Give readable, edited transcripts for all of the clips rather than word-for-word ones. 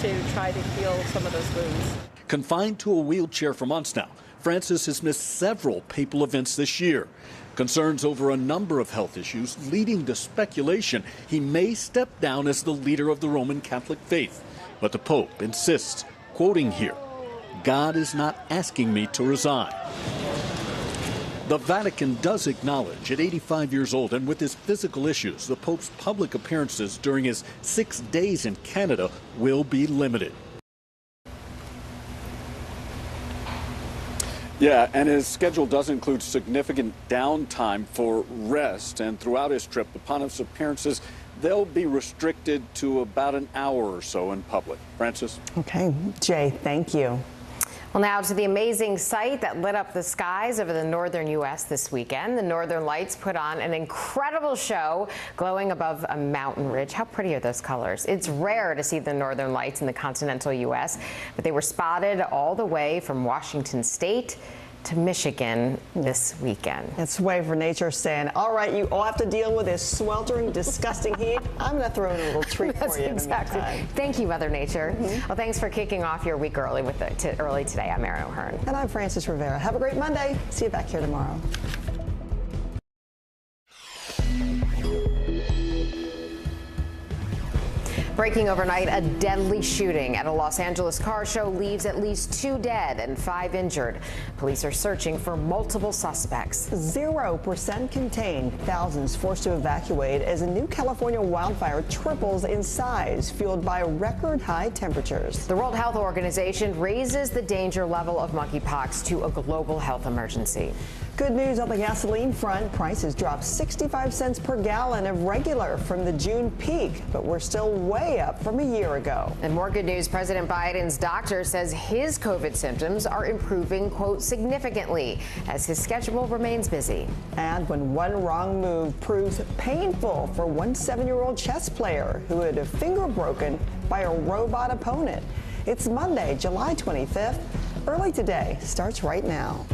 to try to heal some of those wounds. Confined to a wheelchair for months now, Francis has missed several papal events this year. Concerns over a number of health issues leading to speculation he may step down as the leader of the Roman Catholic faith. But the Pope insists, quoting here, "God is not asking me to resign." The Vatican does acknowledge at 85 years old and with his physical issues, the Pope's public appearances during his 6 days in Canada will be limited. Yeah, and his schedule does include significant downtime for rest, and throughout his trip, the pontiff's appearances, they'll be restricted to about an hour or so in public. Francis? Okay, Jay, thank you. Well, now to the amazing sight that lit up the skies over the northern U.S. this weekend. The Northern Lights put on an incredible show glowing above a mountain ridge. How pretty are those colors? It's rare to see the Northern Lights in the continental U.S., but they were spotted all the way from Washington State to Michigan this weekend. It's a way for nature saying, all right, you all have to deal with this sweltering, disgusting heat. I'm going to throw in a little treat for you. Exactly. Thank you, Mother Nature. Well, thanks for kicking off your week early early today. I'm Erin O'Hearn. And I'm Frances Rivera. Have a great Monday. See you back here tomorrow. Breaking overnight, a deadly shooting at a Los Angeles car show leaves at least 2 dead and 5 injured. Police are searching for multiple suspects. 0% contained. Thousands forced to evacuate as a new California wildfire triples in size, fueled by record high temperatures. The World Health Organization raises the danger level of monkeypox to a global health emergency. Good news on the gasoline front. Prices dropped 65 cents per gallon of regular from the June peak, but we're still way up from a year ago. And more good news, President Biden's doctor says his COVID symptoms are improving, quote, significantly as his schedule remains busy. And when one wrong move proves painful for one 7-year-old chess player who had a finger broken by a robot opponent. It's Monday, July 25th. Early Today starts right now.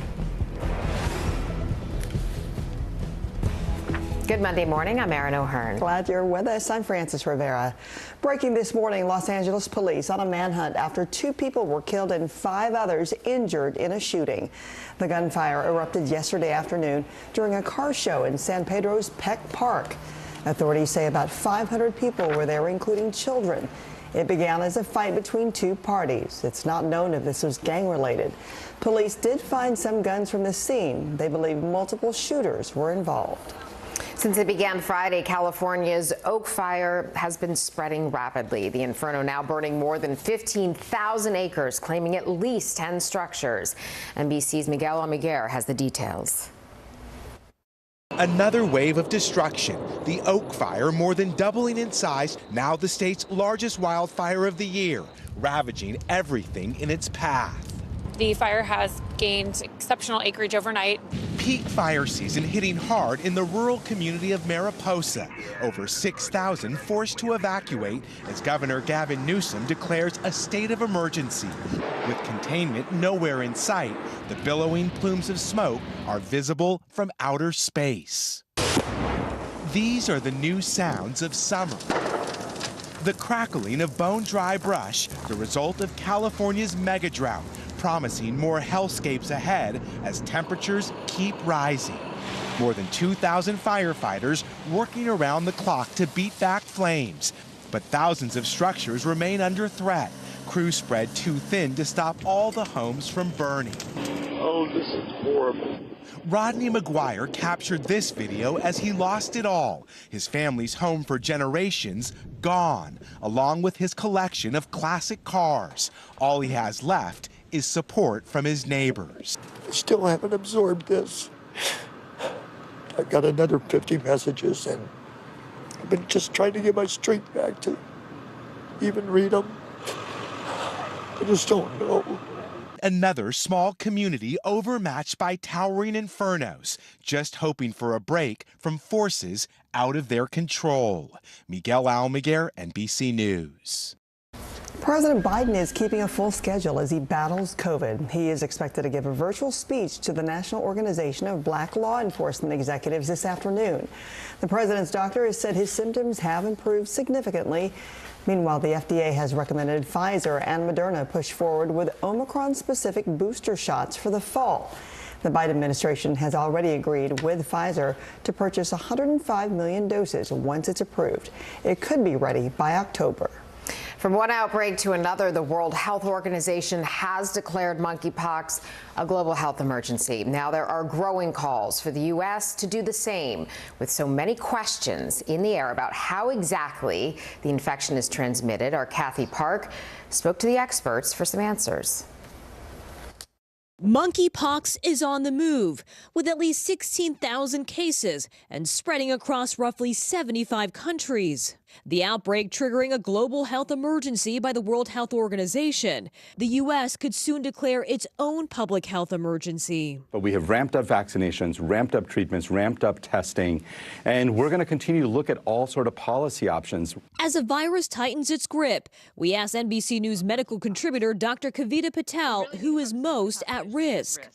Good Monday morning. I'm Erin O'Hearn. Glad you're with us. I'm Frances Rivera. Breaking this morning, Los Angeles police on a manhunt after 2 people were killed and 5 others injured in a shooting. The gunfire erupted yesterday afternoon during a car show in San Pedro's Peck Park. Authorities say about 500 people were there, including children. It began as a fight between 2 parties. It's not known if this was gang-related. Police did find some guns from the scene. They believe multiple shooters were involved. Since it began Friday, California's Oak Fire has been spreading rapidly. The inferno now burning more than 15,000 acres, claiming at least 10 structures. NBC's Miguel Almaguer has the details. Another wave of destruction. The Oak Fire more than doubling in size, now the state's largest wildfire of the year, ravaging everything in its path. The fire has gained exceptional acreage overnight. Peak fire season hitting hard in the rural community of Mariposa. Over 6,000 forced to evacuate as Governor Gavin Newsom declares a state of emergency. With containment nowhere in sight, the billowing plumes of smoke are visible from outer space. These are the new sounds of summer. The crackling of bone-dry brush, the result of California's mega drought, promising more hellscapes ahead as temperatures keep rising. More than 2,000 firefighters working around the clock to beat back flames. But thousands of structures remain under threat. Crews spread too thin to stop all the homes from burning. Oh, this is horrible. Rodney McGuire captured this video as he lost it all. His family's home for generations gone, along with his collection of classic cars. All he has left is support from his neighbors. I still haven't absorbed this. I've got another 50 messages and I've been just trying to get my strength back to even read them. I just don't know. Another small community overmatched by towering infernos, just hoping for a break from forces out of their control. Miguel Almaguer, NBC News. President Biden is keeping a full schedule as he battles COVID. He is expected to give a virtual speech to the National Organization of Black Law Enforcement Executives this afternoon. The president's doctor has said his symptoms have improved significantly. Meanwhile, the FDA has recommended Pfizer and Moderna push forward with Omicron-specific booster shots for the fall. The Biden administration has already agreed with Pfizer to purchase 105 million doses once it's approved. It could be ready by October. From one outbreak to another, the World Health Organization has declared monkeypox a global health emergency. Now there are growing calls for the U.S. to do the same, with so many questions in the air about how exactly the infection is transmitted. Our Kathy Park spoke to the experts for some answers. Monkeypox is on the move, with at least 16,000 cases and spreading across roughly 75 countries. The outbreak triggering a global health emergency by the World Health Organization. The U.S. could soon declare its own public health emergency. But we have ramped up vaccinations, ramped up treatments, ramped up testing, and we're going to continue to look at all sort of policy options. As the virus tightens its grip, we asked NBC News medical contributor Dr. Kavita Patel who is most at risk.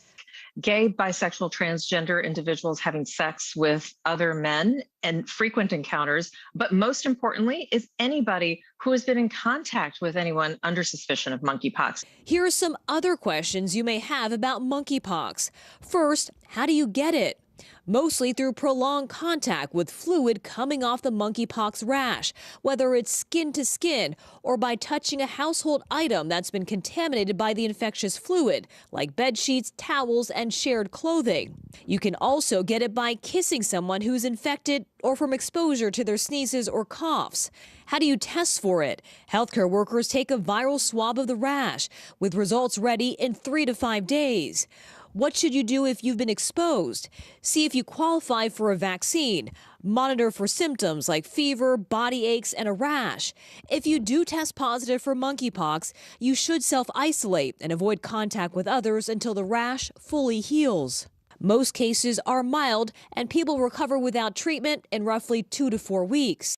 Gay, bisexual, transgender individuals having sex with other men and frequent encounters, but most importantly is anybody who has been in contact with anyone under suspicion of monkeypox. Here are some other questions you may have about monkeypox. First, how do you get it? Mostly through prolonged contact with fluid coming off the monkeypox rash, whether it's skin to skin or by touching a household item that's been contaminated by the infectious fluid, like bed sheets, towels, and shared clothing. You can also get it by kissing someone who's infected or from exposure to their sneezes or coughs. How do you test for it? Healthcare workers take a viral swab of the rash, with results ready in 3 to 5 days. What should you do if you've been exposed? See if you qualify for a vaccine. Monitor for symptoms like fever, body aches, and a rash. If you do test positive for monkeypox, you should self-isolate and avoid contact with others until the rash fully heals. Most cases are mild, and people recover without treatment in roughly 2 to 4 weeks.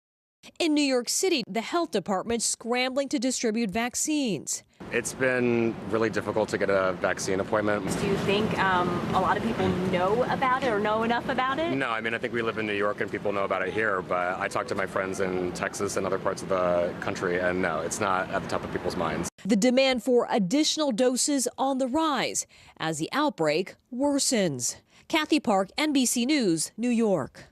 In New York City, the health department's scrambling to distribute vaccines. It's been really difficult to get a vaccine appointment. Do you think a lot of people know about it or know enough about it? No, I mean, I think we live in New York and people know about it here, but I talk to my friends in Texas and other parts of the country, and no, it's not at the top of people's minds. The demand for additional doses on the rise as the outbreak worsens. Kathy Park, NBC News, New York.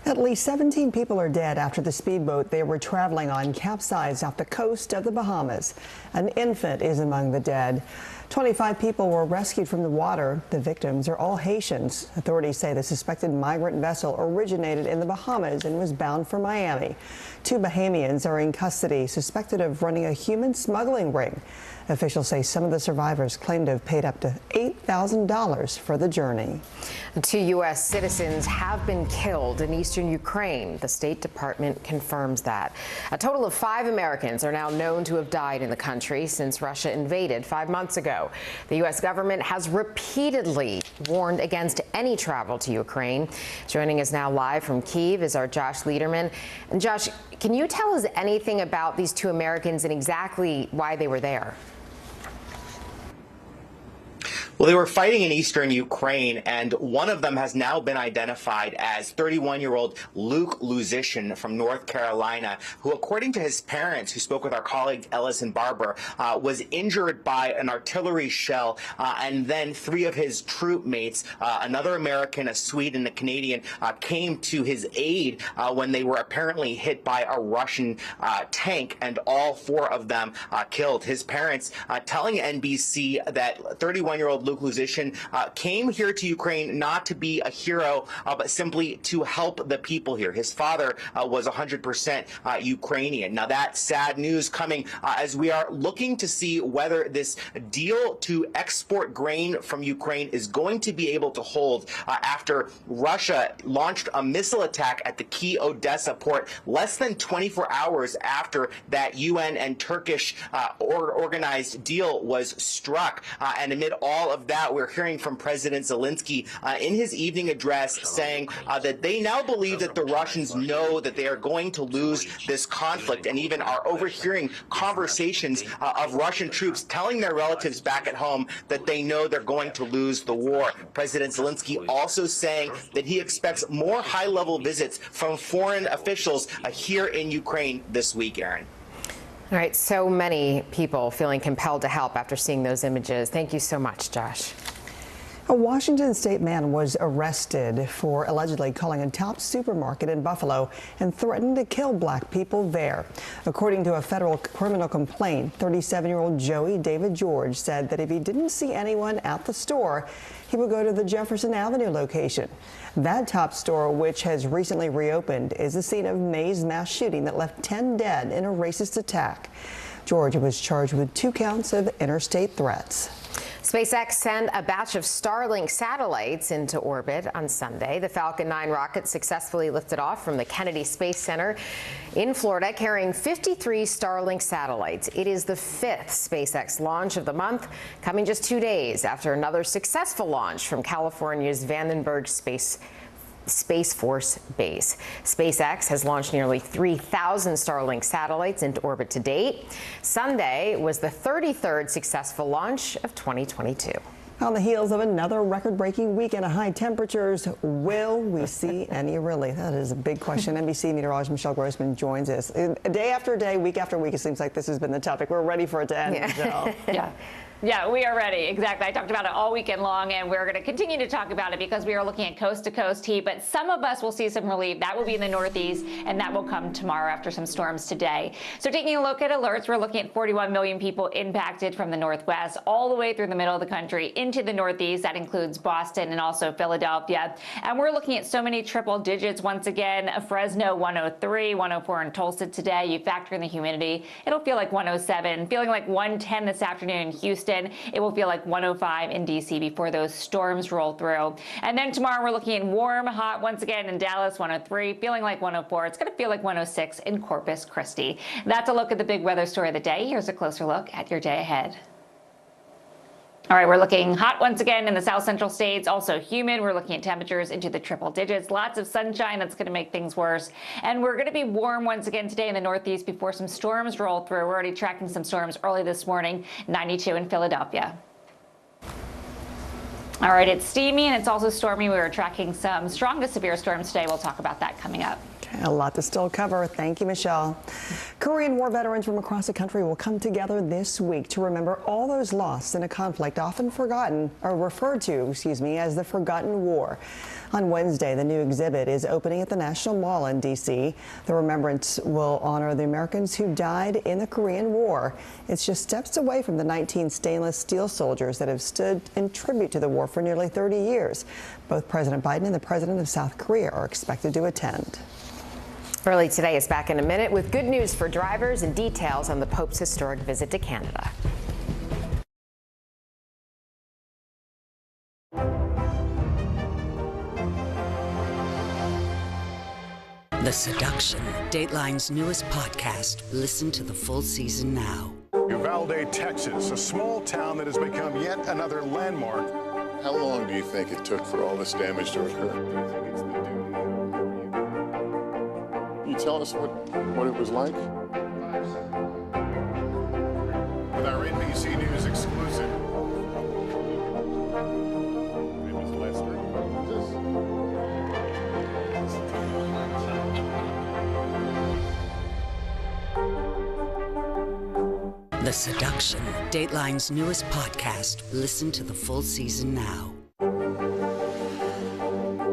At least 17 people are dead after the speedboat they were traveling on capsized off the coast of the Bahamas. An infant is among the dead. 25 people were rescued from the water. The victims are all Haitians. Authorities say the suspected migrant vessel originated in the Bahamas and was bound for Miami. 2 Bahamians are in custody, suspected of running a human smuggling ring. Officials say some of the survivors claim to have paid up to $8,000 for the journey. 2 U.S. citizens have been killed in eastern Ukraine. The State Department confirms that. A total of 5 Americans are now known to have died in the country since Russia invaded 5 months ago. The U.S. government has repeatedly warned against any travel to Ukraine. Joining us now live from Kyiv is our Josh Lederman. And Josh, can you tell us anything about these 2 Americans and exactly why they were there? Well, they were fighting in eastern Ukraine, and one of them has now been identified as 31-year-old Luke Luzishin from North Carolina, who, according to his parents, who spoke with our colleague Ellison Barber, was injured by an artillery shell, and then 3 of his troop mates, another American, a Swede, and a Canadian, came to his aid when they were apparently hit by a Russian tank, and all 4 of them killed. His parents telling NBC that 31-year-old Luke Luzishin came here to Ukraine not to be a hero, but simply to help the people here. His father was 100% Ukrainian. Now, that's sad news coming as we are looking to see whether this deal to export grain from Ukraine is going to be able to hold after Russia launched a missile attack at the key Odessa port less than 24 hours after that UN and Turkish organized deal was struck. And amid all of that, we're hearing from President Zelensky in his evening address saying that they now believe that the Russians know that they are going to lose this conflict, and even are overhearing conversations of Russian troops telling their relatives back at home that they know they're going to lose the war. President Zelensky also saying that he expects more high-level visits from foreign officials here in Ukraine this week, Aaron. All right, so many people feeling compelled to help after seeing those images. Thank you so much, Josh. A Washington state man was arrested for allegedly calling a Tops supermarket in Buffalo and threatened to kill black people there. According to a federal criminal complaint, 37-year-old Joey David George said that if he didn't see anyone at the store, he would go to the Jefferson Avenue location. That Tops store, which has recently reopened, is the scene of May's mass shooting that left 10 dead in a racist attack. George was charged with 2 counts of interstate threats. SpaceX sent a batch of Starlink satellites into orbit on Sunday. The Falcon 9 rocket successfully lifted off from the Kennedy Space Center in Florida, carrying 53 Starlink satellites. It is the 5th SpaceX launch of the month, coming just 2 days after another successful launch from California's Vandenberg Space Force Base. SpaceX has launched nearly 3,000 Starlink satellites into orbit to date. Sunday was the 33rd successful launch of 2022. On the heels of another record-breaking weekend of high temperatures, will we see any relief? That is a big question. NBC meteorologist Michelle Grossman joins us. Day after day, week after week, it seems like this has been the topic. We're ready for it to end, Michelle. Yeah, we are ready. Exactly. I talked about it all weekend long, and we're going to continue to talk about it because we are looking at coast-to-coast heat. But some of us will see some relief. That will be in the Northeast, and that will come tomorrow after some storms today. So taking a look at alerts, we're looking at 41 million people impacted from the Northwest all the way through the middle of the country into the Northeast. That includes Boston and also Philadelphia. And we're looking at so many triple digits once again. Fresno 103, 104 in Tulsa today. You factor in the humidity, it'll feel like 107, feeling like 110 this afternoon in Houston. It will feel like 105 in D.C. before those storms roll through. And then tomorrow we're looking at warm, hot once again in Dallas, 103, feeling like 104. It's going to feel like 106 in Corpus Christi. That's a look at the big weather story of the day. Here's a closer look at your day ahead. All right, we're looking hot once again in the south central states, also humid. We're looking at temperatures into the triple digits. Lots of sunshine. That's going to make things worse. And we're going to be warm once again today in the Northeast before some storms roll through. We're already tracking some storms early this morning, 92 in Philadelphia. All right, it's steamy and it's also stormy. We are tracking some strong to severe storms today. We'll talk about that coming up. A lot to still cover. Thank you, Michelle. Korean War veterans from across the country will come together this week to remember all those lost in a conflict often forgotten, or referred to, as the Forgotten War. On Wednesday, the new exhibit is opening at the National Mall in D.C. The remembrance will honor the Americans who died in the Korean War. It's just steps away from the 19 stainless steel soldiers that have stood in tribute to the war for nearly 30 years. Both President Biden and the President of South Korea are expected to attend. Early Today is back in a minute with good news for drivers and details on the Pope's historic visit to Canada. The Seduction, Dateline's newest podcast. Listen to the full season now. Uvalde, Texas, a small town that has become yet another landmark. How long do you think it took for all this damage to occur? Can you tell us what it was like? With our NBC News exclusive. The Seduction, Dateline's newest podcast. Listen to the full season now.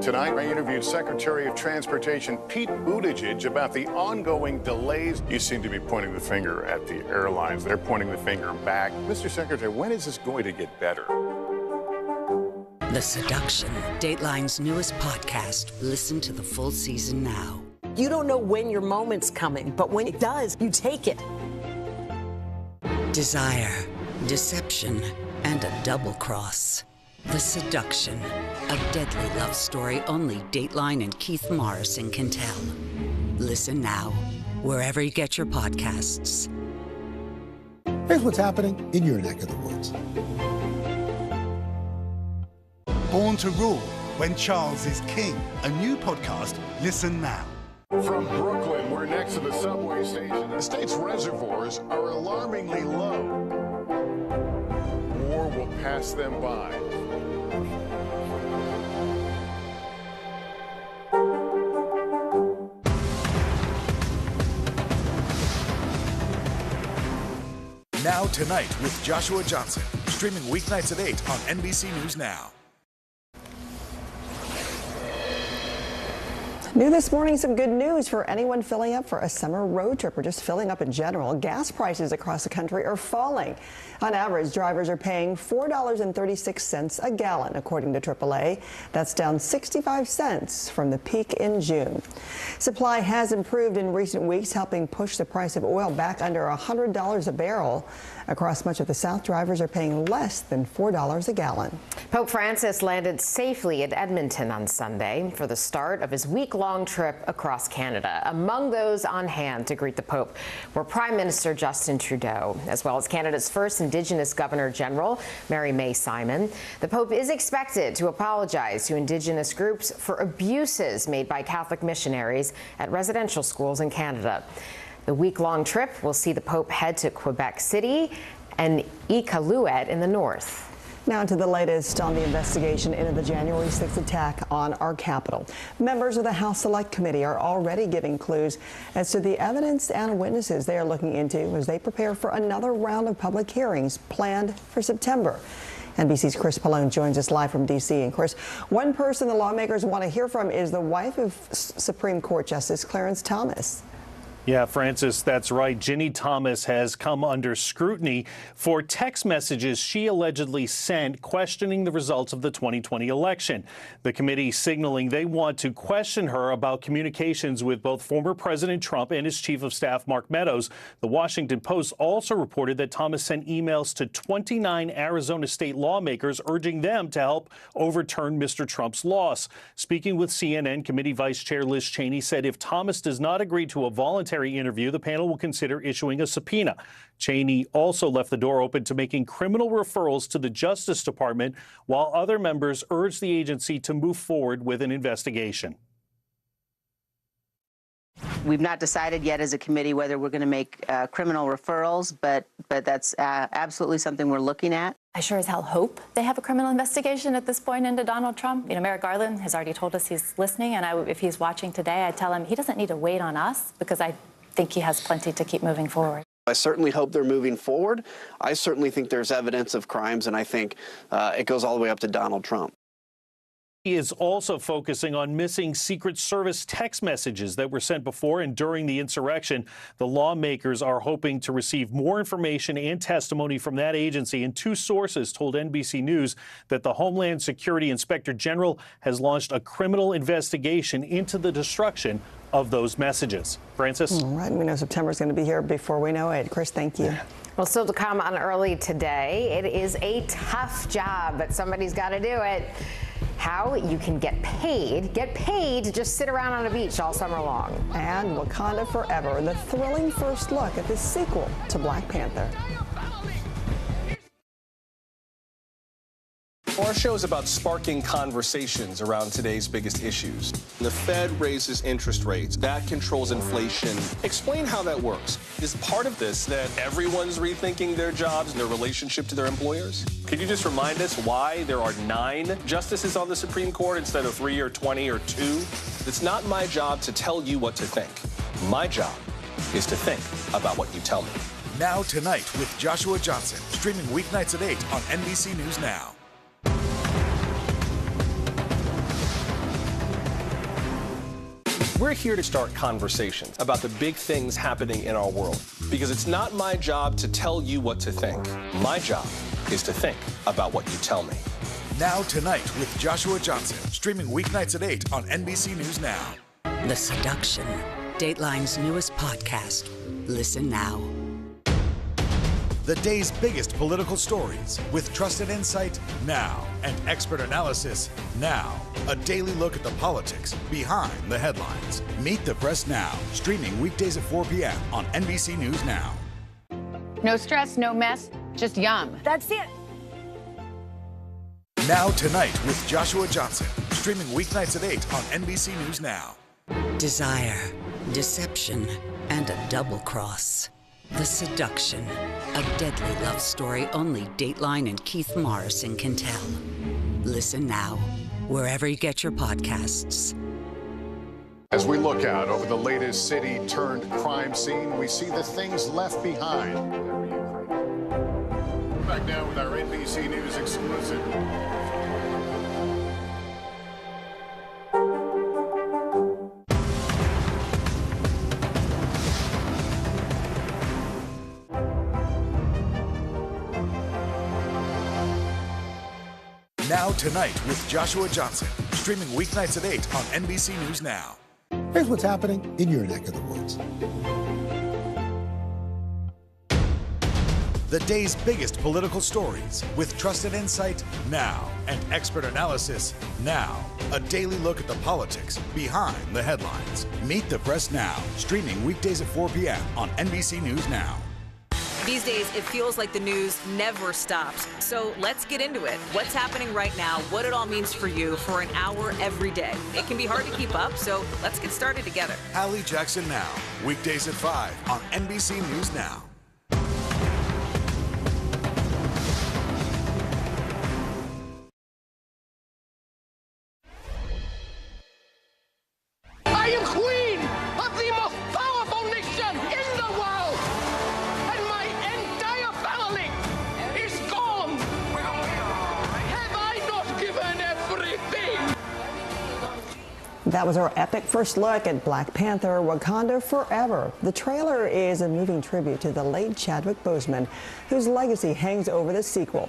Tonight, I interviewed Secretary of Transportation Pete Buttigieg about the ongoing delays. You seem to be pointing the finger at the airlines. They're pointing the finger back. Mr. Secretary, when is this going to get better? The Seduction, Dateline's newest podcast. Listen to the full season now. You don't know when your moment's coming, but when it does, you take it. Desire, deception, and a double cross. The Seduction, a deadly love story only Dateline and Keith Morrison can tell. Listen now, wherever you get your podcasts. Here's what's happening in your neck of the woods. Born to Rule, When Charles is King. A new podcast, listen now. From Brooklyn, we're next to the subway station. The state's reservoirs are alarmingly low. War will pass them by. Now Tonight with Joshua Johnson, streaming weeknights at 8 on NBC News Now. New this morning, some good news for anyone filling up for a summer road trip or just filling up in general. Gas prices across the country are falling. On average, drivers are paying $4.36 a gallon, according to AAA. That's down 65 cents from the peak in June. Supply has improved in recent weeks, helping push the price of oil back under $100 a barrel. Across much of the South, drivers are paying less than $4 a gallon. Pope Francis landed safely at Edmonton on Sunday for the start of his week-long trip across Canada. Among those on hand to greet the Pope were Prime Minister Justin Trudeau, as well as Canada's first Indigenous Governor General, Mary May Simon. The Pope is expected to apologize to Indigenous groups for abuses made by Catholic missionaries at residential schools in Canada. The week-long trip will see the Pope head to Quebec City and Iqaluit in the north. Now to the latest on the investigation into the January 6th attack on our capital. Members of the House Select Committee are already giving clues as to the evidence and witnesses they are looking into as they prepare for another round of public hearings planned for September. NBC's Chris Pallone joins us live from D.C. And Chris, one person the lawmakers want to hear from is the wife of Supreme Court Justice Clarence Thomas. Yeah, Francis, that's right. Ginny Thomas has come under scrutiny for text messages she allegedly sent questioning the results of the 2020 election. The committee signaling they want to question her about communications with both former President Trump and his chief of staff, Mark Meadows. The Washington Post also reported that Thomas sent emails to 29 Arizona state lawmakers urging them to help overturn Mr. Trump's loss. Speaking with CNN, Committee Vice Chair Liz Cheney said if Thomas does not agree to a voluntary interview, the panel will consider issuing a subpoena. Cheney also left the door open to making criminal referrals to the Justice Department, while other members urged the agency to move forward with an investigation. We've not decided yet as a committee whether we're going to make criminal referrals, but that's absolutely something we're looking at. I sure as hell hope they have a criminal investigation at this point into Donald Trump. You know, Merrick Garland has already told us he's listening, and if he's watching today, I'd tell him he doesn't need to wait on us because I think he has plenty to keep moving forward. I certainly hope they're moving forward. I certainly think there's evidence of crimes, and I think it goes all the way up to Donald Trump. He is also focusing on missing Secret Service text messages that were sent before and during the insurrection. The lawmakers are hoping to receive more information and testimony from that agency, and two sources told NBC News that the Homeland Security Inspector General has launched a criminal investigation into the destruction of those messages. Francis? All right, we know September is going to be here before we know it. Chris, thank you. Well, still to come on Early Today, it is a tough job, but somebody's got to do it. How you can get paid to just sit around on a beach all summer long. And Wakanda Forever, the thrilling first look at the sequel to Black Panther. Our show is about sparking conversations around today's biggest issues. The Fed raises interest rates. That controls inflation. Explain how that works. Is part of this that everyone's rethinking their jobs and their relationship to their employers? Could you just remind us why there are 9 justices on the Supreme Court instead of 3 or 20 or 2? It's not my job to tell you what to think. My job is to think about what you tell me. Now Tonight with Joshua Johnson, streaming weeknights at 8 on NBC News Now. We're here to start conversations about the big things happening in our world, because it's not my job to tell you what to think. My job is to think about what you tell me. Now Tonight with Joshua Johnson, streaming weeknights at 8 on NBC News Now. The Seduction, Dateline's newest podcast. Listen now. The day's biggest political stories with trusted insight now and expert analysis now. A daily look at the politics behind the headlines. Meet the Press Now, streaming weekdays at 4 p.m. on NBC News Now. No stress, no mess, just yum. That's it. Now Tonight with Joshua Johnson, streaming weeknights at 8 on NBC News Now. Desire, deception, and a double cross. The Seduction, a deadly love story only Dateline and Keith Morrison can tell. Listen now, wherever you get your podcasts. As we look out over the latest city-turned-crime scene, we see the things left behind. Back now with our NBC News exclusive. Now Tonight with Joshua Johnson, streaming weeknights at 8 on NBC News Now. Here's what's happening in your neck of the woods. The day's biggest political stories with trusted insight now and expert analysis now. A daily look at the politics behind the headlines. Meet the Press Now, streaming weekdays at 4 p.m. on NBC News Now. These days, it feels like the news never stops. So let's get into it. What's happening right now, what it all means for you for an hour every day. It can be hard to keep up, so let's get started together. Hallie Jackson Now, weekdays at 5 on NBC News Now. I am queen of the most powerful nation in the world, and my entire family is gone. Have I not given everything? That was our epic first look at Black Panther: Wakanda Forever. The trailer is a moving tribute to the late Chadwick Boseman, whose legacy hangs over the sequel.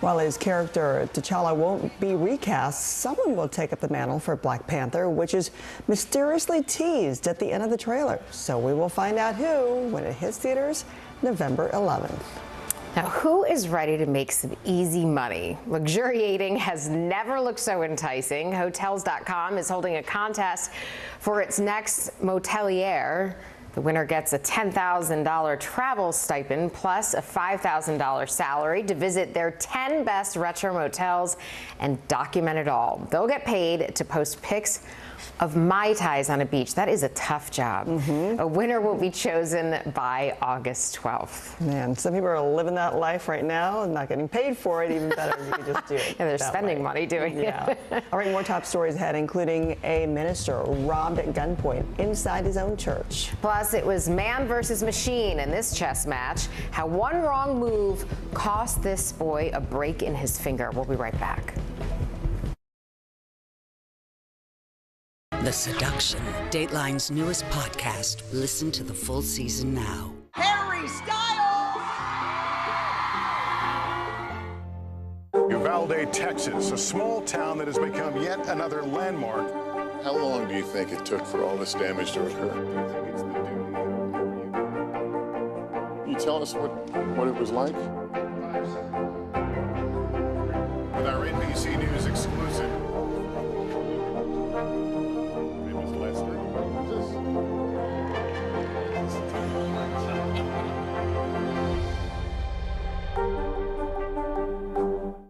While his character T'Challa won't be recast, someone will take up the mantle for Black Panther, which is mysteriously teased at the end of the trailer. So we will find out who when it hits theaters November 11th. Now, who is ready to make some easy money? Luxuriating has never looked so enticing. Hotels.com is holding a contest for its next motelier. The winner gets a $10,000 travel stipend plus a $5,000 salary to visit their 10 best retro motels and document it all. They'll get paid to post pics of Mai Tais on a beach. That is a tough job. A winner will be chosen by August 12th. Man, some people are living that life right now and not getting paid for it. Even better if you could just do it. Yeah, they're spending money doing it. All right, more top stories ahead, including a minister robbed at gunpoint inside his own church. Plus, it was man versus machine in this chess match. How one wrong move cost this boy a break in his finger. We'll be right back. The Seduction, Dateline's newest podcast. Listen to the full season now. Harry Styles! Uvalde, Texas, a small town that has become yet another landmark. How long do you think it took for all this damage to occur? Can you tell us what it was like? With our NBC News exclusive.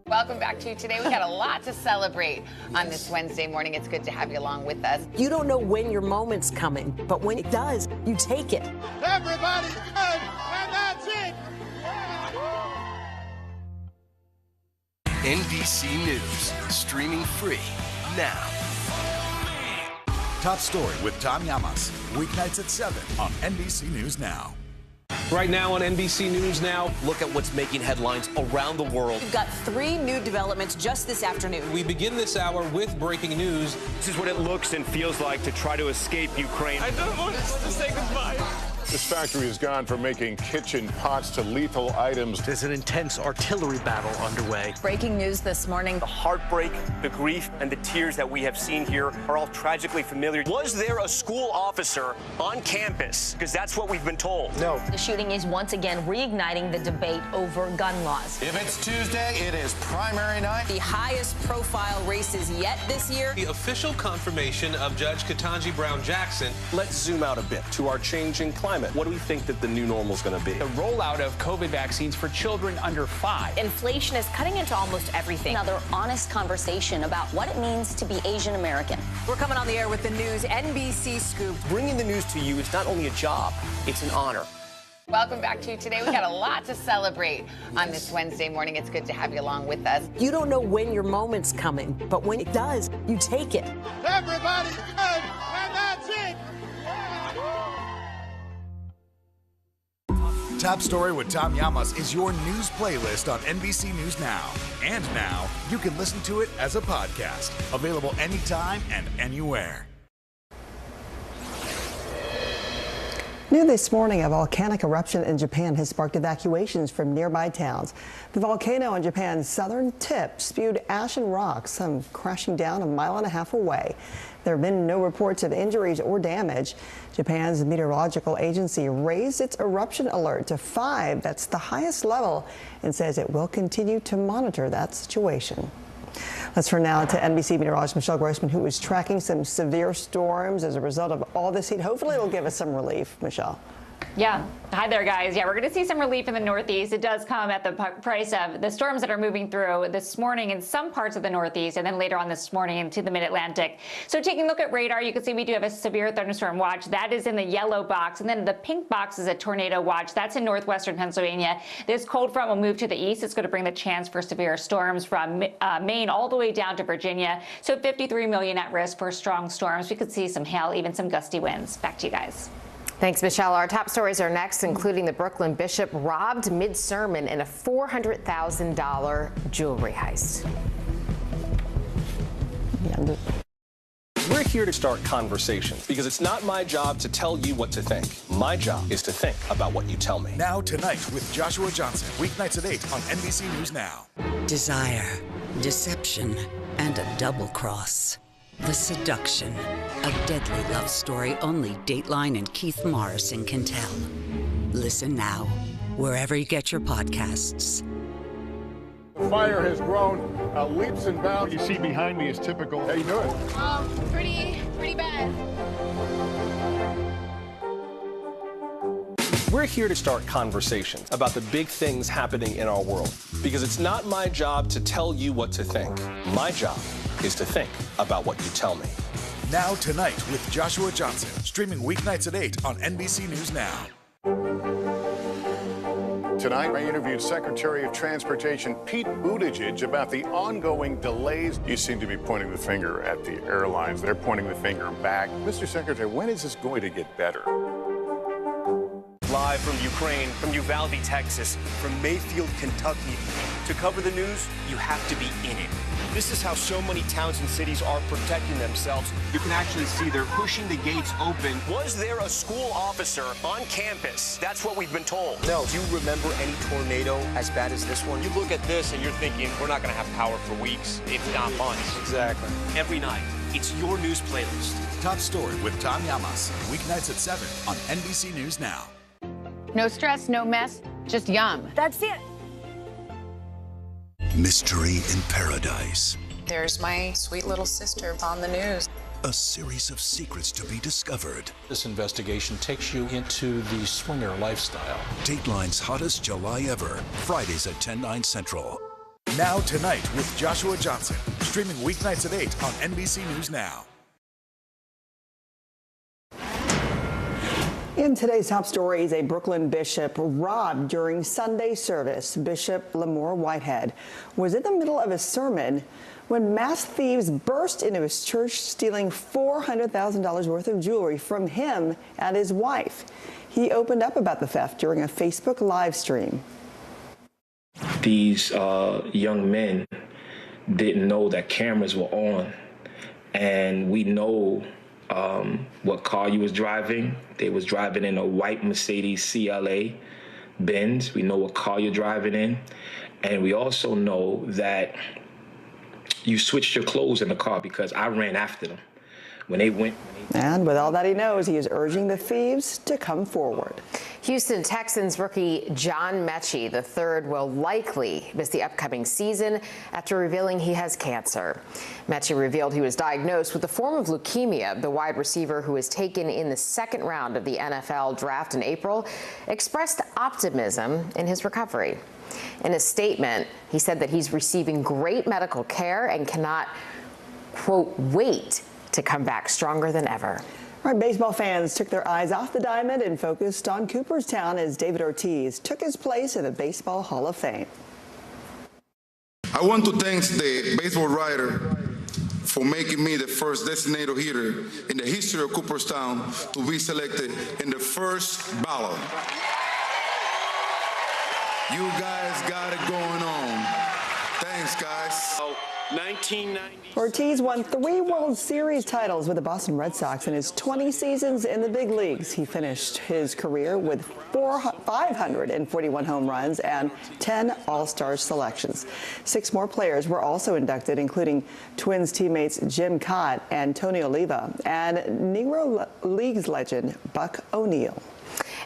Welcome back to Today. We got a lot to celebrate on this Wednesday morning. It's good to have you along with us. You don't know when your moment's coming, but when it does, you take it. Everybody good, and that's it. NBC News, streaming free now. Top story with Tom Llamas, weeknights at 7 on NBC News Now. Right now on NBC News Now, look at what's making headlines around the world. We've got 3 new developments just this afternoon. We begin this hour with breaking news. This is what it looks and feels like to try to escape Ukraine. I don't want us to say goodbye. This factory has gone from making kitchen pots to lethal items. There's an intense artillery battle underway. Breaking news this morning. The heartbreak, the grief, and the tears that we have seen here are all tragically familiar. Was there a school officer on campus? Because that's what we've been told. No. The shooting is once again reigniting the debate over gun laws. If it's Tuesday, it is primary night. The highest profile races yet this year. The official confirmation of Judge Ketanji Brown Jackson. Let's zoom out a bit to our changing climate pandemic. What do we think that the new normal is going to be? The rollout of COVID vaccines for children under 5. Inflation is cutting into almost everything. Another honest conversation about what it means to be Asian American. We're coming on the air with the news NBC Scoop. Bringing the news to you is not only a job, it's an honor. Welcome back to Today. We got a lot to celebrate on this Wednesday morning. It's good to have you along with us. You don't know when your moment's coming, but when it does, you take it. Everybody's good, and that's it. Top Story with Tom Llamas is your news playlist on NBC News Now. And now, you can listen to it as a podcast. Available anytime and anywhere. New this morning, a volcanic eruption in Japan has sparked evacuations from nearby towns. The volcano on Japan's southern tip spewed ash and rocks, some crashing down a mile and a half away. There have been no reports of injuries or damage. Japan's meteorological agency raised its eruption alert to 5. That's the highest level, and says it will continue to monitor that situation. Let's turn now to NBC meteorologist Michelle Grossman, who is tracking some severe storms as a result of all this heat. Hopefully it'll give us some relief, Michelle. Yeah. Hi there, guys. Yeah, we're going to see some relief in the Northeast. It does come at the price of the storms that are moving through this morning in some parts of the Northeast and then later on this morning into the mid-Atlantic. So taking a look at radar, you can see we do have a severe thunderstorm watch. That is in the yellow box. And then the pink box is a tornado watch. That's in northwestern Pennsylvania. This cold front will move to the east. It's going to bring the chance for severe storms from Maine all the way down to Virginia. So 53 million at risk for strong storms. We could see some hail, even some gusty winds. Back to you guys. Thanks, Michelle. Our top stories are next, including the Brooklyn bishop robbed mid-sermon in a $400,000 jewelry heist. We're here to start conversations because it's not my job to tell you what to think. My job is to think about what you tell me. Now Tonight with Joshua Johnson, weeknights at 8 on NBC News Now. Desire, deception, and a double cross. The Seduction, a deadly love story only Dateline and Keith Morrison can tell. Listen now, wherever you get your podcasts. The fire has grown leaps and bounds. What you see behind me is typical. How you doing? Pretty bad. We're here to start conversations about the big things happening in our world because it's not my job to tell you what to think. My job is to think about what you tell me. Now Tonight with Joshua Johnson, streaming weeknights at 8 on NBC News Now. Tonight, I interviewed Secretary of Transportation Pete Buttigieg about the ongoing delays. You seem to be pointing the finger at the airlines. They're pointing the finger back. Mr. Secretary, when is this going to get better? Live from Ukraine, from Uvalde, Texas, from Mayfield, Kentucky. To cover the news, you have to be in it. This is how so many towns and cities are protecting themselves. You can actually see they're pushing the gates open. Was there a school officer on campus? That's what we've been told. No. Do you remember any tornado as bad as this one? You look at this and you're thinking, we're not going to have power for weeks, if not months. Exactly. Every night, it's your news playlist. Top Story with Tom Llamas, weeknights at 7 on NBC News Now. No stress, no mess, just yum. That's it. Mystery in Paradise. There's my sweet little sister on the news. A series of secrets to be discovered. This investigation takes you into the swinger lifestyle. Dateline's hottest July ever. Fridays at 10/9 Central. Now Tonight with Joshua Johnson, streaming weeknights at 8 on NBC News Now. In today's top stories, a Brooklyn bishop robbed during Sunday service. Bishop Lamore Whitehead was in the middle of a sermon when masked thieves burst into his church, stealing $400,000 worth of jewelry from him and his wife. He opened up about the theft during a Facebook live stream. These young men didn't know that cameras were on, and we know what car you was driving. They was driving in a white Mercedes CLA Benz. We know what car you're driving in. And we also know that you switched your clothes in the car because I ran after them. When they went. And with all that he knows, he is urging the thieves to come forward. Houston Texans rookie John Mechie III will likely miss the upcoming season after revealing he has cancer. Mechie revealed he was diagnosed with a form of leukemia. The wide receiver, who was taken in the second round of the NFL draft in April, expressed optimism in his recovery. In a statement, he said that he's receiving great medical care and cannot, quote, wait to come back stronger than ever. All right, baseball fans took their eyes off the diamond and focused on Cooperstown as David Ortiz took his place in the Baseball Hall of Fame. I want to thank the baseball writer for making me the first designated hitter in the history of Cooperstown to be selected in the first ballot. You guys got it going on. Thanks, guys. 1990. Ortiz won 3 World Series titles with the Boston Red Sox in his 20 seasons in the big leagues. He finished his career with 541 home runs and 10 All-Star selections. 6 more players were also inducted, including Twins teammates Jim Cott and Tony Oliva and Negro Leagues legend Buck O'Neil.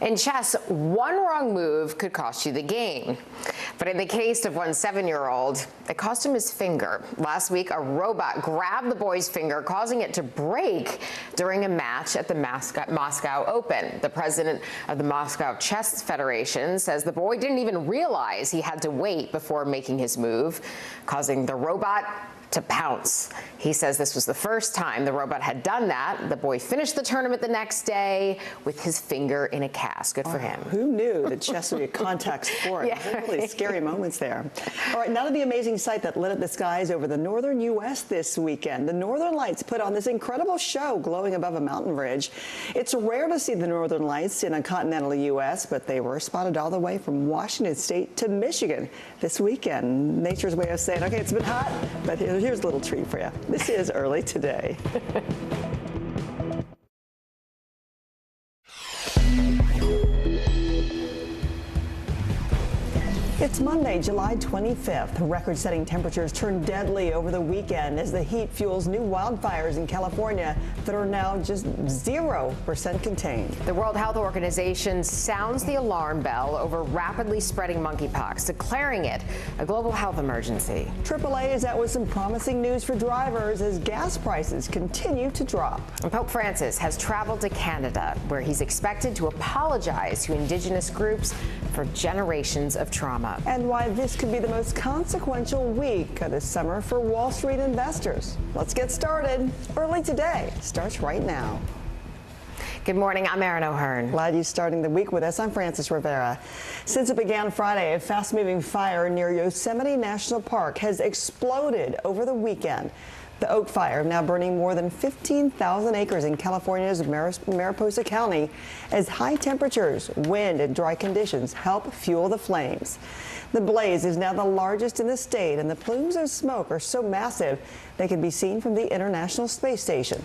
In chess, one wrong move could cost you the game. But in the case of one 7-year-old, it cost him his finger. Last week, a robot grabbed the boy's finger, causing it to break during a match at the Moscow Open. The president of the Moscow Chess Federation says the boy didn't even realize he had to wait before making his move, causing the robot to pounce. He says this was the first time the robot had done that. The boy finished the tournament the next day with his finger in a cast. Good for him. Who knew that chess would be a contact sport? Yeah. Really scary moments there. All right, now to the amazing sight that lit up the skies over the northern U.S. this weekend. The Northern Lights put on this incredible show glowing above a mountain ridge. It's rare to see the Northern Lights in a continental U.S., but they were spotted all the way from Washington State to Michigan this weekend. Nature's way of saying, okay, it's been hot, but here's a little treat for you. This is Early Today. It's Monday, July 25th. Record-setting temperatures turned deadly over the weekend as the heat fuels new wildfires in California that are now just 0% contained. The World Health Organization sounds the alarm bell over rapidly spreading monkeypox, declaring it a global health emergency. AAA is out with some promising news for drivers as gas prices continue to drop. And Pope Francis has traveled to Canada, where he's expected to apologize to Indigenous groups for generations of trauma. And why this could be the most consequential week of the summer for Wall Street investors. Let's get started. Early Today starts right now. Good morning, I'm Erin O'Hearn. Glad you're starting the week with us. I'm Frances Rivera. Since it began Friday, a fast-moving fire near Yosemite National Park has exploded over the weekend. The Oak Fire now burning more than 15,000 acres in California's Mariposa County as high temperatures, wind, and dry conditions help fuel the flames. The blaze is now the largest in the state, and the plumes of smoke are so massive they can be seen from the International Space Station.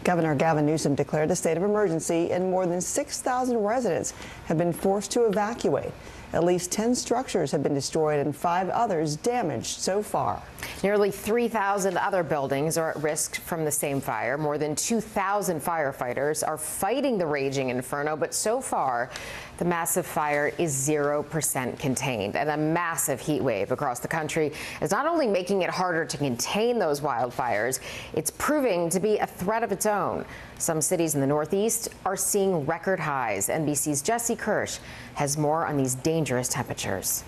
Governor Gavin Newsom declared a state of emergency, and more than 6,000 residents have been forced to evacuate. At least 10 structures have been destroyed and 5 others damaged so far. Nearly 3,000 other buildings are at risk from the same fire. More than 2,000 firefighters are fighting the raging inferno, but so far, the massive fire is 0% contained. And a massive heat wave across the country is not only making it harder to contain those wildfires, it's proving to be a threat of its own. Some cities in the Northeast are seeing record highs. NBC's Jesse Kirsch has more on these dangerous temperatures.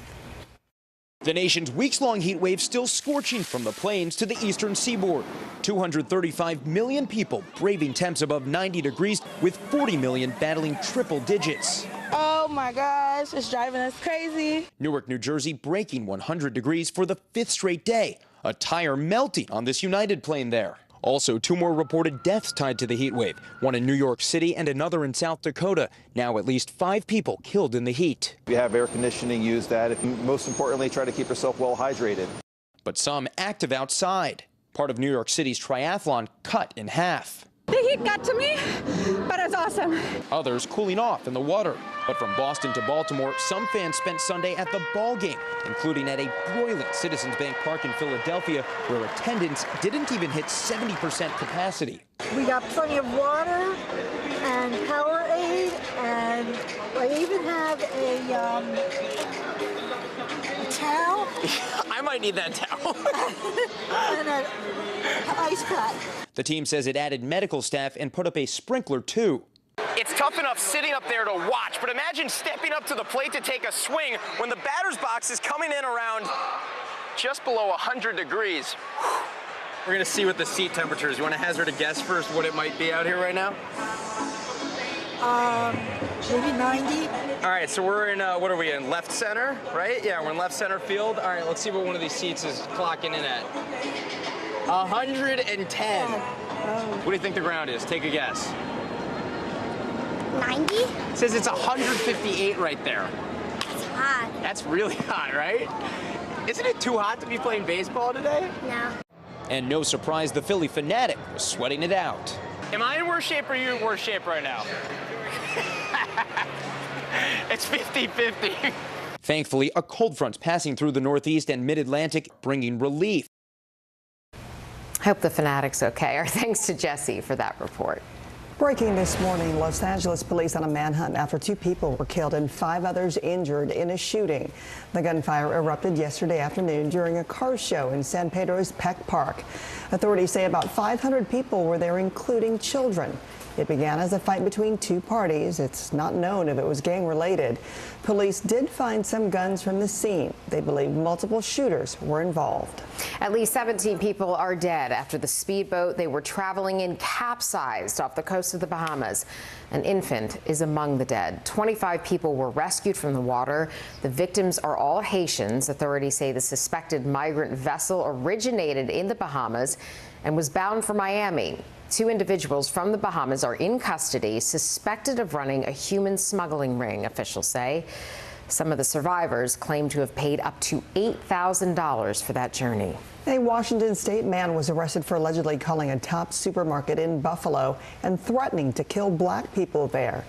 The nation's weeks-long heat wave still scorching from the plains to the eastern seaboard. 235 million people braving temps above 90 degrees, with 40 million battling triple digits. Oh my gosh, it's driving us crazy. Newark, New Jersey breaking 100 degrees for the 5th straight day. A tire melting on this United plane there. Also, 2 more reported deaths tied to the heat wave, one in New York City and another in South Dakota. Now at least 5 people killed in the heat. If you have air conditioning, use that. If you, most importantly, try to keep yourself well hydrated. But some active outside. Part of New York City's triathlon cut in half. The heat got to me, but it's awesome. Others cooling off in the water. But from Boston to Baltimore, some fans spent Sunday at the ball game, including at a broiling Citizens Bank Park in Philadelphia, where attendance didn't even hit 70% capacity. We got plenty of water and Powerade And I even have a towel. I might need that towel. And an ice pack. The team says it added medical staff and put up a sprinkler, too. It's tough enough sitting up there to watch, but imagine stepping up to the plate to take a swing when the batter's box is coming in around just below 100 degrees. We're going to see what the seat temperature is. You want to hazard a guess first what it might be out here right now? Maybe 90. All right, so we're in, what are we in, left center, right? Yeah, we're in left center field. All right, let's see what one of these seats is clocking in at. 110. What do you think the ground is? Take a guess. 90? It says it's 158 right there. That's hot. That's really hot, right? Isn't it too hot to be playing baseball today? No. And no surprise, the Philly fanatic was sweating it out. Am I in worse shape or are you in worse shape right now? It's 50-50. Thankfully, a cold front's passing through the Northeast and Mid-Atlantic, bringing relief. Hope the fanatic's okay. Our thanks to Jesse for that report. Breaking this morning, Los Angeles police on a manhunt after 2 people were killed and 5 others injured in a shooting. The gunfire erupted yesterday afternoon during a car show in San Pedro's Peck Park. Authorities say about 500 people were there, including children. It began as a fight between 2 parties. It's not known if it was gang-related. Police did find some guns from the scene. They believe multiple shooters were involved. At least 17 people are dead after the speedboat they were traveling in capsized off the coast of the Bahamas. An infant is among the dead. 25 people were rescued from the water. The victims are all Haitians. Authorities say the suspected migrant vessel originated in the Bahamas and was bound for Miami. 2 individuals from the Bahamas are in custody, suspected of running a human smuggling ring, officials say. Some of the survivors claim to have paid up to $8,000 for that journey. A Washington state man was arrested for allegedly calling a top supermarket in Buffalo and threatening to kill black people there.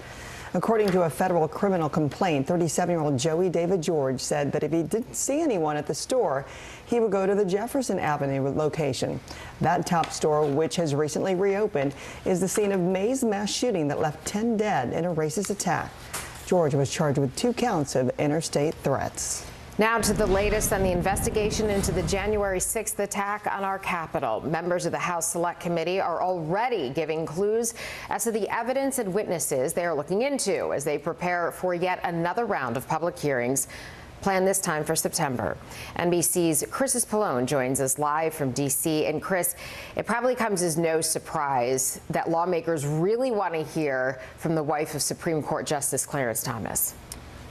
According to a federal criminal complaint, 37-year-old Joey David George said that if he didn't see anyone at the store, he would go to the Jefferson Avenue location. That top store, which has recently reopened, is the scene of May's mass shooting that left 10 dead in a racist attack. George was charged with 2 counts of interstate threats. Now to the latest on the investigation into the January 6th attack on our Capitol. Members of the House Select Committee are already giving clues as to the evidence and witnesses they are looking into as they prepare for yet another round of public hearings planned this time for September. NBC's Chris Pallone joins us live from D.C. And Chris, it probably comes as no surprise that lawmakers really want to hear from the wife of Supreme Court Justice Clarence Thomas.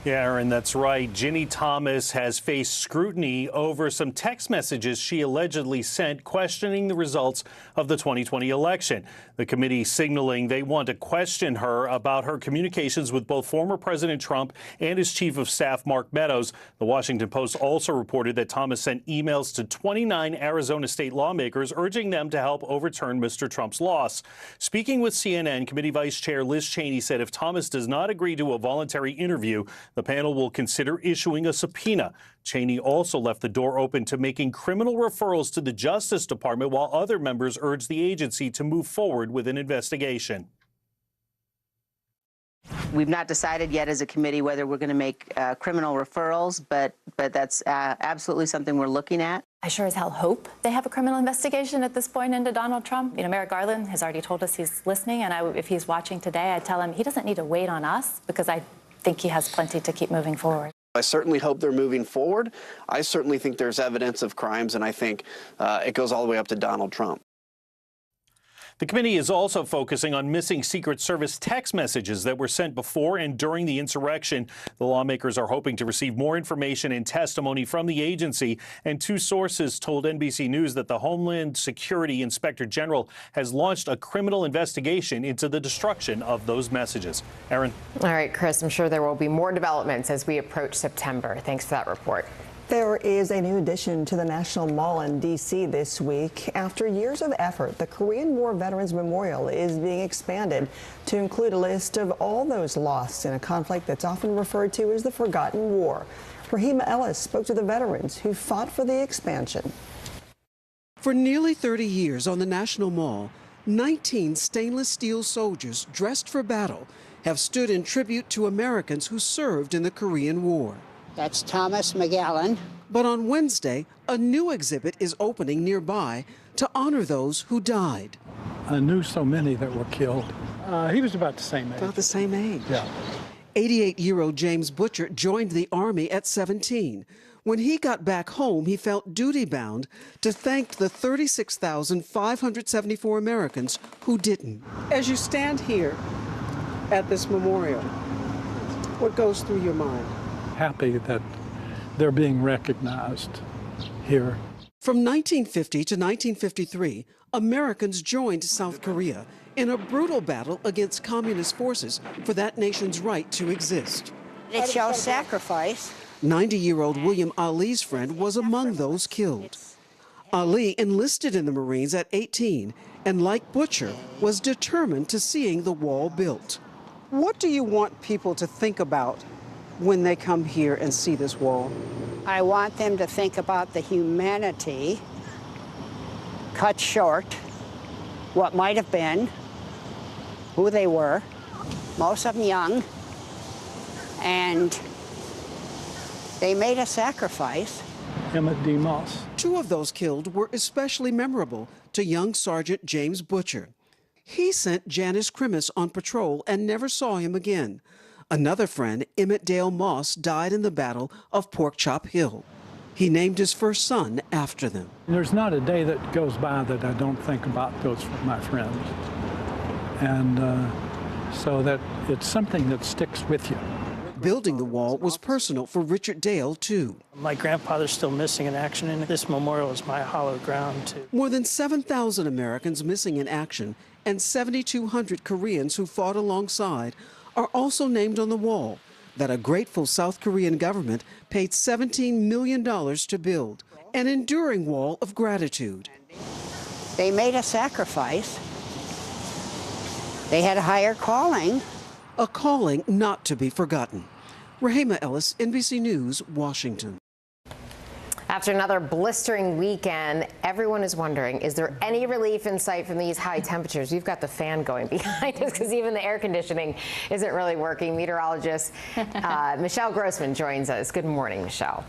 Yeah, Aaron, that's right. Ginny Thomas has faced scrutiny over some text messages she allegedly sent questioning the results of the 2020 election. The committee signaling they want to question her about her communications with both former President Trump and his chief of staff, Mark Meadows. The Washington Post also reported that Thomas sent emails to 29 Arizona state lawmakers urging them to help overturn Mr. Trump's loss. Speaking with CNN, Committee Vice Chair Liz Cheney said if Thomas does not agree to a voluntary interview, the panel will consider issuing a subpoena. Cheney also left the door open to making criminal referrals to the Justice Department, while other members urged the agency to move forward with an investigation. We've not decided yet as a committee whether we're going to make criminal referrals, but that's absolutely something we're looking at. I sure as hell hope they have a criminal investigation at this point into Donald Trump. You know, Merrick Garland has already told us he's listening, and if he's watching today, I'd tell him he doesn't need to wait on us, because I think he has plenty to keep moving forward. I certainly hope they're moving forward. I certainly think there's evidence of crimes, and I think it goes all the way up to Donald Trump. The committee is also focusing on missing Secret Service text messages that were sent before and during the insurrection. The lawmakers are hoping to receive more information and testimony from the agency. And 2 sources told NBC News that the Homeland Security Inspector General has launched a criminal investigation into the destruction of those messages. Aaron. All right, Chris, I'm sure there will be more developments as we approach September. Thanks for that report. There is a new addition to the National Mall in D.C. this week. After years of effort, the Korean War Veterans Memorial is being expanded to include a list of all those lost in a conflict that's often referred to as the Forgotten War. Rahima Ellis spoke to the veterans who fought for the expansion. For nearly 30 years on the National Mall, 19 stainless steel soldiers dressed for battle have stood in tribute to Americans who served in the Korean War. That's Thomas McGallan. But on Wednesday, a new exhibit is opening nearby to honor those who died. I knew so many that were killed. He was about the same age. About the same age. Yeah. 88-year-old James Butcher joined the Army at 17. When he got back home, he felt duty-bound to thank the 36,574 Americans who didn't. As you stand here at this memorial, what goes through your mind? Happy that they're being recognized here. From 1950 to 1953, Americans joined South Korea in a brutal battle against communist forces for that nation's right to exist. It shows sacrifice. 90-year-old William Ali's friend was among those killed. Ali enlisted in the Marines at 18 and, like Butcher, was determined to seeing the wall built. What do you want people to think about when they come here and see this wall? I want them to think about the humanity cut short, what might have been, who they were, most of them young, and they made a sacrifice. Emmett D. Moss. Two of those killed were especially memorable to young Sergeant James Butcher. He sent Janice Krimis on patrol and never saw him again. Another friend, Emmett Dale Moss, died in the Battle of Pork Chop Hill. He named his first son after them. There's not a day that goes by that I don't think about those my friends. And so that it's something that sticks with you. Building the wall was personal for Richard Dale, too. My grandfather's still missing in action, and this memorial is my hallowed ground, too. More than 7,000 Americans missing in action and 7,200 Koreans who fought alongside are also named on the wall that a grateful South Korean government paid $17 million to build, an enduring wall of gratitude. They made a sacrifice. They had a higher calling. A calling not to be forgotten. Rahema Ellis, NBC News, Washington. After another blistering weekend, everyone is wondering, is there any relief in sight from these high temperatures? We've got the fan going behind us because even the air conditioning isn't really working. Meteorologist Michelle Grossman joins us. Good morning, Michelle.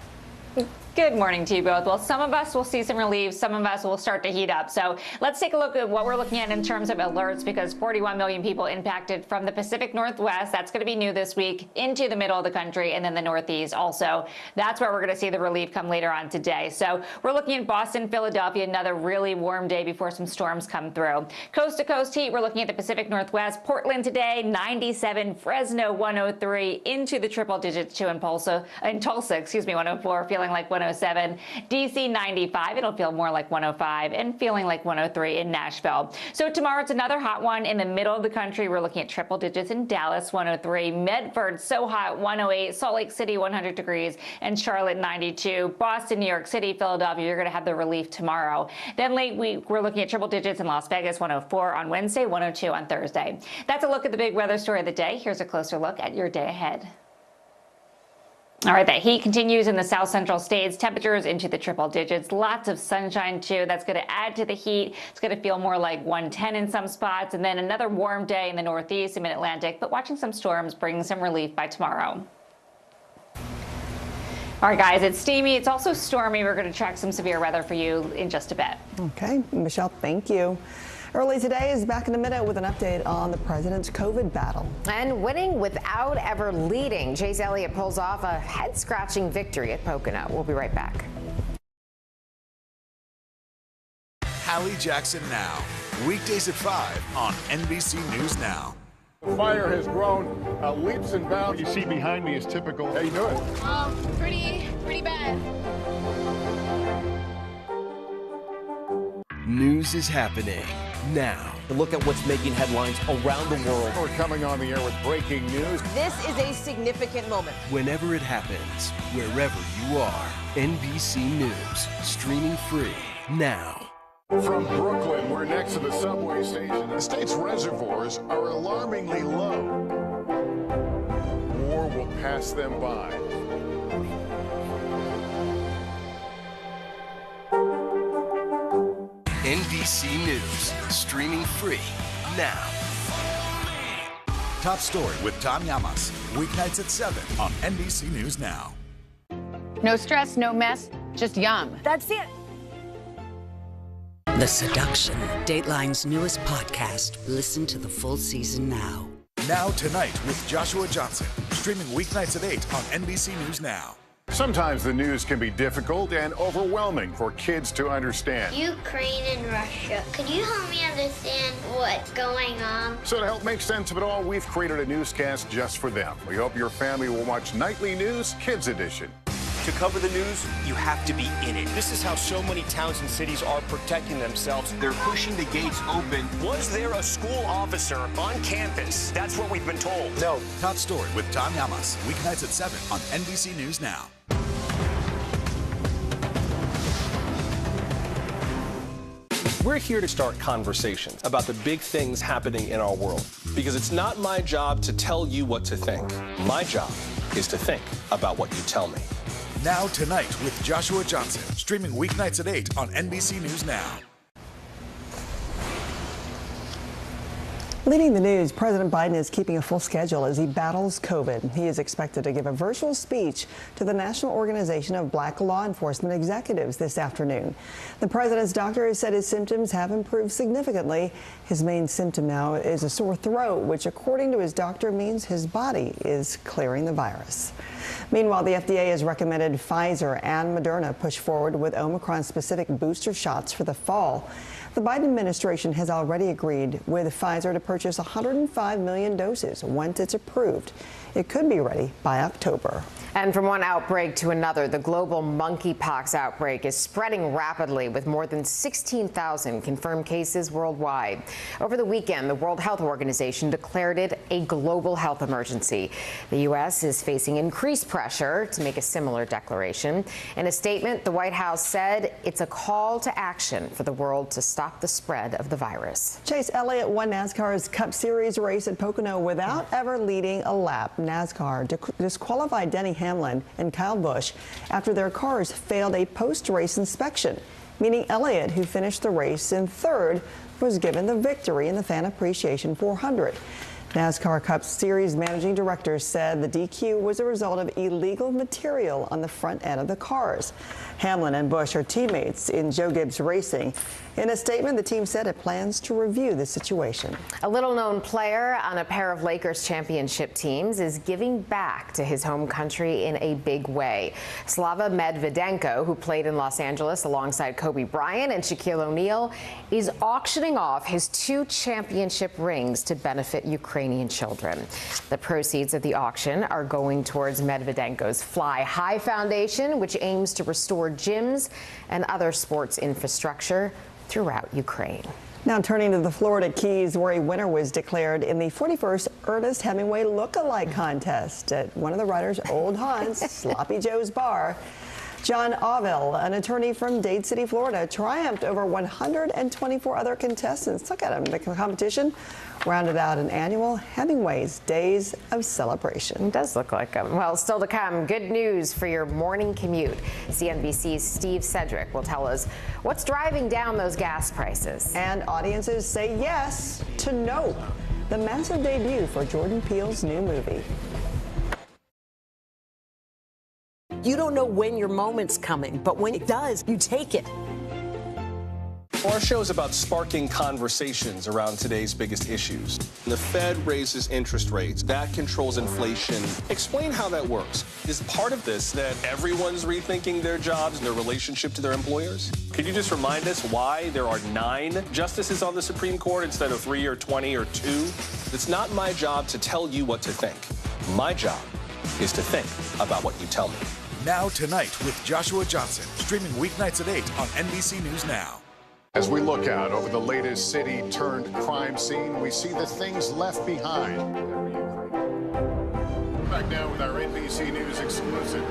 Good morning to you both. Well, some of us will see some relief. Some of us will start to heat up. So let's take a look at what we're looking at in terms of alerts, because 41 million people impacted from the Pacific Northwest. That's going to be new this week into the middle of the country and then the Northeast also. That's where we're going to see the relief come later on today. So we're looking at Boston, Philadelphia, another really warm day before some storms come through. Coast to coast heat, we're looking at the Pacific Northwest. Portland today, 97. Fresno, 103. Into the triple digits too in Tulsa, 104, feeling like 107. DC 95, it'll feel more like 105, and feeling like 103 in Nashville. So tomorrow it's another hot one in the middle of the country. We're looking at triple digits in Dallas, 103, Medford so hot, 108, Salt Lake City 100 degrees, and Charlotte 92, Boston, New York City, Philadelphia, you're going to have the relief tomorrow. Then late week, we're looking at triple digits in Las Vegas, 104 on Wednesday, 102 on Thursday. That's a look at the big weather story of the day. Here's a closer look at your day ahead. All right, that heat continues in the south central states. Temperatures into the triple digits. Lots of sunshine, too. That's going to add to the heat. It's going to feel more like 110 in some spots. And then another warm day in the Northeast and Mid-Atlantic. But watching some storms bring some relief by tomorrow. All right, guys, it's steamy. It's also stormy. We're going to track some severe weather for you in just a bit. Okay, Michelle, thank you. Early today is Back in a Minute with an update on the president's COVID battle. And winning without ever leading, Chase Elliott pulls off a head-scratching victory at Pocono. We'll be right back. Hallie Jackson Now, weekdays at 5 on NBC News Now. The fire has grown leaps and bounds. What you see behind me is typical. How you doing? Pretty bad. News is happening now. Look at what's making headlines around the world. We're coming on the air with breaking news. This is a significant moment. Whenever it happens, wherever you are, NBC News, streaming free now. From Brooklyn, we're next to the subway station. The state's reservoirs are alarmingly low. War will pass them by. NBC News, streaming free now. Top Story with Tom Llamas. Weeknights at 7 on NBC News Now. No stress, no mess, just yum. That's it. The Seduction, Dateline's newest podcast. Listen to the full season now. Now Tonight with Joshua Johnson. Streaming weeknights at 8 on NBC News Now. Sometimes the news can be difficult and overwhelming for kids to understand. Ukraine and Russia. Could you help me understand what's going on? So to help make sense of it all, we've created a newscast just for them. We hope your family will watch Nightly News Kids Edition. To cover the news, you have to be in it. This is how so many towns and cities are protecting themselves. They're pushing the gates open. Was there a school officer on campus? That's what we've been told. No. Top Story with Tom Llamas. Weeknights at 7 on NBC News Now. We're here to start conversations about the big things happening in our world, because it's not my job to tell you what to think. My job is to think about what you tell me. Now Tonight with Joshua Johnson. Streaming weeknights at 8 on NBC News Now. Leading the news, President Biden is keeping a full schedule as he battles COVID. He is expected to give a virtual speech to the National Organization of Black Law Enforcement Executives this afternoon. The president's doctor has said his symptoms have improved significantly. His main symptom now is a sore throat, which according to his doctor means his body is clearing the virus. Meanwhile, the FDA has recommended Pfizer and Moderna push forward with Omicron-specific booster shots for the fall. The Biden administration has already agreed with Pfizer to purchase 105 million doses once it's approved. It could be ready by October. And from one outbreak to another, the global monkeypox outbreak is spreading rapidly with more than 16,000 confirmed cases worldwide. Over the weekend, the World Health Organization declared it a global health emergency. The U.S. is facing increased pressure to make a similar declaration. In a statement, the White House said it's a call to action for the world to stop the spread of the virus. Chase Elliott won NASCAR's Cup Series race at Pocono without ever leading a lap. NASCAR disqualified Denny Hamlin and Kyle Busch after their cars failed a post-race inspection, meaning Elliott, who finished the race in third, was given the victory in the Fan Appreciation 400. NASCAR Cup Series managing director said the DQ was a result of illegal material on the front end of the cars. Hamlin and Busch are teammates in Joe Gibbs Racing. In a statement, the team said it plans to review the situation. A little-known player on a pair of Lakers championship teams is giving back to his home country in a big way. Slava Medvedenko, who played in Los Angeles alongside Kobe Bryant and Shaquille O'Neal, is auctioning off his 2 championship rings to benefit Ukrainian children. The proceeds of the auction are going towards Medvedenko's Fly High Foundation, which aims to restore gyms and other sports infrastructure throughout Ukraine. Now turning to the Florida Keys, where a winner was declared in the 41st Ernest Hemingway Look-alike contest at one of the writer's old haunts, Sloppy Joe's Bar. John Auvel, an attorney from Dade City, Florida, triumphed over 124 other contestants. Look at him. The competition rounded out an annual Hemingway's Days of Celebration. It does look like him. Well, still to come, good news for your morning commute. CNBC's Steve Cedric will tell us what's driving down those gas prices. And audiences say yes to Nope, the massive debut for Jordan Peele's new movie. You don't know when your moment's coming, but when it does, you take it. Our show is about sparking conversations around today's biggest issues. The Fed raises interest rates. That controls inflation. Explain how that works. Is part of this that everyone's rethinking their jobs and their relationship to their employers? Could you just remind us why there are 9 justices on the Supreme Court instead of 3 or 20 or 2? It's not my job to tell you what to think. My job is to think about what you tell me. Now Tonight with Joshua Johnson. Streaming weeknights at 8 on NBC News Now. As we look out over the latest city-turned-crime scene, we see the things left behind. Back now with our NBC News exclusive.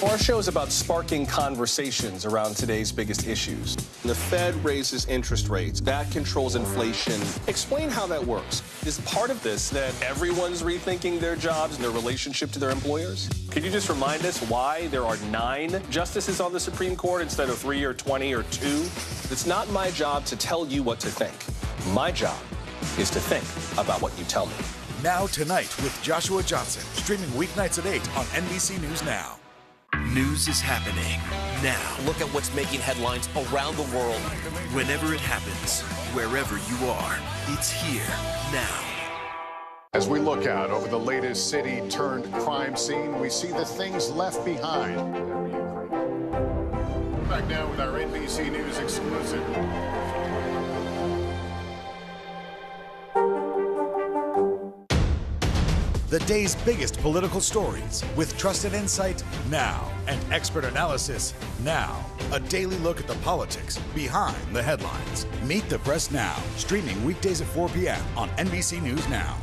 Our show is about sparking conversations around today's biggest issues. The Fed raises interest rates. That controls inflation. Explain how that works. Is part of this that everyone's rethinking their jobs and their relationship to their employers? Could you just remind us why there are 9 justices on the Supreme Court instead of 3 or 20 or 2? It's not my job to tell you what to think. My job is to think about what you tell me. Now Tonight with Joshua Johnson, streaming weeknights at 8 on NBC News Now. News is happening now. Look at what's making headlines around the world. Whenever it happens, wherever you are, it's here now. As we look out over the latest city-turned-crime scene, we see the things left behind. Back now with our NBC News exclusive. The day's biggest political stories with trusted insight now and expert analysis now. A daily look at the politics behind the headlines. Meet the Press Now, streaming weekdays at 4 p.m. on NBC News Now.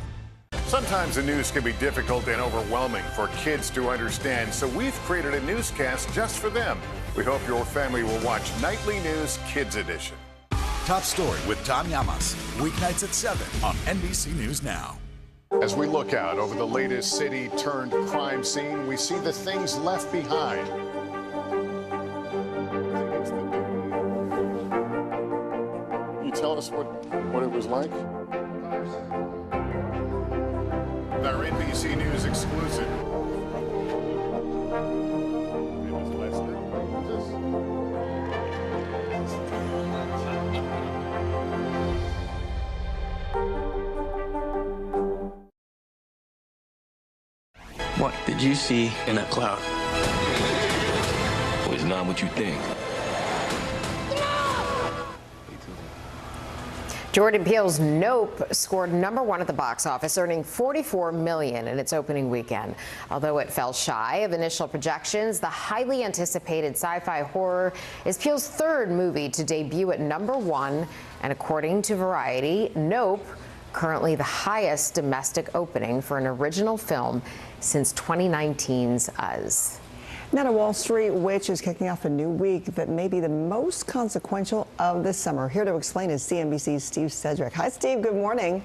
Sometimes the news can be difficult and overwhelming for kids to understand, so we've created a newscast just for them. We hope your family will watch Nightly News Kids Edition. Top Story with Tom Llamas, weeknights at 7 on NBC News Now. As we look out over the latest city-turned-crime scene, we see the things left behind. Can you tell us what it was like? Our NBC News exclusive. What did you see in that cloud? Well, it's not what you think. Jordan Peele's Nope scored #1 at the box office, earning $44 million in its opening weekend. Although it fell shy of initial projections, the highly anticipated sci-fi horror is Peele's 3rd movie to debut at #1, and according to Variety, Nope, currently the highest domestic opening for an original film since 2019's Us. Now to Wall Street, which is kicking off a new week that may be the most consequential of the summer. Here to explain is CNBC's Steve Sedgwick. Hi, Steve. Good morning.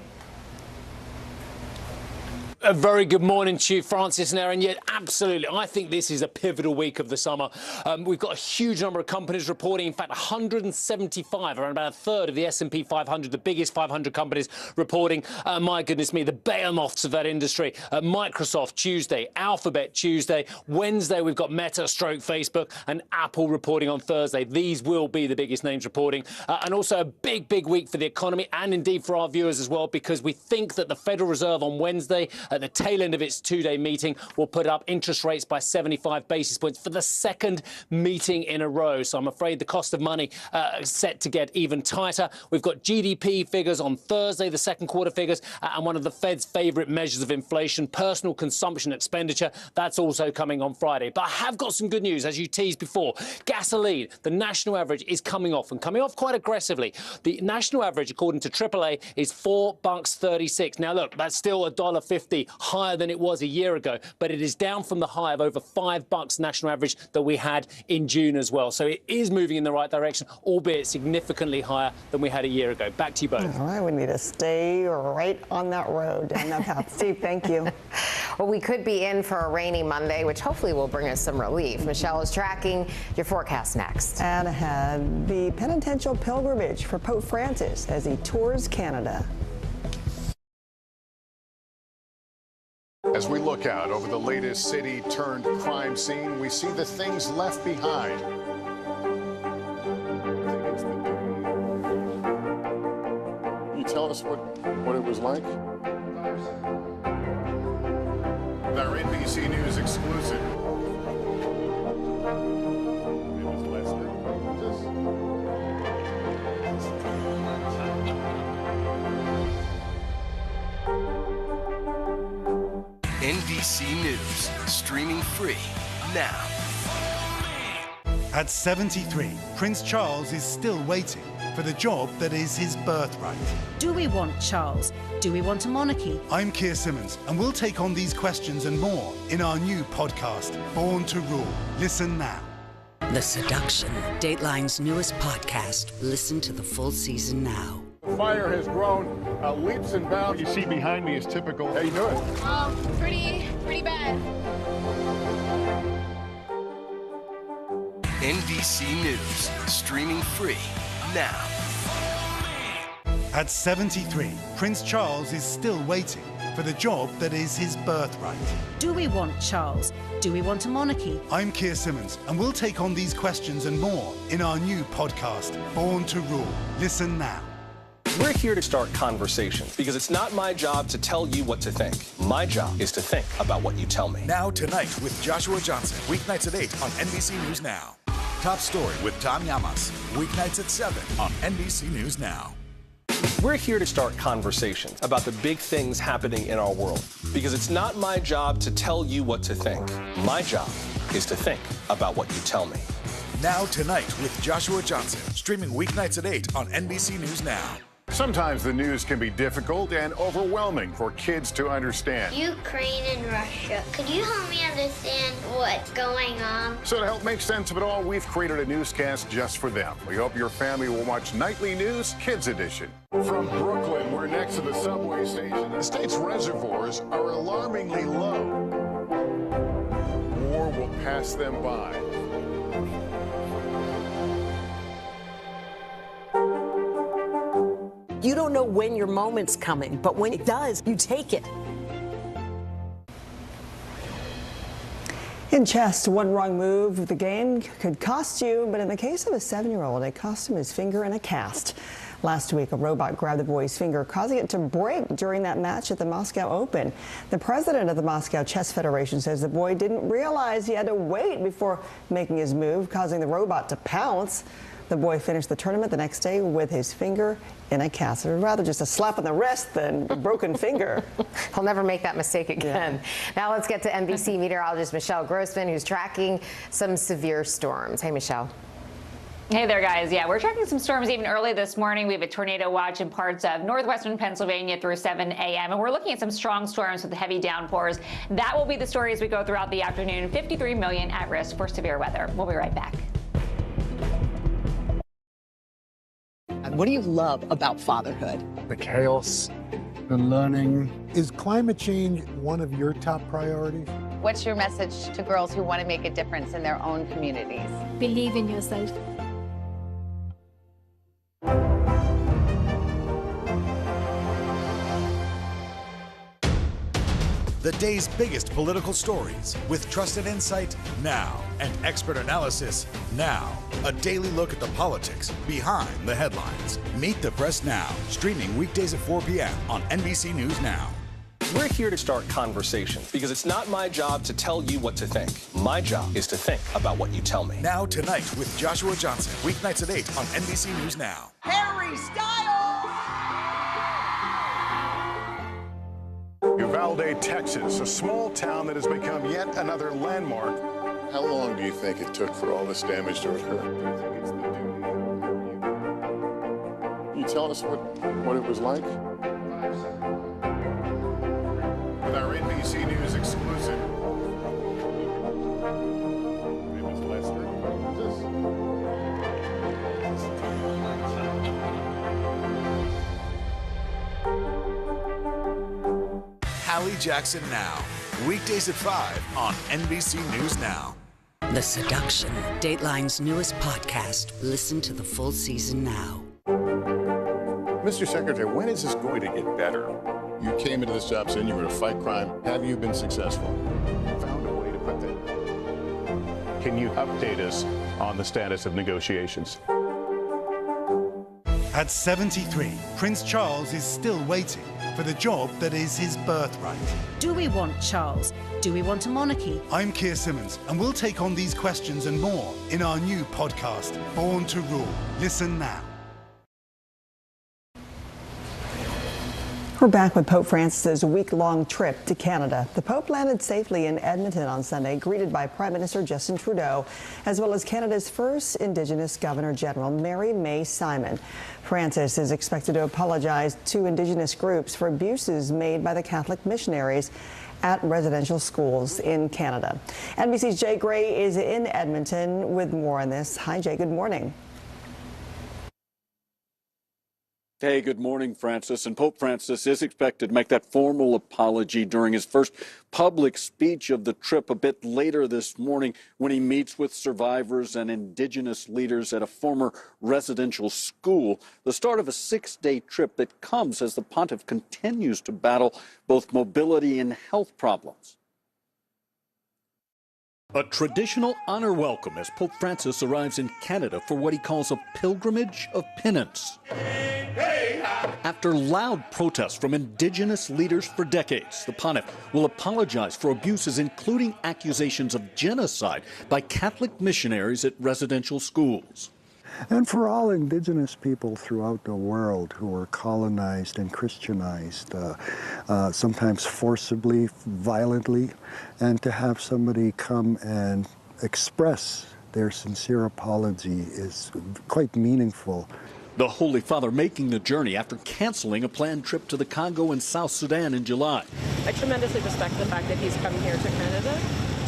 A very good morning to you, Francis and Aaron. Yeah, absolutely. I think this is a pivotal week of the summer. We've got a huge number of companies reporting. In fact, 175, around about a third of the S&P 500, the biggest 500 companies reporting. My goodness me, the behemoths of that industry. Microsoft Tuesday, Alphabet Tuesday, Wednesday we've got Meta, Facebook, and Apple reporting on Thursday. These will be the biggest names reporting. And also a big, big week for the economy and indeed for our viewers as well, because we think that the Federal Reserve on Wednesday, at the tail end of its 2-day meeting, will put up interest rates by 75 basis points for the 2nd meeting in a row. So I'm afraid the cost of money is set to get even tighter. We've got GDP figures on Thursday, the 2nd quarter figures, and one of the Fed's favorite measures of inflation, personal consumption expenditure. That's also coming on Friday. But I have got some good news, as you teased before. Gasoline, the national average is coming off, and coming off quite aggressively. The national average, according to AAA, is $4.36. Now look, that's still $1.50 higher than it was a year ago, but it is down from the high of over $5 national average that we had in June as well. So it is moving in the right direction, albeit significantly higher than we had a year ago. Back to you both. All right, we need to stay right on that road, down that path. Steve, thank you. Well, we could be in for a rainy Monday, which hopefully will bring us some relief. Michelle is tracking your forecast next. And ahead, the penitential pilgrimage for Pope Francis as he tours Canada. As we look out over the latest city-turned-crime scene, we see the things left behind. Can you tell us what it was like? Our NBC News exclusive. NBC News, streaming free now. At 73, Prince Charles is still waiting. for the job that is his birthright. Do we want Charles? Do we want a monarchy? I'm Keir Simmons, and we'll take on these questions and more in our new podcast, Born to Rule. Listen now. The Seduction, Dateline's newest podcast. Listen to the full season now. The fire has grown leaps and bounds. What you see behind me is typical. How you doing? Pretty bad. NBC News, streaming free now. At 73, Prince Charles is still waiting for the job that is his birthright. Do we want Charles? Do we want a monarchy? I'm Keir Simmons, and we'll take on these questions and more in our new podcast, Born to Rule. Listen now. We're here to start conversations because it's not my job to tell you what to think. My job is to think about what you tell me. Now Tonight with Joshua Johnson, weeknights at 8 on NBC News Now. Top Story with Tom Llamas, weeknights at 7 on NBC News Now. We're here to start conversations about the big things happening in our world because it's not my job to tell you what to think. My job is to think about what you tell me. Now Tonight with Joshua Johnson, streaming weeknights at 8 on NBC News Now. Sometimes the news can be difficult and overwhelming for kids to understand. Ukraine and Russia. Could you help me understand what's going on? So to help make sense of it all, we've created a newscast just for them. We hope your family will watch Nightly News Kids Edition. From Brooklyn, we're next to the subway station. The state's reservoirs are alarmingly low. War will pass them by. You don't know when your moment's coming, but when it does, you take it. In chess, one wrong move of the game could cost you, but in the case of a 7-year-old, it cost him his finger in a cast. Last week, a robot grabbed the boy's finger, causing it to break during that match at the Moscow Open. The president of the Moscow Chess Federation says the boy didn't realize he had to wait before making his move, causing the robot to pounce. The boy finished the tournament the next day with his finger in a cast. It was rather just a slap on the wrist than a broken finger. He'll never make that mistake again. Yeah. Now let's get to NBC meteorologist Michelle Grossman, who's tracking some severe storms. Hey, Michelle. Hey there, guys. Yeah, we're tracking some storms even early this morning. We have a tornado watch in parts of northwestern Pennsylvania through 7 a.m. And we're looking at some strong storms with heavy downpours. That will be the story as we go throughout the afternoon. 53 million at risk for severe weather. We'll be right back. What do you love about fatherhood? The chaos, the learning. Is climate change one of your top priorities? What's your message to girls who want to make a difference in their own communities? Believe in yourself. The day's biggest political stories with trusted insight now and expert analysis now. A daily look at the politics behind the headlines. Meet the Press Now, streaming weekdays at 4 p.m. on NBC News Now. We're here to start conversations because it's not my job to tell you what to think. My job is to think about what you tell me. Now Tonight with Joshua Johnson, weeknights at 8 on NBC News Now. Harry Styles! Uvalde, Texas, a small town that has become yet another landmark. How long do you think it took for all this damage to occur? Can you tell us what it was like? With our NBC News exclusive. It was Lester. Hallie Jackson Now, weekdays at 5 on NBC News Now. The Seduction, Dateline's newest podcast. Listen to the full season now. Mr. Secretary, when is this going to get better? You came into this job saying you were to fight crime. Have you been successful? Found a way to put that. Can you update us on the status of negotiations? At 73, Prince Charles is still waiting for the job that is his birthright. Do we want Charles? Do we want a monarchy? I'm Keir Simmons, and we'll take on these questions and more in our new podcast, Born to Rule. Listen now. We're back with Pope Francis's week-long trip to Canada. The Pope landed safely in Edmonton on Sunday, greeted by Prime Minister Justin Trudeau, as well as Canada's first Indigenous Governor-General, Mary May Simon. Francis is expected to apologize to Indigenous groups for abuses made by the Catholic missionaries at residential schools in Canada. NBC's Jay Gray is in Edmonton with more on this. Hi, Jay. Good morning. Hey, good morning, Francis. And Pope Francis is expected to make that formal apology during his first public speech of the trip a bit later this morning when he meets with survivors and Indigenous leaders at a former residential school. The start of a 6-day trip that comes as the pontiff continues to battle both mobility and health problems. A traditional honor welcome as Pope Francis arrives in Canada for what he calls a pilgrimage of penance. After loud protests from Indigenous leaders for decades, the pontiff will apologize for abuses, including accusations of genocide by Catholic missionaries at residential schools. And for all Indigenous people throughout the world who were colonized and Christianized, sometimes forcibly, violently, and to have somebody come and express their sincere apology is quite meaningful. The Holy Father making the journey after canceling a planned trip to the Congo and South Sudan in July. I tremendously respect the fact that he's come here to Canada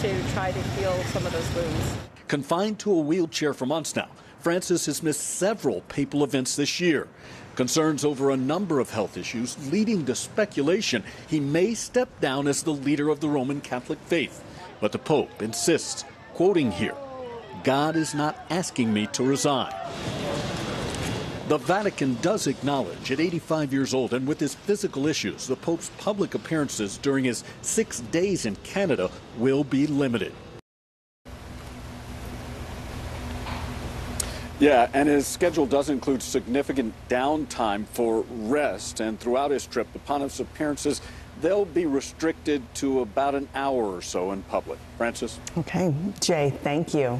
to try to heal some of those wounds. Confined to a wheelchair for months now, Francis has missed several papal events this year. Concerns over a number of health issues leading to speculation he may step down as the leader of the Roman Catholic faith. But the Pope insists, quoting here, "God is not asking me to resign." The Vatican does acknowledge at 85 years old and with his physical issues, the Pope's public appearances during his 6 days in Canada will be limited. Yeah, and his schedule does include significant downtime for rest. And throughout his trip, the pontiff's appearances, they'll be restricted to about an hour or so in public. Francis? Okay, Jay, thank you.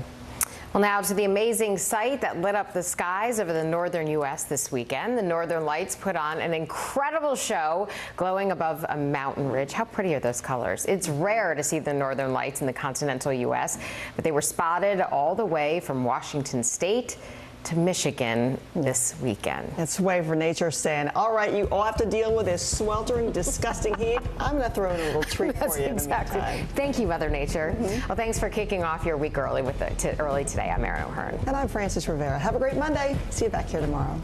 Well, now to the amazing sight that lit up the skies over the northern U.S. this weekend. The Northern Lights put on an incredible show glowing above a mountain ridge. How pretty are those colors? It's rare to see the Northern Lights in the continental U.S., but they were spotted all the way from Washington State to Michigan this weekend. It's Wave for Nature saying, all right, you all have to deal with this sweltering, disgusting heat. I'm going to throw in a little treat for you exactly. in the meantime. Thank you, Mother Nature. Well, thanks for kicking off your week early early today. I'm Erin O'Hearn. And I'm Francis Rivera. Have a great Monday. See you back here tomorrow.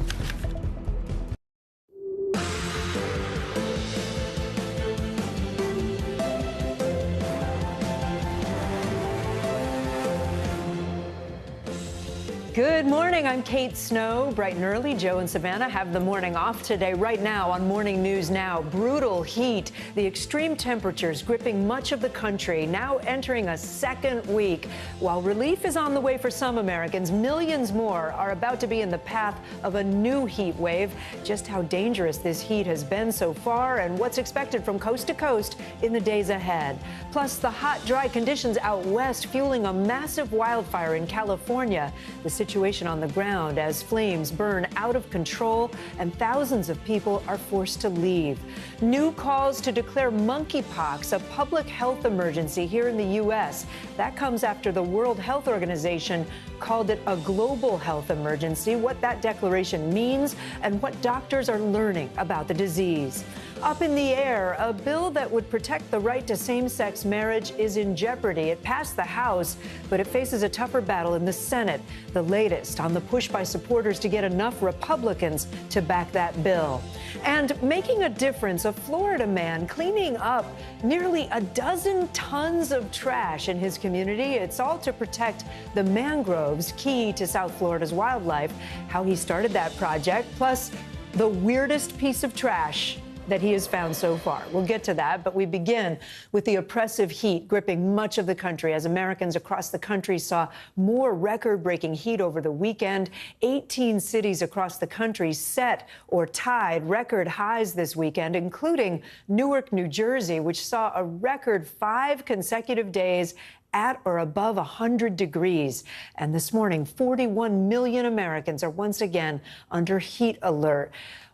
Good morning. I'm Kate Snow. Bright and early, Joe and Savannah have the morning off today. Right now on Morning News Now, brutal heat, the extreme temperatures gripping much of the country, now entering a second week. While relief is on the way for some Americans, millions more are about to be in the path of a new heat wave. Just how dangerous this heat has been so far and what's expected from coast to coast in the days ahead. Plus, the hot, dry conditions out west fueling a massive wildfire in California. The situation on the ground as flames burn out of control and thousands of people are forced to leave. New calls to declare monkeypox a public health emergency here in the U.S. That comes after the World Health Organization called it a global health emergency, what that declaration means, and what doctors are learning about the disease. Up in the air, a bill that would protect the right to same-sex marriage is in jeopardy. It passed the House, but it faces a tougher battle in the Senate. The latest on the push by supporters to get enough Republicans to back that bill. And making a difference, a Florida man cleaning up nearly a dozen tons of trash in his community. It's all to protect the mangroves, key to South Florida's wildlife. How he started that project, plus the weirdest piece of trash that he has found so far. We'll get to that, but we begin with the oppressive heat gripping much of the country as Americans across the country saw more record-breaking heat over the weekend. 18 cities across the country set or tied record highs this weekend, including Newark, New Jersey, which saw a record 5 consecutive days at or above 100 degrees. And this morning, 41 million Americans are once again under heat alert.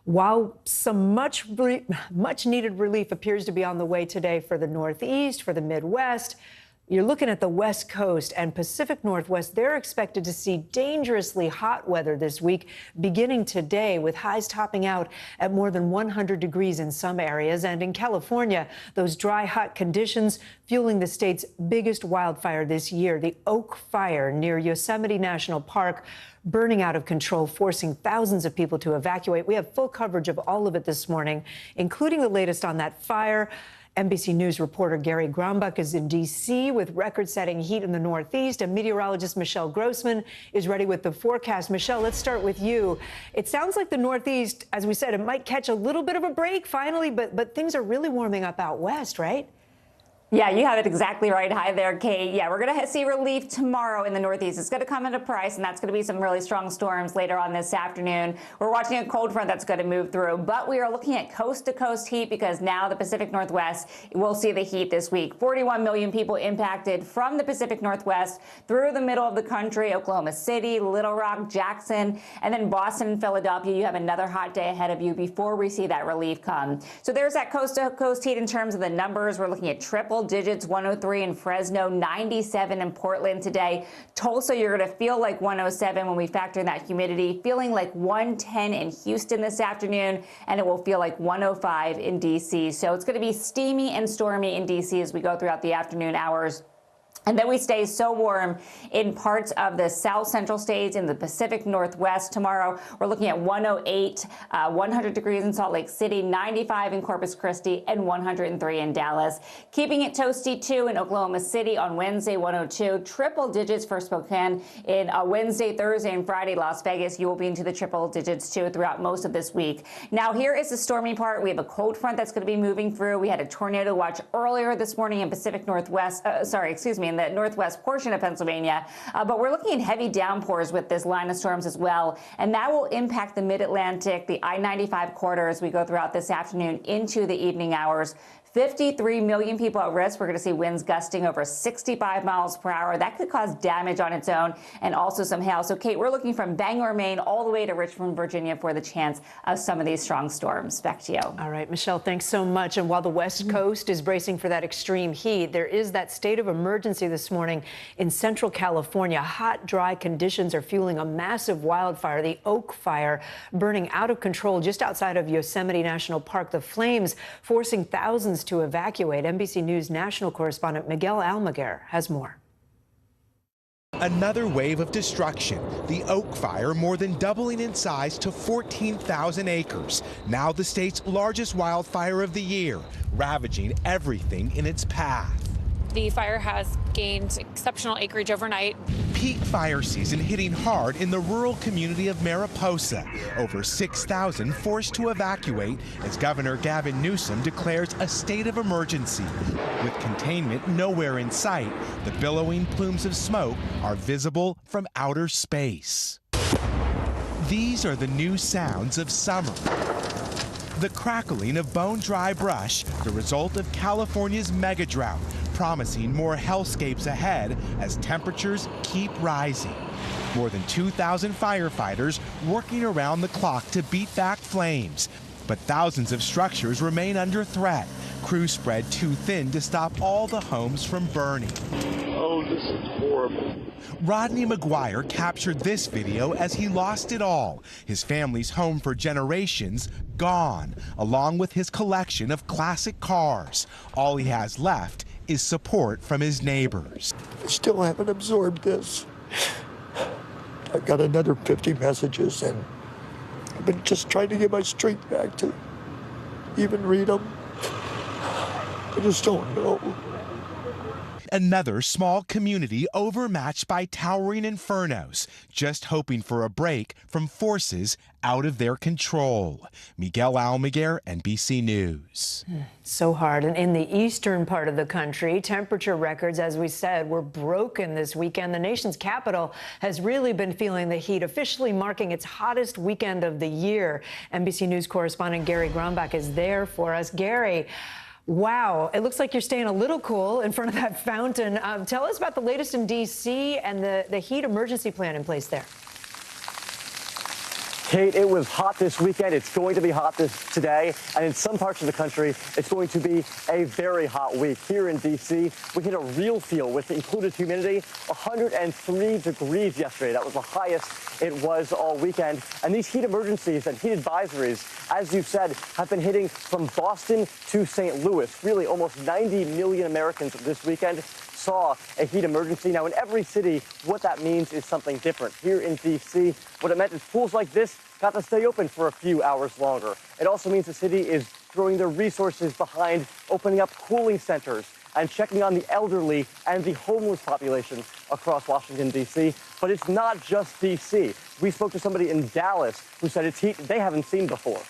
While some much needed relief appears to be on the way today for the Northeast, for the Midwest, you're looking at the West Coast and Pacific Northwest. They're expected to see dangerously hot weather this week, beginning today, with highs topping out at more than 100 degrees in some areas. And in California, those dry, hot conditions fueling the state's biggest wildfire this year, the Oak Fire near Yosemite National Park, burning out of control, forcing thousands of people to evacuate. We have full coverage of all of it this morning, including the latest on that fire. NBC News reporter Gary Grombach is in D.C. with record-setting heat in the Northeast, and meteorologist Michelle Grossman is ready with the forecast. Michelle, let's start with you. It sounds like the Northeast, as we said, it might catch a little bit of a break finally, but things are really warming up out west, right? Yeah, you have it exactly right. Hi there, Kate. Yeah, we're going to see relief tomorrow in the Northeast. It's going to come at a price, and that's going to be some really strong storms later on this afternoon. We're watching a cold front that's going to move through, but we are looking at coast-to-coast heat because now the Pacific Northwest will see the heat this week. 41 million people impacted from the Pacific Northwest through the middle of the country, Oklahoma City, Little Rock, Jackson, and then Boston and Philadelphia. You have another hot day ahead of you before we see that relief come. So there's that coast-to-coast heat in terms of the numbers. We're looking at triple digits, 103 in Fresno, 97 in Portland today. Tulsa, you're going to feel like 107 when we factor in that humidity, feeling like 110 in Houston this afternoon, and it will feel like 105 in D.C. So it's going to be steamy and stormy in D.C. as we go throughout the afternoon hours. And then we stay so warm in parts of the south central states, in the Pacific Northwest. Tomorrow, we're looking at 108, 100 degrees in Salt Lake City, 95 in Corpus Christi, and 103 in Dallas. Keeping it toasty, too, in Oklahoma City on Wednesday, 102. Triple digits for Spokane in Wednesday, Thursday, and Friday. Las Vegas, you will be into the triple digits, too, throughout most of this week. Now, here is the stormy part. We have a cold front that's going to be moving through. We had a tornado watch earlier this morning in Pacific Northwest, in the northwest portion of Pennsylvania, but we're looking at heavy downpours with this line of storms as well, and that will impact the mid-Atlantic, the I-95 corridor as we go throughout this afternoon into the evening hours. 53 million people at risk. We're going to see winds gusting over 65 miles per hour. That could cause damage on its own and also some hail. So, Kate, we're looking from Bangor, Maine, all the way to Richmond, Virginia for the chance of some of these strong storms. Back to you. All right, Michelle, thanks so much. And while the West Coast is bracing for that extreme heat, there is that state of emergency this morning in central California. Hot, dry conditions are fueling a massive wildfire, the Oak Fire, burning out of control just outside of Yosemite National Park. The flames forcing thousands to evacuate. NBC News national correspondent Miguel Almaguer has more. Another wave of destruction. The Oak Fire more than doubling in size to 14,000 acres. Now the state's largest wildfire of the year, ravaging everything in its path. The fire has gained exceptional acreage overnight. Peak fire season hitting hard in the rural community of Mariposa. Over 6,000 forced to evacuate as Governor Gavin Newsom declares a state of emergency. With containment nowhere in sight, the billowing plumes of smoke are visible from outer space. These are the new sounds of summer. The crackling of bone-dry brush, the result of California's mega drought, promising more hellscapes ahead as temperatures keep rising. More than 2,000 firefighters working around the clock to beat back flames. But thousands of structures remain under threat. Crews spread too thin to stop all the homes from burning. Oh, this is horrible. Rodney McGuire captured this video as he lost it all. His family's home for generations gone, along with his collection of classic cars. All he has left is support from his neighbors. I still haven't absorbed this. I've got another 50 messages, and I've been just trying to get my strength back to even read them. I just don't know. Another small community overmatched by towering infernos, just hoping for a break from forces out of their control. Miguel Almaguer, NBC News. So hard. And in the eastern part of the country, temperature records, as we said, were broken this weekend. The nation's capital has really been feeling the heat, officially marking its hottest weekend of the year. NBC News correspondent Gary Grombach is there for us. Gary, wow, it looks like you're staying a little cool in front of that fountain. Tell us about the latest in D.C. and the heat emergency plan in place there. Kate, it was hot this weekend. It's going to be hot today. And in some parts of the country, it's going to be a very hot week. Here in D.C., we hit a real feel with included humidity, 103 degrees yesterday. That was the highest it was all weekend. And these heat emergencies and heat advisories, as you said, have been hitting from Boston to St. Louis. Really, almost 90 million Americans this weekend saw a heat emergency. Now, in every city, what that means is something different. Here in D.C., what it meant is pools like this got to stay open for a few hours longer. It also means the city is throwing their resources behind opening up cooling centers and checking on the elderly and the homeless population across Washington, D.C. But it's not just D.C. We spoke to somebody in Dallas who said it's heat they haven't seen before.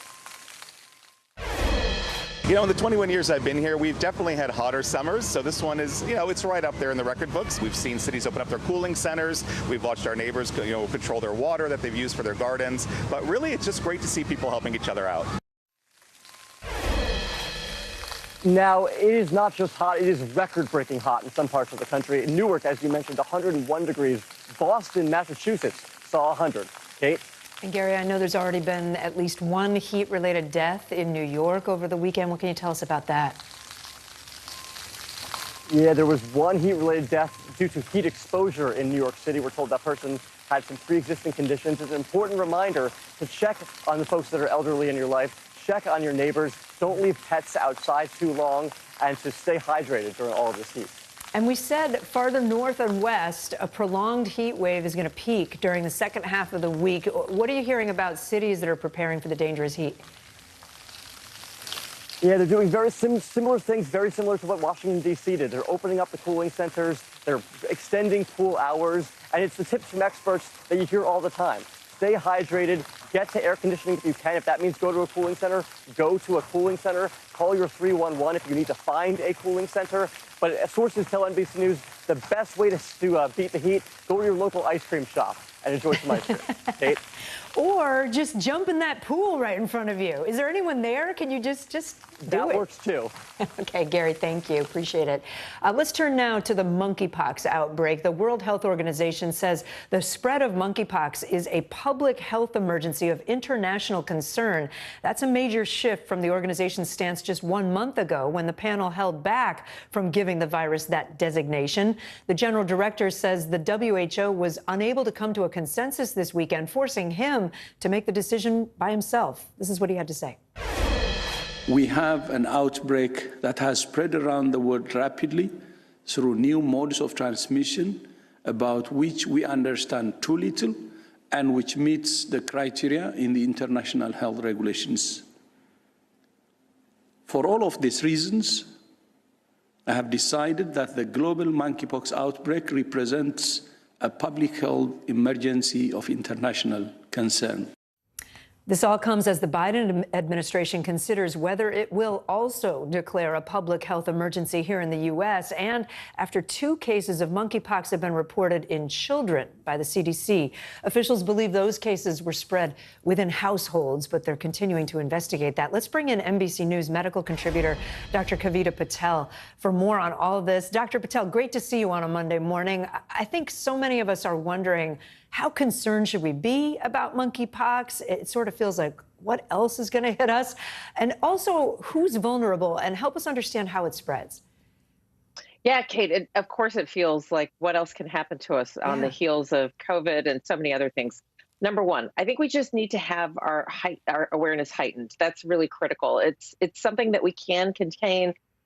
You know, in the 21 years I've been here, we've definitely had hotter summers. So this one is, you know, it's right up there in the record books. We've seen cities open up their cooling centers. We've watched our neighbors, you know, control their water that they've used for their gardens. But really, it's just great to see people helping each other out. Now, it is not just hot, it is record-breaking hot in some parts of the country. In Newark, as you mentioned, 101 degrees. Boston, Massachusetts saw 100. Kate? And Gary, I know there's already been at least one heat-related death in New York over the weekend. What can you tell us about that? Yeah, there was one heat-related death due to heat exposure in New York City. We're told that person had some pre-existing conditions. It's an important reminder to check on the folks that are elderly in your life, check on your neighbors, don't leave pets outside too long, and to stay hydrated during all of this heat. And we said farther north and west, a prolonged heat wave is going to peak during the second half of the week. What are you hearing about cities that are preparing for the dangerous heat? Yeah, they're doing very similar things, very similar to what Washington, D.C. did. They're opening up the cooling centers, they're extending pool hours, and it's the tips from experts that you hear all the time. Stay hydrated, get to air conditioning if you can. If that means go to a cooling center, go to a cooling center. Call your 311 if you need to find a cooling center. But sources tell NBC News the best way to beat the heat, go to your local ice cream shop and enjoy some ice cream. Kate? Or just jump in that pool right in front of you. Is there anyone there? Can you just do it? That works too. Okay, Gary, thank you. Appreciate it. Let's turn now to the monkeypox outbreak. The World Health Organization says the spread of monkeypox is a public health emergency of international concern. That's a major shift from the organization's stance just 1 month ago when the panel held back from giving the virus that designation. The general director says the WHO was unable to come to a consensus this weekend, forcing him to make the decision by himself. This is what he had to say. We have an outbreak that has spread around the world rapidly through new modes of transmission, about which we understand too little and which meets the criteria in the international health regulations. For all of these reasons, I have decided that the global monkeypox outbreak represents a public health emergency of international concern. This all comes as the Biden administration considers whether it will also declare a public health emergency here in the U.S. and after 2 cases of monkeypox have been reported in children by the CDC. Officials believe those cases were spread within households, but they're continuing to investigate that. Let's bring in NBC News medical contributor Dr. Kavita Patel for more on all of this. Dr. Patel, great to see you on a Monday morning. I think so many of us are wondering, how concerned should we be about monkeypox? It sort of feels like, what else is going to hit us? And also, who's vulnerable? And help us understand how it spreads. Yeah, Kate, of course it feels like what else can happen to us on the heels of COVID and so many other things. Number one, I think we just need to have our awareness heightened. That's really critical. It's something that we can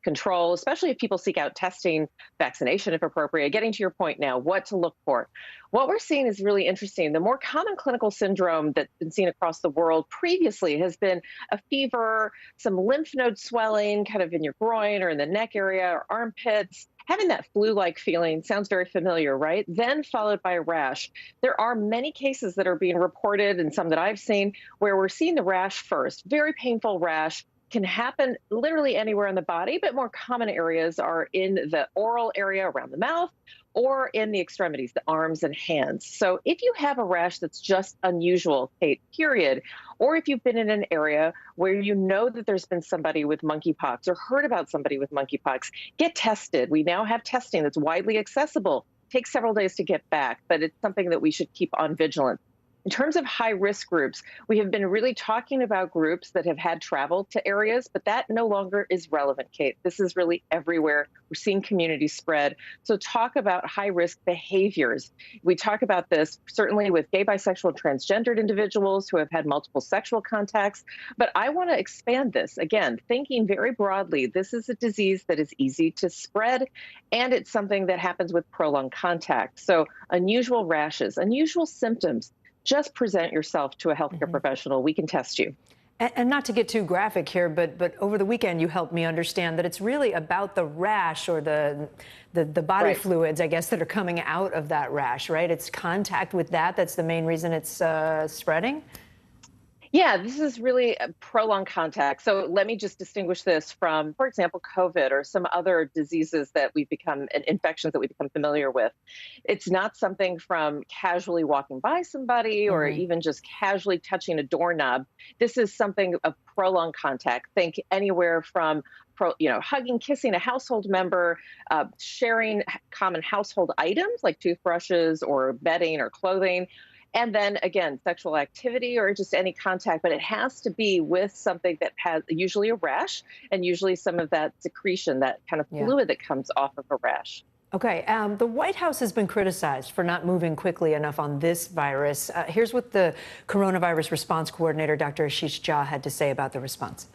control, especially if people seek out testing, vaccination if appropriate. Getting to your point now, what to look for. What we're seeing is really interesting. The more common clinical syndrome that's been seen across the world previously has been a fever, some lymph node swelling kind of in your groin or in the neck area or armpits. Having that flu-like feeling sounds very familiar, right? Then followed by a rash. There are many cases that are being reported, and some that I've seen, where we're seeing the rash first. Very painful rash. Can happen literally anywhere in the body, but more common areas are in the oral area around the mouth or in the extremities, the arms and hands. So if you have a rash that's just unusual, Kate, period, or if you've been in an area where you know that there's been somebody with monkeypox or heard about somebody with monkeypox, get tested. We now have testing that's widely accessible. Takes several days to get back, but it's something that we should keep on vigilance. In terms of high-risk groups, we have been really talking about groups that have had travel to areas, but that no longer is relevant, Kate. This is really everywhere. We're seeing community spread. So talk about high-risk behaviors. We talk about this certainly with gay, bisexual, transgendered individuals who have had multiple sexual contacts, but I want to expand this. Again, thinking very broadly, this is a disease that is easy to spread, and it's something that happens with prolonged contact. So unusual rashes, unusual symptoms, just present yourself to a healthcare professional. We can test you. And not to get too graphic here, but over the weekend you helped me understand that it's really about the rash or the body fluids, I guess, that are coming out of that rash, right? It's contact with that's the main reason it's spreading? Yeah, this is really a prolonged contact. So let me just distinguish this from, for example, COVID or some other diseases that we've become, infections that we've become familiar with. It's not something from casually walking by somebody or even just casually touching a doorknob. This is something of prolonged contact. Think anywhere from hugging, kissing a household member, sharing common household items like toothbrushes or bedding or clothing. And then again, sexual activity or just any contact, but it has to be with something that has usually a rash and usually some of that secretion, that kind of fluid that comes off of a rash. Okay, the White House has been criticized for not moving quickly enough on this virus. Here's what the coronavirus response coordinator, Dr. Ashish Jha, had to say about the response.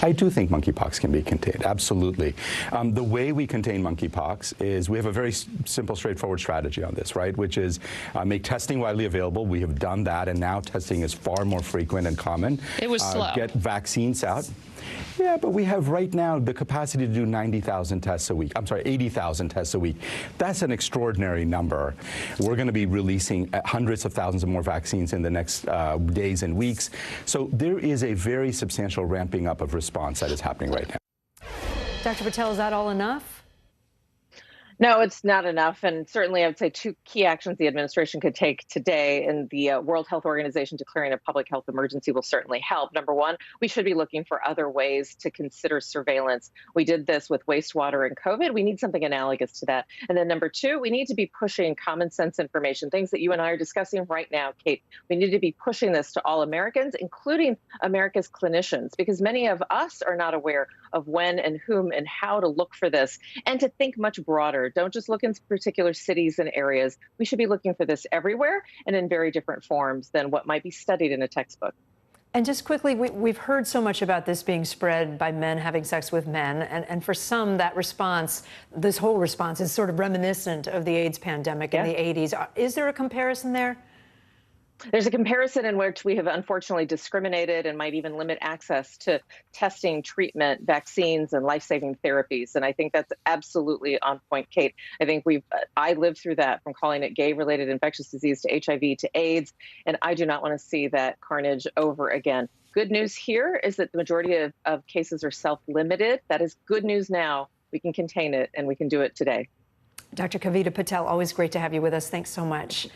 I do think monkeypox can be contained, absolutely. The way we contain monkeypox is we have a very simple, straightforward strategy on this, right, which is make testing widely available. We have done that, and now testing is far more frequent and common. It was slow. Get vaccines out. Yeah, but we have right now the capacity to do 90,000 tests a week. I'm sorry, 80,000 tests a week. That's an extraordinary number. We're going to be releasing hundreds of thousands of more vaccines in the next days and weeks. So there is a very substantial ramping up of response that is happening right now. Dr. Patel, is that all enough? No, it's not enough. And certainly I would say two key actions the administration could take today, and the World Health Organization declaring a public health emergency will certainly help. Number one, we should be looking for other ways to consider surveillance. We did this with wastewater and COVID. We need something analogous to that. And then number two, we need to be pushing common sense information, things that you and I are discussing right now, Kate. We need to be pushing this to all Americans, including America's clinicians, because many of us are not aware of when and whom and how to look for this, and to think much broader. Don't just look in particular cities and areas. We should be looking for this everywhere and in very different forms than what might be studied in a textbook. And just quickly, we've heard so much about this being spread by men having sex with men. And for some, that response, this whole response is sort of reminiscent of the AIDS pandemic in the 80s. Is there a comparison there? There's a comparison in which we have unfortunately discriminated and might even limit access to testing, treatment, vaccines, and life-saving therapies. And I think that's absolutely on point, Kate. I think I lived through that, from calling it gay-related infectious disease to HIV to AIDS, and I do not want to see that carnage over again. Good news here is that the majority of cases are self-limited. That is good news now. We can contain it, and we can do it today. Dr. Kavita Patel, always great to have you with us. Thanks so much.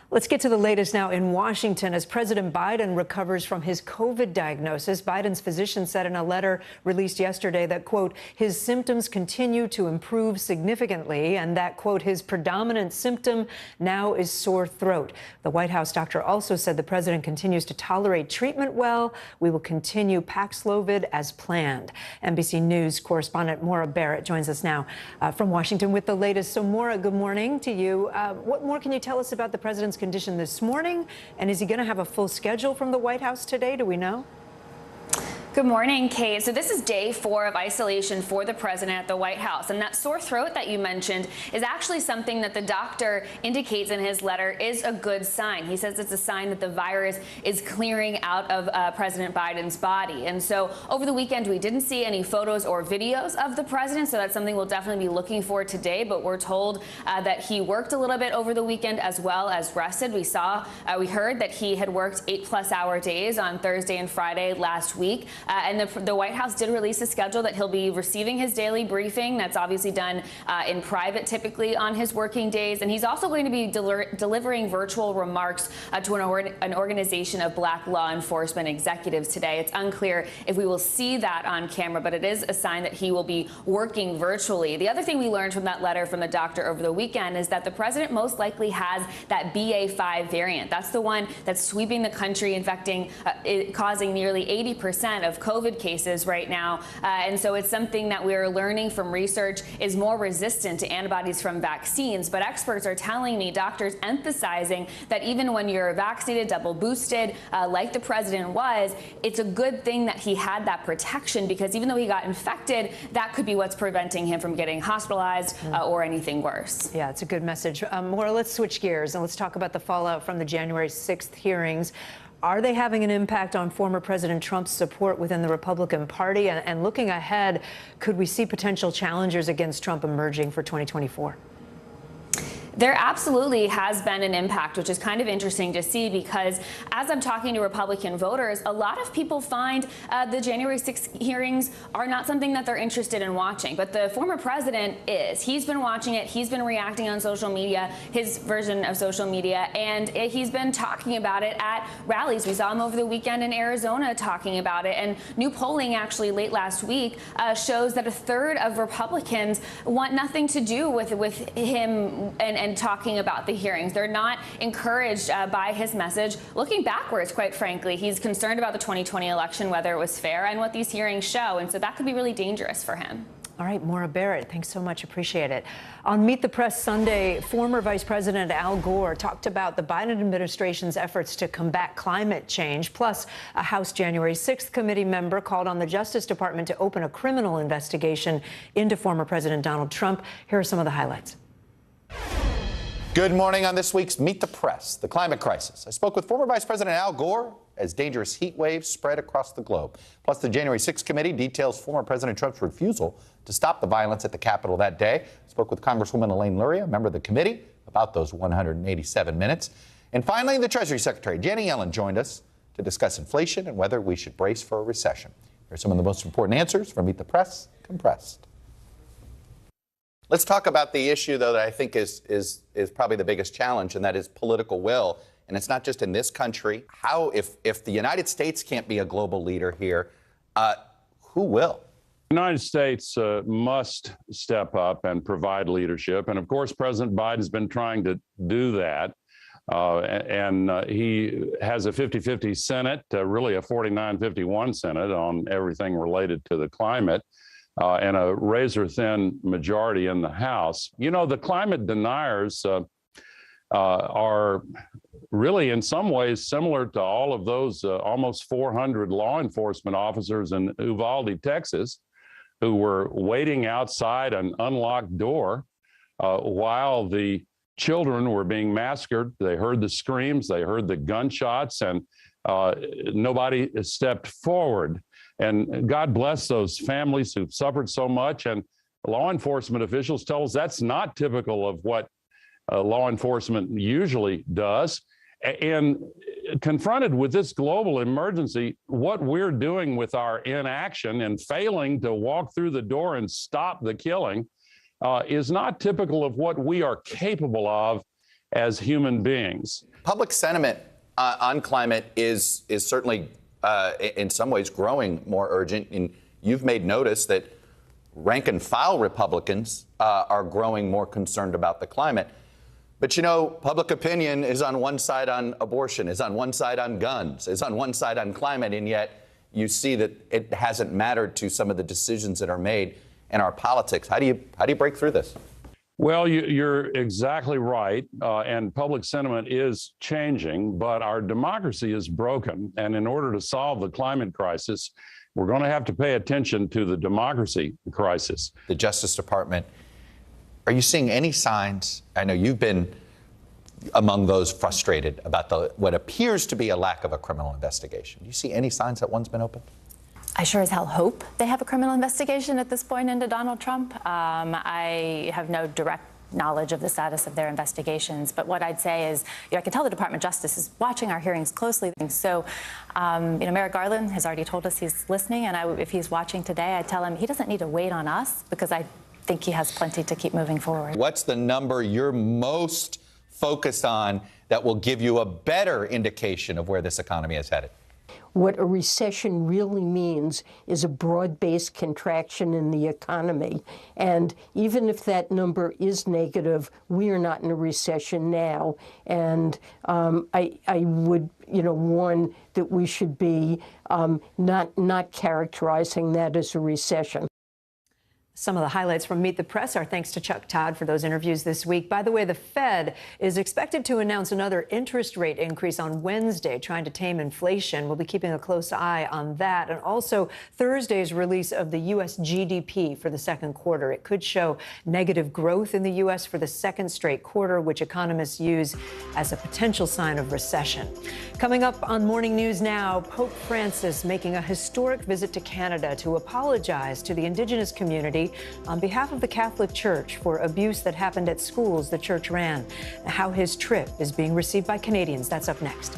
Let's get to the latest now in Washington. As President Biden recovers from his COVID diagnosis, Biden's physician said in a letter released yesterday that, quote, his symptoms continue to improve significantly and that, quote, his predominant symptom now is sore throat. The White House doctor also said the president continues to tolerate treatment well. We will continue Paxlovid as planned. NBC News correspondent Maura Barrett joins us now from Washington with the latest. So, Maura, good morning to you. What more can you tell us about the president's condition this morning, and is he going to have a full schedule from the White House today? Do we know? Good morning, Kate. So this is day 4 of isolation for the president at the White House. And that sore throat that you mentioned is actually something that the doctor indicates in his letter is a good sign. He says it's a sign that the virus is clearing out of President Biden's body. And so over the weekend, we didn't see any photos or videos of the president. So that's something we'll definitely be looking for today. But we're told that he worked a little bit over the weekend as well as rested. We heard that he had worked 8+ hour days on Thursday and Friday last week. And the White House did release a schedule that he'll be receiving his daily briefing. That's obviously done in private, typically on his working days. And he's also going to be delivering virtual remarks to an organization of Black law enforcement executives today. It's unclear if we will see that on camera, but it is a sign that he will be working virtually. The other thing we learned from that letter from the doctor over the weekend is that the president most likely has that BA.5 variant. That's the one that's sweeping the country, infecting, causing nearly 80% of COVID cases right now. And so it's something that we're learning from research is more resistant to antibodies from vaccines. But experts are telling me, doctors emphasizing that even when you're vaccinated, double boosted, like the president was, it's a good thing that he had that protection, because even though he got infected, that could be what's preventing him from getting hospitalized or anything worse. Yeah, it's a good message. Maura, let's switch gears and let's talk about the fallout from the January 6th hearings. Are they having an impact on former President Trump's support within the Republican Party? And looking ahead, could we see potential challengers against Trump emerging for 2024? There absolutely has been an impact, which is kind of interesting to see, because as I'm talking to Republican voters, a lot of people find the January 6th hearings are not something that they're interested in watching. But the former president is. He's been watching it. He's been reacting on social media, his version of social media, and he's been talking about it at rallies. We saw him over the weekend in Arizona talking about it. And new polling actually late last week shows that a third of Republicans want nothing to do with him and talking about the hearings. They're not encouraged by his message. Looking backwards, quite frankly, he's concerned about the 2020 election, whether it was fair, and what these hearings show. And so that could be really dangerous for him. All right, Maura Barrett, thanks so much. Appreciate it. On Meet the Press Sunday, former Vice President Al Gore talked about the Biden administration's efforts to combat climate change. Plus, a House January 6th committee member called on the Justice Department to open a criminal investigation into former President Donald Trump. Here are some of the highlights. Good morning on this week's Meet the Press, the climate crisis. I spoke with former Vice President Al Gore as dangerous heat waves spread across the globe. Plus, the January 6th committee details former President Trump's refusal to stop the violence at the Capitol that day. I spoke with Congresswoman Elaine Luria, member of the committee, about those 187 minutes. And finally, the Treasury Secretary, Janet Yellen, joined us to discuss inflation and whether we should brace for a recession. Here are some of the most important answers from Meet the Press, compressed. Let's talk about the issue, though, that I think is probably the biggest challenge, and that is political will. And it's not just in this country. How, if the United States can't be a global leader here, who will? The United States must step up and provide leadership. And of course, President Biden's been trying to do that. He has a 50-50 Senate, really a 49-51 Senate on everything related to the climate. And a razor-thin majority in the House. You know, the climate deniers are really in some ways similar to all of those almost 400 law enforcement officers in Uvalde, Texas, who were waiting outside an unlocked door while the children were being massacred. They heard the screams, they heard the gunshots, and nobody stepped forward. And God bless those families who've suffered so much. And law enforcement officials tell us that's not typical of what law enforcement usually does. And confronted with this global emergency, what we're doing with our inaction and failing to walk through the door and stop the killing is not typical of what we are capable of as human beings. Public sentiment on climate is certainly in some ways growing more urgent. And you've made notice that rank and file Republicans are growing more concerned about the climate. But, you know, public opinion is on one side on abortion, is on one side on guns, is on one side on climate. And yet you see that it hasn't mattered to some of the decisions that are made in our politics. How do you break through this? Well, you're exactly right, and public sentiment is changing, but our democracy is broken. And in order to solve the climate crisis, we're going to have to pay attention to the democracy crisis. The Justice Department, are you seeing any signs? I know you've been among those frustrated about what appears to be a lack of a criminal investigation. Do you see any signs that one's been opened? I sure as hell hope they have a criminal investigation at this point into Donald Trump. I have no direct knowledge of the status of their investigations. But what I'd say is, I can tell the Department of Justice is watching our hearings closely. So, Merrick Garland has already told us he's listening, and if he's watching today, I tell him he doesn't need to wait on us, because I think he has plenty to keep moving forward. What's the number you're most focused on that will give you a better indication of where this economy is headed? What a recession really means is a broad-based contraction in the economy. And even if that number is negative, we are not in a recession now. And I would, warn that we should be not characterizing that as a recession. Some of the highlights from Meet the Press are thanks to Chuck Todd for those interviews this week. By the way, the Fed is expected to announce another interest rate increase on Wednesday, trying to tame inflation. We'll be keeping a close eye on that. And also Thursday's release of the U.S. GDP for the second quarter. It could show negative growth in the U.S. for the second straight quarter, which economists use as a potential sign of recession. Coming up on Morning News Now, Pope Francis making a historic visit to Canada to apologize to the Indigenous community on behalf of the Catholic Church for abuse that happened at schools the church ran. How his trip is being received by Canadians. That's up next.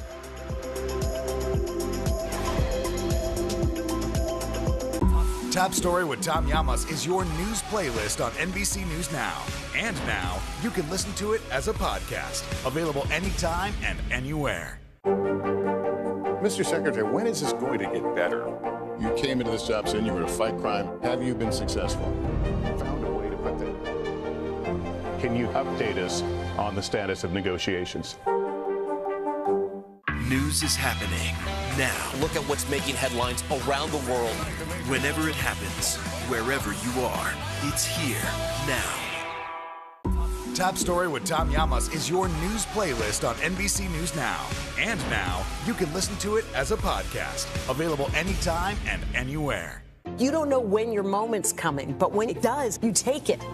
Top Story with Tom Llamas is your news playlist on NBC News Now. And now you can listen to it as a podcast, available anytime and anywhere. Mr. Secretary, when is this going to get better? You came into this job saying you were going to fight crime. Have you been successful? Found a way to put that. Can you update us on the status of negotiations? News is happening now. Look at what's making headlines around the world. Whenever it happens, wherever you are, it's here now. Top Story with Tom Llamas is your news playlist on NBC News Now. And now you can listen to it as a podcast, available anytime and anywhere. You don't know when your moment's coming, but when it does, you take it.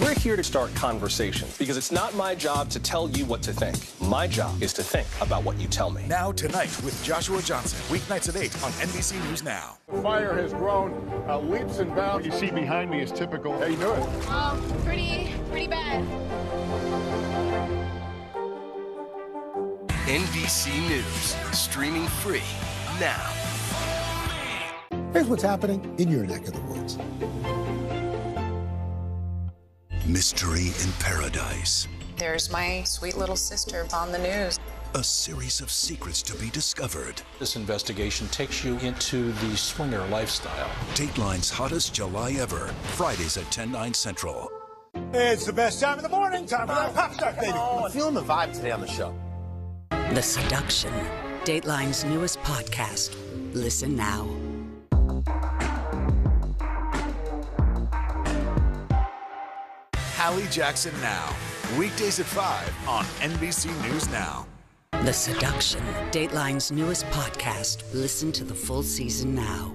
We're here to start conversations because it's not my job to tell you what to think. My job is to think about what you tell me. Now tonight with Joshua Johnson, weeknights at 8 on NBC News Now. The fire has grown leaps and bounds. You see behind me is typical. How you doing? Pretty bad. NBC News, streaming free now. Here's what's happening in your neck of the woods. Mystery in Paradise. There's my sweet little sister on the news. A series of secrets to be discovered. This investigation takes you into the swinger lifestyle. Dateline's hottest July ever. Fridays at 10/9 Central. It's the best time of the morning. Time for that pop start, baby. I'm feeling the vibe today on the show. The Seduction. Dateline's newest podcast. Listen now. Hallie Jackson Now. Weekdays at 5 on NBC News Now. The Seduction. Dateline's newest podcast. Listen to the full season now.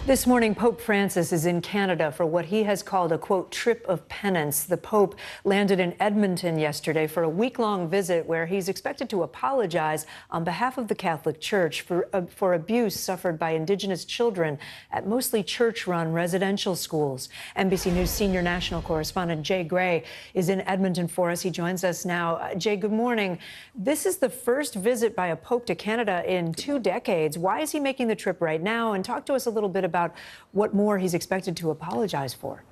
This morning, Pope Francis is in Canada for what he has called a, quote, trip of penance. The Pope landed in Edmonton yesterday for a week-long visit where he's expected to apologize on behalf of the Catholic Church for abuse suffered by Indigenous children at mostly church-run residential schools. NBC News senior national correspondent Jay Gray is in Edmonton for us. He joins us now. Jay, good morning. This is the first visit by a Pope to Canada in 2 decades. Why is he making the trip right now? And talk to us a little bit about what more he's expected to apologize for.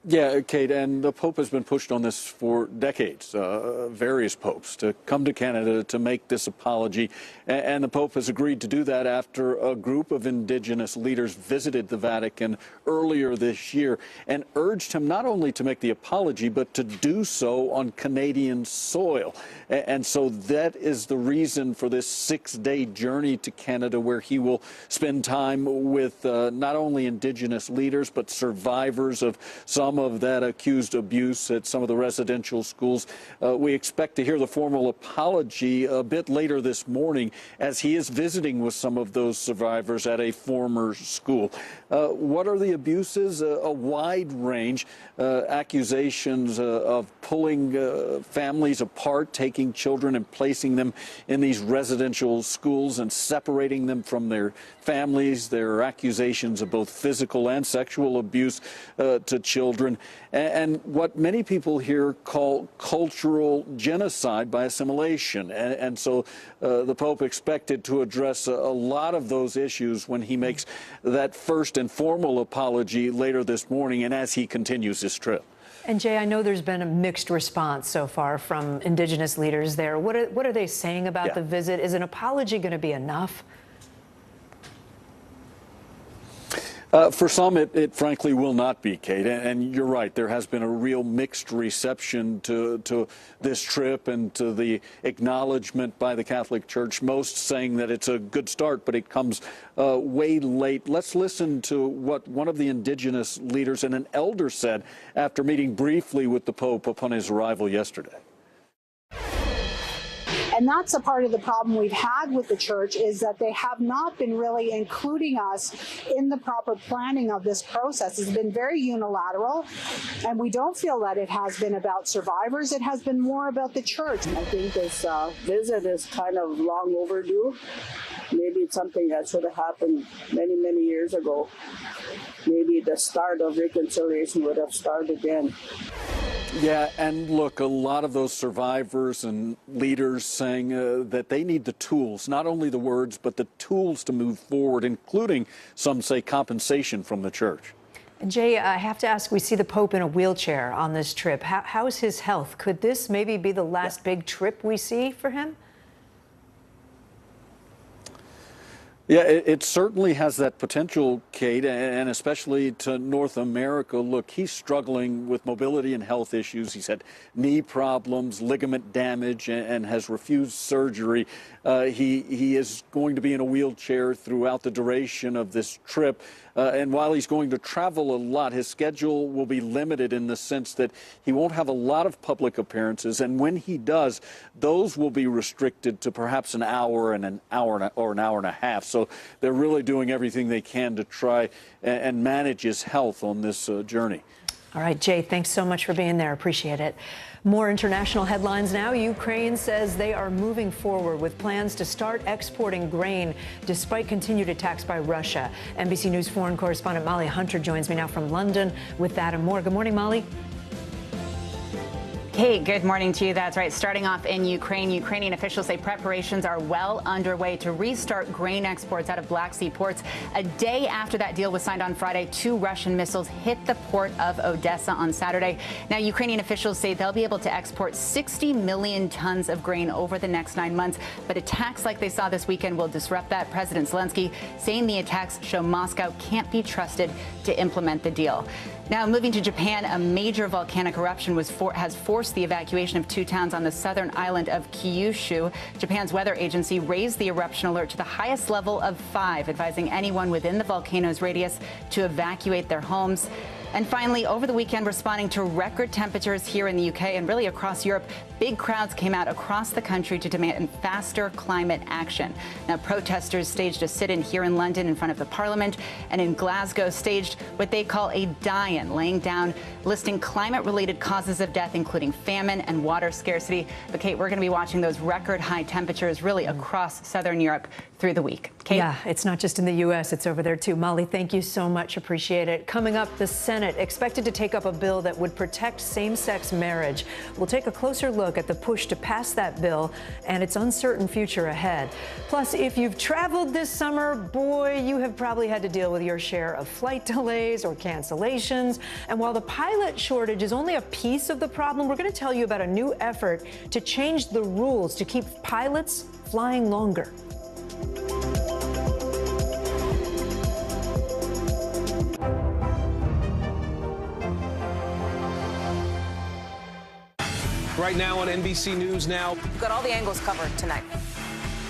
Yeah, Kate, and the Pope has been pushed on this for decades, various popes, to come to Canada to make this apology. And the Pope has agreed to do that after a group of Indigenous leaders visited the Vatican earlier this year and urged him not only to make the apology, but to do so on Canadian soil. And so that is the reason for this 6-day journey to Canada, where he will spend time with not only Indigenous leaders, but survivors of some some of that accused abuse at some of the residential schools. We expect to hear the formal apology a bit later this morning as he is visiting with some of those survivors at a former school. What are the abuses? A wide range. Accusations of pulling families apart, taking children and placing them in these residential schools and separating them from their families. There are accusations of both physical and sexual abuse to children, and what many people here call cultural genocide by assimilation. And so the Pope expected to address a lot of those issues when he makes that first and formal apology later this morning and as he continues his trip. And Jay, I know there's been a mixed response so far from indigenous leaders there. What are they saying about the visit? Is an apology going to be enough? For some, it frankly will not be, Kate. And you're right. There has been a real mixed reception to this trip and to the acknowledgement by the Catholic Church, most saying that it's a good start, but it comes way late. Let's listen to what one of the indigenous leaders and an elder said after meeting briefly with the Pope upon his arrival yesterday. And that's a part of the problem we've had with the church, is that they have not been really including us in the proper planning of this process. It's been very unilateral, and we don't feel that it has been about survivors. It has been more about the church. I think this visit is kind of long overdue. Maybe it's something that should have happened many, many years ago. Maybe the start of reconciliation would have started then. Yeah, and look, a lot of those survivors and leaders saying that they need the tools, not only the words, but the tools to move forward, including, some say, compensation from the church. And Jay, I have to ask, we see the Pope in a wheelchair on this trip. How is his health? Could this maybe be the last big trip we see for him? Yeah, it certainly has that potential, Kate, and especially to North America. Look, he's struggling with mobility and health issues. He's had knee problems, ligament damage, and has refused surgery. He is going to be in a wheelchair throughout the duration of this trip. And while he's going to travel a lot, his schedule will be limited in the sense that he won't have a lot of public appearances. And when he does, those will be restricted to perhaps an hour and an hour and a half. So they're really doing everything they can to try and manage his health on this journey. All right, Jay, thanks so much for being there. Appreciate it. More international headlines now. Ukraine says they are moving forward with plans to start exporting grain despite continued attacks by Russia. NBC News foreign correspondent Molly Hunter joins me now from London with that and more. Good morning, Molly. Hey, good morning to you. That's right. Starting off in Ukraine, Ukrainian officials say preparations are well underway to restart grain exports out of Black Sea ports. A day after that deal was signed on Friday, 2 Russian missiles hit the port of Odessa on Saturday. Now, Ukrainian officials say they'll be able to export 60 million tons of grain over the next 9 months. But attacks like they saw this weekend will disrupt that. President Zelensky saying the attacks show Moscow can't be trusted to implement the deal. Now, moving to Japan, a major volcanic eruption has forced the evacuation of 2 towns on the southern island of Kyushu. Japan's weather agency raised the eruption alert to the highest level of 5, advising anyone within the volcano's radius to evacuate their homes. And finally, over the weekend, responding to record temperatures here in the UK and really across Europe, big crowds came out across the country to demand faster climate action. Now, protesters staged a sit-in here in London in front of the Parliament, and in Glasgow staged what they call a die-in, laying down, listing climate-related causes of death, including famine and water scarcity. But, Kate, we're going to be watching those record high temperatures really across southern Europe through the week. Kate? Yeah, it's not just in the U.S., it's over there, too. Molly, thank you so much. Appreciate it. Coming up, the Senate expected to take up a bill that would protect same-sex marriage. We'll take a closer look at the push to pass that bill and its uncertain future ahead. Plus, if you've traveled this summer, boy, you have probably had to deal with your share of flight delays or cancellations. And while the pilot shortage is only a piece of the problem, we're going to tell you about a new effort to change the rules to keep pilots flying longer. Right now on NBC News Now. We've got all the angles covered tonight.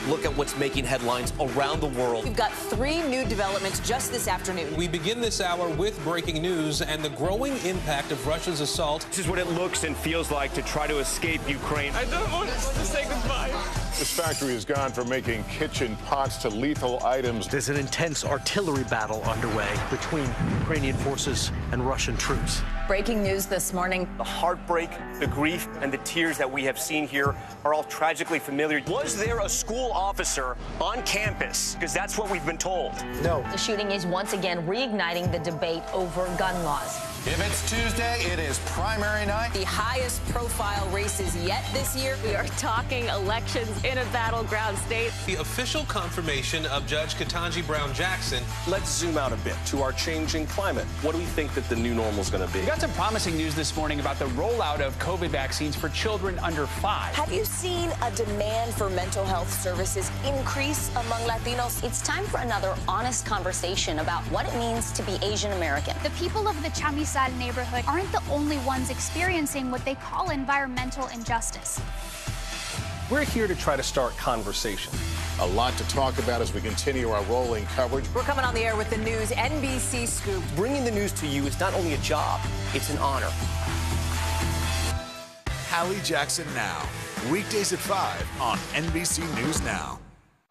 Look at what's making headlines around the world. We've got 3 new developments just this afternoon. We begin this hour with breaking news and the growing impact of Russia's assault. This is what it looks and feels like to try to escape Ukraine. I don't want to say goodbye. This factory has gone from making kitchen pots to lethal items. There's an intense artillery battle underway between Ukrainian forces and Russian troops. Breaking news this morning. The heartbreak, the grief, and the tears that we have seen here are all tragically familiar. Was there a school officer on campus? Because that's what we've been told. No. The shooting is once again reigniting the debate over gun laws. If it's Tuesday, it is primary night. The highest profile races yet this year. We are talking elections in a battleground state. The official confirmation of Judge Ketanji Brown Jackson. Let's zoom out a bit to our changing climate. What do we think that the new normal is going to be? We got some promising news this morning about the rollout of COVID vaccines for children under 5. Have you seen a demand for mental health services increase among Latinos? It's time for another honest conversation about what it means to be Asian American. The people of the Chamizal neighborhood aren't the only ones experiencing what they call environmental injustice. We're here to try to start conversation. A lot to talk about as we continue our rolling coverage. We're coming on the air with the news NBC Scoop. Bringing the news to you is not only a job, it's an honor. Hallie Jackson Now, weekdays at 5 on NBC News Now.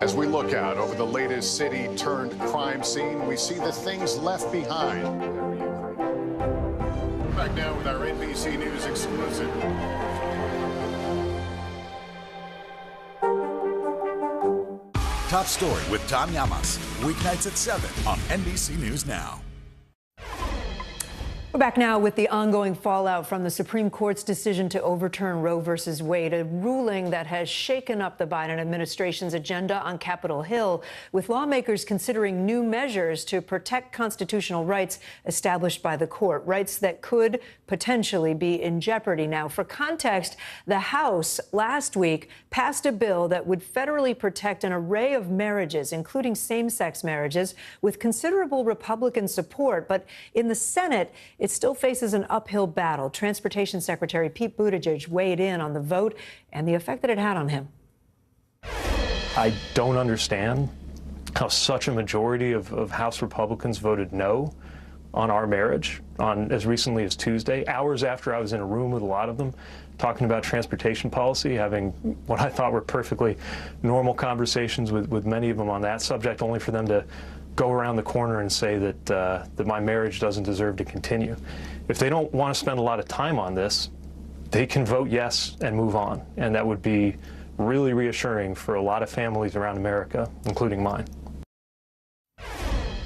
As we look out over the latest city-turned-crime scene, we see the things left behind. Back now with our NBC News exclusive. Top Story with Tom Llamas, weeknights at 7 on NBC News Now. We're back now with the ongoing fallout from the Supreme Court's decision to overturn Roe v. Wade, a ruling that has shaken up the Biden administration's agenda on Capitol Hill, with lawmakers considering new measures to protect constitutional rights established by the court, rights that could potentially be in jeopardy. Now, for context, the House last week passed a bill that would federally protect an array of marriages, including same-sex marriages, with considerable Republican support. But in the Senate, it still faces an uphill battle. Transportation Secretary Pete Buttigieg weighed in on the vote and the effect that it had on him. I don't understand how such a majority of House Republicans voted no on our marriage on as recently as Tuesday, hours after I was in a room with a lot of them talking about transportation policy, having what I thought were perfectly normal conversations with many of them on that subject, only for them to go around the corner and say that my marriage doesn't deserve to continue. If they don't want to spend a lot of time on this, they can vote yes and move on. And that would be really reassuring for a lot of families around America, including mine.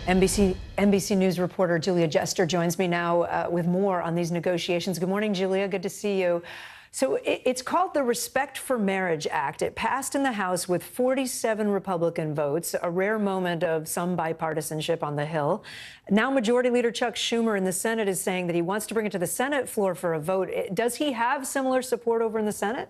NBC News reporter Julia Jester joins me now with more on these negotiations. Good morning, Julia. Good to see you. So it's called the Respect for Marriage Act. It passed in the House with 47 Republican votes, a rare moment of some bipartisanship on the Hill. Now Majority Leader Chuck Schumer in the Senate is saying that he wants to bring it to the Senate floor for a vote. Does he have similar support over in the Senate?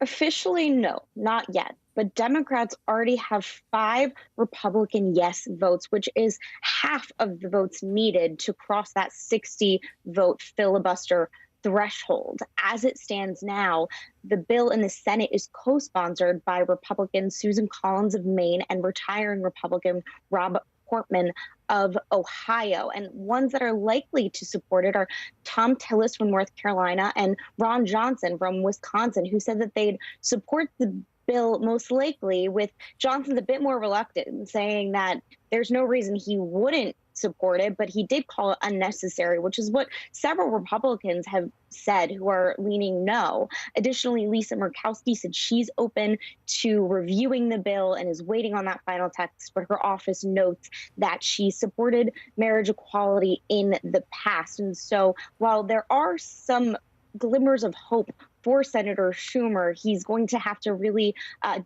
Officially, no, not yet. But Democrats already have 5 Republican yes votes, which is half of the votes needed to cross that 60-vote filibuster threshold. As it stands now, the bill in the Senate is co-sponsored by Republican Susan Collins of Maine and retiring Republican Rob Portman of Ohio. And ones that are likely to support it are Tom Tillis from North Carolina and Ron Johnson from Wisconsin, who said that they'd support the bill most likely, with Johnson's a bit more reluctant, saying that there's no reason he wouldn't support it, but he did call it unnecessary, which is what several Republicans have said who are leaning no. Additionally, Lisa Murkowski said she's open to reviewing the bill and is waiting on that final text, but her office notes that she supported marriage equality in the past. And so while there are some glimmers of hope for Senator Schumer, he's going to have to really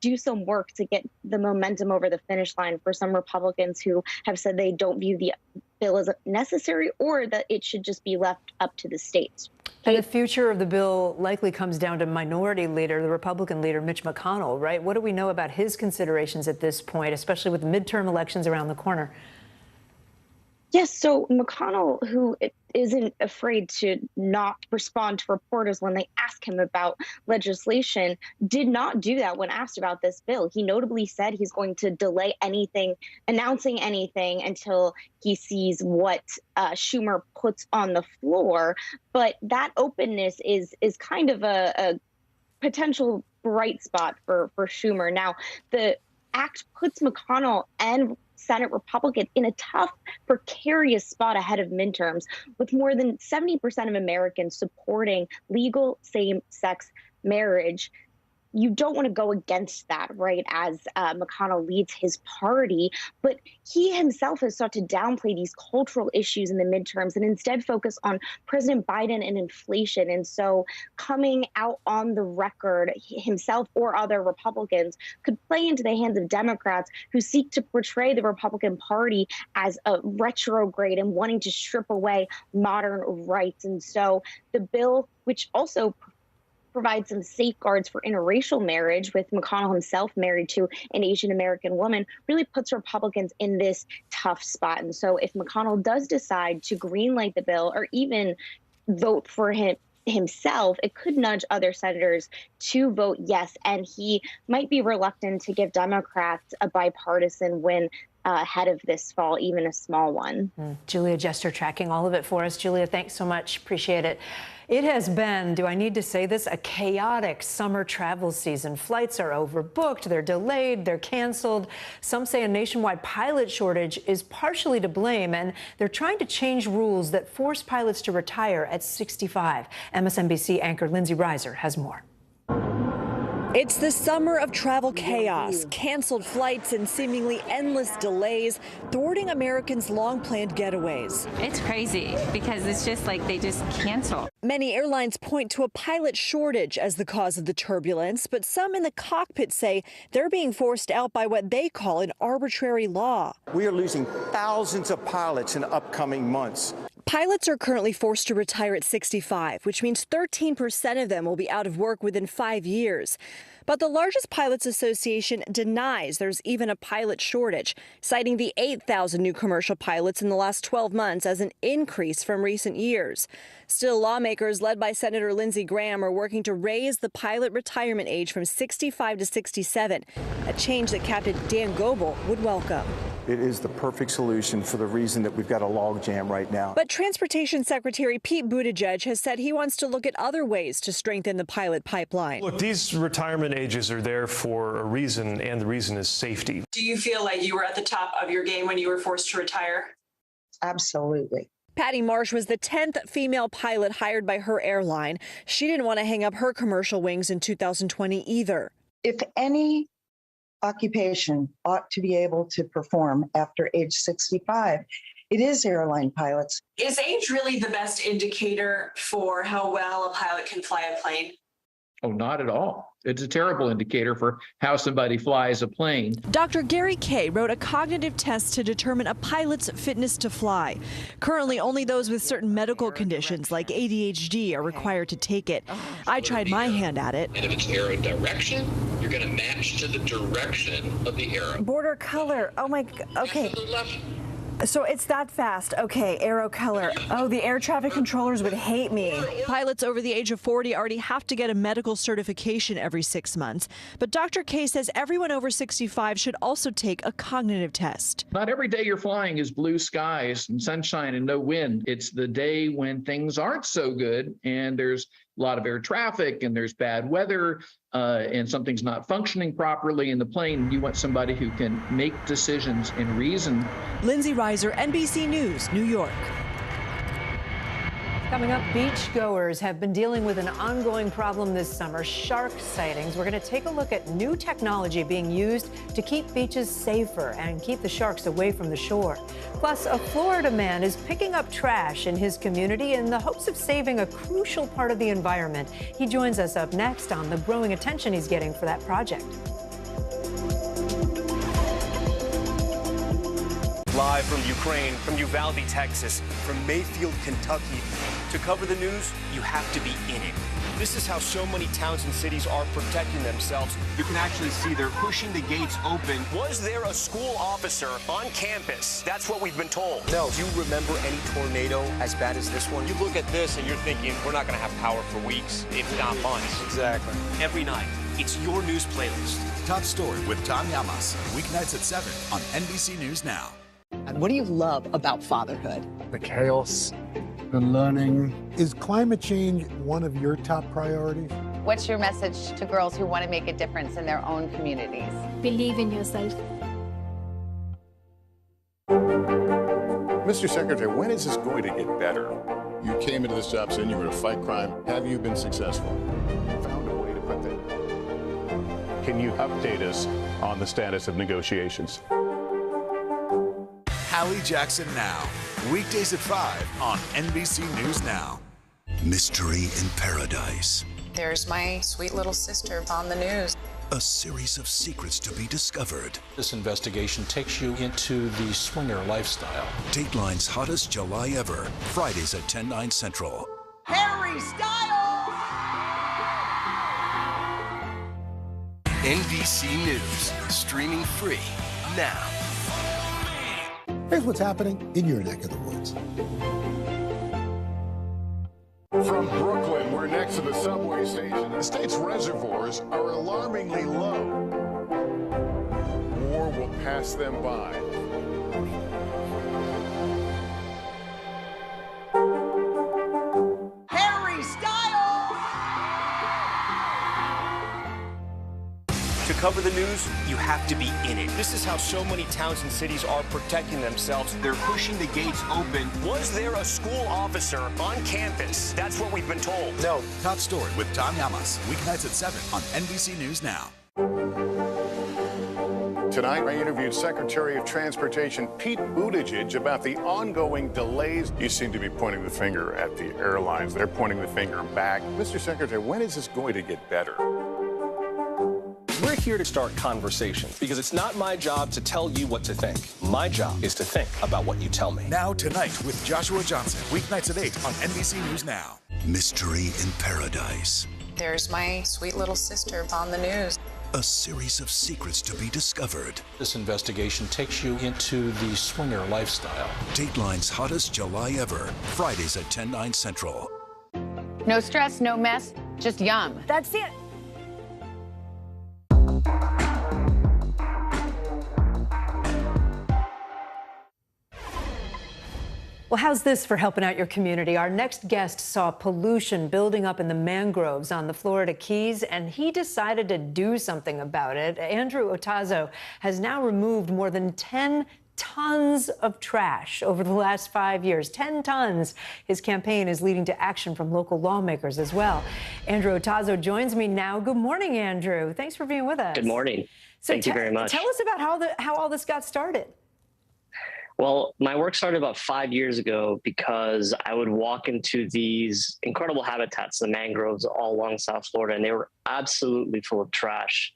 do some work to get the momentum over the finish line for some Republicans who have said they don't view the bill as necessary or that it should just be left up to the states. And the future of the bill likely comes down to Minority Leader, the Republican leader, Mitch McConnell, right? What do we know about his considerations at this point, especially with the midterm elections around the corner? Yes, so McConnell, who isn't afraid to not respond to reporters when they ask him about legislation, did not do that when asked about this bill. He notably said he's going to delay announcing anything until he sees what Schumer puts on the floor. But that openness is kind of a potential bright spot for Schumer. Now, the act puts McConnell and Senate Republicans in a tough, precarious spot ahead of midterms, with more than 70% of Americans supporting legal same-sex marriage. You don't want to go against that, right, as McConnell leads his party. But he himself has sought to downplay these cultural issues in the midterms and instead focus on President Biden and inflation. And so coming out on the record himself or other Republicans could play into the hands of Democrats who seek to portray the Republican Party as a retrograde and wanting to strip away modern rights. And so the bill, which also provide some safeguards for interracial marriage, with McConnell himself married to an Asian American woman, really puts Republicans in this tough spot. And so if McConnell does decide to greenlight the bill or even vote for himself, it could nudge other senators to vote yes. And he might be reluctant to give Democrats a bipartisan win ahead of this fall, even a small one. Julia Jester tracking all of it for us. Julia, thanks so much. Appreciate it. It has been, do I need to say this, a chaotic summer travel season. Flights are overbooked, they're delayed, they're canceled. Some say a nationwide pilot shortage is partially to blame, and they're trying to change rules that force pilots to retire at 65. MSNBC anchor Lindsay Reiser has more. It's the summer of travel chaos, canceled flights and seemingly endless delays, thwarting Americans' long-planned getaways. It's crazy because it's just like they just cancel. Many airlines point to a pilot shortage as the cause of the turbulence, but some in the cockpit say they're being forced out by what they call an arbitrary law. We are losing thousands of pilots in upcoming months. Pilots are currently forced to retire at 65, which means 13% of them will be out of work within 5 years. But the largest pilots association denies there's even a pilot shortage, citing the 8,000 new commercial pilots in the last 12 months as an increase from recent years. Still, lawmakers led by Senator Lindsey Graham are working to raise the pilot retirement age from 65 to 67, a change that Captain Dan Goebel would welcome. It is the perfect solution for the reason that we've got a logjam right now. But Transportation Secretary Pete Buttigieg has said he wants to look at other ways to strengthen the pilot pipeline. Look, these retirement ages are there for a reason, and the reason is safety. Do you feel like you were at the top of your game when you were forced to retire? Absolutely. Patty Marsh was the 10th female pilot hired by her airline. She didn't want to hang up her commercial wings in 2020 either. If any occupation ought to be able to perform after age 65, it is airline pilots. Is age really the best indicator for how well a pilot can fly a plane? Oh, not at all. It's a terrible indicator for how somebody flies a plane. Dr. Gary Kay wrote a cognitive test to determine a pilot's fitness to fly. Currently, only those with certain medical conditions like ADHD are required to take it. I tried my hand at it. And if it's arrow direction, you're going to match to the direction of the arrow. Border color. Oh my, okay. So it's that fast. Okay, arrow color. Oh, the air traffic controllers would hate me. Pilots over the age of 40 already have to get a medical certification every 6 months. But Dr. Kay says everyone over 65 should also take a cognitive test. Not every day you're flying is blue skies and sunshine and no wind. It's the day when things aren't so good and there's a lot of air traffic and there's bad weather and something's not functioning properly in the plane. You want somebody who can make decisions and reason. Lindsay Reiser, NBC News, New York. Coming up, beachgoers have been dealing with an ongoing problem this summer, shark sightings. We're going to take a look at new technology being used to keep beaches safer and keep the sharks away from the shore. Plus, a Florida man is picking up trash in his community in the hopes of saving a crucial part of the environment. He joins us up next on the growing attention he's getting for that project. Live from Ukraine, from Uvalde, Texas, from Mayfield, Kentucky. To cover the news, you have to be in it. This is how so many towns and cities are protecting themselves. You can actually see they're pushing the gates open. Was there a school officer on campus? That's what we've been told. No. Do you remember any tornado as bad as this one? You look at this and you're thinking, we're not going to have power for weeks, if not months. Exactly. Every night, it's your news playlist. Top Story with Tom Llamas, weeknights at 7 on NBC News Now. And what do you love about fatherhood? The chaos, the learning. Is climate change one of your top priorities? What's your message to girls who want to make a difference in their own communities? Believe in yourself. Mr. Secretary, when is this going to get better? You came into this job saying you were going to fight crime. Have you been successful? Found a way to put that. Can you update us on the status of negotiations? Hallie Jackson Now, weekdays at 5 on NBC News Now. Mystery in Paradise. There's my sweet little sister on the news. A series of secrets to be discovered. This investigation takes you into the swinger lifestyle. Dateline's hottest July ever. Fridays at 10/9 Central. Harry Styles! NBC News, streaming free now. Here's what's happening in your neck of the woods. From Brooklyn, we're next to the subway station. The state's reservoirs are alarmingly low. War will pass them by. Harry Styles! To cover the news, you have to be in it. This is how so many towns and cities are protecting themselves. They're pushing the gates open. Was there a school officer on campus? That's what we've been told. No. Top Story with Tom Llamas, weeknights at 7 on NBC News Now. Tonight, I interviewed Secretary of Transportation Pete Buttigieg about the ongoing delays. You seem to be pointing the finger at the airlines. They're pointing the finger back. Mr. Secretary, when is this going to get better? We're here to start conversations because it's not my job to tell you what to think. My job is to think about what you tell me. Now Tonight with Joshua Johnson, weeknights at 8 on NBC News Now. Mystery in Paradise. There's my sweet little sister on the news. A series of secrets to be discovered. This investigation takes you into the swinger lifestyle. Dateline's hottest July ever. Fridays at 10/9 Central. No stress, no mess, just yum. That's it. Well, how's this for helping out your community? Our next guest saw pollution building up in the mangroves on the Florida Keys, and he decided to do something about it. Andrew Otazo has now removed more than 10 tons of trash over the last 5 years. 10 tons. His campaign is leading to action from local lawmakers as well. Andrew Otazo joins me now. Good morning, Andrew. Thanks for being with us. Good morning. Thank you very much. Tell us about how all this got started. Well, my work started about 5 years ago because I would walk into these incredible habitats, the mangroves all along South Florida, and they were absolutely full of trash.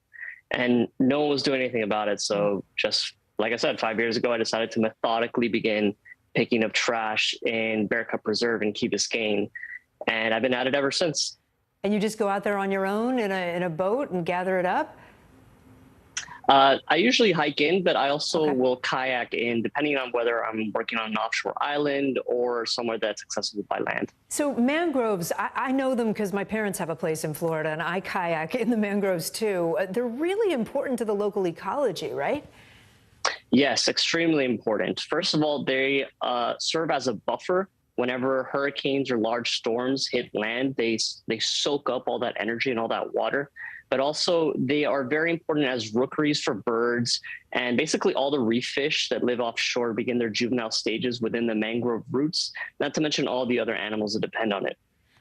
And no one was doing anything about it. So just like I said, 5 years ago, I decided to methodically begin picking up trash in Bear Cup Preserve in Key Biscayne. And I've been at it ever since. And you just go out there on your own in a boat and gather it up? I usually hike in, but I also will kayak in, depending on whether I'm working on an offshore island or somewhere that's accessible by land. So mangroves, I know them because my parents have a place in Florida, and I kayak in the mangroves too. They're really important to the local ecology, right? Yes, extremely important. First of all, they serve as a buffer. Whenever hurricanes or large storms hit land, they soak up all that energy and all that water. But also they are very important as rookeries for birds, and basically all the reef fish that live offshore begin their juvenile stages within the mangrove roots, not to mention all the other animals that depend on it.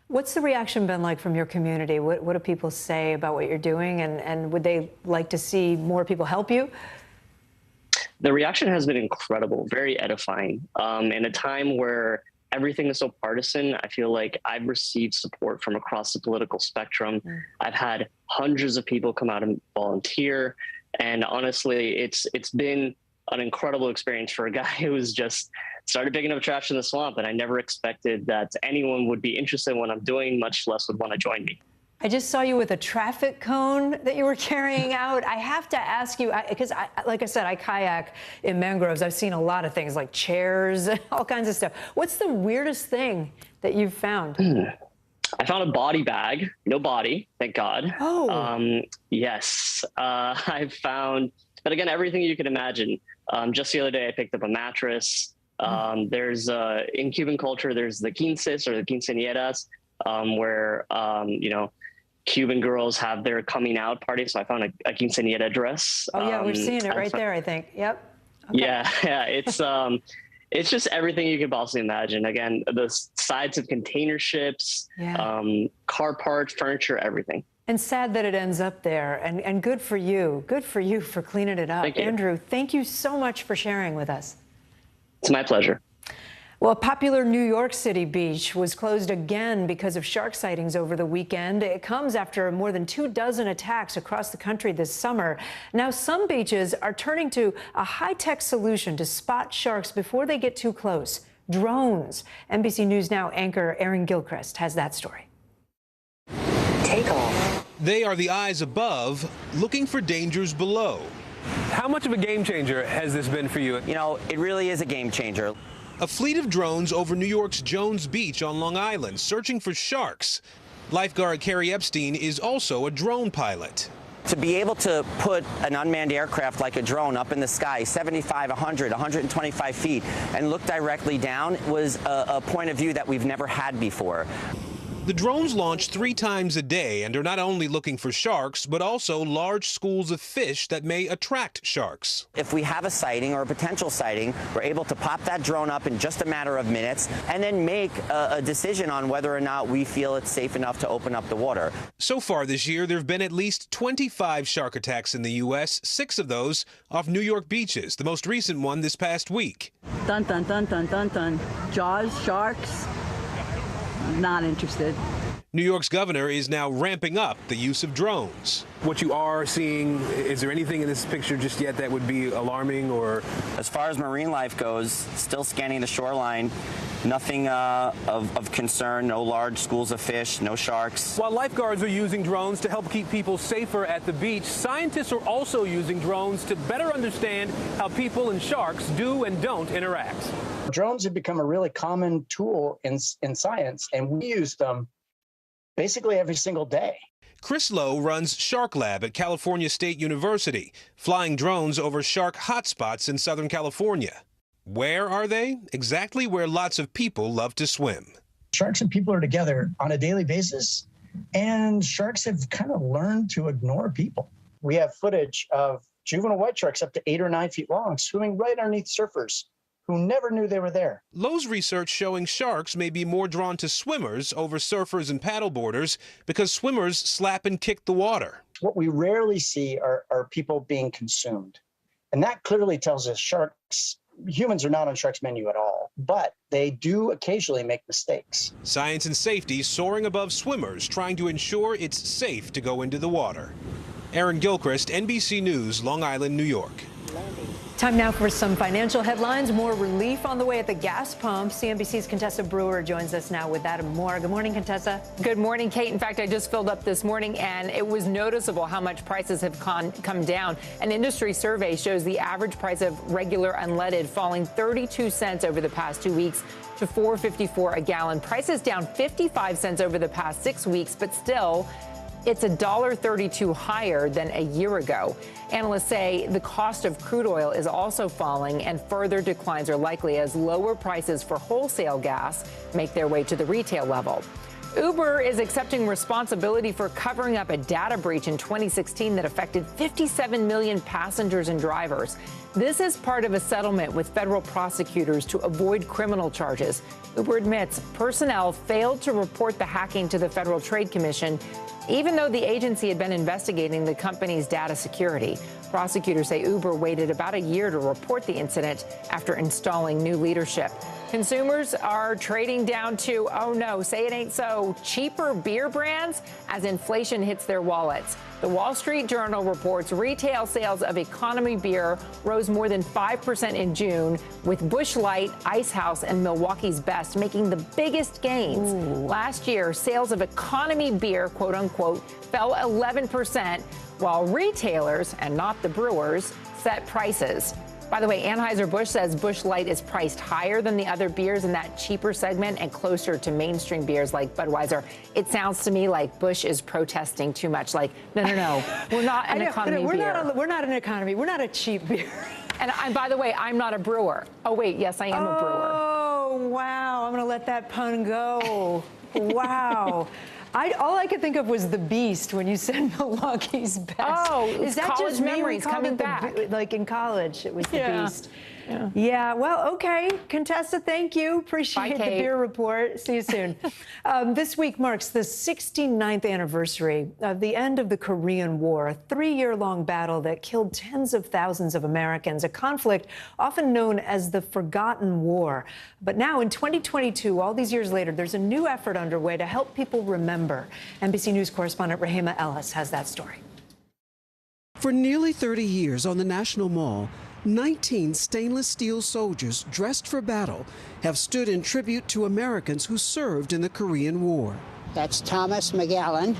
What's the reaction been like from your community? What do people say about what you're doing, and would they like to see more people help you? The reaction has been incredible, very edifying. In a time where everything is so partisan, I feel like I've received support from across the political spectrum. I've had hundreds of people come out and volunteer. And honestly, it's been an incredible experience for a guy who was just started picking up trash in the swamp. And I never expected that anyone would be interested in what I'm doing, much less would want to join me. I just saw you with a traffic cone that you were carrying out. I have to ask you, because like I said, I kayak in mangroves. I've seen a lot of things like chairs, all kinds of stuff. What's the weirdest thing that you've found? I found a body bag, no body, thank God. Oh. Yes. I found, but again, everything you can imagine. Just the other day, I picked up a mattress. There's in Cuban culture, there's the quinces or the quinceañeras, where you know, Cuban girls have their coming out party. So I found a quinceañera dress. Oh yeah, we're seeing it right there, I think. Yep. Okay. Yeah, it's just everything you could possibly imagine. Again, the sides of container ships, car parts, furniture, everything. And sad that it ends up there. And good for you. Good for you for cleaning it up. Andrew, thank you so much for sharing with us. It's my pleasure. Well, a popular New York City beach was closed again because of shark sightings over the weekend. It comes after more than 24 attacks across the country this summer. Now, some beaches are turning to a high-tech solution to spot sharks before they get too close. Drones. NBC News Now anchor Aaron Gilchrist has that story. Take off. They are the eyes above, looking for dangers below. How much of a game changer has this been for you? You know, it really is a game changer. A fleet of drones over New York's Jones Beach on Long Island searching for sharks. Lifeguard Carrie Epstein is also a drone pilot. To be able to put an unmanned aircraft like a drone up in the sky, 75, 100, 125 feet, and look directly down was a point of view that we've never had before. The drones launch 3 times a day and are not only looking for sharks, but also large schools of fish that may attract sharks. If we have a sighting or a potential sighting, we're able to pop that drone up in just a matter of minutes and then make a decision on whether or not we feel it's safe enough to open up the water. So far this year, there have been at least 25 shark attacks in the U.S., 6 of those off New York beaches, the most recent one this past week. Dun, dun, dun, dun, dun, dun. Jaws, sharks. Not interested. New York's governor is now ramping up the use of drones. What you are seeing, is there anything in this picture just yet that would be alarming or? As far as marine life goes, still scanning the shoreline, nothing of concern, no large schools of fish, no sharks. While lifeguards are using drones to help keep people safer at the beach, scientists are also using drones to better understand how people and sharks do and don't interact. Drones have become a really common tool in science, and we use them basically every single day. Chris Lowe runs Shark Lab at California State University, flying drones over shark hotspots in Southern California. Where are they? Exactly where lots of people love to swim. Sharks and people are together on a daily basis, and sharks have kind of learned to ignore people. We have footage of juvenile white sharks up to 8 or 9 feet long swimming right underneath surfers who never knew they were there. Lowe's research showing sharks may be more drawn to swimmers over surfers and paddleboarders because swimmers slap and kick the water. What we rarely see are people being consumed. And that clearly tells us humans are not on sharks' menu at all, but they do occasionally make mistakes. Science and safety soaring above swimmers, trying to ensure it's safe to go into the water. Aaron Gilchrist, NBC News, Long Island, New York. Time now for some financial headlines. More relief on the way at the gas pump. CNBC's Contessa Brewer joins us now with that and more. Good morning, Contessa. Good morning, Kate. In fact, I just filled up this morning, and it was noticeable how much prices have come down. An industry survey shows the average price of regular unleaded falling 32 cents over the past 2 weeks to $4.54 a gallon. Prices down 55 cents over the past 6 weeks, but still, it's $1.32 higher than a year ago. Analysts say the cost of crude oil is also falling, and further declines are likely as lower prices for wholesale gas make their way to the retail level. Uber is accepting responsibility for covering up a data breach in 2016 that affected 57 million passengers and drivers. This is part of a settlement with federal prosecutors to avoid criminal charges. Uber admits personnel failed to report the hacking to the Federal Trade Commission, even though the agency had been investigating the company's data security. Prosecutors say Uber waited about a year to report the incident after installing new leadership. Consumers are trading down to, oh no, say it ain't so, cheaper beer brands as inflation hits their wallets. The Wall Street Journal reports retail sales of economy beer rose more than 5% in June, with Busch Light, Ice House, and Milwaukee's Best making the biggest gains. Ooh. Last year, sales of economy beer, quote unquote, fell 11%, while retailers, and not the brewers, set prices. By the way, Anheuser-Busch says Busch Light is priced higher than the other beers in that cheaper segment and closer to mainstream beers like Budweiser. It sounds to me like Busch is protesting too much. Like, no, we're not an economy beer. We're not an economy. We're not a cheap beer. And by the way, I'm not a brewer. Oh, wait, yes, I am a brewer. Oh, wow. I'm going to let that pun go. Wow. All I could think of was the Beast when you said Milwaukee's Best. Oh, is that college just memories coming back? Like in college, it was the Beast. Yeah, well, okay. Contessa, thank you. Appreciate the beer report. See you soon. This week marks the 69th anniversary of the end of the Korean War, a 3-year-long battle that killed tens of thousands of Americans, a conflict often known as the Forgotten War. But now in 2022, all these years later, there's a new effort underway to help people remember. NBC News correspondent Rahima Ellis has that story. For nearly 30 years on the National Mall, 19 stainless steel soldiers dressed for battle have stood in tribute to Americans who served in the Korean War. That's Thomas McGallan.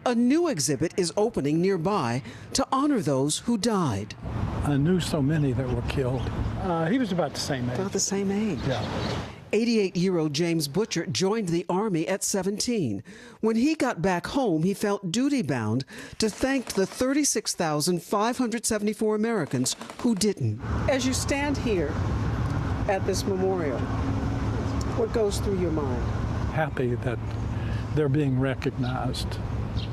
A new exhibit is opening nearby to honor those who died. I knew so many that were killed. He was about the same age. About the same age? Yeah. 88-year-old James Butcher joined the Army at 17. When he got back home, he felt duty-bound to thank the 36,574 Americans who didn't. As you stand here at this memorial, what goes through your mind? Happy that they're being recognized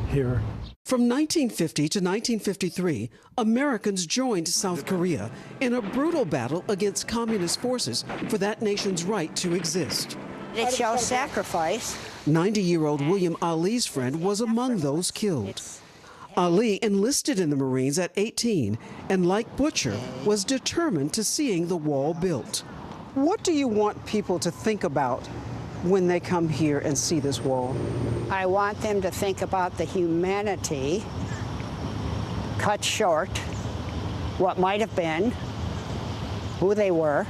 here. From 1950 to 1953, Americans joined South Korea in a brutal battle against communist forces for that nation's right to exist. It shows sacrifice. 90-year-old William Ali's friend was among those killed. Ali enlisted in the Marines at 18 and, like Butcher, was determined to seeing the wall built. What do you want people to think about when they come here and see this wall? I want them to think about the humanity cut short, what might have been, who they were,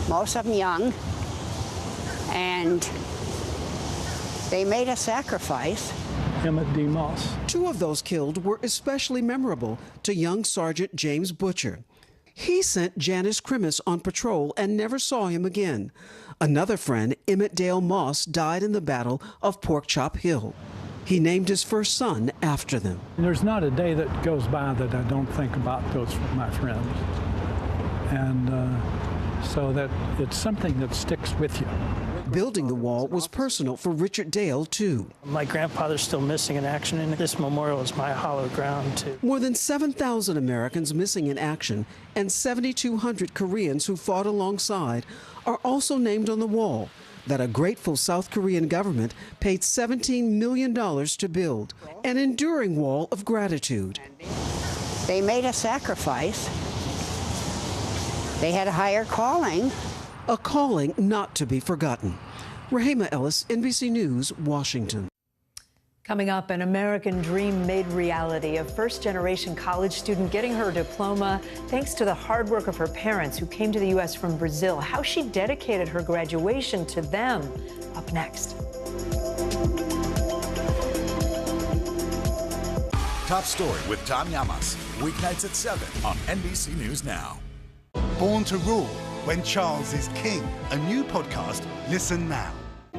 most of them young, and they made a sacrifice. Emmett D. Moss. 2 of those killed were especially memorable to young Sergeant James Butcher. He sent Janice Krimis on patrol and never saw him again. Another friend, Emmett Dale Moss, died in the Battle of Pork Chop Hill. He named his first son after them. There's not a day that goes by that I don't think about those my friends. And so that it's something that sticks with you. Building the wall was personal for Richard Dale, too. My grandfather's still missing in action, and this memorial is my hallowed ground, too. More than 7,000 Americans missing in action and 7,200 Koreans who fought alongside are also named on the wall that a grateful South Korean government paid $17 million to build, an enduring wall of gratitude. They made a sacrifice. They had a higher calling. A calling not to be forgotten. Rahima Ellis, NBC News, Washington. Coming up, an American dream made reality. A first-generation college student getting her diploma thanks to the hard work of her parents who came to the U.S. from Brazil. How she dedicated her graduation to them. Up next. Top Story with Tom Llamas. Weeknights at 7 on NBC News Now. Born to Rule, When Charles is King. A new podcast. Listen now.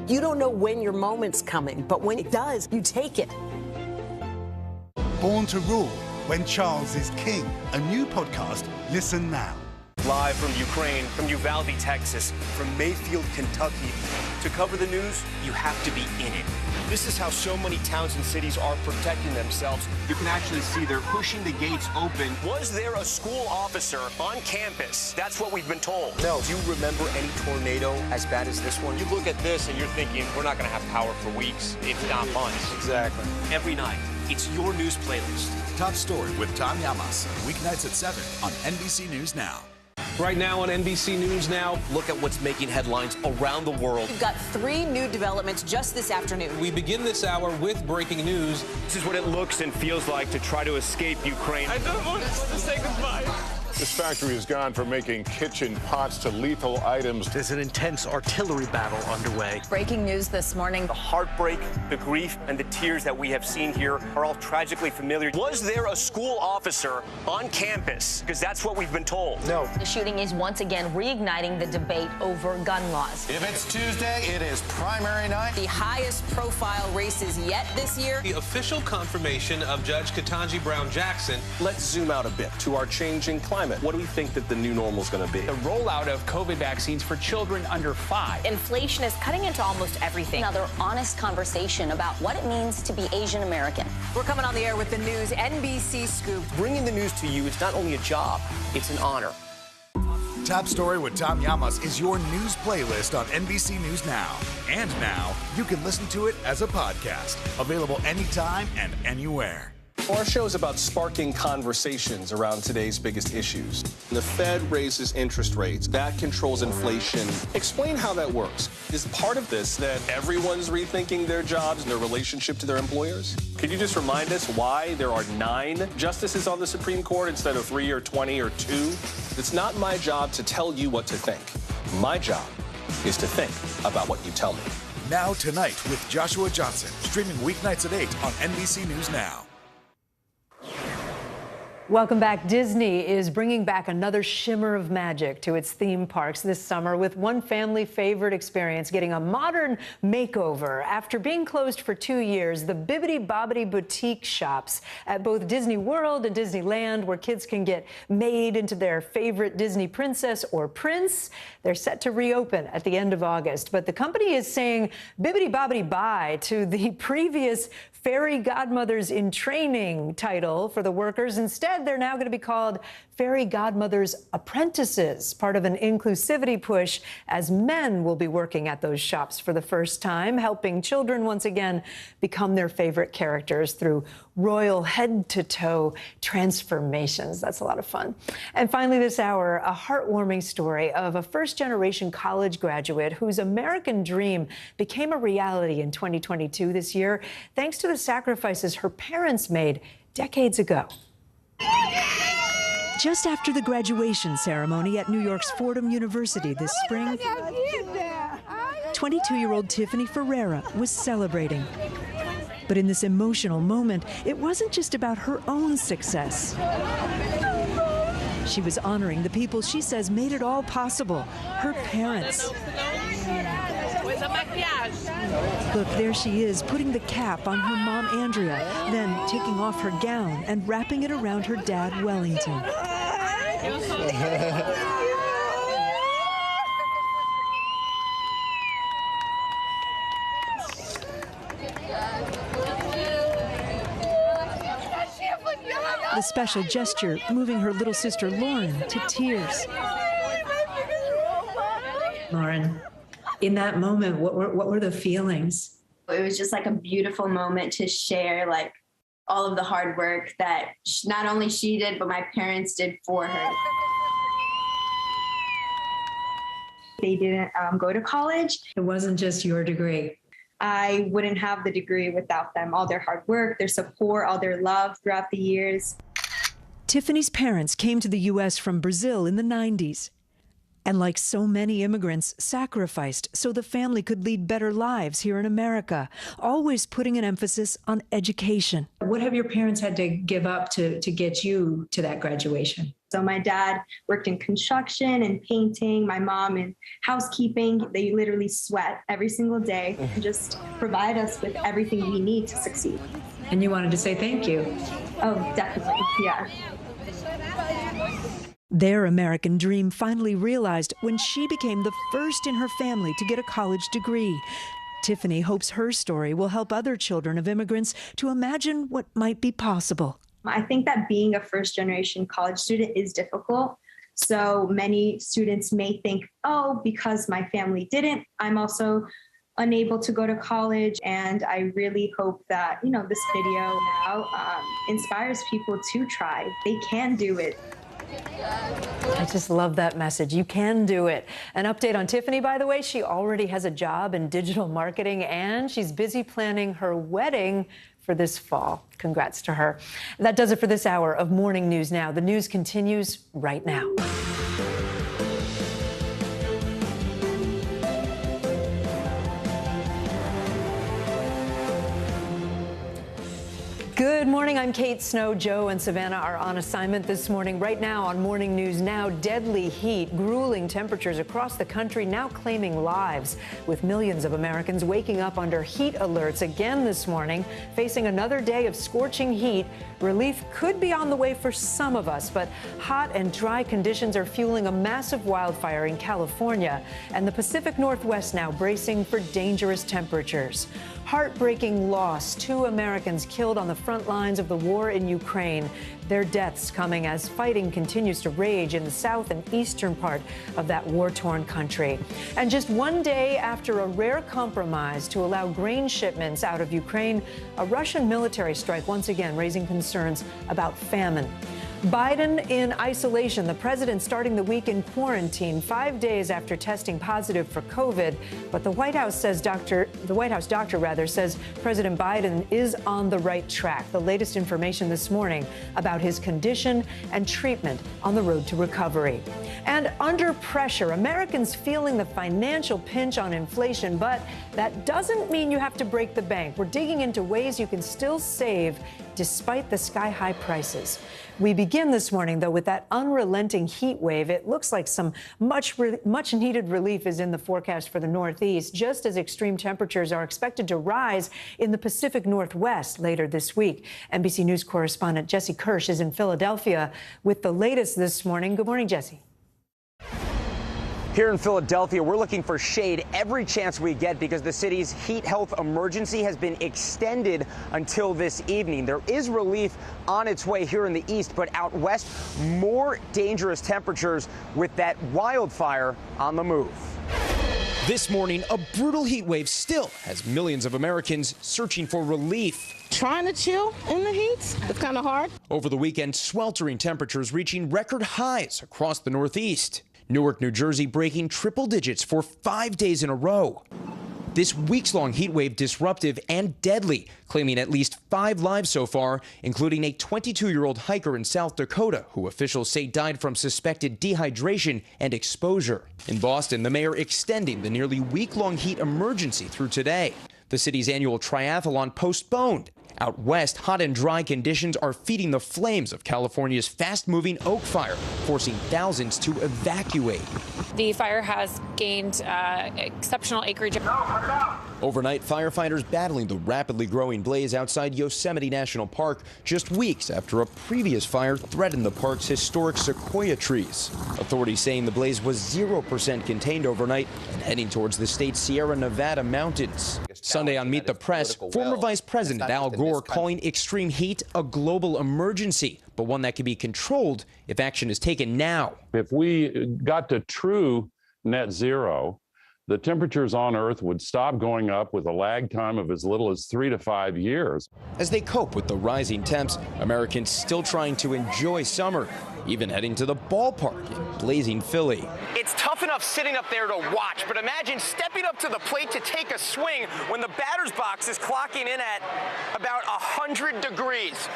You don't know when your moment's coming, but when it does, you take it. Born to Rule, When Charles is King. A new podcast. Listen now. Live from Ukraine, from Uvalde, Texas, from Mayfield, Kentucky. To cover the news, you have to be in it. This is how so many towns and cities are protecting themselves. You can actually see they're pushing the gates open. Was there a school officer on campus? That's what we've been told. No. Do you remember any tornado as bad as this one? You look at this and you're thinking, we're not going to have power for weeks, if not months. Exactly. Every night, it's your news playlist. Top Story with Tom Llamas. Weeknights at 7 on NBC News Now. Right now on NBC News Now, Look at what's making headlines around the world. We've got 3 new developments just this afternoon. we begin this hour with breaking news. This is what it looks and feels like to try to escape Ukraine. I don't want to say goodbye. This factory has gone from making kitchen pots to lethal items. There's an intense artillery battle underway. Breaking news this morning. The heartbreak, the grief, and the tears that we have seen here are all tragically familiar. Was there a school officer on campus? Because that's what we've been told. No. The shooting is once again reigniting the debate over gun laws. If it's Tuesday, it is primary night. The highest profile races yet this year. The official confirmation of Judge Ketanji Brown Jackson. Let's zoom out a bit to our changing climate. What do we think that the new normal is going to be? The rollout of COVID vaccines for children under 5. Inflation is cutting into almost everything. Another honest conversation about what it means to be Asian American. We're coming on the air with the news NBC Scoop. Bringing the news to you is not only a job, it's an honor. Top Story with Tom Llamas is your news playlist on NBC News Now. And now, you can listen to it as a podcast. Available anytime and anywhere. Our show is about sparking conversations around today's biggest issues. The Fed raises interest rates. That controls inflation. Explain how that works. Is part of this that everyone's rethinking their jobs and their relationship to their employers? Could you just remind us why there are 9 justices on the Supreme Court instead of 3 or 20 or 2? It's not my job to tell you what to think. My job is to think about what you tell me. Now Tonight with Joshua Johnson, streaming weeknights at 8 on NBC News Now. Welcome back. Disney is bringing back another shimmer of magic to its theme parks this summer, with one family favorite experience getting a modern makeover. After being closed for 2 years, the Bibbidi Bobbidi boutique shops at both Disney World and Disneyland, where kids can get made into their favorite Disney princess or prince, they're set to reopen at the end of August. But the company is saying Bibbidi Bobbidi bye to the previous Fairy Godmothers in Training title for the workers. Instead, they're now going to be called Fairy Godmothers Apprentices, part of an inclusivity push, as men will be working at those shops for the first time, helping children once again become their favorite characters through royal head-to-toe transformations. That's a lot of fun. And finally this hour, a heartwarming story of a first-generation college graduate whose American dream became a reality in 2022 this year, thanks to the sacrifices her parents made decades ago. Just after the graduation ceremony at New York's Fordham University this spring, 22-year-old Tiffany Ferreira was celebrating. But in this emotional moment, it wasn't just about her own success. She was honoring the people she says made it all possible, her parents. Look, there she is, putting the cap on her mom, Andrea, then taking off her gown and wrapping it around her dad, Wellington. The special gesture moving her little sister, Lauren, to tears. Lauren, in that moment, what were the feelings? It was just like a beautiful moment to share, like, all of the hard work that not only she did, but my parents did for her. They didn't go to college. It wasn't just your degree. I wouldn't have the degree without them. All their hard work, their support, all their love throughout the years. Tiffany's parents came to the U.S. from Brazil in the 90s. And like so many immigrants, sacrificed so the family could lead better lives here in America, always putting an emphasis on education. What have your parents had to give up to get you to that graduation? So my dad worked in construction and painting, my mom in housekeeping. They literally sweat every single day and just provide us with everything we need to succeed. And you wanted to say thank you. Oh, definitely, yeah. Their American dream finally realized when she became the first in her family to get a college degree. Tiffany hopes her story will help other children of immigrants to imagine what might be possible. I think that being a first-generation college student is difficult. So many students may think, oh, because my family didn't, I'm also unable to go to college. And I really hope that, this video now inspires people to try. They can do it. I just love that message. You can do it. An update on Tiffany, by the way. She already has a job in digital marketing, and she's busy planning her wedding for this fall. Congrats to her. That does it for this hour of Morning News Now. The news continues right now. Good morning. I'm Kate Snow. Joe and Savannah are on assignment this morning. Right now on Morning News Now, deadly heat, grueling temperatures across the country now claiming lives, with millions of Americans waking up under heat alerts again this morning, facing another day of scorching heat. Relief could be on the way for some of us, but hot and dry conditions are fueling a massive wildfire in California, and the Pacific Northwest now bracing for dangerous temperatures. Heartbreaking loss. 2 Americans killed on the front lines of the war in Ukraine. Their deaths coming as fighting continues to rage in the south and eastern part of that war-torn country. And just one day after a rare compromise to allow grain shipments out of Ukraine, a Russian military strike once again raising concerns about famine. Biden in isolation, the president starting the week in quarantine 5 days after testing positive for COVID. But the White House doctor says President Biden is on the right track. The latest information this morning about his condition and treatment on the road to recovery. And under pressure, Americans feeling the financial pinch on inflation, but that doesn't mean you have to break the bank. We're digging into ways you can still save despite the sky-high prices. We begin this morning, though, with that unrelenting heat wave. It looks like some much needed relief is in the forecast for the Northeast, just as extreme temperatures are expected to rise in the Pacific Northwest later this week. NBC News correspondent Jesse Kirsch is in Philadelphia with the latest this morning. Good morning, Jesse. Here in Philadelphia, we're looking for shade every chance we get because the city's heat health emergency has been extended until this evening. There is relief on its way here in the east, but out west, more dangerous temperatures with that wildfire on the move. This morning, a brutal heat wave still has millions of Americans searching for relief. Trying to chill in the heat, it's kind of hard. Over the weekend, sweltering temperatures reaching record highs across the Northeast. Newark, New Jersey breaking triple digits for 5 days in a row. This weeks-long heat wave disruptive and deadly, claiming at least 5 lives so far, including a 22-year-old hiker in South Dakota who officials say died from suspected dehydration and exposure. In Boston, the mayor extending the nearly week-long heat emergency through today. The city's annual triathlon postponed. Out west, hot and dry conditions are feeding the flames of California's fast-moving Oak Fire, forcing thousands to evacuate. The fire has gained exceptional acreage. Overnight, firefighters battling the rapidly growing blaze outside Yosemite National Park just weeks after a previous fire threatened the park's historic sequoia trees. Authorities saying the blaze was 0% contained overnight and heading towards the state's Sierra Nevada mountains. Sunday on Meet the Press, former Vice President Al Gore calling extreme heat a global emergency, but one that can be controlled if action is taken now. If we got to true net zero, the temperatures on Earth would stop going up with a lag time of as little as 3 to 5 years. As they cope with the rising temps, Americans still trying to enjoy summer, even heading to the ballpark in blazing Philly. It's tough enough sitting up there to watch, but imagine stepping up to the plate to take a swing when the batter's box is clocking in at about 100 degrees.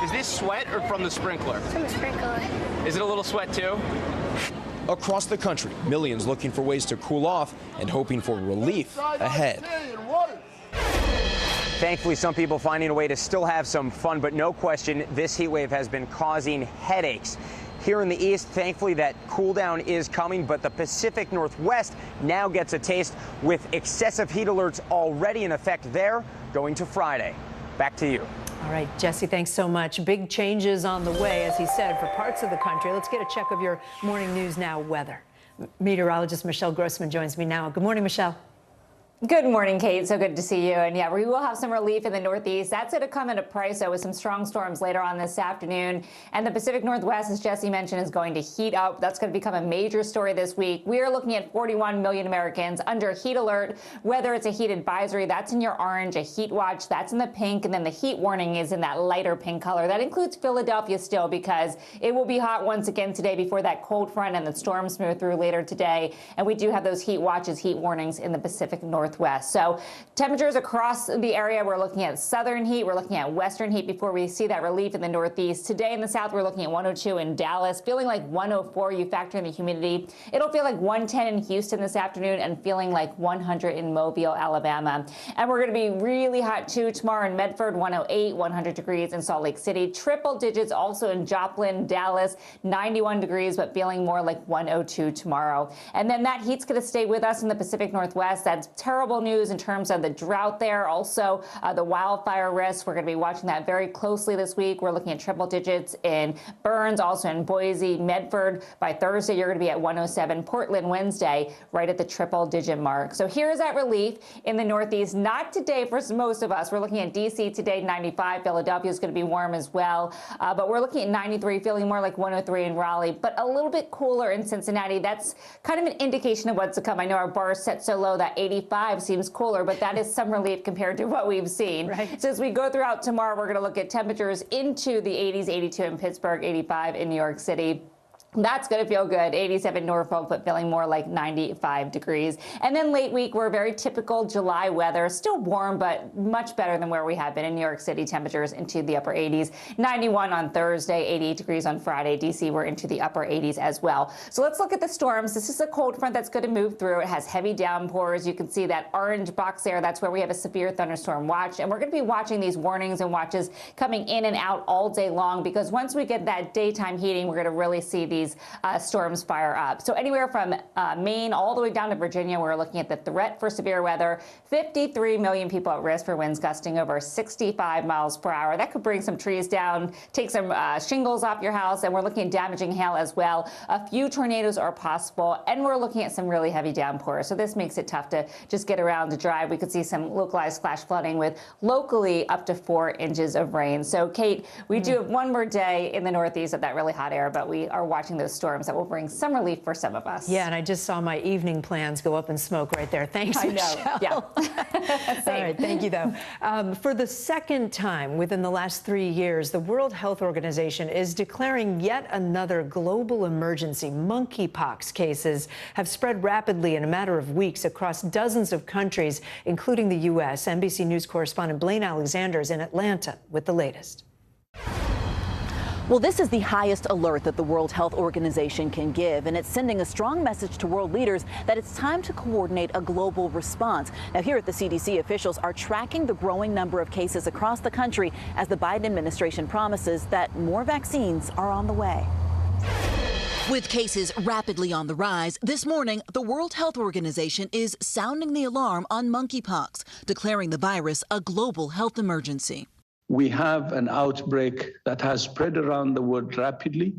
Is this sweat or from the sprinkler? From the sprinkler. Is it a little sweat too? Across the country, millions looking for ways to cool off and hoping for relief ahead. Thankfully, some people finding a way to still have some fun, but no question, this heat wave has been causing headaches. Here in the east, thankfully, that cool down is coming, but the Pacific Northwest now gets a taste with excessive heat alerts already in effect there going to Friday. Back to you. All right, Jesse, thanks so much. Big changes on the way, as he said, for parts of the country. Let's get a check of your Morning News Now weather. Meteorologist Michelle Grossman joins me now. Good morning, Michelle. Good morning, Kate. So good to see you. And yeah, we will have some relief in the Northeast. That's going to come at a price, though, with some strong storms later on this afternoon. And the Pacific Northwest, as Jesse mentioned, is going to heat up. That's going to become a major story this week. We are looking at 41 million Americans under heat alert, whether it's a heat advisory, that's in your orange, a heat watch, that's in the pink, and then the heat warning is in that lighter pink color. That includes Philadelphia still, because it will be hot once again today before that cold front and the storms move through later today. And we do have those heat watches, heat warnings in the Pacific Northwest. So temperatures across the area, we're looking at southern heat, we're looking at western heat before we see that relief in the Northeast. Today in the south, we're looking at 102 in Dallas, feeling like 104. You factor in the humidity. It'll feel like 110 in Houston this afternoon and feeling like 100 in Mobile, Alabama. And we're going to be really hot too tomorrow in Medford, 108, 100 degrees in Salt Lake City, triple digits also in Joplin, Dallas, 91 degrees, but feeling more like 102 tomorrow. And then that heat's going to stay with us in the Pacific Northwest. That's terrible news in terms of the drought there. Also, the wildfire risks. We're going to be watching that very closely this week. We're looking at triple digits in Burns, also in Boise, Medford. By Thursday, you're going to be at 107. Portland Wednesday, right at the triple digit mark. So here's that relief in the Northeast. Not today for most of us. We're looking at D.C. today, 95. Philadelphia is going to be warm as well. But we're looking at 93, feeling more like 103 in Raleigh, but a little bit cooler in Cincinnati. That's kind of an indication of what's to come. I know our bar is set so low that 85 seems cooler, but that is some relief compared to what we've seen. Right. So as we go throughout tomorrow, we're going to look at temperatures into the 80s, 82 in Pittsburgh, 85 in New York City. That's going to feel good. 87 Norfolk, but feeling more like 95 degrees. And then late week, we're very typical July weather. Still warm, but much better than where we have been in New York City. Temperatures into the upper 80s. 91 on Thursday, 88 degrees on Friday. D.C., we're into the upper 80s as well. So let's look at the storms. This is a cold front that's going to move through. It has heavy downpours. You can see that orange box there. That's where we have a severe thunderstorm watch. And we're going to be watching these warnings and watches coming in and out all day long, because once we get that daytime heating, we're going to really see these storms fire up. So anywhere from Maine all the way down to Virginia, we're looking at the threat for severe weather. 53 million people at risk for winds gusting over 65 miles per hour. That could bring some trees down, take some shingles off your house, and we're looking at damaging hail as well. A few tornadoes are possible, and we're looking at some really heavy downpours. So this makes it tough to just get around to drive. We could see some localized flash flooding with locally up to 4 inches of rain. So Kate, we do have one more day in the Northeast of that really hot air, but we are watching those storms that will bring some relief for some of us. Yeah, and I just saw my evening plans go up in smoke right there. Thanks, I know. Michelle. Yeah. All right, thank you, though. For the second time within the last 3 years, the World Health Organization is declaring yet another global emergency. Monkeypox cases have spread rapidly in a matter of weeks across dozens of countries, including the U.S. NBC News correspondent Blaine Alexander is in Atlanta with the latest. Well, this is the highest alert that the World Health Organization can give, and it's sending a strong message to world leaders that it's time to coordinate a global response. Now, here at the CDC, officials are tracking the growing number of cases across the country as the Biden administration promises that more vaccines are on the way. With cases rapidly on the rise, this morning, the World Health Organization is sounding the alarm on monkeypox, declaring the virus a global health emergency. We have an outbreak that has spread around the world rapidly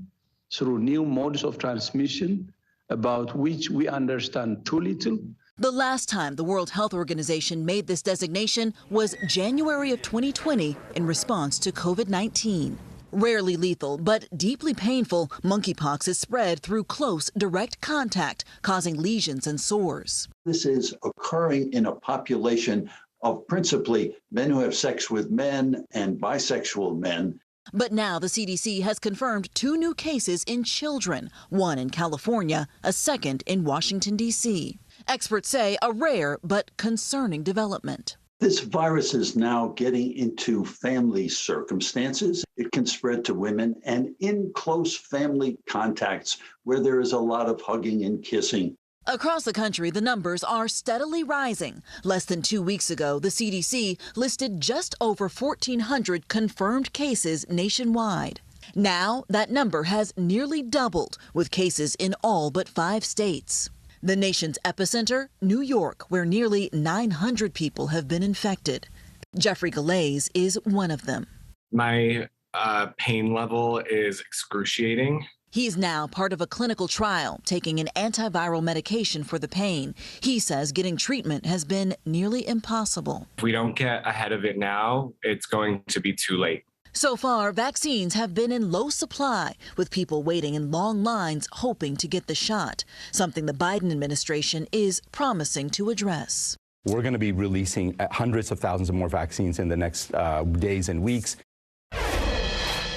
through new modes of transmission, about which we understand too little. The last time the World Health Organization made this designation was January of 2020 in response to COVID-19. Rarely lethal, but deeply painful, monkeypox is spread through close, direct contact, causing lesions and sores. This is occurring in a population of principally men who have sex with men and bisexual men. But now the CDC has confirmed 2 new cases in children, one in California, a second in Washington, D.C. Experts say a rare but concerning development. This virus is now getting into family circumstances. It can spread to women and in close family contacts where there is a lot of hugging and kissing. Across the country, the numbers are steadily rising. Less than 2 weeks ago, the CDC listed just over 1,400 confirmed cases nationwide. Now, that number has nearly doubled, with cases in all but 5 states. The nation's epicenter, New York, where nearly 900 people have been infected. Jeffrey Galais is one of them. My pain level is excruciating. He's now part of a clinical trial taking an antiviral medication for the pain. He says getting treatment has been nearly impossible. If we don't get ahead of it now, it's going to be too late. So far, vaccines have been in low supply, with people waiting in long lines hoping to get the shot, something the Biden administration is promising to address. We're going to be releasing hundreds of thousands of more vaccines in the next days and weeks.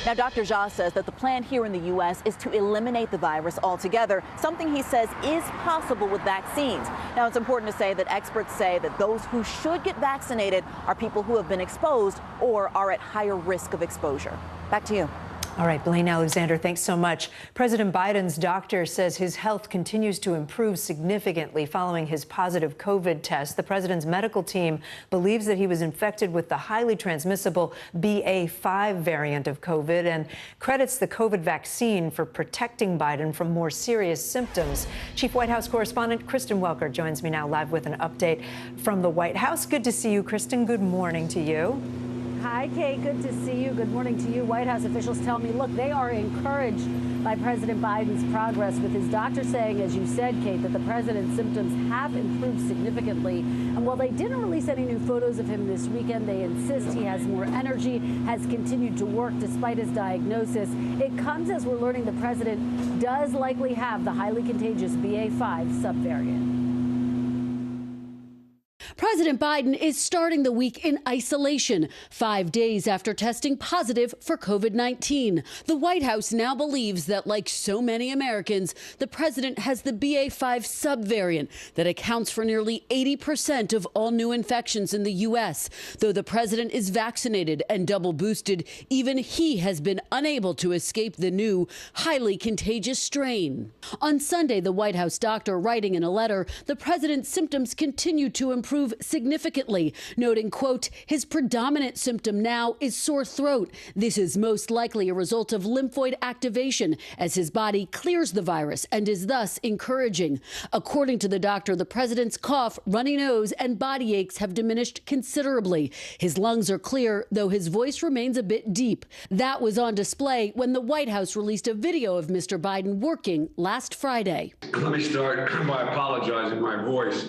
Now, Dr. Jha says that the plan here in the U.S. is to eliminate the virus altogether, something he says is possible with vaccines. Now, it's important to say that experts say that those who should get vaccinated are people who have been exposed or are at higher risk of exposure. Back to you. All right, Blaine Alexander, thanks so much. President Biden's doctor says his health continues to improve significantly following his positive COVID test. The president's medical team believes that he was infected with the highly transmissible BA.5 variant of COVID and credits the COVID vaccine for protecting Biden from more serious symptoms. Chief White House correspondent Kristen Welker joins me now live with an update from the White House. Good to see you, Kristen. Good morning to you. Hi, Kate. Good to see you. Good morning to you. White House officials tell me, look, they are encouraged by President Biden's progress, with his doctor saying, as you said, Kate, that the president's symptoms have improved significantly. And while they didn't release any new photos of him this weekend, they insist he has more energy, has continued to work despite his diagnosis. It comes as we're learning the president does likely have the highly contagious BA.5 subvariant. President Biden is starting the week in isolation, 5 days after testing positive for COVID-19. The White House now believes that, like so many Americans, the president has the BA.5 subvariant that accounts for nearly 80% of all new infections in the U.S. Though the president is vaccinated and double boosted, even he has been unable to escape the new, highly contagious strain. On Sunday, the White House doctor writing in a letter, the president's symptoms continue to improve significantly, noting, quote, his predominant symptom now is sore throat. This is most likely a result of lymphoid activation as his body clears the virus and is thus encouraging. According to the doctor, the president's cough, runny nose, and body aches have diminished considerably. His lungs are clear, though his voice remains a bit deep. That was on display when the White House released a video of Mr. Biden working last Friday. Let me start by apologizing my voice.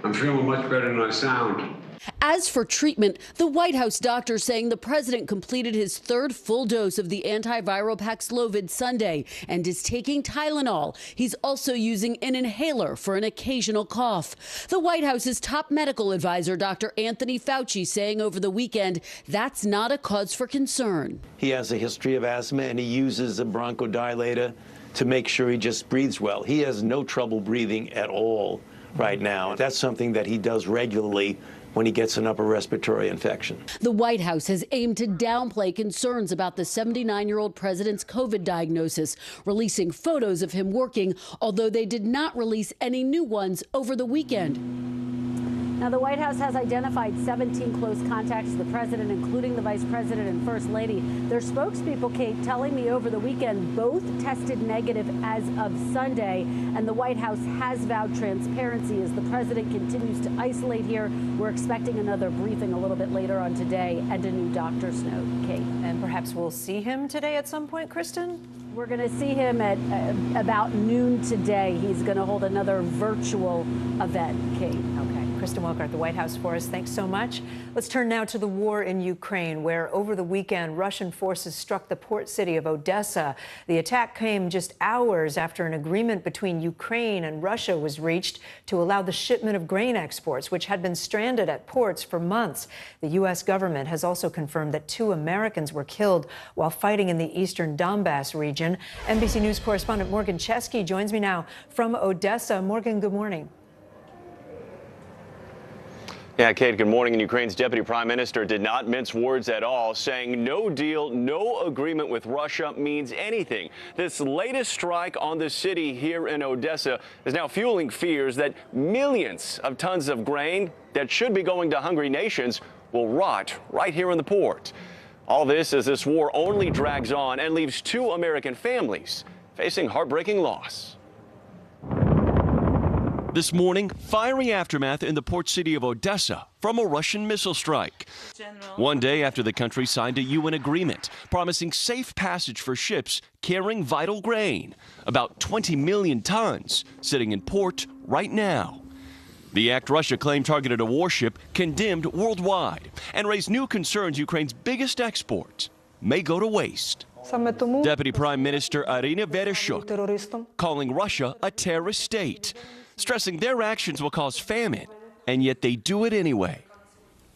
I'm feeling much better than I sound. As for treatment, the White House doctor saying the president completed his third full dose of the antiviral Paxlovid Sunday and is taking Tylenol. He's also using an inhaler for an occasional cough. The White House's top medical advisor, Dr. Anthony Fauci, saying over the weekend that's not a cause for concern. He has a history of asthma and he uses a bronchodilator to make sure he just breathes well. He has no trouble breathing at all right now. That's something that he does regularly when he gets an upper respiratory infection. The White House has aimed to downplay concerns about the 79-year-old president's COVID diagnosis, releasing photos of him working, although they did not release any new ones over the weekend. Now, the White House has identified 17 close contacts to the president, including the vice president and first lady. Their spokespeople, Kate, telling me over the weekend both tested negative as of Sunday. And the White House has vowed transparency as the president continues to isolate here. We're expecting another briefing a little bit later on today and a new doctor's note, Kate. And perhaps we'll see him today at some point, Kristen? We're going to see him at about noon today. He's going to hold another virtual event, Kate. Okay. Kristen Welker at the White House for us. Thanks so much. Let's turn now to the war in Ukraine, where over the weekend, Russian forces struck the port city of Odessa. The attack came just hours after an agreement between Ukraine and Russia was reached to allow the shipment of grain exports, which had been stranded at ports for months. The U.S. government has also confirmed that 2 Americans were killed while fighting in the eastern Donbass region. NBC News correspondent Morgan Chesky joins me now from Odessa. Morgan, good morning. Yeah, Kate, good morning. And Ukraine's deputy prime minister did not mince words at all, saying no deal, no agreement with Russia means anything. This latest strike on the city here in Odessa is now fueling fears that millions of tons of grain that should be going to hungry nations will rot right here in the port. All this as this war only drags on and leaves 2 American families facing heartbreaking loss. This morning, fiery aftermath in the port city of Odessa from a Russian missile strike. One day after the country signed a UN agreement promising safe passage for ships carrying vital grain, about 20 million tons sitting in port right now. The act Russia claimed targeted a warship condemned worldwide and raised new concerns Ukraine's biggest export may go to waste. Deputy Prime Minister Irina Vereshchuk calling Russia a terrorist state, stressing their actions will cause famine, and yet they do it anyway.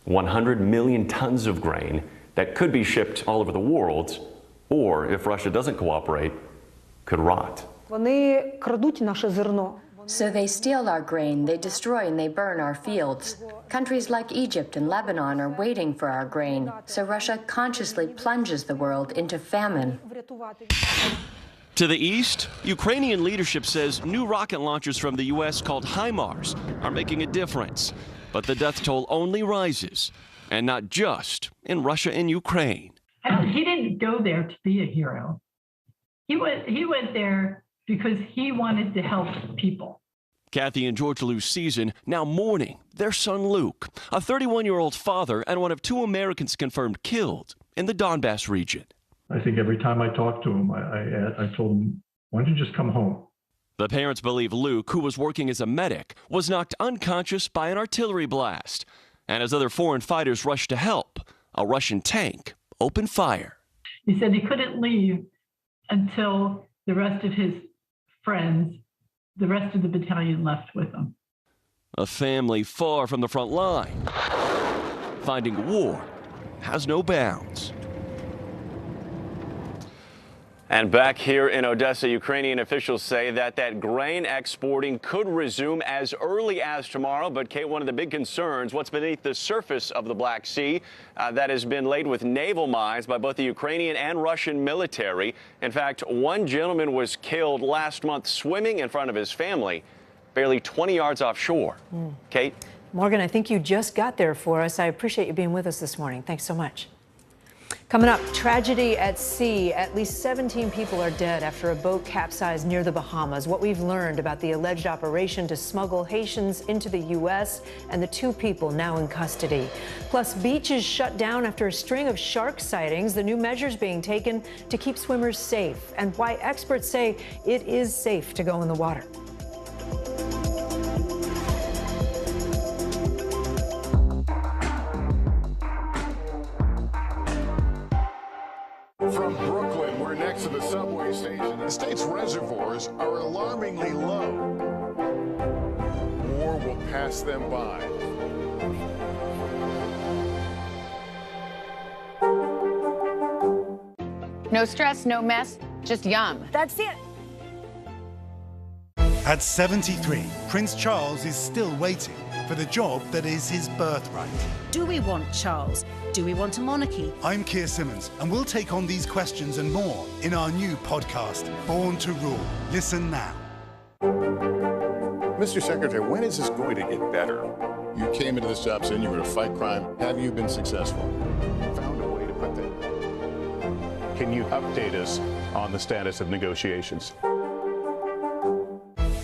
100 million tons of grain that could be shipped all over the world, or if Russia doesn't cooperate, could rot. So they steal our grain, they destroy and they burn our fields. Countries like Egypt and Lebanon are waiting for our grain, so Russia consciously plunges the world into famine. To the east, Ukrainian leadership says new rocket launchers from the U.S. called HIMARS are making a difference. But the death toll only rises, and not just in Russia and Ukraine. He didn't go there to be a hero. He went there because he wanted to help people. Kathy and George lose season, now mourning their son Luke, a 31-year-old father and one of 2 Americans confirmed killed in the Donbass region. I think every time I talked to him, I told him, why don't you just come home? The parents believe Luke, who was working as a medic, was knocked unconscious by an artillery blast. And as other foreign fighters rushed to help, a Russian tank opened fire. He said he couldn't leave until the rest of his friends, the rest of the battalion left with him. A family far from the front line, finding war has no bounds. And back here in Odessa, Ukrainian officials say that grain exporting could resume as early as tomorrow. But, Kate, one of the big concerns, what's beneath the surface of the Black Sea that has been laid with naval mines by both the Ukrainian and Russian military. In fact, one gentleman was killed last month swimming in front of his family, barely 20 yards offshore. Kate? Morgan, I think you just got there for us. I appreciate you being with us this morning. Thanks so much. Coming up, tragedy at sea. At least 17 people are dead after a boat capsized near the Bahamas. What we've learned about the alleged operation to smuggle Haitians into the U.S. and the 2 people now in custody. Plus, beaches shut down after a string of shark sightings. The new measures being taken to keep swimmers safe, and why experts say it is safe to go in the water. From Brooklyn, we're next to the subway station. The state's reservoirs are alarmingly low. War will pass them by. No stress, no mess, just yum. That's it. At 73, Prince Charles is still waiting for the job that is his birthright. Do we want Charles? Do we want a monarchy? I'm Keir Simmons, and we'll take on these questions and more in our new podcast, Born to Rule. Listen now. Mr. Secretary, when is this going to get better? You came into this job saying you were to fight crime. Have you been successful? Found a way to put that. Can you update us on the status of negotiations?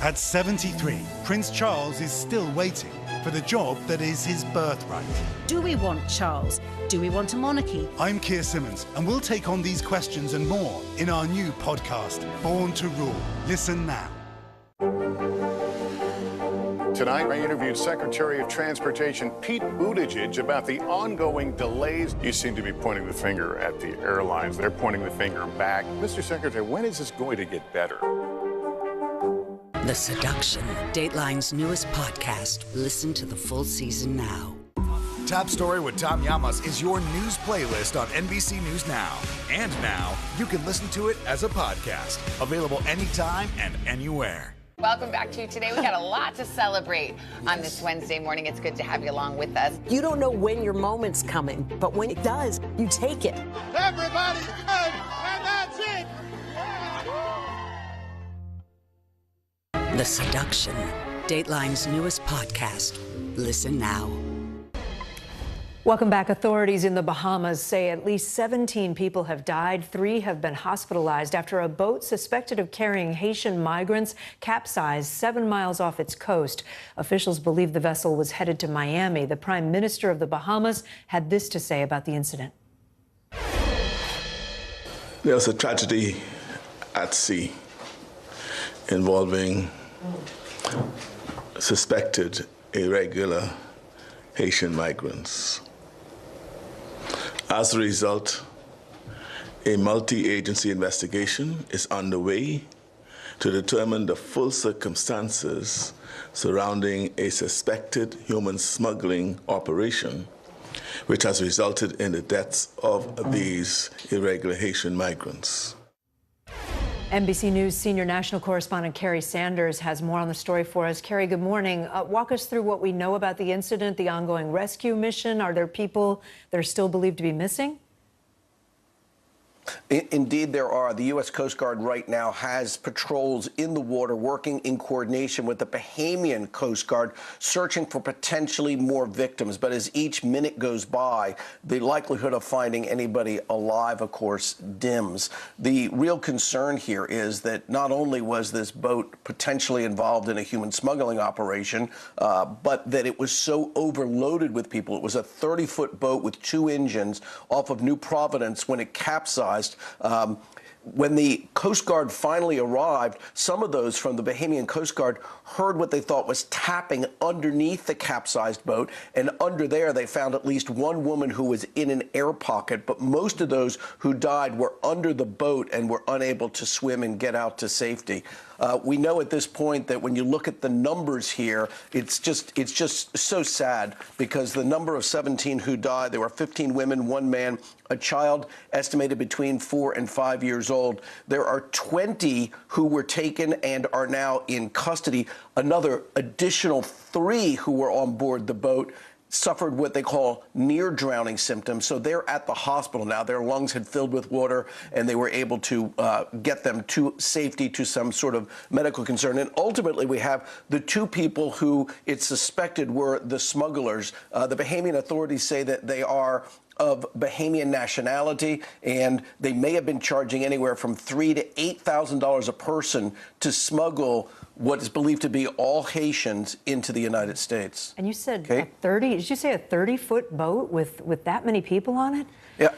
At 73, Prince Charles is still waiting for the job that is his birthright. Do we want Charles? Do we want a monarchy? I'm Keir Simmons, and we'll take on these questions and more in our new podcast, Born to Rule. Listen now. Tonight, I interviewed Secretary of Transportation Pete Buttigieg about the ongoing delays. You seem to be pointing the finger at the airlines. They're pointing the finger back. Mr. Secretary, when is this going to get better? The Seduction, Dateline's newest podcast. Listen to the full season now. Top Story with Tom Llamas is your news playlist on NBC News Now. And now, you can listen to it as a podcast. Available anytime and anywhere. Welcome back to Today. We got a lot to celebrate on this Wednesday morning. It's good to have you along with us. You don't know when your moment's coming, but when it does, you take it. Everybody's good, and that's it. The Seduction, Dateline's newest podcast. Listen now. Welcome back. Authorities in the Bahamas say at least 17 people have died. 3 have been hospitalized after a boat suspected of carrying Haitian migrants capsized 7 miles off its coast. Officials believe the vessel was headed to Miami. The Prime Minister of the Bahamas had this to say about the incident. There was a tragedy at sea involving suspected irregular Haitian migrants. As a result, a multi-agency investigation is underway to determine the full circumstances surrounding a suspected human smuggling operation, which has resulted in the deaths of these irregular Haitian migrants. NBC News senior national correspondent Kerry Sanders has more on the story for us. Kerry, good morning. Walk us through what we know about the incident, the ongoing rescue mission. Are there people that are still believed to be missing? Indeed, there are. The U.S. Coast Guard right now has patrols in the water working in coordination with the Bahamian Coast Guard, searching for potentially more victims. But as each minute goes by, the likelihood of finding anybody alive, of course, dims. The real concern here is that not only was this boat potentially involved in a human smuggling operation, but that it was so overloaded with people. It was a 30-foot boat with 2 engines off of New Providence when it capsized. When the Coast Guard finally arrived, some of those from the Bahamian Coast Guard heard what they thought was tapping underneath the capsized boat, and under there they found at least one woman who was in an air pocket, but most of those who died were under the boat and were unable to swim and get out to safety. We know at this point that when you look at the numbers here, it's just so sad, because the number of 17 who died, there were 15 women, 1 man, a child estimated between 4 and 5 years old. There are 20 who were taken and are now in custody. Another additional 3 who were on board the boat suffered what they call near drowning symptoms. So they're at the hospital now. Their lungs had filled with water, and they were able to get them to safety, to some sort of medical concern. And ultimately, we have the 2 people who it's suspected were the smugglers. The Bahamian authorities say that they are of Bahamian nationality, and they may have been charging anywhere from $3,000 to $8,000 a person to smuggle what is believed to be all Haitians into the United States. And you said did you say a 30-foot boat with that many people on it? Yeah.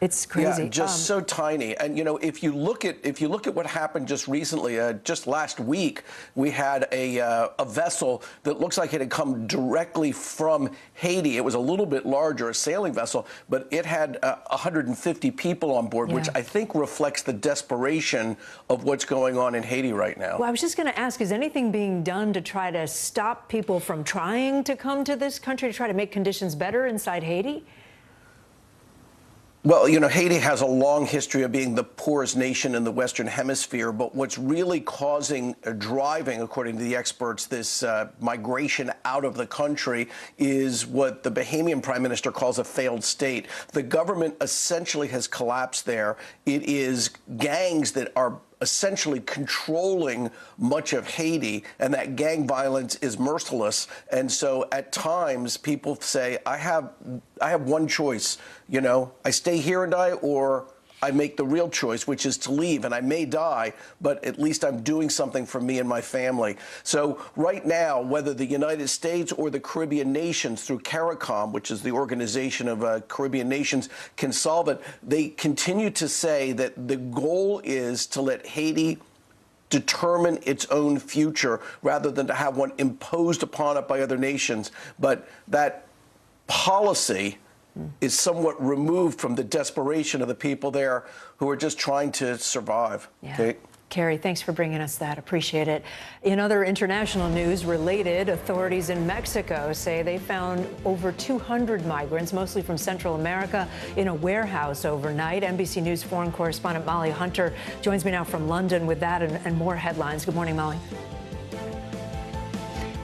It's crazy. Yeah, just so tiny. And you know, if you look at what happened just recently, just last week, we had a vessel that looks like it had come directly from Haiti. It was a little bit larger, a sailing vessel, but it had 150 people on board, which I think reflects the desperation of what's going on in Haiti right now. Well, I was just going to ask, is anything being done to try to stop people from trying to come to this country, to try to make conditions better inside Haiti? Well, you know, Haiti has a long history of being the poorest nation in the Western Hemisphere, but what's really driving, according to the experts, this migration out of the country is what the Bahamian Prime Minister calls a failed state. The government essentially has collapsed there. It is gangs that are essentially controlling much of Haiti, and that gang violence is merciless. And so at times people say, I have one choice, you know, I stay here and die, or I make the real choice, which is to leave, and I may die, but at least I'm doing something for me and my family. So right now, whether the United States or the Caribbean nations through CARICOM, which is the organization of Caribbean nations, can solve it, they continue to say that the goal is to let Haiti determine its own future rather than to have one imposed upon it by other nations. But that policy is somewhat removed from the desperation of the people there who are just trying to survive. Yeah. Okay? Kerry, thanks for bringing us that. Appreciate it. In other international news related, authorities in Mexico say they found over 200 migrants, mostly from Central America, in a warehouse overnight. NBC News foreign correspondent Molly Hunter joins me now from London with that and more headlines. Good morning, Molly.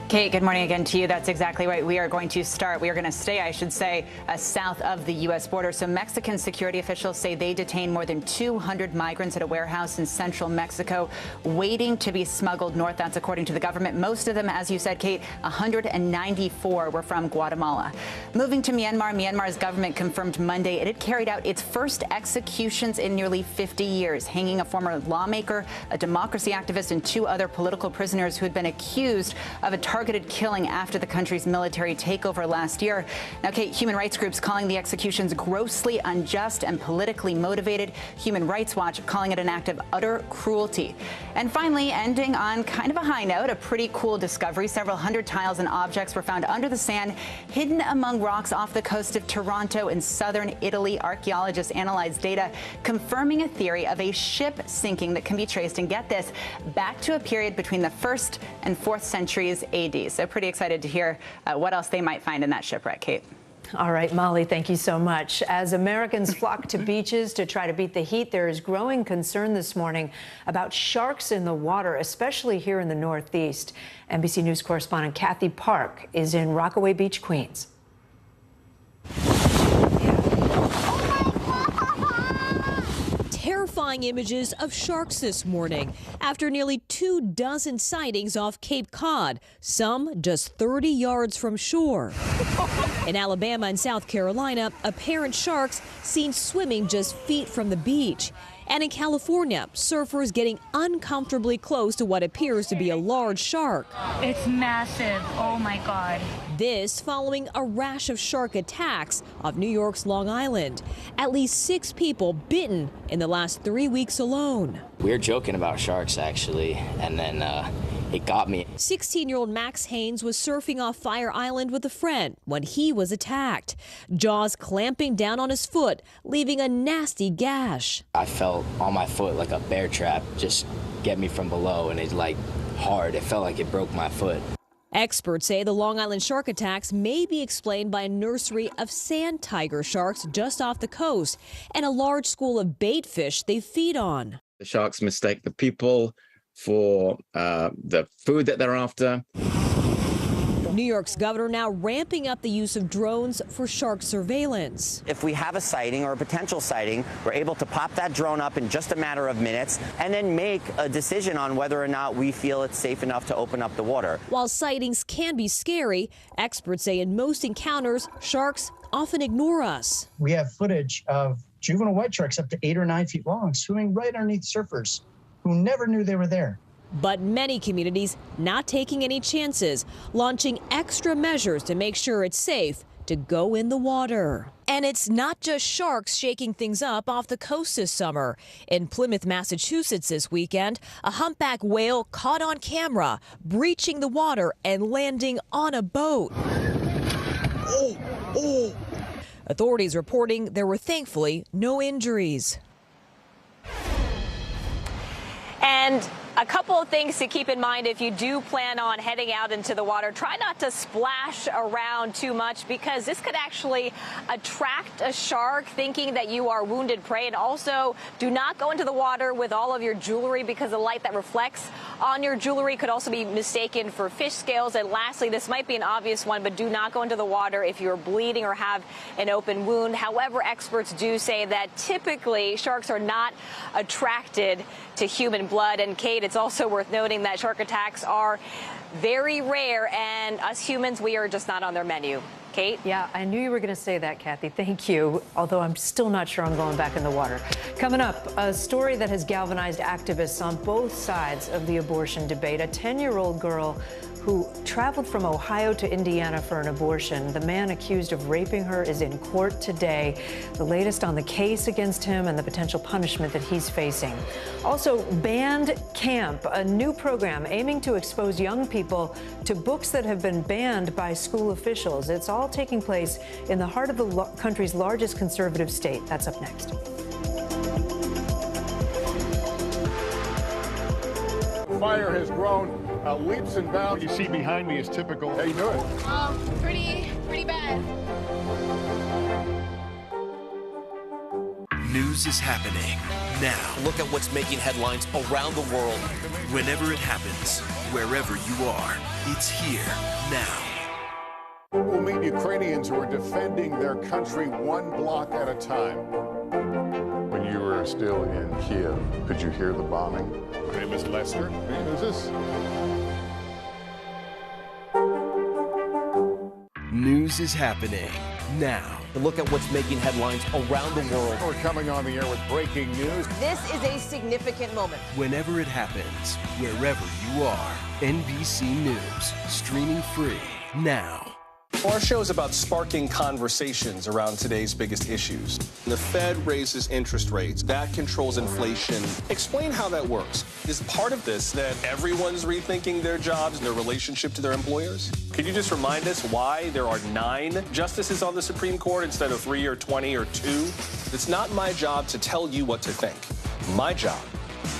Kate, good morning again to you. That's exactly right. We are going to stay, I should say, south of the U.S. border. So Mexican security officials say they detained more than 200 migrants at a warehouse in central Mexico, waiting to be smuggled north. That's according to the government. Most of them, as you said, Kate, 194 were from Guatemala. Moving to Myanmar, Myanmar's government confirmed Monday it had carried out its first executions in nearly 50 years, hanging a former lawmaker, a democracy activist, and 2 other political prisoners who had been accused of a targeted killing after the country's military takeover last year. Now, Kate, human rights groups calling the executions grossly unjust and politically motivated. Human Rights Watch calling it an act of utter cruelty. And finally, ending on kind of a high note, a pretty cool discovery. Several hundred tiles and objects were found under the sand, hidden among rocks off the coast of Taranto in southern Italy. Archaeologists analyzed data confirming a theory of a ship sinking that can be traced, and get this, back to a period between the 1st and 4th centuries AD. So pretty excited to hear what else they might find in that shipwreck, Kate. All right, Molly, thank you so much. As Americans flock to beaches to try to beat the heat, there is growing concern this morning about sharks in the water, especially here in the Northeast. NBC News correspondent Kathy Park is in Rockaway Beach, Queens. Terrifying images of sharks this morning after nearly 24 sightings off Cape Cod, some just 30 yards from shore. In Alabama and South Carolina, apparent sharks seen swimming just feet from the beach. And in California, surfers getting uncomfortably close to what appears to be a large shark. It's massive. Oh my God. This following a rash of shark attacks off New York's Long Island. At least 6 people bitten in the last 3 weeks alone. We were joking about sharks, actually, and then it got me. 16-year-old Max Haynes was surfing off Fire Island with a friend when he was attacked. Jaws clamping down on his foot, leaving a nasty gash. I felt on my foot like a bear trap just get me from below, and it's like hard. It felt like it broke my foot. Experts say the Long Island shark attacks may be explained by a nursery of sand tiger sharks just off the coast and a large school of bait fish they feed on. The sharks mistake the people for the food that they're after. New York's governor now ramping up the use of drones for shark surveillance. If we have a sighting or a potential sighting, we're able to pop that drone up in just a matter of minutes and then make a decision on whether or not we feel it's safe enough to open up the water. While sightings can be scary, experts say in most encounters, sharks often ignore us. We have footage of juvenile white sharks up to 8 or 9 feet long swimming right underneath surfers who never knew they were there. But many communities not taking any chances, launching extra measures to make sure it's safe to go in the water. And it's not just sharks shaking things up off the coast this summer. In Plymouth, Massachusetts this weekend, a humpback whale caught on camera, breaching the water and landing on a boat. Authorities reporting there were thankfully no injuries. And a couple of things to keep in mind if you do plan on heading out into the water. Try not to splash around too much because this could actually attract a shark thinking that you are wounded prey. And also, do not go into the water with all of your jewelry because the light that reflects on your jewelry could also be mistaken for fish scales. And lastly, this might be an obvious one, but do not go into the water if you're bleeding or have an open wound. However, experts do say that typically sharks are not attracted to human blood. And Kate, it's also worth noting that shark attacks are very rare, and us humans, we are just not on their menu. Kate? Yeah, I knew you were going to say that, Kathy. Thank you. Although I'm still not sure I'm going back in the water. Coming up, a story that has galvanized activists on both sides of the abortion debate. A 10-year-old girl who traveled from Ohio to Indiana for an abortion. The man accused of raping her is in court today. The latest on the case against him and the potential punishment that he's facing. Also, Banned Camp, a new program aiming to expose young people to books that have been banned by school officials. It's all taking place in the heart of the country's largest conservative state. That's up next. Fire has grown leaps and bounds. What you see behind me is typical. How you doing? Pretty bad. News is happening now. Look at what's making headlines around the world. Whenever it happens, wherever you are. It's here now. We'll meet Ukrainians who are defending their country one block at a time. When you were still in Kiev, could you hear the bombing? My name is Lester. Hey, who's this? News is happening now. Look at what's making headlines around the world. We're coming on the air with breaking news. This is a significant moment. Whenever it happens, wherever you are, NBC News, streaming free now. Our show is about sparking conversations around today's biggest issues. The Fed raises interest rates. That controls inflation. Explain how that works. Is part of this that everyone's rethinking their jobs and their relationship to their employers? Can you just remind us why there are 9 justices on the Supreme Court instead of 3 or 20 or 2? It's not my job to tell you what to think. My job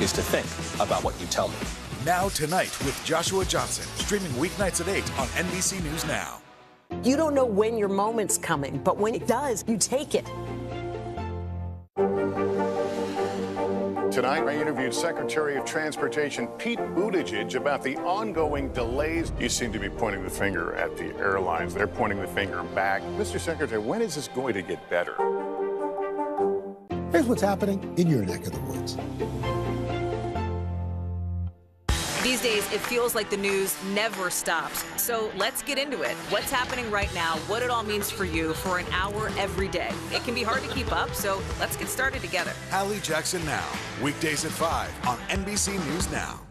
is to think about what you tell me. Now Tonight with Joshua Johnson, streaming weeknights at 8 on NBC News Now. You don't know when your moment's coming, but when it does, you take it. Tonight, I interviewed Secretary of Transportation Pete Buttigieg about the ongoing delays. You seem to be pointing the finger at the airlines. They're pointing the finger back. Mr. Secretary, when is this going to get better? Here's what's happening in your neck of the woods. These days, it feels like the news never stops. So let's get into it. What's happening right now, what it all means for you for an hour every day. It can be hard to keep up, so let's get started together. Hallie Jackson Now, weekdays at 5 on NBC News Now.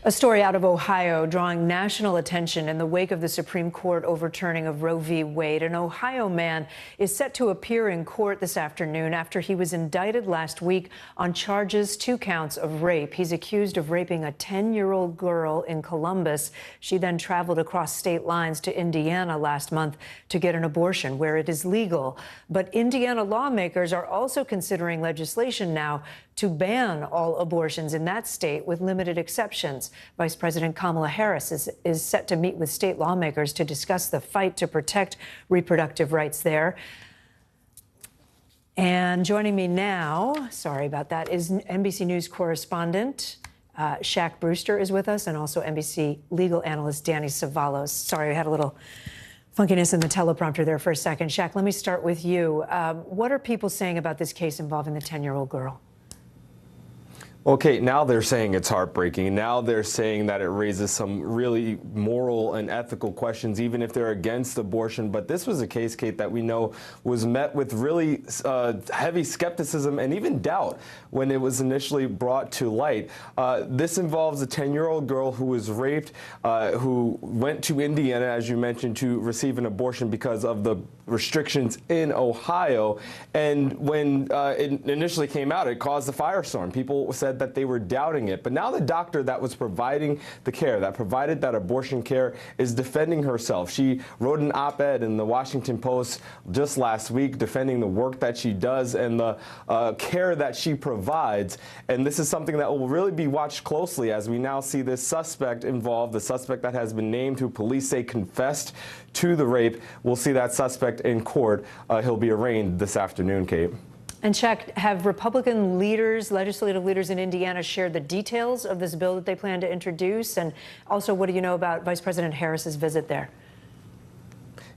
A story out of Ohio drawing national attention in the wake of the Supreme Court overturning of Roe v. Wade. An Ohio man is set to appear in court this afternoon after he was indicted last week on charges 2 counts of rape. He's accused of raping a 10-year-old girl in Columbus. She then traveled across state lines to Indiana last month to get an abortion where it is legal. But Indiana lawmakers are also considering legislation now to ban all abortions in that state with limited exceptions. Vice President Kamala Harris is set to meet with state lawmakers to discuss the fight to protect reproductive rights there. And joining me now, sorry about that, is NBC News correspondent Shaq Brewster is with us, and also NBC legal analyst Danny Savalos. Sorry, we had a little funkiness in the teleprompter there for a second. Shaq, let me start with you. What are people saying about this case involving the 10-year-old girl? Okay, now they're saying it's heartbreaking. Now they're saying that it raises some really moral and ethical questions, even if they're against abortion. But this was a case, Kate, that we know was met with really heavy skepticism and even doubt when it was initially brought to light. This involves a 10-year-old girl who was raped, who went to Indiana, as you mentioned, to receive an abortion because of the restrictions in Ohio. And when it initially came out, it caused a firestorm. People said that they were doubting it. But now the doctor that was providing the care, that provided that abortion care, is defending herself. She wrote an op-ed in the Washington Post just last week defending the work that she does and the care that she provides. And this is something that will really be watched closely as we now see this suspect involved, the suspect that has been named, who police say confessed to the rape. We'll see that suspect in court. He'll be arraigned this afternoon, Kate. And Shaq, have Republican leaders, legislative leaders in Indiana shared the details of this bill that they plan to introduce? And also, what do you know about Vice President Harris's visit there?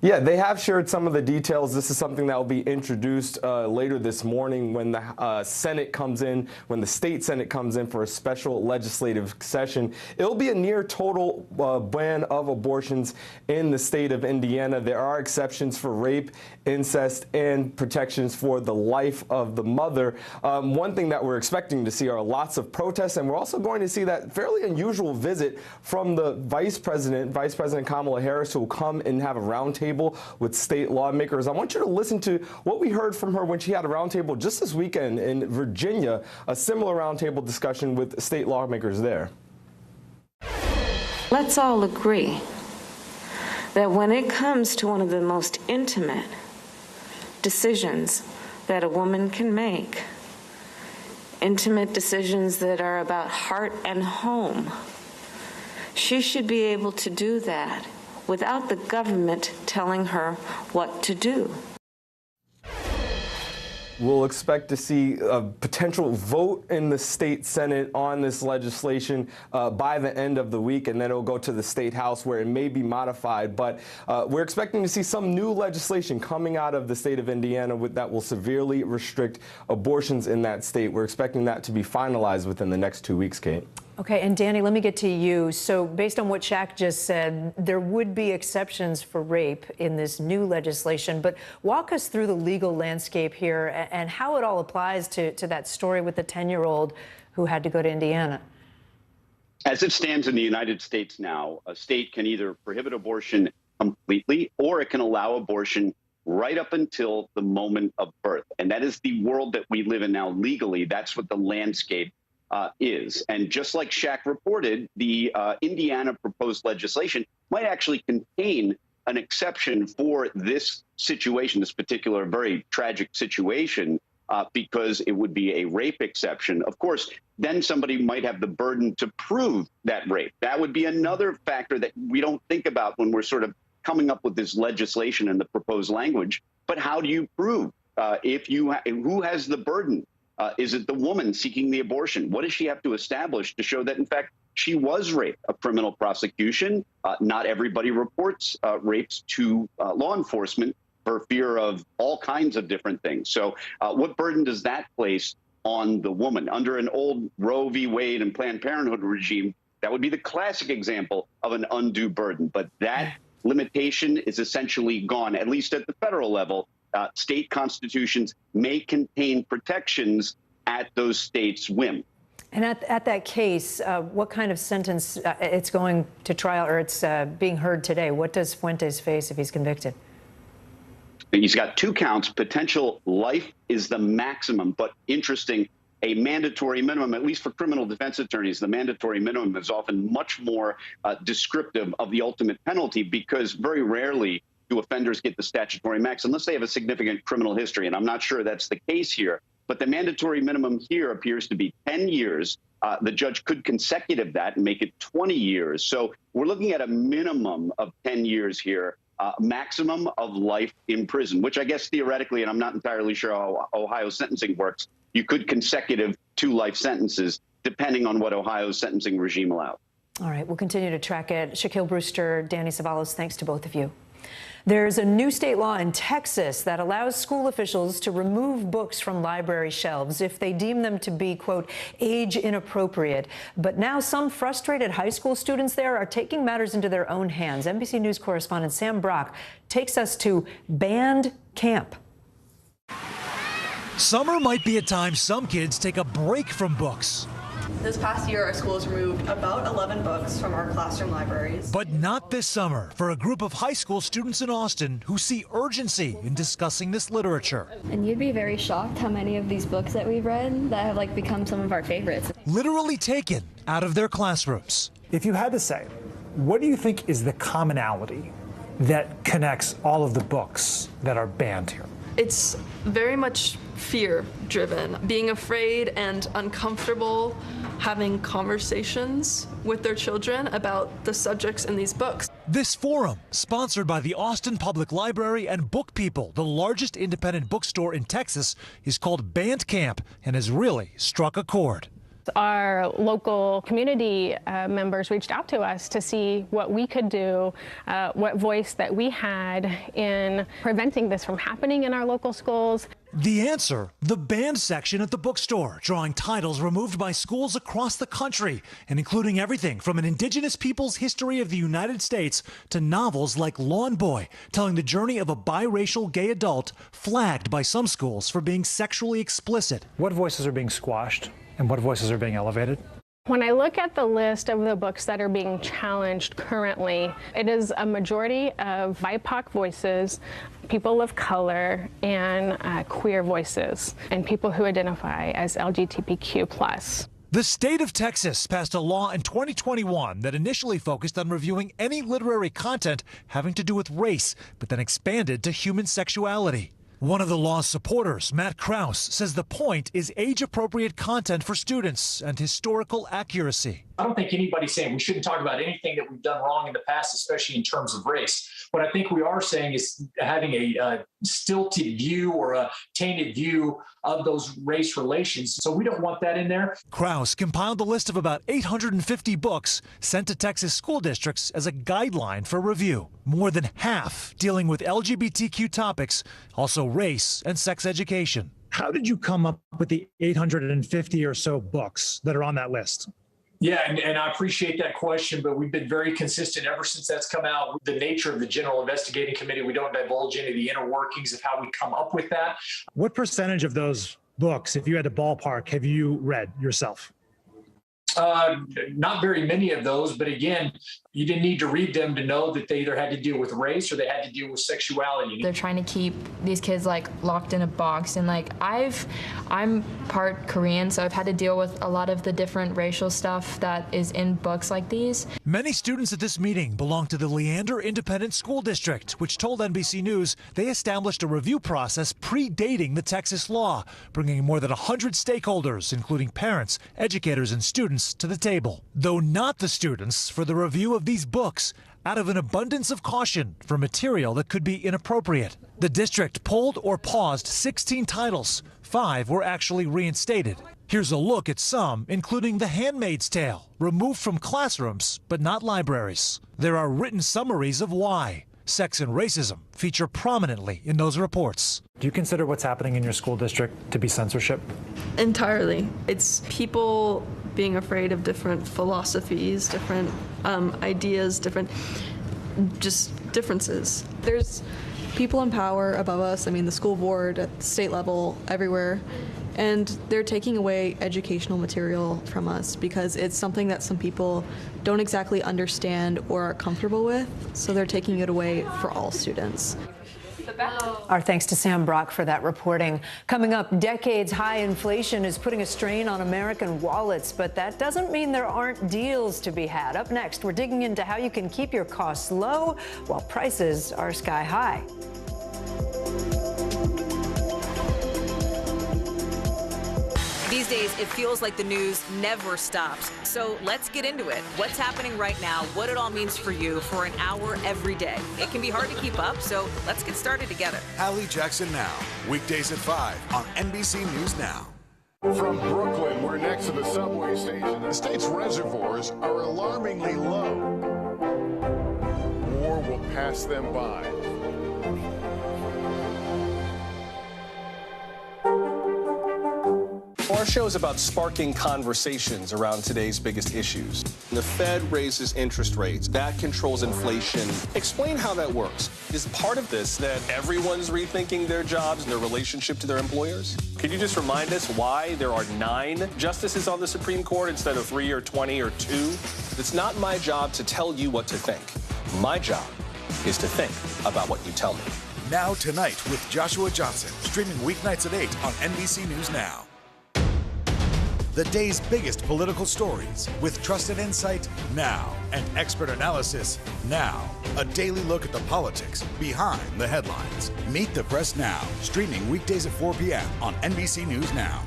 Yeah, they have shared some of the details. This is something that will be introduced later this morning when the Senate comes in, when the state Senate comes in for a special legislative session. It'll be a near total ban of abortions in the state of Indiana. There are exceptions for rape, incest, and protections for the life of the mother. One thing that we're expecting to see are lots of protests, and we're also going to see that fairly unusual visit from the Vice President Kamala Harris, who will come and have a roundtable with state lawmakers. I want you to listen to what we heard from her when she had a roundtable just this weekend in Virginia, a similar roundtable discussion with state lawmakers there. Let's all agree that when it comes to one of the most intimate decisions that a woman can make, intimate decisions that are about heart and home, she should be able to do that without the government telling her what to do. We'll expect to see a potential vote in the state Senate on this legislation by the end of the week, and then it'll go to the state house where it may be modified. But we're expecting to see some new legislation coming out of the state of Indiana that will severely restrict abortions in that state. We're expecting that to be finalized within the next 2 weeks, Kate. Okay, and Danny, let me get to you. So based on what Shaq just said, there would be exceptions for rape in this new legislation, but walk us through the legal landscape here and how it all applies to that story with the 10-year-old who had to go to Indiana. As it stands in the United States now, a state can either prohibit abortion completely or it can allow abortion right up until the moment of birth. And that is the world that we live in now legally. That's what the landscape is. And just like Shaq reported, the Indiana proposed legislation might actually contain an exception for this situation, this particular very tragic situation, because it would be a rape exception. Of course, then somebody might have the burden to prove that rape. That would be another factor that we don't think about when we're sort of coming up with this legislation and the proposed language. But how do you prove who has the burden? Is it the woman seeking the abortion? What does she have to establish to show that, in fact, she was raped? A criminal prosecution. Not everybody reports rapes to law enforcement for fear of all kinds of different things. So what burden does that place on the woman? Under an old Roe v. Wade and Planned Parenthood regime, that would be the classic example of an undue burden. But that limitation is essentially gone, at least at the federal level. State constitutions may contain protections at those states' whim. And at that case, what kind of sentence it's going to trial, or it's being heard today? What does Fuentes face if he's convicted? He's got 2 counts. Potential life is the maximum, but interesting, a mandatory minimum, at least for criminal defense attorneys, the mandatory minimum is often much more descriptive of the ultimate penalty, because very rarely do offenders get the statutory max unless they have a significant criminal history. And I'm not sure that's the case here. But the mandatory minimum here appears to be 10 years. The judge could consecutive that and make it 20 years. So we're looking at a minimum of 10 years here, maximum of life in prison, which I guess theoretically, and I'm not entirely sure how Ohio sentencing works, you could consecutive 2 life sentences, depending on what Ohio's sentencing regime allows. All right, we'll continue to track it. Shaquille Brewster, Danny Savalos, thanks to both of you. There's a new state law in Texas that allows school officials to remove books from library shelves if they deem them to be, quote, age inappropriate. But now some frustrated high school students there are taking matters into their own hands. NBC News correspondent Sam Brock takes us to band camp. Summer might be a time some kids take a break from books. This past year, our school has removed about 11 books from our classroom libraries. But not this summer for a group of high school students in Austin who see urgency in discussing this literature. And you'd be very shocked how many of these books that we've read that have become some of our favorites. Literally taken out of their classrooms. If you had to say, what do you think is the commonality that connects all of the books that are banned here? It's very much fear-driven, being afraid and uncomfortable having conversations with their children about the subjects in these books. This forum, sponsored by the Austin Public Library and Book People, the largest independent bookstore in Texas, is called Band Camp and has really struck a chord. Our local community members reached out to us to see what we could do, what voice that we had in preventing this from happening in our local schools. The answer, the banned section at the bookstore, drawing titles removed by schools across the country and including everything from an indigenous people's history of the United States to novels like Lawn Boy, telling the journey of a biracial gay adult flagged by some schools for being sexually explicit. What voices are being squashed and what voices are being elevated? When I look at the list of the books that are being challenged currently, it is a majority of BIPOC voices, people of color, and queer voices, and people who identify as LGBTQ+. The state of Texas passed a law in 2021 that initially focused on reviewing any literary content having to do with race, but then expanded to human sexuality. One of the law's supporters, Matt Krause, says the point is age-appropriate content for students and historical accuracy. I don't think anybody's saying we shouldn't talk about anything that we've done wrong in the past, especially in terms of race. What I think we are saying is having a stilted view or a tainted view of those race relations. So we don't want that in there. Krause compiled the list of about 850 books sent to Texas school districts as a guideline for review. More than half dealing with LGBTQ topics, also race and sex education. How did you come up with the 850 or so books that are on that list? Yeah, and I appreciate that question, but we've been very consistent ever since that's come out. The nature of the General Investigating Committee, we don't divulge into the inner workings of how we come up with that. What percentage of those books, if you had to ballpark, have you read yourself? Not very many of those, but again, you didn't need to read them to know that they either had to deal with race or they had to deal with sexuality. They're trying to keep these kids like locked in a box, and like I'm part Korean, so I've had to deal with a lot of the different racial stuff that is in books like these. Many students at this meeting belong to the Leander Independent School District, which told NBC News they established a review process predating the Texas law, bringing more than 100 stakeholders, including parents, educators, and students, to the table. Though not the students for the review of these books, out of an abundance of caution for material that could be inappropriate. The district pulled or paused 16 titles. 5 were actually reinstated. Here's a look at some, including The Handmaid's Tale, removed from classrooms but not libraries. There are written summaries of why. Sex and racism feature prominently in those reports. Do you consider what's happening in your school district to be censorship? Entirely. It's people being afraid of different philosophies, different ideas, different just differences. There's people in power above us, I mean the school board, at the state level, everywhere, and they're taking away educational material from us because it's something that some people don't exactly understand or are comfortable with, so they're taking it away for all students. Our thanks to Sam Brock for that reporting. Coming up, decades-high inflation is putting a strain on American wallets, but that doesn't mean there aren't deals to be had. Up next, we're digging into how you can keep your costs low while prices are sky high. These days, it feels like the news never stops. So let's get into it. What's happening right now, what it all means for you for an hour every day. It can be hard to keep up, so let's get started together. Hallie Jackson Now, weekdays at 5 on NBC News Now. From Brooklyn, we're next to the subway station. The state's reservoirs are alarmingly low. War will pass them by. Our show is about sparking conversations around today's biggest issues. The Fed raises interest rates. That controls inflation. Explain how that works. Is part of this that everyone's rethinking their jobs and their relationship to their employers? Could you just remind us why there are 9 justices on the Supreme Court instead of 3 or 20 or 2? It's not my job to tell you what to think. My job is to think about what you tell me. Now Tonight with Joshua Johnson, streaming weeknights at 8 on NBC News Now. The day's biggest political stories with trusted insight now and expert analysis now. A daily look at the politics behind the headlines. Meet the Press Now, streaming weekdays at 4 p.m. on NBC News Now.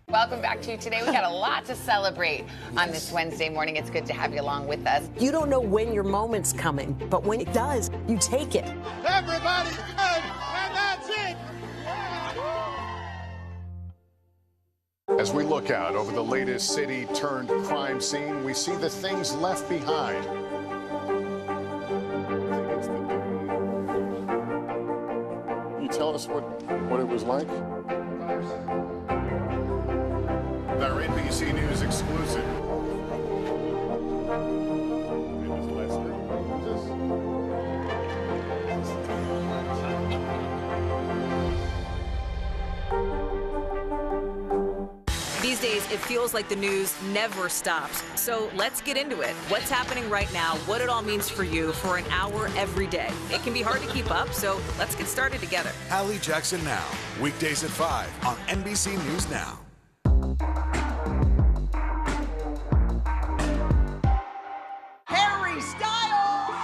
Welcome back to Today. We got a lot to celebrate on this Wednesday morning. It's good to have you along with us. You don't know when your moment's coming, but when it does, you take it. Everybody's good, and that's it. As we look out over the latest city-turned-crime scene, we see the things left behind. Can you tell us what it was like? Our NBC News exclusive. These days, it feels like the news never stops. So let's get into it. What's happening right now, what it all means for you for an hour every day. It can be hard to keep up, so let's get started together. Hallie Jackson Now, weekdays at 5 on NBC News Now. Harry Styles!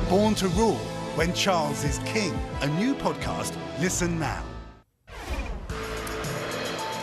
Born to Rule When Charles is King, a new podcast. Listen now.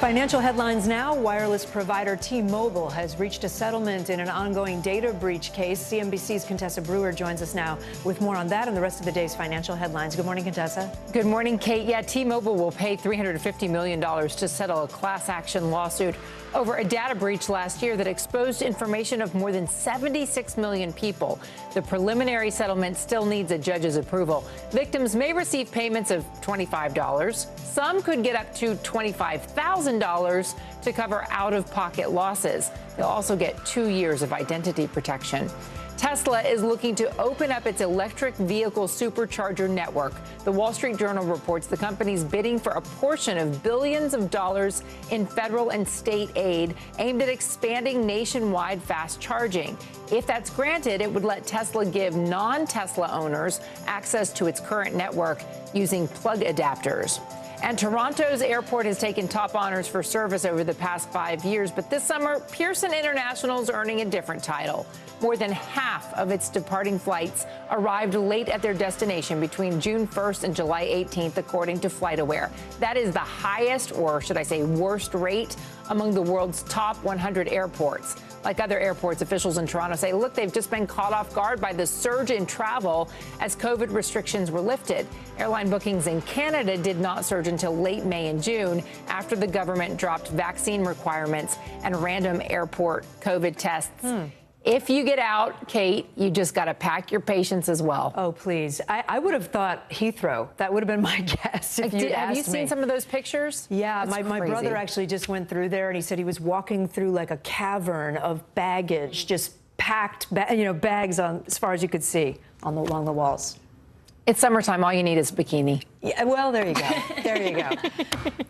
Financial headlines now. Wireless provider T-Mobile has reached a settlement in an ongoing data breach case. CNBC's Contessa Brewer joins us now with more on that and the rest of the day's financial headlines. Good morning, Contessa. Good morning, Kate. Yeah, T-Mobile will pay $350 million to settle a class action lawsuit over a data breach last year that exposed information of more than 76 million people. The preliminary settlement still needs a judge's approval. Victims may receive payments of $25. Some could get up to $25,000 to cover out-of-pocket losses. They'll also get 2 years of identity protection. Tesla is looking to open up its electric vehicle supercharger network. The Wall Street Journal reports the company's bidding for a portion of billions of dollars in federal and state aid aimed at expanding nationwide fast charging. If that's granted, it would let Tesla give non-Tesla owners access to its current network using plug adapters. And Toronto's airport has taken top honors for service over the past 5 years, but this summer, Pearson International is earning a different title. More than half of its departing flights arrived late at their destination between June 1st and July 18th, according to FlightAware. That is the highest, or should I say worst rate, among the world's top 100 airports. Like other airports, officials in Toronto say, look, they've just been caught off guard by the surge in travel as COVID restrictions were lifted. Airline bookings in Canada did not surge until late May and June after the government dropped vaccine requirements and random airport COVID tests. If you get out, Kate, you just got to pack your patience as well. Oh, please. I would have thought Heathrow. That would have been my guess if you'd asked me. Have you seen some of those pictures? Yeah, my brother actually just went through there, and he said he was walking through like a cavern of baggage, just packed, bags on as far as you could see along the walls. It's summertime. All you need is a bikini. Yeah, well, there you go. There you go.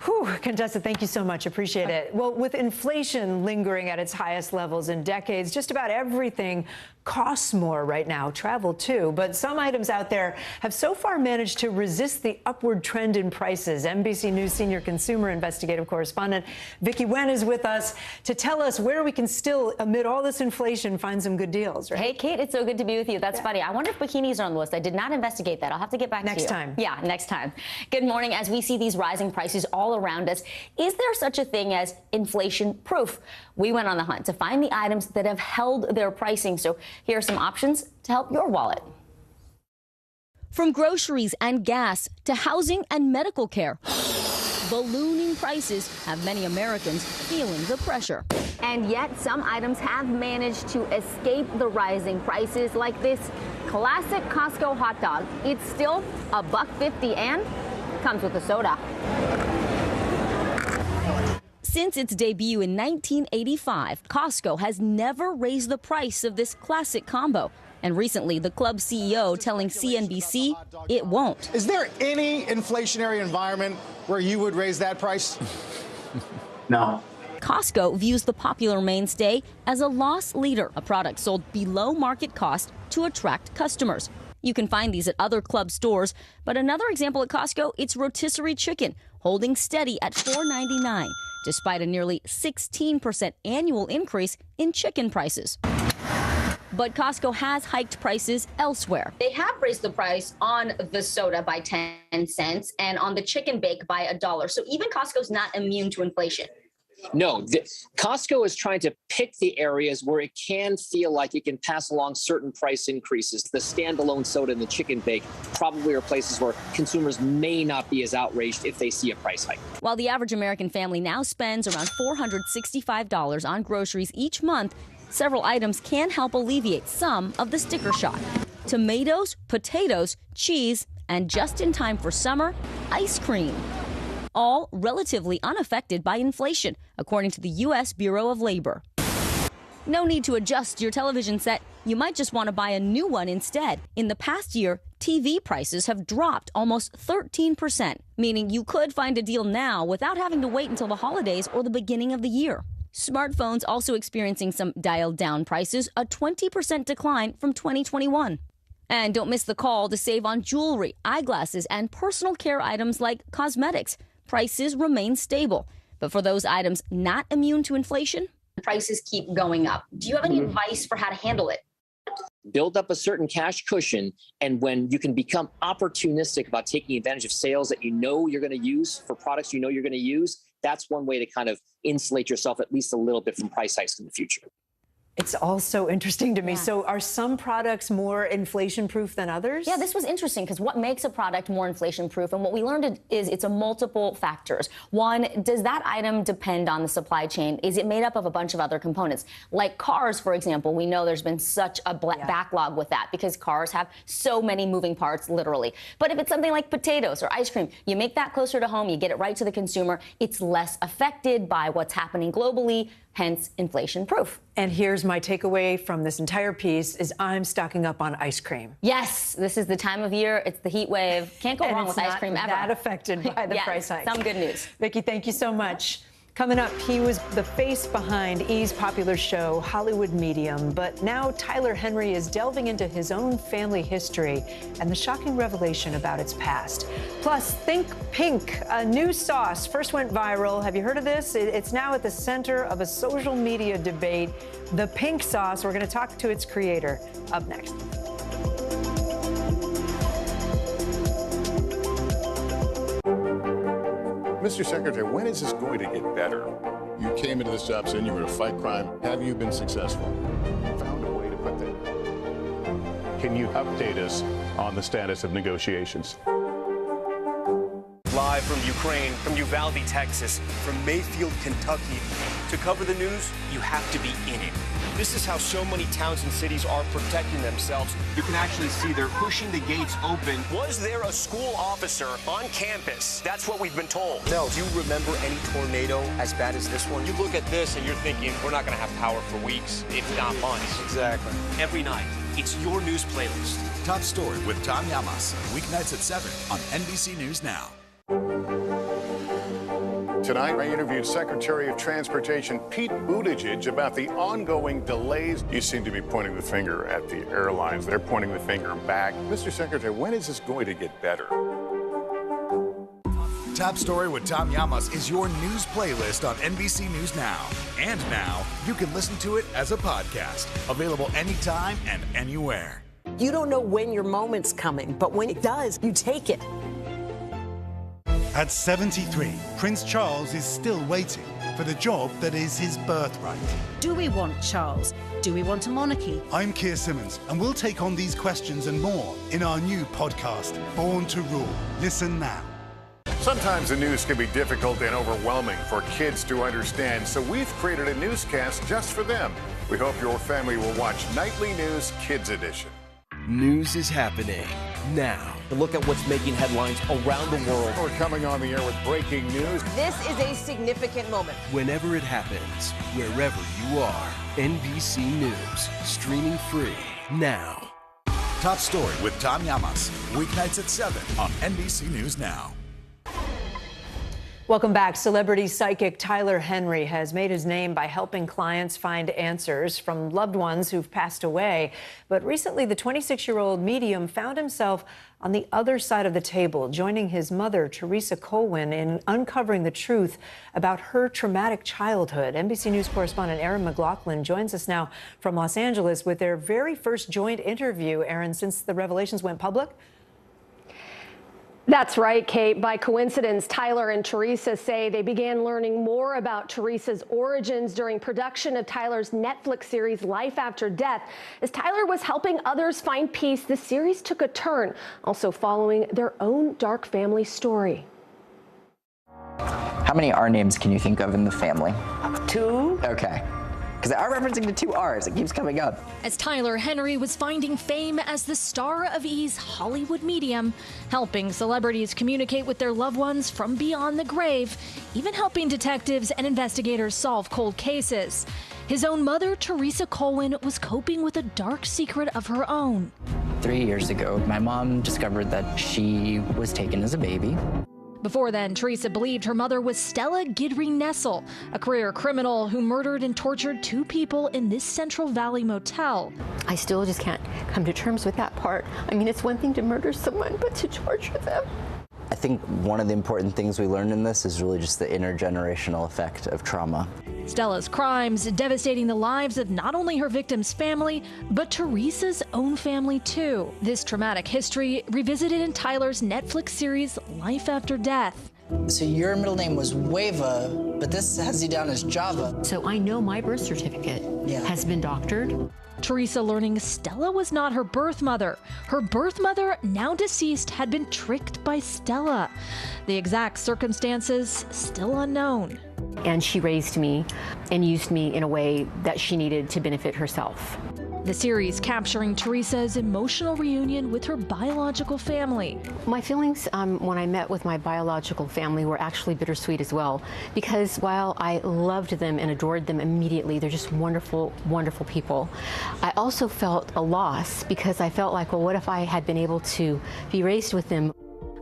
Whew, Contessa, thank you so much. Appreciate it. Well, with inflation lingering at its highest levels in decades, just about everything costs more right now, travel too. But some items out there have so far managed to resist the upward trend in prices. NBC News senior consumer investigative correspondent Vicki Wen is with us to tell us where we can still, amid all this inflation, find some good deals. Right? Hey, Kate, it's so good to be with you. That's funny. I wonder if bikinis are on the list. I did not investigate that. I'll have to get back to you. Next time. Yeah, next time. Good morning. As we see these rising prices all around us, is there such a thing as inflation proof? We went on the hunt to find the items that have held their pricing. So here are some options to help your wallet. From groceries and gas to housing and medical care, ballooning prices have many Americans feeling the pressure. And yet some items have managed to escape the rising prices, like this classic Costco hot dog. It's still $1.50 and comes with a soda. Since its debut in 1985, Costco has never raised the price of this classic combo. And recently, the club CEO telling CNBC it won't. Is there any inflationary environment where you would raise that price? No. Costco views the popular mainstay as a loss leader, a product sold below market cost to attract customers. You can find these at other club stores, but another example at Costco, it's rotisserie chicken, holding steady at $4.99, despite a nearly 16% annual increase in chicken prices. But Costco has hiked prices elsewhere. They have raised the price on the soda by 10 cents and on the chicken bake by $1. So even Costco's not immune to inflation. No, Costco is trying to pick the areas where it can feel like it can pass along certain price increases. The standalone soda and the chicken bake probably are places where consumers may not be as outraged if they see a price hike. While the average American family now spends around $465 on groceries each month, several items can help alleviate some of the sticker shock. Tomatoes, potatoes, cheese, and just in time for summer, ice cream. All relatively unaffected by inflation, according to the U.S. Bureau of Labor. No need to adjust your television set. You might just want to buy a new one instead. In the past year, TV prices have dropped almost 13%, meaning you could find a deal now without having to wait until the holidays or the beginning of the year. Smartphones also experiencing some dialed down prices, a 20% decline from 2021. And don't miss the call to save on jewelry, eyeglasses, and personal care items like cosmetics. Prices remain stable. But for those items not immune to inflation, Prices keep going up. Do you have any advice for how to handle it? build up a certain cash cushion, and when you can become opportunistic about taking advantage of sales that you know you're going to use for products you know you're going to use, that's one way to kind of insulate yourself at least a little bit from price hikes in the future. It's all so interesting to me. So are some products more inflation-proof than others? Yeah, this was interesting because what makes a product more inflation-proof, and what we learned is it's a multiple factors. One, does that item depend on the supply chain? Is it made up of a bunch of other components? Like cars, for example, we know there's been such a backlog with that because cars have so many moving parts, literally. But if it's something like potatoes or ice cream, you make that closer to home, you get it right to the consumer, it's less affected by what's happening globally, hence inflation-proof. And here's my takeaway from this entire piece is I'm stocking up on ice cream. Yes, this is the time of year. It's the heat wave. Can't go wrong with ice cream ever. Not affected by the price hike. Some good news. Vicki, thank you so much. Coming up, he was the face behind E's popular show, Hollywood Medium. But now Tyler Henry is delving into his own family history and the shocking revelation about its past. Plus, think pink, a new sauce first went viral. Have you heard of this? It's now at the center of a social media debate. The pink sauce. We're going to talk to its creator. Up next. Mr. Secretary, when is this going to get better? You came into this job saying you were going to fight crime. Have you been successful? Found a way to put that. Can you update us on the status of negotiations? Live from Ukraine, from Uvalde, Texas, from Mayfield, Kentucky. To cover the news, you have to be in it. This is how so many towns and cities are protecting themselves. You can actually see they're pushing the gates open. Was there a school officer on campus? That's what we've been told. No. Do you remember any tornado as bad as this one? You look at this and you're thinking, we're not going to have power for weeks, if not months. Exactly. Every night, it's your news playlist. Top Story with Tom Llamas, weeknights at 7 on NBC News Now. Tonight, I interviewed Secretary of Transportation Pete Buttigieg about the ongoing delays. You seem to be pointing the finger at the airlines. They're pointing the finger back. Mr. Secretary, when is this going to get better? Top Story with Tom Llamas is your news playlist on NBC News Now. And now, you can listen to it as a podcast. Available anytime and anywhere. You don't know when your moment's coming, but when it does, you take it. At 73, Prince Charles is still waiting for the job that is his birthright. Do we want Charles? Do we want a monarchy? I'm Keir Simmons, and we'll take on these questions and more in our new podcast, Born to Rule. Listen now. Sometimes the news can be difficult and overwhelming for kids to understand, so we've created a newscast just for them. We hope your family will watch Nightly News Kids Edition. News is happening now. Look at what's making headlines around the world. We're coming on the air with breaking news. This is a significant moment. Whenever it happens, wherever you are, NBC News, streaming free now. Top Story with Tom Llamas, weeknights at 7 on NBC News Now. Welcome back. Celebrity psychic Tyler Henry has made his name by helping clients find answers from loved ones who've passed away. But recently, the 26-year-old medium found himself on the other side of the table, joining his mother, Teresa Colwin, in uncovering the truth about her traumatic childhood. NBC News correspondent Erin McLaughlin joins us now from Los Angeles with their very first joint interview, Erin, since the revelations went public. That's right, Kate. By coincidence, Tyler and Teresa say they began learning more about Teresa's origins during production of Tyler's Netflix series Life After Death. As Tyler was helping others find peace, the series took a turn, also following their own dark family story. How many R names can you think of in the family? 2. Okay. Because they are referencing the 2 R's. It keeps coming up. As Tyler Henry was finding fame as the star of E's Hollywood Medium, helping celebrities communicate with their loved ones from beyond the grave, even helping detectives and investigators solve cold cases. His own mother, Teresa Colwin, was coping with a dark secret of her own. 3 years ago, my mom discovered that she was taken as a baby. Before then, Teresa believed her mother was Stella Guidry-Nessel, a career criminal who murdered and tortured 2 people in this Central Valley motel. I still just can't come to terms with that part. I mean, it's one thing to murder someone, but to torture them. I think one of the important things we learned in this is really just the intergenerational effect of trauma. Stella's crimes devastating the lives of not only her victim's family, but Teresa's own family too. This traumatic history revisited in Tyler's Netflix series Life After Death. So your middle name was Weva, but this has you down as Java. So I know my birth certificate has been doctored. Teresa learning Stella was not her birth mother. Her birth mother, now deceased, had been tricked by Stella. The exact circumstances still unknown. And she raised me and used me in a way that she needed to benefit herself. The series capturing Teresa's emotional reunion with her biological family. My feelings when I met with my biological family were actually bittersweet as well, because while I loved them and adored them immediately, they're just wonderful, wonderful people. I also felt a loss because I felt like, well, what if I had been able to be raised with them?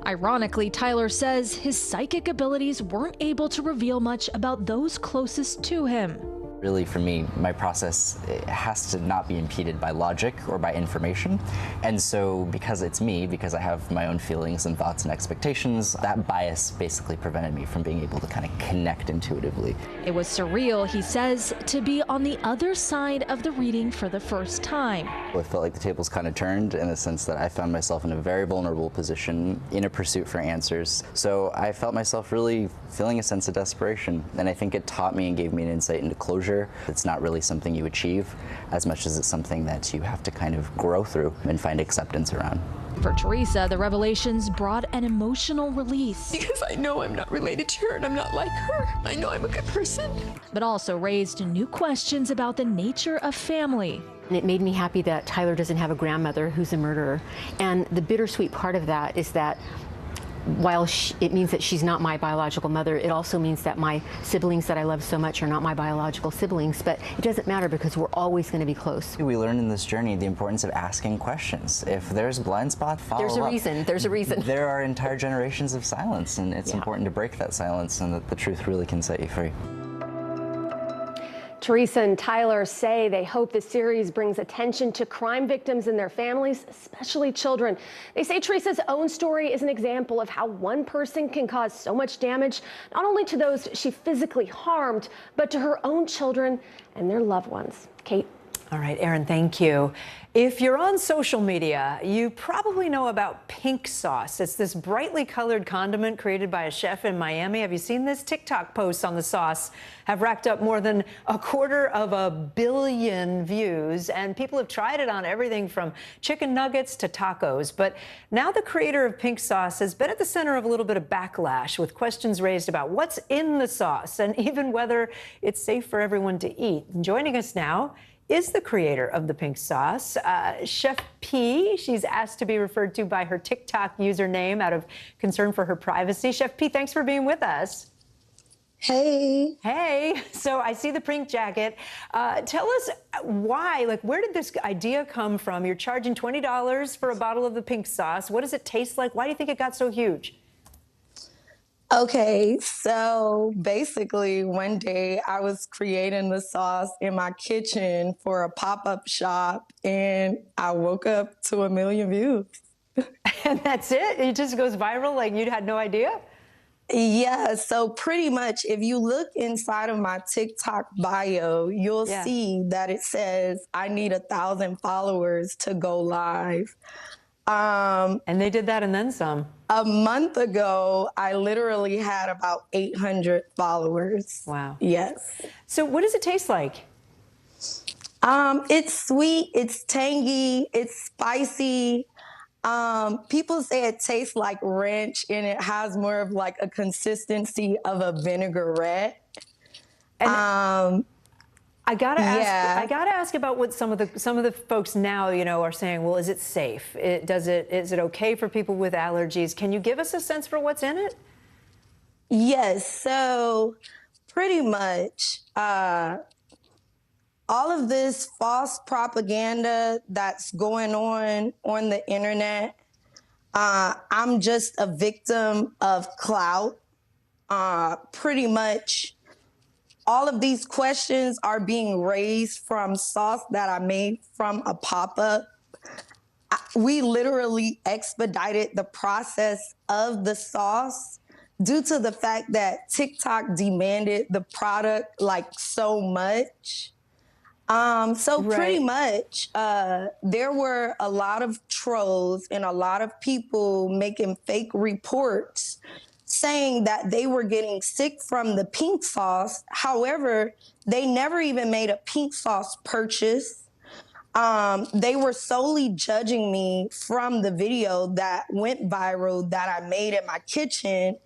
Ironically, Tyler says his psychic abilities weren't able to reveal much about those closest to him. Really, for me, my process has to not be impeded by logic or by information. And so because it's me, because I have my own feelings and thoughts and expectations, that bias basically prevented me from being able to kind of connect intuitively. It was surreal, he says, to be on the other side of the reading for the first time. It felt like the tables kind of turned in the sense that I found myself in a very vulnerable position in a pursuit for answers. So I felt myself really feeling a sense of desperation. And I think it taught me and gave me an insight into closure. It's not really something you achieve as much as it's something that you have to kind of grow through and find acceptance around. For Teresa, the revelations brought an emotional release. Because I know I'm not related to her and I'm not like her. I know I'm a good person. But also raised new questions about the nature of family. And it made me happy that Tyler doesn't have a grandmother who's a murderer. And the bittersweet part of that is that while it means that she's not my biological mother, it also means that my siblings that I love so much are not my biological siblings, but it doesn't matter because we're always going to be close. We learned in this journey the importance of asking questions. If there's a blind spot, follow up. There's a reason. There's a reason. There are entire generations of silence, and it's important to break that silence and that the truth really can set you free. Teresa and Tyler say they hope the series brings attention to crime victims and their families, especially children. They say Teresa's own story is an example of how one person can cause so much damage, not only to those she physically harmed, but to her own children and their loved ones. Kate. All right, Erin, thank you. If you're on social media, you probably know about pink sauce. It's this brightly colored condiment created by a chef in Miami. Have you seen this? TikTok posts on the sauce have racked up more than 250 million views, and people have tried it on everything from chicken nuggets to tacos. But now the creator of pink sauce has been at the center of a little bit of backlash, with questions raised about what's in the sauce and even whether it's safe for everyone to eat. And joining us now is the creator of the pink sauce, Chef P. She's asked to be referred to by her TikTok username out of concern for her privacy. Chef P, thanks for being with us. Hey. Hey. So I see the pink jacket. Tell us why, where did this idea come from? You're charging $20 for a bottle of the pink sauce. What does it taste like? Why do you think it got so huge? Okay, so basically one day I was creating the sauce in my kitchen for a pop-up shop and I woke up to 1 million views. And that's it? It just goes viral like you had no idea? Yeah, so pretty much if you look inside of my TikTok bio, you'll see that it says I need 1,000 followers to go live. And they did that and then some. A month ago, I literally had about 800 followers. Wow. Yes. So what does it taste like? It's sweet, it's tangy, it's spicy. People say it tastes like ranch and it has more of like a consistency of a vinaigrette. And I gotta ask about what some of the folks now, are saying. Well, is it safe? Is it okay for people with allergies? Can you give us a sense for what's in it? Yes. So pretty much all of this false propaganda that's going on the internet. I'm just a victim of clout. Pretty much. All of these questions are being raised from sauce that I made from a pop-up. we literally expedited the process of the sauce due to the fact that TikTok demanded the product like so much. Pretty much, there were a lot of trolls and a lot of people making fake reports saying that they were getting sick from the pink sauce. However, they never even made a pink sauce purchase. They were solely judging me from the video that went viral that I made in my kitchen.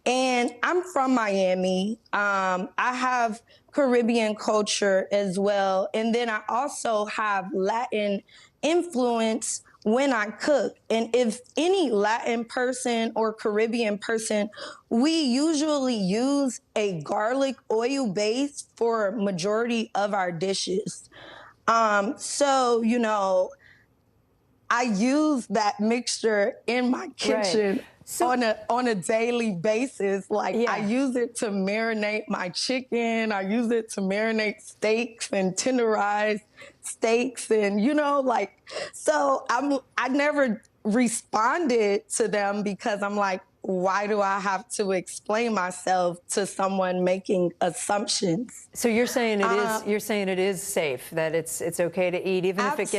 And I'm from Miami. I have Caribbean culture as well. And then I also have Latin influence when I cook. And if any Latin person or Caribbean person, we usually use a garlic oil base for majority of our dishes. So, you know, I use that mixture in my kitchen. Right. So, on a daily basis. Like, I use it to marinate my chicken. I use it to marinate steaks and tenderize steaks. And, you know, like, so I never responded to them because I'm like, why do I have to explain myself to someone making assumptions? So you're saying it is safe, that it's okay to eat even if it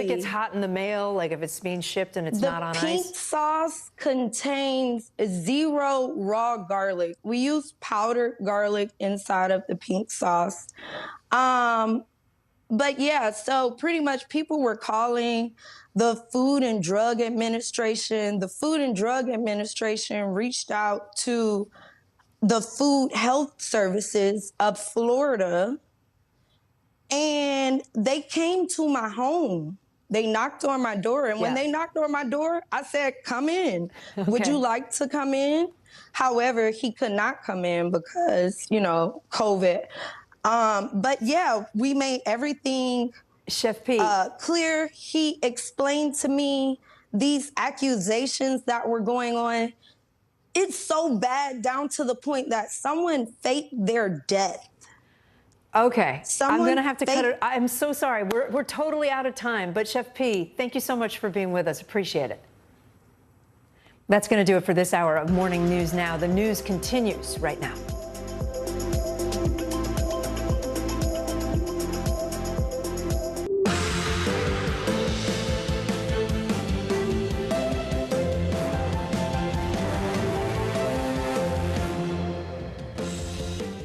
gets hot in the mail, like if it's being shipped and it's not on ice. The pink sauce contains 0 raw garlic. We use powdered garlic inside of the pink sauce. But yeah, so pretty much people were calling the Food and Drug Administration. The Food and Drug Administration reached out to the Food Health Services of Florida, and they came to my home. They knocked on my door, and when they knocked on my door, I said, come in. Okay. Would you like to come in? However, he could not come in because, you know, COVID. But yeah, we made everything Chef P. Clear. He explained to me these accusations that were going on. It's so bad down to the point that someone faked their death. Okay, I'm going to have to cut it. I'm so sorry. We're totally out of time. But Chef P, thank you so much for being with us. Appreciate it. That's going to do it for this hour of Morning News Now. The news continues right now.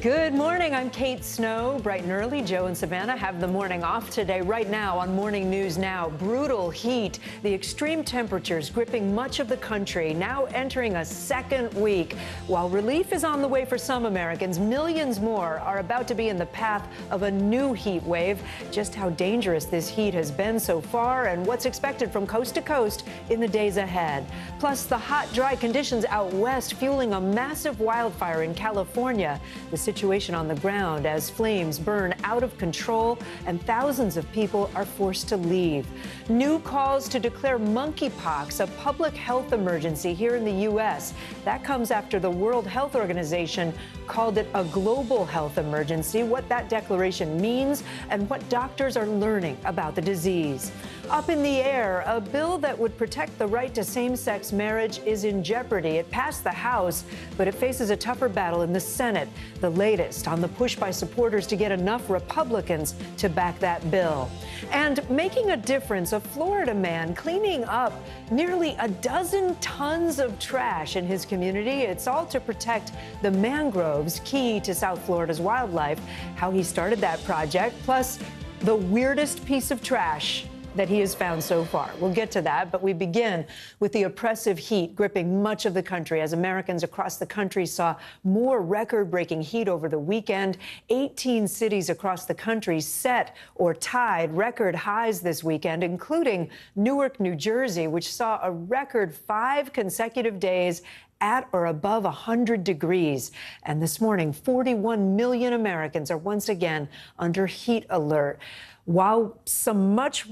Good morning, I'm Kate Snow. Bright and early, Joe and Savannah have the morning off today. Right now on Morning News Now, brutal heat, the extreme temperatures gripping much of the country, now entering a second week. While relief is on the way for some Americans, millions more are about to be in the path of a new heat wave. Just how dangerous this heat has been so far and what's expected from coast to coast in the days ahead. Plus, the hot, dry conditions out west fueling a massive wildfire in California. The situation on the ground as flames burn out of control and thousands of people are forced to leave. New calls to declare monkeypox a public health emergency here in the U.S. That comes after the World Health Organization called it a global health emergency, what that declaration means, and what doctors are learning about the disease. Up in the air, a bill that would protect the right to same-sex marriage is in jeopardy. It passed the House, but it faces a tougher battle in the Senate. The latest on the push by supporters to get enough Republicans to back that bill. And making a difference, a Florida man cleaning up nearly a dozen tons of trash in his community. It's all to protect the mangroves, key to South Florida's wildlife. How he started that project, plus the weirdest piece of trash that he has found so far. We'll get to that, but we begin with the oppressive heat gripping much of the country as Americans across the country saw more record-breaking heat over the weekend. 18 cities across the country set or tied record highs this weekend, including Newark, New Jersey, which saw a record 5 consecutive days at or above 100 degrees. And this morning, 41 million Americans are once again under heat alert. While some much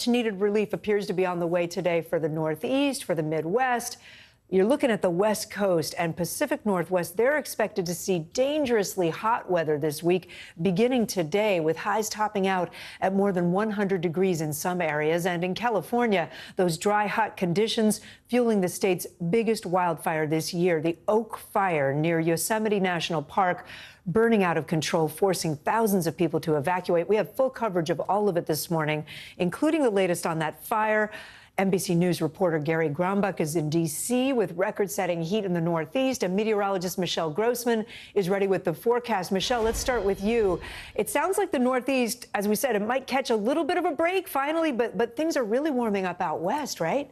needed relief appears to be on the way today for the Northeast, for the Midwest, You're looking at the West Coast and Pacific Northwest. They're expected to see dangerously hot weather this week, beginning today, with highs topping out at more than 100 degrees in some areas. And in California, those dry, hot conditions fueling the state's biggest wildfire this year, the Oak Fire near Yosemite National Park, burning out of control, forcing thousands of people to evacuate. We have full coverage of all of it this morning, including the latest on that fire. NBC News reporter Gary Grumbach is in D.C. with record-setting heat in the Northeast, and meteorologist Michelle Grossman is ready with the forecast. Michelle, let's start with you. It sounds like the Northeast, as we said, it might catch a little bit of a break finally, but things are really warming up out west, right?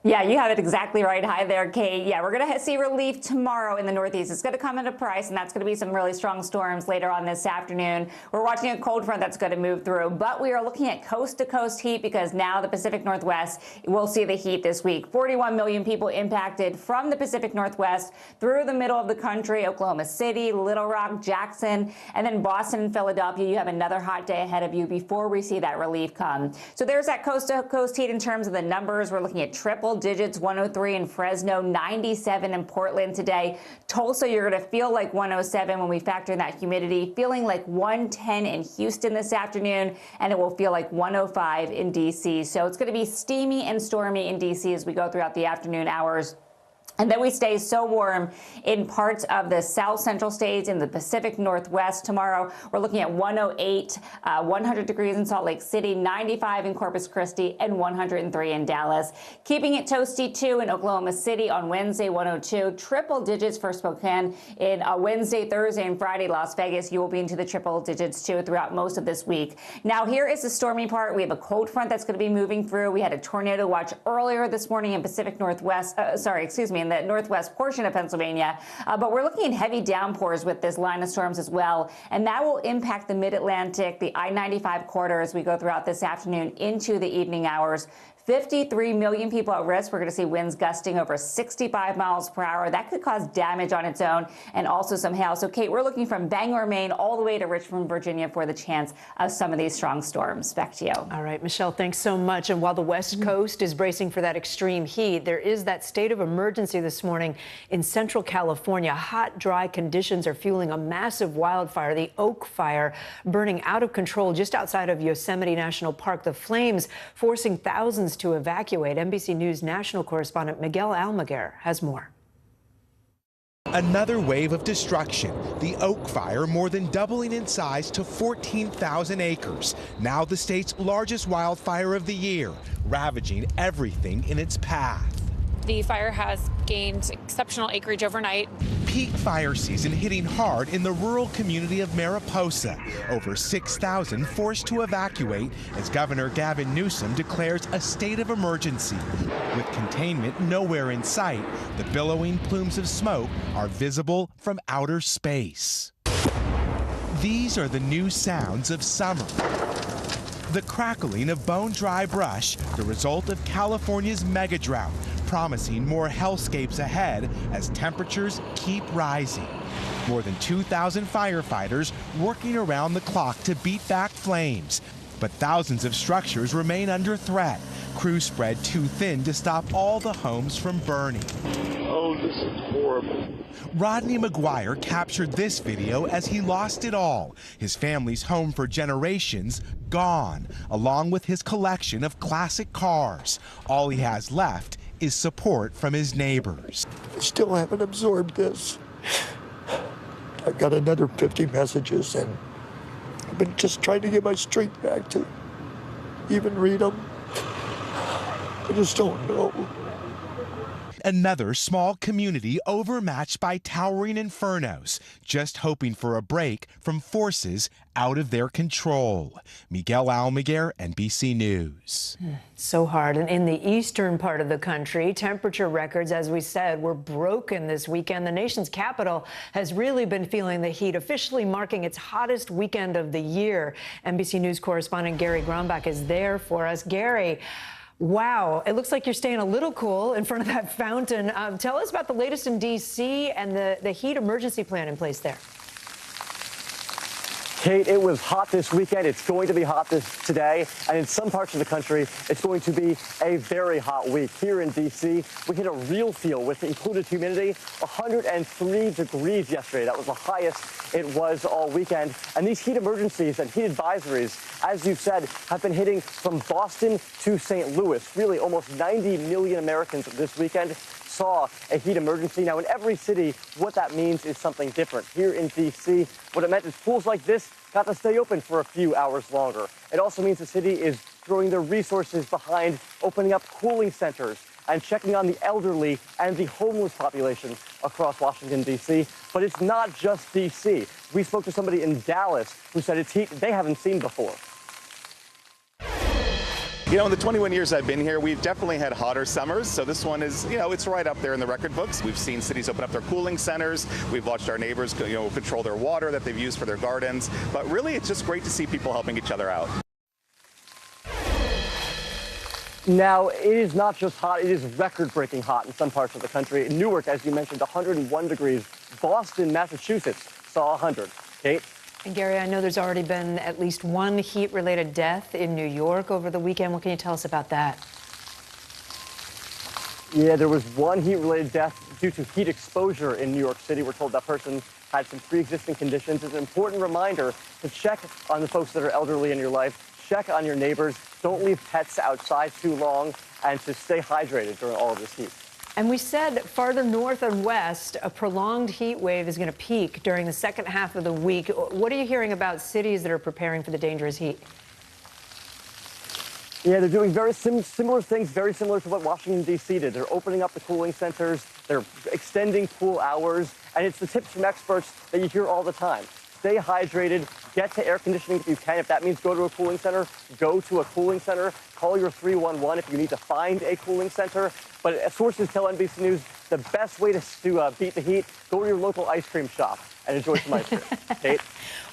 Yeah, you have it exactly right. Hi there, Kate. Yeah, we're going to see relief tomorrow in the Northeast. It's going to come at a price, and that's going to be some really strong storms later on this afternoon. We're watching a cold front that's going to move through, but we are looking at coast-to-coast heat because now the Pacific Northwest will see the heat this week. 41 million people impacted from the Pacific Northwest through the middle of the country, Oklahoma City, Little Rock, Jackson, and then Boston and Philadelphia. You have another hot day ahead of you before we see that relief come. So there's that coast-to-coast heat in terms of the numbers. We're looking at triple digits, 103 in Fresno, 97 in Portland today. Tulsa, you're going to feel like 107 when we factor in that humidity, feeling like 110 in Houston this afternoon, and it will feel like 105 in D.C. So it's going to be steamy and stormy in D.C. as we go throughout the afternoon hours. And then we stay so warm in parts of the south central states, in the Pacific Northwest. Tomorrow, we're looking at 108, 100 degrees in Salt Lake City, 95 in Corpus Christi, and 103 in Dallas. Keeping it toasty, too, in Oklahoma City on Wednesday, 102. Triple digits for Spokane. In Wednesday, Thursday, and Friday, Las Vegas, you will be into the triple digits, too, throughout most of this week. Now, here is the stormy part. We have a cold front that's going to be moving through. We had a tornado watch earlier this morning in Pacific Northwest, in the northwest portion of Pennsylvania, but we're looking at heavy downpours with this line of storms as well, and that will impact the mid-Atlantic, the I-95 corridor as we go throughout this afternoon into the evening hours. 53 million people at risk. We're going to see winds gusting over 65 miles per hour. That could cause damage on its own and also some hail. So, Kate, we're looking from Bangor, Maine, all the way to Richmond, Virginia for the chance of some of these strong storms. Back to you. All right, Michelle, thanks so much. And while the West Coast is bracing for that extreme heat, there is that state of emergency this morning in Central California. Hot, dry conditions are fueling a massive wildfire, the Oak Fire, burning out of control just outside of Yosemite National Park. The flames forcing thousands to evacuate. NBC News national correspondent Miguel Almaguer has more. Another wave of destruction. The Oak Fire more than doubling in size to 14,000 acres. Now the state's largest wildfire of the year, ravaging everything in its path. The fire has gained exceptional acreage overnight. Peak fire season hitting hard in the rural community of Mariposa. Over 6,000 forced to evacuate as Governor Gavin Newsom declares a state of emergency. With containment nowhere in sight, the billowing plumes of smoke are visible from outer space. These are the new sounds of summer. The crackling of bone-dry brush, the result of California's mega drought, promising more hellscapes ahead as temperatures keep rising. More than 2,000 firefighters working around the clock to beat back flames. But thousands of structures remain under threat. Crews spread too thin to stop all the homes from burning. Oh, this is horrible. Rodney McGuire captured this video as he lost it all. His family's home for generations gone, along with his collection of classic cars. All he has left is support from his neighbors. I still haven't absorbed this. I've got another 50 messages, and I've been just trying to get my strength back to even read them. I just don't know. Another small community overmatched by towering infernos, just hoping for a break from forces out of their control. Miguel Almaguer, NBC News. So hard. And in the eastern part of the country, temperature records, as we said, were broken this weekend. The nation's capital has really been feeling the heat, officially marking its hottest weekend of the year. NBC News correspondent Gary Grumbach is there for us. Gary, wow, it looks like you're staying a little cool in front of that fountain. Tell us about the latest in D.C. and the heat emergency plan in place there. Kate, it was hot this weekend. It's going to be hot today. And in some parts of the country, it's going to be a very hot week. Here in D.C., we hit a real feel with included humidity, 103 degrees yesterday. That was the highest it was all weekend. And these heat emergencies and heat advisories, as you said, have been hitting from Boston to St. Louis. Really, almost 90 million Americans this weekend saw a heat emergency. Now, in every city, what that means is something different. Here in D.C., what it meant is pools like this got to stay open for a few hours longer. It also means the city is throwing their resources behind opening up cooling centers and checking on the elderly and the homeless population across Washington, D.C. But it's not just D.C. We spoke to somebody in Dallas who said it's heat they haven't seen before. You know, in the 21 years I've been here, we've definitely had hotter summers. So this one is, you know, it's right up there in the record books. We've seen cities open up their cooling centers. We've watched our neighbors, you know, control their water that they've used for their gardens. But really, it's just great to see people helping each other out. Now, it is not just hot, it is record-breaking hot in some parts of the country. In Newark, as you mentioned, 101 degrees. Boston, Massachusetts saw 100. Kate? And Gary, I know there's already been at least one heat-related death in New York over the weekend. What can you tell us about that? Yeah, there was one heat-related death due to heat exposure in New York City. We're told that person had some pre-existing conditions. It's an important reminder to check on the folks that are elderly in your life, check on your neighbors, don't leave pets outside too long, and to stay hydrated during all of this heat. And we said farther north and west, a prolonged heat wave is going to peak during the second half of the week. What are you hearing about cities that are preparing for the dangerous heat? Yeah, they're doing very similar things, very similar to what Washington, D.C. did. They're opening up the cooling centers, they're extending pool hours, and it's the tips from experts that you hear all the time. Stay hydrated, get to air conditioning if you can. If that means go to a cooling center, go to a cooling center. Call your 311 if you need to find a cooling center. But sources tell NBC News the best way to beat the heat, go to your local ice cream shop and enjoy some ice cream. Kate?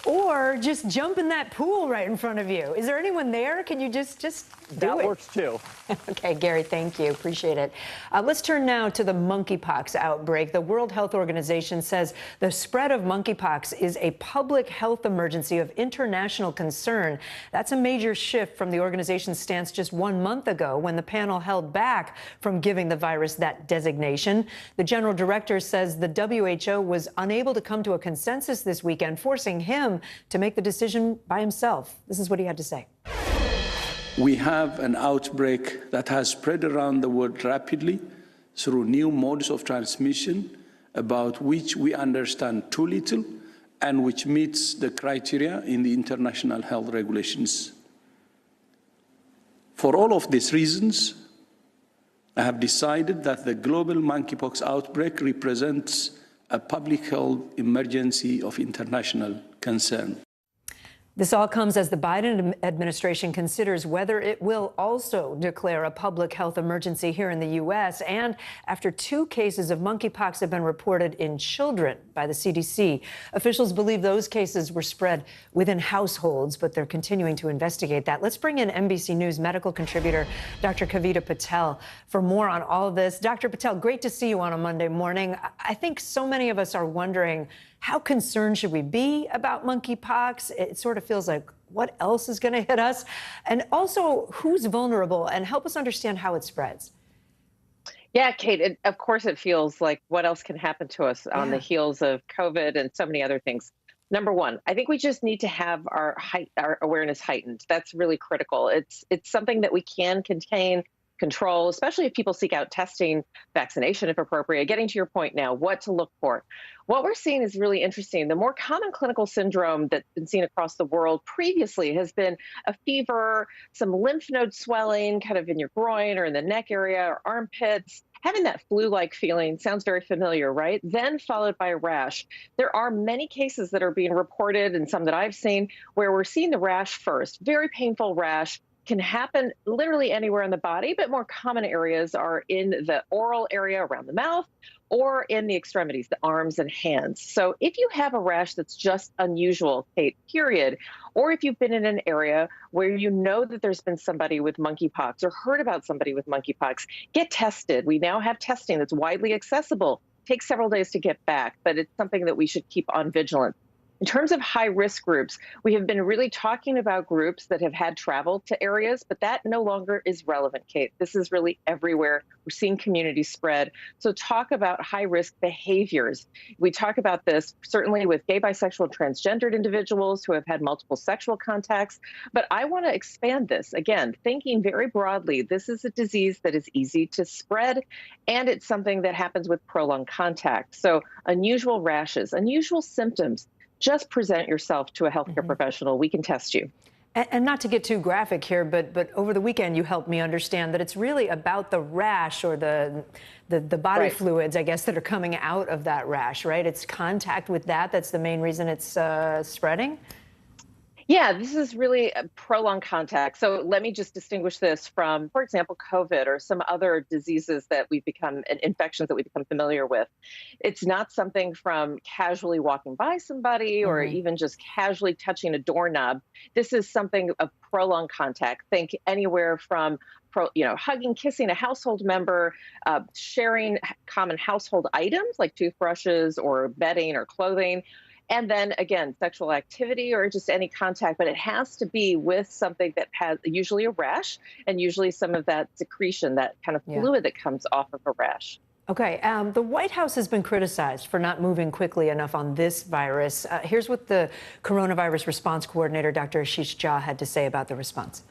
Or just jump in that pool right in front of you. Is there anyone there? Can you just do it? That works too. Okay, Gary, thank you. Appreciate it. Let's turn now to the monkeypox outbreak. The World Health Organization says the spread of monkeypox is a public health emergency of international concern. That's a major shift from the organization's stance just 1 month ago when the panel held back from giving the virus that designation. The general director says the WHO was unable to come to a consensus this weekend, forcing him to make the decision by himself. This is what he had to say. We have an outbreak that has spread around the world rapidly through new modes of transmission, about which we understand too little and which meets the criteria in the international health regulations. For all of these reasons, I have decided that the global monkeypox outbreak represents a public health emergency of international concern. This all comes as the Biden administration considers whether it will also declare a public health emergency here in the U.S. and after 2 cases of monkeypox have been reported in children by the CDC. Officials believe those cases were spread within households, but they're continuing to investigate that. Let's bring in NBC News medical contributor Dr. Kavita Patel for more on all of this. Dr. Patel, great to see you on a Monday morning. I think so many of us are wondering, how concerned should we be about monkeypox? It sort of feels like, what else is going to hit us? And also, who's vulnerable? And help us understand how it spreads. Yeah, Kate, of course it feels like what else can happen to us on the heels of COVID and so many other things. Number one, I think we just need to have our awareness heightened. That's really critical. It's something that we can control, especially if people seek out testing, vaccination if appropriate. Getting to your point now, what to look for. What we're seeing is really interesting. The more common clinical syndrome that's been seen across the world previously has been a fever, some lymph node swelling kind of in your groin or in the neck area or armpits. Having that flu-like feeling sounds very familiar, right? Then followed by a rash. There are many cases that are being reported and some that I've seen where we're seeing the rash first, very painful rash. Can happen literally anywhere in the body, but more common areas are in the oral area around the mouth or in the extremities, the arms and hands. So if you have a rash that's just unusual, Kate, period, or if you've been in an area where you know that there's been somebody with monkeypox or heard about somebody with monkeypox, get tested. We now have testing that's widely accessible. Takes several days to get back, but it's something that we should keep on vigilance. In terms of high-risk groups, we have been really talking about groups that have had travel to areas, but that no longer is relevant, Kate. This is really everywhere. We're seeing community spread. So talk about high-risk behaviors. We talk about this certainly with gay, bisexual, transgendered individuals who have had multiple sexual contacts, but I want to expand this. Again, thinking very broadly, this is a disease that is easy to spread, and it's something that happens with prolonged contact. So unusual rashes, unusual symptoms, just present yourself to a healthcare professional. We can test you. And not to get too graphic here, but over the weekend you helped me understand that it's really about the rash or the body fluids, I guess, that are coming out of that rash, right? It's contact with that's the main reason it's spreading? Yeah, this is really a prolonged contact. So let me just distinguish this from, for example, COVID or some other diseases that we've become, infections that we've become familiar with. It's not something from casually walking by somebody or even just casually touching a doorknob. This is something of prolonged contact. Think anywhere from hugging, kissing a household member, sharing common household items like toothbrushes or bedding or clothing. And then again, sexual activity or just any contact, but it has to be with something that has usually a rash and usually some of that secretion, that kind of fluid that comes off of a rash. Okay, the White House has been criticized for not moving quickly enough on this virus. Here's what the coronavirus response coordinator, Dr. Ashish Jha, had to say about the response.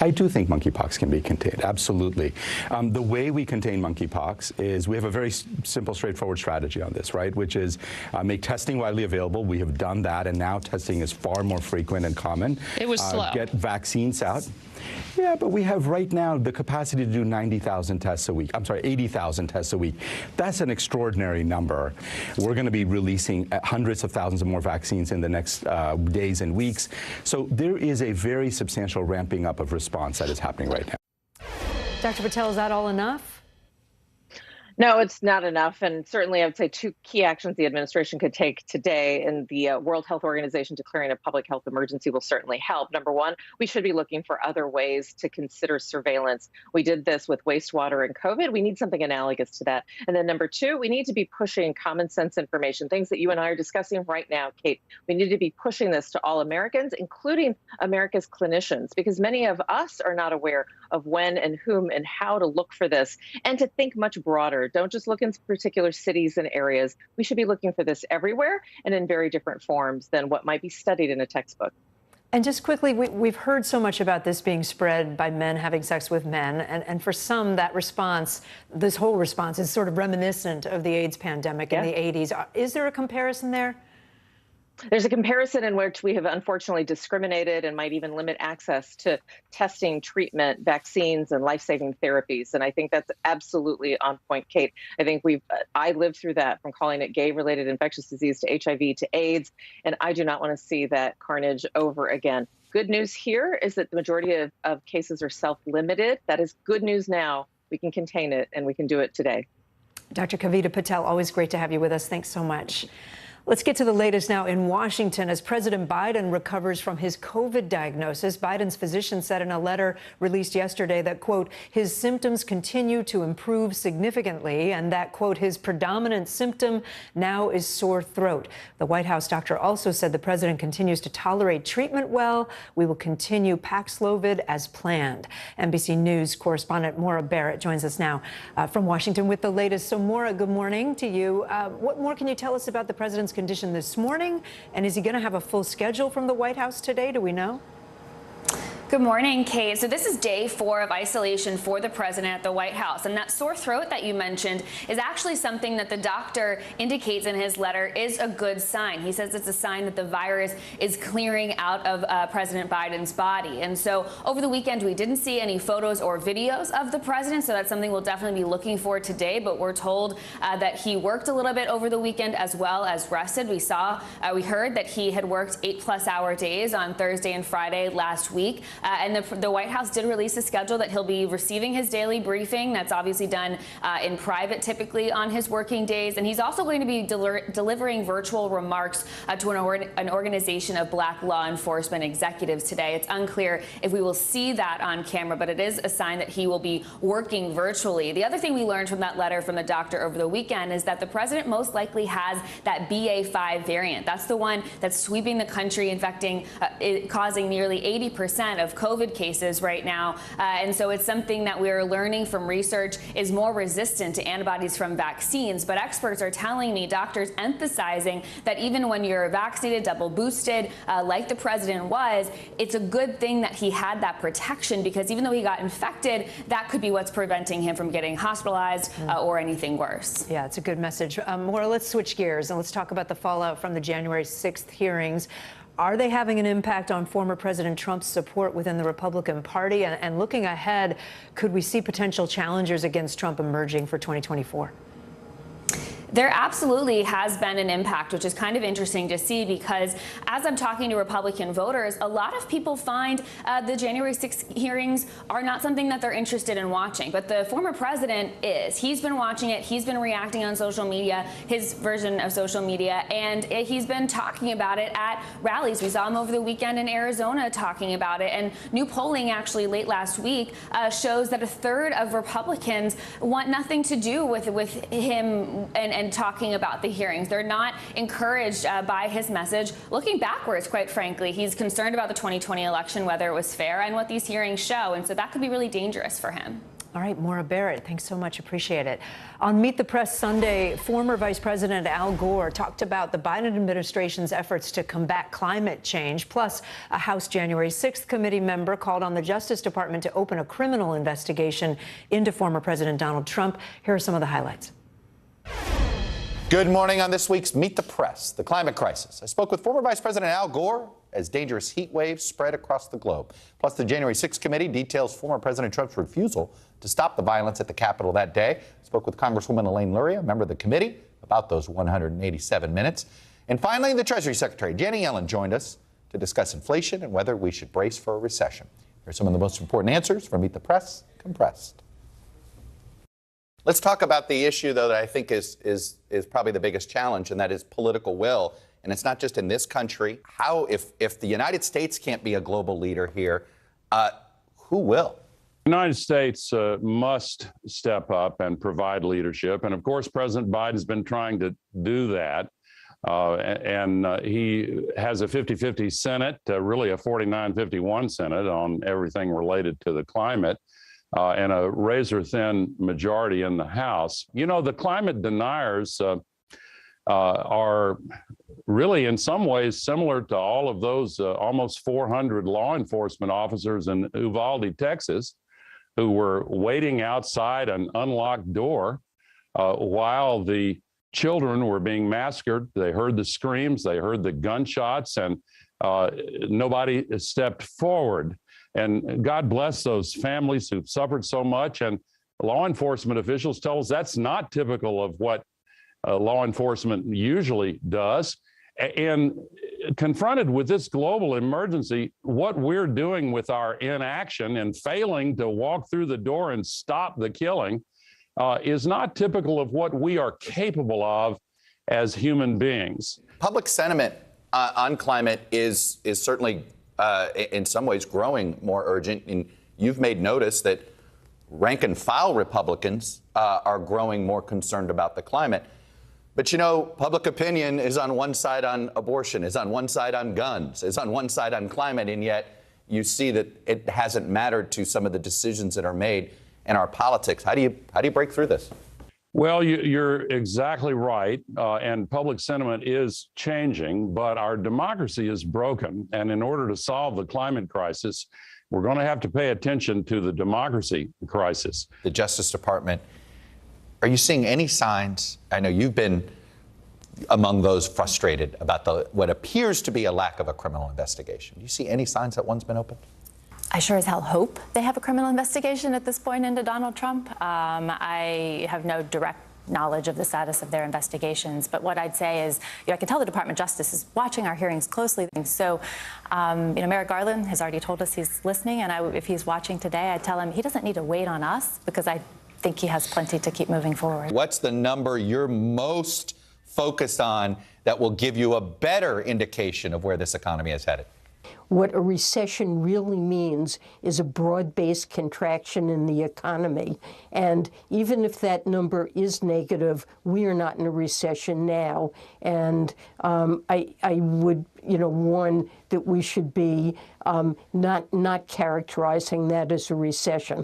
I do think monkeypox can be contained, absolutely. The way we contain monkeypox is we have a very simple, straightforward strategy on this, right, which is make testing widely available. We have done that, and now testing is far more frequent and common. It was slow. Get vaccines out. Yeah, but we have right now the capacity to do 90,000 tests a week. I'm sorry, 80,000 tests a week. That's an extraordinary number. We're going to be releasing hundreds of thousands of more vaccines in the next days and weeks. So there is a very substantial ramping up of response that is happening right now. Dr. Patel, is that all enough? No, it's not enough. And certainly I would say two key actions the administration could take today, and the World Health Organization declaring a public health emergency will certainly help. Number one, we should be looking for other ways to consider surveillance. We did this with wastewater and COVID. We need something analogous to that. And then number two, we need to be pushing common sense information, things that you and I are discussing right now, Kate. We need to be pushing this to all Americans, including America's clinicians, because many of us are not aware of when and whom and how to look for this, and to think much broader. Don't just look in particular cities and areas. We should be looking for this everywhere and in very different forms than what might be studied in a textbook. And just quickly, we've heard so much about this being spread by men having sex with men. And for some, that response, this whole response is sort of reminiscent of the AIDS pandemic in the 80s. Is there a comparison there? There's a comparison in which we have unfortunately discriminated and might even limit access to testing, treatment, vaccines, and life-saving therapies. And I think that's absolutely on point, Kate. I think I lived through that, from calling it gay-related infectious disease to HIV to AIDS, and I do not want to see that carnage over again. Good news here is that the majority of cases are self-limited. That is good news now. We can contain it, and we can do it today. Dr. Kavita Patel, always great to have you with us. Thanks so much. Let's get to the latest now in Washington. As President Biden recovers from his COVID diagnosis, Biden's physician said in a letter released yesterday that, quote, his symptoms continue to improve significantly and that, quote, his predominant symptom now is sore throat. The White House doctor also said the president continues to tolerate treatment well. We will continue Paxlovid as planned. NBC News correspondent Maura Barrett joins us now from Washington with the latest. So, Maura, good morning to you. What more can you tell us about the president's condition this morning, and is he going to have a full schedule from the White House today? Do we know? Good morning, Kate. So this is day 4 of isolation for the president at the White House. And that sore throat that you mentioned is actually something that the doctor indicates in his letter is a good sign. He says it's a sign that the virus is clearing out of President Biden's body. And so over the weekend, we didn't see any photos or videos of the president. So that's something we'll definitely be looking for today. But we're told that he worked a little bit over the weekend as well as rested. We heard that he had worked 8+ hour days on Thursday and Friday last week. And the White House did release a schedule that he'll be receiving his daily briefing. That's obviously done in private, typically on his working days. And he's also going to be delivering virtual remarks to an organization of Black law enforcement executives today. It's unclear if we will see that on camera, but it is a sign that he will be working virtually. The other thing we learned from that letter from the doctor over the weekend is that the president most likely has that BA.5 variant. That's the one that's sweeping the country, infecting, causing nearly 80% of COVID cases right now. And so it's something that we're learning from research is more resistant to antibodies from vaccines. But experts are telling me, doctors emphasizing that even when you're vaccinated, double boosted, like the president was, it's a good thing that he had that protection, because even though he got infected, that could be what's preventing him from getting hospitalized or anything worse. Yeah, it's a good message. Maura, let's switch gears and let's talk about the fallout from the January 6th hearings. Are they having an impact on former President Trump's support within the Republican Party? And looking ahead, could we see potential challengers against Trump emerging for 2024? There absolutely has been an impact, which is kind of interesting to see, because as I'm talking to Republican voters, a lot of people find the January 6th hearings are not something that they're interested in watching. But the former president is. He's been watching it. He's been reacting on social media, his version of social media, and he's been talking about it at rallies. We saw him over the weekend in Arizona talking about it. And new polling actually late last week shows that a third of Republicans want nothing to do with him and talking about the hearings. They're not encouraged by his message. Looking backwards, quite frankly, he's concerned about the 2020 election, whether it was fair, and what these hearings show. And so that could be really dangerous for him. All right, Maura Barrett, thanks so much. Appreciate it. On Meet the Press Sunday, former Vice President Al Gore talked about the Biden administration's efforts to combat climate change. Plus, a House January 6th committee member called on the Justice Department to open a criminal investigation into former President Donald Trump. Here are some of the highlights. Good morning on this week's Meet the Press, the climate crisis. I spoke with former Vice President Al Gore as dangerous heat waves spread across the globe. Plus, the January 6th committee details former President Trump's refusal to stop the violence at the Capitol that day. I spoke with Congresswoman Elaine Luria, member of the committee, about those 187 minutes. And finally, the Treasury Secretary, Janet Yellen, joined us to discuss inflation and whether we should brace for a recession. Here are some of the most important answers from Meet the Press, compressed. Let's talk about the issue, though, that I think is probably the biggest challenge, and that is political will. And it's not just in this country. How, if the United States can't be a global leader here, who will? The United States must step up and provide leadership. And of course, President Biden's been trying to do that. He has a 50-50 Senate, really a 49-51 Senate on everything related to the climate. And a razor-thin majority in the House. You know, the climate deniers are really in some ways similar to all of those almost 400 law enforcement officers in Uvalde, Texas, who were waiting outside an unlocked door while the children were being massacred. They heard the screams, they heard the gunshots, and nobody stepped forward. And God bless those families who've suffered so much. And law enforcement officials tell us that's not typical of what law enforcement usually does. And confronted with this global emergency, what we're doing with our inaction and failing to walk through the door and stop the killing is not typical of what we are capable of as human beings. Public sentiment on climate is certainly in some ways growing more urgent. And you've made notice that rank and file Republicans are growing more concerned about the climate. But, you know, public opinion is on one side on abortion, is on one side on guns, is on one side on climate. And yet you see that it hasn't mattered to some of the decisions that are made in our politics. How do you break through this? Well, you're exactly right, and public sentiment is changing, but our democracy is broken. And in order to solve the climate crisis, we're going to have to pay attention to the democracy crisis. The Justice Department, are you seeing any signs? I know you've been among those frustrated about what appears to be a lack of a criminal investigation. Do you see any signs that one's been opened? I sure as hell hope they have a criminal investigation at this point into Donald Trump. I have no direct knowledge of the status of their investigations. But what I'd say is, I can tell the Department of Justice is watching our hearings closely. So, Merrick Garland has already told us he's listening, and if he's watching today, I'd tell him he doesn't need to wait on us, because I think he has plenty to keep moving forward. What's the number you're most focused on that will give you a better indication of where this economy is headed? What a recession really means is a broad-based contraction in the economy. And even if that number is negative, we are not in a recession now. And I would, warn that we should be not characterizing that as a recession.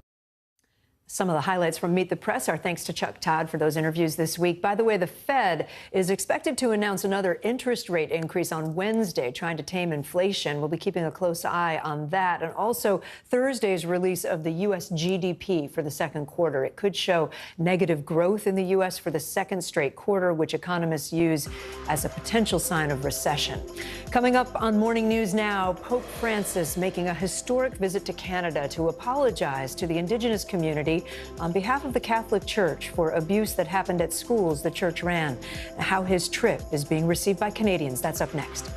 Some of the highlights from Meet the Press are thanks to Chuck Todd for those interviews this week. By the way, the Fed is expected to announce another interest rate increase on Wednesday, trying to tame inflation. We'll be keeping a close eye on that. And also Thursday's release of the U.S. GDP for the second quarter. It could show negative growth in the U.S. for the second straight quarter, which economists use as a potential sign of recession. Coming up on Morning News Now, Pope Francis making a historic visit to Canada to apologize to the Indigenous community on behalf of the Catholic Church for abuse that happened at schools the church ran. How his trip is being received by Canadians. That's up next.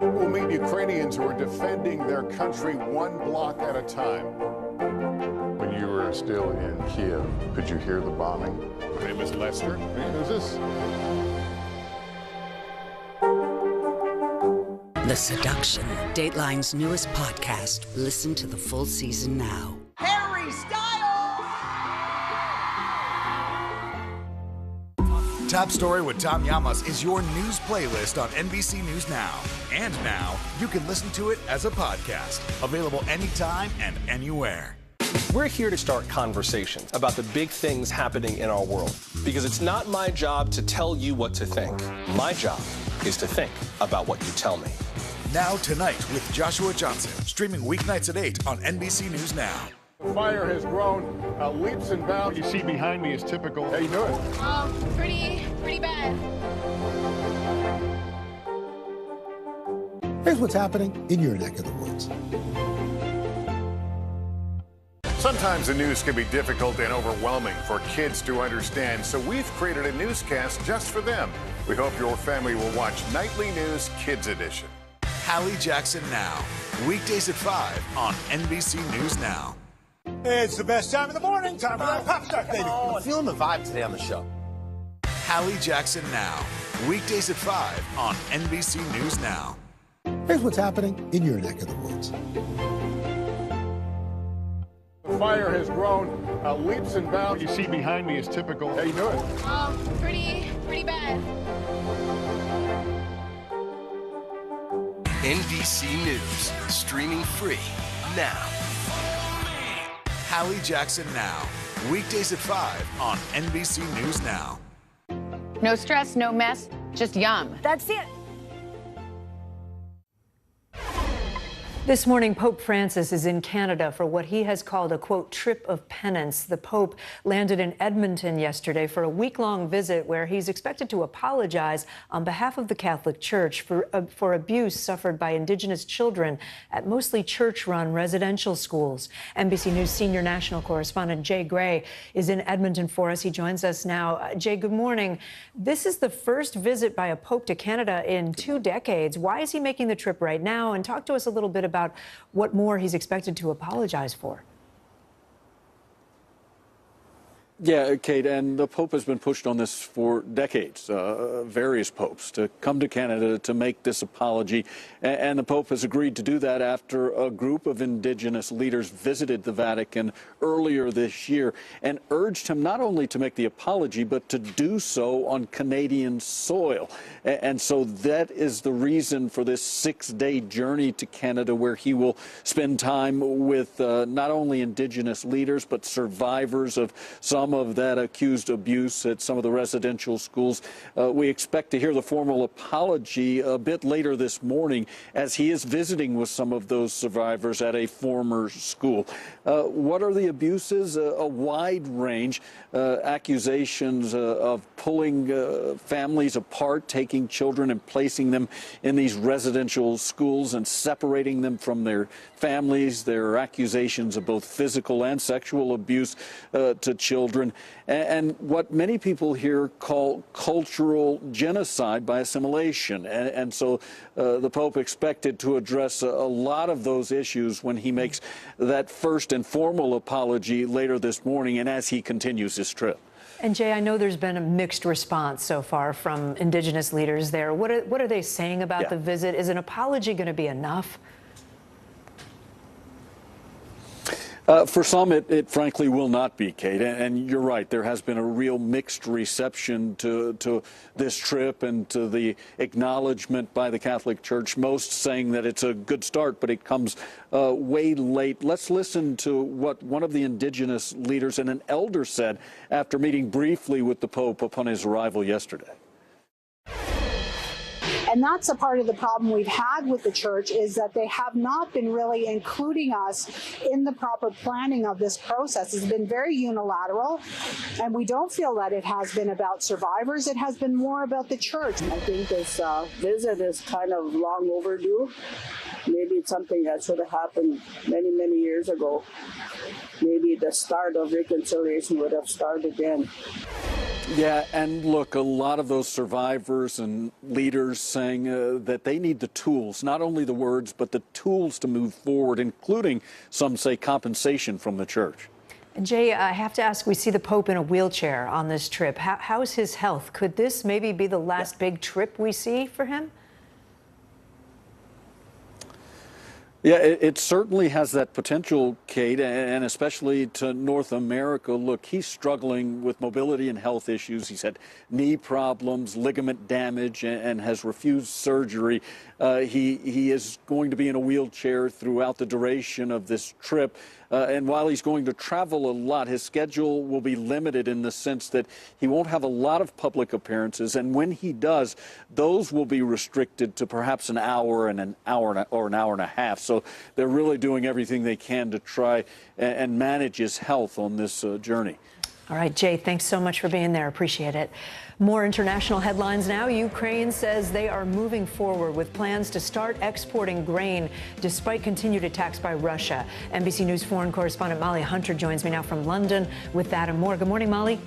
We'll meet Ukrainians who are defending their country one block at a time. When you were still in Kiev, could you hear the bombing? My name is Lester. Who's this? The Seduction, Dateline's newest podcast. Listen to the full season now. Harry Styles! Top Story with Tom Llamas is your news playlist on NBC News Now. And now, you can listen to it as a podcast. Available anytime and anywhere. We're here to start conversations about the big things happening in our world. Because it's not my job to tell you what to think. My job is to think about what you tell me. Now Tonight with Joshua Johnson, streaming weeknights at 8 on NBC News Now. The fire has grown leaps and bounds. You see behind me is typical. How you doing? Pretty bad. Here's what's happening in your neck of the woods. Sometimes the news can be difficult and overwhelming for kids to understand, so we've created a newscast just for them. We hope your family will watch Nightly News Kids Edition. Hallie Jackson Now, weekdays at 5 on NBC News Now. It's the best time of the morning. Time for that pop start, baby. I'm feeling the vibe today on the show. Hallie Jackson Now, weekdays at 5 on NBC News Now. Here's what's happening in your neck of the woods. The fire has grown leaps and bounds. You see behind me is typical. How you doing? Pretty bad. NBC News, streaming free now. Hallie Jackson Now, weekdays at 5 on NBC News Now. No stress, no mess, just yum. That's it. This morning, Pope Francis is in Canada for what he has called a, quote, trip of penance. The Pope landed in Edmonton yesterday for a week-long visit where he's expected to apologize on behalf of the Catholic Church for abuse suffered by Indigenous children at mostly church-run residential schools. NBC News senior national correspondent Jay Gray is in Edmonton for us. He joins us now. Jay, good morning. This is the first visit by a Pope to Canada in 2 decades. Why is he making the trip right now? And talk to us a little bit about what more he's expected to apologize for. Yeah, Kate, and the Pope has been pushed on this for decades, various popes, to come to Canada to make this apology. And the Pope has agreed to do that after a group of Indigenous leaders visited the Vatican earlier this year and urged him not only to make the apology, but to do so on Canadian soil. And so that is the reason for this 6-day journey to Canada, where he will spend time with not only Indigenous leaders, but survivors of some some of that accused abuse at some of the residential schools. We expect to hear the formal apology a bit later this morning as he is visiting with some of those survivors at a former school. What are the abuses? A wide range. Accusations of pulling families apart, taking children and placing them in these residential schools and separating them from their families. There are accusations of both physical and sexual abuse to children, and what many people here call cultural genocide by assimilation. And so the Pope expected to address a lot of those issues when he makes that first and formal apology later this morning and as he continues his trip. And Jay, I know there's been a mixed response so far from indigenous leaders there. What are they saying about the visit? Is an apology going to be enough? For some, it frankly will not be, Kate. And you're right. There has been a real mixed reception to this trip and to the acknowledgement by the Catholic Church, most saying that it's a good start, but it comes way late. Let's listen to what one of the indigenous leaders and an elder said after meeting briefly with the Pope upon his arrival yesterday. And that's a part of the problem we've had with the church, is that they have not been really including us in the proper planning of this process. It's been very unilateral, and we don't feel that it has been about survivors. It has been more about the church. I think this visit is kind of long overdue. Maybe it's something that should have happened many, many years ago. Maybe the start of reconciliation would have started then. Yeah, and look, a lot of those survivors and leaders saying that they need the tools, not only the words, but the tools to move forward, including, some say, compensation from the church. And Jay, I have to ask, we see the Pope in a wheelchair on this trip. How's his health? Could this maybe be the last big trip we see for him? Yeah, it certainly has that potential, Kate, and especially to North America. Look, he's struggling with mobility and health issues. He's had knee problems, ligament damage, and has refused surgery. He is going to be in a wheelchair throughout the duration of this trip. And while he's going to travel a lot, his schedule will be limited in the sense that he won't have a lot of public appearances. And when he does, those will be restricted to perhaps an hour and an hour or an hour and a half. So they're really doing everything they can to try and manage his health on this journey. All right, Jay, thanks so much for being there. Appreciate it. More international headlines now. Ukraine says they are moving forward with plans to start exporting grain despite continued attacks by Russia. NBC News foreign correspondent Molly Hunter joins me now from London with that and more. Good morning, Molly.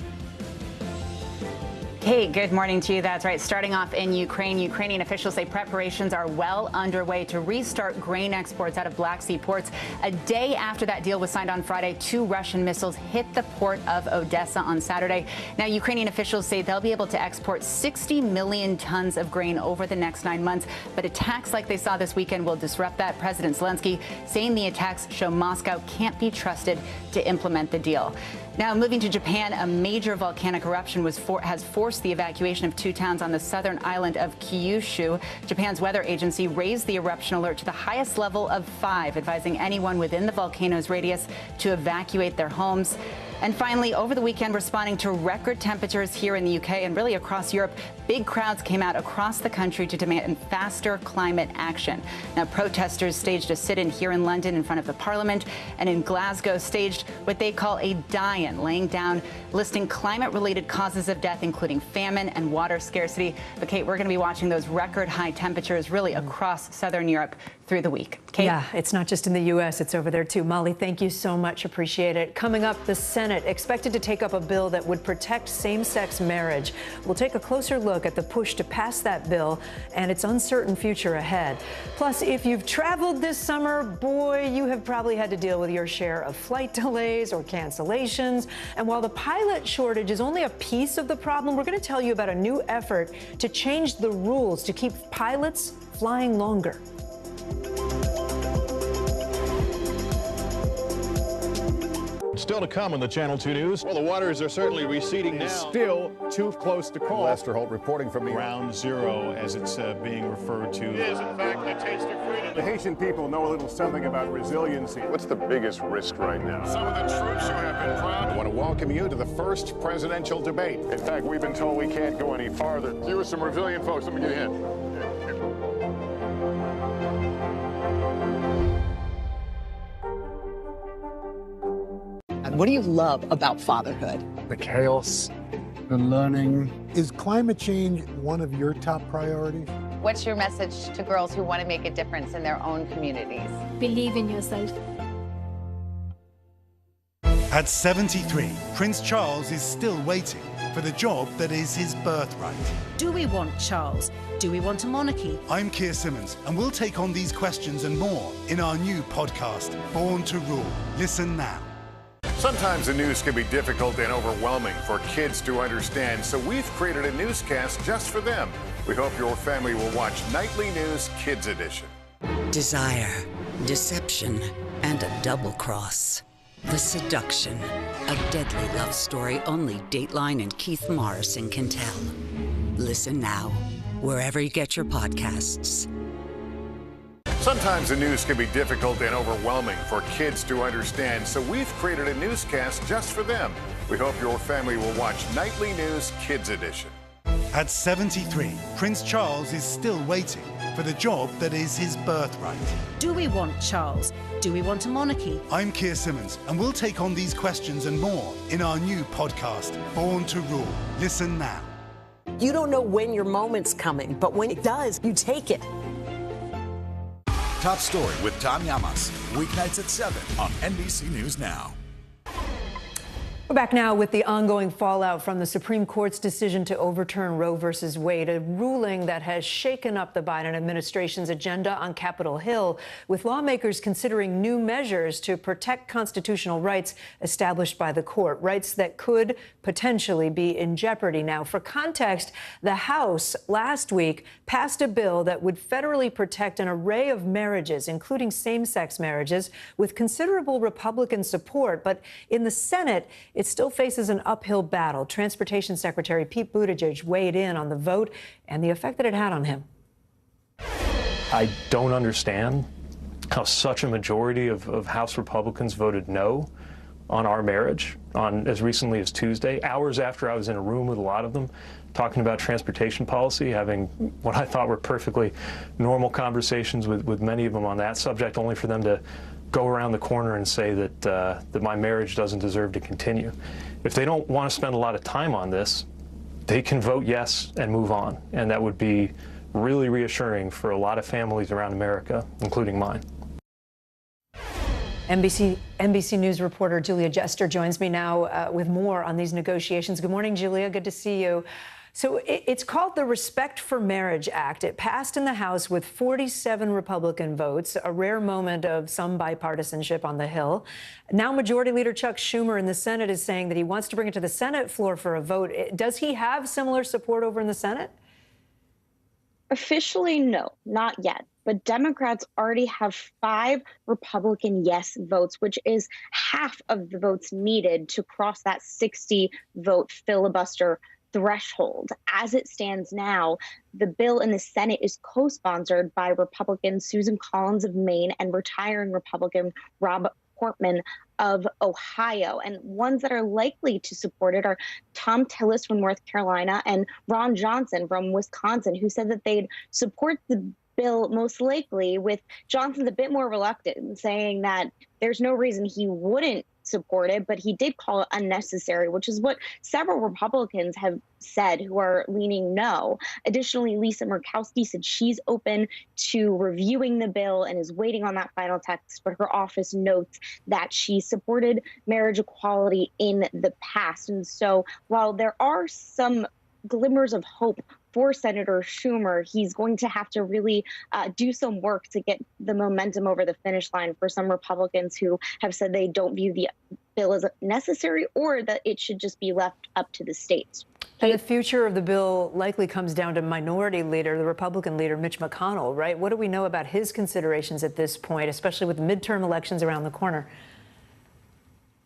Kate, good morning to you. That's right. Starting off in Ukraine, Ukrainian officials say preparations are well underway to restart grain exports out of Black Sea ports. A day after that deal was signed on Friday, 2 Russian missiles hit the port of Odessa on Saturday. Now, Ukrainian officials say they'll be able to export 60 million tons of grain over the next 9 months. But attacks like they saw this weekend will disrupt that. President Zelensky saying the attacks show Moscow can't be trusted to implement the deal. Now, moving to Japan, a major volcanic eruption has forced the evacuation of 2 towns on the southern island of Kyushu. Japan's weather agency raised the eruption alert to the highest level of 5, advising anyone within the volcano's radius to evacuate their homes. And finally, over the weekend, responding to record temperatures here in the UK and really across Europe, big crowds came out across the country to demand faster climate action. Now, protesters staged a sit-in here in London in front of the Parliament, and in Glasgow staged what they call a die-in, laying down, listing climate-related causes of death, including famine and water scarcity. But, Kate, we're going to be watching those record high temperatures really across southern Europe through the week. Kate? Yeah, it's not just in the U.S., it's over there, too. Molly, thank you so much. Appreciate it. Coming up, the Senate expected to take up a bill that would protect same-sex marriage. We'll take a closer look at the push to pass that bill and its uncertain future ahead. Plus, if you've traveled this summer, boy, you have probably had to deal with your share of flight delays or cancellations. And while the pilot shortage is only a piece of the problem, we're going to tell you about a new effort to change the rules to keep pilots flying longer. still to come on the Channel 2 News. Well, the waters are certainly receding now. Still too close to call. Lester Holt reporting from Ground Zero, as it's being referred to. It is, in fact, a taste of freedom. The Haitian people know a little something about resiliency. What's the biggest risk right now? Some of the troops who have been proud. I want to welcome you to the first presidential debate. In fact, we've been told we can't go any farther. You with some resilient folks, let me get a hint. What do you love about fatherhood? The chaos, the learning. Is climate change one of your top priorities? What's your message to girls who want to make a difference in their own communities? Believe in yourself. At 73, Prince Charles is still waiting for the job that is his birthright. Do we want Charles? Do we want a monarchy? I'm Keir Simmons, and we'll take on these questions and more in our new podcast, Born to Rule. Listen now. Sometimes the news can be difficult and overwhelming for kids to understand, so we've created a newscast just for them. We hope your family will watch Nightly News Kids Edition. Desire, deception, and a double cross. The Seduction, a deadly love story only Dateline and Keith Morrison can tell. Listen now, wherever you get your podcasts. Sometimes the news can be difficult and overwhelming for kids to understand, so we've created a newscast just for them. We hope your family will watch Nightly News Kids Edition. At 73, Prince Charles is still waiting for the job that is his birthright. Do we want Charles? Do we want a monarchy? I'm Keir Simmons, and we'll take on these questions and more in our new podcast, Born to Rule. Listen now. You don't know when your moment's coming, but when it does, you take it. Top Story with Tom Llamas, weeknights at 7 on NBC News Now. We're back now with the ongoing fallout from the Supreme Court's decision to overturn Roe v. Wade, a ruling that has shaken up the Biden administration's agenda on Capitol Hill, with lawmakers considering new measures to protect constitutional rights established by the court, rights that could potentially be in jeopardy. Now, for context, the House last week passed a bill that would federally protect an array of marriages, including same-sex marriages, with considerable Republican support. But in the Senate, it still faces an uphill battle. Transportation Secretary Pete Buttigieg weighed in on the vote and the effect that it had on him. I don't understand how such a majority of House Republicans voted no on our marriage on as recently as Tuesday, hours after I was in a room with a lot of them talking about transportation policy, having what I thought were perfectly normal conversations with many of them on that subject, only for them to go around the corner and say that my marriage doesn't deserve to continue. If they don't want to spend a lot of time on this, they can vote yes and move on. And that would be really reassuring for a lot of families around America, including mine. NBC News reporter Julia Jester joins me now with more on these negotiations. Good morning, Julia. Good to see you. So it's called the Respect for Marriage Act. It passed in the House with 47 Republican votes, a rare moment of some bipartisanship on the Hill. Now Majority Leader Chuck Schumer in the Senate is saying that he wants to bring it to the Senate floor for a vote. Does he have similar support over in the Senate? Officially, no, not yet. But Democrats already have 5 Republican yes votes, which is half of the votes needed to cross that 60-vote filibuster threshold. As it stands now, the bill in the Senate is co-sponsored by Republican Susan Collins of Maine and retiring Republican Rob Portman of Ohio. And ones that are likely to support it are Tom Tillis from North Carolina and Ron Johnson from Wisconsin, who said that they'd support the bill most likely, with Johnson's a bit more reluctant, saying that there's no reason he wouldn't support it, but he did call it unnecessary, which is what several Republicans have said who are leaning no. Additionally, Lisa Murkowski said she's open to reviewing the bill and is waiting on that final text, but her office notes that she supported marriage equality in the past. And so while there are some glimmers of hope for Senator Schumer, he's going to have to really do some work to get the momentum over the finish line for some Republicans who have said they don't view the bill as necessary or that it should just be left up to the states. And the future of the bill likely comes down to Minority Leader, the Republican leader, Mitch McConnell, right? What do we know about his considerations at this point, especially with the midterm elections around the corner?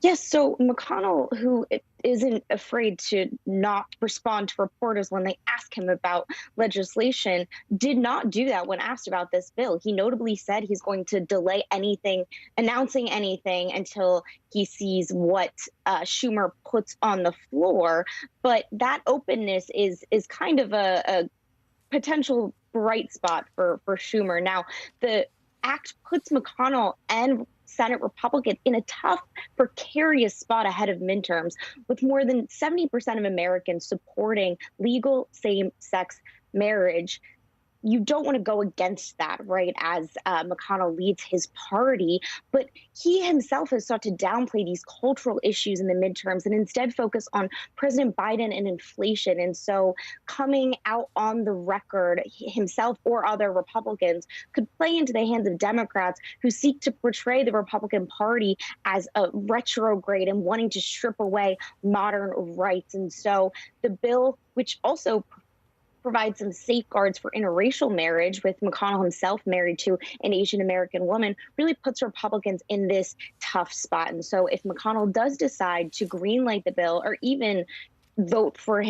Yes, so McConnell, who isn't afraid to not respond to reporters when they ask him about legislation, did not do that when asked about this bill. He notably said he's going to delay announcing anything until he sees what Schumer puts on the floor. But that openness is kind of a potential bright spot for Schumer. Now, the act puts McConnell and Senate Republicans in a tough, precarious spot ahead of midterms, with more than 70% of Americans supporting legal same-sex marriage. You don't want to go against that, right, as McConnell leads his party. But he himself has sought to downplay these cultural issues in the midterms and instead focus on President Biden and inflation. And so coming out on the record himself or other Republicans could play into the hands of Democrats who seek to portray the Republican Party as a retrograde and wanting to strip away modern rights. And so the bill, which also provide some safeguards for interracial marriage, with McConnell himself married to an Asian American woman, really puts Republicans in this tough spot. And so if McConnell does decide to greenlight the bill or even vote for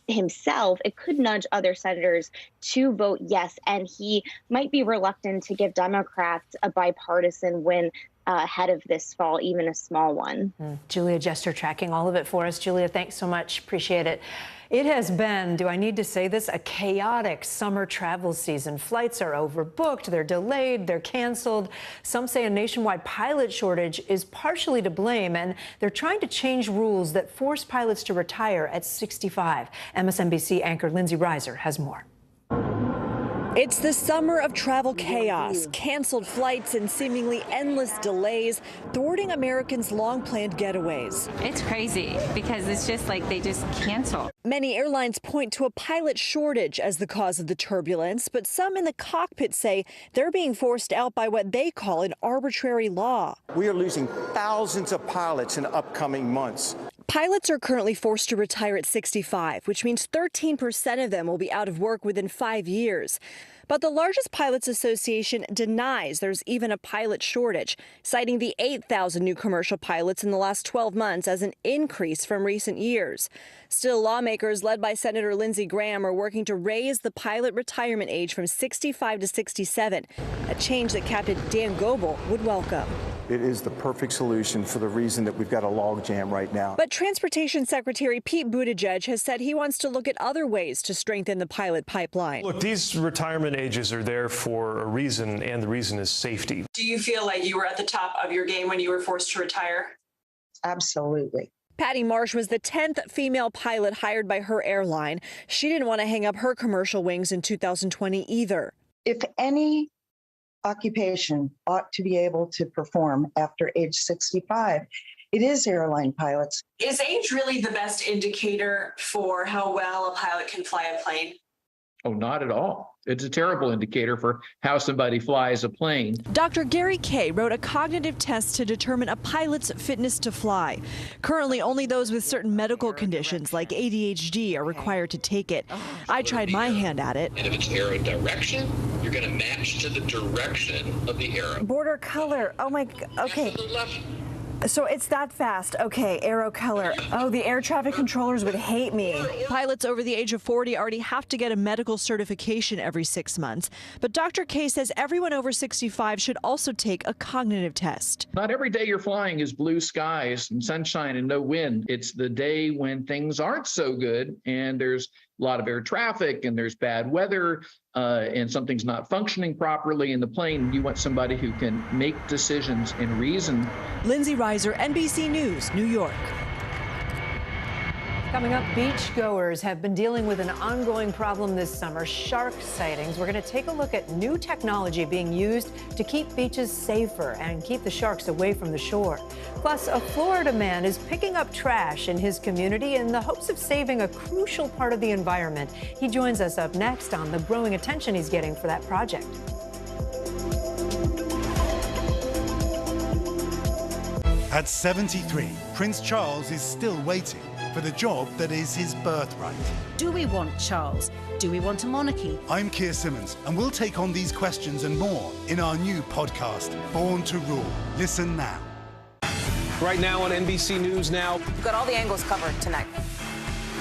himself, it could nudge other senators to vote yes. And he might be reluctant to give Democrats a bipartisan win ahead of this fall, even a small one. Julia Jester tracking all of it for us. Julia, thanks so much. Appreciate it. It has been, do I need to say this, a chaotic summer travel season. Flights are overbooked, they're delayed, they're canceled. Some say a nationwide pilot shortage is partially to blame, and they're trying to change rules that force pilots to retire at 65. MSNBC anchor Lindsay Reiser has more. It's the summer of travel chaos, canceled flights and seemingly endless delays, thwarting Americans' long-planned getaways. It's crazy because it's just like they just cancel. Many airlines point to a pilot shortage as the cause of the turbulence, but some in the cockpit say they're being forced out by what they call an arbitrary law. We are losing thousands of pilots in upcoming months. Pilots are currently forced to retire at 65, which means 13% of them will be out of work within 5 years. But the largest pilots association denies there's even a pilot shortage, citing the 8,000 new commercial pilots in the last 12 months as an increase from recent years. Still, lawmakers led by Senator Lindsey Graham are working to raise the pilot retirement age from 65 to 67, a change that Captain Dan Goebel would welcome. It is the perfect solution for the reason that we've got a logjam right now. But Transportation Secretary Pete Buttigieg has said he wants to look at other ways to strengthen the pilot pipeline. Look, these retirement ages are there for a reason, and the reason is safety. Do you feel like you were at the top of your game when you were forced to retire? Absolutely. Patty Marsh was the 10th female pilot hired by her airline. She didn't want to hang up her commercial wings in 2020 either. If any occupation ought to be able to perform after age 65, it is airline pilots. Is age really the best indicator for how well a pilot can fly a plane? Oh, not at all. It's a terrible indicator for how somebody flies a plane. Dr. Gary Kay wrote a cognitive test to determine a pilot's fitness to fly. Currently, only those with certain medical conditions like ADHD are required to take it. I tried my hand at it. And if it's arrow direction, you're going to match to the direction of the arrow. Border color. Oh my, okay. So it's that fast. Okay, arrow color. Oh, the air traffic controllers would hate me. Pilots over the age of 40 already have to get a medical certification every 6 months. But Dr. Kay says everyone over 65 should also take a cognitive test. Not every day you're flying is blue skies and sunshine and no wind. It's the day when things aren't so good and there's a lot of air traffic and there's bad weather and something's not functioning properly in the plane. You want somebody who can make decisions and reason. Lindsay Reiser, NBC News, New York. Coming up, beachgoers have been dealing with an ongoing problem this summer, shark sightings. We're going to take a look at new technology being used to keep beaches safer and keep the sharks away from the shore. Plus, a Florida man is picking up trash in his community in the hopes of saving a crucial part of the environment. He joins us up next on the growing attention he's getting for that project. At 73, Prince Charles is still waiting for the job that is his birthright. Do we want Charles? Do we want a monarchy? I'm Keir Simmons, and we'll take on these questions and more in our new podcast, Born to Rule. Listen now. Right now on NBC News Now. We've got all the angles covered tonight.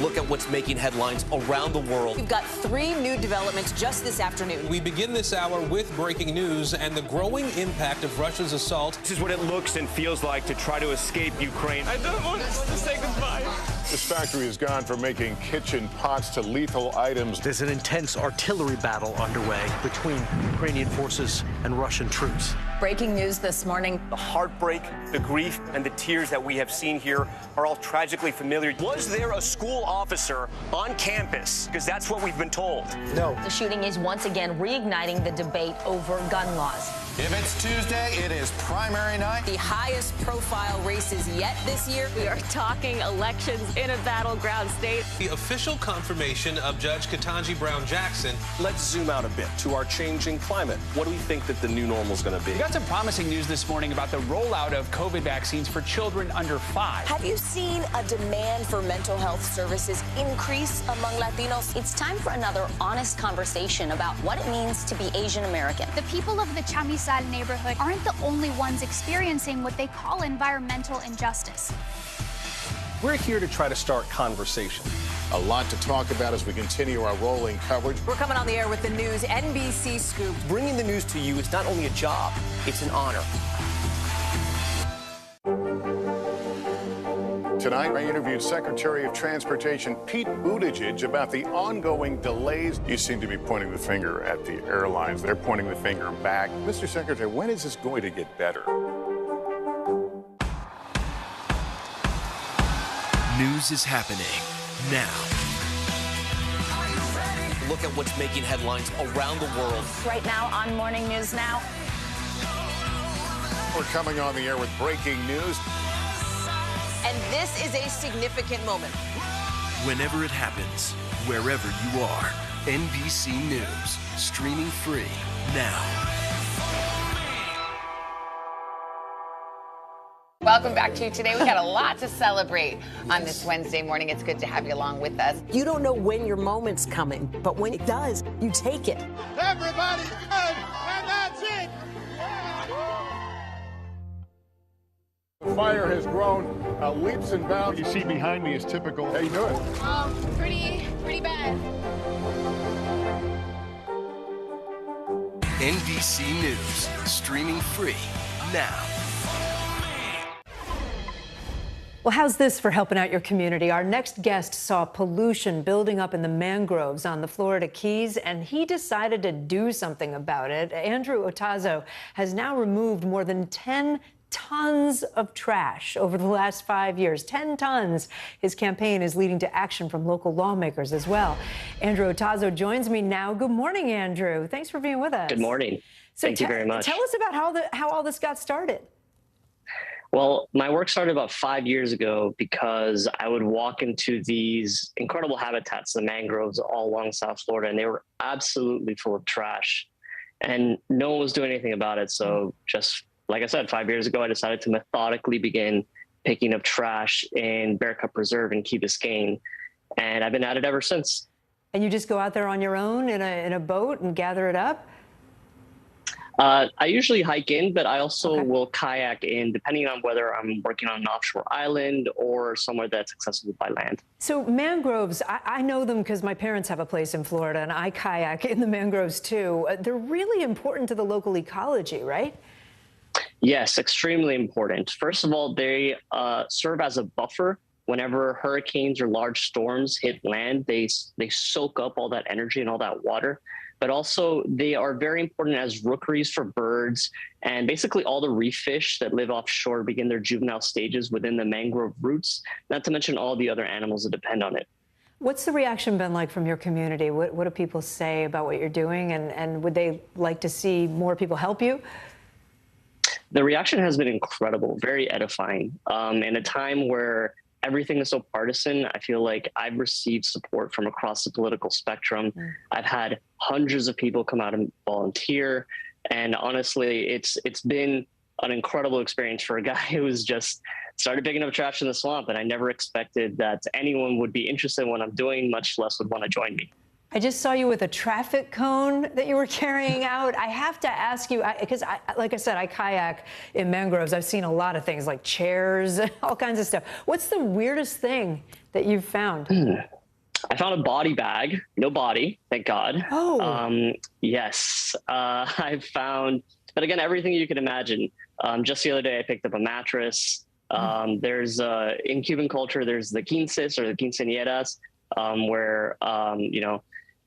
Look at what's making headlines around the world. We've got 3 new developments just this afternoon. We begin this hour with breaking news and the growing impact of Russia's assault. This is what it looks and feels like to try to escape Ukraine. I don't want to say goodbye. This factory has gone from making kitchen pots to lethal items. There's an intense artillery battle underway between Ukrainian forces and Russian troops. Breaking news this morning. The heartbreak, the grief, and the tears that we have seen here are all tragically familiar. Was there a school officer on campus? Because that's what we've been told. No. The shooting is once again reigniting the debate over gun laws. If it's Tuesday, it is primary night. The highest profile races yet this year. We are talking elections in a battleground state. The official confirmation of Judge Ketanji Brown Jackson. Let's zoom out a bit to our changing climate. What do we think that the new normal is going to be? We got some promising news this morning about the rollout of COVID vaccines for children under 5. Have you seen a demand for mental health services increase among Latinos? It's time for another honest conversation about what it means to be Asian American. The people of the Chamizal neighborhood aren't the only ones experiencing what they call environmental injustice. We're here to try to start conversation. A lot to talk about as we continue our rolling coverage. We're coming on the air with the news NBC Scoop. Bringing the news to you is not only a job, it's an honor. Tonight, I interviewed Secretary of Transportation Pete Buttigieg about the ongoing delays. You seem to be pointing the finger at the airlines. They're pointing the finger back. Mr. Secretary, when is this going to get better? News is happening now. Look at what's making headlines around the world. Right now on Morning News Now. We're coming on the air with breaking news. And this is a significant moment. Whenever it happens, wherever you are, NBC News, streaming free now. Welcome back to Today. We got a lot to celebrate on this Wednesday morning. It's good to have you along with us. You don't know when your moment's coming, but when it does, you take it. Everybody good, and that's it. The fire has grown leaps and bounds. What you see behind me is typical. How you doing? Pretty bad. NBC News, streaming free now. Well, how's this for helping out your community? Our next guest saw pollution building up in the mangroves on the Florida Keys, and he decided to do something about it. Andrew Otazo has now removed more than 10 tons of trash over the last 5 years. 10 tons. His campaign is leading to action from local lawmakers as well. Andrew Otazo joins me now. Good morning, Andrew. Thanks for being with us. Good morning. Thank you very much. Tell us about how all this got started. Well, my work started about 5 years ago because I would walk into these incredible habitats, the mangroves all along South Florida, and they were absolutely full of trash. And no one was doing anything about it. So just like I said, 5 years ago, I decided to methodically begin picking up trash in Bear Cup Preserve in Key Biscayne. And I've been at it ever since. And you just go out there on your own in a boat and gather it up? I usually hike in, but I also will kayak in, depending on whether I'm working on an offshore island or somewhere that's accessible by land. So mangroves, I know them because my parents have a place in Florida, and I kayak in the mangroves too. They're really important to the local ecology, right? Yes, extremely important. First of all, they serve as a buffer. Whenever hurricanes or large storms hit land, they soak up all that energy and all that water. But also they are very important as rookeries for birds, and basically all the reef fish that live offshore begin their juvenile stages within the mangrove roots, not to mention all the other animals that depend on it. What's the reaction been like from your community? What do people say about what you're doing, and would they like to see more people help you? The reaction has been incredible, very edifying. In a time where everything is so partisan, I feel like I've received support from across the political spectrum. I've had hundreds of people come out and volunteer. And honestly, it's been an incredible experience for a guy who was just started picking up trash in the swamp. And I never expected that anyone would be interested in what I'm doing, much less would want to join me. I just saw you with a traffic cone that you were carrying out. I have to ask you, because like I said, I kayak in mangroves. I've seen a lot of things like chairs, all kinds of stuff. What's the weirdest thing that you've found? I found a body bag, no body, thank God. Oh. Yes, I've found, but again, everything you can imagine. Just the other day, I picked up a mattress. There's in Cuban culture, there's the quinces or the quinceañeras, where you know,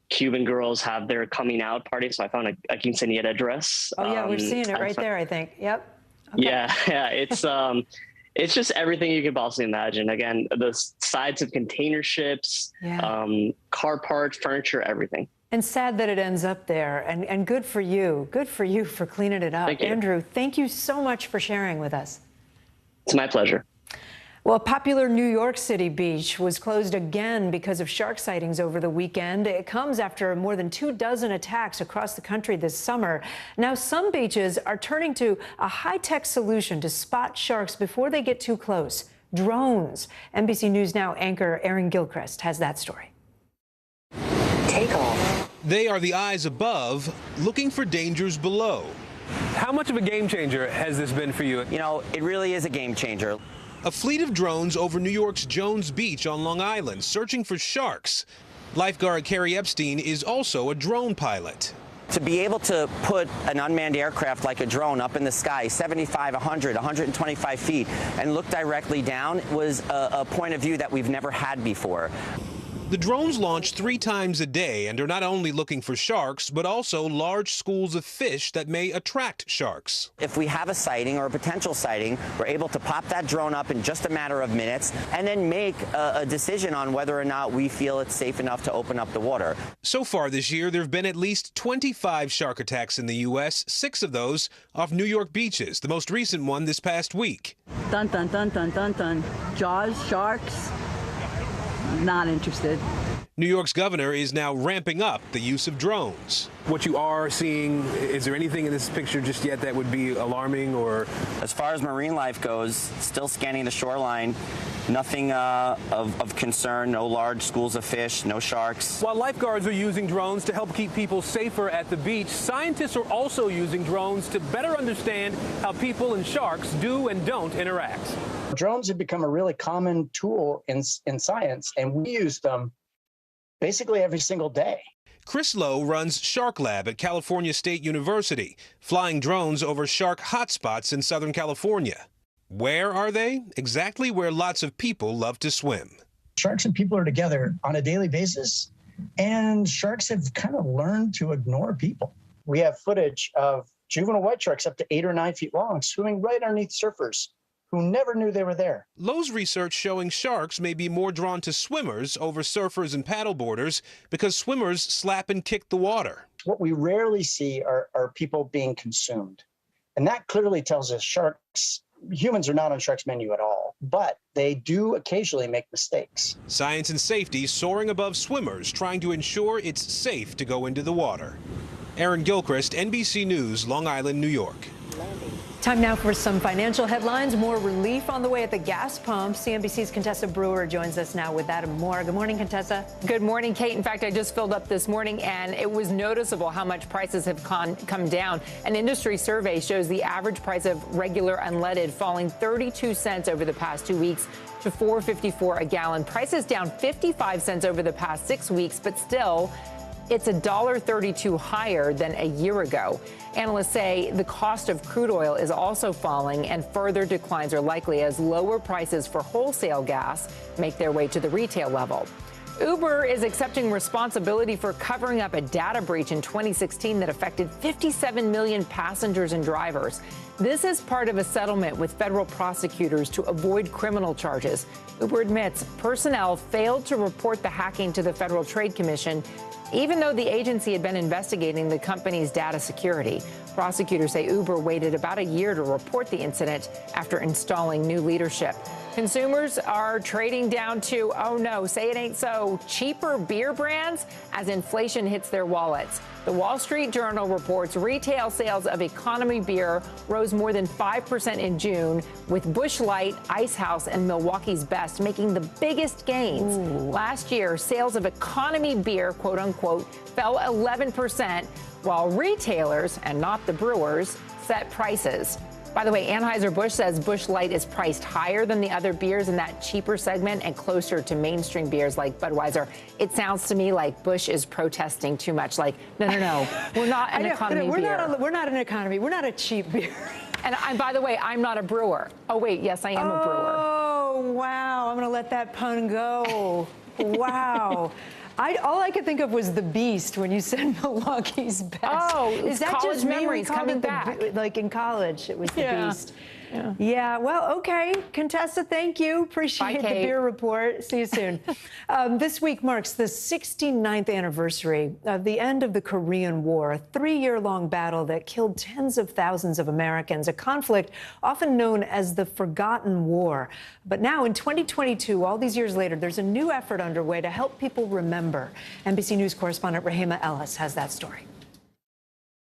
Cuban girls have their coming out party. So I found a quinceañera dress. Oh yeah, we're seeing it right there, I think. Yep. Okay. Yeah, it's just everything you could possibly imagine. Again, the sides of container ships, car parts, furniture, everything. And sad that it ends up there. And good for you. Good for you for cleaning it up. Thank you. Andrew, thank you so much for sharing with us. It's my pleasure. Well, a popular New York City beach was closed again because of shark sightings over the weekend. It comes after more than 24 attacks across the country this summer. Now, some beaches are turning to a high-tech solution to spot sharks before they get too close: drones. NBC News Now anchor Aaron Gilchrist has that story. Take off. They are the eyes above, looking for dangers below. How much of a game changer has this been for you? You know, it really is a game changer. A fleet of drones over New York's Jones Beach on Long Island, searching for sharks. Lifeguard Carrie Epstein is also a drone pilot. To be able to put an unmanned aircraft like a drone up in the sky, 75, 100, 125 feet, and look directly down was a point of view that we've never had before. The drones launch 3 times a day and are not only looking for sharks, but also large schools of fish that may attract sharks. If we have a sighting or a potential sighting, we're able to pop that drone up in just a matter of minutes and then make a decision on whether or not we feel it's safe enough to open up the water. So far this year, there have been at least 25 shark attacks in the U.S., 6 of those off New York beaches, the most recent one this past week. Dun, dun, dun, dun, dun, dun. Jaws, sharks. Not interested. New York's governor is now ramping up the use of drones. What you are seeing, is there anything in this picture just yet that would be alarming? Or as far as marine life goes, still scanning the shoreline, nothing of concern, no large schools of fish, no sharks. While lifeguards are using drones to help keep people safer at the beach, scientists are also using drones to better understand how people and sharks do and don't interact. Drones have become a really common tool in science, and we use them basically every single day. Chris Lowe runs Shark Lab at California State University, flying drones over shark hotspots in Southern California. Where are they? Exactly where lots of people love to swim. Sharks and people are together on a daily basis, and sharks have kind of learned to ignore people. We have footage of juvenile white sharks up to 8 or 9 feet long swimming right underneath surfers who never knew they were there. Lowe's research showing sharks may be more drawn to swimmers over surfers and paddleboarders because swimmers slap and kick the water. What we rarely see are people being consumed. And that clearly tells us humans are not on sharks' menu at all, but they do occasionally make mistakes. Science and safety soaring above swimmers, trying to ensure it's safe to go into the water. Aaron Gilchrist, NBC News, Long Island, New York. Time now for some financial headlines. More relief on the way at the gas pump. CNBC's Contessa Brewer joins us now with that and more. Good morning, Contessa. Good morning, Kate. In fact, I just filled up this morning, and it was noticeable how much prices have come down. An industry survey shows the average price of regular unleaded falling 32 cents over the past 2 weeks to $4.54 a gallon. Prices down 55 cents over the past 6 weeks, but still, it's $1.32 higher than a year ago. Analysts say the cost of crude oil is also falling, and further declines are likely as lower prices for wholesale gas make their way to the retail level. Uber is accepting responsibility for covering up a data breach in 2016 that affected 57 million passengers and drivers. This is part of a settlement with federal prosecutors to avoid criminal charges. Uber admits personnel failed to report the hacking to the Federal Trade Commission, even though the agency had been investigating the company's data security. Prosecutors say Uber waited about a year to report the incident after installing new leadership. Consumers are trading down to, oh no, say it ain't so, cheaper beer brands as inflation hits their wallets. The Wall Street Journal reports retail sales of economy beer rose rose more than 5% in June, with Busch Light, Ice House, and Milwaukee's Best making the biggest gains. Last year, sales of economy beer, quote unquote, fell 11%, while retailers, and not the brewers, set prices. By the way, Anheuser-Busch says Busch Light is priced higher than the other beers in that cheaper segment and closer to mainstream beers like Budweiser. It sounds to me like Busch is protesting too much. Like, no, we're not an economy beer. We're not an economy. We're not a cheap beer. And by the way, I'm not a brewer. Oh, wait, yes, I am a brewer. Oh, wow. I'm going to let that pun go. Wow. All I could think of was the Beast when you said Milwaukee's Best. Oh, is that college just memories coming back? Like in college, it was the Beast. Yeah. Well, okay. Contessa, thank you. Appreciate the beer report. See you soon. This week marks the 69th anniversary of the end of the Korean War, a 3-year-long battle that killed tens of thousands of Americans, a conflict often known as the Forgotten War. But now in 2022, all these years later, there's a new effort underway to help people remember. NBC News correspondent Rahima Ellis has that story.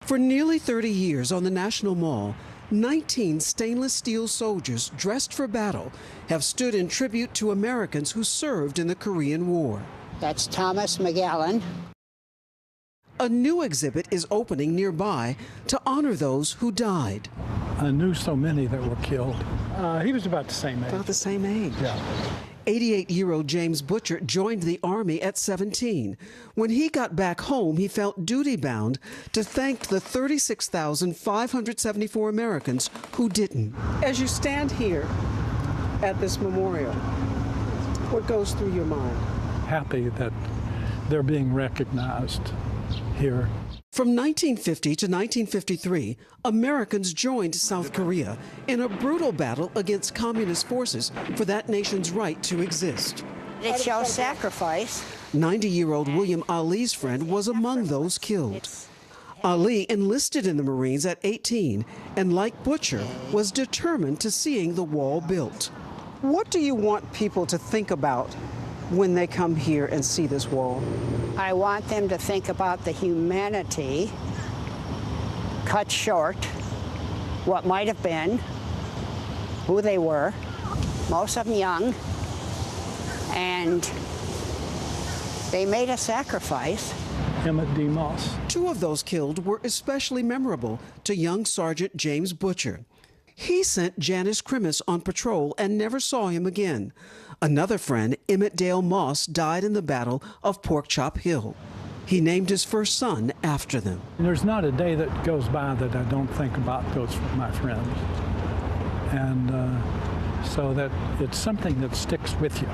For nearly 30 years on the National Mall, 19 stainless steel soldiers dressed for battle have stood in tribute to Americans who served in the Korean War. That's Thomas McGallan. A new exhibit is opening nearby to honor those who died. I knew so many that were killed. He was about the same age. About the same age? Yeah. 88-year-old James Butcher joined the Army at 17. When he got back home, he felt duty-bound to thank the 36,574 Americans who didn't. As you stand here at this memorial, what goes through your mind? Happy that they're being recognized here. From 1950 to 1953, Americans joined South Korea in a brutal battle against communist forces for that nation's right to exist. It shows sacrifice. 90-year-old William Ali's friend was among those killed. Ali enlisted in the Marines at 18 and, like Butcher, was determined to seeing the wall built. What do you want people to think about when they come here and see this wall? I want them to think about the humanity cut short, what might have been, who they were, most of them young, and they made a sacrifice. Emmett D. Moss. 2 of those killed were especially memorable to young Sergeant James Butcher. He sent Janice Krimis on patrol and never saw him again. Another friend, Emmett Dale Moss, died in the Battle of Pork Chop Hill. He named his first son after them. There's not a day that goes by that I don't think about those my friends. And so that it's something that sticks with you.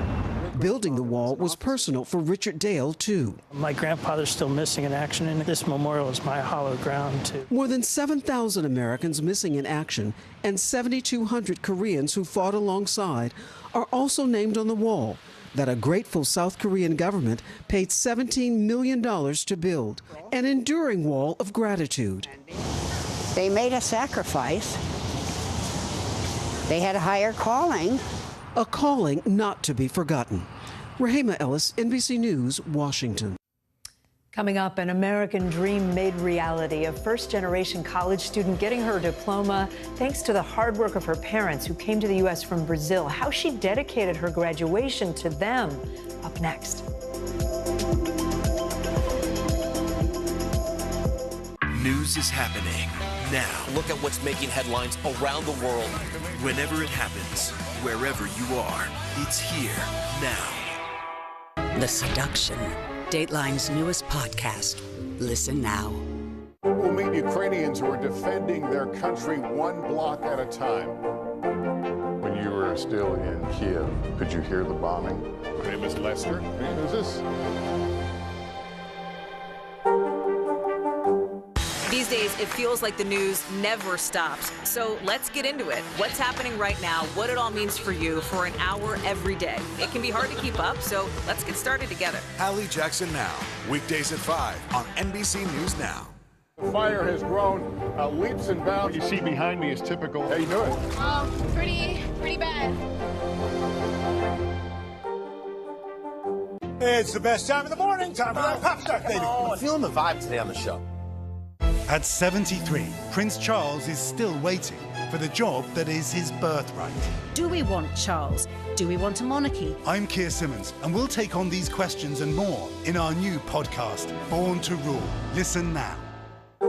Building the wall was personal for Richard Dale, too. My grandfather's still missing in action, and this memorial is my hallowed ground, too. More than 7,000 Americans missing in action and 7,200 Koreans who fought alongside are also named on the wall that a grateful South Korean government paid $17 million to build, an enduring wall of gratitude. They made a sacrifice. They had a higher calling. A calling not to be forgotten. Rahima Ellis, NBC News, Washington. Coming up, an American dream made reality. A first-generation college student getting her diploma thanks to the hard work of her parents who came to the U.S. from Brazil. How she dedicated her graduation to them. Up next. News is happening now. Look at what's making headlines around the world. Whenever it happens, wherever you are, it's here now. The Seduction, Dateline's newest podcast. Listen now. We'll meet Ukrainians who are defending their country one block at a time. When you were still in Kiev, could you hear the bombing? My name is Lester. And who's this? These days, it feels like the news never stops. So let's get into it. What's happening right now, what it all means for you for an hour every day. It can be hard to keep up, so let's get started together. Hallie Jackson Now, weekdays at 5 on NBC News Now. The fire has grown leaps and bounds. What you see behind me is typical. How you doing? Pretty bad. It's the best time of the morning. Time for that pop start, baby. I'm feeling the vibe today on the show. At 73, Prince Charles is still waiting for the job that is his birthright. Do we want Charles? Do we want a monarchy? I'm Keir Simmons, and we'll take on these questions and more in our new podcast, Born to Rule. Listen now.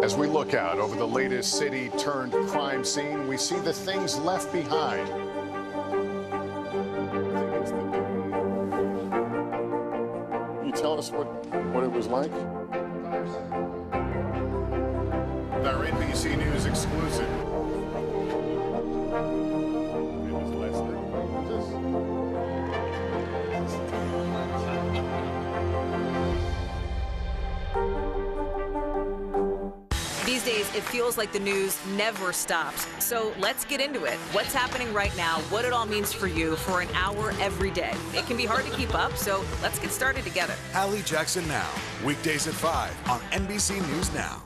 As we look out over the latest city-turned-crime scene, we see the things left behind. Can you tell us what it was like? Our NBC News exclusive. It was less These days, it feels like the news never stops. So let's get into it. What's happening right now, what it all means for you for an hour every day. It can be hard to keep up, so let's get started together. Hallie Jackson Now, weekdays at 5 on NBC News Now.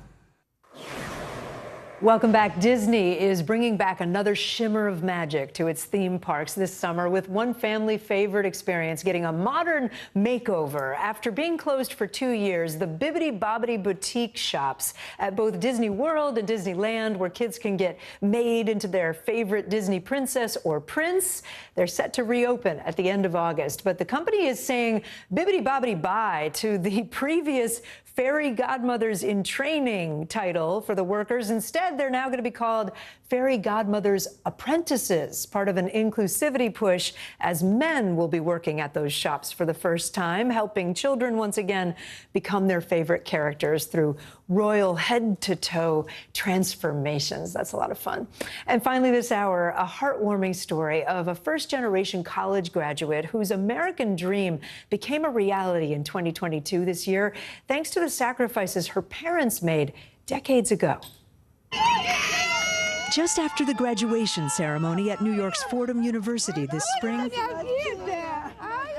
Welcome back. Disney is bringing back another shimmer of magic to its theme parks this summer, with one family favorite experience getting a modern makeover. After being closed for 2 years, the Bibbidi Bobbidi boutique shops at both Disney World and Disneyland, where kids can get made into their favorite Disney princess or prince, they're set to reopen at the end of August. But the company is saying Bibbidi Bobbidi bye to the previous Fairy Godmothers in Training title for the workers. Instead, they're now going to be called Fairy Godmothers Apprentices, part of an inclusivity push, as men will be working at those shops for the first time, helping children once again become their favorite characters through royal head-to-toe transformations. That's a lot of fun. And finally this hour, a heartwarming story of a first-generation college graduate whose American dream became a reality in 2022 this year, thanks to the sacrifices her parents made decades ago. Just after the graduation ceremony at New York's Fordham University this spring,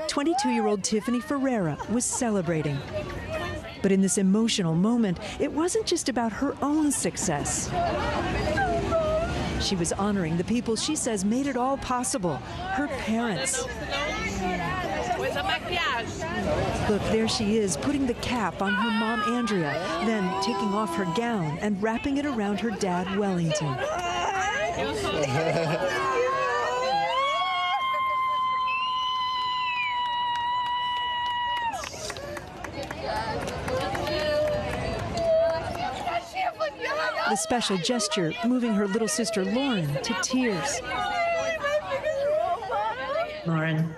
22-year-old Tiffany Ferreira was celebrating. But in this emotional moment, it wasn't just about her own success. She was honoring the people she says made it all possible, her parents. Look, there she is, putting the cap on her mom, Andrea, then taking off her gown and wrapping it around her dad, Wellington. The special gesture moving her little sister Lauren to tears. Lauren,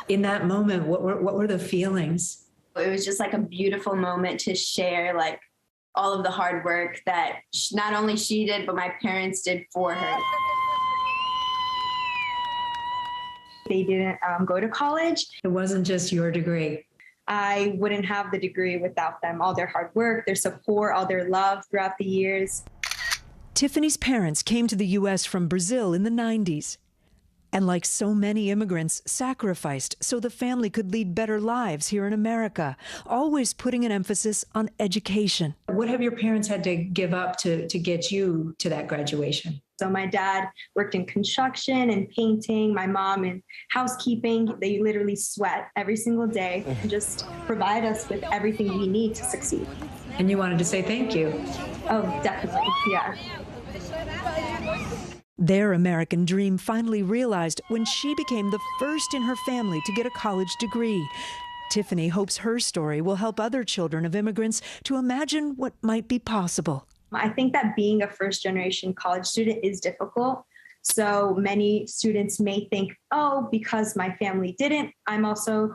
in that moment, what were the feelings? It was just like a beautiful moment to share, like, all of the hard work that not only she did, but my parents did for her. They didn't go to college. It wasn't just your degree. I wouldn't have the degree without them. All their hard work, their support, all their love throughout the years. Tiffany's parents came to the U.S. from Brazil in the 90s. And like so many immigrants, sacrificed so the family could lead better lives here in America, always putting an emphasis on education. What have your parents had to give up to get you to that graduation? So my dad worked in construction and painting, my mom in housekeeping. They literally sweat every single day and just provide us with everything we need to succeed. And you wanted to say thank you. Oh, definitely, yeah. Their American dream finally realized when she became the first in her family to get a college degree. Tiffany hopes her story will help other children of immigrants to imagine what might be possible. I think that being a first-generation college student is difficult. So many students may think, oh, because my family didn't, I'm also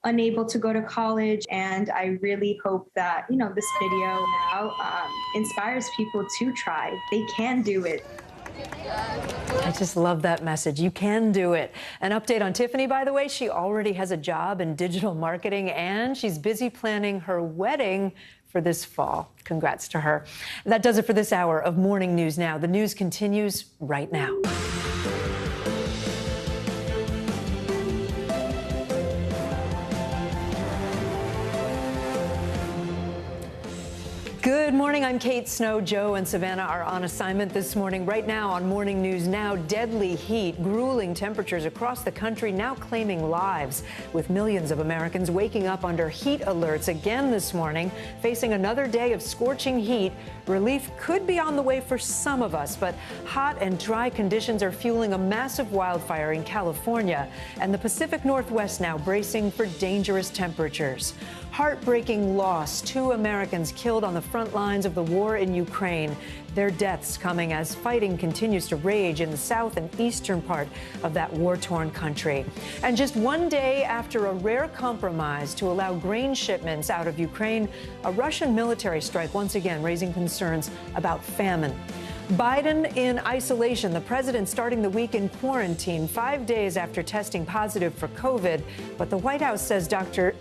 unable to go to college. And I really hope that, this video now inspires people to try. They can do it. I just love that message. You can do it. An update on Tiffany, by the way, she already has a job in digital marketing and she's busy planning her wedding for this fall. Congrats to her. That does it for this hour of Morning News Now. The news continues right now. Good Good morning. I'm Kate Snow. Joe and Savannah are on assignment this morning. Right now on Morning News Now, deadly heat, grueling temperatures across the country now claiming lives, with millions of Americans waking up under heat alerts again this morning, facing another day of scorching heat. Relief could be on the way for some of us, but hot and dry conditions are fueling a massive wildfire in California, and the Pacific Northwest now bracing for dangerous temperatures. Heartbreaking loss. 2 Americans killed on the front lines of the war in Ukraine. Their deaths coming as fighting continues to rage in the south and eastern part of that war-torn country. And just one day after a rare compromise to allow grain shipments out of Ukraine, a Russian military strike once again raising concerns about famine. Biden in isolation. The president starting the week in quarantine 5 days after testing positive for COVID. But the White House doctor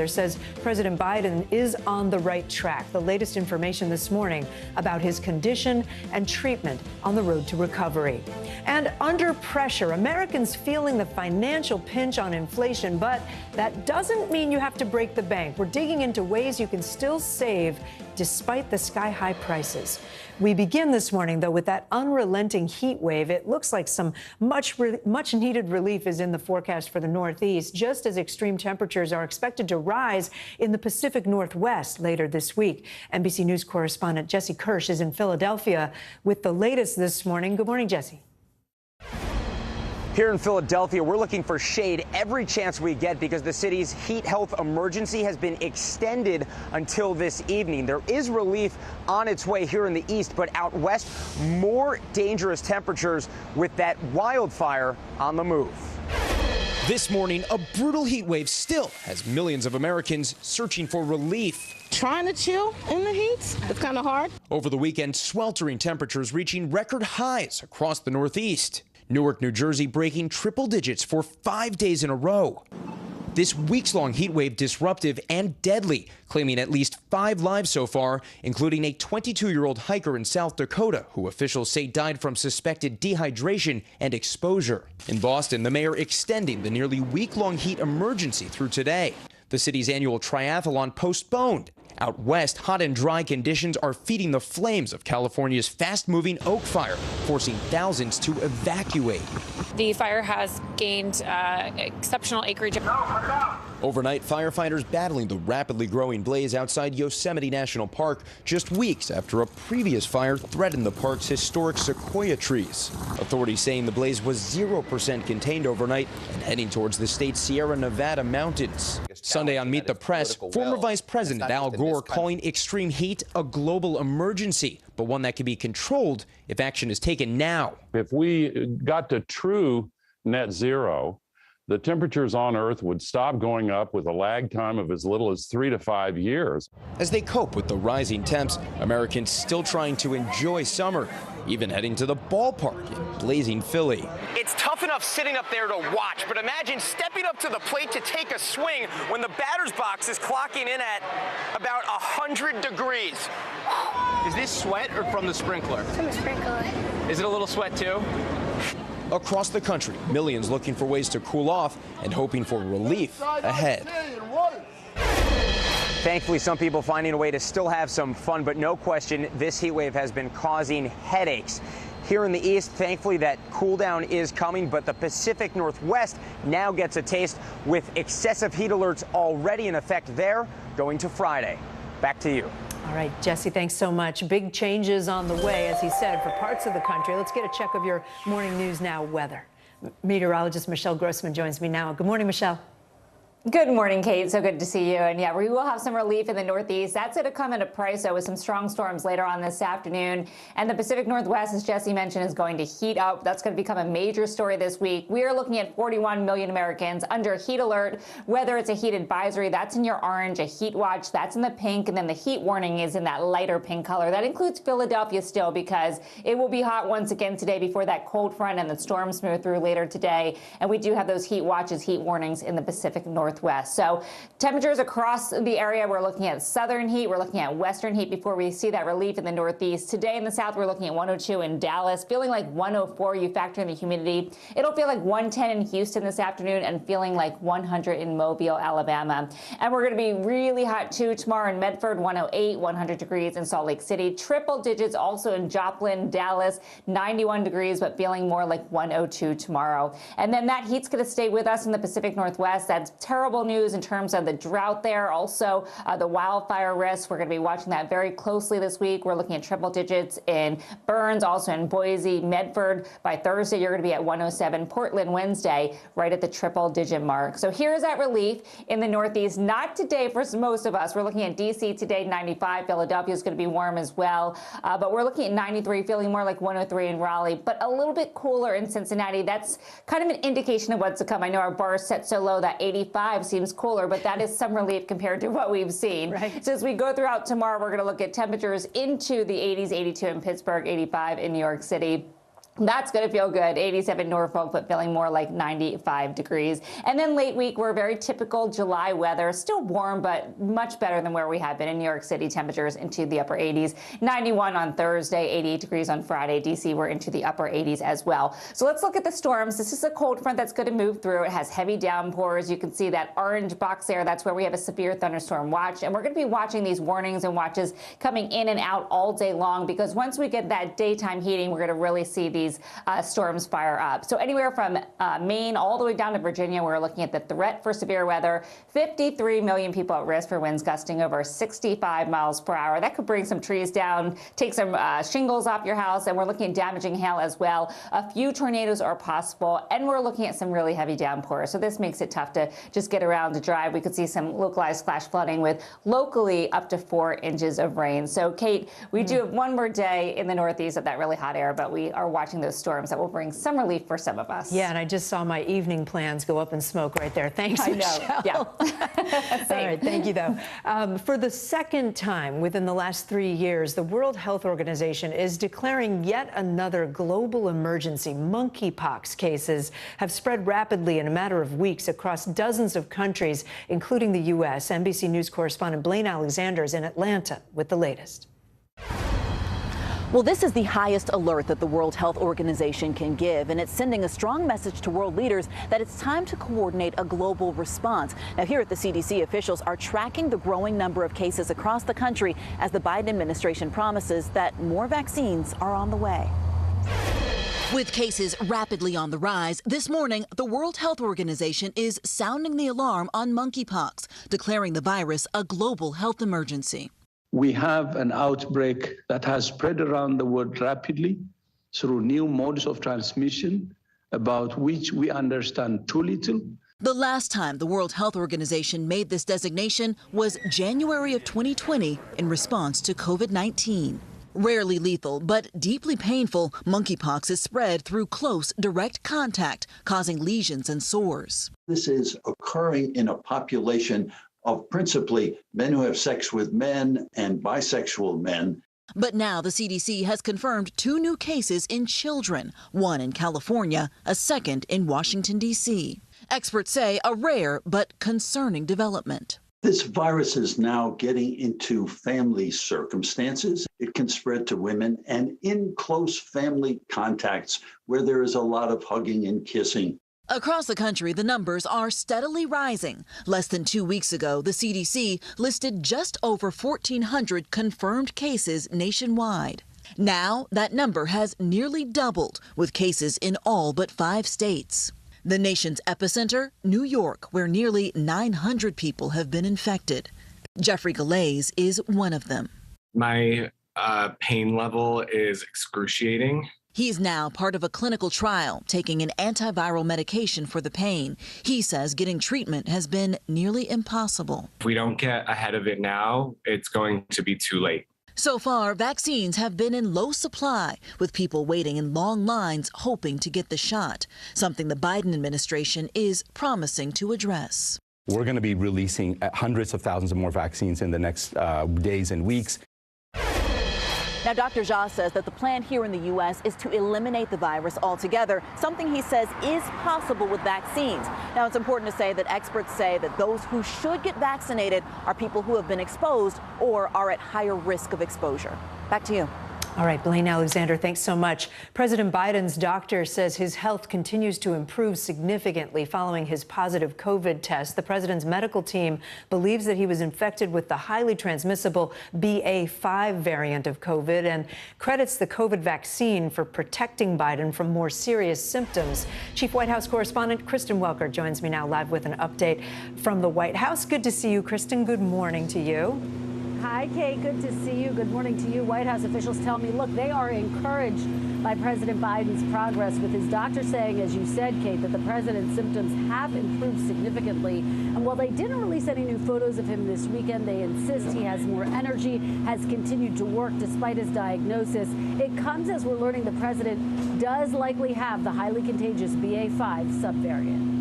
says President Biden is on the right track. The latest information this morning about his condition and treatment on the road to recovery. And under pressure, Americans feeling the financial pinch on inflation, but that doesn't mean you have to break the bank. We're digging into ways you can still save despite the sky-high prices. We begin this morning, though, with that unrelenting heat wave. It looks like some much-needed relief is in the forecast for the Northeast, just as extreme temperatures are expected to rise in the Pacific Northwest later this week. NBC News correspondent Jesse Kirsch is in Philadelphia with the latest this morning. Good morning, Jesse. Here in Philadelphia, we're looking for shade every chance we get because the city's heat health emergency has been extended until this evening. There is relief on its way here in the east, but out west, more dangerous temperatures with that wildfire on the move. This morning, a brutal heat wave still has millions of Americans searching for relief. Trying to chill in the heat, it's kind of hard. Over the weekend, sweltering temperatures reaching record highs across the Northeast. Newark, New Jersey breaking triple digits for 5 days in a row. This weeks-long heat wave disruptive and deadly, claiming at least 5 lives so far, including a 22-year-old hiker in South Dakota who officials say died from suspected dehydration and exposure. In Boston, the mayor extending the nearly week-long heat emergency through today. The city's annual triathlon postponed. Out west, hot and dry conditions are feeding the flames of California's fast-moving Oak Fire, forcing thousands to evacuate. The fire has gained exceptional acreage. Overnight, firefighters battling the rapidly growing blaze outside Yosemite National Park just weeks after a previous fire threatened the park's historic sequoia trees. Authorities saying the blaze was 0% contained overnight and heading towards the state's Sierra Nevada mountains. Sunday on Meet the Press, former Vice President Al Gore calling extreme heat a global emergency, but one that can be controlled if action is taken now. If we got to true net zero, the temperatures on Earth would stop going up with a lag time of as little as 3 to 5 years. As they cope with the rising temps, Americans still trying to enjoy summer, even heading to the ballpark in blazing Philly. It's tough enough sitting up there to watch, but imagine stepping up to the plate to take a swing when the batter's box is clocking in at about 100 degrees. Is this sweat or from the sprinkler? From the sprinkler. Is it a little sweat too? Across the country, millions looking for ways to cool off and hoping for relief ahead. Thankfully, some people finding a way to still have some fun, but no question, this heat wave has been causing headaches. Here in the east, thankfully, that cool down is coming, but the Pacific Northwest now gets a taste with excessive heat alerts already in effect there, going to Friday. Back to you. All right, Jesse, thanks so much. Big changes on the way, as he said, for parts of the country. Let's get a check of your Morning News Now weather. Meteorologist Michelle Grossman joins me now. Good morning, Michelle. Good morning, Kate. So good to see you. And yeah, we will have some relief in the Northeast. That's going to come at a price, though, with some strong storms later on this afternoon. And the Pacific Northwest, as Jesse mentioned, is going to heat up. That's going to become a major story this week. We are looking at 41 million Americans under heat alert, whether it's a heat advisory, that's in your orange, a heat watch, that's in the pink, and then the heat warning is in that lighter pink color. That includes Philadelphia still, because it will be hot once again today before that cold front and the storms move through later today. And we do have those heat watches, heat warnings in the Pacific Northwest Northwest. So temperatures across the area, we're looking at southern heat, we're looking at western heat before we see that relief in the Northeast. Today in the South, we're looking at 102 in Dallas, feeling like 104. You factor in the humidity. It'll feel like 110 in Houston this afternoon and feeling like 100 in Mobile, Alabama. And we're going to be really hot too tomorrow in Medford, 108, 100 degrees in Salt Lake City. Triple digits also in Joplin, Dallas, 91 degrees, but feeling more like 102 tomorrow. And then that heat's going to stay with us in the Pacific Northwest. That's terrible news in terms of the drought there. Also, the wildfire risk. We're going to be watching that very closely this week. We're looking at triple digits in Burns, also in Boise, Medford. By Thursday, you're going to be at 107. Portland Wednesday, right at the triple digit mark. So here's that relief in the Northeast. Not today for most of us. We're looking at D.C. today, 95. Philadelphia is going to be warm as well. But we're looking at 93, feeling more like 103 in Raleigh, but a little bit cooler in Cincinnati. That's kind of an indication of what's to come. I know our bar is set so low that 85 seems cooler, but that is some relief compared to what we've seen. Right. So as we go throughout tomorrow, we're going to look at temperatures into the 80s, 82 in Pittsburgh, 85 in New York City. That's going to feel good. 87 Norfolk, but feeling more like 95 degrees. And then late week, we're very typical July weather. Still warm, but much better than where we have been in New York City. Temperatures into the upper 80s. 91 on Thursday, 88 degrees on Friday. D.C., we're into the upper 80s as well. So let's look at the storms. This is a cold front that's going to move through. It has heavy downpours. You can see that orange box there. That's where we have a severe thunderstorm watch. And we're going to be watching these warnings and watches coming in and out all day long, because once we get that daytime heating, we're going to really see these storms fire up. So anywhere from Maine all the way down to Virginia, we're looking at the threat for severe weather. 53 million people at risk for winds gusting over 65 miles per hour. That could bring some trees down, take some shingles off your house, and we're looking at damaging hail as well. A few tornadoes are possible, and we're looking at some really heavy downpours. So this makes it tough to just get around to drive. We could see some localized flash flooding with locally up to 4 inches of rain. So Kate, we do have one more day in the Northeast of that really hot air, but we are watching those storms that will bring some relief for some of us. Yeah, and I just saw my evening plans go up in smoke right there. Thanks, I know. Michelle. Yeah. All right, thank you, though. For the second time within the last 3 years, the World Health Organization is declaring yet another global emergency. Monkeypox cases have spread rapidly in a matter of weeks across dozens of countries, including the U.S. NBC News correspondent Blaine Alexander is in Atlanta with the latest. Well, this is the highest alert that the World Health Organization can give, and it's sending a strong message to world leaders that it's time to coordinate a global response. Now, here at the CDC, officials are tracking the growing number of cases across the country as the Biden administration promises that more vaccines are on the way. With cases rapidly on the rise, this morning, the World Health Organization is sounding the alarm on monkeypox, declaring the virus a global health emergency. We have an outbreak that has spread around the world rapidly through new modes of transmission, about which we understand too little. The last time the World Health Organization made this designation was January of 2020 in response to COVID-19. Rarely lethal, but deeply painful, monkeypox is spread through close, direct contact, causing lesions and sores. This is occurring in a population of principally men who have sex with men and bisexual men. But now the CDC has confirmed 2 new cases in children, one in California, a second in Washington, D.C. Experts say a rare but concerning development. This virus is now getting into family circumstances. It can spread to women and in close family contacts where there is a lot of hugging and kissing. Across the country, the numbers are steadily rising. Less than 2 weeks ago, the CDC listed just over 1,400 confirmed cases nationwide. Now, that number has nearly doubled, with cases in all but 5 states. The nation's epicenter, New York, where nearly 900 people have been infected. Jeffrey Galais is one of them. My pain level is excruciating. He's now part of a clinical trial, taking an antiviral medication for the pain. He says getting treatment has been nearly impossible. If we don't get ahead of it now, it's going to be too late. So far, vaccines have been in low supply, with people waiting in long lines hoping to get the shot, something the Biden administration is promising to address. We're going to be releasing hundreds of thousands of more vaccines in the next days and weeks. Now, Dr. Jha says that the plan here in the U.S. is to eliminate the virus altogether, something he says is possible with vaccines. Now, it's important to say that experts say that those who should get vaccinated are people who have been exposed or are at higher risk of exposure. Back to you. All right, Blaine Alexander, thanks so much. President Biden's doctor says his health continues to improve significantly following his positive COVID test. The president's medical team believes that he was infected with the highly transmissible BA.5 variant of COVID and credits the COVID vaccine for protecting Biden from more serious symptoms. Chief White House correspondent Kristen Welker joins me now live with an update from the White House. Good to see you, Kristen. Good morning to you. Hi, Kate. Good to see you. Good morning to you. White House officials tell me, look, they are encouraged by President Biden's progress, with his doctor saying, as you said, Kate, that the president's symptoms have improved significantly. And while they didn't release any new photos of him this weekend, they insist he has more energy, has continued to work despite his diagnosis. It comes as we're learning the president does likely have the highly contagious BA.5 subvariant.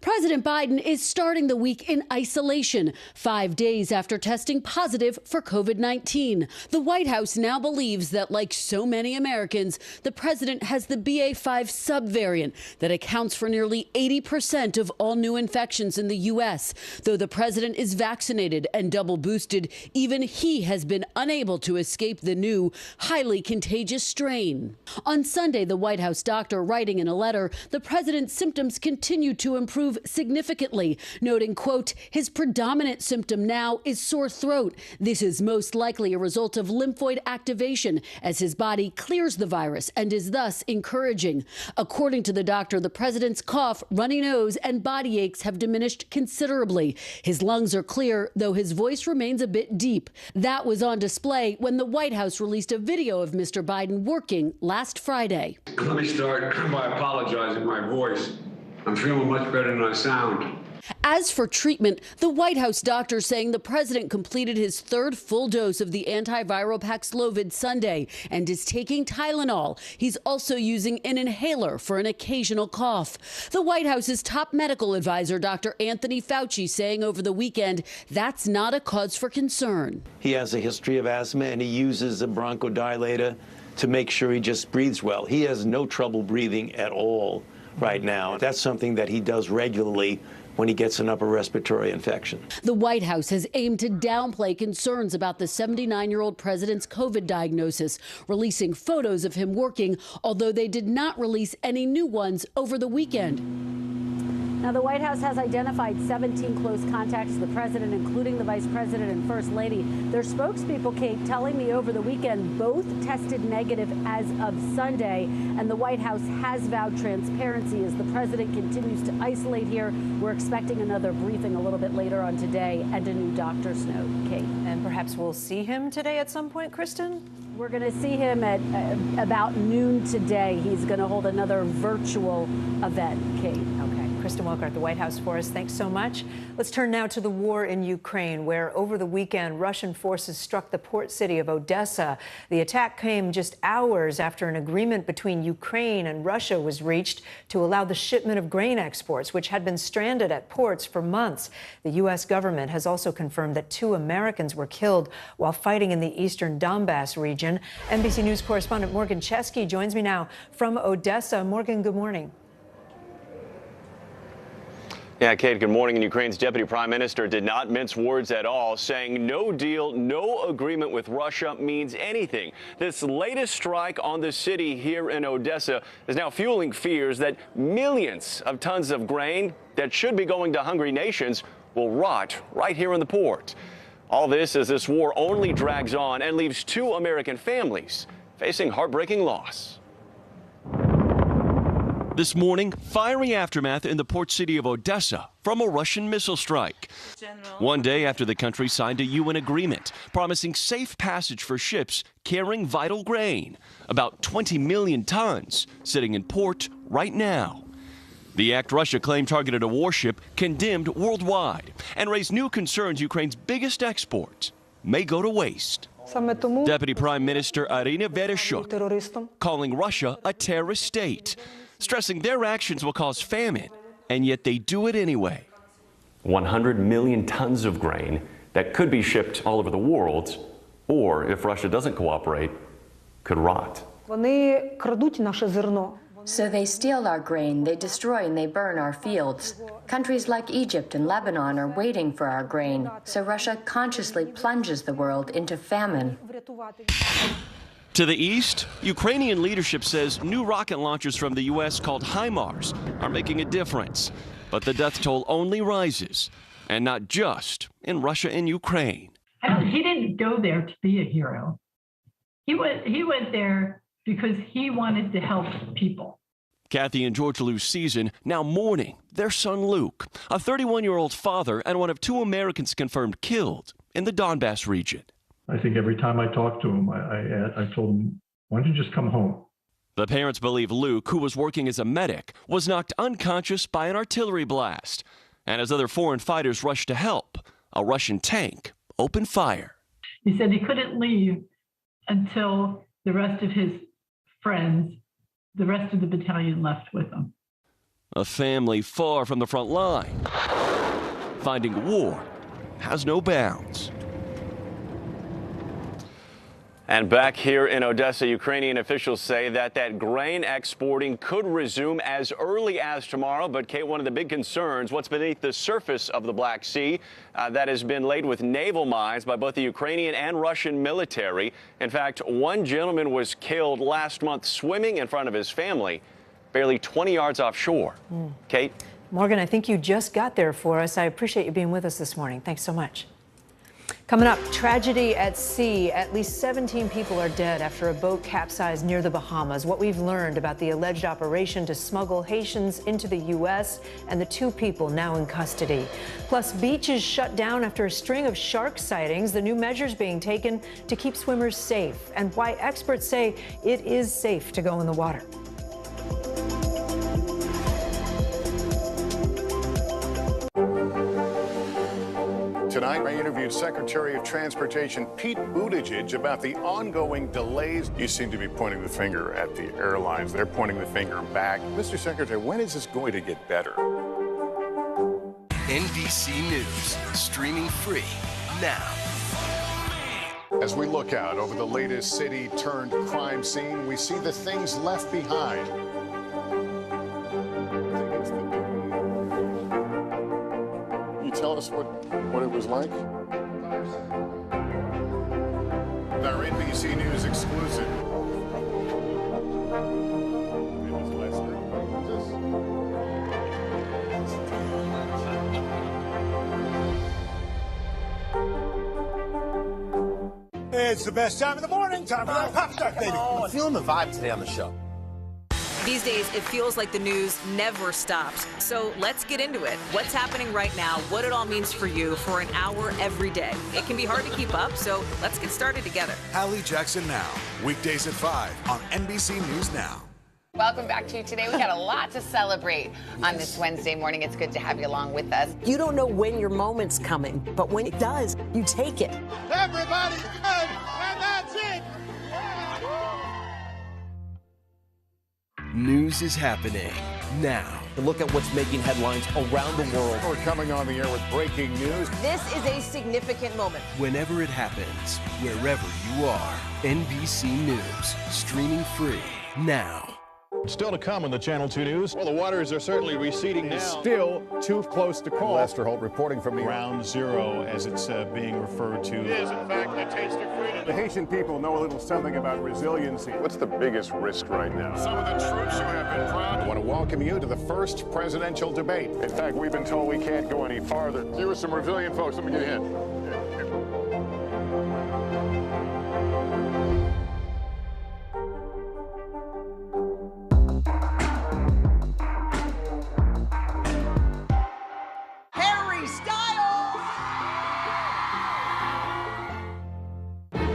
President Biden is starting the week in isolation, 5 days after testing positive for COVID-19. The White House now believes that, like so many Americans, the president has the BA.5 subvariant that accounts for nearly 80% of all new infections in the U.S. Though the president is vaccinated and double boosted, even he has been unable to escape the new, highly contagious strain. On Sunday, the White House doctor, writing in a letter, the president's symptoms continue to improve significantly, noting, quote, his predominant symptom now is sore throat. This is most likely a result of lymphoid activation as his body clears the virus and is thus encouraging. According to the doctor, the president's cough, runny nose, and body aches have diminished considerably. His lungs are clear, though his voice remains a bit deep. That was on display when the White House released a video of Mr. Biden working last Friday. Let me start by apologizing for my voice. I'm feeling much better than I sound. As for treatment, the White House doctor saying the president completed his third full dose of the antiviral Paxlovid Sunday and is taking Tylenol. He's also using an inhaler for an occasional cough. The White House's top medical advisor, Dr. Anthony Fauci, saying over the weekend that's not a cause for concern. He has a history of asthma and he uses a bronchodilator to make sure he just breathes well. He has no trouble breathing at all right now. That's something that he does regularly when he gets an upper respiratory infection. The White House has aimed to downplay concerns about the 79-year-old president's COVID diagnosis, releasing photos of him working, although they did not release any new ones over the weekend. Now, the White House has identified 17 close contacts to the president, including the vice president and first lady. Their spokespeople, Kate, telling me over the weekend both tested negative as of Sunday, and the White House has vowed transparency as the president continues to isolate here. We're expecting another briefing a little bit later on today and a new doctor's note, Kate. And perhaps we'll see him today at some point, Kristen? We're going to see him at about noon today. He's going to hold another virtual event, Kate. Okay. Kristen Welker at the White House for us. Thanks so much. Let's turn now to the war in Ukraine, where over the weekend, Russian forces struck the port city of Odessa. The attack came just hours after an agreement between Ukraine and Russia was reached to allow the shipment of grain exports, which had been stranded at ports for months. The U.S. government has also confirmed that 2 Americans were killed while fighting in the eastern Donbass region. NBC News correspondent Morgan Chesky joins me now from Odessa. Morgan, good morning. Yeah, Kate, good morning. And Ukraine's deputy prime minister did not mince words at all, saying no deal, no agreement with Russia means anything. This latest strike on the city here in Odessa is now fueling fears that millions of tons of grain that should be going to hungry nations will rot right here in the port. All this as this war only drags on and leaves 2 American families facing heartbreaking loss. This morning, fiery aftermath in the port city of Odessa from a Russian missile strike. One day after the country signed a UN agreement promising safe passage for ships carrying vital grain, about 20 million tons sitting in port right now. The act Russia claimed targeted a warship condemned worldwide and raised new concerns Ukraine's biggest export may go to waste. Deputy Prime Minister Irina Vereshchuk calling Russia a terrorist state, stressing their actions will cause famine, and yet they do it anyway. 100 million tons of grain that could be shipped all over the world or if Russia doesn't cooperate, could rot. Вони крадуть наше зерно. So they steal our grain, they destroy and they burn our fields. Countries like Egypt and Lebanon are waiting for our grain, so Russia consciously plunges the world into famine. To the east, Ukrainian leadership says new rocket launchers from the U.S. called HIMARS are making a difference. But the death toll only rises, and not just in Russia and Ukraine. He didn't go there to be a hero. He went there because he wanted to help people. Kathy and George Lou's season now mourning their son Luke, a 31-year-old father and one of 2 Americans confirmed killed in the Donbass region. I think every time I talked to him, I told him, why don't you just come home? The parents believe Luke, who was working as a medic, was knocked unconscious by an artillery blast. And as other foreign fighters rushed to help, a Russian tank opened fire. He said he couldn't leave until the rest of his friends, the rest of the battalion left with him. A family far from the front line, finding war has no bounds. And back here in Odessa, Ukrainian officials say that grain exporting could resume as early as tomorrow. But, Kate, one of the big concerns, what's beneath the surface of the Black Sea that has been laid with naval mines by both the Ukrainian and Russian military. In fact, one gentleman was killed last month swimming in front of his family, barely 20 yards offshore. Kate? Morgan, I think you just got there for us. I appreciate you being with us this morning. Thanks so much. Coming up, tragedy at sea. At least 17 people are dead after a boat capsized near the Bahamas. What we've learned about the alleged operation to smuggle Haitians into the U.S. and the 2 people now in custody. Plus, beaches shut down after a string of shark sightings. The new measures being taken to keep swimmers safe, and why experts say it is safe to go in the water. Tonight, I interviewed Secretary of Transportation Pete Buttigieg about the ongoing delays. You seem to be pointing the finger at the airlines. They're pointing the finger back. Mr. Secretary, when is this going to get better? NBC News, streaming free now. As we look out over the latest city-turned-crime scene, we see the things left behind. Tell us what it was like? Our NBC News exclusive. It's the best time of the morning. Time for that pop start, baby. I'm feeling the vibe today on the show. These days, it feels like the news never stops. So let's get into it. What's happening right now, what it all means for you for an hour every day. It can be hard to keep up, so let's get started together. Hallie Jackson Now, weekdays at 5 on NBC News Now. Welcome back to you today. We got a lot to celebrate on this Wednesday morning. It's good to have you along with us. You don't know when your moment's coming, but when it does, you take it. Everybody's good, and that's it. News is happening now. To look at what's making headlines around the world. We're coming on the air with breaking news. This is a significant moment. Whenever it happens, wherever you are, NBC News, streaming free now. Still to come on the Channel 2 News. Well, the waters are certainly receding now. Still too close to call. Lester Holt reporting from the Ground Zero, as it's being referred to. It is, in fact, the taste of freedom. The Haitian people know a little something about resiliency. What's the biggest risk right now? Some of the troops who have been proud. I want to welcome you to the first presidential debate. In fact, we've been told we can't go any farther. You with some resilient folks, let me get a hint.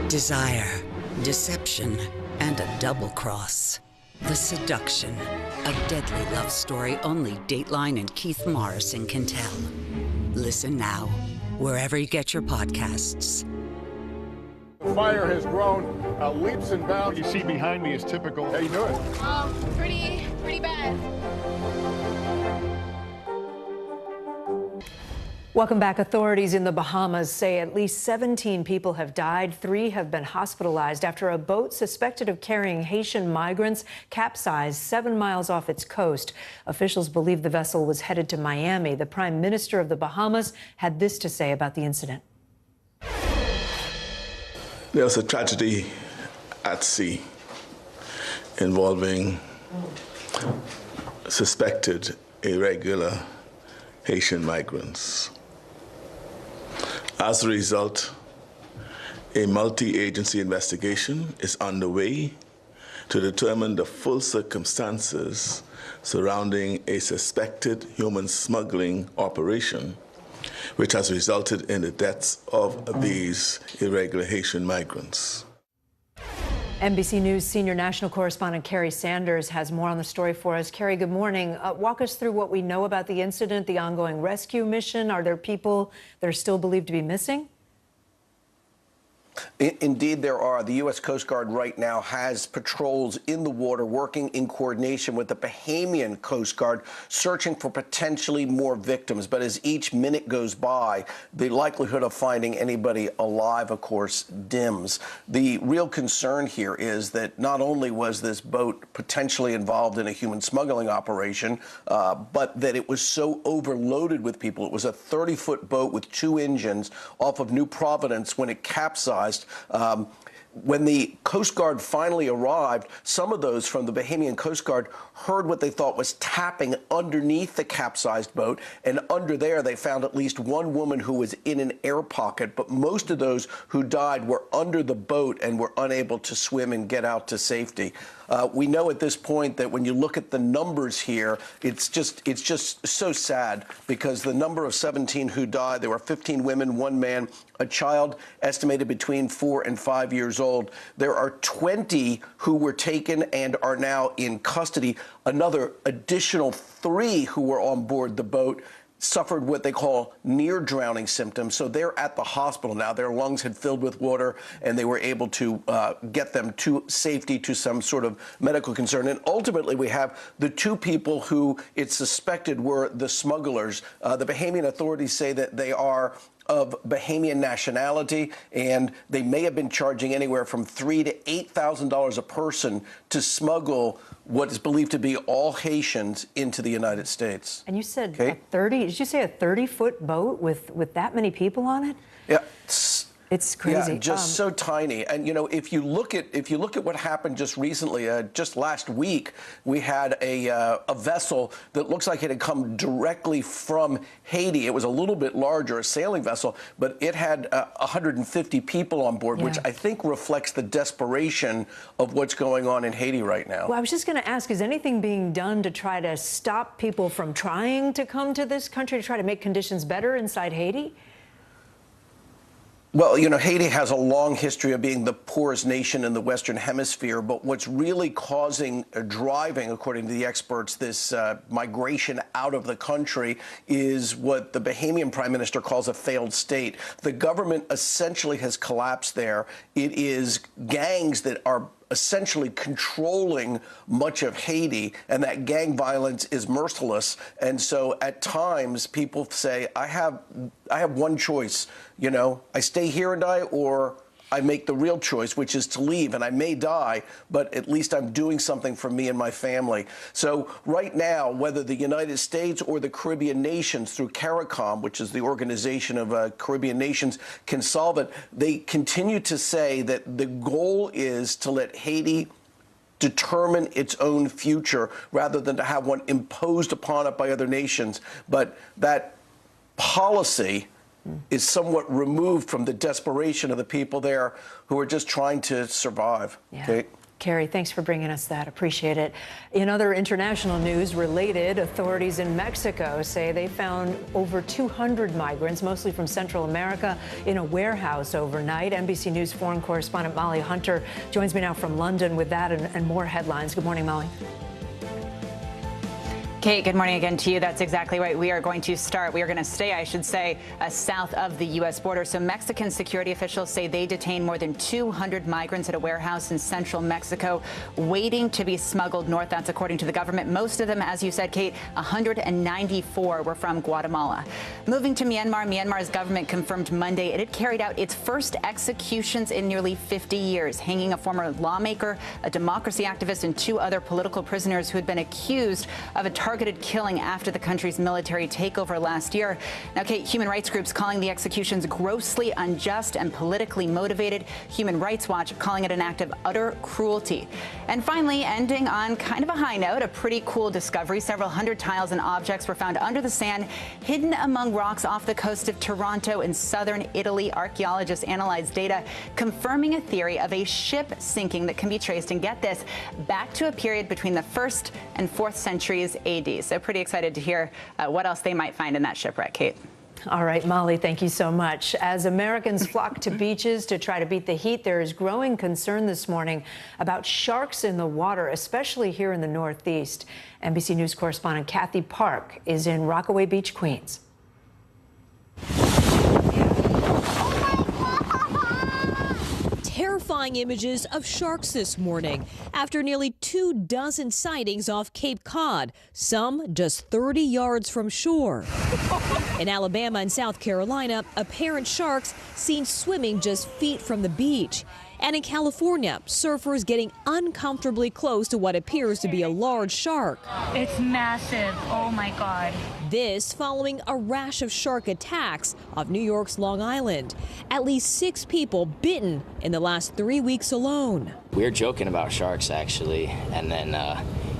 Desire, deception, and a double cross. The Seduction, a deadly love story only Dateline and Keith Morrison can tell. Listen now, wherever you get your podcasts. The fire has grown leaps and bounds. What you see behind me is typical. How you doing? Pretty bad. Welcome back. Authorities in the Bahamas say at least 17 people have died. 3 have been hospitalized after a boat suspected of carrying Haitian migrants capsized 7 miles off its coast. Officials believe the vessel was headed to Miami. The Prime Minister of the Bahamas had this to say about the incident. There was a tragedy at sea involving suspected irregular Haitian migrants. As a result, a multi-agency investigation is underway to determine the full circumstances surrounding a suspected human smuggling operation, which has resulted in the deaths of these irregular Haitian migrants. NBC News senior national correspondent Carrie Sanders has more on the story for us. Carrie, good morning. Walk us through what we know about the incident, the ongoing rescue mission. Are there people that are still believed to be missing? Indeed, there are. The U.S. Coast Guard right now has patrols in the water working in coordination with the Bahamian Coast Guard, searching for potentially more victims. But as each minute goes by, the likelihood of finding anybody alive, of course, dims. The real concern here is that not only was this boat potentially involved in a human smuggling operation, but that it was so overloaded with people. It was a 30-foot boat with 2 engines off of New Providence when it capsized. When the Coast Guard finally arrived, some of those from the Bahamian Coast Guard heard what they thought was tapping underneath the capsized boat, and under there they found at least one woman who was in an air pocket, but most of those who died were under the boat and were unable to swim and get out to safety. We know at this point that when you look at the numbers here, it's just so sad, because the number of 17 who died, there were 15 women, 1 man, a child estimated between 4 and 5 years old. There are 20 who were taken and are now in custody. Another additional 3 who were on board the boat suffered what they call near drowning symptoms. So they're at the hospital now. Their lungs had filled with water, and they were able to get them to safety, to some sort of medical concern. And ultimately, we have the 2 people who it's suspected were the smugglers. The Bahamian authorities say that they are of Bahamian nationality, and they may have been charging anywhere from $3,000 to $8,000 a person to smuggle what is believed to be all Haitians into the United States. And you said did you say a 30-foot boat with that many people on it? Yeah. It's crazy. Yeah, just so tiny. And, you know, if you look at what happened just recently, just last week, we had a vessel that looks like it had come directly from Haiti. It was a little bit larger, a sailing vessel, but it had 150 people on board, which I think reflects the desperation of what's going on in Haiti right now. Well, I was just going to ask, is anything being done to try to stop people from trying to come to this country, to try to make conditions better inside Haiti? Well, you know, Haiti has a long history of being the poorest nation in the Western Hemisphere, but what's really driving, according to the experts, this migration out of the country is what the Bahamian Prime Minister calls a failed state. The government essentially has collapsed there. It is gangs that are essentially controlling much of Haiti, and that gang violence is merciless. And so at times people say, I have one choice, you know, I stay here and die, or I make the real choice, which is to leave, and I may die, but at least I'm doing something for me and my family. So right now, whether the United States or the Caribbean nations through CARICOM, which is the organization of Caribbean nations, can solve it, they continue to say that the goal is to let Haiti determine its own future rather than to have one imposed upon it by other nations. But that policy is somewhat removed from the desperation of the people there who are just trying to survive. Yeah. Okay? Carrie, thanks for bringing us that. Appreciate it. In other international news related, authorities in Mexico say they found over 200 migrants, mostly from Central America, in a warehouse overnight. NBC News foreign correspondent Molly Hunter joins me now from London with that and more headlines. Good morning, Molly. Kate, good morning again to you. That's exactly right. We are going to stay, I should say, south of the U.S. border. So Mexican security officials say they detained more than 200 migrants at a warehouse in central Mexico, waiting to be smuggled north. That's according to the government. Most of them, as you said, Kate, 194 were from Guatemala. Moving to Myanmar, Myanmar's government confirmed Monday it had carried out its first executions in nearly 50 years, hanging a former lawmaker, a democracy activist, and 2 other political prisoners who had been accused of a targeted killing after the country's military takeover last year. Now, Kate, human rights groups calling the executions grossly unjust and politically motivated. Human Rights Watch calling it an act of utter cruelty. And finally, ending on kind of a high note, a pretty cool discovery. Several hundred tiles and objects were found under the sand, hidden among rocks off the coast of Taranto in southern Italy. Archaeologists analyzed data confirming a theory of a ship sinking that can be traced, and get this, back to a period between the 1st and 4th centuries AD. So pretty excited to hear what else they might find in that shipwreck, Kate. All right, Molly, thank you so much. As Americans flock to beaches to try to beat the heat, there is growing concern this morning about sharks in the water, especially here in the Northeast. NBC News correspondent Kathy Park is in Rockaway Beach, Queens. Terrifying images of sharks this morning after nearly 24 sightings off Cape Cod, some just 30 yards from shore. In Alabama and South Carolina, apparent sharks seen swimming just feet from the beach. And in California, surfers getting uncomfortably close to what appears to be a large shark. It's massive. Oh my God. This following a rash of shark attacks off New York's Long Island. At least 6 people bitten in the last 3 weeks alone. We were joking about sharks, actually, and then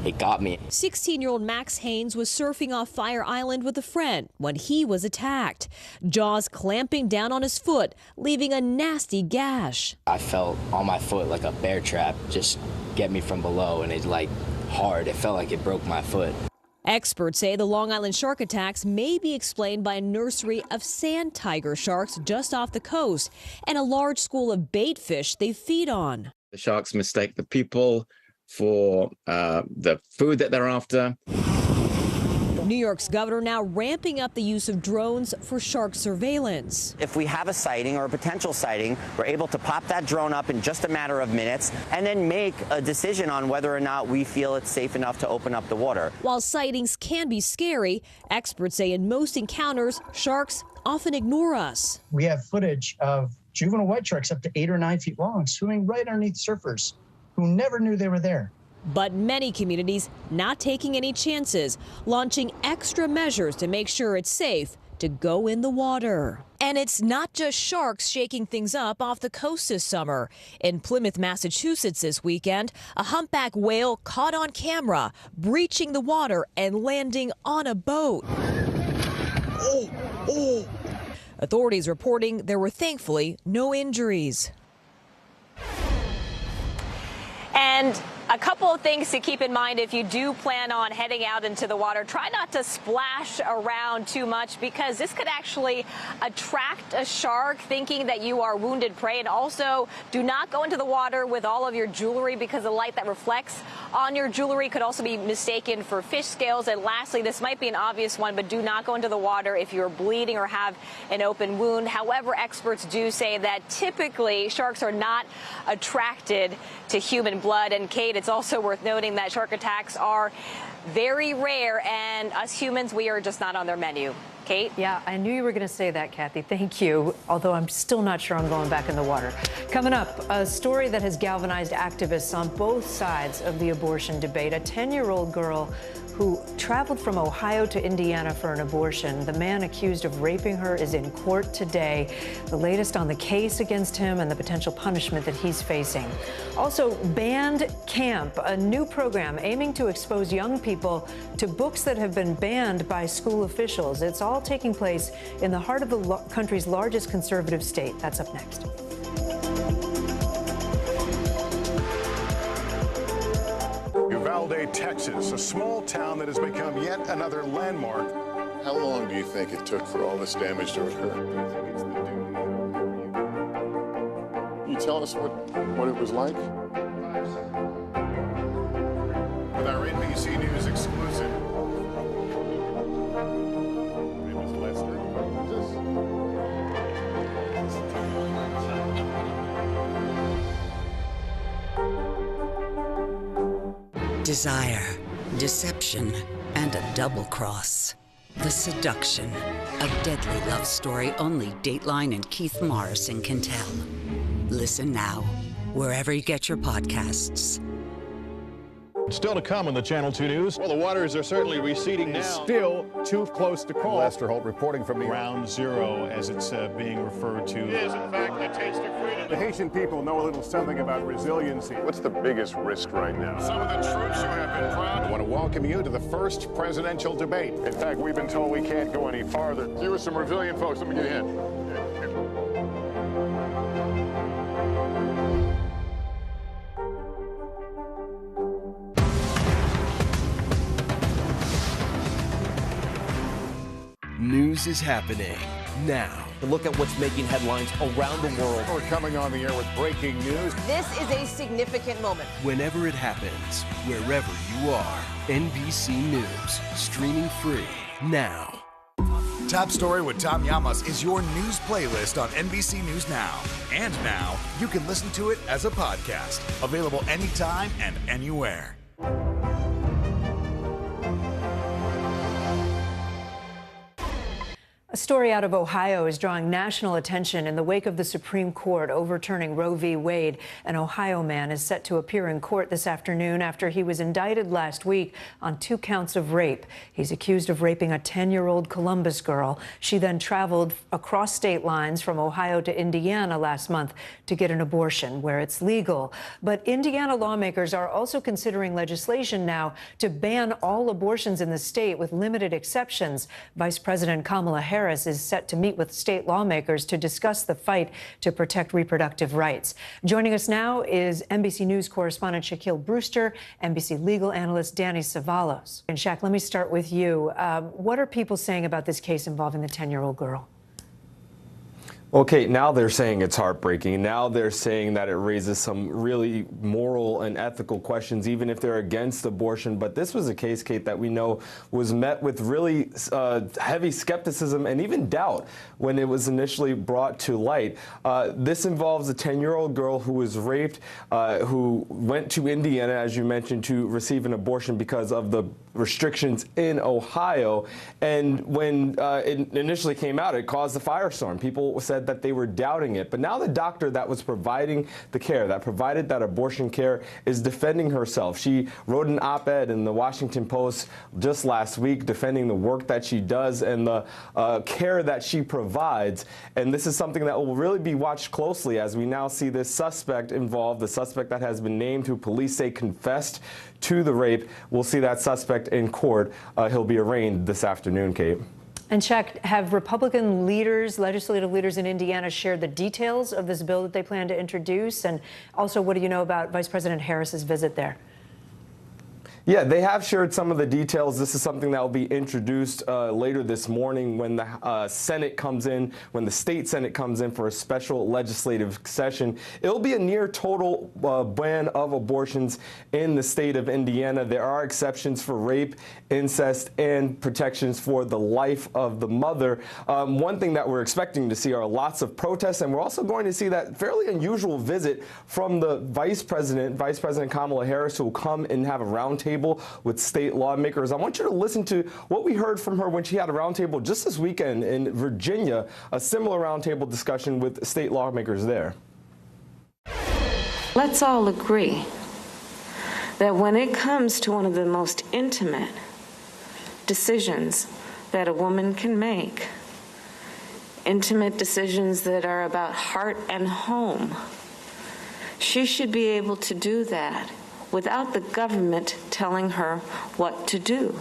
it got me. 16-year-old Max Haynes was surfing off Fire Island with a friend when he was attacked. Jaws clamping down on his foot, leaving a nasty gash. I felt on my foot like a bear trap just get me from below, and it's like hard. It felt like it broke my foot. Experts say the Long Island shark attacks may be explained by a nursery of sand tiger sharks just off the coast and a large school of bait fish they feed on. The sharks mistake the people for the food that they're after. New York's governor now ramping up the use of drones for shark surveillance. If we have a sighting or a potential sighting, we're able to pop that drone up in just a matter of minutes and then make a decision on whether or not we feel it's safe enough to open up the water. While sightings can be scary, experts say in most encounters, sharks often ignore us. We have footage of juvenile white sharks up to 8 or 9 feet long swimming right underneath surfers who never knew they were there. But many communities not taking any chances, launching extra measures to make sure it's safe to go in the water. And it's not just sharks shaking things up off the coast this summer. In Plymouth, Massachusetts this weekend, a humpback whale caught on camera, breaching the water and landing on a boat. Authorities reporting there were thankfully no injuries. And a couple of things to keep in mind if you do plan on heading out into the water. Try not to splash around too much because this could actually attract a shark thinking that you are wounded prey. And also, do not go into the water with all of your jewelry because the light that reflects on your jewelry could also be mistaken for fish scales. And lastly, this might be an obvious one, but do not go into the water if you're bleeding or have an open wound. However, experts do say that typically sharks are not attracted to human blood. And Kate, it's also worth noting that shark attacks are very rare, and us humans, we are just not on their menu. Kate? Yeah, I knew you were going to say that, Kathy. Thank you. Although I'm still not sure I'm going back in the water. Coming up, a story that has galvanized activists on both sides of the abortion debate. A 10-year-old girl who traveled from Ohio to Indiana for an abortion. The man accused of raping her is in court today. The latest on the case against him and the potential punishment that he's facing. Also, Banned Camp, a new program aiming to expose young people to books that have been banned by school officials. It's all taking place in the heart of the country's largest conservative state. That's up next. Uvalde, Texas, a small town that has become yet another landmark. How long do you think it took for all this damage to occur? Can you tell us what it was like? With our NBC News exclusive. desire, deception, and a double cross. The Seduction, a deadly love story only Dateline and Keith Morrison can tell. Listen now, wherever you get your podcasts. Still to come on the Channel 2 News. Well, the waters are certainly receding now. Still too close to call. Lester Holt reporting from the Ground Zero, as it's being referred to. It is, in fact, the taste of freedom. The Haitian people know a little something about resiliency. What's the biggest risk right now? Some of the troops who have been proud. I want to welcome you to the first presidential debate. In fact, we've been told we can't go any farther. You with some resilient folks, let me get a hint. News is happening now. To look at what's making headlines around the world. We're coming on the air with breaking news. This is a significant moment. Whenever it happens, wherever you are, NBC News, streaming free now. Top Story with Tom Llamas is your news playlist on NBC News Now. And now, you can listen to it as a podcast. Available anytime and anywhere. A story out of Ohio is drawing national attention in the wake of the Supreme Court overturning Roe v. Wade. An Ohio man is set to appear in court this afternoon after he was indicted last week on 2 counts of rape. He's accused of raping a 10-year-old Columbus girl. She then traveled across state lines from Ohio to Indiana last month to get an abortion, where it's legal. But Indiana lawmakers are also considering legislation now to ban all abortions in the state with limited exceptions. Vice President Kamala Harris is set to meet with state lawmakers to discuss the fight to protect reproductive rights. Joining us now is NBC News correspondent Shaquille Brewster, NBC legal analyst Danny Savalos. And Shaq, let me start with you. What are people saying about this case involving the 10-year-old girl? Okay, now they're saying it's heartbreaking. Now they're saying that it raises some really moral and ethical questions, even if they're against abortion. But this was a case, Kate, that we know was met with really heavy skepticism and even doubt when it was initially brought to light. This involves a 10-year-old girl who was raped, who went to Indiana, as you mentioned, to receive an abortion because of the restrictions in Ohio. And when it initially came out, it caused a firestorm. People said that they were doubting it. But now the doctor that was providing the care, that provided that abortion care, is defending herself. She wrote an op-ed in the Washington Post just last week defending the work that she does and the care that she provides. And this is something that will really be watched closely as we now see this suspect involved, the suspect that has been named, who police say confessed to the rape. We'll see that suspect in court. He'll be arraigned this afternoon, Kate. And Chuck, have Republican leaders, legislative leaders in Indiana shared the details of this bill that they plan to introduce? And also, what do you know about Vice President Harris's visit there? Yeah, they have shared some of the details. This is something that will be introduced later this morning when the Senate comes in, when the state Senate comes in for a special legislative session. It'll be a near total ban of abortions in the state of Indiana. There are exceptions for rape, incest, and protections for the life of the mother. One thing that we're expecting to see are lots of protests, and we're also going to see that fairly unusual visit from the Vice President Kamala Harris, who will come and have a roundtable with state lawmakers. I want you to listen to what we heard from her when she had a roundtable just this weekend in Virginia, a similar roundtable discussion with state lawmakers there. Let's all agree that when it comes to one of the most intimate decisions that a woman can make, intimate decisions that are about heart and home, she should be able to do that without the government telling her what to do.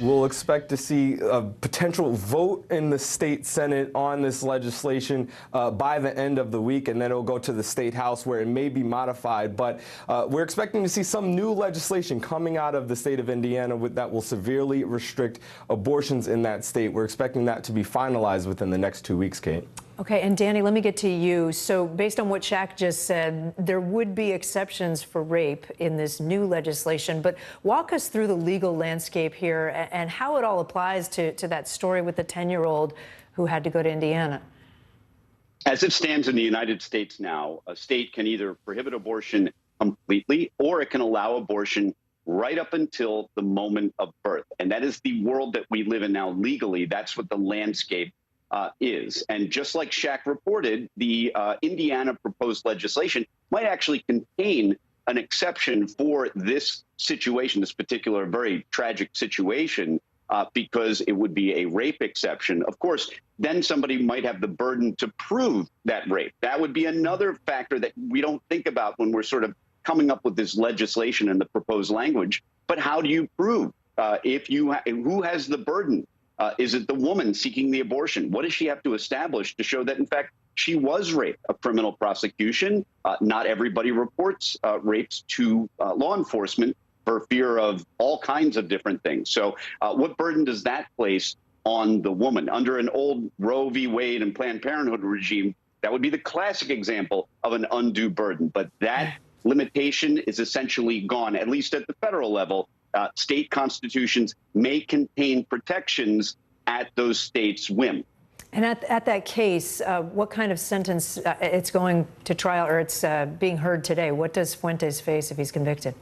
We'll expect to see a potential vote in the state Senate on this legislation by the end of the week, and then it'll go to the state House where it may be modified. But we're expecting to see some new legislation coming out of the state of Indiana that will severely restrict abortions in that state. We're expecting that to be finalized within the next 2 weeks, Kate. Okay, and Danny, let me get to you. So based on what Shaq just said, there would be exceptions for rape in this new legislation, but walk us through the legal landscape here and how it all applies to that story with the 10-year-old who had to go to Indiana. As it stands in the United States now, a state can either prohibit abortion completely, or it can allow abortion right up until the moment of birth. And that is the world that we live in now legally. That's what the landscape is. And just like Shaq reported, the Indiana proposed legislation might actually contain an exception for this situation, this particular very tragic situation, because it would be a rape exception. Of course, then somebody might have the burden to prove that rape. That would be another factor that we don't think about when we're sort of coming up with this legislation and the proposed language. But how do you prove who has the burden? Is it the woman seeking the abortion? What does she have to establish to show that, in fact, she was raped? A criminal prosecution. Not everybody reports rapes to law enforcement for fear of all kinds of different things. So what burden does that place on the woman? Under an old Roe v. Wade and Planned Parenthood regime, that would be the classic example of an undue burden. But that limitation is essentially gone, at least at the federal level. State constitutions may contain protections at those states' whim. And at that case, what kind of sentence it's going to trial, or it's being heard today? What does Fuentes face if he's convicted?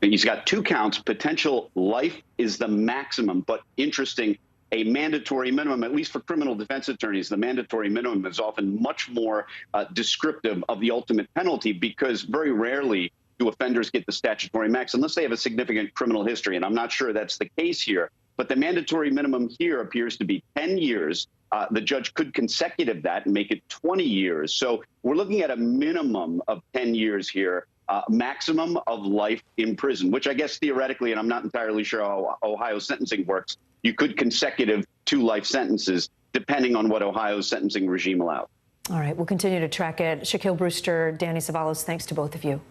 He's got 2 counts. Potential life is the maximum, but interesting, a mandatory minimum, at least for criminal defense attorneys, the mandatory minimum is often much more descriptive of the ultimate penalty, because very rarely do offenders get the statutory max unless they have a significant criminal history. And I'm not sure that's the case here. But the mandatory minimum here appears to be 10 years. The judge could consecutive that and make it 20 years. So we're looking at a minimum of 10 years here, maximum of life in prison, which I guess theoretically, and I'm not entirely sure how Ohio sentencing works, you could consecutive 2 life sentences depending on what Ohio's sentencing regime allows. All right, we'll continue to track it. Shaquille Brewster, Danny Savalos, thanks to both of you.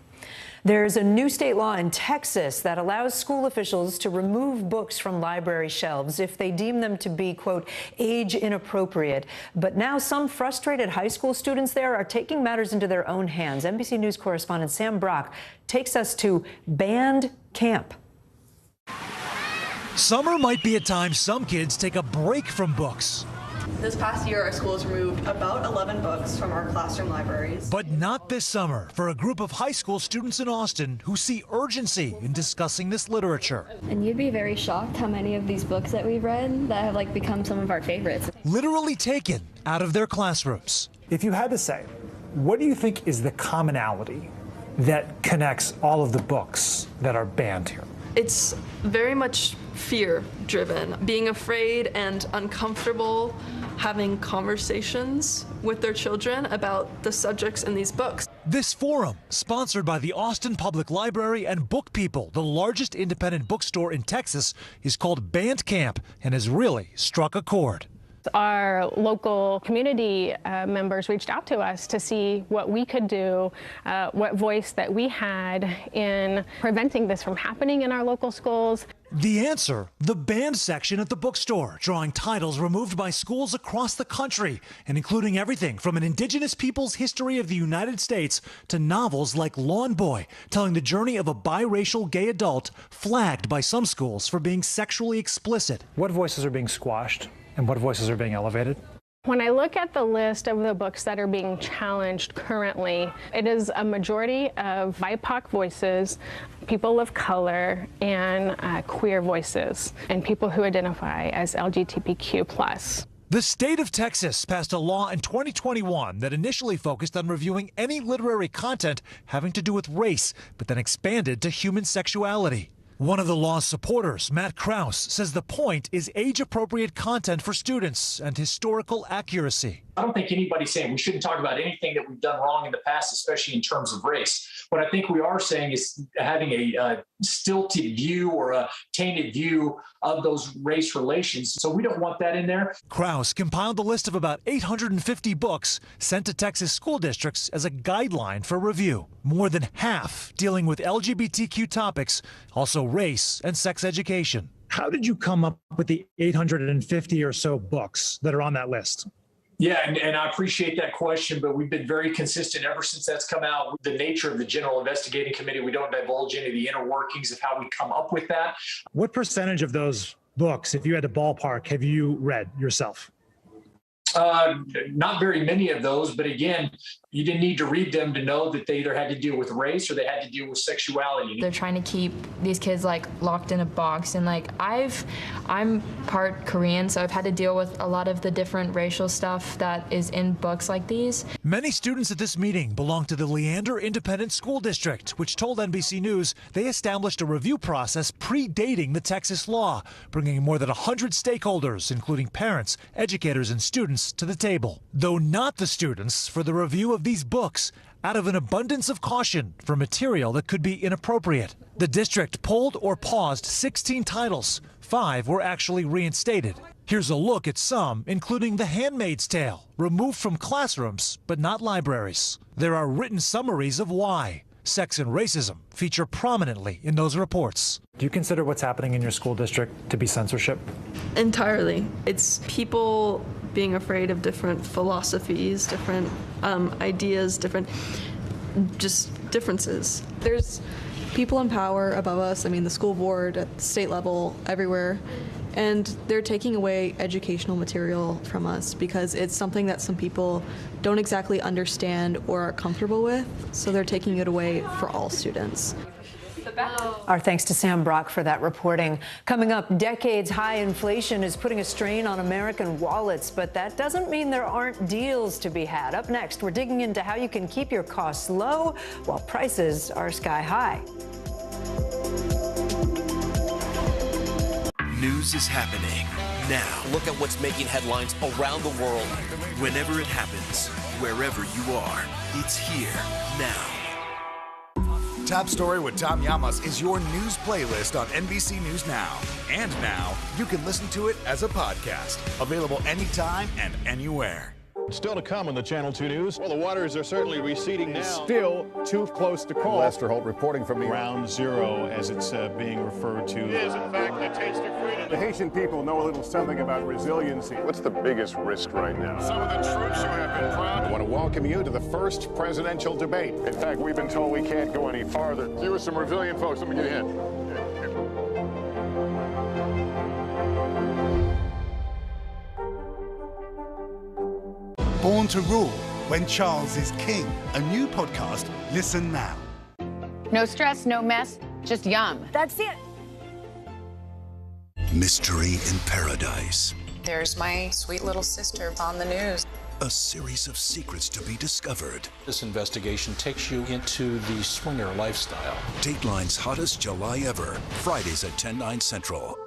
There's a new state law in Texas that allows school officials to remove books from library shelves if they deem them to be, quote, age inappropriate. But now some frustrated high school students there are taking matters into their own hands. NBC News correspondent Sam Brock takes us to banned camp. Summer might be a time some kids take a break from books. This past year, our school has removed about 11 books from our classroom libraries. But not this summer for a group of high school students in Austin who see urgency in discussing this literature. And you'd be very shocked how many of these books that we've read that have become some of our favorites. Literally taken out of their classrooms. If you had to say, what do you think is the commonality that connects all of the books that are banned here? It's very much fear-driven, being afraid and uncomfortable having conversations with their children about the subjects in these books. This forum, sponsored by the Austin Public Library and Book People, the largest independent bookstore in Texas, is called Band Camp and has really struck a chord. Our local community members reached out to us to see what we could do, what voice that we had in preventing this from happening in our local schools. The answer, the banned section at the bookstore, drawing titles removed by schools across the country and including everything from an indigenous people's history of the United States to novels like Lawn Boy, telling the journey of a biracial gay adult flagged by some schools for being sexually explicit. What voices are being squashed and what voices are being elevated? When I look at the list of the books that are being challenged currently, it is a majority of BIPOC voices, people of color, and queer voices, and people who identify as LGBTQ+. The state of Texas passed a law in 2021 that initially focused on reviewing any literary content having to do with race, but then expanded to human sexuality. One of the law's supporters, Matt Krause, says the point is age-appropriate content for students and historical accuracy. I don't think anybody's saying we shouldn't talk about anything that we've done wrong in the past, especially in terms of race. What I think we are saying is having a stilted view or a tainted view of those race relations. So we don't want that in there. Krause compiled a list of about 850 books sent to Texas school districts as a guideline for review. More than half dealing with LGBTQ topics, also race and sex education. How did you come up with the 850 or so books that are on that list? Yeah, and I appreciate that question, but we've been very consistent ever since that's come out. The nature of the General Investigating Committee, we don't divulge any of the inner workings of how we come up with that. What percentage of those books, if you had to ballpark, have you read yourself? Not very many of those, but again, you didn't need to read them to know that they either had to deal with race or they had to deal with sexuality. They're trying to keep these kids like locked in a box, and like I'm part Korean, so I've had to deal with a lot of the different racial stuff that is in books like these. Many students at this meeting belong to the Leander Independent School District, which told NBC News they established a review process predating the Texas law, bringing more than 100 stakeholders, including parents, educators, and students, to the table. Though not the students, for the review of these books, out of an abundance of caution for material that could be inappropriate. The district pulled or paused 16 titles. 5 were actually reinstated. Here's a look at some, including The Handmaid's Tale, removed from classrooms, but not libraries. There are written summaries of why. Sex and racism feature prominently in those reports. Do you consider what's happening in your school district to be censorship? Entirely. It's people being afraid of different philosophies, different ideas, just differences. There's people in power above us, I mean the school board, at the state level, everywhere, and they're taking away educational material from us because it's something that some people don't exactly understand or are comfortable with, so they're taking it away for all students. Our thanks to Sam Brock for that reporting. Coming up, decades-high inflation is putting a strain on American wallets, but that doesn't mean there aren't deals to be had. Up next, we're digging into how you can keep your costs low while prices are sky high. News is happening now. Look at what's making headlines around the world. Whenever it happens, wherever you are, it's here now. Top Story with Tom Llamas is your news playlist on NBC News Now. And now, you can listen to it as a podcast. Available anytime and anywhere. Still to come on the Channel 2 News. Well, the waters are certainly receding now. Still too close to call. Lester Holt reporting from Ground Zero, as it's being referred to. It is, in fact, the taste of freedom. The Haitian people know a little something about resiliency. What's the biggest risk right now? Some of the troops who have been proud. I want to welcome you to the first presidential debate. In fact, we've been told we can't go any farther. You with some resilient folks, let me get a hint. Born to Rule, When Charles is King. A new podcast. Listen now. No stress, no mess, just yum. That's it. Mystery in Paradise. There's my sweet little sister on the news. A series of secrets to be discovered. This investigation takes you into the swinger lifestyle. Dateline's hottest July ever. Fridays at 10/9 Central.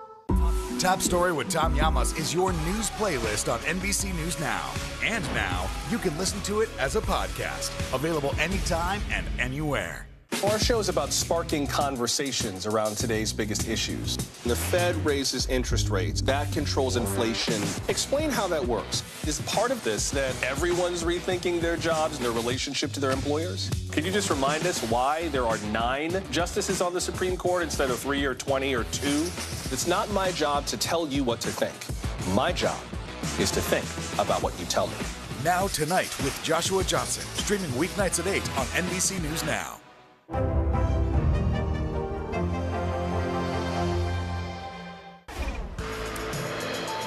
Top Story with Tom Llamas is your news playlist on NBC News Now. And now, you can listen to it as a podcast. Available anytime and anywhere. Our show is about sparking conversations around today's biggest issues. The Fed raises interest rates. That controls inflation. Explain how that works. Is part of this that everyone's rethinking their jobs and their relationship to their employers? Could you just remind us why there are 9 justices on the Supreme Court instead of 3 or 20 or 2? It's not my job to tell you what to think. My job is to think about what you tell me. Now Tonight with Joshua Johnson. Streaming weeknights at 8 on NBC News Now.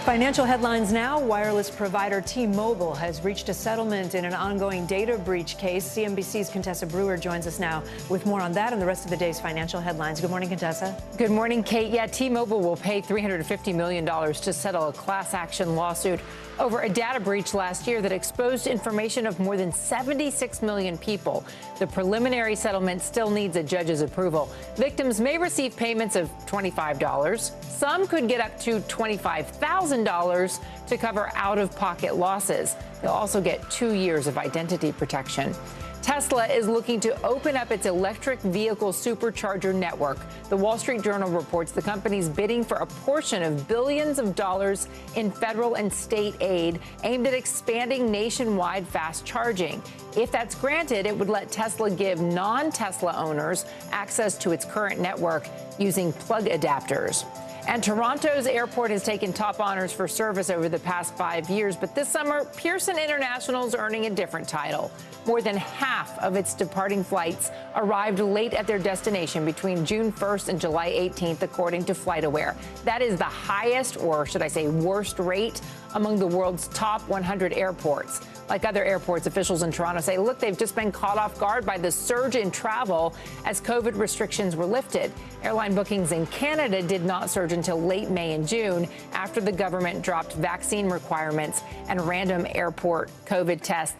Financial headlines now. Wireless provider T-Mobile has reached a settlement in an ongoing data breach case. CNBC's Contessa Brewer joins us now with more on that and the rest of the day's financial headlines. Good morning, Contessa. Good morning, Kate. Yeah, T-Mobile will pay $350 million to settle a class action lawsuit over a data breach last year that exposed information of more than 76 million people. The preliminary settlement still needs a judge's approval. Victims may receive payments of $25. Some could get up to $25,000 to cover out-of-pocket losses. They'll also get 2 years of identity protection. Tesla is looking to open up its electric vehicle supercharger network. The Wall Street Journal reports the company's bidding for a portion of billions of dollars in federal and state aid aimed at expanding nationwide fast charging. If that's granted, it would let Tesla give non-Tesla owners access to its current network using plug adapters. And Toronto's airport has taken top honors for service over the past 5 years, but this summer, Pearson International is earning a different title. More than half of its departing flights arrived late at their destination between June 1st and July 18th, according to FlightAware. That is the highest, or should I say worst rate, among the world's top 100 airports. Like other airports, officials in Toronto say, look, they've just been caught off guard by the surge in travel as COVID restrictions were lifted. Airline bookings in Canada did not surge until late May and June after the government dropped vaccine requirements and random airport COVID tests.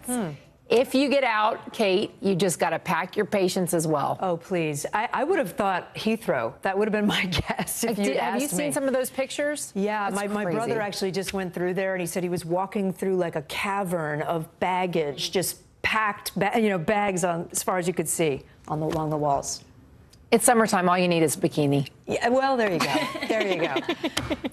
If you get out, Kate, you just got to pack your patience as well. Oh, please. I would have thought Heathrow. That would have been my guess if you'd asked me. Have you seen some of those pictures? Yeah, That's my crazy. brother actually just went through there, and he said he was walking through like a cavern of baggage, just packed, bags on as far as you could see along the walls. It's summertime. All you need is a bikini. Yeah, well, there you go. There you go.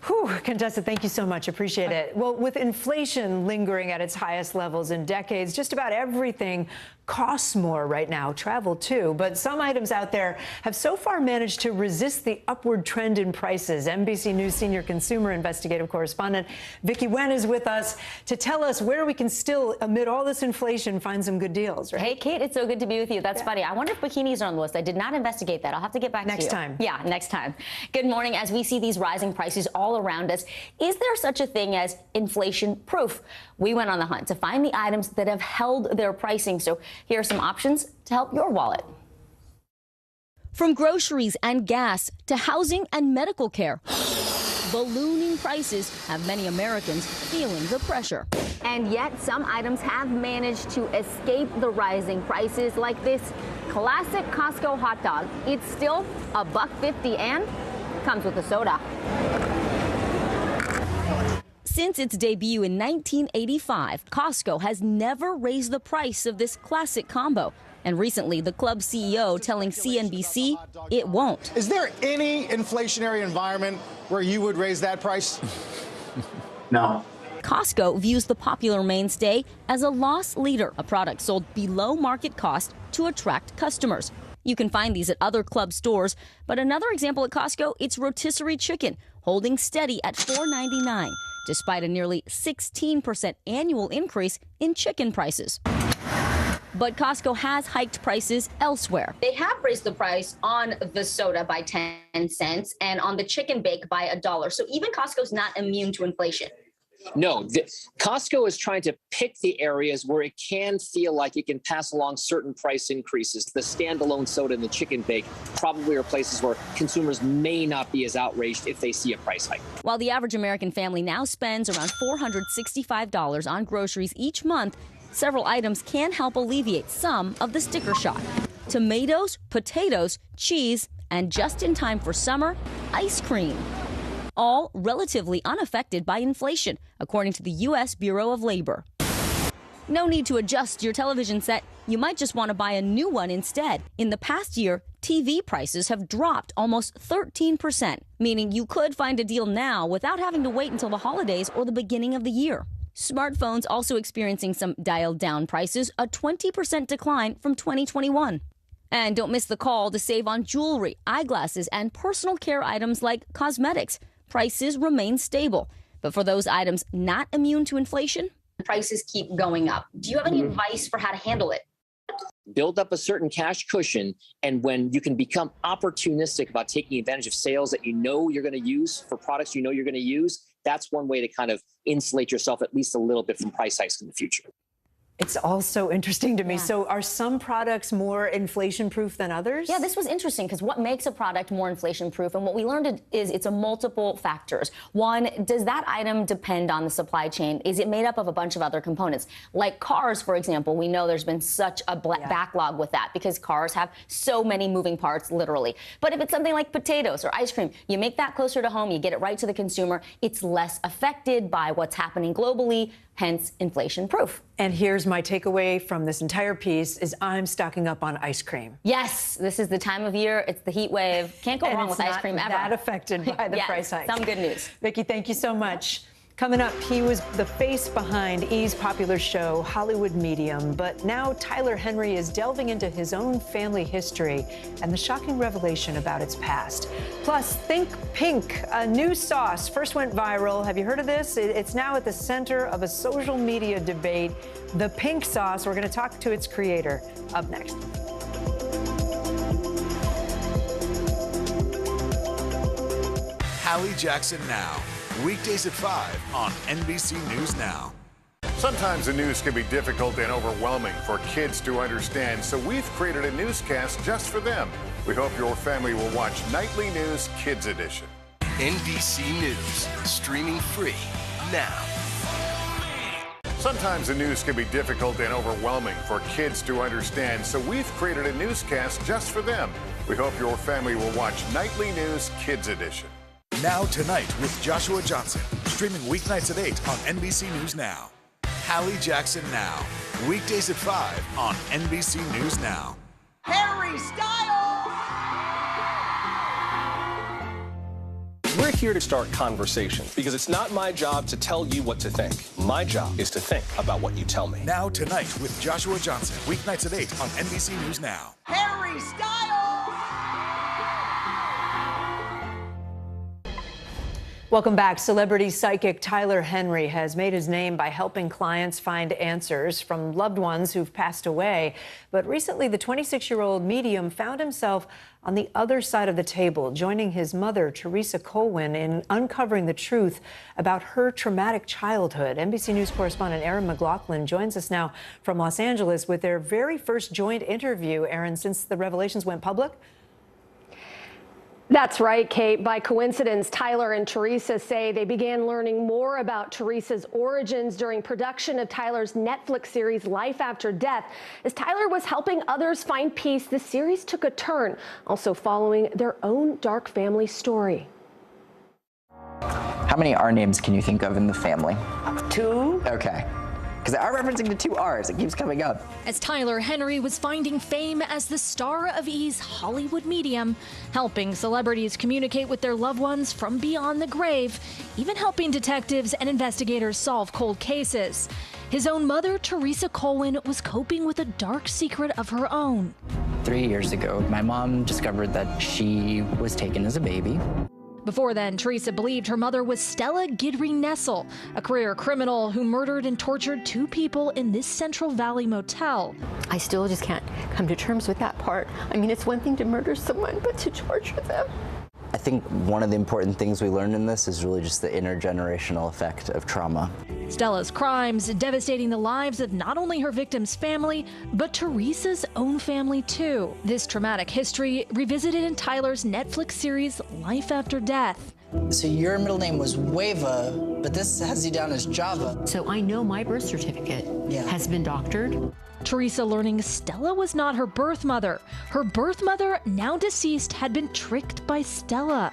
Whew, Contessa, thank you so much. Appreciate it. Well, with inflation lingering at its highest levels in decades, just about everything costs more right now, travel too. But some items out there have so far managed to resist the upward trend in prices. NBC News senior consumer investigative correspondent Vicki Wen is with us to tell us where we can still, amid all this inflation, find some good deals, right? Hey, Kate, it's so good to be with you. That's funny. I wonder if bikinis are on the list. I did not investigate that. I'll have to get back to you. Next time. Yeah, next time. Good morning. As we see these rising prices all around us, is there such a thing as inflation proof? We went on the hunt to find the items that have held their pricing. So here are some options to help your wallet. From groceries and gas to housing and medical care, ballooning prices have many Americans feeling the pressure. And yet some items have managed to escape the rising prices, like this classic Costco hot dog. It's still $1.50 and comes with a soda. Since its debut in 1985, Costco has never raised the price of this classic combo. And recently, the club CEO telling CNBC it won't. Is there any inflationary environment where you would raise that price? No. Costco views the popular mainstay as a loss leader, a product sold below market cost to attract customers. You can find these at other club stores, but another example at Costco, it's rotisserie chicken, holding steady at $4.99, despite a nearly 16% annual increase in chicken prices. But Costco has hiked prices elsewhere. They have raised the price on the soda by 10 cents and on the chicken bake by $1. So even Costco's not immune to inflation. No, Costco is trying to pick the areas where it can feel like it can pass along certain price increases. The standalone soda and the chicken bake probably are places where consumers may not be as outraged if they see a price hike. While the average American family now spends around $465 on groceries each month, several items can help alleviate some of the sticker shock. Tomatoes, potatoes, cheese, and just in time for summer, ice cream. All relatively unaffected by inflation, according to the U.S. Bureau of Labor. No need to adjust your television set. You might just want to buy a new one instead. In the past year, TV prices have dropped almost 13%, meaning you could find a deal now without having to wait until the holidays or the beginning of the year. Smartphones also experiencing some dialed down prices, a 20% decline from 2021. And don't miss the call to save on jewelry, eyeglasses, and personal care items like cosmetics. Prices remain stable. But for those items not immune to inflation, Prices keep going up. Do you have any advice for how to handle it? Build up a certain cash cushion, and when you can become opportunistic about taking advantage of sales that you know you're going to use for products you know you're going to use, that's one way to kind of insulate yourself at least a little bit from price hikes in the future. It's all so interesting to me. So are some products more inflation-proof than others? Yeah, this was interesting because what makes a product more inflation-proof, and what we learned is it's a multiple factors. One, does that item depend on the supply chain? Is it made up of a bunch of other components? Like cars, for example, we know there's been such a backlog with that because cars have so many moving parts, literally. But if it's something like potatoes or ice cream, you make that closer to home, you get it right to the consumer, it's less affected by what's happening globally, hence inflation-proof. And here's my takeaway from this entire piece is I'm stocking up on ice cream. Yes, this is the time of year. It's the heat wave. Can't go wrong with ice cream ever. That affected by the price hike. Some good news. Vicki, thank you so much. Coming up, he was the face behind E's popular show, Hollywood Medium. But now Tyler Henry is delving into his own family history and the shocking revelation about its past. Plus, Think Pink, a new sauce, first went viral. Have you heard of this? It's now at the center of a social media debate. The pink sauce, we're going to talk to its creator. Up next. Hallie Jackson Now. weekdays at 5 on NBC News Now. Sometimes the news can be difficult and overwhelming for kids to understand, so we've created a newscast just for them. We hope your family will watch Nightly News Kids Edition. NBC News, streaming free now. Sometimes the news can be difficult and overwhelming for kids to understand, so we've created a newscast just for them. We hope your family will watch Nightly News Kids Edition. Now Tonight with Joshua Johnson, streaming weeknights at 8 on NBC News Now. Hallie Jackson Now, weekdays at 5 on NBC News Now. Harry Styles! We're here to start conversations because it's not my job to tell you what to think. My job is to think about what you tell me. Now Tonight with Joshua Johnson, weeknights at 8 on NBC News Now. Harry Styles! Welcome back. Celebrity psychic Tyler Henry has made his name by helping clients find answers from loved ones who've passed away. But recently, the 26-year-old medium found himself on the other side of the table, joining his mother, Teresa Colwin, in uncovering the truth about her traumatic childhood. NBC News correspondent Aaron McLaughlin joins us now from Los Angeles with their very first joint interview, Aaron, since the revelations went public. That's right, Kate. By coincidence, Tyler and Teresa say they began learning more about Teresa's origins during production of Tyler's Netflix series Life After Death. As Tyler was helping others find peace, the series took a turn, also following their own dark family story. How many R names can you think of in the family? 2. Okay. Because they are referencing to 2 R's. It keeps coming up. As Tyler Henry was finding fame as the star of E's Hollywood medium, helping celebrities communicate with their loved ones from beyond the grave, even helping detectives and investigators solve cold cases. His own mother, Teresa Colwin, was coping with a dark secret of her own. 3 years ago, my mom discovered that she was taken as a baby. Before then, Teresa believed her mother was Stella Guidry Nessel, a career criminal who murdered and tortured 2 people in this Central Valley motel. I still just can't come to terms with that part. I mean, it's one thing to murder someone, but to torture them. I think one of the important things we learned in this is really just the intergenerational effect of trauma. Stella's crimes devastating the lives of not only her victim's family, but Teresa's own family too. This traumatic history revisited in Tyler's Netflix series Life After Death. So your middle name was Wava, but this has you down as Java. So I know my birth certificate has been doctored. Teresa learning Stella was not her birth mother. Her birth mother, now deceased, had been tricked by Stella.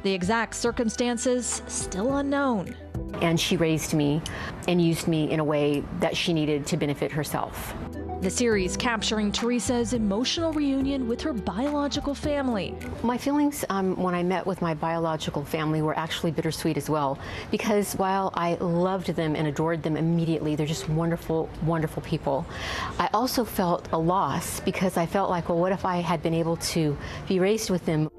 The exact circumstances still unknown. And she raised me and used me in a way that she needed to benefit herself. The series capturing Teresa's emotional reunion with her biological family. My feelings when I met with my biological family were actually bittersweet as well, because while I loved them and adored them immediately, they're just wonderful, wonderful people. I also felt a loss because I felt like, well, what if I had been able to be raised with them?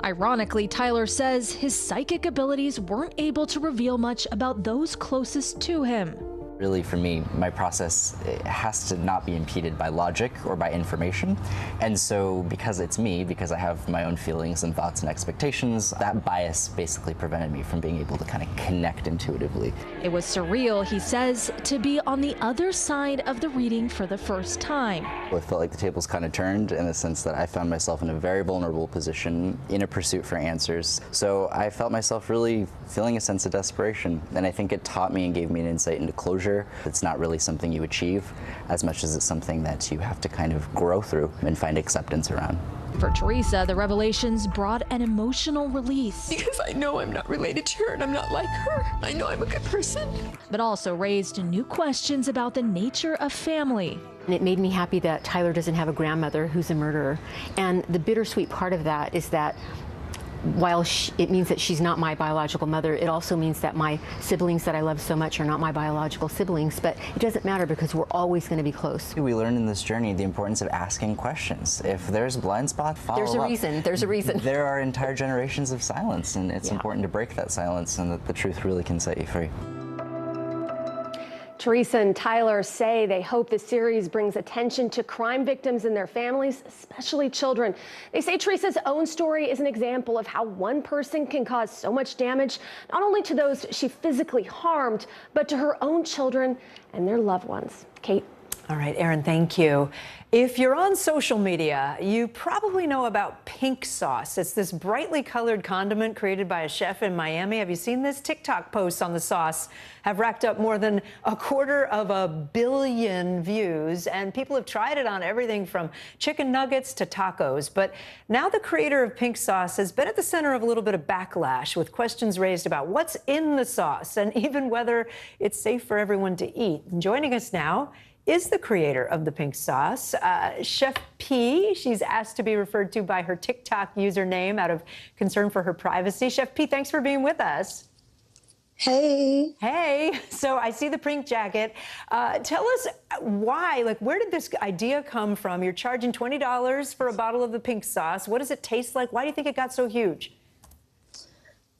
Ironically, Tyler says his psychic abilities weren't able to reveal much about those closest to him. Really, for me, my process has to not be impeded by logic or by information. And so because it's me, because I have my own feelings and thoughts and expectations, that bias basically prevented me from being able to kind of connect intuitively. It was surreal, he says, to be on the other side of the reading for the first time. I felt like the tables kind of turned in the sense that I found myself in a very vulnerable position in a pursuit for answers. So I felt myself really feeling a sense of desperation. And I think it taught me and gave me an insight into closure. It's not really something you achieve as much as it's something that you have to kind of grow through and find acceptance around. For Teresa, the revelations brought an emotional release. Because I know I'm not related to her and I'm not like her. I know I'm a good person. But also raised new questions about the nature of family. And it made me happy that Tyler doesn't have a grandmother who's a murderer. And the bittersweet part of that is that while it means that she's not my biological mother, it also means that my siblings that I love so much are not my biological siblings, but it doesn't matter because we're always going to be close. We learned in this journey the importance of asking questions. If there's a blind spot, follow up. There's a reason. There's a reason. There are entire generations of silence, and it's important to break that silence and that the truth really can set you free. Teresa and Tyler say they hope the series brings attention to crime victims and their families, especially children. They say Teresa's own story is an example of how one person can cause so much damage, not only to those she physically harmed, but to her own children and their loved ones. Kate. All right, Erin, thank you. If you're on social media, you probably know about pink sauce. It's this brightly colored condiment created by a chef in Miami. Have you seen this? TikTok posts on the sauce have racked up more than 250 million views, and people have tried it on everything from chicken nuggets to tacos. But now the creator of pink sauce has been at the center of a little bit of backlash, with questions raised about what's in the sauce and even whether it's safe for everyone to eat. And joining us now is the creator of the pink sauce, Chef P. She's asked to be referred to by her TikTok username out of concern for her privacy. Chef P, thanks for being with us. Hey. Hey. So I see the pink jacket. Tell us why, where did this idea come from? You're charging $20 for a bottle of the pink sauce. What does it taste like? Why do you think it got so huge?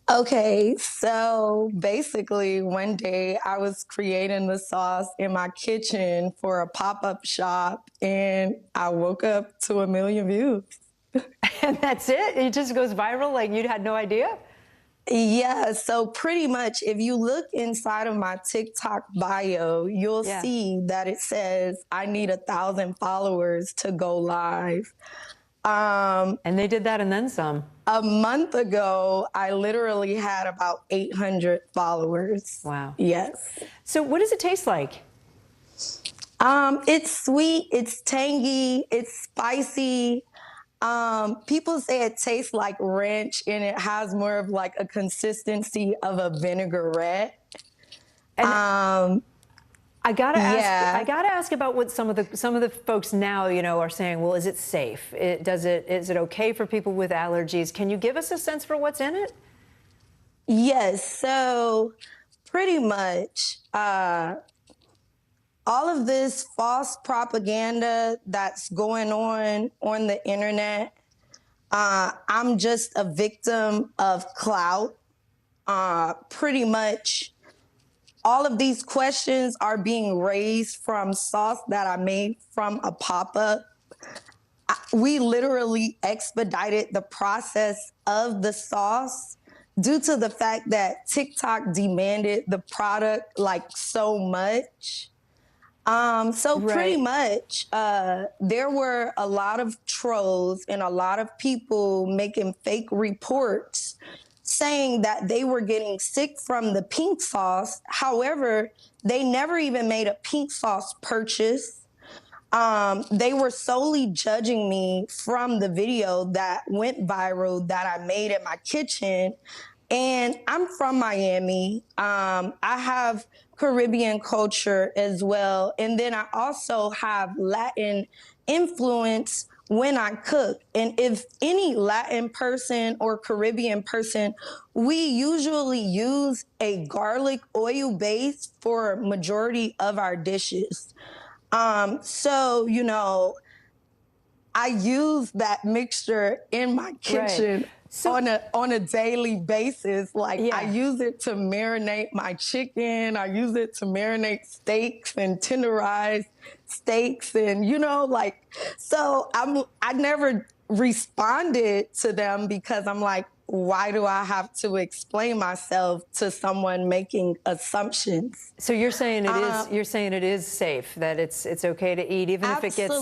Okay, so basically one day I was creating the sauce in my kitchen for a pop-up shop, and I woke up to 1 million views. And that's it? It just goes viral like you had no idea? Yeah, so pretty much if you look inside of my TikTok bio, you'll see that it says I need 1,000 followers to go live. And they did that and then some. A month ago, I literally had about 800 followers. Wow. Yes. So what does it taste like? It's sweet, it's tangy, it's spicy. People say it tastes like ranch, and it has more of like a consistency of a vinaigrette. And I gotta ask about what some of the folks now, are saying. Well, is it safe? Is it okay for people with allergies? Can you give us a sense for what's in it? Yes. So pretty much all of this false propaganda that's going on the internet, I'm just a victim of clout. Pretty much all of these questions are being raised from sauce that I made from a pop-up. We literally expedited the process of the sauce due to the fact that TikTok demanded the product so much. Pretty much, there were a lot of trolls and a lot of people making fake reports saying that they were getting sick from the pink sauce. However, they never even made a pink sauce purchase. They were solely judging me from the video that went viral that I made in my kitchen. And I'm from Miami. I have Caribbean culture as well. And then I also have Latin influence when I cook. And if any Latin person or Caribbean person, we usually use a garlic oil base for majority of our dishes. I use that mixture in my kitchen. Right. On a daily basis. I use it to marinate my chicken. I use it to marinate steaks and tenderize steaks. And, so I never responded to them because I'm like, why do I have to explain myself to someone making assumptions? So you're saying it is safe, that it's okay to eat even if it gets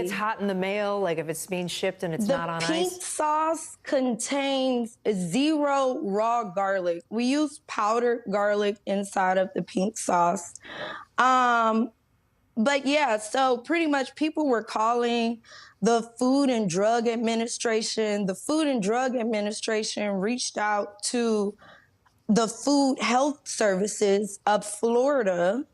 hot in the mail, like if it's being shipped and it's not on ice? The pink sauce contains 0 raw garlic. We use powdered garlic inside of the pink sauce. But yeah, so pretty much people were calling the Food and Drug Administration. The Food and Drug Administration reached out to the Food Health Services of Florida,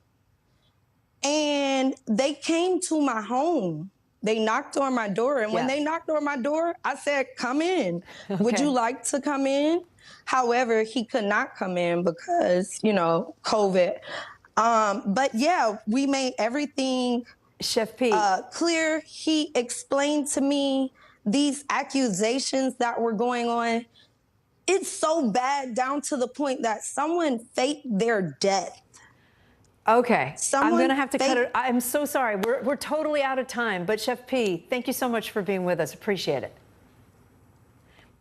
and they came to my home. They knocked on my door, and when they knocked on my door, I said, come in. Okay. Would you like to come in? However, he could not come in because, COVID. But yeah, we made everything Chef P. Clear. He explained to me these accusations that were going on. It's so bad down to the point that someone faked their death. Okay, I'm going to have to cut fake- it. I'm so sorry. We're totally out of time. But Chef P, thank you so much for being with us. Appreciate it.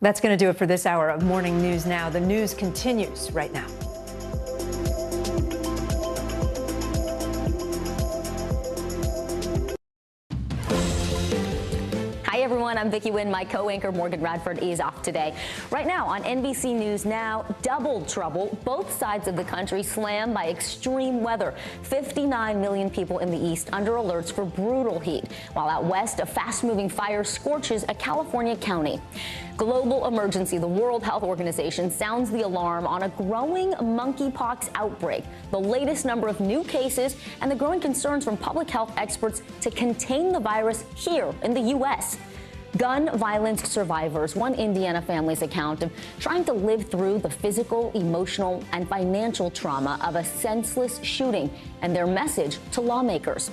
That's going to do it for this hour of Morning News Now. The news continues right now. Hi, everyone. I'm Vicki Wynn. My co-anchor Morgan Radford is off today. Right now on NBC News Now, double trouble. Both sides of the country slammed by extreme weather. 59 million people in the east under alerts for brutal heat, while out west, a fast-moving fire scorches a California county. Global emergency. The World Health Organization sounds the alarm on a growing monkeypox outbreak, the latest number of new cases, and the growing concerns from public health experts to contain the virus here in the U.S. Gun violence survivors, one Indiana family's account of trying to live through the physical, emotional, and financial trauma of a senseless shooting, and their message to lawmakers.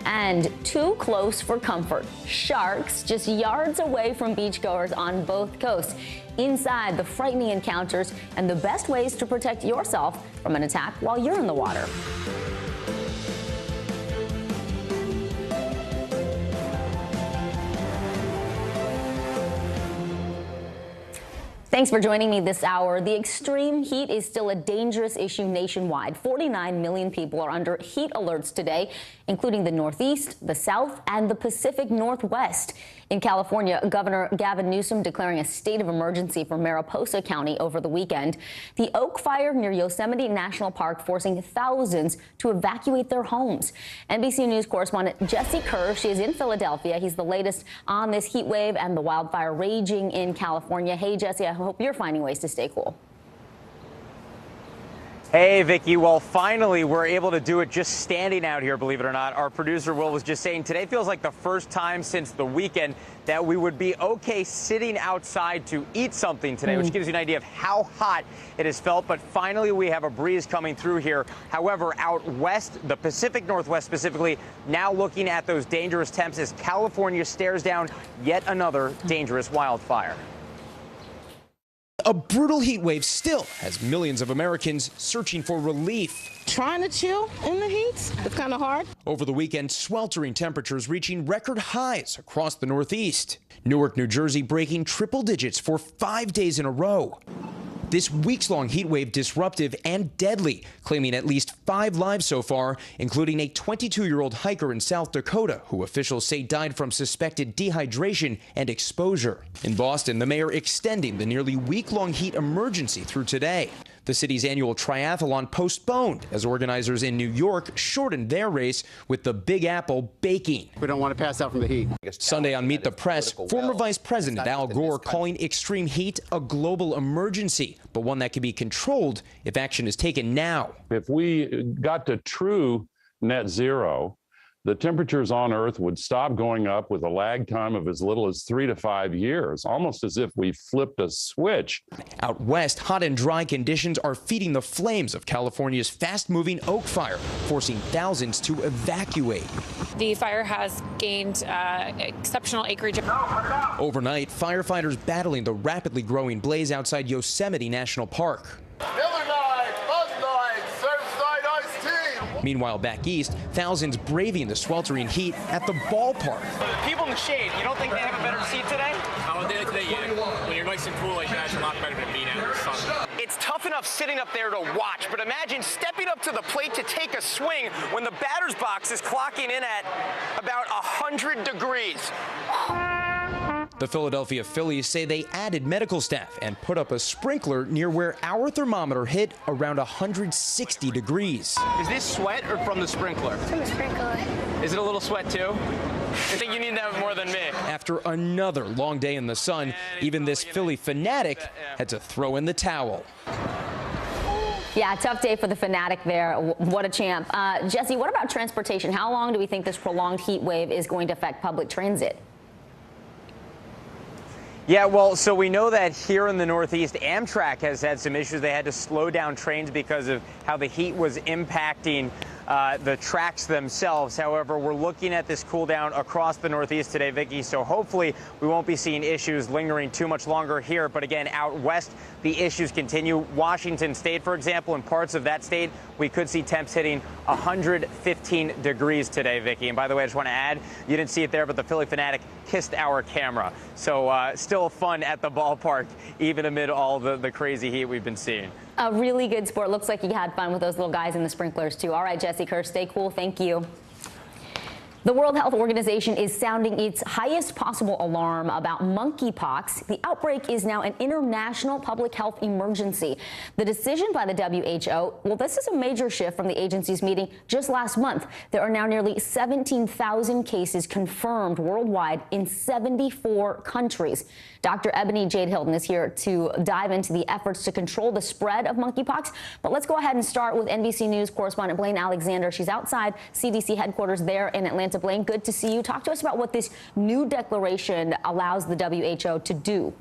And too close for comfort. Sharks just yards away from beachgoers on both coasts. Inside, the frightening encounters and the best ways to protect yourself from an attack while you're in the water. Thanks for joining me this hour. The extreme heat is still a dangerous issue nationwide. 49 million people are under heat alerts today, including the Northeast, the South, and the Pacific Northwest. In California, Governor Gavin Newsom declaring a state of emergency for Mariposa County over the weekend. The Oak Fire near Yosemite National Park forcing thousands to evacuate their homes. NBC News correspondent Jesse Kerr, she is in Philadelphia. He's the latest on this heat wave and the wildfire raging in California. Hey, Jesse, I hope you're finding ways to stay cool. Hey, Vicki. Well, finally, we're able to do it just standing out here, believe it or not. Our producer, Will, was just saying today feels like the first time since the weekend that we would be okay sitting outside to eat something today, which gives you an idea of how hot it has felt. But finally, we have a breeze coming through here. However, out west, the Pacific Northwest specifically, now looking at those dangerous temps as California stares down yet another dangerous wildfire. A brutal heat wave still has millions of Americans searching for relief. Trying to chill in the heat, it's kind of hard. Over the weekend, sweltering temperatures reaching record highs across the Northeast. Newark, New Jersey breaking triple digits for 5 days in a row. This weeks-long heat wave disruptive and deadly, claiming at least 5 lives so far, including a 22-year-old hiker in South Dakota who officials say died from suspected dehydration and exposure. In Boston, the mayor extending the nearly week-long heat emergency through today. The city's annual triathlon postponed as organizers in New York shortened their race with the Big Apple baking. We don't want to pass out from the heat. Sunday on Meet the Press, former Vice President Al Gore calling extreme heat a global emergency, but one that can be controlled if action is taken now. If we got to true net zero, the temperatures on Earth would stop going up with a lag time of as little as 3 to 5 years, almost as if we flipped a switch. Out west, hot and dry conditions are feeding the flames of California's fast-moving Oak Fire, forcing thousands to evacuate. The fire has gained exceptional acreage. Overnight, firefighters battling the rapidly growing blaze outside Yosemite National Park. Meanwhile, back east, thousands braving the sweltering heat at the ballpark. People in the shade, you don't think they have a better seat today? When you're nice and cool like that, it's a lot better than being out in the sun. It's tough enough sitting up there to watch, but imagine stepping up to the plate to take a swing when the batter's box is clocking in at about 100 degrees. The Philadelphia Phillies say they added medical staff and put up a sprinkler near where our thermometer hit around 160 degrees. Is this sweat or from the sprinkler? From the sprinkler. Is it a little sweat too? I think you need that more than me. After another long day in the sun, even this Philly fanatic had to throw in the towel. Yeah, tough day for the fanatic there. What a champ. Jesse, what about transportation? How long do we think this prolonged heat wave is going to affect public transit? Yeah, well, so we know that here in the Northeast, Amtrak has had some issues. They had to slow down trains because of how the heat was impacting the tracks themselves. However, we're looking at this cool down across the Northeast today, Vicki, so hopefully we won't be seeing issues lingering too much longer here. But again, out west, the issues continue. Washington State, for example, in parts of that state, we could see temps hitting 115 degrees today, Vicki. And by the way, I just want to add, you didn't see it there, but the Philly Fanatic kissed our camera. So still fun at the ballpark, even amid all the crazy heat we've been seeing. A really good sport. Looks like you had fun with those little guys in the sprinklers, too. All right, Jesse Kerr, stay cool. Thank you. The World Health Organization is sounding its highest possible alarm about monkeypox. The outbreak is now an international public health emergency. The decision by the WHO, well, this is a major shift from the agency's meeting just last month. There are now nearly 17,000 cases confirmed worldwide in 74 countries. Dr. Ebony Jade Hilton is here to dive into the efforts to control the spread of monkeypox. But let's go ahead and start with NBC News correspondent Blaine Alexander. She's outside CDC headquarters there in Atlanta. Blaine, good to see you. Talk to us about what this new declaration allows the WHO to do.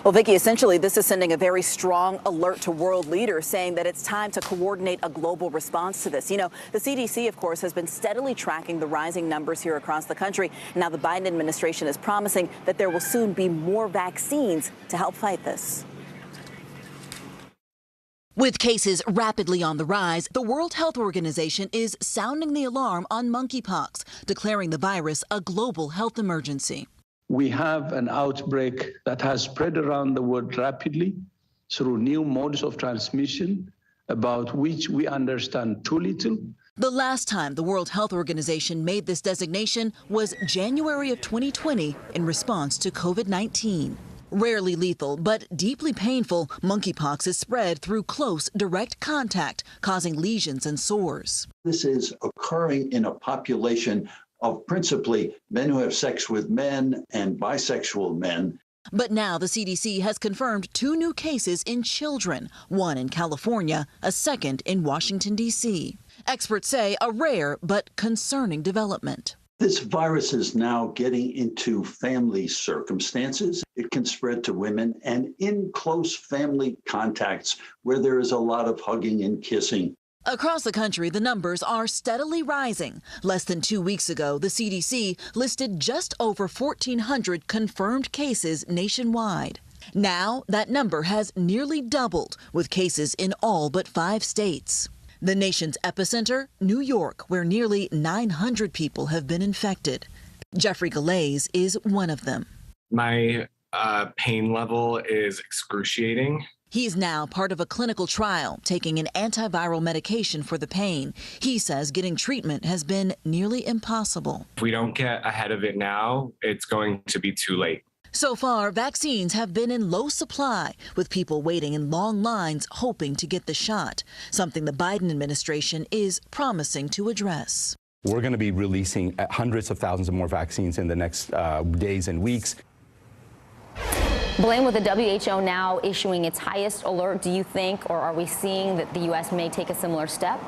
Well, Vicki, essentially, this is sending a very strong alert to world leaders saying that it's time to coordinate a global response to this. You know, the CDC, of course, has been steadily tracking the rising numbers here across the country. Now the Biden administration is promising that there will soon be more vaccines to help fight this. With cases rapidly on the rise, the World Health Organization is sounding the alarm on monkeypox, declaring the virus a global health emergency. We have an outbreak that has spread around the world rapidly through new modes of transmission, about which we understand too little. The last time the World Health Organization made this designation was January of 2020 in response to COVID-19. Rarely lethal, but deeply painful, monkeypox is spread through close, direct contact, causing lesions and sores. This is occurring in a population of principally men who have sex with men and bisexual men. But now the CDC has confirmed 2 new cases in children, one in California, a second in Washington, D.C. Experts say a rare but concerning development. This virus is now getting into family circumstances. It can spread to women and in close family contacts where there is a lot of hugging and kissing. Across the country, the numbers are steadily rising. Less than 2 weeks ago, the CDC listed just over 1,400 confirmed cases nationwide. Now, that number has nearly doubled, with cases in all but 5 states. The nation's epicenter, New York, where nearly 900 people have been infected. Jeffrey Galais is one of them. My pain level is excruciating. He's now part of a clinical trial, taking an antiviral medication for the pain. He says getting treatment has been nearly impossible. If we don't get ahead of it now, it's going to be too late. So far, vaccines have been in low supply, with people waiting in long lines hoping to get the shot, something the Biden administration is promising to address. We're going to be releasing hundreds of thousands of more vaccines in the next days and weeks. Blaine, with the WHO now issuing its highest alert, do you think, or are we seeing that the U.S. may take a similar step?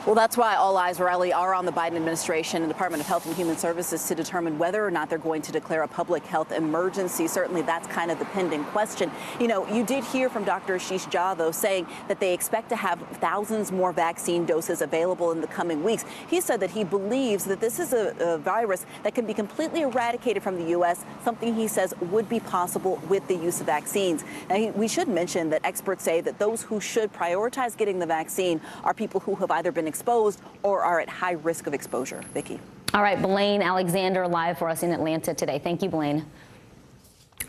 Well, that's why all eyes really are on the Biden administration and Department of Health and Human Services to determine whether or not they're going to declare a public health emergency. Certainly, that's kind of the pending question. You know, you did hear from Dr. Ashish Jha, though, saying that they expect to have thousands more vaccine doses available in the coming weeks. He said that he believes that this is a virus that can be completely eradicated from the U.S., something he says would be possible with the use of vaccines. Now, we should mention that experts say that those who should prioritize getting the vaccine are people who have either been exposed or are at high risk of exposure. Vicki. All right, Blaine Alexander live for us in Atlanta today. Thank you, Blaine.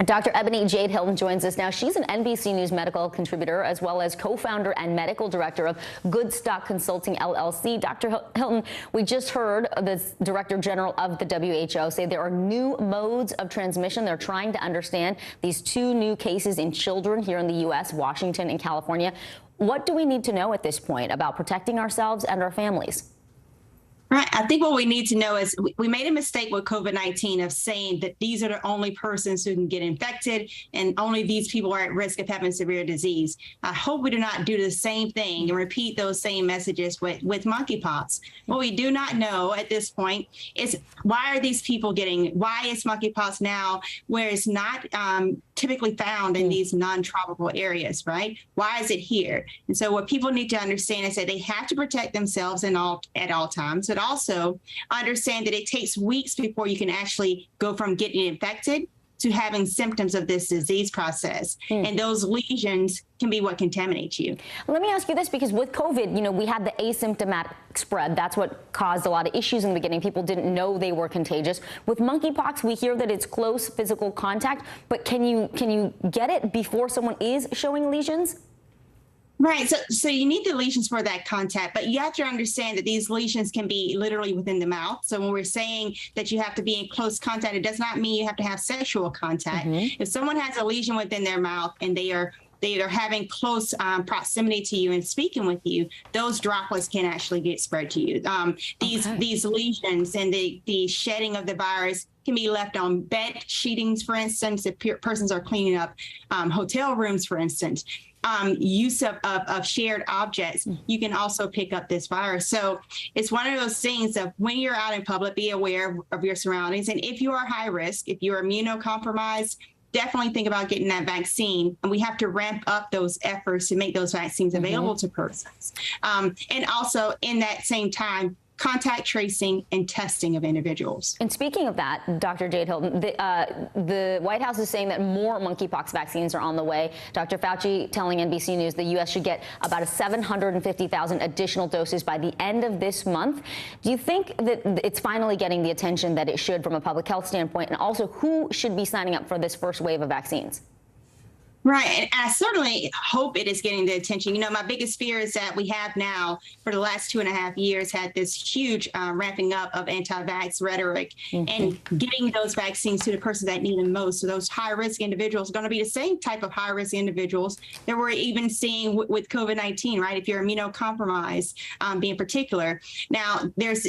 Dr. Ebony Jade Hilton joins us now. She's an NBC News medical contributor as well as co-founder and medical director of Good Stock Consulting, LLC. Dr. Hilton, we just heard the Director General of the WHO say there are new modes of transmission. They're trying to understand these 2 new cases in children here in the U.S., Washington and California. What do we need to know at this point about protecting ourselves and our families? Right. I think what we need to know is we made a mistake with COVID-19 of saying that these are the only persons who can get infected and only these people are at risk of having severe disease. I hope we do not do the same thing and repeat those same messages with monkeypox. What we do not know at this point is why is monkeypox now where it's not typically found in these non-tropical areas, right? Why is it here? And so what people need to understand is that they have to protect themselves at all times, but also understand that it takes weeks before you can actually go from getting infected to having symptoms of this disease process. And those lesions can be what contaminates you. Let me ask you this, because with COVID, we had the asymptomatic spread. That's what caused a lot of issues in the beginning. People didn't know they were contagious. With monkeypox, we hear that it's close physical contact, but can you get it before someone is showing lesions? Right. So you need the lesions for that contact, but you have to understand that these lesions can be literally within the mouth. So when we're saying that you have to be in close contact, it does not mean you have to have sexual contact. If someone has a lesion within their mouth and they are having close proximity to you and speaking with you, those droplets can actually get spread to you. These lesions and the shedding of the virus can be left on bed sheetings, for instance, if persons are cleaning up hotel rooms, for instance. Use of shared objects, you can also pick up this virus. So it's one of those things of when you're out in public, be aware of your surroundings. And if you are high risk, if you're immunocompromised, definitely think about getting that vaccine. And we have to ramp up those efforts to make those vaccines available to persons. And also in that same time, contact tracing and testing of individuals. And speaking of that, Dr. Jade Hilton, the White House is saying that more monkeypox vaccines are on the way. Dr. Fauci telling NBC News the U.S. should get about 750,000 additional doses by the end of this month. Do you think that it's finally getting the attention that it should from a public health standpoint? And also, who should be signing up for this first wave of vaccines? Right. And I certainly hope it is getting the attention. My biggest fear is that we have now, for the last 2.5 years, had this huge ramping up of anti-vax rhetoric and getting those vaccines to the persons that need them most. So those high-risk individuals are going to be the same type of high-risk individuals that we're even seeing with COVID-19, right? If you're immunocompromised, being particular. Now, there's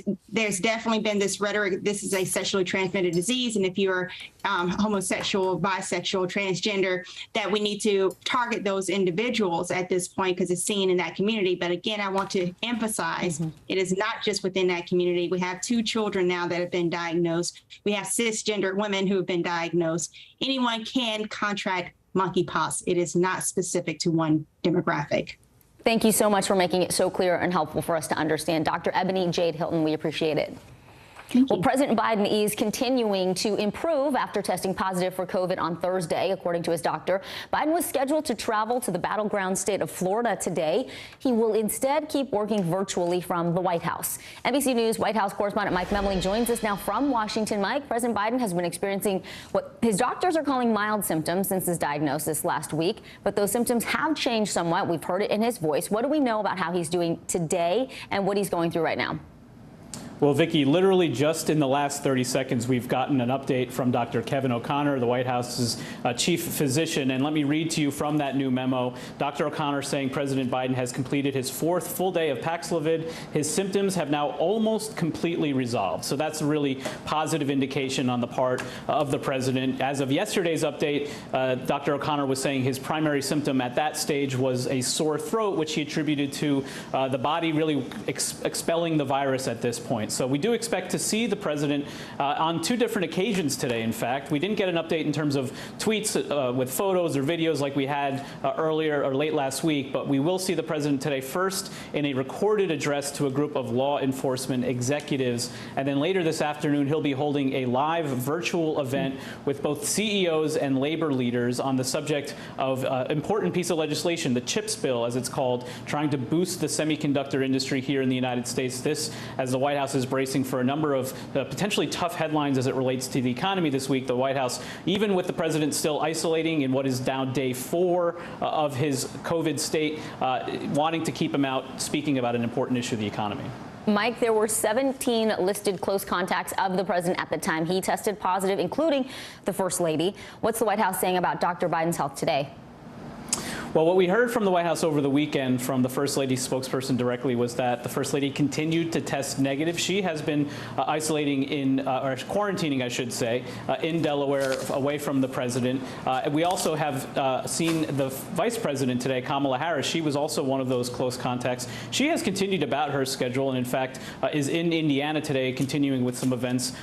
definitely been this rhetoric, this is a sexually transmitted disease, and if you're homosexual, bisexual, transgender, that we need to target those individuals at this point because it's seen in that community. But again, I want to emphasize it is not just within that community. We have 2 children now that have been diagnosed. We have cisgender women who have been diagnosed. Anyone can contract monkeypox. It is not specific to one demographic. Thank you so much for making it so clear and helpful for us to understand. Dr. Ebony Jade Hilton, we appreciate it. Well, President Biden is continuing to improve after testing positive for COVID on Thursday, according to his doctor. Biden was scheduled to travel to the battleground state of Florida today. He will instead keep working virtually from the White House. NBC News White House correspondent Mike Memling joins us now from Washington. Mike, President Biden has been experiencing what his doctors are calling mild symptoms since his diagnosis last week, but those symptoms have changed somewhat. We've heard it in his voice. What do we know about how he's doing today and what he's going through right now? Well, Vicki, literally just in the last 30 seconds, we've gotten an update from Dr. Kevin O'Connor, the White House's chief physician. And let me read to you from that new memo. Dr. O'Connor saying President Biden has completed his 4th full day of Paxlovid. His symptoms have now almost completely resolved. So that's a really positive indication on the part of the president. As of yesterday's update, Dr. O'Connor was saying his primary symptom at that stage was a sore throat, which he attributed to the body really expelling the virus at this point. So we do expect to see the president on 2 different occasions today, in fact. We didn't get an update in terms of tweets with photos or videos like we had earlier or late last week, but we will see the president today first in a recorded address to a group of law enforcement executives. And then later this afternoon, he'll be holding a live virtual event with both CEOs and labor leaders on the subject of important piece of legislation, the CHIPS bill, as it's called, trying to boost the semiconductor industry here in the United States. This, as the White House is bracing for a number of potentially tough headlines as it relates to the economy this week. The White House, even with the president still isolating in what is now day 4 of his COVID state, wanting to keep him out, speaking about an important issue of the economy. Mike, there were 17 listed close contacts of the president at the time he tested positive, including the First Lady. What's the White House saying about Dr. Biden's health today? Well, what we heard from the White House over the weekend from the First Lady's spokesperson directly was that the First Lady continued to test negative. She has been isolating or quarantining, I should say, in Delaware away from the president. We also have seen the Vice President today, Kamala Harris. She was also one of those close contacts. She has continued about her schedule and, in fact, is in Indiana today, continuing with some events,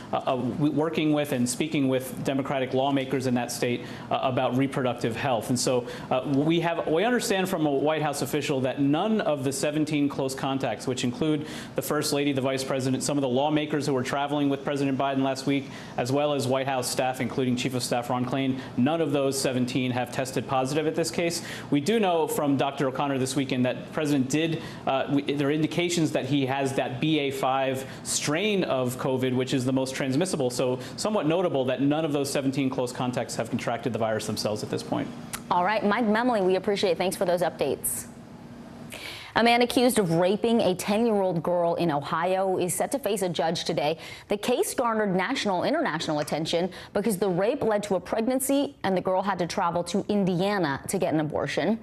working with and speaking with Democratic lawmakers in that state about reproductive health. And so we understand from a White House official that none of the 17 close contacts, which include the First Lady, the Vice President, some of the lawmakers who were traveling with President Biden last week, as well as White House staff, including Chief of Staff Ron Klain, none of those 17 have tested positive at this case. We do know from Dr. O'Connor this weekend that the President there are indications that he has that BA.5 strain of COVID, which is the most transmissible. So somewhat notable that none of those 17 close contacts have contracted the virus themselves at this point. All right, Mike Memley, we appreciate it. Thanks for those updates. A man accused of raping a 10-year-old girl in Ohio is set to face a judge today. The case garnered national and international attention because the rape led to a pregnancy and the girl had to travel to Indiana to get an abortion.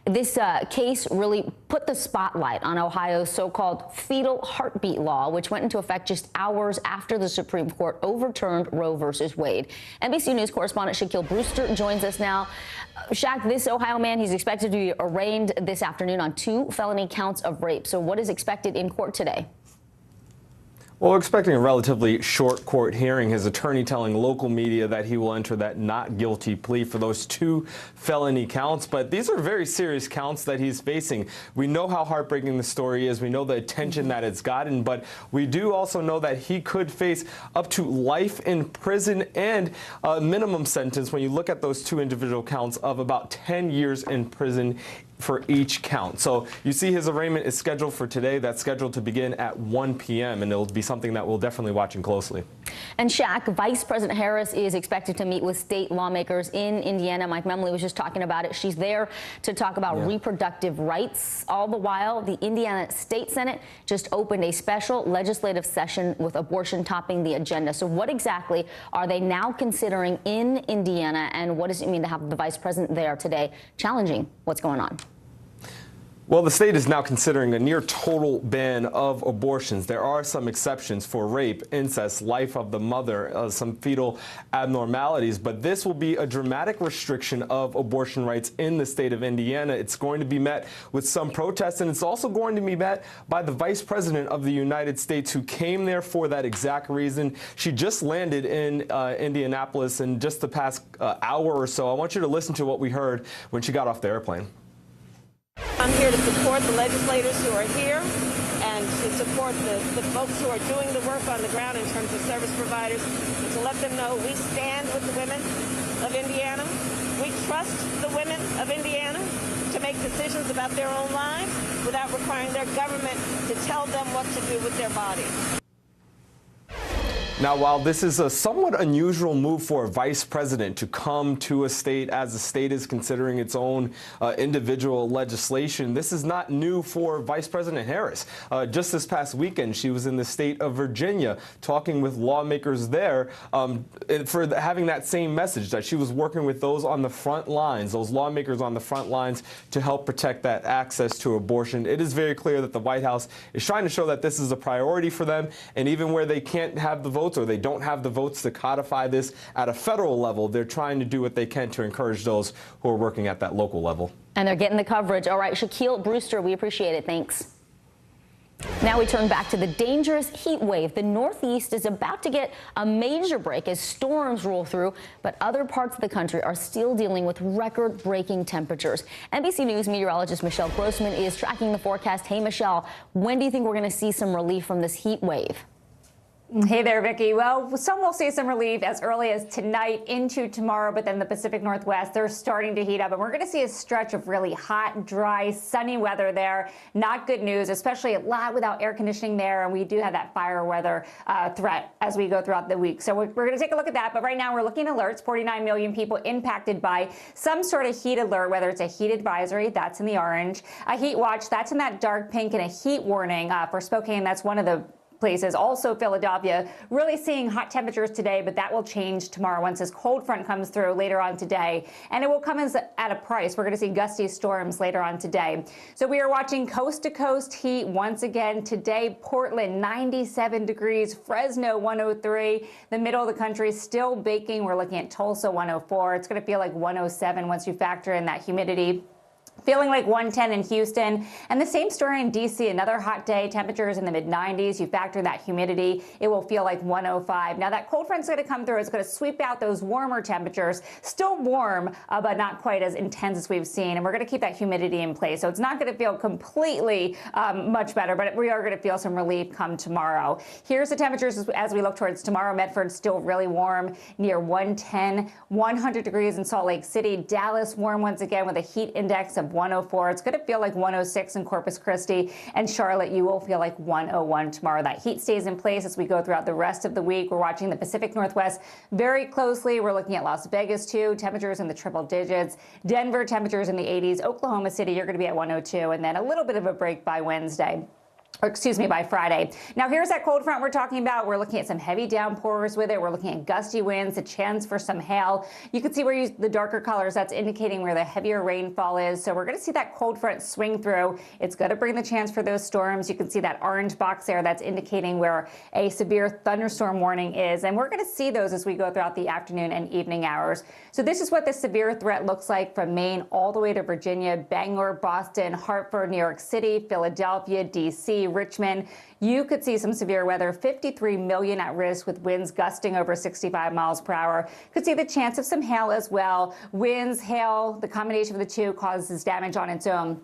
This case really put the spotlight on Ohio's so-called fetal heartbeat law, which went into effect just hours after the Supreme Court overturned Roe versus Wade. NBC News correspondent Shaquille Brewster joins us now. Shaq, this Ohio man, he's expected to be arraigned this afternoon on 2 felony counts of rape. So what is expected in court today? Well, we're expecting a relatively short court hearing. His attorney telling local media that he will enter that not guilty plea for those 2 felony counts. But these are very serious counts that he's facing. We know how heartbreaking the story is. We know the attention that it's gotten. But we do also know that he could face up to life in prison and a minimum sentence when you look at those 2 individual counts of about 10 years in prison for each count. So you see his arraignment is scheduled for today. That's scheduled to begin at 1 p.m. and it'll be something that we'll definitely watching closely. And Shaq, Vice President Harris is expected to meet with state lawmakers in Indiana. Mike Memley was just talking about it. She's there to talk about reproductive rights. All the while, the Indiana State Senate just opened a special legislative session with abortion topping the agenda. So what exactly are they now considering in Indiana, and what does it mean to have the Vice President there today challenging what's going on? Well, the state is now considering a near total ban of abortions. There are some exceptions for rape, incest, life of the mother, some fetal abnormalities, but this will be a dramatic restriction of abortion rights in the state of Indiana. It's going to be met with some protests, and it's also going to be met by the Vice President of the United States, who came there for that exact reason. She just landed in Indianapolis in just the past hour or so. I want you to listen to what we heard when she got off the airplane. I'm here to support the legislators who are here and to support the folks who are doing the work on the ground in terms of service providers, and to let them know we stand with the women of Indiana. We trust the women of Indiana to make decisions about their own lives without requiring their government to tell them what to do with their bodies. Now, while this is a somewhat unusual move for a vice president to come to a state as the state is considering its own individual legislation, this is not new for Vice President Harris. Just this past weekend, she was in the state of Virginia talking with lawmakers there for having that same message, that she was working with those on the front lines, those lawmakers on the front lines, to help protect that access to abortion. It is very clear that the White House is trying to show that this is a priority for them, and even where they can't have the votes or they don't have the votes to codify this at a federal level, they're trying to do what they can to encourage those who are working at that local level. And they're getting the coverage. All right, Shaquille Brewster, we appreciate it. Thanks. Now we turn back to the dangerous heat wave. The Northeast is about to get a major break as storms roll through, but other parts of the country are still dealing with record-breaking temperatures. NBC News meteorologist Michelle Grossman is tracking the forecast. Hey, Michelle, when do you think we're going to see some relief from this heat wave? Hey there, Vicki. Well, some will see some relief as early as tonight into tomorrow, but then the Pacific Northwest, they're starting to heat up. And we're going to see a stretch of really hot, dry, sunny weather there. Not good news, especially a lot without air conditioning there. And we do have that fire weather threat as we go throughout the week. So we're going to take a look at that. But right now we're looking at alerts, 49 million people impacted by some sort of heat alert, whether it's a heat advisory, that's in the orange, a heat watch, that's in that dark pink, and a heat warning for Spokane, that's one of the places. Also, Philadelphia really seeing hot temperatures today, but that will change tomorrow once this cold front comes through later on today. And it will come at a price. We're going to see gusty storms later on today. So we are watching coast-to-coast heat once again today. Portland, 97 degrees. Fresno, 103. The middle of the country still baking. We're looking at Tulsa, 104. It's going to feel like 107 once you factor in that humidity. Feeling like 110 in Houston. And the same story in D.C. Another hot day. Temperatures in the mid-90s. You factor that humidity, it will feel like 105. Now, that cold front's going to come through. It's going to sweep out those warmer temperatures. Still warm, but not quite as intense as we've seen. And we're going to keep that humidity in place. So it's not going to feel completely much better, but we are going to feel some relief come tomorrow. Here's the temperatures as we look towards tomorrow. Medford still really warm, near 110, 100 degrees in Salt Lake City. Dallas warm once again with a heat index of 104. It's going to feel like 106 in Corpus Christi. And Charlotte, you will feel like 101 tomorrow. That heat stays in place as we go throughout the rest of the week. We're watching the Pacific Northwest very closely. We're looking at Las Vegas, too. Temperatures in the triple digits. Denver, temperatures in the 80s. Oklahoma City, you're going to be at 102. And then a little bit of a break by Wednesday. Or excuse me, by Friday. Now, here's that cold front we're talking about. We're looking at some heavy downpours with it. We're looking at gusty winds, a chance for some hail. You can see where the darker colors, that's indicating where the heavier rainfall is. So we're going to see that cold front swing through. It's going to bring the chance for those storms. You can see that orange box there. That's indicating where a severe thunderstorm warning is. And we're going to see those as we go throughout the afternoon and evening hours. So this is what the severe threat looks like from Maine all the way to Virginia, Bangor, Boston, Hartford, New York City, Philadelphia, D.C., Richmond. You could see some severe weather, 53 million at risk with winds gusting over 65 miles per hour. Could see the chance of some hail as well. Winds, hail, the combination of the two causes damage on its own.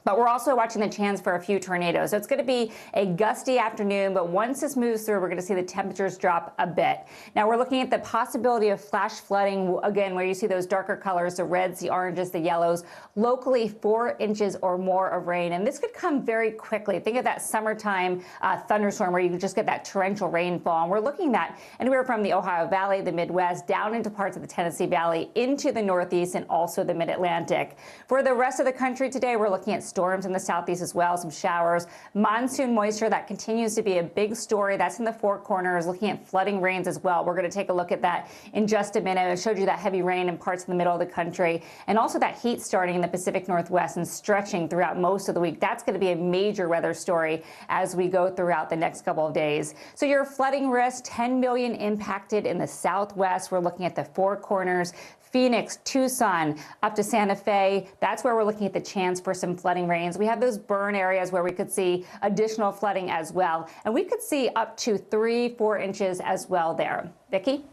But we're also watching the chance for a few tornadoes. So it's going to be a gusty afternoon, but once this moves through, we're going to see the temperatures drop a bit. Now we're looking at the possibility of flash flooding, again, where you see those darker colors, the reds, the oranges, the yellows, locally 4 inches or more of rain. And this could come very quickly. Think of that summertime thunderstorm where you can just get that torrential rainfall. And we're looking at anywhere from the Ohio Valley, the Midwest, down into parts of the Tennessee Valley, into the Northeast, and also the Mid-Atlantic. For the rest of the country today, we're looking at storms in the southeast as well, some showers. Monsoon moisture, that continues to be a big story. That's in the Four Corners, looking at flooding rains as well. We're going to take a look at that in just a minute. I showed you that heavy rain in parts of the middle of the country, and also that heat starting in the Pacific Northwest and stretching throughout most of the week. That's going to be a major weather story as we go throughout the next couple of days. So your flooding risk, 10 million impacted in the Southwest. We're looking at the Four Corners, Phoenix, Tucson, up to Santa Fe. That's where we're looking at the chance for some flooding rains. We have those burn areas where we could see additional flooding as well. And we could see up to 3-4 inches as well there. Vicki?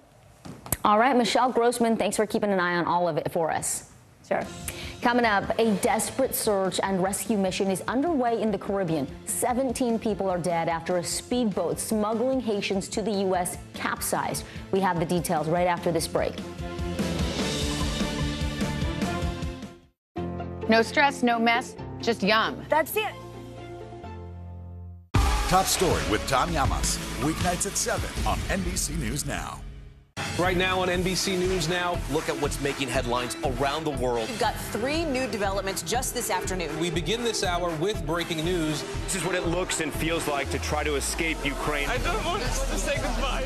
All right, Michelle Grossman, thanks for keeping an eye on all of it for us. Sure. Coming up, a desperate search and rescue mission is underway in the Caribbean. 17 people are dead after a speedboat smuggling Haitians to the U.S. capsized. We have the details right after this break. No stress, no mess, just yum. That's it. Top Story with Tom Llamas. Weeknights at 7 on NBC News Now. Right now on NBC News Now, look at what's making headlines around the world. We've got 3 new developments just this afternoon. We begin this hour with breaking news. This is what it looks and feels like to try to escape Ukraine. I don't want to say goodbye.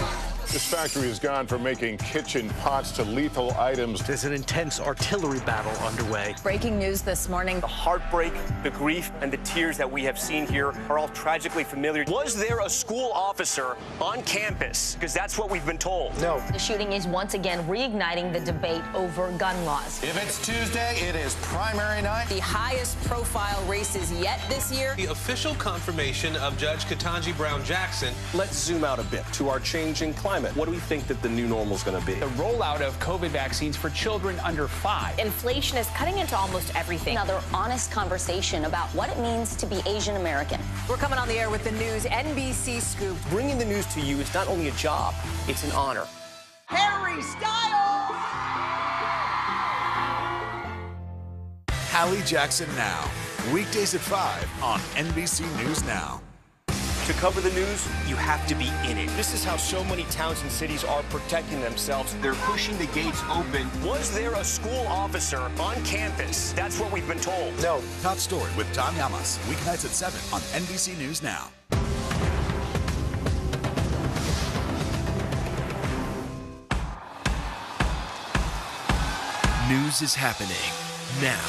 This factory has gone from making kitchen pots to lethal items. There's an intense artillery battle underway. Breaking news this morning. The heartbreak, the grief, and the tears that we have seen here are all tragically familiar. Was there a school officer on campus? Because that's what we've been told. No. The shooting is once again reigniting the debate over gun laws. If it's Tuesday, it is primary night. The highest profile races yet this year. The official confirmation of Judge Ketanji Brown Jackson. Let's zoom out a bit to our changing climate. What do we think that the new normal is going to be? The rollout of COVID vaccines for children under 5. Inflation is cutting into almost everything. Another honest conversation about what it means to be Asian American. We're coming on the air with the news NBC Scoop. Bringing the news to you is not only a job, it's an honor. Harry Styles! Hallie Jackson Now. Weekdays at 5 on NBC News Now. To cover the news, you have to be in it. This is how so many towns and cities are protecting themselves. They're pushing the gates open. Was there a school officer on campus? That's what we've been told. No. Top Story with Tom Llamas. Weeknights at 7 on NBC News Now. News is happening now.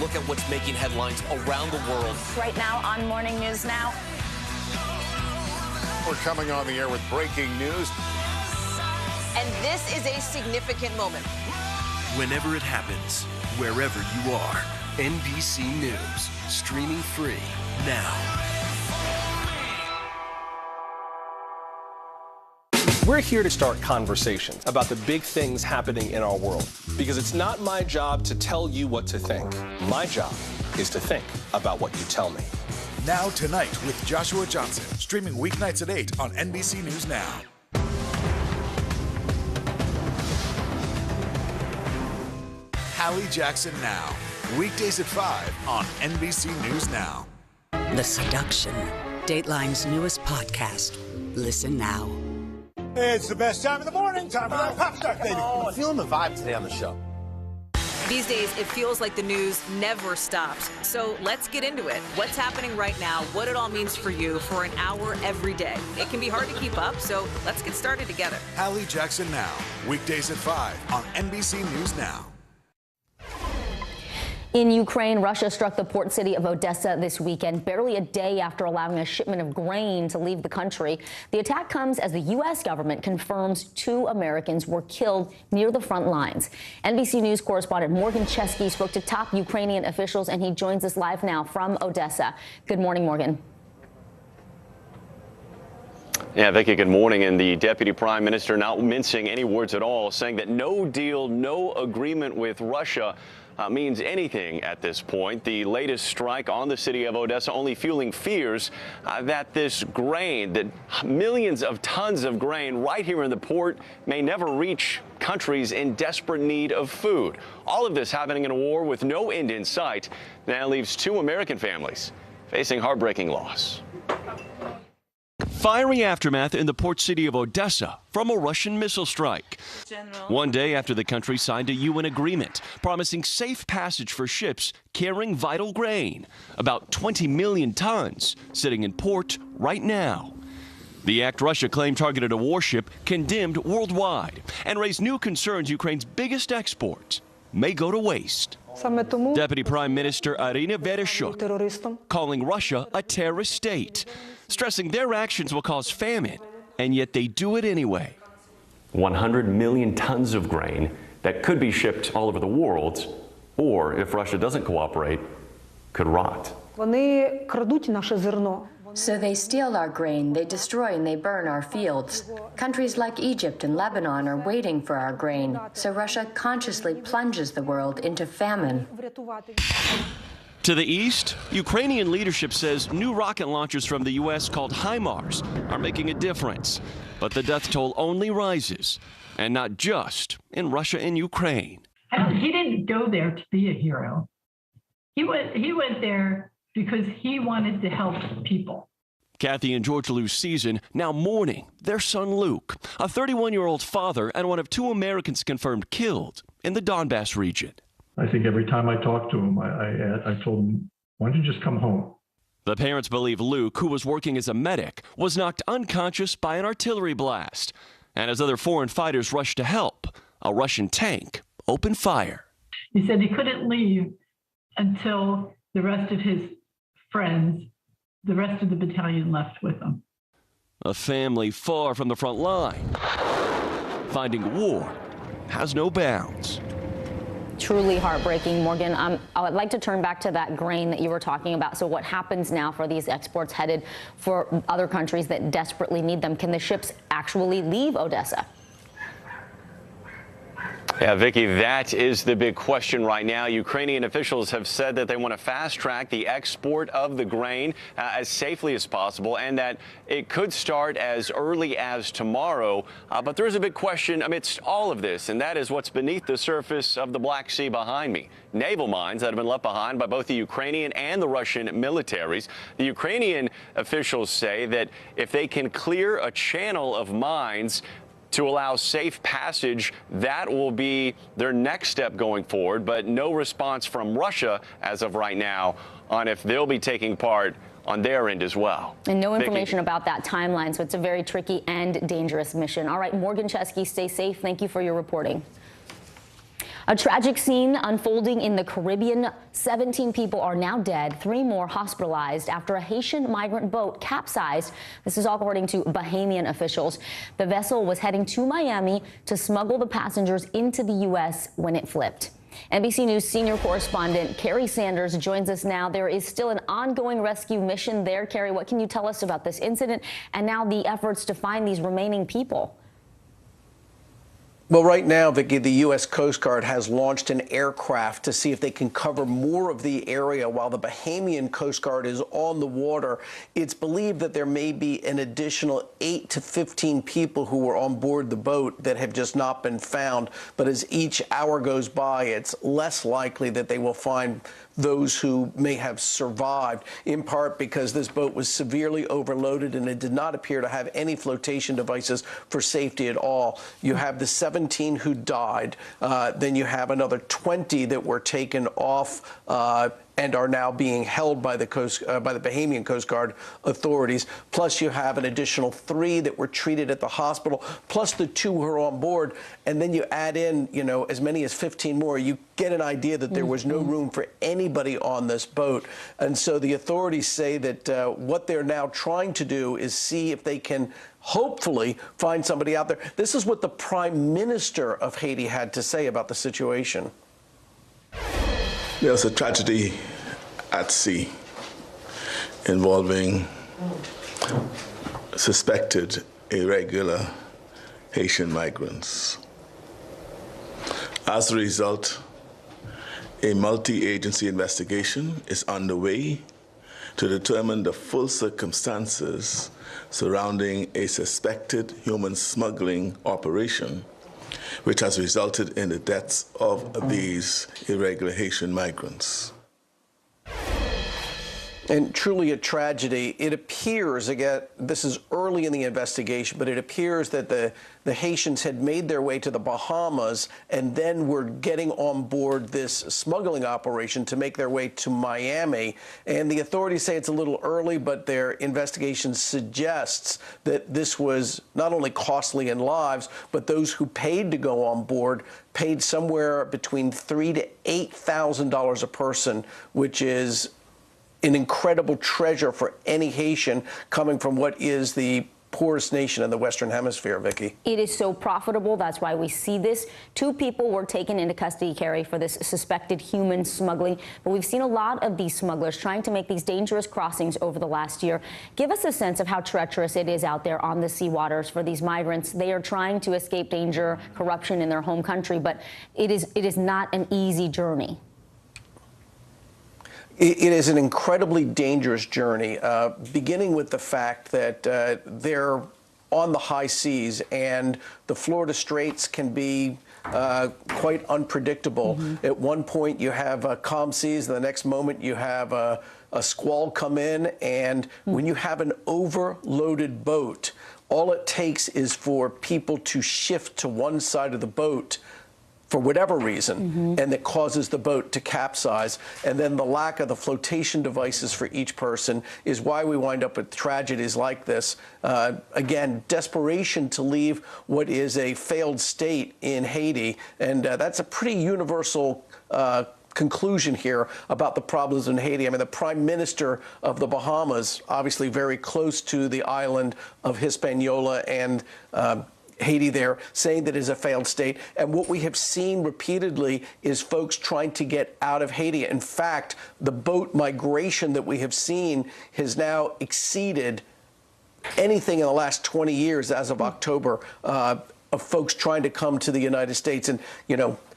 Look at what's making headlines around the world. Right now on Morning News Now. We're coming on the air with breaking news. And this is a significant moment. Whenever it happens, wherever you are, NBC News, streaming free now. We're here to start conversations about the big things happening in our world, because it's not my job to tell you what to think. My job is to think about what you tell me. Now Tonight with Joshua Johnson, streaming weeknights at 8 on NBC News Now. Hallie Jackson Now, weekdays at 5 on NBC News Now. The Seduction, Dateline's newest podcast. Listen now. It's the best time of the morning, time for that pop start, baby. I'm feeling the vibe today on the show. These days, it feels like the news never stops. So let's get into it. What's happening right now, what it all means for you for an hour every day. It can be hard to keep up, so let's get started together. Hallie Jackson Now, weekdays at 5 on NBC News Now. In Ukraine, Russia struck the port city of Odessa this weekend, barely a day after allowing a shipment of grain to leave the country. The attack comes as the U.S. government confirms 2 Americans were killed near the front lines. NBC News correspondent Morgan Chesky spoke to top Ukrainian officials, and he joins us live now from Odessa. Good morning, Morgan. Yeah, Vicki, good morning. And the deputy prime minister not mincing any words at all, saying that no deal, no agreement with Russia means anything at this point. The latest strike on the city of Odessa only fueling fears that this grain, that millions of tons of grain right here in the port may never reach countries in desperate need of food. All of this happening in a war with no end in sight now leaves 2 American families facing heartbreaking loss. Fiery aftermath in the port city of Odessa from a Russian missile strike. One day after the country signed a UN agreement promising safe passage for ships carrying vital grain, about 20 million tons sitting in port right now. The act Russia claimed targeted a warship condemned worldwide and raised new concerns Ukraine's biggest export may go to waste. Deputy Prime Minister Irina Vereshchuk calling Russia a terrorist state, stressing their actions will cause famine, and yet they do it anyway. 100 million tons of grain that could be shipped all over the world, or if Russia doesn't cooperate, could rot. So they steal our grain, they destroy and they burn our fields. Countries like Egypt and Lebanon are waiting for our grain, so Russia consciously plunges the world into famine. To the east, Ukrainian leadership says new rocket launchers from the U.S. called HIMARS are making a difference. But the death toll only rises, and not just in Russia and Ukraine. He didn't go there to be a hero. He went there because he wanted to help people. Kathy and George Lou's season now mourning their son Luke, a 31-year-old father and one of 2 Americans confirmed killed in the Donbass region. I think every time I talked to him, I told him, why don't you just come home? The parents believe Luke, who was working as a medic, was knocked unconscious by an artillery blast. And as other foreign fighters rushed to help, a Russian tank opened fire. He said he couldn't leave until the rest of his friends, the rest of the battalion left with him. A family far from the front line, finding war has no bounds. Truly heartbreaking, Morgan. I would like to turn back to that grain that you were talking about. So what happens now for these exports headed for other countries that desperately need them? Can the ships actually leave Odessa? Yeah, Vicki, that is the big question right now. Ukrainian officials have said that they want to fast track the export of the grain as safely as possible, and that it could start as early as tomorrow. But there is a big question amidst all of this, and that is what's beneath the surface of the Black Sea behind me. Naval mines that have been left behind by both the Ukrainian and the Russian militaries. The Ukrainian officials say that if they can clear a channel of mines to allow safe passage, that will be their next step going forward, but no response from Russia as of right now on if they'll be taking part on their end as well. And no information about that timeline, so it's a very tricky and dangerous mission. All right, Morgan Chesky, stay safe. Thank you for your reporting. A tragic scene unfolding in the Caribbean. 17 people are now dead, 3 more hospitalized after a Haitian migrant boat capsized. This is all according to Bahamian officials. The vessel was heading to Miami to smuggle the passengers into the U.S. when it flipped. NBC News senior correspondent Carrie Sanders joins us now. There is still an ongoing rescue mission there. Carrie, what can you tell us about this incident and now the efforts to find these remaining people? Well, right now, Vicki, the U.S. Coast Guard has launched an aircraft to see if they can cover more of the area while the Bahamian Coast Guard is on the water. It's believed that there may be an additional 8 to 15 people who were on board the boat that have just not been found. But as each hour goes by, it's less likely that they will find those who may have survived, in part because this boat was severely overloaded and it did not appear to have any flotation devices for safety at all. You have the 17 who died, then you have another 20 that were taken off and are now being held by the Bahamian Coast Guard authorities. Plus, you have an additional 3 that were treated at the hospital, plus the 2 who are on board. And then you add in, as many as 15 more. You get an idea that there was no room for anybody on this boat. And so the authorities say that what they're now trying to do is see if they can hopefully find somebody out there. This is what the Prime Minister of Haiti had to say about the situation. There's a tragedy at sea involving suspected irregular Haitian migrants. As a result, a multi-agency investigation is underway to determine the full circumstances surrounding a suspected human smuggling operation which has resulted in the deaths of these irregular Haitian migrants. And truly a tragedy. It appears, again, this is early in the investigation, but it appears that the Haitians had made their way to the Bahamas and then were getting on board this smuggling operation to make their way to Miami. And the authorities say it's a little early, but their investigation suggests that this was not only costly in lives, but those who paid to go on board paid somewhere between $3,000 to $8,000 a person, which is an incredible treasure for any Haitian coming from what is the poorest nation in the Western Hemisphere, Vicki. It is so profitable. That's why we see this. 2 people were taken into custody, Carrie, for this suspected human smuggling. But we've seen a lot of these smugglers trying to make these dangerous crossings over the last year. Give us a sense of how treacherous it is out there on the sea waters for these migrants. They are trying to escape danger, corruption in their home country, but it is not an easy journey. It is an incredibly dangerous journey, beginning with the fact that they're on the high seas and the Florida Straits can be quite unpredictable. At one point you have calm seas, and the next moment you have a squall come in, and when you have an overloaded boat, all it takes is for people to shift to one side of the boat for whatever reason, and that causes the boat to capsize. And then the lack of the flotation devices for each person is why we wind up with tragedies like this. Again, desperation to leave what is a failed state in Haiti. And that's a pretty universal conclusion here about the problems in Haiti. I mean, the Prime Minister of the Bahamas, obviously very close to the island of Hispaniola and Haiti there, saying that it is a failed state. And what we have seen repeatedly is folks trying to get out of Haiti. In fact, the boat migration that we have seen has now exceeded anything in the last 20 years as of October of folks trying to come to the United States. And,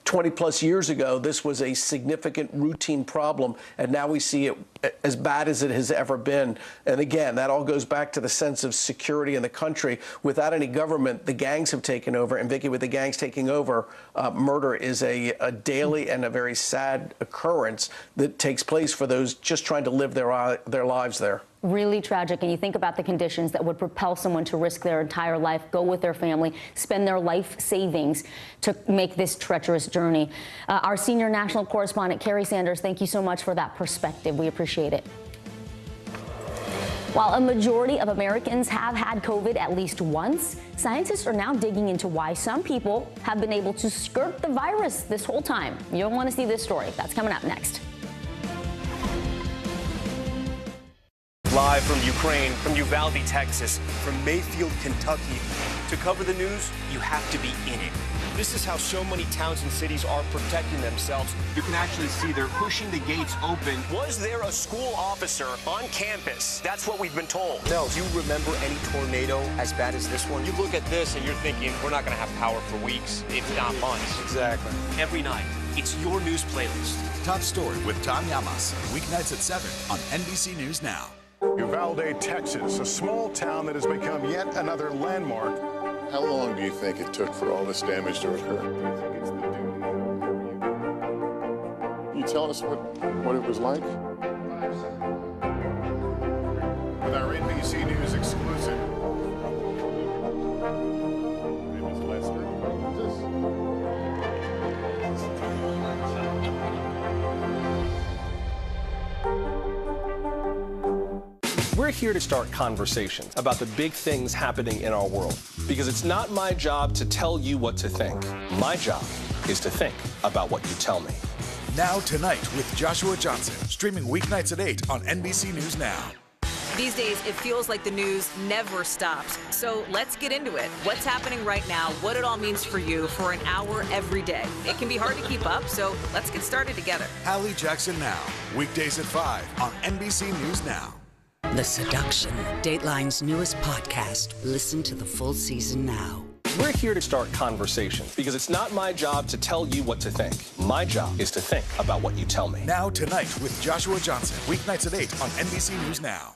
20 plus years ago, this was a significant routine problem, and now we see it as bad as it has ever been. And again, that all goes back to the sense of security in the country. Without any government, the gangs have taken over, and Vicki, with the gangs taking over, murder is a daily and a very sad occurrence that takes place for those just trying to live their lives there. Really tragic. And you think about the conditions that would propel someone to risk their entire life, go with their family, spend their life savings to make this treacherous journey. Our senior national correspondent, Carrie Sanders, thank you so much for that perspective. We appreciate it. While a majority of Americans have had COVID at least once, scientists are now digging into why some people have been able to skirt the virus this whole time. You don't want to see this story. That's coming up next. Live from Ukraine, from Uvalde, Texas, from Mayfield, Kentucky. To cover the news, you have to be in it. This is how so many towns and cities are protecting themselves. You can actually see they're pushing the gates open. Was there a school officer on campus? That's what we've been told. No. Do you remember any tornado as bad as this one? You look at this and you're thinking, we're not going to have power for weeks, if not months. Exactly. Every night, it's your news playlist. Top Story with Tom Llamas, weeknights at 7 on NBC News Now. Uvalde, Texas, a small town that has become yet another landmark. How long do you think it took for all this damage to occur? You tell us what it was like? With our NBC News exclusive. We're here to start conversations about the big things happening in our world, because it's not my job to tell you what to think. My job is to think about what you tell me. Now Tonight with Joshua Johnson, streaming weeknights at 8 on NBC News Now. These days, it feels like the news never stops. So let's get into it. What's happening right now, what it all means for you for an hour every day. It can be hard to keep up, so let's get started together. Hallie Jackson Now, weekdays at 5 on NBC News Now. The Seduction, Dateline's newest podcast. Listen to the full season now. We're here to start conversations, because it's not my job to tell you what to think. My job is to think about what you tell me. Now Tonight with Joshua Johnson, weeknights at 8 on NBC News Now.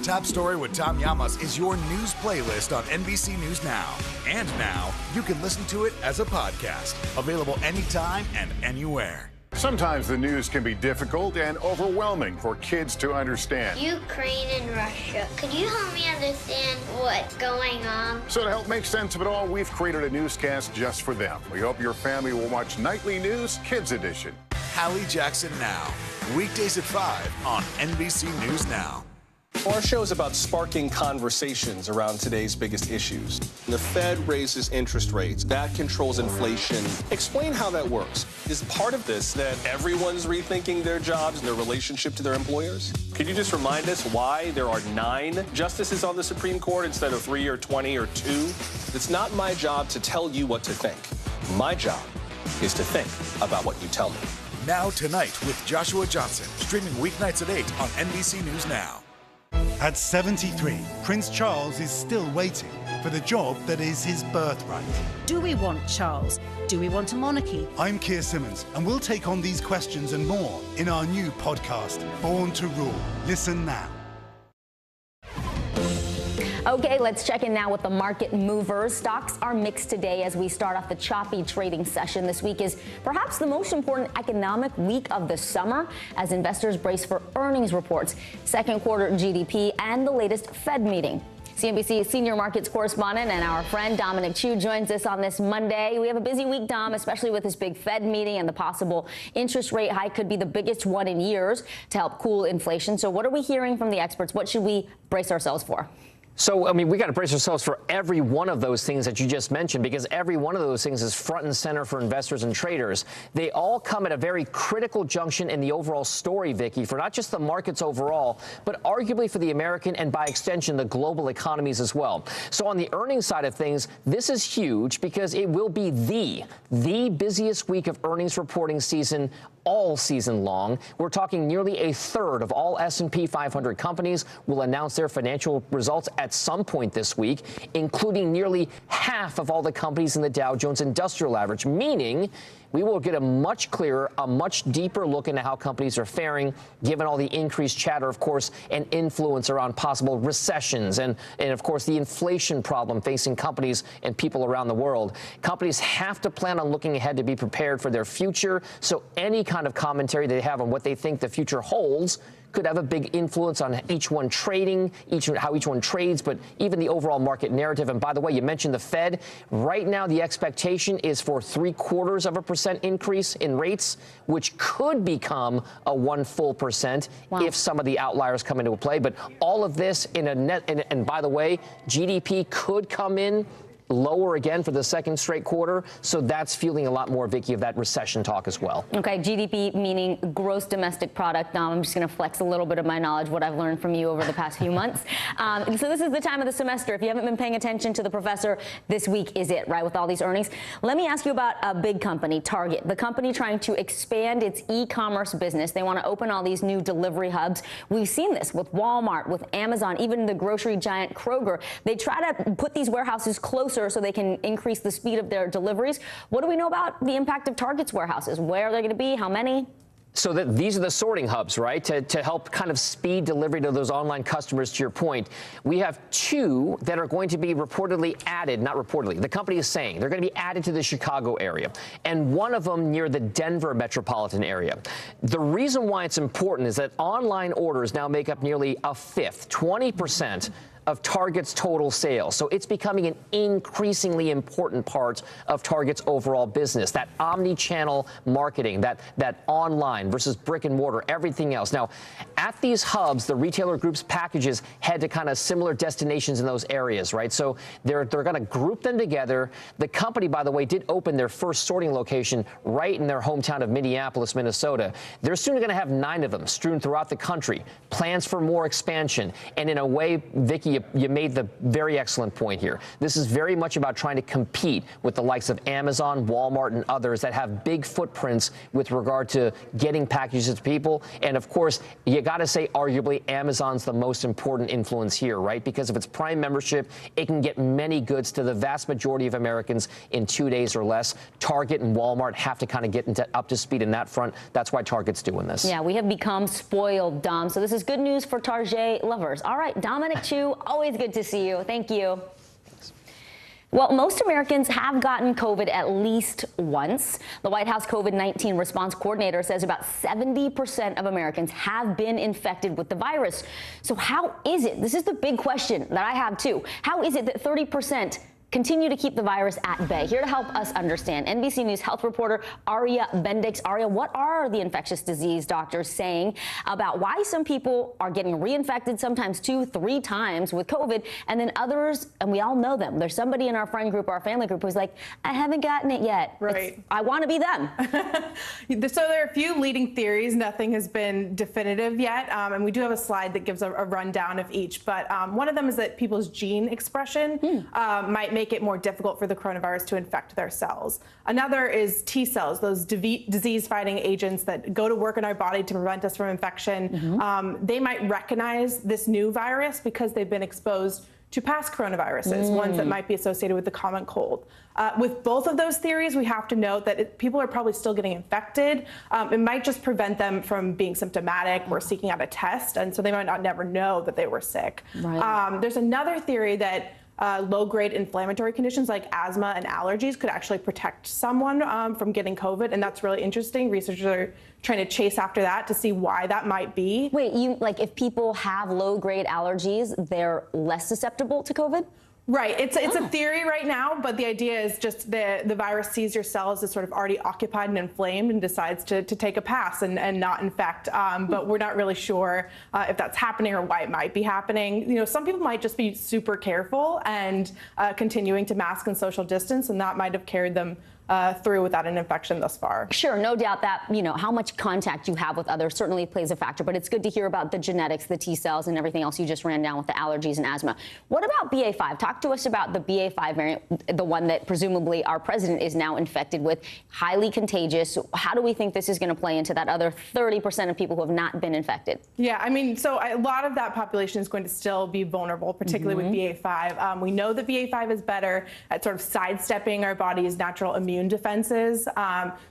Top Story with Tom Llamas is your news playlist on NBC News Now. And now, you can listen to it as a podcast. Available anytime and anywhere. Sometimes the news can be difficult and overwhelming for kids to understand. Ukraine and Russia. Could you help me understand what's going on? So to help make sense of it all, we've created a newscast just for them. We hope your family will watch Nightly News Kids Edition. Hallie Jackson Now, weekdays at 5 on NBC News Now. Our show is about sparking conversations around today's biggest issues. The Fed raises interest rates. That controls inflation. Explain how that works. Is part of this that everyone's rethinking their jobs and their relationship to their employers? Could you just remind us why there are 9 justices on the Supreme Court instead of 3 or 20 or 2? It's not my job to tell you what to think. My job is to think about what you tell me. Now Tonight with Joshua Johnson, streaming weeknights at 8 on NBC News Now. At 73, Prince Charles is still waiting for the job that is his birthright. Do we want Charles? Do we want a monarchy? I'm Keir Simmons, and we'll take on these questions and more in our new podcast, Born to Rule. Listen now. Okay, let's check in now with the market movers. Stocks are mixed today as we start off the choppy trading session. This week is perhaps the most important economic week of the summer as investors brace for earnings reports, second quarter GDP, and the latest Fed meeting. CNBC senior markets correspondent and our friend Dominic Chu joins us on this Monday. We have a busy week, Dom, especially with this big Fed meeting and the possible interest rate hike could be the biggest one in years to help cool inflation. So what are we hearing from the experts? What should we brace ourselves for? So, I mean, we got to brace ourselves for every one of those things that you just mentioned, because every one of those things is front and center for investors and traders. They all come at a very critical junction in the overall story, Vicky, for not just the markets overall, but arguably for the American and by extension, the global economies as well. So on the earnings side of things, this is huge because it will be the busiest week of earnings reporting season all season long. We're talking nearly a third of all S&P 500 companies will announce their financial results at some point this week, including nearly half of all the companies in the Dow Jones Industrial Average, meaning we will get a much clearer, a much deeper look into how companies are faring, given all the increased chatter, of course, and influence around possible recessions and of course, the inflation problem facing companies and people around the world. Companies have to plan on looking ahead to be prepared for their future, so any kind of commentary they have on what they think the future holds could have a big influence on each one trading, how each one trades, but even the overall market narrative. And by the way, you mentioned the Fed. Right now, the expectation is for 0.75% increase in rates, which could become a 1 full percent if some of the outliers come into play. But all of this in a net, and by the way, GDP could come in lower again for the second straight quarter. So that's fueling a lot more, Vicky, of that recession talk as well. Okay, GDP meaning gross domestic product. Now I'm just going to flex a little bit of my knowledge, what I've learned from you over the past few months. So this is the time of the semester. If you haven't been paying attention to the professor, this week is it, right, with all these earnings. Let me ask you about a big company, Target, the company trying to expand its e-commerce business. They want to open all these new delivery hubs. We've seen this with Walmart, with Amazon, even the grocery giant Kroger. They try to put these warehouses closer so they can increase the speed of their deliveries. What do we know about the impact of Target's warehouses? Where are they going to be? How many? So these are the sorting hubs, right, to help kind of speed delivery to those online customers, to your point. We have 2 that are going to be reportedly added, not reportedly, the company is saying they're going to be added to the Chicago area, and one of them near the Denver metropolitan area. The reason why it's important is that online orders now make up nearly a fifth, 20%, of Target's total sales. So it's becoming an increasingly important part of Target's overall business, that omni-channel marketing, that online versus brick and mortar, everything else. Now, at these hubs, the retailer group's packages head to kind of similar destinations in those areas, right? So they're going to group them together. The company, by the way, did open their first sorting location right in their hometown of Minneapolis, Minnesota. They're soon going to have 9 of them strewn throughout the country, plans for more expansion. And in a way, Vicky, you made the very excellent point here. This is very much about trying to compete with the likes of Amazon, Walmart, and others that have big footprints with regard to getting packages to people. And of course, you got to say, arguably, Amazon's the most important influence here, right? Because of its Prime membership, it can get many goods to the vast majority of Americans in 2 days or less. Target and Walmart have to kind of get up to speed in that front. That's why Target's doing this. Yeah, we have become spoiled, Dom. So this is good news for Target lovers. All right, Dominic Chu, always good to see you. Thank you. Well, most Americans have gotten COVID at least once. The White House COVID-19 response coordinator says about 70% of Americans have been infected with the virus. So how is it? This is the big question that I have too. How is it that 30% continue to keep the virus at bay? Here to help us understand, NBC News health reporter Aria Bendix. Aria, what are the infectious disease doctors saying about why some people are getting reinfected, sometimes 2-3 times with COVID, and then others, and we all know them. There's somebody in our friend group, our family group, who's like, I haven't gotten it yet. Right. I want to be them. So there are a few leading theories. Nothing has been definitive yet, and we do have a slide that gives a rundown of each. But one of them is that people's gene expression might make it more difficult for the coronavirus to infect their cells. Another is T cells, those disease-fighting agents that go to work in our body to prevent us from infection. They might recognize this new virus because they've been exposed to past coronaviruses, ones that might be associated with the common cold. With both of those theories, we have to note that people are probably still getting infected. It might just prevent them from being symptomatic or seeking out a test, and so they might not never know that they were sick. Right. There's another theory that low-grade inflammatory conditions like asthma and allergies could actually protect someone from getting COVID, and that's really interesting. Researchers are trying to chase after that to see why that might be. Wait, if people have low-grade allergies, they're less susceptible to COVID? Right. It's a theory right now, but the idea is just the virus sees your cells as sort of already occupied and inflamed and decides to take a pass and not infect. But we're not really sure if that's happening or why it might be happening. You know, some people might just be super careful and continuing to mask and social distance, and that might have carried them through without an infection thus far. Sure, no doubt that, how much contact you have with others certainly plays a factor, but it's good to hear about the genetics, the T cells, and everything else you just ran down with the allergies and asthma. What about BA5? Talk to us about the BA5 variant, the one that presumably our president is now infected with, highly contagious. How do we think this is going to play into that other 30% of people who have not been infected? Yeah, I mean, so a lot of that population is going to still be vulnerable, particularly with BA5. We know that BA5 is better at sort of sidestepping our body's natural immune defenses.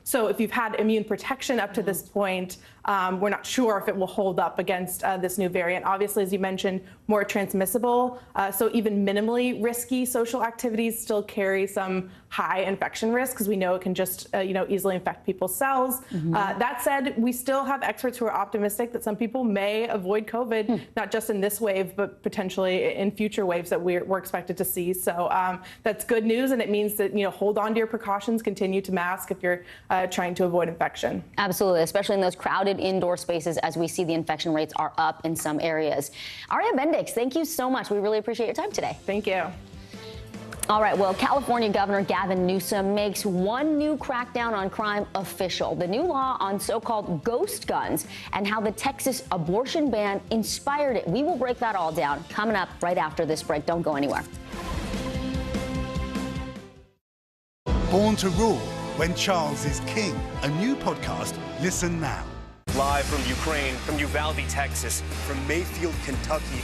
So if you've had immune protection up to this point, we're not sure if it will hold up against this new variant. Obviously, as you mentioned, more transmissible, so even minimally risky social activities still carry some high infection risk because we know it can just easily infect people's cells. That said, we still have experts who are optimistic that some people may avoid COVID, not just in this wave, but potentially in future waves that we're expected to see. So that's good news, and it means that hold on to your precautions, continue to mask if you're trying to avoid infection. Absolutely, especially in those crowded indoor spaces as we see the infection rates are up in some areas. Aria Bendix, thank you so much. We really appreciate your time today. Thank you. All right, well, California Governor Gavin Newsom makes one new crackdown on crime official. The new law on so-called ghost guns and how the Texas abortion ban inspired it. We will break that all down coming up right after this break. Don't go anywhere. Born to Rule, When Charles is King. A new podcast. Listen now. Live from Ukraine, from Uvalde, Texas, from Mayfield, Kentucky.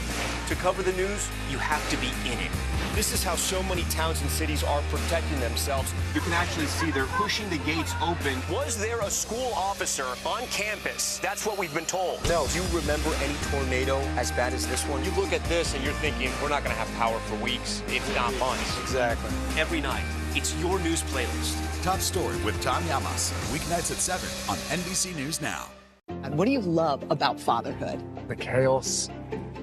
To cover the news, you have to be in it. This is how so many towns and cities are protecting themselves. You can actually see they're pushing the gates open. Was there a school officer on campus? That's what we've been told. No. Do you remember any tornado as bad as this one? You look at this and you're thinking, we're not going to have power for weeks, if not months. Exactly. Every night, it's your news playlist. Top Story with Tom Yamas, weeknights at 7 on NBC News Now. And what do you love about fatherhood? The chaos,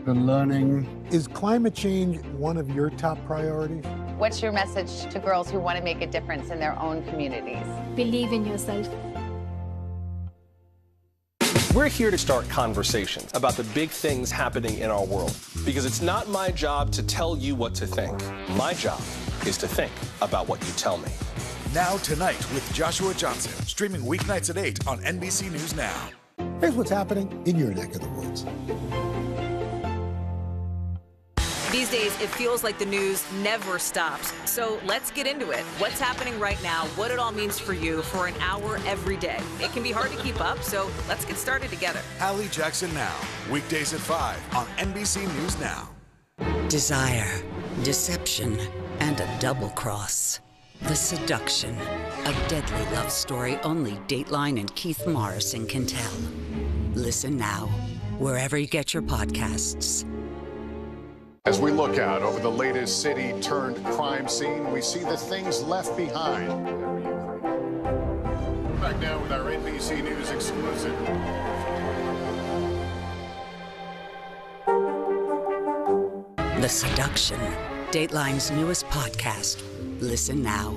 the learning. Is climate change one of your top priorities? What's your message to girls who want to make a difference in their own communities? Believe in yourself. We're here to start conversations about the big things happening in our world, because it's not my job to tell you what to think. My job is to think about what you tell me. Now Tonight with Joshua Johnson, streaming weeknights at 8 on NBC News Now. Here's what's happening in your neck of the woods. These days, it feels like the news never stops. So let's get into it. What's happening right now, what it all means for you for an hour every day. It can be hard to keep up, so let's get started together. Hallie Jackson Now, weekdays at 5 on NBC News Now. Desire, deception, and a double cross. The Seduction, a deadly love story only Dateline and Keith Morrison can tell. Listen now, wherever you get your podcasts. As we look out over the latest city-turned-crime scene, we see the things left behind. Back now with our NBC News exclusive. The Seduction, Dateline's newest podcast. Listen now.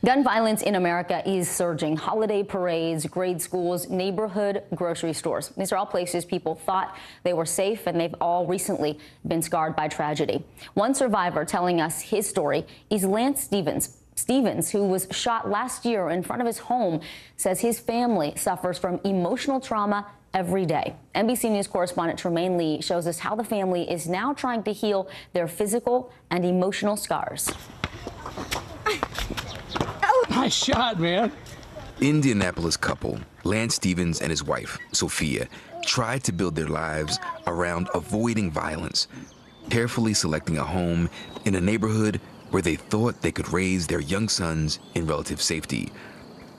Gun violence in America is surging. Holiday parades, grade schools, neighborhood grocery stores. These are all places people thought they were safe, and they've all recently been scarred by tragedy. One survivor telling us his story is Lance Stevens, who was shot last year in front of his home, says his family suffers from emotional trauma every day. NBC News correspondent Tremaine Lee shows us how the family is now trying to heal their physical and emotional scars. Nice shot, man. Indianapolis couple, Lance Stevens and his wife, Sophia, tried to build their lives around avoiding violence, carefully selecting a home in a neighborhood where they thought they could raise their young sons in relative safety.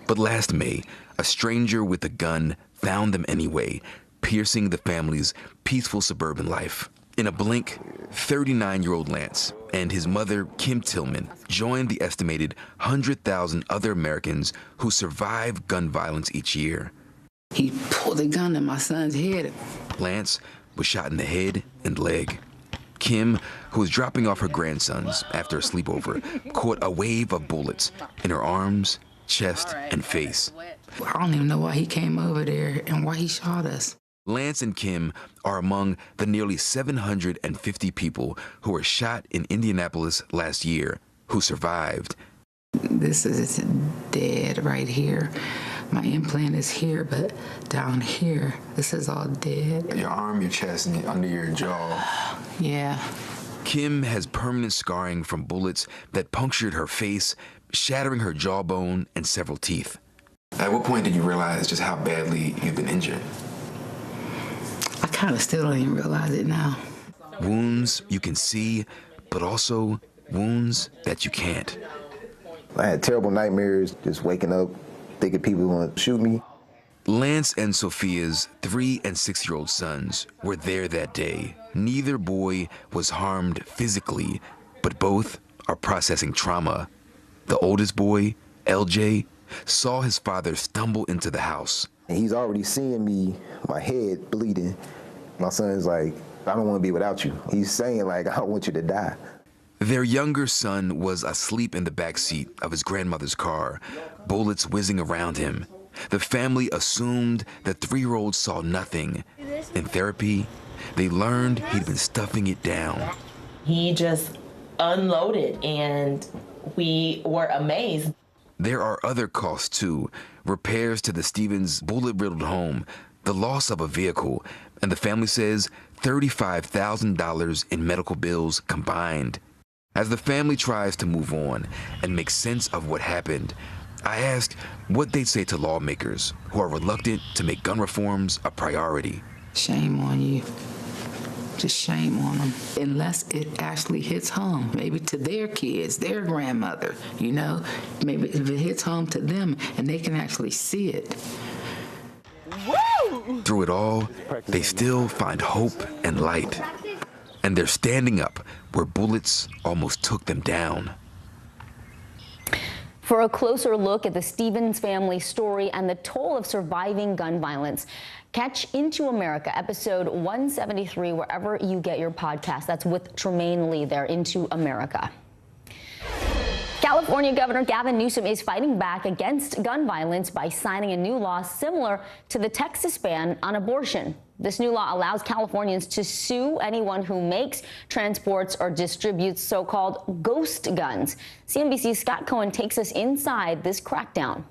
But last May, a stranger with a gun found them anyway, piercing the family's peaceful suburban life. In a blink, 39-year-old Lance and his mother, Kim Tillman, joined the estimated 100,000 other Americans who survive gun violence each year. He pulled a gun in my son's head. Lance was shot in the head and leg. Kim, who was dropping off her grandsons after a sleepover, caught a wave of bullets in her arms, chest, and face. I don't even know why he came over there and why he shot us. Lance and Kim are among the nearly 750 people who were shot in Indianapolis last year who survived. This is dead right here. My implant is here, but down here, this is all dead. Your arm, your chest, and under your jaw. Yeah. Kim has permanent scarring from bullets that punctured her face, shattering her jawbone and several teeth. At what point did you realize just how badly you've been injured? I kind of still don't even realize it now. Wounds you can see, but also wounds that you can't. I had terrible nightmares, just waking up thinking people want to shoot me. Lance and Sophia's 3- and 6-year-old sons were there that day. Neither boy was harmed physically, but both are processing trauma. The oldest boy, LJ, saw his father stumble into the house. He's already seeing me, my head bleeding. My son's like, I don't want to be without you. He's saying like, I don't want you to die. Their younger son was asleep in the back seat of his grandmother's car, bullets whizzing around him. The family assumed the 3-year-old saw nothing. In therapy, they learned he'd been stuffing it down. He just unloaded, and we were amazed. There are other costs too. Repairs to the Stevens bullet-riddled home, the loss of a vehicle, and the family says $35,000 in medical bills combined. As the family tries to move on and make sense of what happened, I asked what they'd say to lawmakers who are reluctant to make gun reforms a priority. Shame on you. Just shame on them. Unless it actually hits home, maybe to their kids, their grandmother, you know, maybe if it hits home to them and they can actually see it. Woo! Through it all, they still find hope and light. And they're standing up where bullets almost took them down. For a closer look at the Stevens family story and the toll of surviving gun violence, catch Into America, episode 173, wherever you get your podcast. That's with Tremaine Lee there, Into America. California Governor Gavin Newsom is fighting back against gun violence by signing a new law similar to the Texas ban on abortion. This new law allows Californians to sue anyone who makes, transports, or distributes so-called ghost guns. CNBC's Scott Cohen takes us inside this crackdown.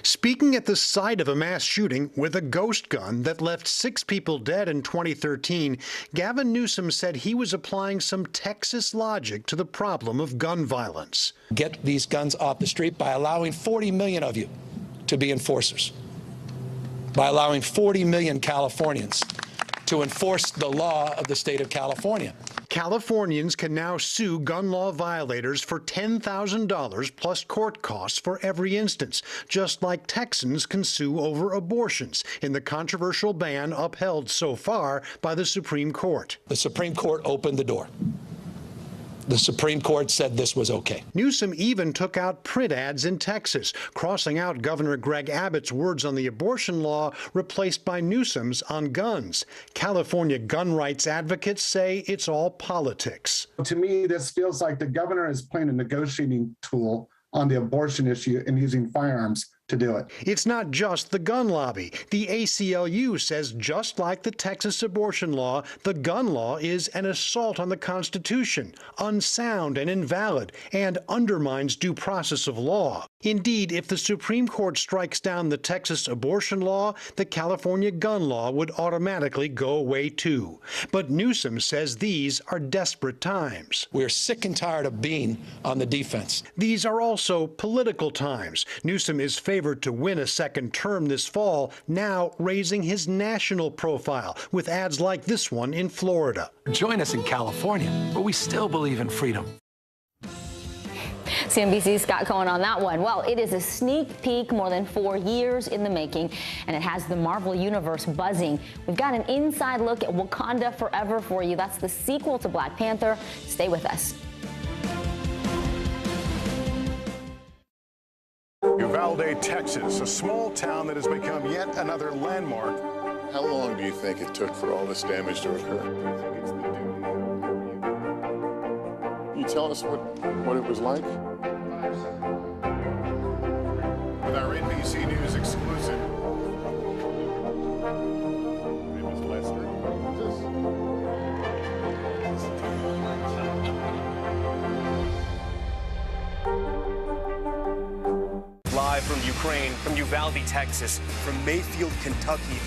Speaking at the site of a mass shooting with a ghost gun that left 6 people dead in 2013, Gavin Newsom said he was applying some Texas logic to the problem of gun violence. Get these guns off the street by allowing 40 million of you to be enforcers, by allowing 40 million Californians to enforce the law of the state of California. Californians can now sue gun law violators for $10,000 plus court costs for every instance, just like Texans can sue over abortions in the controversial ban upheld so far by the Supreme Court. The Supreme Court opened the door. The Supreme Court said this was okay. Newsom even took out print ads in Texas, crossing out Governor Greg Abbott's words on the abortion law, replaced by Newsom's on guns. California gun rights advocates say it's all politics. To me, this feels like the governor is playing a negotiating tool on the abortion issue and using firearms to do it. It's not just the gun lobby. The ACLU says just like the Texas abortion law, the gun law is an assault on the Constitution, unsound and invalid, and undermines due process of law. Indeed, if the Supreme Court strikes down the Texas abortion law, the California gun law would automatically go away too. But Newsom says these are desperate times. We're sick and tired of being on the defense. These are also political times. Newsom is favored to win a second term this fall, now raising his national profile with ads like this one in Florida. Join us in California, where we still believe in freedom. CNBC's Scott Cohen on that one. Well, it is a sneak peek more than 4 years in the making, and it has the Marvel Universe buzzing. We've got an inside look at Wakanda Forever for you. That's the sequel to Black Panther. Stay with us. Uvalde, Texas, a small town that has become yet another landmark. How long do you think it took for all this damage to occur? You tell us what it was like? With our NBC News exclusive. It was Lester. Live from Ukraine, from Uvalde, Texas, from Mayfield, Kentucky.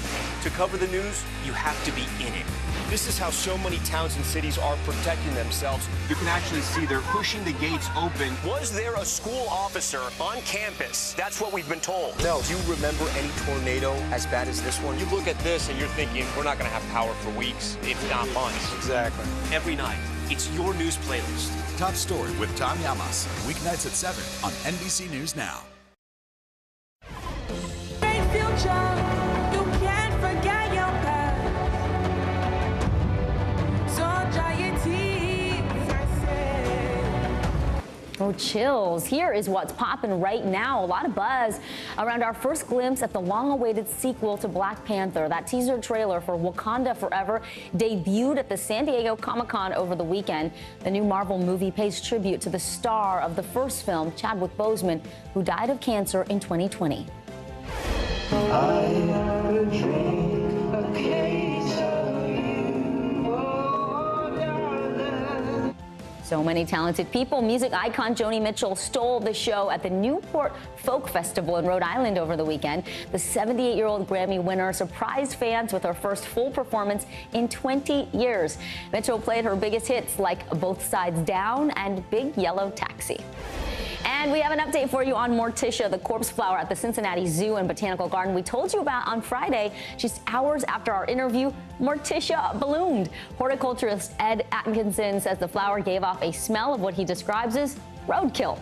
To cover the news, you have to be in it. This is how so many towns and cities are protecting themselves. You can actually see they're pushing the gates open. Was there a school officer on campus? That's what we've been told. No. Do you remember any tornado as bad as this one? You look at this and you're thinking, we're not going to have power for weeks, if not months. Exactly. Every night, it's your news playlist. Top Story with Tom Yamas, weeknights at 7 on NBC News Now. Oh, chills. Here is what's popping right now. A lot of buzz around our first glimpse at the long-awaited sequel to Black Panther. That teaser trailer for Wakanda Forever debuted at the San Diego Comic-Con over the weekend. The new Marvel movie pays tribute to the star of the first film, Chadwick Boseman, who died of cancer in 2020. So many talented people. Music icon Joni Mitchell stole the show at the Newport Folk Festival in Rhode Island over the weekend. The 78-year-old Grammy winner surprised fans with her first full performance in 20 years. Mitchell played her biggest hits like Both Sides Down and Big Yellow Taxi. And we have an update for you on Morticia, the corpse flower at the Cincinnati Zoo and Botanical Garden we told you about on Friday. Just hours after our interview, Morticia bloomed. Horticulturist Ed Atkinson says the flower gave off a smell of what he describes as roadkill.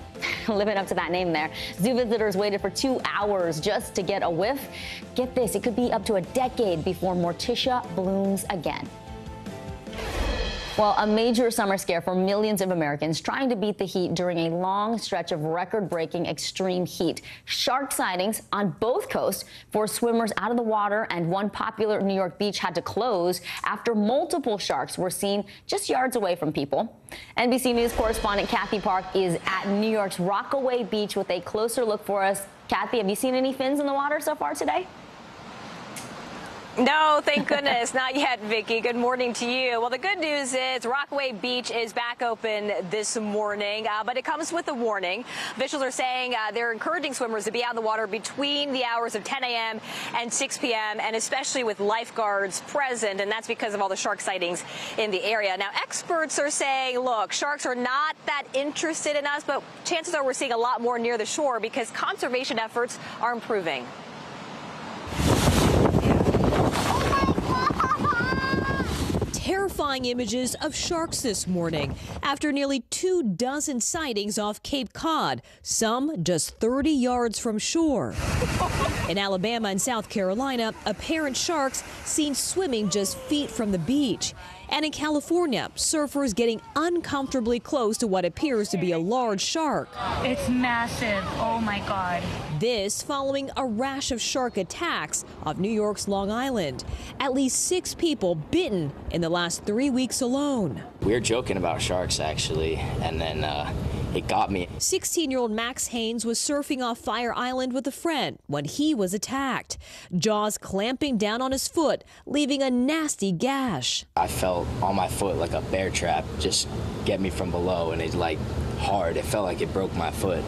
Living up to that name there. Zoo visitors waited for 2 hours just to get a whiff. Get this, it could be up to a decade before Morticia blooms again. Well, a major summer scare for millions of Americans trying to beat the heat during a long stretch of record-breaking extreme heat. Shark sightings on both coasts forced swimmers out of the water, and one popular New York beach had to close after multiple sharks were seen just yards away from people. NBC News correspondent Kathy Park is at New York's Rockaway Beach with a closer look for us. Kathy, have you seen any fins in the water so far today? No, thank goodness. Not yet, Vicki. Good morning to you. Well, the good news is Rockaway Beach is back open this morning, but it comes with a warning. Officials are saying they're encouraging swimmers to be out in the water between the hours of 10 a.m. and 6 p.m., and especially with lifeguards present, and that's because of all the shark sightings in the area. Now, experts are saying, look, sharks are not that interested in us, but chances are we're seeing a lot more near the shore because conservation efforts are improving. Terrifying images of sharks this morning after nearly 24 sightings off Cape Cod, some just 30 yards from shore. In Alabama and South Carolina, apparent sharks seen swimming just feet from the beach. And in California, surfers getting uncomfortably close to what appears to be a large shark. It's massive. Oh my God. This following a rash of shark attacks off New York's Long Island. At least 6 people bitten in the last 3 weeks alone. We were joking about sharks, actually, and then it got me. 16-year-old Max Haynes was surfing off Fire Island with a friend when he was attacked. Jaws clamping down on his foot, leaving a nasty gash. I felt on my foot like a bear trap just get me from below, and it's like hard. It felt like it broke my foot.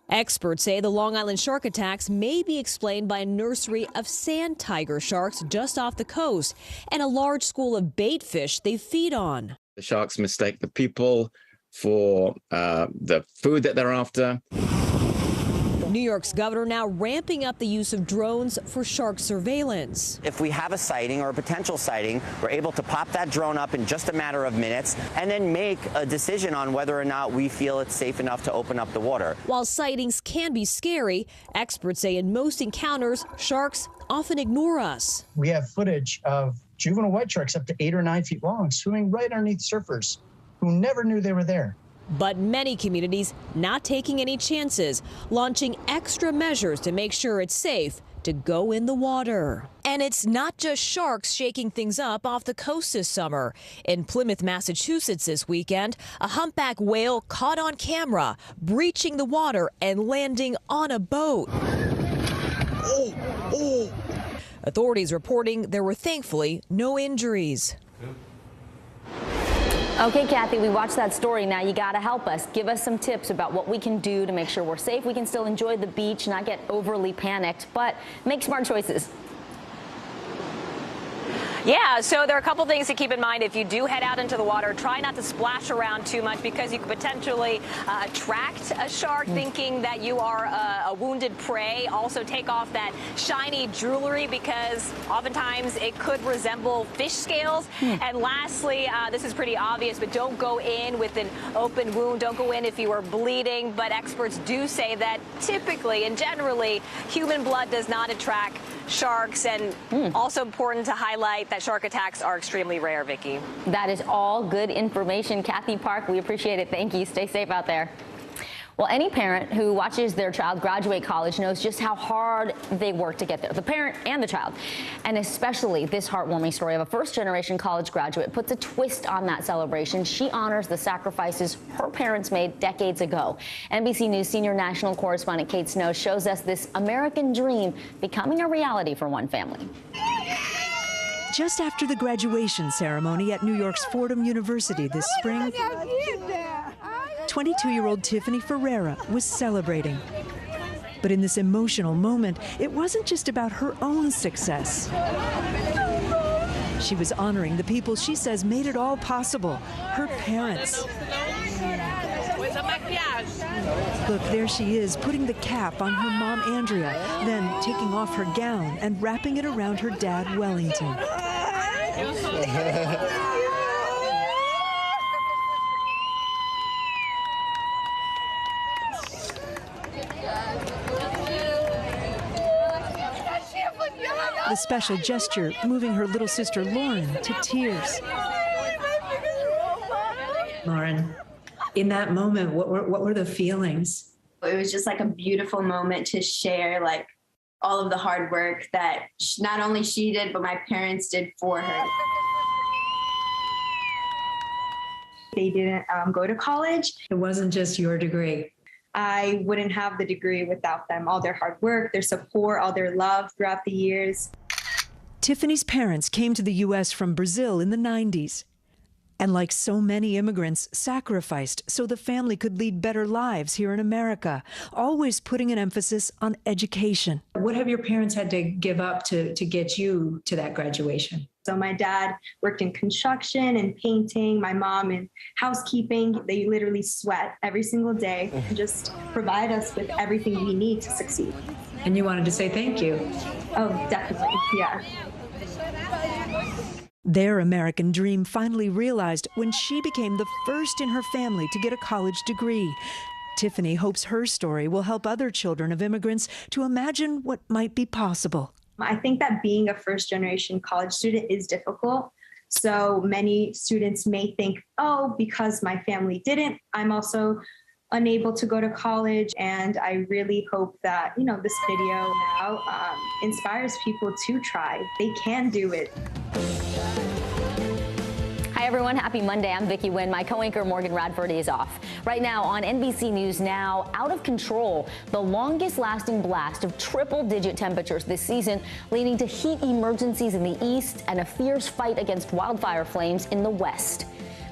Experts say the Long Island shark attacks may be explained by a nursery of sand tiger sharks just off the coast and a large school of bait fish they feed on. The sharks mistake the people for the food that they're after. New York's governor now ramping up the use of drones for shark surveillance. If we have a sighting or a potential sighting, we're able to pop that drone up in just a matter of minutes and then make a decision on whether or not we feel it's safe enough to open up the water. While sightings can be scary, experts say in most encounters, sharks often ignore us. We have footage of juvenile white sharks up to 8 or 9 feet long swimming right underneath surfers who never knew they were there. But many communities not taking any chances, launching extra measures to make sure it's safe to go in the water. And it's not just sharks shaking things up off the coast this summer. In Plymouth, Massachusetts this weekend, a humpback whale caught on camera, breaching the water and landing on a boat. Authorities reporting there were thankfully no injuries. Okay, Kathy, we watched that story. Now you got to help us. Give us some tips about what we can do to make sure we're safe. We can still enjoy the beach, not get overly panicked, but make smart choices. Yeah, so there are a couple things to keep in mind if you do head out into the water. Try not to splash around too much because you could potentially attract a shark thinking that you are a wounded prey. Also take off that shiny jewelry because oftentimes it could resemble fish scales. And lastly, this is pretty obvious, but don't go in with an open wound. Don't go in if you are bleeding. But experts do say that typically and generally human blood does not attract sharks, and also important to highlight that shark attacks are extremely rare, Vicki. That is all good information. Kathy Park, we appreciate it. Thank you. Stay safe out there. Well, any parent who watches their child graduate college knows just how hard they work to get there, the parent and the child. And especially this heartwarming story of a first-generation college graduate puts a twist on that celebration. She honors the sacrifices her parents made decades ago. NBC News senior national correspondent Kate Snow shows us this American dream becoming a reality for one family. Just after the graduation ceremony at New York's Fordham University this spring, 22-year-old Tiffany Ferreira was celebrating. But in this emotional moment, it wasn't just about her own success. She was honoring the people she says made it all possible, her parents. Look, there she is, putting the cap on her mom, Andrea, then taking off her gown and wrapping it around her dad, Wellington. The special gesture moving her little sister Lauren to tears. Lauren, in that moment, what were the feelings? It was just like a beautiful moment to share, like all of the hard work that not only she did, but my parents did for her. They didn't go to college. It wasn't just your degree. I wouldn't have the degree without them, all their hard work, their support, all their love throughout the years. Tiffany's parents came to the U.S. from Brazil in the 90s. And like so many immigrants, sacrificed so the family could lead better lives here in America, always putting an emphasis on education. What have your parents had to give up to get you to that graduation? So my dad worked in construction and painting, my mom in housekeeping. They literally sweat every single day and just provide us with everything we need to succeed. And you wanted to say thank you. Oh, definitely, yeah. Their American dream finally realized when she became the first in her family to get a college degree. Tiffany hopes her story will help other children of immigrants to imagine what might be possible. I think that being a first-generation college student is difficult. So many students may think, oh, because my family didn't, I'm also unable to go to college. And I really hope that, this video now inspires people to try. They can do it. Hi, everyone. Happy Monday. I'm Vicki Wynn. My co-anchor Morgan Radford is off. Right now on NBC News Now, out of control, the longest lasting blast of triple-digit temperatures this season, leading to heat emergencies in the east and a fierce fight against wildfire flames in the west.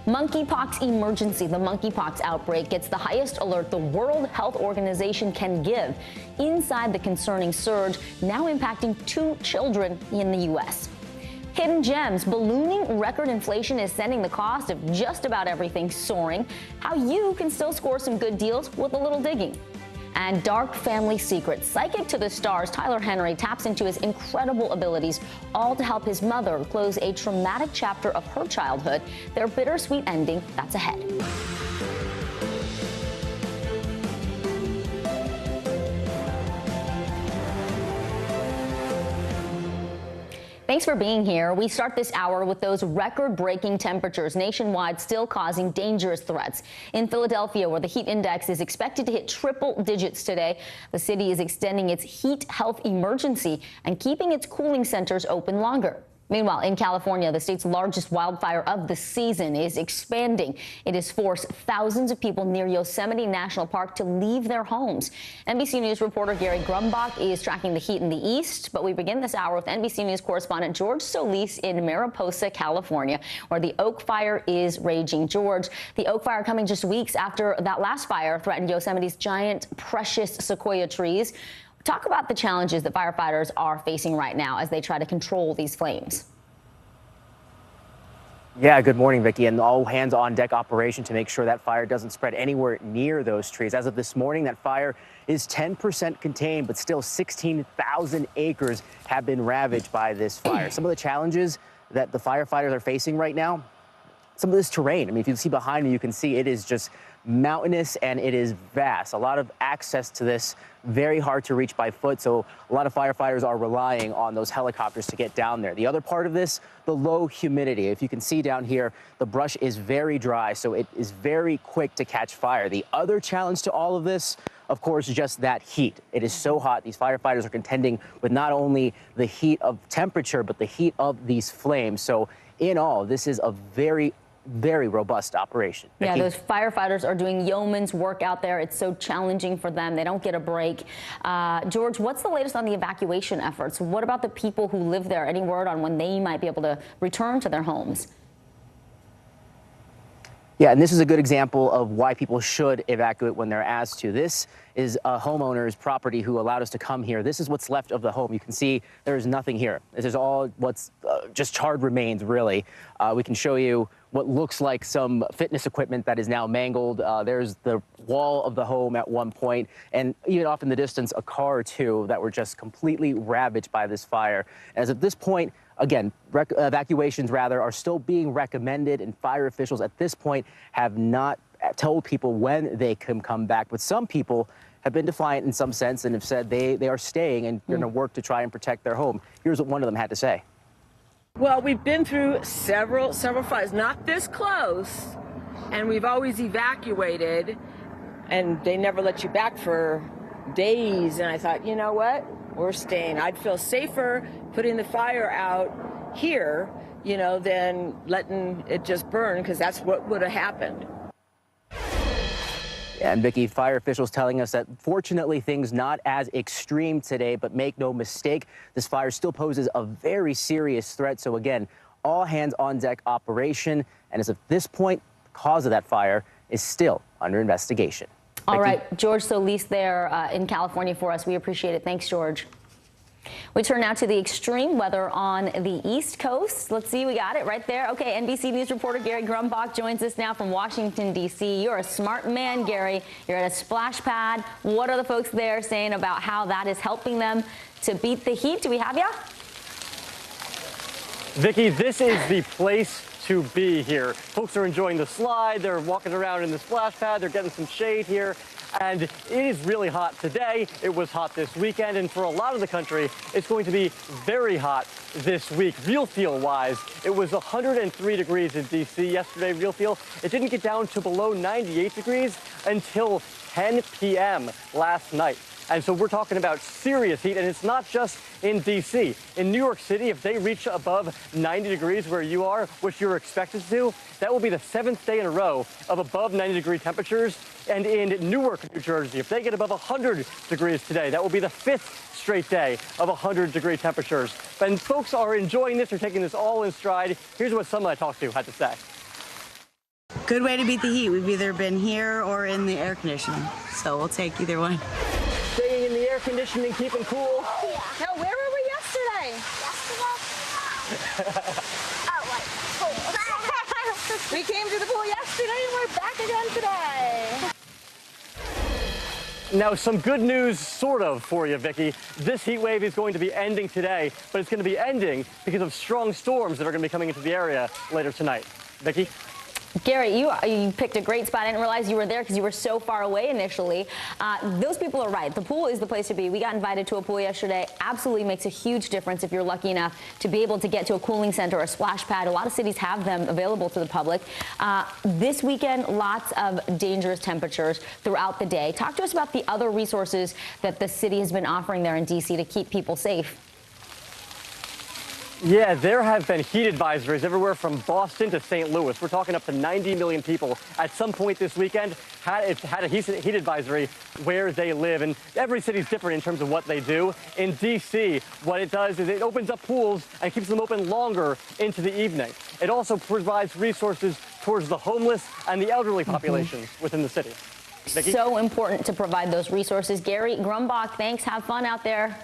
Monkeypox emergency. The monkeypox outbreak gets the highest alert the World Health Organization can give. Inside the concerning surge, now impacting 2 children in the U.S. Hidden gems. Ballooning record inflation is sending the cost of just about everything soaring. How you can still score some good deals with a little digging. And dark family secrets. Psychic to the stars, Tyler Henry taps into his incredible abilities, all to help his mother close a traumatic chapter of her childhood. Their bittersweet ending, that's ahead. Thanks for being here. We start this hour with those record-breaking temperatures nationwide still causing dangerous threats. In Philadelphia, where the heat index is expected to hit triple digits today, the city is extending its heat health emergency and keeping its cooling centers open longer. Meanwhile, in California, the state's largest wildfire of the season is expanding. It has forced thousands of people near Yosemite National Park to leave their homes. NBC News reporter Gary Grumbach is tracking the heat in the east, but we begin this hour with NBC News correspondent George Solis in Mariposa, California, where the Oak Fire is raging. George, the Oak Fire coming just weeks after that last fire threatened Yosemite's giant precious sequoia trees. Talk about the challenges that firefighters are facing right now as they try to control these flames. Yeah, good morning, Vicki. And all hands on deck operation to make sure that fire doesn't spread anywhere near those trees. As of this morning, that fire is 10% contained, but still 16,000 acres have been ravaged by this fire. Some of the challenges that the firefighters are facing right now, some of this terrain. I mean, if you see behind me, you can see it is just mountainous and it is vast. A lot of access to this, very hard to reach by foot. So a lot of firefighters are relying on those helicopters to get down there. The other part of this, the low humidity. If you can see down here, the brush is very dry, so it is very quick to catch fire. The other challenge to all of this, of course, is just that heat. It is so hot. These firefighters are contending with not only the heat of temperature, but the heat of these flames. So in all, this is a very robust operation. Yeah, Vicki? those firefighters are doing yeoman's work out there. It's so challenging for them. They don't get a break. George, what's the latest on the evacuation efforts? What about the people who live there? Any word on when they might be able to return to their homes? Yeah, and this is a good example of why people should evacuate when they're asked to. This is a homeowner's property who allowed us to come here. This is what's left of the home. You can see there is nothing here. This is all what's just charred remains, really. We can show you what looks like some fitness equipment that is now mangled. There's the wall of the home at one point, and even off in the distance, a car or two that were just completely ravaged by this fire. As at this point, again, evacuations rather are still being recommended, and fire officials at this point have not told people when they can come back. But some people have been defiant in some sense and have said they are staying and going to work to try and protect their home. Here's what one of them had to say. Well, we've been through several fires, not this close, and we've always evacuated, and they never let you back for days. And I thought, you know what? We're staying. I'd feel safer putting the fire out here, you know, than letting it just burn, because that's what would have happened. And Vicki, fire officials telling us that fortunately things not as extreme today, but make no mistake, this fire still poses a very serious threat. So again, all hands on deck operation. And as of this point, the cause of that fire is still under investigation. All right, George Solis there in California for us. We appreciate it. Thanks, George. We turn now to the extreme weather on the East Coast. Let's see, we got it right there. Okay, NBC News reporter Gary Grumbach joins us now from Washington, D.C. You're a smart man, Gary. You're at a splash pad. What are the folks there saying about how that is helping them to beat the heat? Do we have ya? Vicki, this is the place to be here. Folks are enjoying the slide. They're walking around in the splash pad. They're getting some shade here. And it is really hot today. It was hot this weekend. And for a lot of the country, it's going to be very hot this week. Real feel-wise, it was 103 degrees in D.C. yesterday, real feel. It didn't get down to below 98 degrees until 10 p.m. last night. And so we're talking about serious heat, and it's not just in D.C. In New York City, if they reach above 90 degrees where you are, which you're expected to do, that will be the 7th day in a row of above 90-degree temperatures. And in Newark, New Jersey, if they get above 100 degrees today, that will be the 5th straight day of 100-degree temperatures. And folks are enjoying this. They're taking this all in stride. Here's what someone I talked to had to say. Good way to beat the heat. We've either been here or in the air conditioning, so we'll take either one. Staying in the air conditioning, keeping cool. Yeah. Now, where were we yesterday? We came to the pool yesterday and we're back again today. Now, some good news, sort of, for you, Vicki. This heat wave is going to be ending today, but it's going to be ending because of strong storms that are going to be coming into the area later tonight. Vicki? Gary, you picked a great spot. I didn't realize you were there because you were so far away initially. Those people are right. The pool is the place to be. We got invited to a pool yesterday. Absolutely makes a huge difference if you're lucky enough to be able to get to a cooling center or a splash pad. A lot of cities have them available to the public. This weekend, lots of dangerous temperatures throughout the day. Talk to us about the other resources that the city has been offering there in D.C. to keep people safe. Yeah, there have been heat advisories everywhere from Boston to St. Louis. We're talking up to 90 million people at some point this weekend had a heat advisory where they live. And every city is different in terms of what they do. In D.C., what it does is it opens up pools and keeps them open longer into the evening. It also provides resources towards the homeless and the elderly populations within the city. Vicki? So important to provide those resources. Gary Grumbach, thanks. Have fun out there.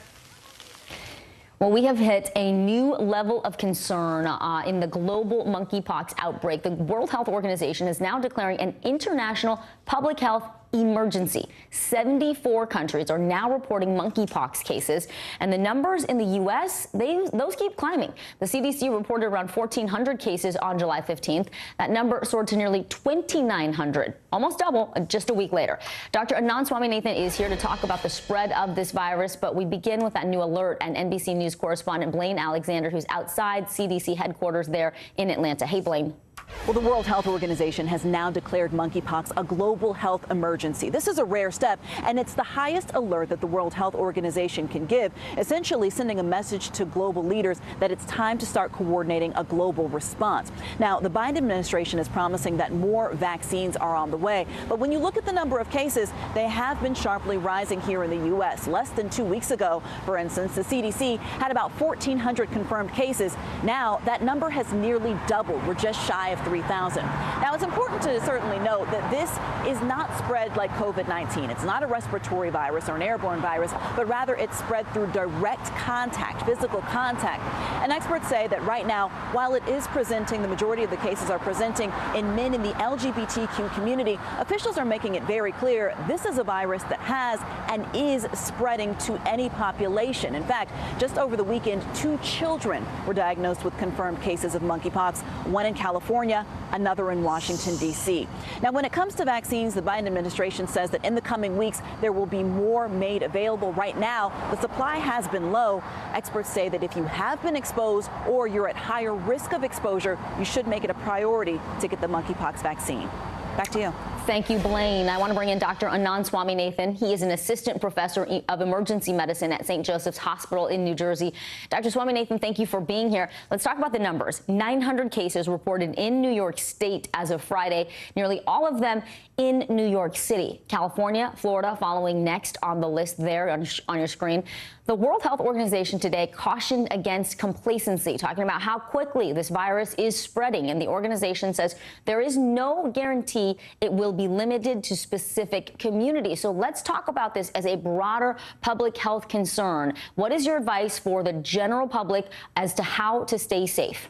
Well, we have hit a new level of concern in the global monkeypox outbreak. The World Health Organization is now declaring an international public health emergency. 74 countries are now reporting monkeypox cases, and the numbers in the U.S., those keep climbing. The CDC reported around 1,400 cases on July 15th. That number soared to nearly 2,900, almost double just a week later. Dr. Anand Swaminathan is here to talk about the spread of this virus, but we begin with that new alert, and NBC News correspondent Blaine Alexander, who's outside CDC headquarters there in Atlanta. Hey, Blaine. Well, the World Health Organization has now declared monkeypox a global health emergency. This is a rare step, and it's the highest alert that the World Health Organization can give, essentially sending a message to global leaders that it's time to start coordinating a global response. Now, the Biden administration is promising that more vaccines are on the way, but when you look at the number of cases, they have been sharply rising here in the U.S. Less than 2 weeks ago, for instance, the CDC had about 1,400 confirmed cases. Now, that number has nearly doubled. We're just shy of 3,000. Now, it's important to certainly note that this is not spread like COVID-19. It's not a respiratory virus or an airborne virus, but rather it's spread through direct contact, physical contact. And experts say that right now, while it is presenting, the majority of the cases are presenting in men in the LGBTQ community, officials are making it very clear this is a virus that has and is spreading to any population. In fact, just over the weekend, 2 children were diagnosed with confirmed cases of monkeypox, one in California, another in Washington, D.C. Now, when it comes to vaccines, the Biden administration says that in the coming weeks, there will be more made available. Right now, the supply has been low. Experts say that if you have been exposed or you're at higher risk of exposure, you should make it a priority to get the monkeypox vaccine. Back to you. Thank you, Blaine. I want to bring in Dr. Anand Swaminathan. He is an assistant professor of emergency medicine at St. Joseph's Hospital in New Jersey. Dr. Swaminathan, thank you for being here. Let's talk about the numbers. 900 cases reported in New York State as of Friday, nearly all of them in New York City. California, Florida following next on the list there on your screen. The World Health Organization today cautioned against complacency, talking about how quickly this virus is spreading. And the organization says there is no guarantee it will be limited to specific communities. So let's talk about this as a broader public health concern. What is your advice for the general public as to how to stay safe?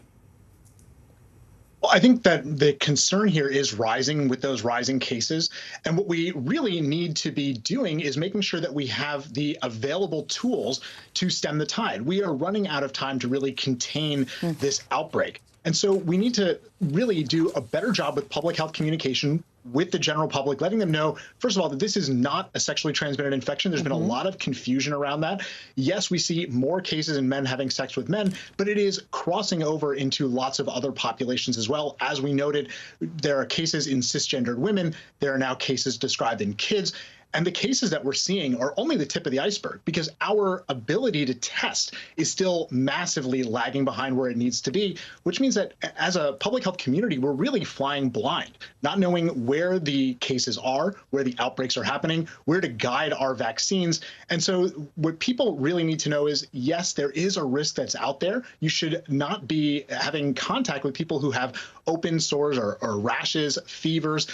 Well, I think that the concern here is rising with those rising cases. And what we really need to be doing is making sure that we have the available tools to stem the tide. We are running out of time to really contain this outbreak. And so we need to really do a better job with public health communication with the general public, letting them know, first of all, that this is not a sexually transmitted infection. There's been a lot of confusion around that. Yes, we see more cases in men having sex with men, but it is crossing over into lots of other populations as well. As we noted, there are cases in cisgendered women. There are now cases described in kids. And the cases that we're seeing are only the tip of the iceberg because our ability to test is still massively lagging behind where it needs to be, which means that as a public health community, we're really flying blind, not knowing where the cases are, where the outbreaks are happening, where to guide our vaccines. And so what people really need to know is, yes, there is a risk that's out there. You should not be having contact with people who have open sores or rashes, fevers.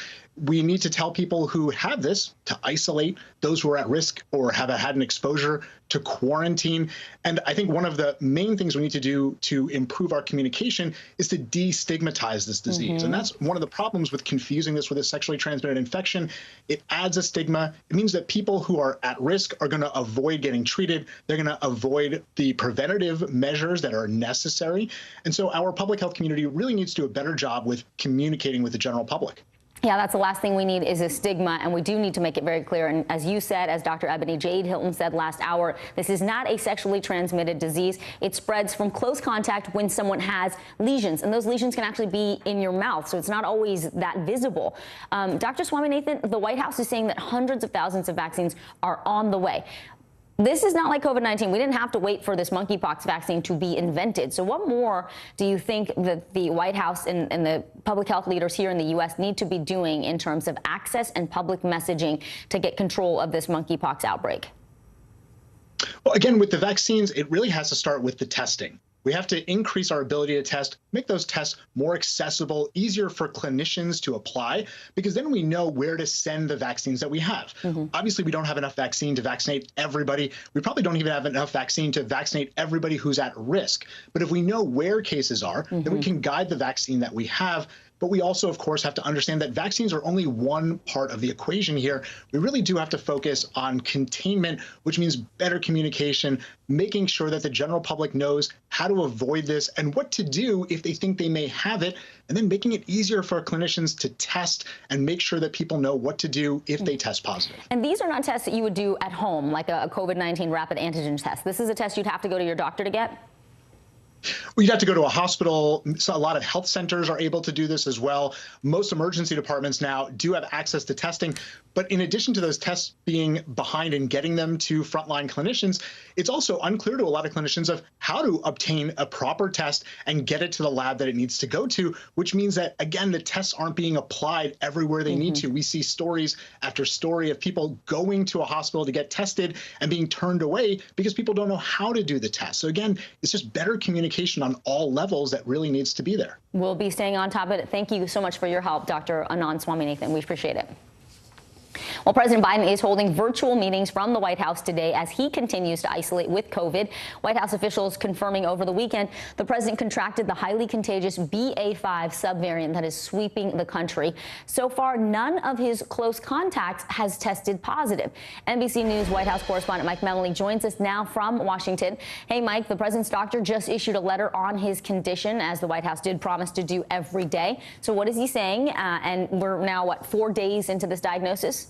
We need to tell people who have this to isolate, those who are at risk or have had an exposure to quarantine. And I think one of the main things we need to do to improve our communication is to destigmatize this disease. And that's one of the problems with confusing this with a sexually transmitted infection. It adds a stigma. It means that people who are at risk are going to avoid getting treated. They're going to avoid the preventative measures that are necessary. And so our public health community really needs to do a better job with communicating with the general public. Yeah, that's the last thing we need is a stigma, and we do need to make it very clear. And as you said, as Dr. Ebony Jade Hilton said last hour, this is not a sexually transmitted disease. It spreads from close contact when someone has lesions, and those lesions can actually be in your mouth, so it's not always that visible. Dr. Swaminathan, the White House is saying that hundreds of thousands of vaccines are on the way. This is not like COVID-19. We didn't have to wait for this monkeypox vaccine to be invented. So what more do you think that the White House and the public health leaders here in the U.S. need to be doing in terms of access and public messaging to get control of this monkeypox outbreak? Well, again, with the vaccines, it really has to start with the testing. We have to increase our ability to test, make those tests more accessible, easier for clinicians to apply, because then we know where to send the vaccines that we have. Obviously, we don't have enough vaccine to vaccinate everybody. We probably don't even have enough vaccine to vaccinate everybody who's at risk. But if we know where cases are, then we can guide the vaccine that we have. But we also, of course, have to understand that vaccines are only one part of the equation here. We really do have to focus on containment, which means better communication, making sure that the general public knows how to avoid this and what to do if they think they may have it, and then making it easier for clinicians to test and make sure that people know what to do if they test positive. And these are not tests that you would do at home, like a COVID-19 rapid antigen test. This is a test you'd have to go to your doctor to get? Well, you'd have to go to a hospital. So a lot of health centers are able to do this as well. Most emergency departments now do have access to testing. But in addition to those tests being behind in getting them to frontline clinicians, it's also unclear to a lot of clinicians of how to obtain a proper test and get it to the lab that it needs to go to, which means that, again, the tests aren't being applied everywhere they need to. We see stories after story of people going to a hospital to get tested and being turned away because people don't know how to do the test. So again, it's just better communication on all levels that really needs to be there. We'll be staying on top of it. Thank you so much for your help, Dr. Anand Swaminathan. We appreciate it. Well, President Biden is holding virtual meetings from the White House today as he continues to isolate with COVID. White House officials confirming over the weekend the president contracted the highly contagious BA.5 subvariant that is sweeping the country. So far, none of his close contacts has tested positive. NBC News White House correspondent Mike Memoli joins us now from Washington. Hey, Mike, the president's doctor just issued a letter on his condition, as the White House did promise to do every day. So what is he saying? And we're now, what, 4 days into this diagnosis?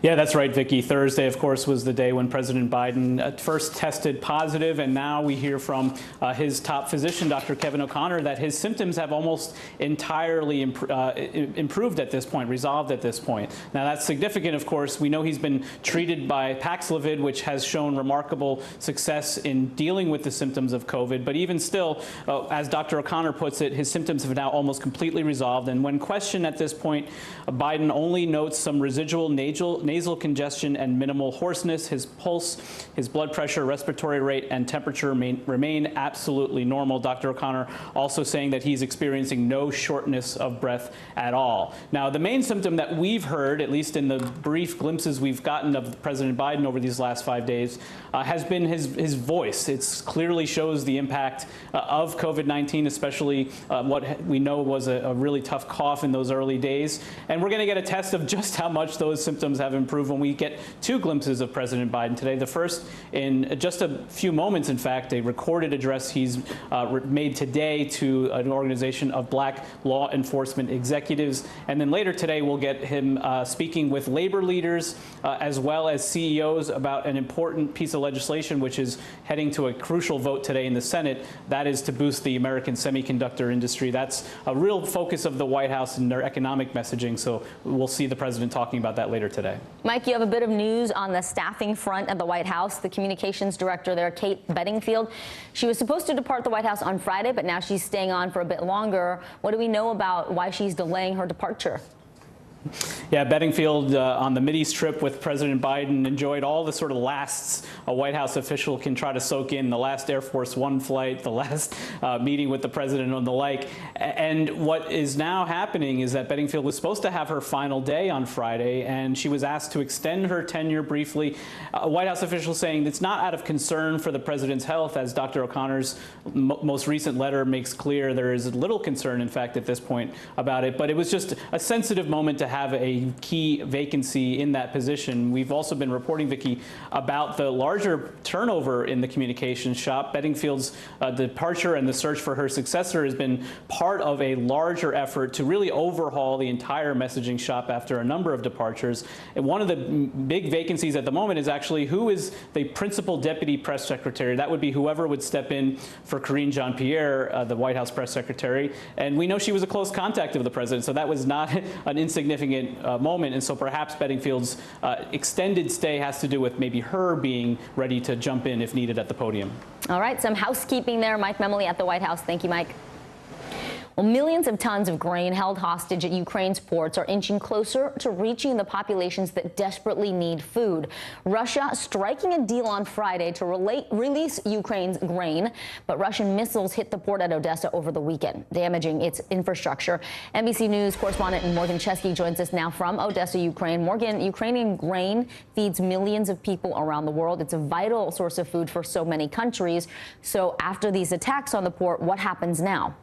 Yeah, that's right, Vicki. Thursday, of course, was the day when President Biden first tested positive, and now we hear from his top physician, Dr. Kevin O'Connor, that his symptoms have almost entirely improved at this point, resolved at this point. Now, that's significant, of course. We know he's been treated by Paxlovid, which has shown remarkable success in dealing with the symptoms of COVID. But even still, as Dr. O'Connor puts it, his symptoms have now almost completely resolved. And when questioned at this point, Biden only notes some residual nasal congestion and minimal hoarseness. His pulse, his blood pressure, respiratory rate, and temperature remain absolutely normal. Dr. O'Connor also saying that he's experiencing no shortness of breath at all. Now, the main symptom that we've heard, at least in the brief glimpses we've gotten of President Biden over these last 5 days, has been his voice. It clearly shows the impact of COVID-19, especially what we know was a really tough cough in those early days. And we're going to get a test of just how much those symptoms have improved when we get 2 glimpses of President Biden today. The first in just a few moments, in fact, a recorded address he's made today to an organization of black law enforcement executives. And then later today, we'll get him speaking with labor leaders as well as CEOs about an important piece of legislation, which is heading to a crucial vote today in the Senate. That is to boost the American semiconductor industry. That's a real focus of the White House and their economic messaging. So we'll see the president talking about that later today. Mike, you have a bit of news on the staffing front at the White House. The communications director there, Kate Bedingfield, she was supposed to depart the White House on Friday, but now she's staying on for a bit longer. What do we know about why she's delaying her departure? Yeah, Bedingfield on the Mideast trip with President Biden enjoyed all the sort of lasts a White House official can try to soak in, the last Air Force One flight, the last meeting with the president and the like. And what is now happening is that Bedingfield was supposed to have her final day on Friday, and she was asked to extend her tenure briefly. A White House official saying it's not out of concern for the president's health, as Dr. O'Connor's most recent letter makes clear. There is little concern, in fact, at this point about it. But it was just a sensitive moment to have a key vacancy in that position. We've also been reporting, Vicki, about the larger turnover in the communications shop. Bedingfield's departure and the search for her successor has been part of a larger effort to really overhaul the entire messaging shop after a number of departures. And one of the big vacancies at the moment is actually who is the principal deputy press secretary. That would be whoever would step in for Karine Jean-Pierre, the White House press secretary. And we know she was a close contact of the president, so that was not an insignificant moment. And so perhaps Bedingfield's extended stay has to do with maybe her being ready to jump in if needed at the podium. All right, some housekeeping there. Mike Memoli at the White House. Thank you, Mike. Well, millions of tons of grain held hostage at Ukraine's ports are inching closer to reaching the populations that desperately need food. Russia striking a deal on Friday to release Ukraine's grain, but Russian missiles hit the port at Odessa over the weekend, damaging its infrastructure. NBC News correspondent Morgan Chesky joins us now from Odessa, Ukraine. Morgan, Ukrainian grain feeds millions of people around the world. It's a vital source of food for so many countries. So after these attacks on the port, what happens now?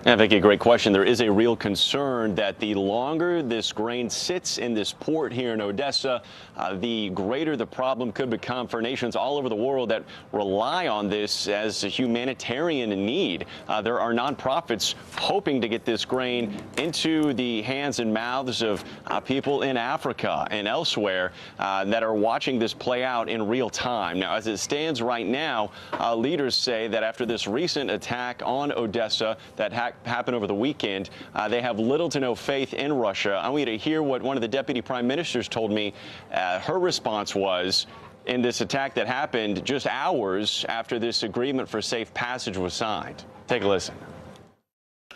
Yeah, Vicki, great question. There is a real concern that the longer this grain sits in this port here in Odessa, the greater the problem could become for nations all over the world that rely on this as a humanitarian need. There are nonprofits hoping to get this grain into the hands and mouths of people in Africa and elsewhere that are watching this play out in real time. Now, as it stands right now, leaders say that after this recent attack on Odessa that happened over the weekend, they have little to no faith in Russia. I want you to hear what one of the deputy prime ministers told me her response was in this attack that happened just hours after this agreement for safe passage was signed. Take a listen.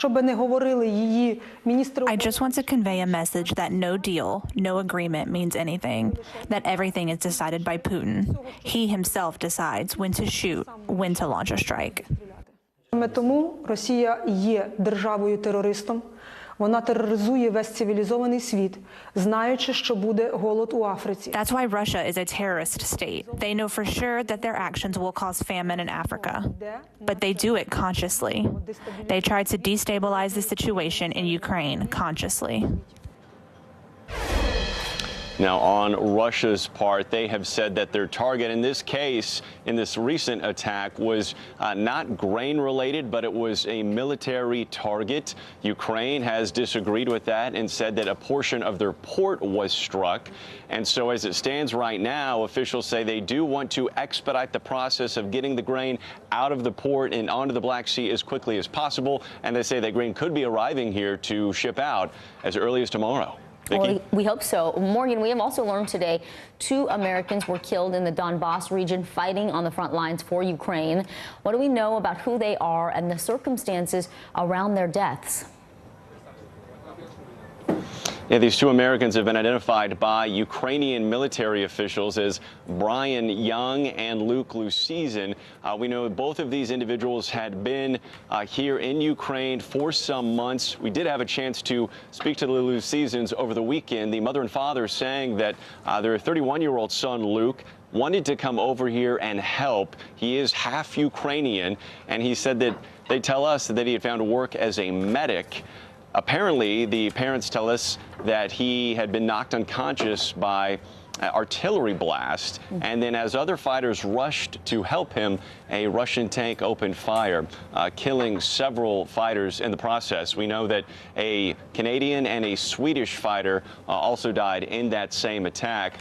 I just want to convey a message that no deal, no agreement means anything, that everything is decided by Putin. He himself decides when to shoot, when to launch a strike. Тому Росія є державою-терористом. Вона тероризує весь цивілізований світ, знаючи, що буде голод у Африці. That's why Russia is a terrorist state. They know for sure that their actions will cause famine in Africa. But they do it consciously. They try to destabilize the situation in Ukraine consciously. Now, on Russia's part, they have said that their target in this case, in this recent attack, was not grain-related, but it was a military target. Ukraine has disagreed with that and said that a portion of their port was struck. And so as it stands right now, officials say they do want to expedite the process of getting the grain out of the port and onto the Black Sea as quickly as possible. And they say that grain could be arriving here to ship out as early as tomorrow. Well, we hope so. Morgan, we have also learned today 2 Americans were killed in the Donbass region fighting on the front lines for Ukraine. What do we know about who they are and the circumstances around their deaths? Yeah, these 2 Americans have been identified by Ukrainian military officials as Brian Young and Luke Lucizin. We know both of these individuals had been here in Ukraine for some months. We did have a chance to speak to the Lucizins over the weekend. The mother and father saying that their 31-year-old son, Luke, wanted to come over here and help. He is half Ukrainian, and he said that they tell us that he had found work as a medic. Apparently, the parents tell us that he had been knocked unconscious by artillery blast, and then as other fighters rushed to help him, a Russian tank opened fire, killing several fighters in the process. We know that a Canadian and a Swedish fighter also died in that same attack.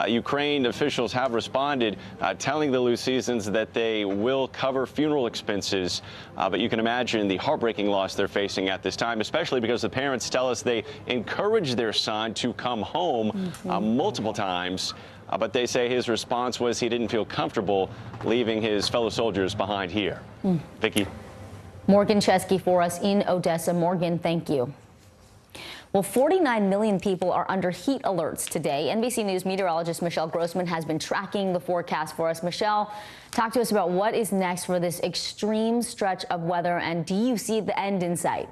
Ukraine officials have responded, telling the Lucizins that they will cover funeral expenses. But you can imagine the heartbreaking loss they're facing at this time, especially because the parents tell us they encouraged their son to come home multiple times. But they say his response was he didn't feel comfortable leaving his fellow soldiers behind here. Vicki. Morgan Chesky for us in Odessa. Morgan, thank you. Well, 49 million people are under heat alerts today. NBC News meteorologist Michelle Grossman has been tracking the forecast for us. Michelle, talk to us about what is next for this extreme stretch of weather, and do you see the end in sight?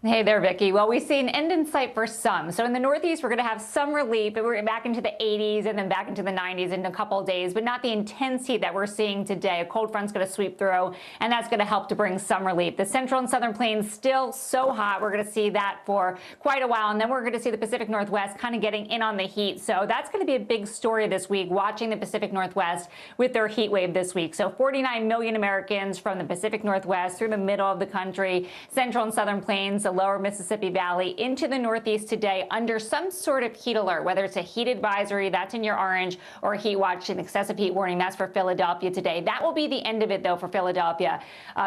Hey there, Vicki. Well, we see an end in sight for some. So in the Northeast, we're going to have some relief, but we're back into the 80s and then back into the 90s in a couple of days, but not the intense heat that we're seeing today. A cold front's going to sweep through, and that's going to help to bring some relief. The central and southern plains still so hot. We're going to see that for quite a while, and then we're going to see the Pacific Northwest kind of getting in on the heat. So that's going to be a big story this week, watching the Pacific Northwest with their heat wave this week. So 49 million Americans from the Pacific Northwest through the middle of the country, central and southern plains, the lower Mississippi Valley into the Northeast today under some sort of heat alert, whether it's a heat advisory, that's in your orange, or a heat watch, an excessive heat warning, that's for Philadelphia today. That will be the end of it, though, for Philadelphia,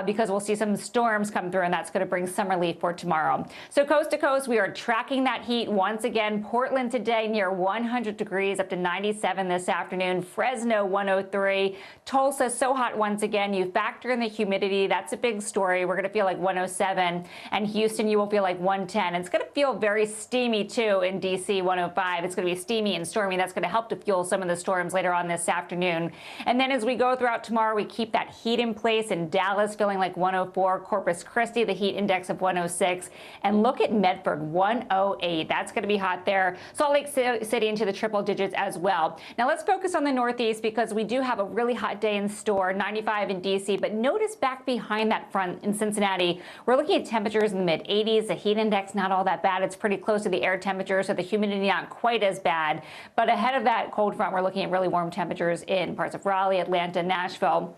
because we'll see some storms come through, and that's going to bring some relief for tomorrow. So coast to coast, we are tracking that heat once again. Portland today near 100 degrees, up to 97 this afternoon. Fresno 103. Tulsa so hot once again. You factor in the humidity. That's a big story. We're going to feel like 107. And Houston, you will feel like 110. It's going to feel very steamy, too, in D.C. 105. It's going to be steamy and stormy. That's going to help to fuel some of the storms later on this afternoon. And then as we go throughout tomorrow, we keep that heat in place. In Dallas, feeling like 104. Corpus Christi, the heat index of 106. And look at Medford, 108. That's going to be hot there. Salt Lake City into the triple digits as well. Now let's focus on the Northeast because we do have a really hot day in store, 95 in D.C. But notice back behind that front in Cincinnati, we're looking at temperatures in the mid-80s. The heat index not all that bad. It's pretty close to the air temperature, so the humidity not quite as bad. But ahead of that cold front, we're looking at really warm temperatures in parts of Raleigh, Atlanta, Nashville.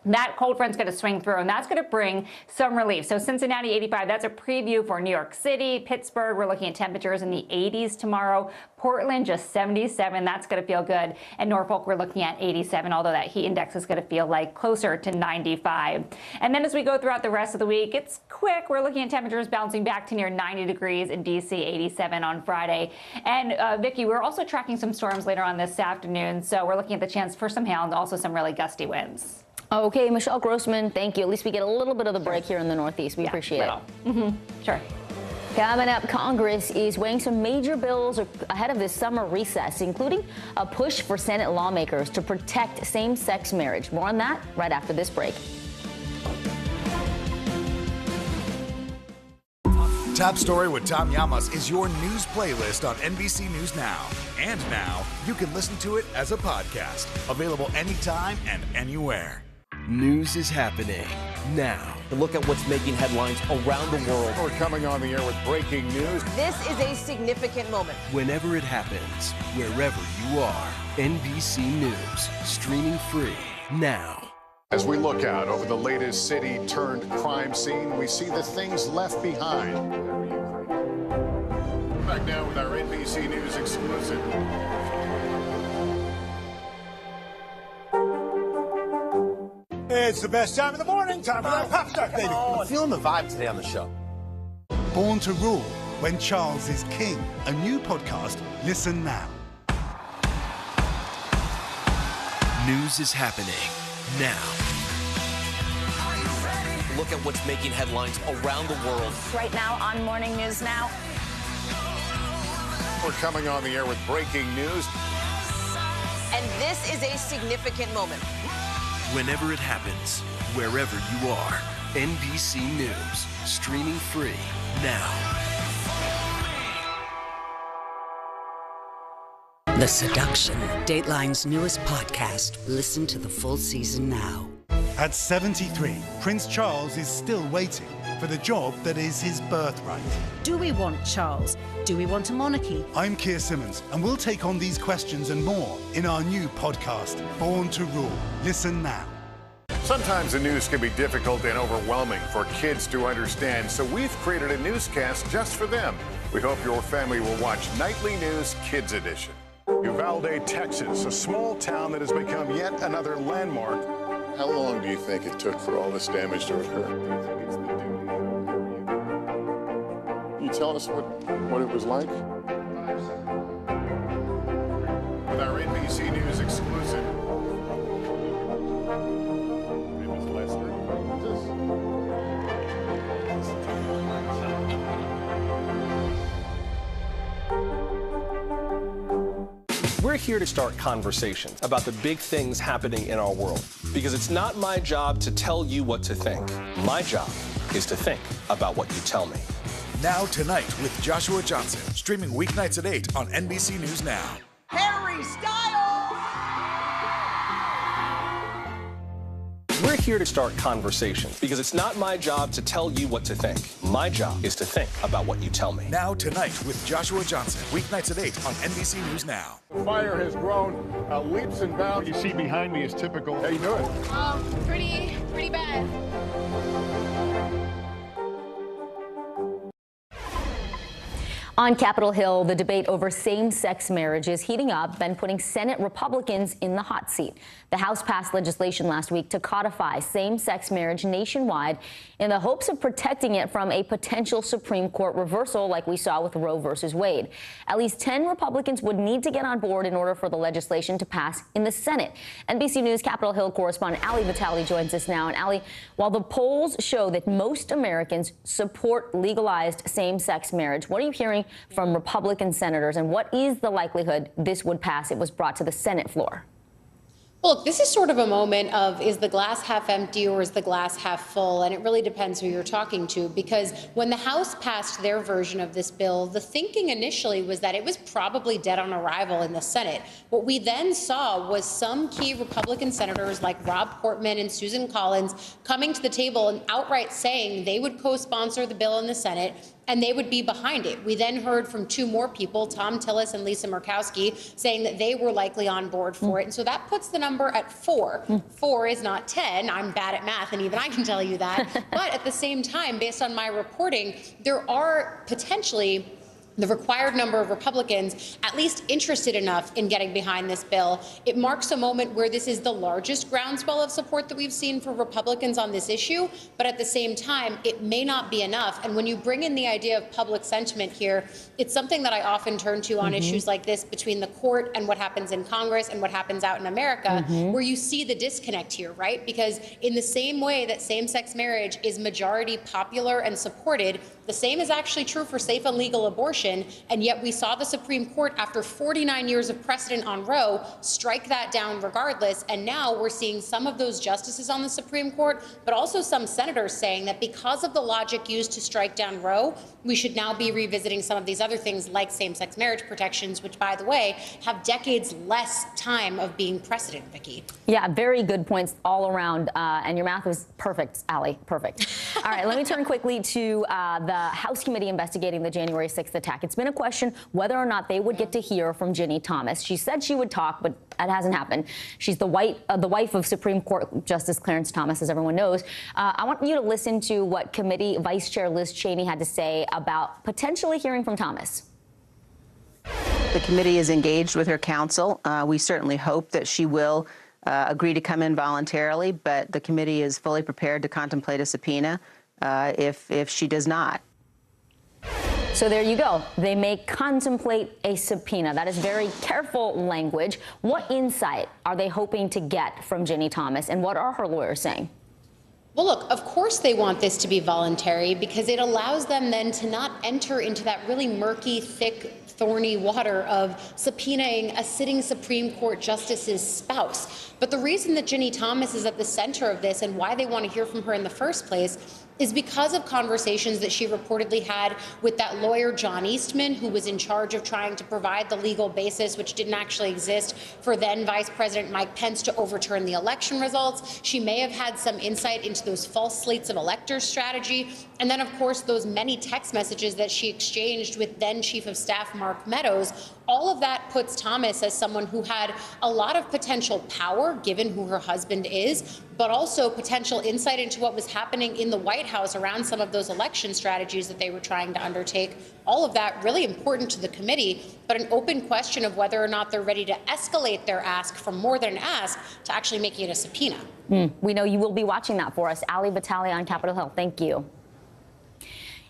That cold front's going to swing through, and that's going to bring some relief. So Cincinnati, 85, that's a preview for New York City. Pittsburgh, we're looking at temperatures in the 80s tomorrow. Portland, just 77. That's going to feel good. And Norfolk, we're looking at 87, although that heat index is going to feel like closer to 95. And then as we go throughout the rest of the week, it's quick. We're looking at temperatures bouncing back to near 90 degrees in D.C., 87 on Friday. And Vicki, we're also tracking some storms later on this afternoon. So we're looking at the chance for some hail and also some really gusty winds. Okay, Michelle Grossman, thank you. At least we get a little bit of the break here in the Northeast. We appreciate it. Sure. Coming up, Congress is weighing some major bills ahead of this summer recess, including a push for Senate lawmakers to protect same-sex marriage. More on that right after this break. Top Story with Tom Llamas is your news playlist on NBC News Now. And now, you can listen to it as a podcast, available anytime and anywhere. News is happening now. Look at what's making headlines around the world. We're coming on the air with breaking news. This is a significant moment. Whenever it happens, wherever you are, NBC News, streaming free now. As we look out over the latest city-turned-crime scene, we see the things left behind. Back now with our NBC News exclusive. It's the best time of the morning, time for that pop start, baby. I'm feeling the vibe today on the show. Born to Rule, When Charles is King. A new podcast. Listen now. News is happening now. Look at what's making headlines around the world. Right now on Morning News Now. We're coming on the air with breaking news. And this is a significant moment. Whenever it happens, wherever you are, NBC News, streaming free now. The Seduction, Dateline's newest podcast. Listen to the full season now. At 73, Prince Charles is still waiting for the job that is his birthright. Do we want Charles? Do we want a monarchy? I'm Keir Simmons, and we'll take on these questions and more in our new podcast, Born to Rule. Listen now. Sometimes the news can be difficult and overwhelming for kids to understand, so we've created a newscast just for them. We hope your family will watch Nightly News Kids Edition. Uvalde, Texas, a small town that has become yet another landmark. How long do you think it took for all this damage to occur? Can you tell us what it was like? With our NBC News exclusive. We're here to start conversations about the big things happening in our world. Because it's not my job to tell you what to think. My job is to think about what you tell me. Now Tonight with Joshua Johnson, streaming weeknights at 8 on NBC News Now. Harry Styles! We're here to start conversations because it's not my job to tell you what to think. My job is to think about what you tell me. Now Tonight with Joshua Johnson, weeknights at 8 on NBC News Now. The fire has grown leaps and bounds. What you see behind me is typical. How you doing? Pretty bad. On Capitol Hill, the debate over same-sex marriage is heating up and putting Senate Republicans in the hot seat. The House passed legislation last week to codify same-sex marriage nationwide in the hopes of protecting it from a potential Supreme Court reversal like we saw with Roe versus Wade. At least 10 Republicans would need to get on board in order for the legislation to pass in the Senate. NBC News Capitol Hill correspondent Ali Vitale joins us now. And Ali, while the polls show that most Americans support legalized same-sex marriage, what are you hearing from Republican senators, and what is the likelihood this would pass if it was brought to the Senate floor? Well, look, this is sort of a moment of, is the glass half empty or is the glass half full? And it really depends who you're talking to, because when the House passed their version of this bill, the thinking initially was that it was probably dead on arrival in the Senate. What we then saw was some key Republican senators like Rob Portman and Susan Collins coming to the table and outright saying they would co-sponsor the bill in the Senate and they would be behind it. We then heard from two more people, Tom Tillis and Lisa Murkowski, saying that they were likely on board for it. And so that puts the number at 4. 4 is not 10. I'm bad at math, and even I can tell you that. But at the same time, based on my reporting, there are potentially the required number of Republicans at least interested enough in getting behind this bill. It marks a moment where this is the largest groundswell of support that we've seen for Republicans on this issue, but at the same time, it may not be enough. And when you bring in the idea of public sentiment here, it's something that I often turn to on issues like this between the court and what happens in Congress and what happens out in America, where you see the disconnect here, right? Because in the same way that same-sex marriage is majority popular and supported, the same is actually true for safe and legal abortion. And yet we saw the Supreme Court, after 49 years of precedent on Roe, strike that down regardless. And now we're seeing some of those justices on the Supreme Court, but also some senators saying that because of the logic used to strike down Roe, we should now be revisiting some of these other things like same-sex marriage protections, which, by the way, have decades less time of being precedent, Vicki. Yeah, very good points all around. And your math was perfect, Ali. Perfect. All right, let me turn quickly to the House committee investigating the January 6th attack. It's been a question whether or not they would get to hear from Ginny Thomas. She said she would talk, but that hasn't happened. She's the wife of Supreme Court Justice Clarence Thomas, as everyone knows. I want you to listen to what Committee Vice Chair Liz Cheney had to say about potentially hearing from Thomas. The committee is engaged with her counsel. We certainly hope that she will agree to come in voluntarily, but the committee is fully prepared to contemplate a subpoena if she does not. So there you go. They may contemplate a subpoena. That is very careful language. What insight are they hoping to get from Ginny Thomas, and what are her lawyers saying? Well, look, of course they want this to be voluntary because it allows them then to not enter into that really murky, thick, thorny water of subpoenaing a sitting Supreme Court justice's spouse. But the reason that Ginny Thomas is at the center of this and why they want to hear from her in the first place is because of conversations that she reportedly had with that lawyer, John Eastman, who was in charge of trying to provide the legal basis, which didn't actually exist, for then Vice President Mike Pence to overturn the election results. She may have had some insight into those false slates of electors strategy. And then, of course, those many text messages that she exchanged with then Chief of Staff Mark Meadows. All of that puts Thomas as someone who had a lot of potential power, given who her husband is, but also potential insight into what was happening in the White House around some of those election strategies that they were trying to undertake. All of that really important to the committee, but an open question of whether or not they're ready to escalate their ask from more than an ask to actually making it a subpoena. We know you will be watching that for us. Ali Vitale on Capitol Hill. Thank you.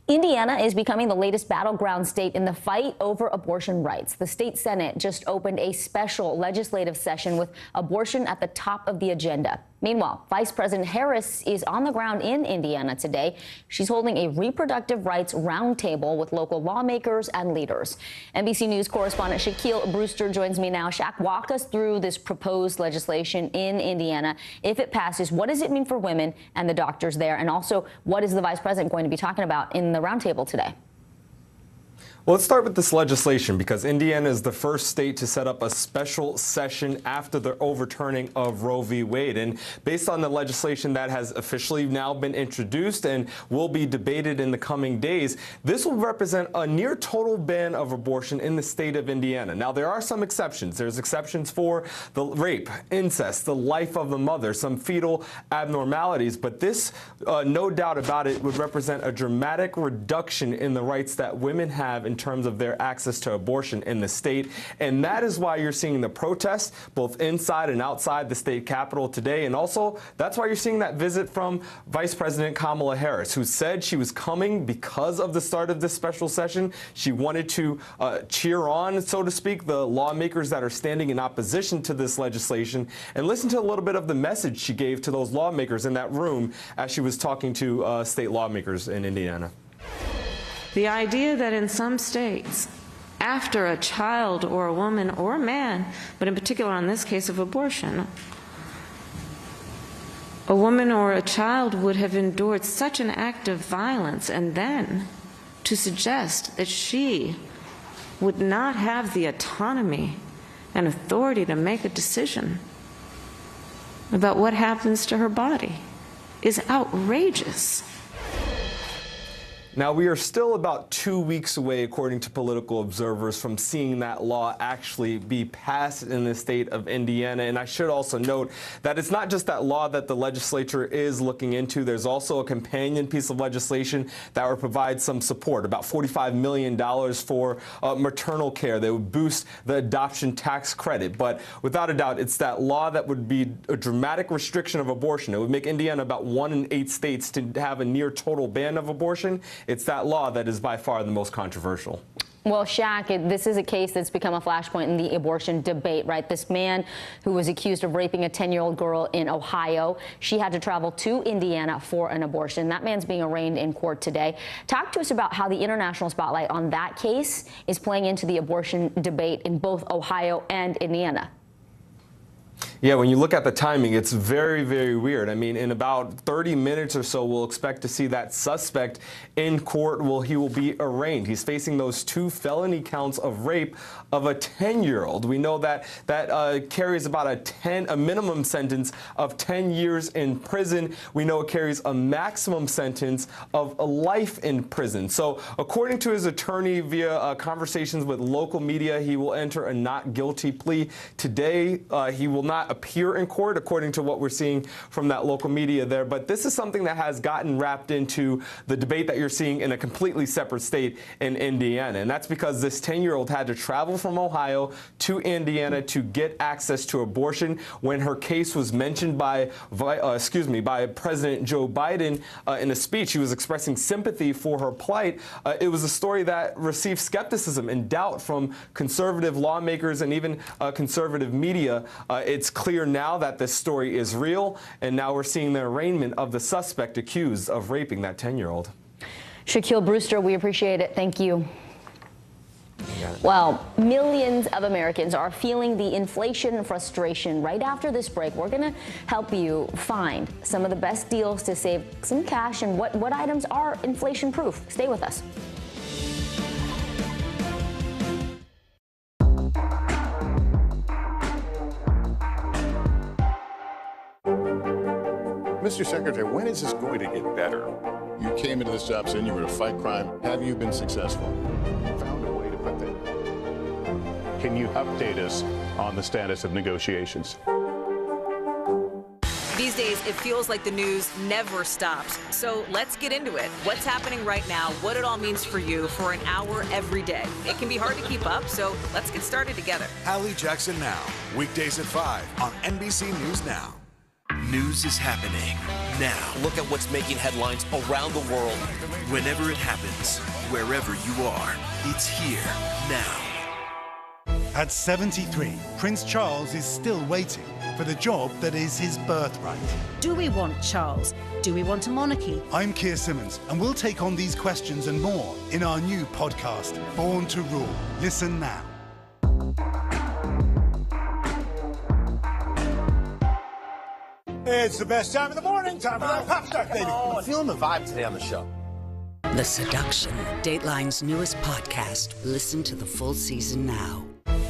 Indiana is becoming the latest battleground state in the fight over abortion rights. The state Senate just opened a special legislative session with abortion at the top of the agenda. Meanwhile, Vice President Harris is on the ground in Indiana today. She's holding a reproductive rights roundtable with local lawmakers and leaders. NBC News correspondent Shaquille Brewster joins me now. Shaq, walk us through this proposed legislation in Indiana. If it passes, what does it mean for women and the doctors there? And also, what is the Vice President going to be talking about in the roundtable today? Well, let's start with this legislation because Indiana is the first state to set up a special session after the overturning of Roe v. Wade. And based on the legislation that has officially now been introduced and will be debated in the coming days, this will represent a near total ban of abortion in the state of Indiana. Now, there are some exceptions. There's exceptions for the rape, incest, the life of the mother, some fetal abnormalities. But this, no doubt about it, would represent a dramatic reduction in the rights that women have in terms of their access to abortion in the state. And that is why you're seeing the protests both inside and outside the state capitol today. And also, that's why you're seeing that visit from Vice President Kamala Harris, who said she was coming because of the start of this special session. She wanted to cheer on, so to speak, the lawmakers that are standing in opposition to this legislation. And listen to a little bit of the message she gave to those lawmakers in that room as she was talking to state lawmakers in Indiana. The idea that in some states, after a child or a woman or a man, but in particular in this case of abortion, a woman or a child would have endured such an act of violence, and then to suggest that she would not have the autonomy and authority to make a decision about what happens to her body is outrageous. Now, we are still about 2 weeks away, according to political observers, from seeing that law actually be passed in the state of Indiana. And I should also note that it's not just that law that the legislature is looking into. There's also a companion piece of legislation that would provide some support, about $45 million for maternal care that would boost the adoption tax credit. But without a doubt, it's that law that would be a dramatic restriction of abortion. It would make Indiana about 1 in 8 states to have a near total ban of abortion. It's that law that is by far the most controversial. Well, Shaq, this is a case that's become a flashpoint in the abortion debate, right? This man who was accused of raping a 10-year-old girl in Ohio, she had to travel to Indiana for an abortion. That man's being arraigned in court today. Talk to us about how the international spotlight on that case is playing into the abortion debate in both Ohio and Indiana. Yeah, when you look at the timing, it's very, very weird. I mean, in about 30 minutes or so, we'll expect to see that suspect in court. He will be arraigned. He's facing those 2 felony counts of rape of a 10-year-old. We know that carries about a minimum sentence of 10 years in prison. We know it carries a maximum sentence of a life in prison. So according to his attorney, via conversations with local media, he will enter a not guilty plea today. He will not appear in court, according to what we're seeing from that local media there. But this is something that has gotten wrapped into the debate that you're seeing in a completely separate state in Indiana. And that's because this 10-year-old had to travel from Ohio to Indiana to get access to abortion. When her case was mentioned by President Joe Biden in a speech, he was expressing sympathy for her plight. It was a story that received skepticism and doubt from conservative lawmakers and even conservative media. It's clear now that this story is real, and now we're seeing the arraignment of the suspect accused of raping that 10-year-old. Shaquille Brewster, we appreciate it. Thank you. Well, millions of Americans are feeling the inflation and frustration. Right after this break, we're going to help you find some of the best deals to save some cash and what items are inflation-proof. Stay with us. Mr. Secretary, when is this going to get better? You came into this job saying you were to fight crime. Have you been successful? Found a way to put that. Can you update us on the status of negotiations? These days, it feels like the news never stops. So let's get into it. What's happening right now, what it all means for you for an hour every day. It can be hard to keep up, so let's get started together. Hallie Jackson Now, weekdays at 5 on NBC News Now. News is happening now. Look at what's making headlines around the world. Whenever it happens, wherever you are, it's here now. At 73, Prince Charles is still waiting for the job that is his birthright. Do we want Charles? Do we want a monarchy? I'm Keir Simmons, and we'll take on these questions and more in our new podcast, Born to Rule. Listen now. It's the best time of the morning, time for that pop start, baby. I'm feeling the vibe today on the show. The Seduction, Dateline's newest podcast. Listen to the full season now.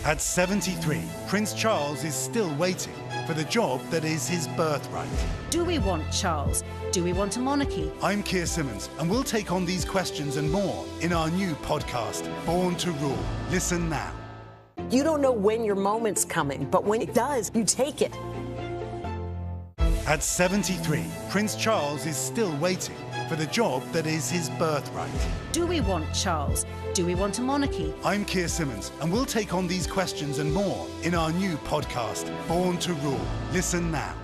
At 73, Prince Charles is still waiting for the job that is his birthright. Do we want Charles? Do we want a monarchy? I'm Keir Simmons, and we'll take on these questions and more in our new podcast, Born to Rule. Listen now. You don't know when your moment's coming, but when it does, you take it. At 73, Prince Charles is still waiting for the job that is his birthright. Do we want Charles? Do we want a monarchy? I'm Keir Simmons, and we'll take on these questions and more in our new podcast, Born to Rule. Listen now.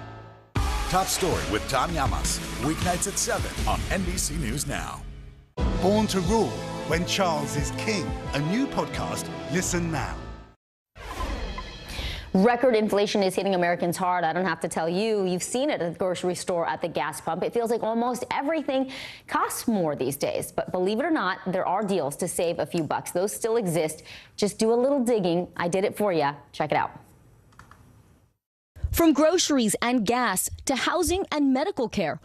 Top Story with Tom Llamas, weeknights at 7 on NBC News Now. Born to Rule, when Charles is king. A new podcast, listen now. Record inflation is hitting Americans hard. I don't have to tell you. You've seen it at the grocery store, at the gas pump. It feels like almost everything costs more these days. But believe it or not, there are deals to save a few bucks. Those still exist. Just do a little digging. I did it for you. Check it out. From groceries and gas to housing and medical care,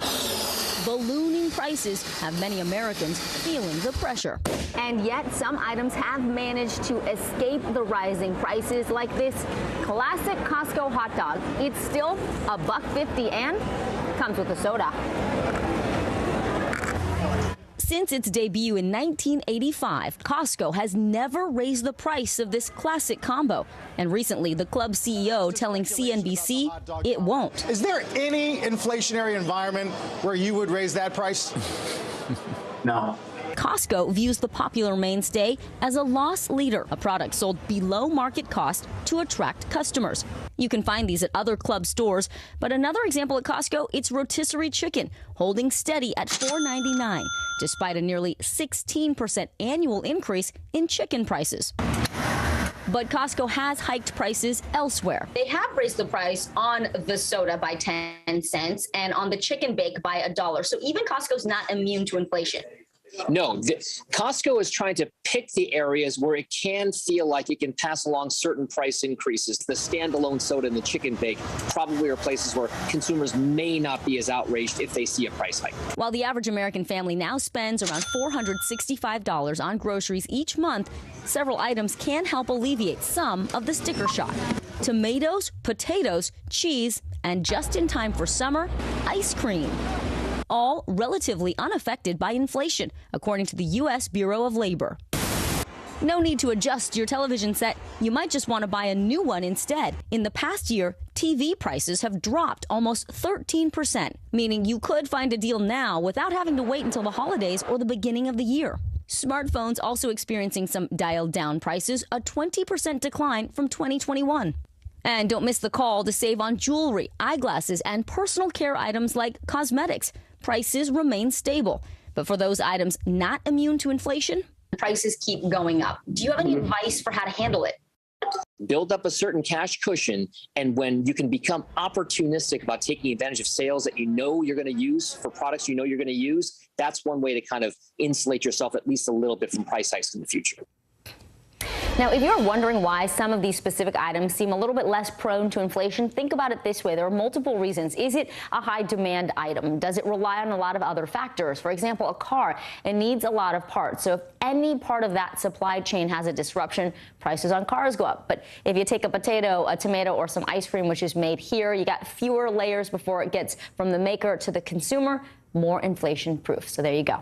ballooning prices have many Americans feeling the pressure. And yet some items have managed to escape the rising prices, like this classic Costco hot dog. It's still $1.50 and comes with a soda. Since its debut in 1985, Costco has never raised the price of this classic combo. And recently, the club CEO telling CNBC it won't. Is there any inflationary environment where you would raise that price? No. Costco views the popular mainstay as a loss leader, a product sold below market cost to attract customers. You can find these at other club stores, but another example at Costco, it's rotisserie chicken, holding steady at $4.99, despite a nearly 16% annual increase in chicken prices. But Costco has hiked prices elsewhere. They have raised the price on the soda by 10 cents and on the chicken bake by $1. So even Costco's not immune to inflation. No, Costco is trying to pick the areas where it can feel like it can pass along certain price increases. The standalone soda and the chicken bake probably are places where consumers may not be as outraged if they see a price hike. While the average American family now spends around $465 on groceries each month, several items can help alleviate some of the sticker shock. Tomatoes, potatoes, cheese, and just in time for summer, ice cream. All relatively unaffected by inflation, according to the U.S. Bureau of Labor. No need to adjust your television set. You might just want to buy a new one instead. In the past year, TV prices have dropped almost 13%, meaning you could find a deal now without having to wait until the holidays or the beginning of the year. Smartphones also experiencing some dialed down prices, a 20% decline from 2021. And don't miss the call to save on jewelry, eyeglasses, and personal care items like cosmetics. Prices remain stable. But for those items not immune to inflation, prices keep going up. Do you have any advice for how to handle it? Build up a certain cash cushion, and when you can become opportunistic about taking advantage of sales that you know you're going to use for products you know you're going to use, that's one way to kind of insulate yourself at least a little bit from price hikes in the future. Now, if you're wondering why some of these specific items seem a little bit less prone to inflation, think about it this way. There are multiple reasons. Is it a high demand item? Does it rely on a lot of other factors? For example, a car, it needs a lot of parts. So if any part of that supply chain has a disruption, prices on cars go up. But if you take a potato, a tomato, or some ice cream, which is made here, you got fewer layers before it gets from the maker to the consumer, more inflation proof. So there you go.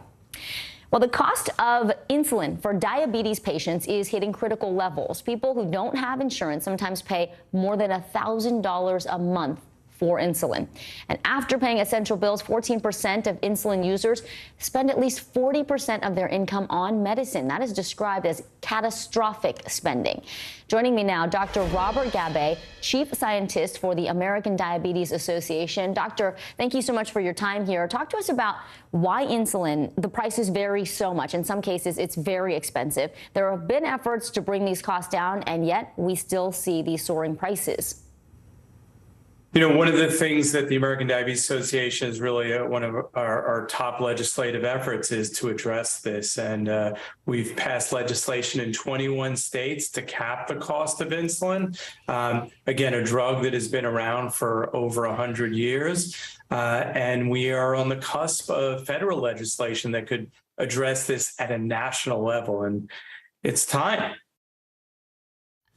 Well, the cost of insulin for diabetes patients is hitting critical levels. People who don't have insurance sometimes pay more than $1,000 a month for insulin. And after paying essential bills, 14% of insulin users spend at least 40% of their income on medicine. That is described as catastrophic spending. Joining me now, Dr. Robert Gabbay, Chief Scientist for the American Diabetes Association. Doctor, thank you so much for your time here. Talk to us about why insulin, the prices vary so much. In some cases, it's very expensive. There have been efforts to bring these costs down, and yet we still see these soaring prices. You know, one of the things that the American Diabetes Association is really one of our top legislative efforts is to address this. And we've passed legislation in 21 states to cap the cost of insulin. Again, a drug that has been around for over 100 years. And we are on the cusp of federal legislation that could address this at a national level. And it's time.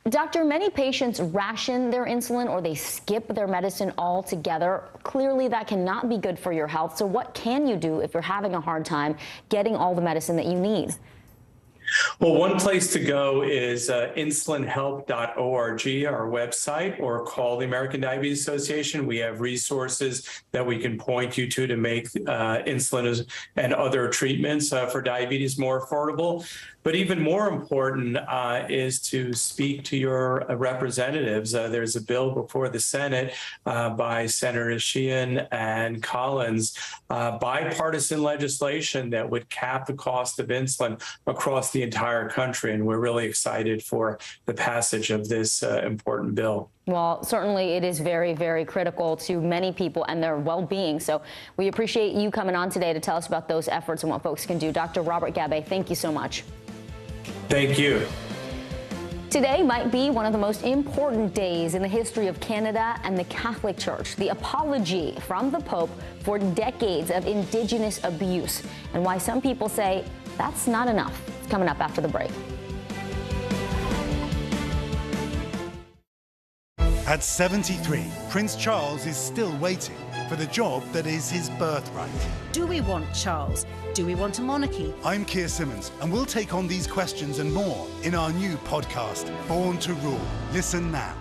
Doctor, many patients ration their insulin or they skip their medicine altogether. Clearly, that cannot be good for your health. So what can you do if you're having a hard time getting all the medicine that you need? Well, one place to go is insulinhelp.org, our website, or call the American Diabetes Association. We have resources that we can point you to make insulin and other treatments for diabetes more affordable. But even more important is to speak to your representatives. There's a bill before the Senate by Senator Sheehan and Collins, bipartisan legislation that would cap the cost of insulin across the entire country. And we're really excited for the passage of this important bill. Well, certainly it is very, very critical to many people and their well-being. So we appreciate you coming on today to tell us about those efforts and what folks can do. Dr. Robert Gabbay, thank you so much. Thank you. Today might be one of the most important days in the history of Canada and the Catholic Church. The apology from the Pope for decades of Indigenous abuse and why some people say that's not enough. It's coming up after the break. At 73, Prince Charles is still waiting for the job that is his birthright. Do we want Charles? Do we want a monarchy? I'm Keir Simmons, and we'll take on these questions and more in our new podcast, Born to Rule. Listen now.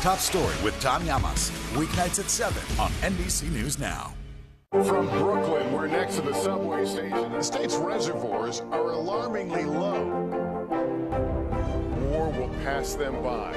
Top Story with Tom Llamas, weeknights at 7 on NBC News Now. From Brooklyn, we're next to the subway station. The state's reservoirs are alarmingly low. War will pass them by.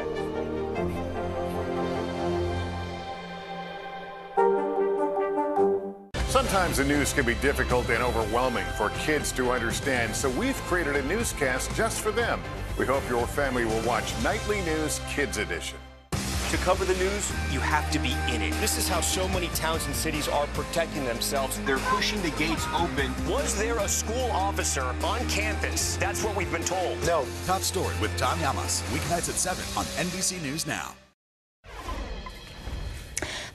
Sometimes the news can be difficult and overwhelming for kids to understand, so we've created a newscast just for them. We hope your family will watch Nightly News Kids Edition. To cover the news, you have to be in it. This is how so many towns and cities are protecting themselves. They're pushing the gates open. Was there a school officer on campus? That's what we've been told. No. Top Story with Tom Llamas, weeknights at 7 on NBC News Now.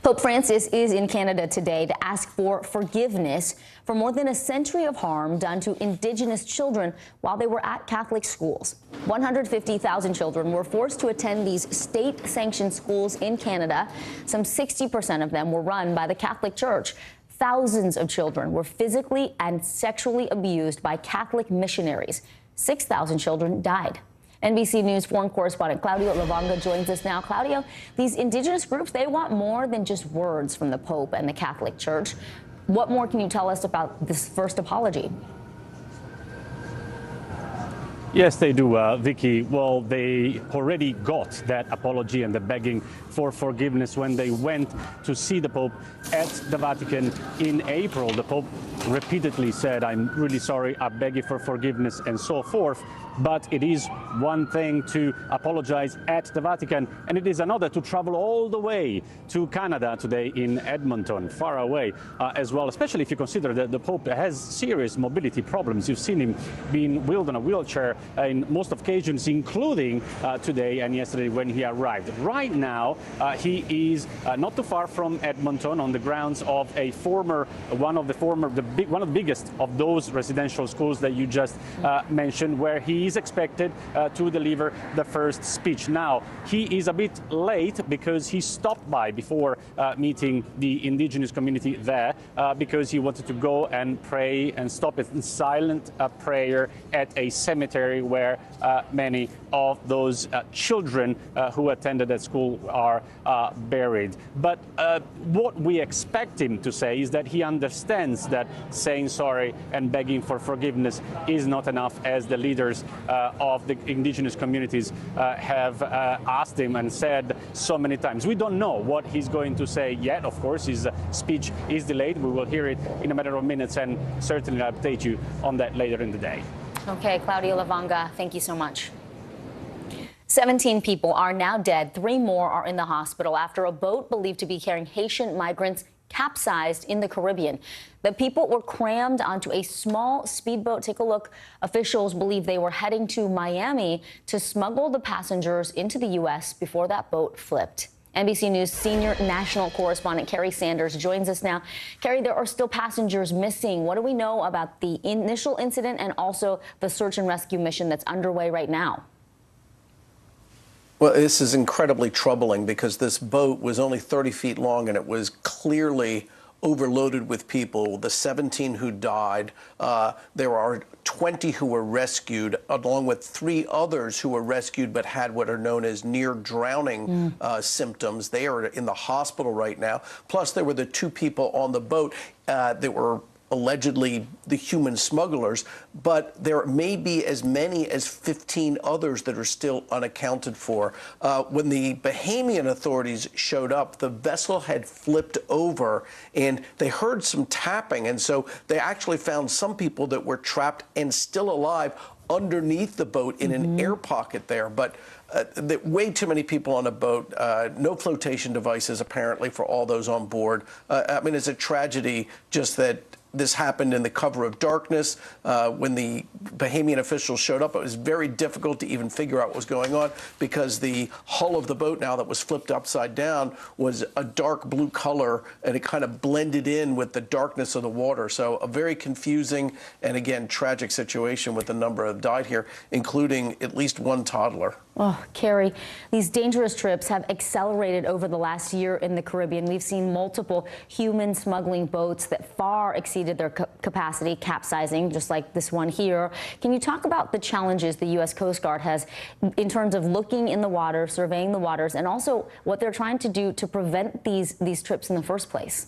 Pope Francis is in Canada today to ask for forgiveness for more than a century of harm done to Indigenous children while they were at Catholic schools. 150,000 children were forced to attend these state-sanctioned schools in Canada. Some 60% of them were run by the Catholic Church. Thousands of children were physically and sexually abused by Catholic missionaries. 6,000 children died. NBC News foreign correspondent Claudio Lavanga joins us now. Claudio, these Indigenous groups, they want more than just words from the Pope and the Catholic Church. What more can you tell us about this first apology? Yes, they do, Vicky. Well, they already got that apology and the begging for forgiveness when they went to see the Pope at the Vatican in April. The Pope repeatedly said, "I'm really sorry, I beg you for forgiveness," and so forth. But it is one thing to apologize at the Vatican, and it is another to travel all the way to Canada today in Edmonton, far away as well, especially if you consider that the Pope has serious mobility problems. You've seen him being wheeled on a wheelchair in most occasions, including today and yesterday when he arrived. Right now, he is not too far from Edmonton on the grounds of a one of the biggest of those residential schools that you just mentioned, where he is expected to deliver the first speech. Now, he is a bit late because he stopped by before meeting the Indigenous community there because he wanted to go and pray and stop in silent prayer at a cemetery where many of those children who attended that school are buried. But what we expect him to say is that he understands that saying sorry and begging for forgiveness is not enough, as the leaders of the Indigenous communities have asked him and said so many times. We don't know what he's going to say yet. Of course, his speech is delayed. We will hear it in a matter of minutes and certainly update you on that later in the day. Okay, Claudia Lavanga, thank you so much. 17 people are now dead. 3 more are in the hospital after a boat believed to be carrying Haitian migrants capsized in the Caribbean. The people were crammed onto a small speedboat. Take a look. Officials believe they were heading to Miami to smuggle the passengers into the U.S. before that boat flipped. NBC News senior national correspondent Kerry Sanders joins us now. Kerry, there are still passengers missing. What do we know about the initial incident and also the search and rescue mission that's underway right now? Well, this is incredibly troubling because this boat was only 30 feet long and it was clearly overloaded with people. The 17 who died, there are 20 who were rescued, along with 3 others who were rescued but had what are known as near drowning symptoms. They are in the hospital right now. Plus, there were the 2 people on the boat that were allegedly the human smugglers, but there may be as many as 15 others that are still unaccounted for. When the Bahamian authorities showed up, the vessel had flipped over and they heard some tapping, and so they actually found some people that were trapped and still alive underneath the boat in an air pocket there. But way too many people on a boat, no flotation devices apparently for all those on board. I mean, it's a tragedy just that this happened in the cover of darkness. When the Bahamian officials showed up, it was very difficult to even figure out what was going on because the hull of the boat, now that was flipped upside down, was a dark blue color, and it kind of blended in with the darkness of the water. So a very confusing and, again, tragic situation with the number that died here, including at least 1 toddler. Oh, Carrie, these dangerous trips have accelerated over the last year in the Caribbean. We've seen multiple human smuggling boats that far exceeded their capacity, capsizing, just like this one here. Can you talk about the challenges the U.S. Coast Guard has in terms of looking in the water, surveying the waters, and also what they're trying to do to prevent these trips in the first place?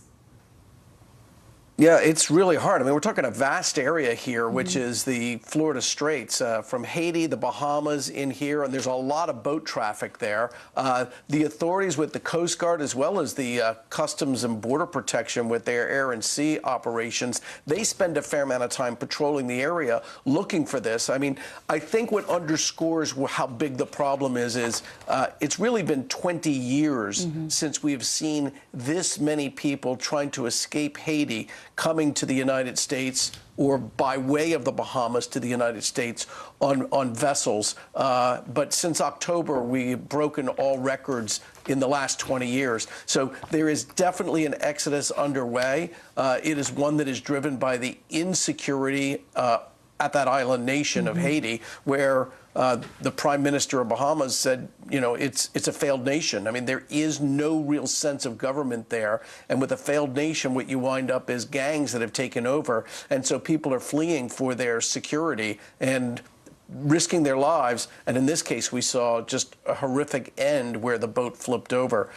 Yeah, it's really hard. I mean, we're talking a vast area here, which is the Florida Straits, from Haiti, the Bahamas in here, and there's a lot of boat traffic there. The authorities with the Coast Guard, as well as the Customs and Border Protection with their air and sea operations, they spend a fair amount of time patrolling the area looking for this. I mean, I think what underscores how big the problem is it's really been 20 years since we have seen this many people trying to escape Haiti coming to the United States or by way of the Bahamas to the United States on vessels. But since October, we've broken all records in the last 20 years. So there is definitely an exodus underway. It is one that is driven by the insecurity at that island nation of Haiti, where the Prime Minister of Bahamas said, you know, it's a failed nation. I mean, there is no real sense of government there. And with a failed nation, what you wind up is gangs that have taken over. And so people are fleeing for their security and risking their lives. And in this case, we saw just a horrific end where the boat flipped over.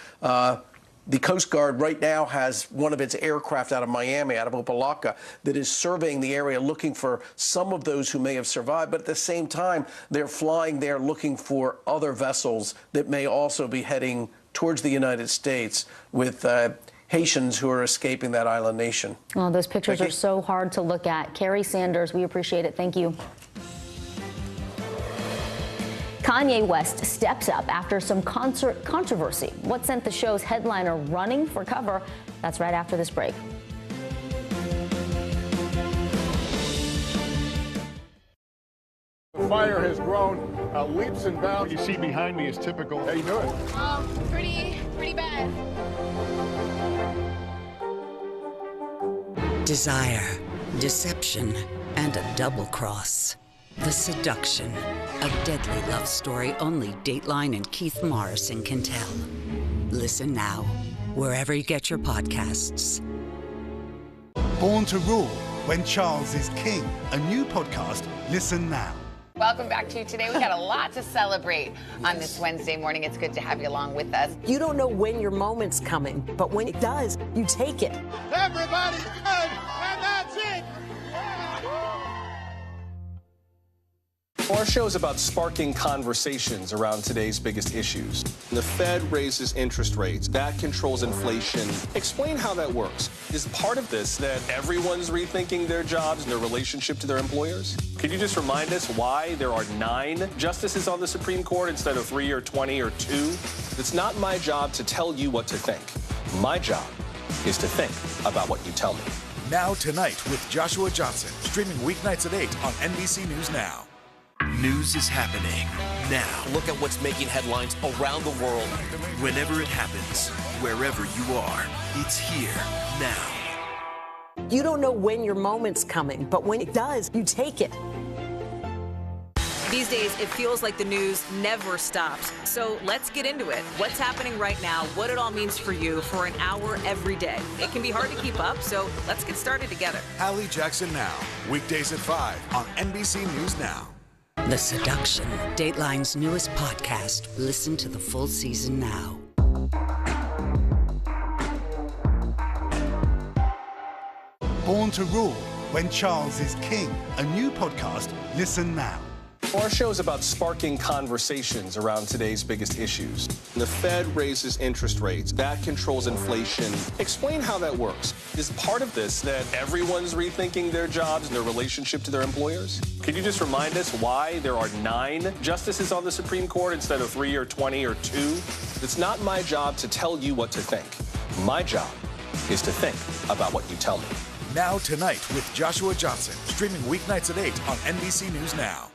The Coast Guard right now has one of its aircraft out of Miami, out of Opa-locka, that is surveying the area looking for some of those who may have survived. But at the same time, they're flying there looking for other vessels that may also be heading towards the United States with Haitians who are escaping that island nation. Oh, those pictures are so hard to look at. Carrie Sanders, we appreciate it. Thank you. Kanye West steps up after some concert controversy. What sent the show's headliner running for cover? That's right after this break. The fire has grown leaps and bounds. What you see behind me is typical. How you doing? Pretty bad. Desire, deception, and a double cross. The Seduction, a deadly love story only Dateline and Keith Morrison can tell. Listen now, wherever you get your podcasts. Born to Rule, When Charles is King. A new podcast. Listen now. Welcome back to Today. We've got a lot to celebrate on this Wednesday morning. It's good to have you along with us. You don't know when your moment's coming, but when it does, you take it. Everybody's good, and that's it. Our show is about sparking conversations around today's biggest issues. The Fed raises interest rates. That controls inflation. Explain how that works. Is part of this that everyone's rethinking their jobs and their relationship to their employers? Could you just remind us why there are 9 justices on the Supreme Court instead of 3 or 20 or 2? It's not my job to tell you what to think. My job is to think about what you tell me. Now Tonight with Joshua Johnson, streaming weeknights at 8 on NBC News Now. News is happening now. Look at what's making headlines around the world. Whenever it happens, wherever you are, it's here now. You don't know when your moment's coming, but when it does, you take it. These days, it feels like the news never stops. So let's get into it. What's happening right now, what it all means for you for an hour every day. It can be hard to keep up, so let's get started together. Hallie Jackson Now, weekdays at 5 on NBC News Now. The Seduction, Dateline's newest podcast. Listen to the full season now. Born to Rule, When Charles is King. A new podcast. Listen now. Our show is about sparking conversations around today's biggest issues. The Fed raises interest rates. That controls inflation. Explain how that works. Is part of this that everyone's rethinking their jobs and their relationship to their employers? Could you just remind us why there are 9 justices on the Supreme Court instead of 3 or 20 or 2? It's not my job to tell you what to think. My job is to think about what you tell me. Now Tonight with Joshua Johnson, streaming weeknights at 8 on NBC News Now.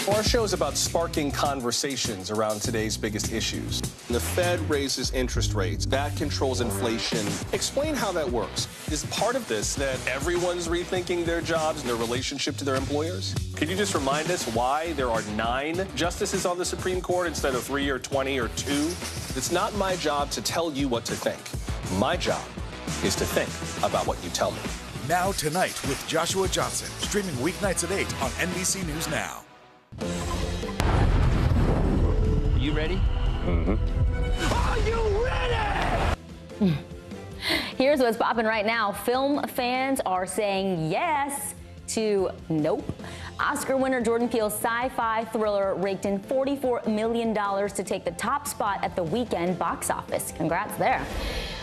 Our show is about sparking conversations around today's biggest issues. The Fed raises interest rates. That controls inflation. Explain how that works. Is part of this that everyone's rethinking their jobs and their relationship to their employers? Could you just remind us why there are 9 justices on the Supreme Court instead of 3 or 20 or 2? It's not my job to tell you what to think. My job is to think about what you tell me. Now Tonight with Joshua Johnson, streaming weeknights at 8 on NBC News Now. You ready? Are you ready? Here's what's popping right now. Film fans are saying yes to nope. Oscar winner Jordan Peele's sci-fi thriller raked in $44 million to take the top spot at the weekend box office. Congrats there.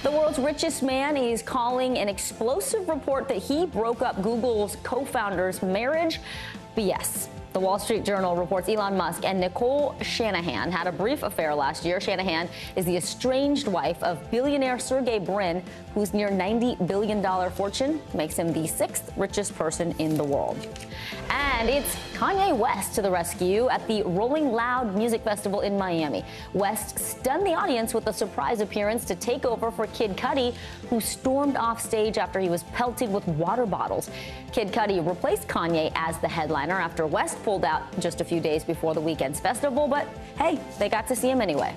The world's richest man is calling an explosive report that he broke up Google's co-founder's marriage BS. The Wall Street Journal reports Elon Musk and Nicole Shanahan had a brief affair last year. Shanahan is the estranged wife of billionaire Sergey Brin, whose near $90 billion fortune makes him the 6th richest person in the world. And it's Kanye West to the rescue at the Rolling Loud Music Festival in Miami. West stunned the audience with a surprise appearance to take over for Kid Cudi, who stormed off stage after he was pelted with water bottles. Kid Cudi replaced Kanye as the headliner after West pulled out just a few days before the weekend's festival, but hey, they got to see him anyway.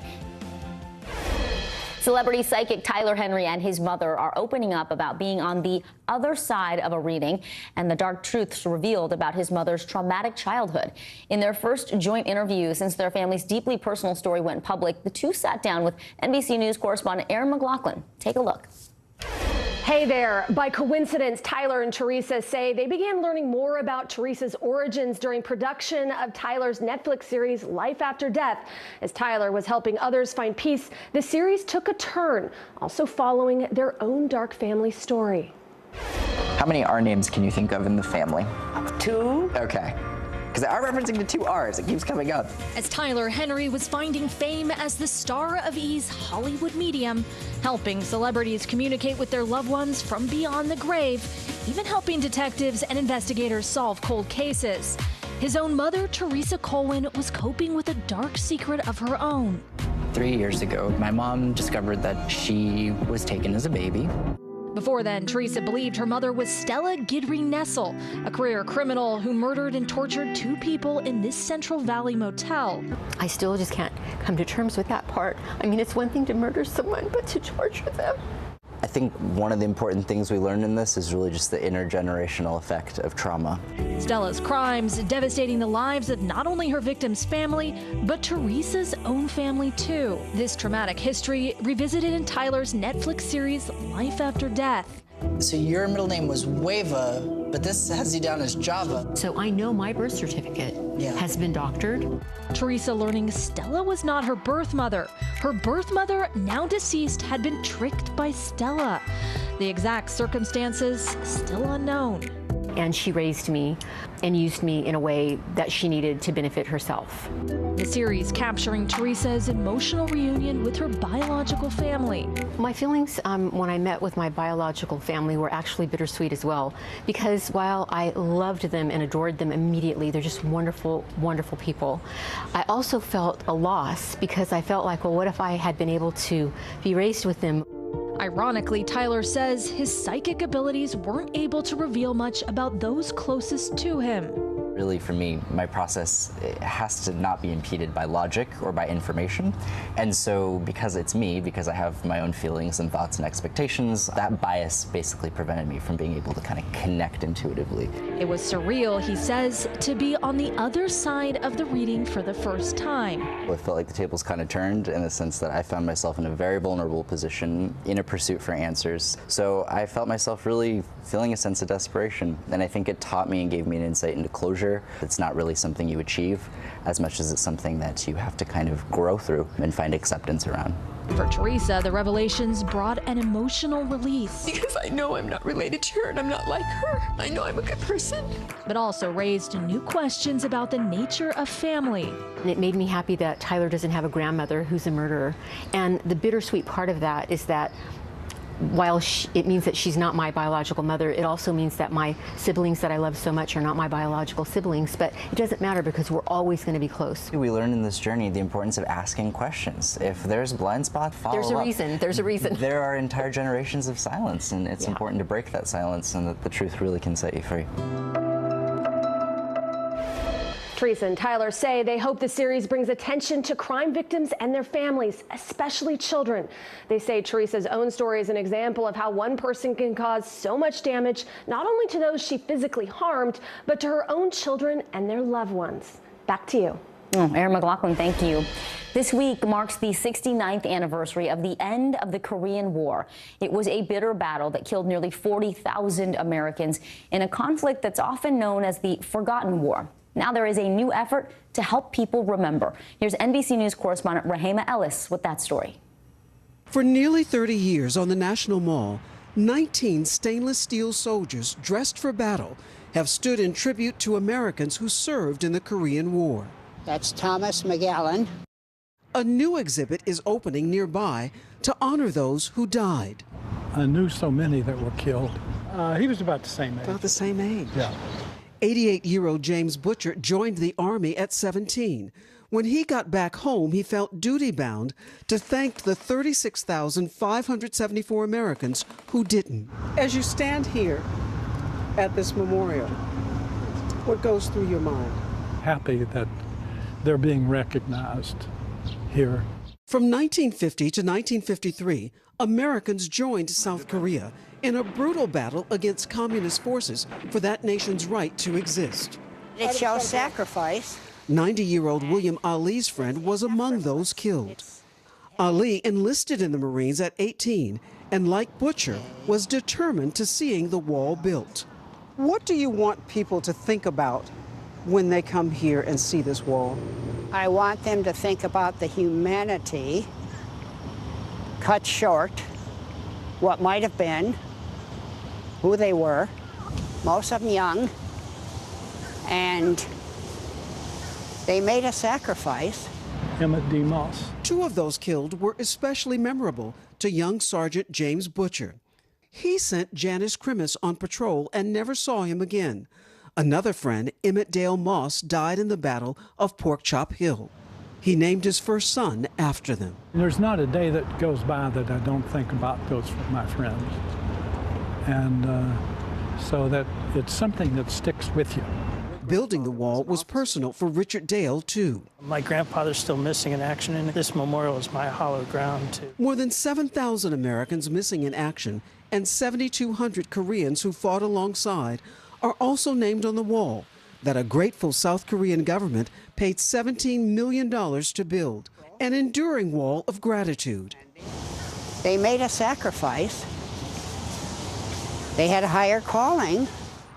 Celebrity psychic Tyler Henry and his mother are opening up about being on the other side of a reading and the dark truths revealed about his mother's traumatic childhood. In their first joint interview since their family's deeply personal story went public, the two sat down with NBC News correspondent Aaron McLaughlin. Take a look. Hey there. By coincidence, Tyler and Teresa say they began learning more about Teresa's origins during production of Tyler's Netflix series Life After Death. As Tyler was helping others find peace, the series took a turn, also following their own dark family story. How many R names can you think of in the family? 2. Okay. Because they are referencing the 2 R's. It keeps coming up. As Tyler Henry was finding fame as the star of E's Hollywood medium, helping celebrities communicate with their loved ones from beyond the grave, even helping detectives and investigators solve cold cases. His own mother, Teresa Colwin, was coping with a dark secret of her own. 3 years ago, my mom discovered that she was taken as a baby. Before then, Teresa believed her mother was Stella Guidry Nessel, a career criminal who murdered and tortured 2 people in this Central Valley motel. I still just can't come to terms with that part. I mean, it's one thing to murder someone, but to torture them. I think one of the important things we learned in this is really just the intergenerational effect of trauma. Stella's crimes devastating the lives of not only her victim's family, but Teresa's own family too. This traumatic history revisited in Tyler's Netflix series Life After Death. So your middle name was Weva, but this has you down as Java. So I know my birth certificate has been doctored. Teresa learning Stella was not her birth mother. Her birth mother, now deceased, had been tricked by Stella. The exact circumstances still unknown. And she raised me and used me in a way that she needed to benefit herself. The series capturing Teresa's emotional reunion with her biological family. My feelings when I met with my biological family were actually bittersweet as well, because while I loved them and adored them immediately, they're just wonderful, wonderful people. I also felt a loss because I felt like, well, what if I had been able to be raised with them? Ironically, Tyler says his psychic abilities weren't able to reveal much about those closest to him. Really, for me, my process has to not be impeded by logic or by information. And so because it's me, because I have my own feelings and thoughts and expectations, that bias basically prevented me from being able to kind of connect intuitively. It was surreal, he says, to be on the other side of the reading for the first time. It felt like the tables kind of turned in the sense that I found myself in a very vulnerable position in a pursuit for answers. So I felt myself really feeling a sense of desperation. And I think it taught me and gave me an insight into closure. It's not really something you achieve as much as it's something that you have to kind of grow through and find acceptance around. For Teresa, the revelations brought an emotional release. Because I know I'm not related to her and I'm not like her. I know I'm a good person. But also raised new questions about the nature of family. And it made me happy that Tyler doesn't have a grandmother who's a murderer. And the bittersweet part of that is that while it means that she's not my biological mother, it also means that my siblings that I love so much are not my biological siblings, but it doesn't matter because we're always going to be close. We learned in this journey the importance of asking questions. If there's blind spot, follow up. There's a reason. There's a reason. There are entire generations of silence, and it's important to break that silence, and that the truth really can set you free. Teresa and Tyler say they hope the series brings attention to crime victims and their families, especially children. They say Teresa's own story is an example of how one person can cause so much damage, not only to those she physically harmed, but to her own children and their loved ones. Back to you. Erin McLaughlin, thank you. This week marks the 69th anniversary of the end of the Korean War. It was a bitter battle that killed nearly 40,000 Americans in a conflict that's often known as the Forgotten War. Now there is a new effort to help people remember. Here's NBC News correspondent Rahema Ellis with that story. For nearly 30 years on the National Mall, 19 stainless steel soldiers dressed for battle have stood in tribute to Americans who served in the Korean War. That's Thomas McGallan. A new exhibit is opening nearby to honor those who died. I knew so many that were killed. He was about the same age. About the same age? Yeah. 88-year-old James Butcher joined the Army at 17. When he got back home, he felt duty-bound to thank the 36,574 Americans who didn't. As you stand here at this memorial, what goes through your mind? Happy that they're being recognized here. From 1950 to 1953, Americans joined South Korea in a brutal battle against communist forces for that nation's right to exist. It shows sacrifice. 90-year-old William Ali's friend was among those killed. Ali enlisted in the Marines at 18 and, like Butcher, was determined to seeing the wall built. What do you want people to think about when they come here and see this wall? I want them to think about the humanity cut short, what might have been, who they were, most of them young, and they made a sacrifice. Emmett D. Moss. Two of those killed were especially memorable to young Sergeant James Butcher. He sent Janice Krimis on patrol and never saw him again. Another friend, Emmett Dale Moss, died in the Battle of Pork Chop Hill. He named his first son after them. There's not a day that goes by that I don't think about those my friends. And so that it's something that sticks with you. Building the wall was personal for Richard Dale, too. My grandfather's still missing in action, and this memorial is my hallowed ground, too. More than 7,000 Americans missing in action and 7,200 Koreans who fought alongside are also named on the wall that a grateful South Korean government paid $17 million to build, an enduring wall of gratitude. They made a sacrifice. They had a higher calling.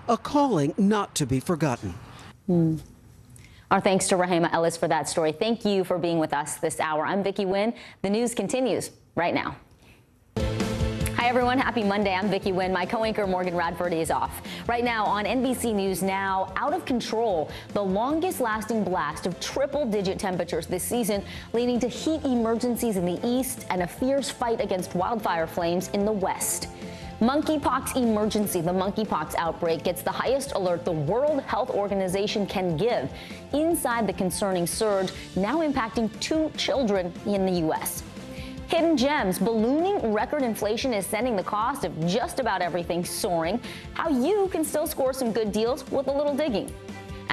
A calling not to be forgotten. Our thanks to Rahema Ellis for that story. Thank you for being with us this hour. I'm Vicki Nguyen. The news continues right now. Hi, everyone. Happy Monday. I'm Vicki Nguyen. My co-anchor Morgan Radford is off. Right now on NBC News Now, out of control, the longest lasting blast of triple-digit temperatures this season, leading to heat emergencies in the east and a fierce fight against wildfire flames in the west. Monkeypox emergency. The monkeypox outbreak gets the highest alert the World Health Organization can give inside the concerning surge, now impacting 2 children in the U.S. Hidden gems. Ballooning record inflation is sending the cost of just about everything soaring. How you can still score some good deals with a little digging.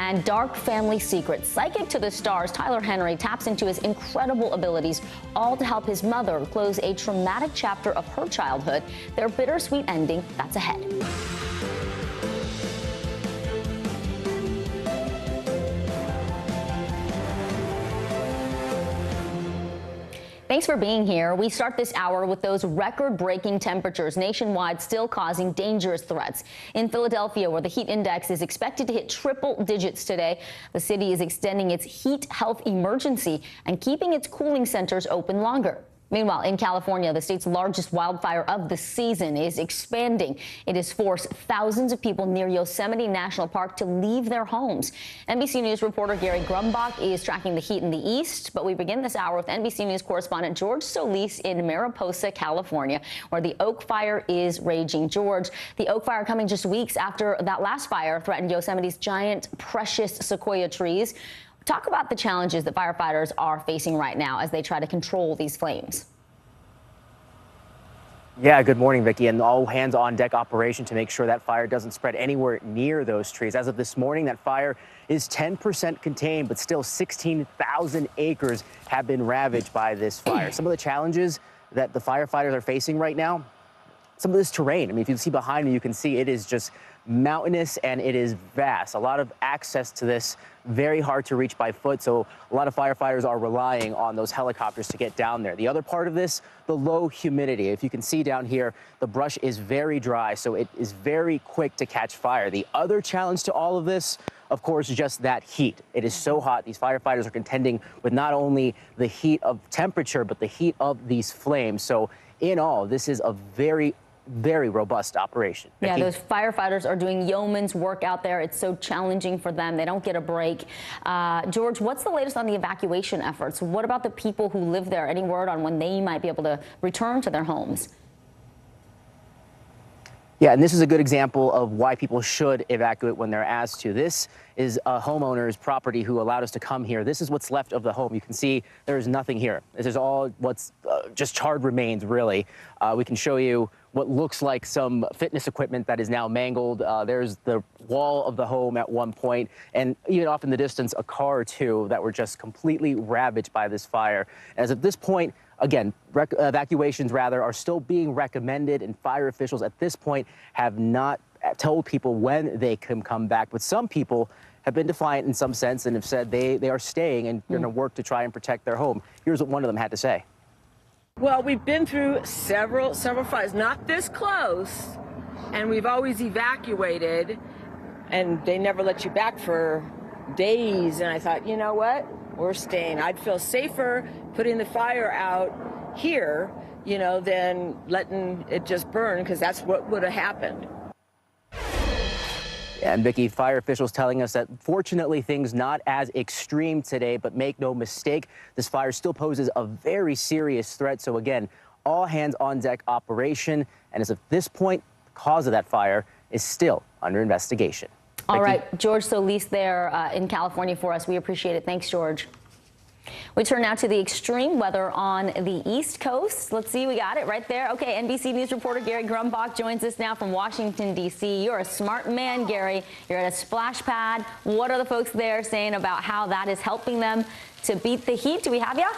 and dark family secrets. Psychic to the stars, Tyler Henry taps into his incredible abilities, all to help his mother close a traumatic chapter of her childhood. Their bittersweet ending, that's ahead. Thanks for being here. We start this hour with those record-breaking temperatures nationwide still causing dangerous threats. In Philadelphia, where the heat index is expected to hit triple digits today, the city is extending its heat health emergency and keeping its cooling centers open longer. Meanwhile, in California, the state's largest wildfire of the season is expanding. It has forced thousands of people near Yosemite National Park to leave their homes. NBC News reporter Gary Grumbach is tracking the heat in the east, but we begin this hour with NBC News correspondent George Solis in Mariposa, California, where the Oak Fire is raging. George, the Oak Fire coming just weeks after that last fire threatened Yosemite's giant precious sequoia trees. Talk about the challenges that firefighters are facing right now as they try to control these flames. Yeah, good morning, Vicki, and all hands on deck operation to make sure that fire doesn't spread anywhere near those trees. As of this morning, that fire is 10% contained, but still 16,000 acres have been ravaged by this fire. Some of the challenges that the firefighters are facing right now, some of this terrain. I mean, if you see behind me, you can see it is just mountainous and it is vast. A lot of access to this, very hard to reach by foot. So a lot of firefighters are relying on those helicopters to get down there. The other part of this, the low humidity. If you can see down here, the brush is very dry, so it is very quick to catch fire. The other challenge to all of this, of course, just that heat. It is so hot. These firefighters are contending with not only the heat of temperature, but the heat of these flames. So in all, this is a very robust operation. Yeah, Vicki? those firefighters are doing yeoman's work out there. It's so challenging for them. They don't get a break. George, what's the latest on the evacuation efforts? What about the people who live there? Any word on when they might be able to return to their homes? Yeah, and this is a good example of why people should evacuate when they're asked to. This is a homeowner's property who allowed us to come here. This is what's left of the home. You can see there is nothing here. This is all what's just charred remains, really. We can show you what looks like some fitness equipment that is now mangled. There's the wall of the home at one point, and even off in the distance, a car or two that were just completely ravaged by this fire. As at this point, again, evacuations are still being recommended, and fire officials at this point have not told people when they can come back. But some people have been defiant in some sense and have said they are staying and going to work to try and protect their home. Here's what one of them had to say. Well, we've been through several fires, not this close, and we've always evacuated, and they never let you back for days. And I thought, you know what? We're staying. I'd feel safer putting the fire out here, you know, than letting it just burn, because that's what would have happened. And Vicki, fire officials telling us that fortunately things not as extreme today, but make no mistake, this fire still poses a very serious threat. So again, all hands on deck operation. And as of this point, the cause of that fire is still under investigation. All Vicki? right, George Solis there in California for us. We appreciate it. Thanks, George. We turn now to the extreme weather on the East Coast. Let's see, we got it right there. Okay, NBC News reporter Gary Grumbach joins us now from Washington, D.C. You're a smart man, Gary. You're at a splash pad. What are the folks there saying about how that is helping them to beat the heat? Do we have ya?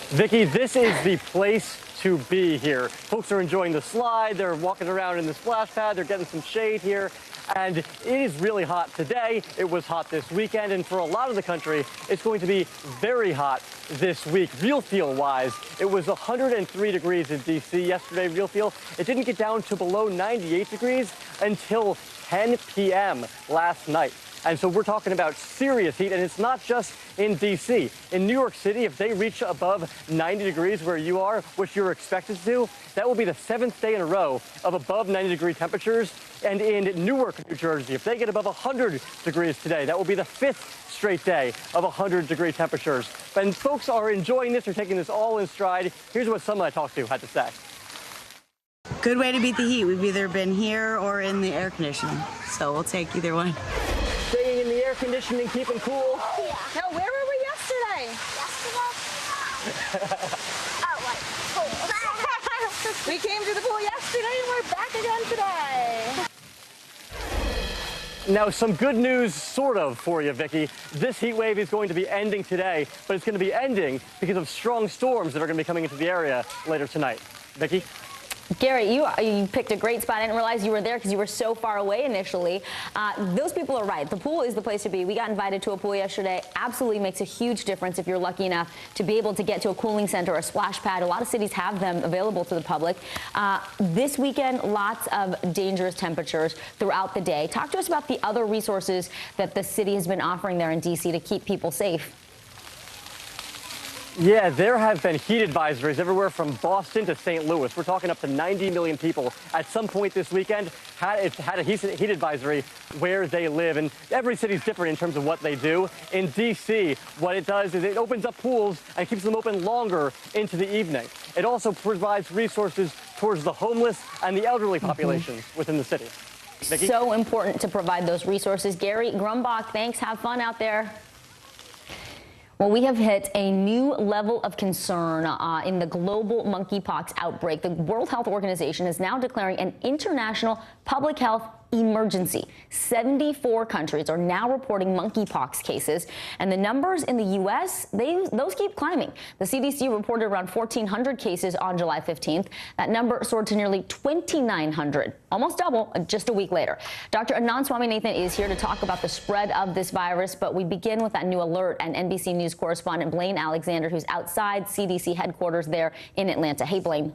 Vicki, this is the place to be here. Folks are enjoying the slide. They're walking around in the splash pad. They're getting some shade here. And it is really hot today. It was hot this weekend. And for a lot of the country, it's going to be very hot this week. Real feel-wise, it was 103 degrees in D.C. yesterday, real feel. It didn't get down to below 98 degrees until 10 p.m. last night. And so we're talking about serious heat, and it's not just in D.C. In New York City, if they reach above 90 degrees where you are, which you're expected to do, that will be the 7th day in a row of above 90-degree temperatures. And in Newark, New Jersey, if they get above 100 degrees today, that will be the 5th straight day of 100-degree temperatures. And folks are enjoying this. They're taking this all in stride. Here's what someone I talked to had to say. Good way to beat the heat. We've either been here or in the air conditioning, so we'll take either one. Staying in the air conditioning, keeping cool. Yeah. Now, where were we yesterday? We came to the pool yesterday and we're back again today. Now, some good news, sort of, for you, Vicki. This heat wave is going to be ending today, but it's going to be ending because of strong storms that are going to be coming into the area later tonight. Vicki? Gary, you picked a great spot. I didn't realize you were there because you were so far away initially. Those people are right. The pool is the place to be. We got invited to a pool yesterday. Absolutely makes a huge difference if you're lucky enough to be able to get to a cooling center or a splash pad. A lot of cities have them available to the public. This weekend, lots of dangerous temperatures throughout the day. Talk to us about the other resources that the city has been offering there in D.C. to keep people safe. Yeah, there have been heat advisories everywhere from Boston to St. Louis. We're talking up to 90 million people at some point this weekend had a heat advisory where they live. And every city's different in terms of what they do. In D.C., what it does is it opens up pools and keeps them open longer into the evening. It also provides resources towards the homeless and the elderly populations within the city. Vicki? So important to provide those resources. Gary Grumbach, thanks. Have fun out there. Well, we have hit a new level of concern in the global monkeypox outbreak. The World Health Organization is now declaring an international public health emergency. 74 countries are now reporting monkeypox cases, and the numbers in the U.S., those keep climbing. The CDC reported around 1,400 cases on July 15th. That number soared to nearly 2,900, almost double just a week later. Dr. Anand Swaminathan is here to talk about the spread of this virus, but we begin with that new alert and NBC News correspondent Blaine Alexander, who's outside CDC headquarters there in Atlanta. Hey, Blaine.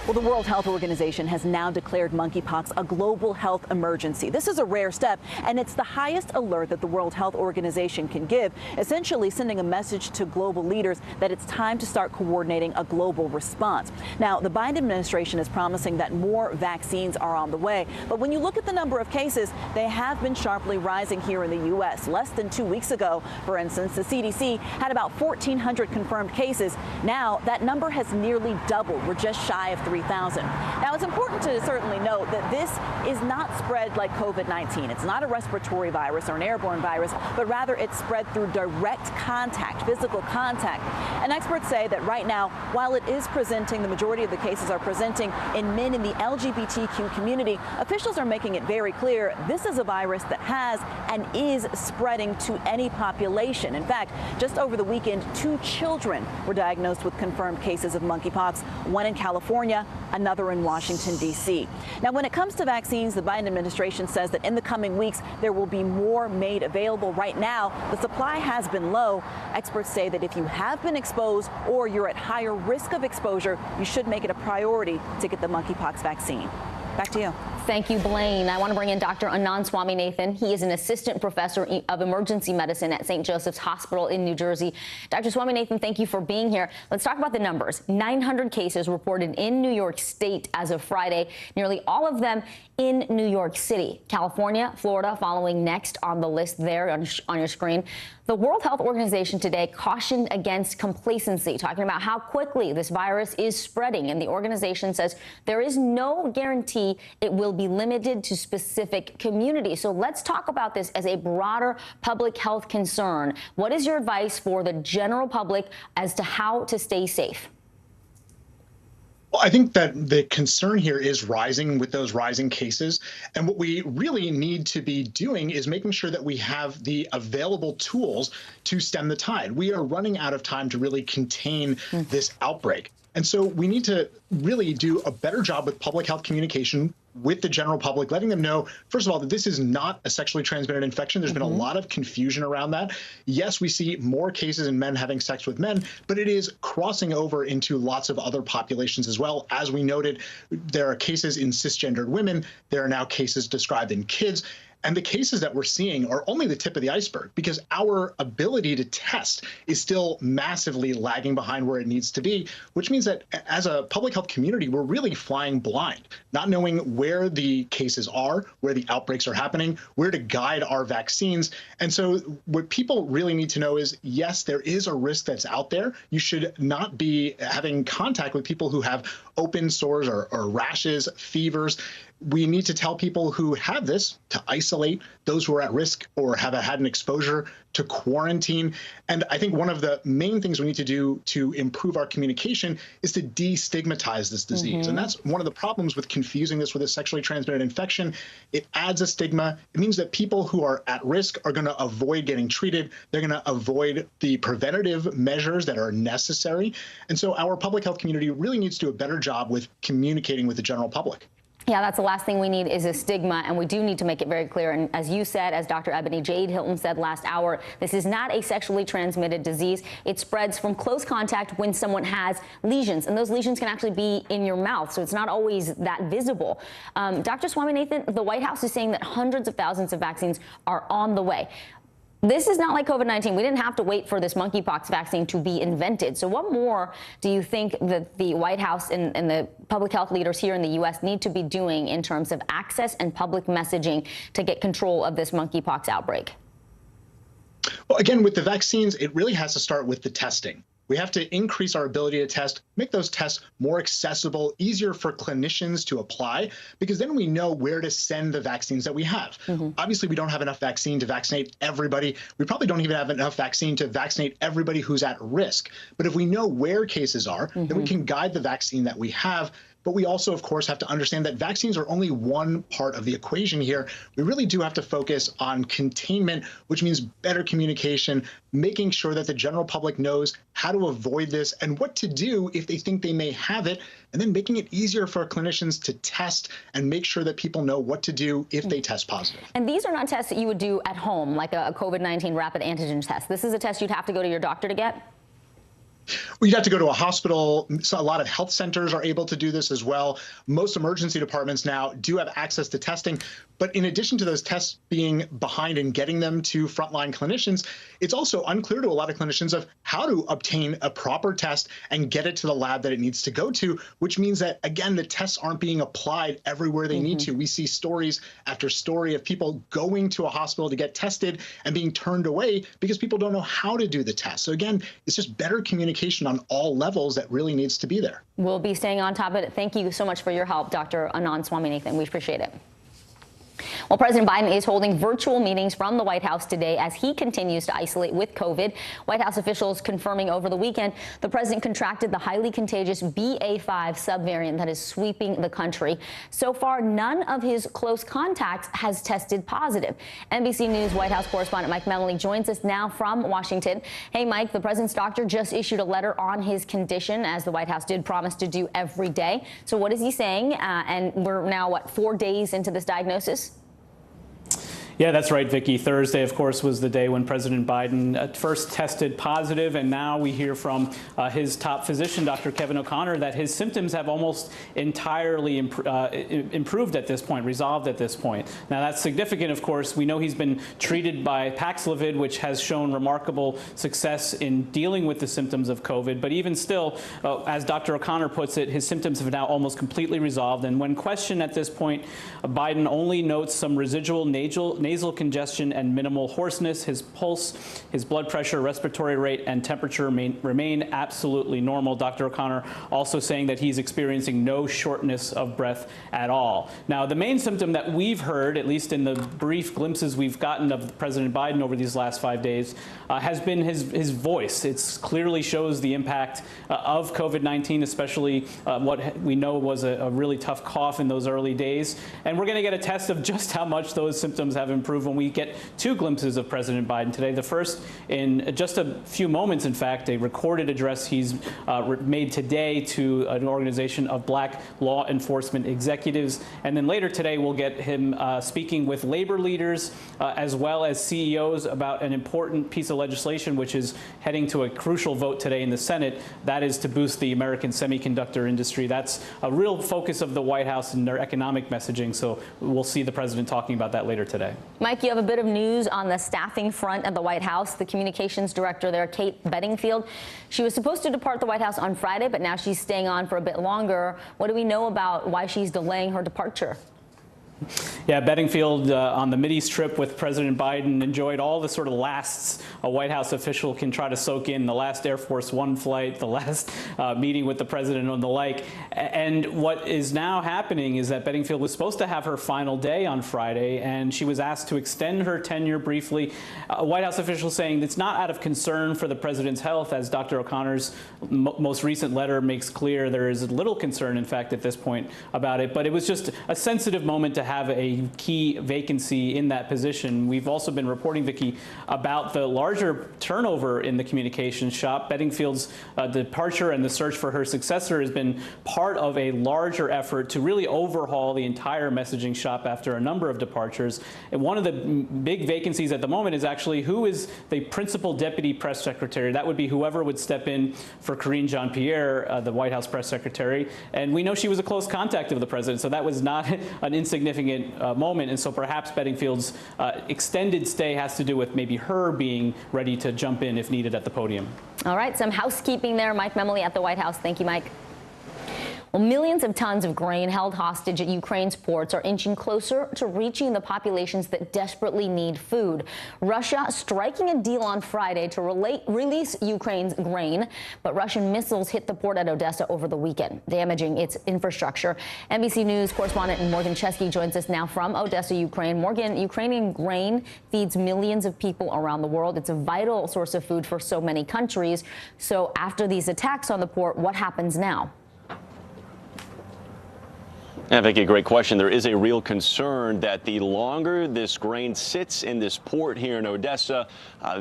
Well, the World Health Organization has now declared monkeypox a global health emergency. This is a rare step, and it's the highest alert that the World Health Organization can give, essentially sending a message to global leaders that it's time to start coordinating a global response. Now, the Biden administration is promising that more vaccines are on the way, but when you look at the number of cases, they have been sharply rising here in the U.S. Less than 2 weeks ago, for instance, the CDC had about 1,400 confirmed cases. Now, that number has nearly doubled. We're just shy of 3,000. Now, it's important to certainly note that this is not spread like COVID-19. It's not a respiratory virus or an airborne virus, but rather it's spread through direct contact, physical contact. And experts say that right now, while it is presenting, the majority of the cases are presenting in men in the LGBTQ community, officials are making it very clear this is a virus that has and is spreading to any population. In fact, just over the weekend, 2 children were diagnosed with confirmed cases of monkeypox, one in California, another in Washington, D.C. Now, when it comes to vaccines, the Biden administration says that in the coming weeks, there will be more made available. Right now, the supply has been low. Experts say that if you have been exposed or you're at higher risk of exposure, you should make it a priority to get the monkeypox vaccine. Back to you. Thank you, Blaine. I want to bring in Dr. Anand Swaminathan. He is an assistant professor of emergency medicine at St. Joseph's Hospital in New Jersey. Dr. Swaminathan, thank you for being here. Let's talk about the numbers. 900 cases reported in New York State as of Friday, nearly all of them in New York City. California, Florida following next on the list there on your screen. The World Health Organization today cautioned against complacency, talking about how quickly this virus is spreading. And the organization says there is no guarantee it will be limited to specific communities. So let's talk about this as a broader public health concern. What is your advice for the general public as to how to stay safe? Well, I think that the concern here is rising with those rising cases. And what we really need to be doing is making sure that we have the available tools to stem the tide. We are running out of time to really contain this outbreak. And so we need to really do a better job with public health communication with the general public, letting them know, first of all, that this is not a sexually transmitted infection. There's been a lot of confusion around that. Yes, we see more cases in men having sex with men, but it is crossing over into lots of other populations as well. As we noted, there are cases in cisgendered women. There are now cases described in kids. And the cases that we're seeing are only the tip of the iceberg because our ability to test is still massively lagging behind where it needs to be, which means that as a public health community, we're really flying blind, not knowing where the cases are, where the outbreaks are happening, where to guide our vaccines. And so what people really need to know is, yes, there is a risk that's out there. You should not be having contact with people who have open sores or rashes, fevers. We need to tell people who have this to isolate isolate those who are at risk or have had an exposure, to quarantine. And I think one of the main things we need to do to improve our communication is to destigmatize this disease. And that's one of the problems with confusing this with a sexually transmitted infection. It adds a stigma. It means that people who are at risk are going to avoid getting treated. They're going to avoid the preventative measures that are necessary. And so our public health community really needs to do a better job with communicating with the general public. Yeah, that's the last thing we need is a stigma, and we do need to make it very clear. And as you said, as Dr. Ebony Jade Hilton said last hour, this is not a sexually transmitted disease. It spreads from close contact when someone has lesions, and those lesions can actually be in your mouth, so it's not always that visible. Dr. Swaminathan, the White House is saying that hundreds of thousands of vaccines are on the way. This is not like COVID-19. We didn't have to wait for this monkeypox vaccine to be invented. So what more do you think that the White House and the public health leaders here in the U.S. need to be doing in terms of access and public messaging to get control of this monkeypox outbreak? Well, again, with the vaccines, it really has to start with the testing. We have to increase our ability to test, make those tests more accessible, easier for clinicians to apply, because then we know where to send the vaccines that we have. Obviously, we don't have enough vaccine to vaccinate everybody. We probably don't even have enough vaccine to vaccinate everybody who's at risk. But if we know where cases are, then we can guide the vaccine that we have. But we also, of course, have to understand that vaccines are only one part of the equation here. We really do have to focus on containment, which means better communication, making sure that the general public knows how to avoid this and what to do if they think they may have it, and then making it easier for clinicians to test and make sure that people know what to do if they test positive. And these are not tests that you would do at home, like a COVID-19 rapid antigen test. This is a test you'd have to go to your doctor to get? Well, you'd have to go to a hospital. So a lot of health centers are able to do this as well. Most emergency departments now do have access to testing. But in addition to those tests being behind and getting them to frontline clinicians, it's also unclear to a lot of clinicians of how to obtain a proper test and get it to the lab that it needs to go to, which means that, again, the tests aren't being applied everywhere they need to. We see stories after story of people going to a hospital to get tested and being turned away because people don't know how to do the test. So again, it's just better communication on all levels that really needs to be there. We'll be staying on top of it. Thank you so much for your help, Dr. Anand Swaminathan. We appreciate it. Well, President Biden is holding virtual meetings from the White House today as he continues to isolate with COVID. White House officials confirming over the weekend the president contracted the highly contagious BA.5 subvariant that is sweeping the country. So far, none of his close contacts has tested positive. NBC News White House correspondent Mike Melloney joins us now from Washington. Hey, Mike, the president's doctor just issued a letter on his condition, as the White House did promise to do every day. So what is he saying? And we're now, 4 days into this diagnosis? Yeah, that's right, Vicki. Thursday, of course, was the day when President Biden first tested positive, and now we hear from his top physician, Dr. Kevin O'Connor, that his symptoms have almost entirely improved at this point, resolved at this point. Now, that's significant, of course. We know he's been treated by Paxlovid, which has shown remarkable success in dealing with the symptoms of COVID. But even still, as Dr. O'Connor puts it, his symptoms have now almost completely resolved. And when questioned at this point, Biden only notes some residual nasal congestion and minimal hoarseness. His pulse, his blood pressure, respiratory rate, and temperature remain absolutely normal. Dr. O'Connor also saying that he's experiencing no shortness of breath at all. Now, the main symptom that we've heard, at least in the brief glimpses we've gotten of President Biden over these last 5 days, has been his voice. It clearly shows the impact of COVID-19, especially what we know was a really tough cough in those early days. And we're going to get a test of just how much those symptoms have improved when we get 2 glimpses of President Biden today. The first in just a few moments, in fact, a recorded address he's made today to an organization of black law enforcement executives. And then later today, we'll get him speaking with labor leaders as well as CEOs about an important piece of legislation, which is heading to a crucial vote today in the Senate. That is to boost the American semiconductor industry. That's a real focus of the White House and their economic messaging. So we'll see the president talking about that later today. Mike, you have a bit of news on the staffing front at the White House. The communications director there, Kate Bedingfield, she was supposed to depart the White House on Friday, but now she's staying on for a bit longer. What do we know about why she's delaying her departure? Yeah, Bedingfield on the Mideast trip with President Biden enjoyed all the sort of lasts a White House official can try to soak in, the last Air Force One flight, the last meeting with the president and the like. And what is now happening is that Bedingfield was supposed to have her final day on Friday, and she was asked to extend her tenure briefly. A White House official saying it's not out of concern for the president's health, as Dr. O'Connor's most recent letter makes clear. There is little concern, in fact, at this point about it, but it was just a sensitive moment to have a key vacancy in that position. We've also been reporting, Vicki, about the larger turnover in the communications shop. Bedingfield's departure and the search for her successor has been part of a larger effort to really overhaul the entire messaging shop after a number of departures. And one of the big vacancies at the moment is actually who is the principal deputy press secretary. That would be whoever would step in for Karine Jean-Pierre, the White House press secretary. And we know she was a close contact of the president, so that was not an insignificant moment. And so perhaps Bedingfield's extended stay has to do with maybe her being ready to jump in if needed at the podium. All right, some housekeeping there. Mike Memoli at the White House. Thank you, Mike. Well, millions of tons of grain held hostage at Ukraine's ports are inching closer to reaching the populations that desperately need food. Russia striking a deal on Friday to release Ukraine's grain, but Russian missiles hit the port at Odessa over the weekend, damaging its infrastructure. NBC News correspondent Morgan Chesky joins us now from Odessa, Ukraine. Morgan, Ukrainian grain feeds millions of people around the world. It's a vital source of food for so many countries. So after these attacks on the port, what happens now? Yeah, Vicki, great question. There is a real concern that the longer this grain sits in this port here in Odessa,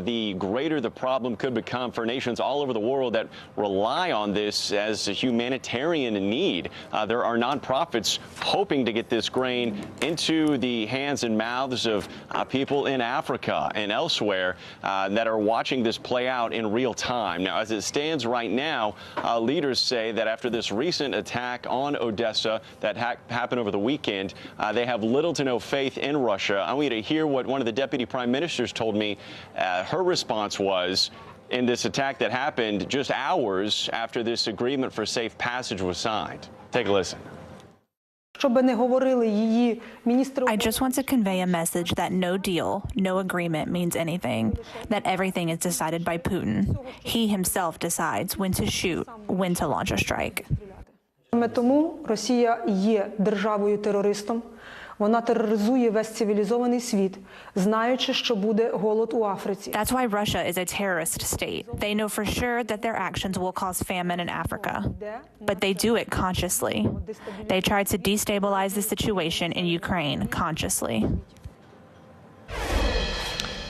the greater the problem could become for nations all over the world that rely on this as a humanitarian need. There are nonprofits hoping to get this grain into the hands and mouths of people in Africa and elsewhere that are watching this play out in real time. Now, as it stands right now, leaders say that after this recent attack on Odessa that happened over the weekend, they have little to no faith in Russia. I want you to hear what one of the deputy prime ministers told me her response was in this attack that happened just hours after this agreement for safe passage was signed. Take a listen. I just want to convey a message that no deal, no agreement means anything, that everything is decided by Putin. He himself decides when to shoot, when to launch a strike. Тому Росія є державою-терористом. Вона тероризує весь цивілізований світ, знаючи, що буде голод у Африці. That's why Russia is a terrorist state. They know for sure that their actions will cause famine in Africa. But they do it consciously. They try to destabilize the situation in Ukraine consciously.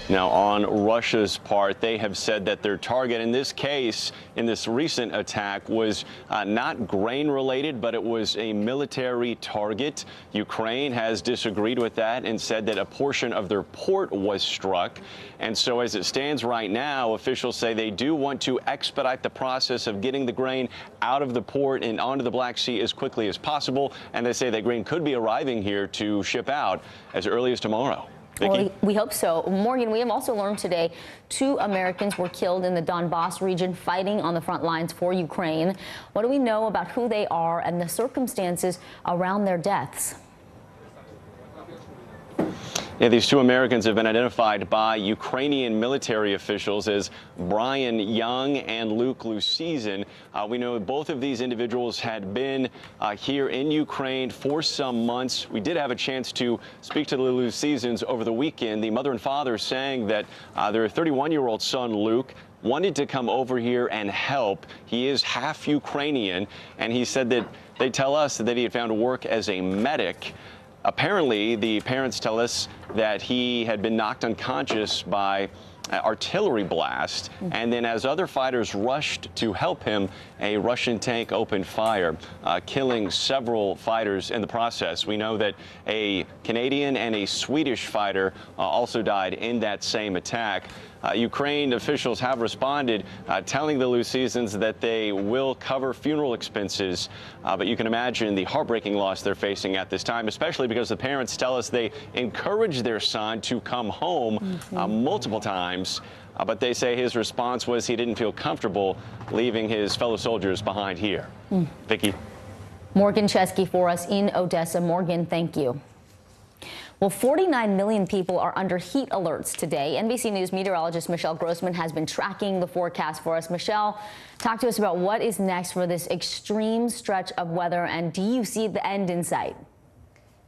Now, on Russia's part, they have said that their target in this case, in this recent attack, was not grain-related, but it was a military target. Ukraine has disagreed with that and said that a portion of their port was struck. And so as it stands right now, officials say they do want to expedite the process of getting the grain out of the port and onto the Black Sea as quickly as possible. And they say that grain could be arriving here to ship out as early as tomorrow. Well, we hope so. Morgan, we have also learned today 2 Americans were killed in the Donbass region fighting on the front lines for Ukraine. What do we know about who they are and the circumstances around their deaths? Yeah, these 2 Americans have been identified by Ukrainian military officials as Brian Young and Luke Lucizin. We know both of these individuals had been here in Ukraine for some months. We did have a chance to speak to the Lucizins over the weekend. The mother and father saying that their 31-year-old son, Luke, wanted to come over here and help. He is half Ukrainian, and he said that they tell us that he had found work as a medic. Apparently, the parents tell us that he had been knocked unconscious by artillery blast, and then as other fighters rushed to help him, a Russian tank opened fire, killing several fighters in the process. We know that a Canadian and a Swedish fighter also died in that same attack. Ukraine officials have responded, telling the Lucizins that they will cover funeral expenses. But you can imagine the heartbreaking loss they're facing at this time, especially because the parents tell us they encouraged their son to come home multiple times. But they say his response was he didn't feel comfortable leaving his fellow soldiers behind here. Vicki. Morgan Chesky for us in Odessa. Morgan, thank you. Well, 49 million people are under heat alerts today. NBC News meteorologist Michelle Grossman has been tracking the forecast for us. Michelle, talk to us about what is next for this extreme stretch of weather, and do you see the end in sight?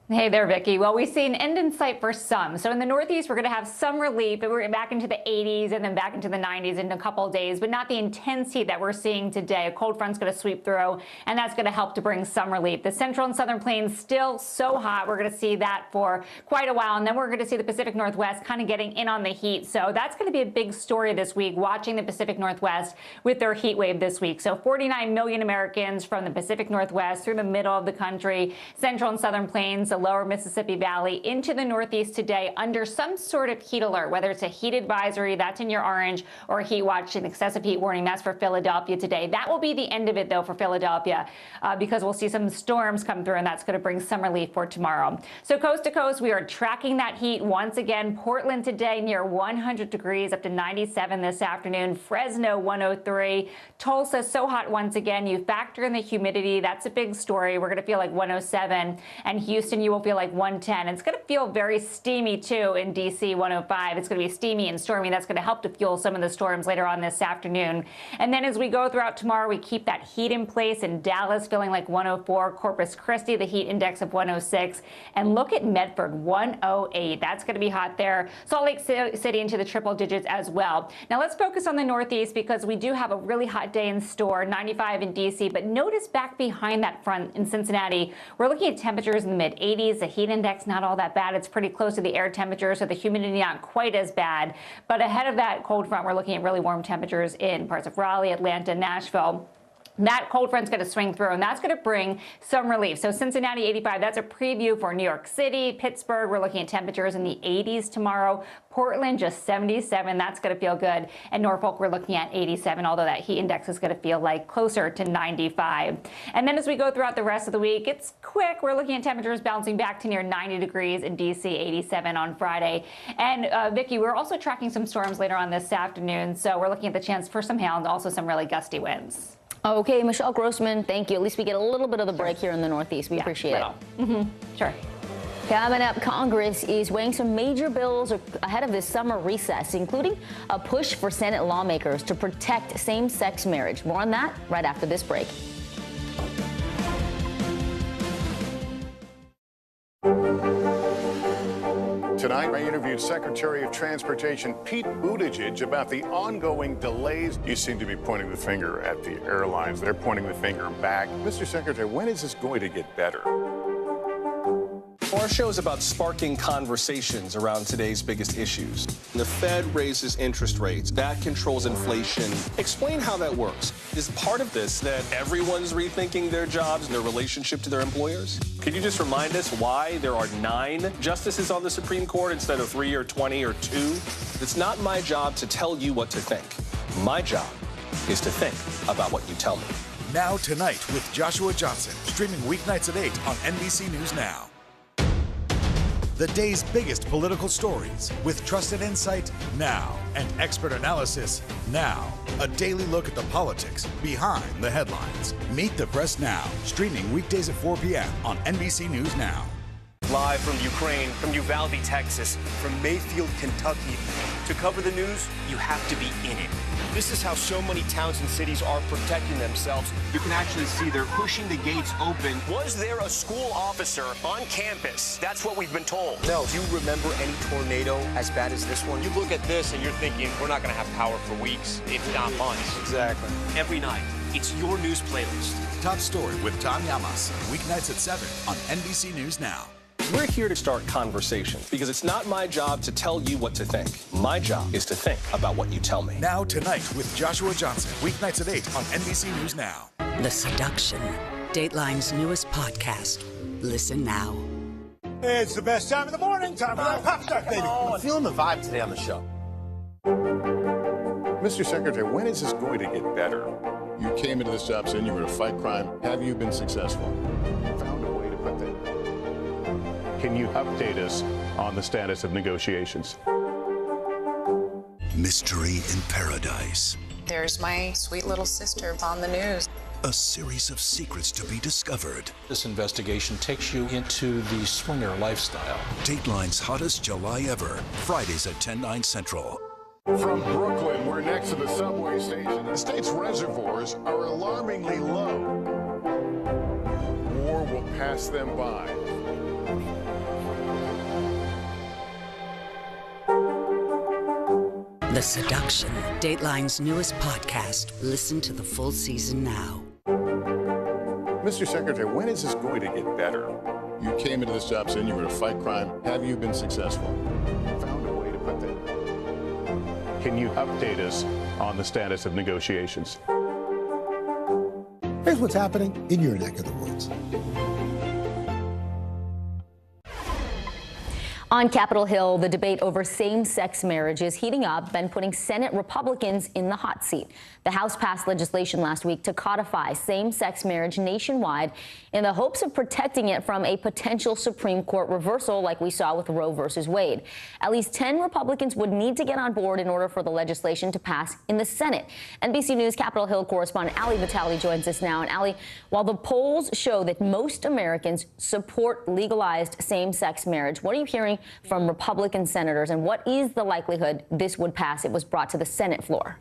Hey there, Vicki. Well, we see an end in sight for some. So in the Northeast, we're going to have some relief, but we're back into the 80s and then back into the 90s in a couple of days, but not the intense heat that we're seeing today. A cold front's going to sweep through, and that's going to help to bring some relief. The central and southern plains still so hot. We're going to see that for quite a while, and then we're going to see the Pacific Northwest kind of getting in on the heat. So that's going to be a big story this week, watching the Pacific Northwest with their heat wave this week. So 49 million Americans from the Pacific Northwest through the middle of the country, central and southern plains, the lower Mississippi Valley into the Northeast today under some sort of heat alert, whether it's a heat advisory, that's in your orange, or a heat watch, an excessive heat warning, that's for Philadelphia today. That will be the end of it, though, for Philadelphia, because we'll see some storms come through, and that's going to bring some relief for tomorrow. So coast to coast, we are tracking that heat once again. Portland today near 100 degrees, up to 97 this afternoon. Fresno 103. Tulsa so hot once again. You factor in the humidity, that's a big story. We're going to feel like 107, and Houston, you will feel like 110. It's going to feel very steamy, too, in D.C. 105. It's going to be steamy and stormy. That's going to help to fuel some of the storms later on this afternoon. And then as we go throughout tomorrow, we keep that heat in place in Dallas, feeling like 104. Corpus Christi, the heat index of 106. And look at Medford, 108. That's going to be hot there. Salt Lake City into the triple digits as well. Now let's focus on the Northeast, because we do have a really hot day in store, 95 in D.C. But notice back behind that front in Cincinnati, we're looking at temperatures in the mid-80s. The heat index not all that bad. It's pretty close to the air temperature, so the humidity not quite as bad. But ahead of that cold front, we're looking at really warm temperatures in parts of Raleigh, Atlanta, Nashville. That cold front's going to swing through, and that's going to bring some relief. So Cincinnati 85, that's a preview for New York City. Pittsburgh, we're looking at temperatures in the 80s tomorrow. Portland, just 77. That's going to feel good. And Norfolk, we're looking at 87, although that heat index is going to feel like closer to 95. And then as we go throughout the rest of the week, it's quick. We're looking at temperatures bouncing back to near 90 degrees in D.C., 87 on Friday. And Vicki, we're also tracking some storms later on this afternoon, so we're looking at the chance for some hail and also some really gusty winds. Okay, Michelle Grossman, thank you. At least we get a little bit of the break here in the Northeast. We appreciate it. Sure. Coming up, Congress is weighing some major bills ahead of this summer recess, including a push for Senate lawmakers to protect same-sex marriage. More on that right after this break. Tonight, I interviewed Secretary of Transportation Pete Buttigieg about the ongoing delays. You seem to be pointing the finger at the airlines. They're pointing the finger back. Mr. Secretary, when is this going to get better? Our show is about sparking conversations around today's biggest issues. The Fed raises interest rates. That controls inflation. Explain how that works. Is part of this that everyone's rethinking their jobs and their relationship to their employers? Could you just remind us why there are 9 justices on the Supreme Court instead of 3 or 20 or 2? It's not my job to tell you what to think. My job is to think about what you tell me. Now Tonight with Joshua Johnson, streaming weeknights at 8 on NBC News Now. The day's biggest political stories with trusted insight now and expert analysis now. A daily look at the politics behind the headlines. Meet the Press Now, streaming weekdays at 4 p.m. on NBC News Now. Live from Ukraine, from Uvalde, Texas, from Mayfield, Kentucky. To cover the news, you have to be in it. This is how so many towns and cities are protecting themselves. You can actually see they're pushing the gates open. Was there a school officer on campus? That's what we've been told. No. Do you remember any tornado as bad as this one? You look at this and you're thinking, we're not going to have power for weeks, if not months. Exactly. Every night, it's your news playlist. Top Story with Tom Yamas, weeknights at 7 on NBC News Now. We're here to start conversations because it's not my job to tell you what to think. My job is to think about what you tell me. Now Tonight with Joshua Johnson, weeknights at 8 on NBC News Now. The Seduction, Dateline's newest podcast. Listen now. It's the best time of the morning. Time for that pop start, baby. I'm feeling the vibe today on the show. Mr. Secretary, when is this going to get better? You came into this job saying you were going to fight crime. Have you been successful? Found a way to put that. Can you update us on the status of negotiations? Mystery in Paradise. There's my sweet little sister on the news. A series of secrets to be discovered. This investigation takes you into the swinger lifestyle. Dateline's hottest July ever. Fridays at 10/9 Central. From Brooklyn, we're next to the subway station. The state's reservoirs are alarmingly low. War will pass them by. The Seduction, Dateline's newest podcast. Listen to the full season now. Mr. Secretary, when is this going to get better? You came into this job saying you were going to fight crime. Have you been successful? Found a way to put that. Can you update us on the status of negotiations? Here's what's happening in your neck of the woods. On Capitol Hill, the debate over same-sex marriage is heating up and putting Senate Republicans in the hot seat. The House passed legislation last week to codify same-sex marriage nationwide in the hopes of protecting it from a potential Supreme Court reversal like we saw with Roe versus Wade. At least 10 Republicans would need to get on board in order for the legislation to pass in the Senate. NBC News Capitol Hill correspondent Ali Vitale joins us now. And Ali, while the polls show that most Americans support legalized same-sex marriage, what are you hearing from Republican senators, and what is the likelihood this would pass if it was brought to the Senate floor?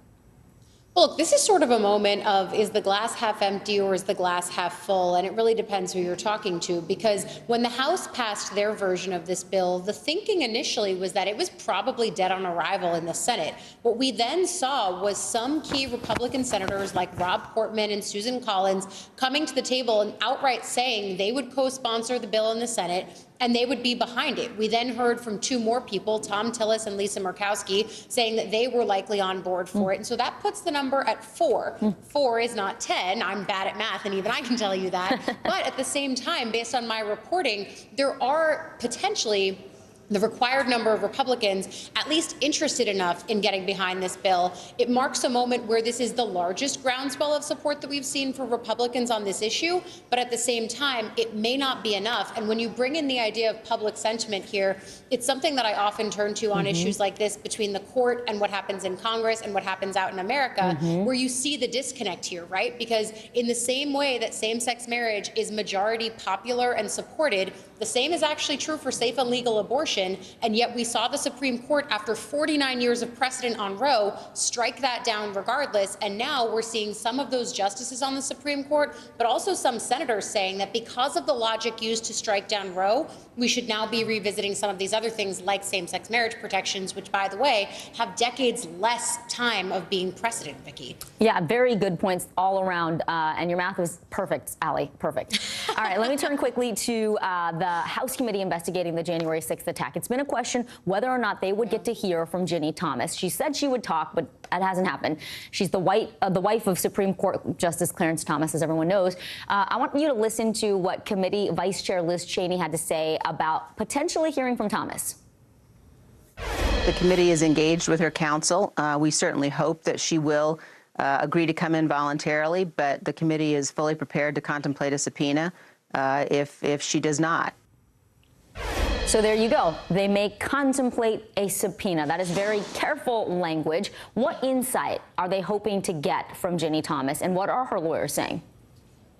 Well, look, this is sort of a moment of, is the glass half empty or is the glass half full? And it really depends who you're talking to, because when the House passed their version of this bill, the thinking initially was that it was probably dead on arrival in the Senate. What we then saw was some key Republican senators like Rob Portman and Susan Collins coming to the table and outright saying they would co-sponsor the bill in the Senate and they would be behind it. We then heard from two more people, Tom Tillis and Lisa Murkowski, saying that they were likely on board for it. And so that puts the number at 4. 4 is not 10. I'm bad at math, and even I can tell you that. But at the same time, based on my reporting, there are potentially the required number of Republicans at least interested enough in getting behind this bill. It marks a moment where this is the largest groundswell of support that we've seen for Republicans on this issue, but at the same time, it may not be enough. And when you bring in the idea of public sentiment here, it's something that I often turn to on issues like this between the court and what happens in Congress and what happens out in America, where you see the disconnect here, right? Because in the same way that same-sex marriage is majority popular and supported, the same is actually true for safe and legal abortion, and yet we saw the Supreme Court, after 49 years of precedent on Roe, strike that down regardless, and now we're seeing some of those justices on the Supreme Court, but also some senators saying that because of the logic used to strike down Roe, we should now be revisiting some of these other things like same-sex marriage protections, which, by the way, have decades less time of being precedent, Vicki. Yeah, very good points all around, and your math was perfect, Ali, perfect. All right, let me turn quickly to the House committee investigating the January 6th attack. It's been a question whether or not they would get to hear from Ginny Thomas. She said she would talk, but that hasn't happened. She's the wife of Supreme Court Justice Clarence Thomas, as everyone knows. I want you to listen to what Committee Vice Chair Liz Cheney had to say about potentially hearing from Thomas. The committee is engaged with her counsel. We certainly hope that she will agree to come in voluntarily, but the committee is fully prepared to contemplate a subpoena if she does not. So there you go. They may contemplate a subpoena. That is very careful language. What insight are they hoping to get from Ginny Thomas, and what are her lawyers saying?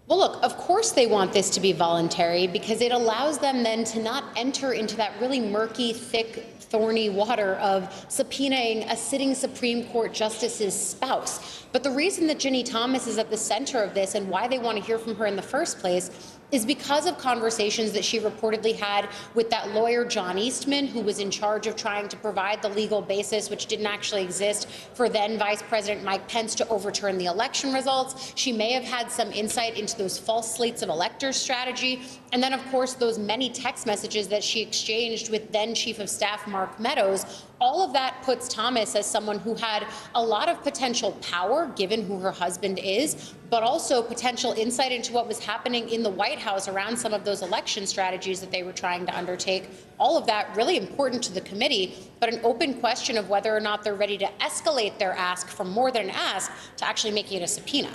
Well, look, of course they want this to be voluntary because it allows them then to not enter into that really murky, thick, thorny water of subpoenaing a sitting Supreme Court justice's spouse. But the reason that Ginny Thomas is at the center of this and why they want to hear from her in the first place is because of conversations that she reportedly had with that lawyer, John Eastman, who was in charge of trying to provide the legal basis, which didn't actually exist, for then Vice President Mike Pence to overturn the election results. She may have had some insight into those false slates of electors strategy. And then, of course, those many text messages that she exchanged with then Chief of Staff Mark Meadows. All of that puts Thomas as someone who had a lot of potential power, given who her husband is, but also potential insight into what was happening in the White House around some of those election strategies that they were trying to undertake. All of that really important to the committee, but an open question of whether or not they're ready to escalate their ask from more than an ask to actually making it a subpoena.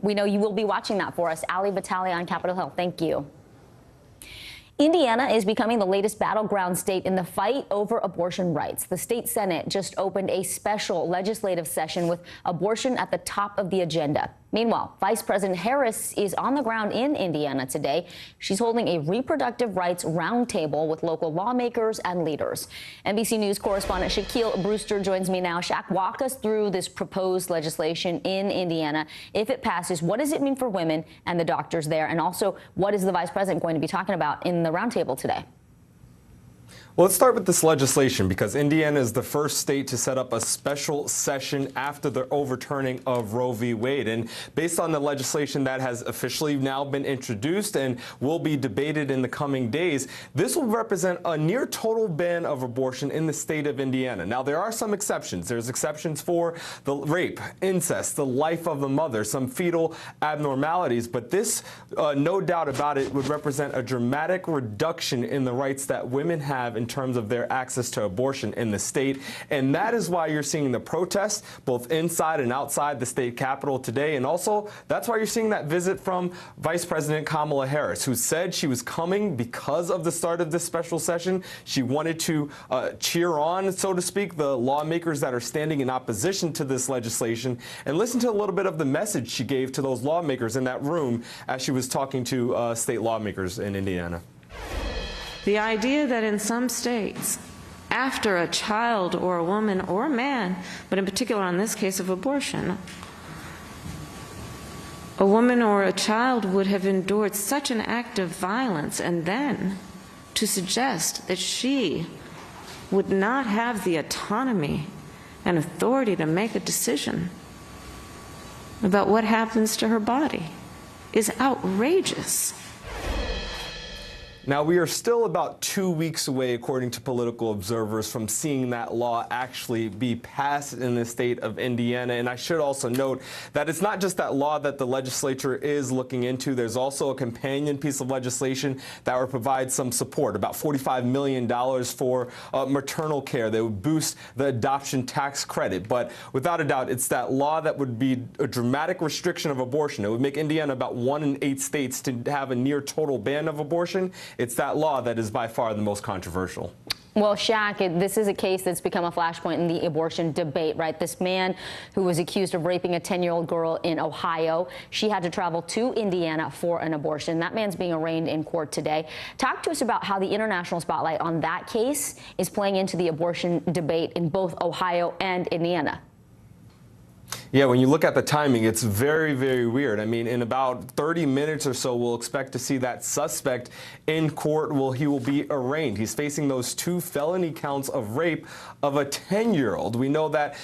We know you will be watching that for us. Ali Vitale on Capitol Hill. Thank you. Indiana is becoming the latest battleground state in the fight over abortion rights. The state Senate just opened a special legislative session with abortion at the top of the agenda. Meanwhile, Vice President Harris is on the ground in Indiana today. She's holding a reproductive rights roundtable with local lawmakers and leaders. NBC News correspondent Shaquille Brewster joins me now. Shaq, walk us through this proposed legislation in Indiana. If it passes, what does it mean for women and the doctors there? And also, what is the vice president going to be talking about in the roundtable today? Well, let's start with this legislation because Indiana is the first state to set up a special session after the overturning of Roe v. Wade. And based on the legislation that has officially now been introduced and will be debated in the coming days, this will represent a near total ban of abortion in the state of Indiana. Now, there are some exceptions. There's exceptions for the rape, incest, the life of the mother, some fetal abnormalities. But this, no doubt about it, would represent a dramatic reduction in the rights that women have in terms of their access to abortion in the state. And that is why you're seeing the protests both inside and outside the state capitol today. And also, that's why you're seeing that visit from Vice President Kamala Harris, who said she was coming because of the start of this special session. She wanted to cheer on, so to speak, the lawmakers that are standing in opposition to this legislation. And listen to a little bit of the message she gave to those lawmakers in that room as she was talking to state lawmakers in Indiana. The idea that in some states, after a child or a woman or a man, but in particular in this case of abortion, a woman or a child would have endured such an act of violence, and then to suggest that she would not have the autonomy and authority to make a decision about what happens to her body is outrageous. Now, we are still about 2 weeks away, according to political observers, from seeing that law actually be passed in the state of Indiana. And I should also note that it's not just that law that the legislature is looking into. There's also a companion piece of legislation that would provide some support, about $45 million for maternal care that would boost the adoption tax credit. But without a doubt, it's that law that would be a dramatic restriction of abortion. It would make Indiana about 1 in 8 states to have a near total ban of abortion. It's that law that is by far the most controversial. Well, Shaq, this is a case that's become a flashpoint in the abortion debate, right? This man who was accused of raping a 10-year-old girl in Ohio, she had to travel to Indiana for an abortion. That man's being arraigned in court today. Talk to us about how the international spotlight on that case is playing into the abortion debate in both Ohio and Indiana. Yeah, when you look at the timing, it's very, very weird. I mean, in about 30 minutes or so, we'll expect to see that suspect in court. He will be arraigned. He's facing those 2 felony counts of rape of a 10-year-old. We know that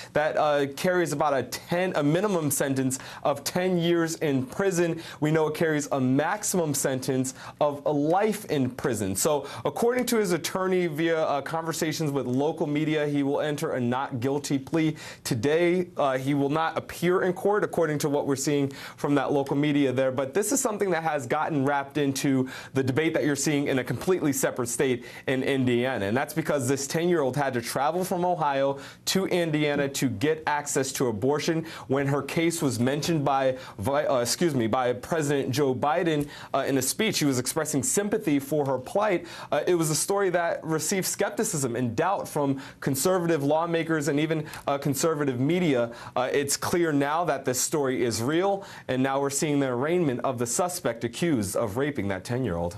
carries about a minimum sentence of 10 years in prison. We know it carries a maximum sentence of a life in prison. So according to his attorney via conversations with local media, he will enter a not guilty plea today. He will not appear in court, according to what we're seeing from that local media there. But this is something that has gotten wrapped into the debate that you're seeing in a completely separate state in Indiana. And that's because this 10-year-old had to travel from Ohio to Indiana to get access to abortion. When her case was mentioned by President Joe Biden in a speech, he was expressing sympathy for her plight. It was a story that received skepticism and doubt from conservative lawmakers and even conservative media. It's clear now that this story is real, and now we're seeing the arraignment of the suspect accused of raping that 10-year-old.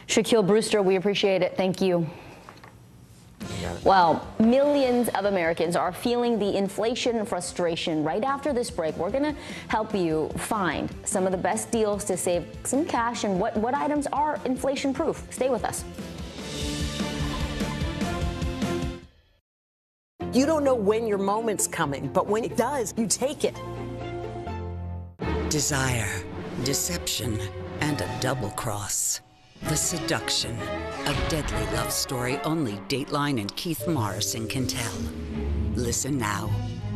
Shaquille Brewster, we appreciate it. Thank you. Well, millions of Americans are feeling the inflation frustration. Right after this break, we're going to help you find some of the best deals to save some cash and what items are inflation-proof. Stay with us. You don't know when your moment's coming, but when it does, you take it. Desire, deception, and a double cross. The Seduction, a deadly love story only Dateline and Keith Morrison can tell. Listen now,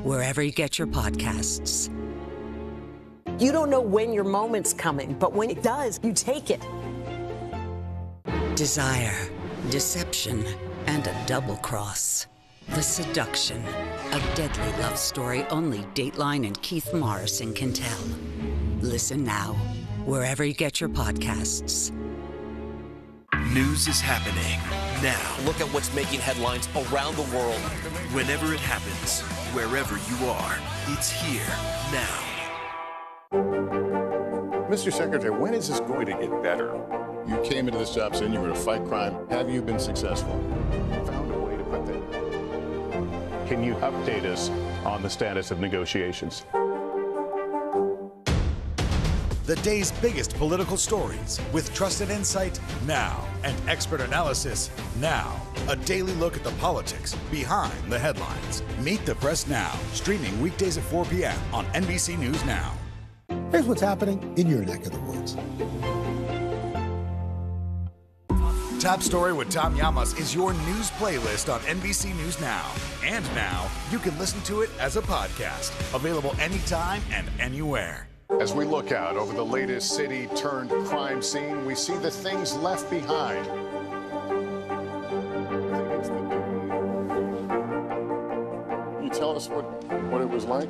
wherever you get your podcasts. You don't know when your moment's coming, but when it does, you take it. Desire, deception, and a double cross. The Seduction, a deadly love story only Dateline and Keith Morrison can tell. Listen now, wherever you get your podcasts. News is happening now. Look at what's making headlines around the world. Whenever it happens, wherever you are, it's here now. Mr. Secretary, when is this going to get better? You came into this job saying you were going to fight crime. Have you been successful? Found a way to put that. Can you update us on the status of negotiations? The day's biggest political stories with trusted insight now and expert analysis now. A daily look at the politics behind the headlines. Meet the Press Now, streaming weekdays at 4 p.m. on NBC News Now. Here's what's happening in your neck of the woods. Top Story with Tom Llamas is your news playlist on NBC News Now. And now, you can listen to it as a podcast. Available anytime and anywhere. As we look out over the latest city-turned-crime scene, we see the things left behind. Can you tell us what it was like?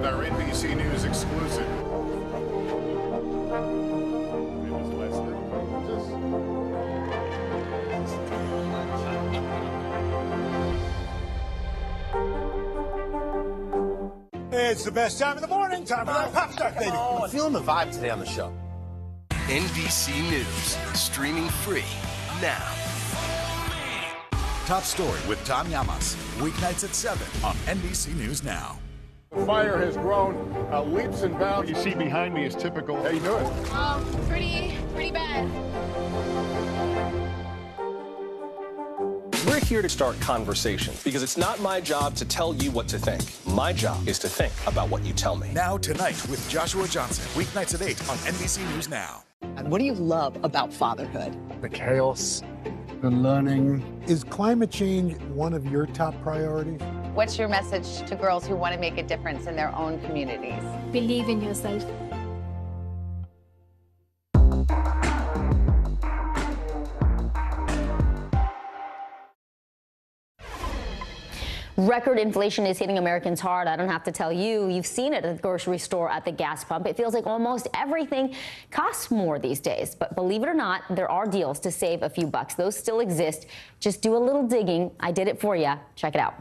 Our NBC News exclusive. It's the best time of the morning. Time for that pop star, baby. I'm feeling the vibe today on the show. NBC News, streaming free now. Top Story with Tom Llamas, weeknights at 7 on NBC News Now. The fire has grown leaps and bounds. What you see behind me is typical. How you doing? Pretty bad. We're here to start conversations because it's not my job to tell you what to think. My job is to think about what you tell me. Now Tonight with Joshua Johnson, weeknights at 8 on NBC News Now. What do you love about fatherhood? The chaos, the learning. Is climate change one of your top priorities? What's your message to girls who want to make a difference in their own communities? Believe in yourself. Record inflation is hitting Americans hard. I don't have to tell you. You've seen it at the grocery store, at the gas pump. It feels like almost everything costs more these days. But believe it or not, there are deals to save a few bucks. Those still exist. Just do a little digging. I did it for you. Check it out.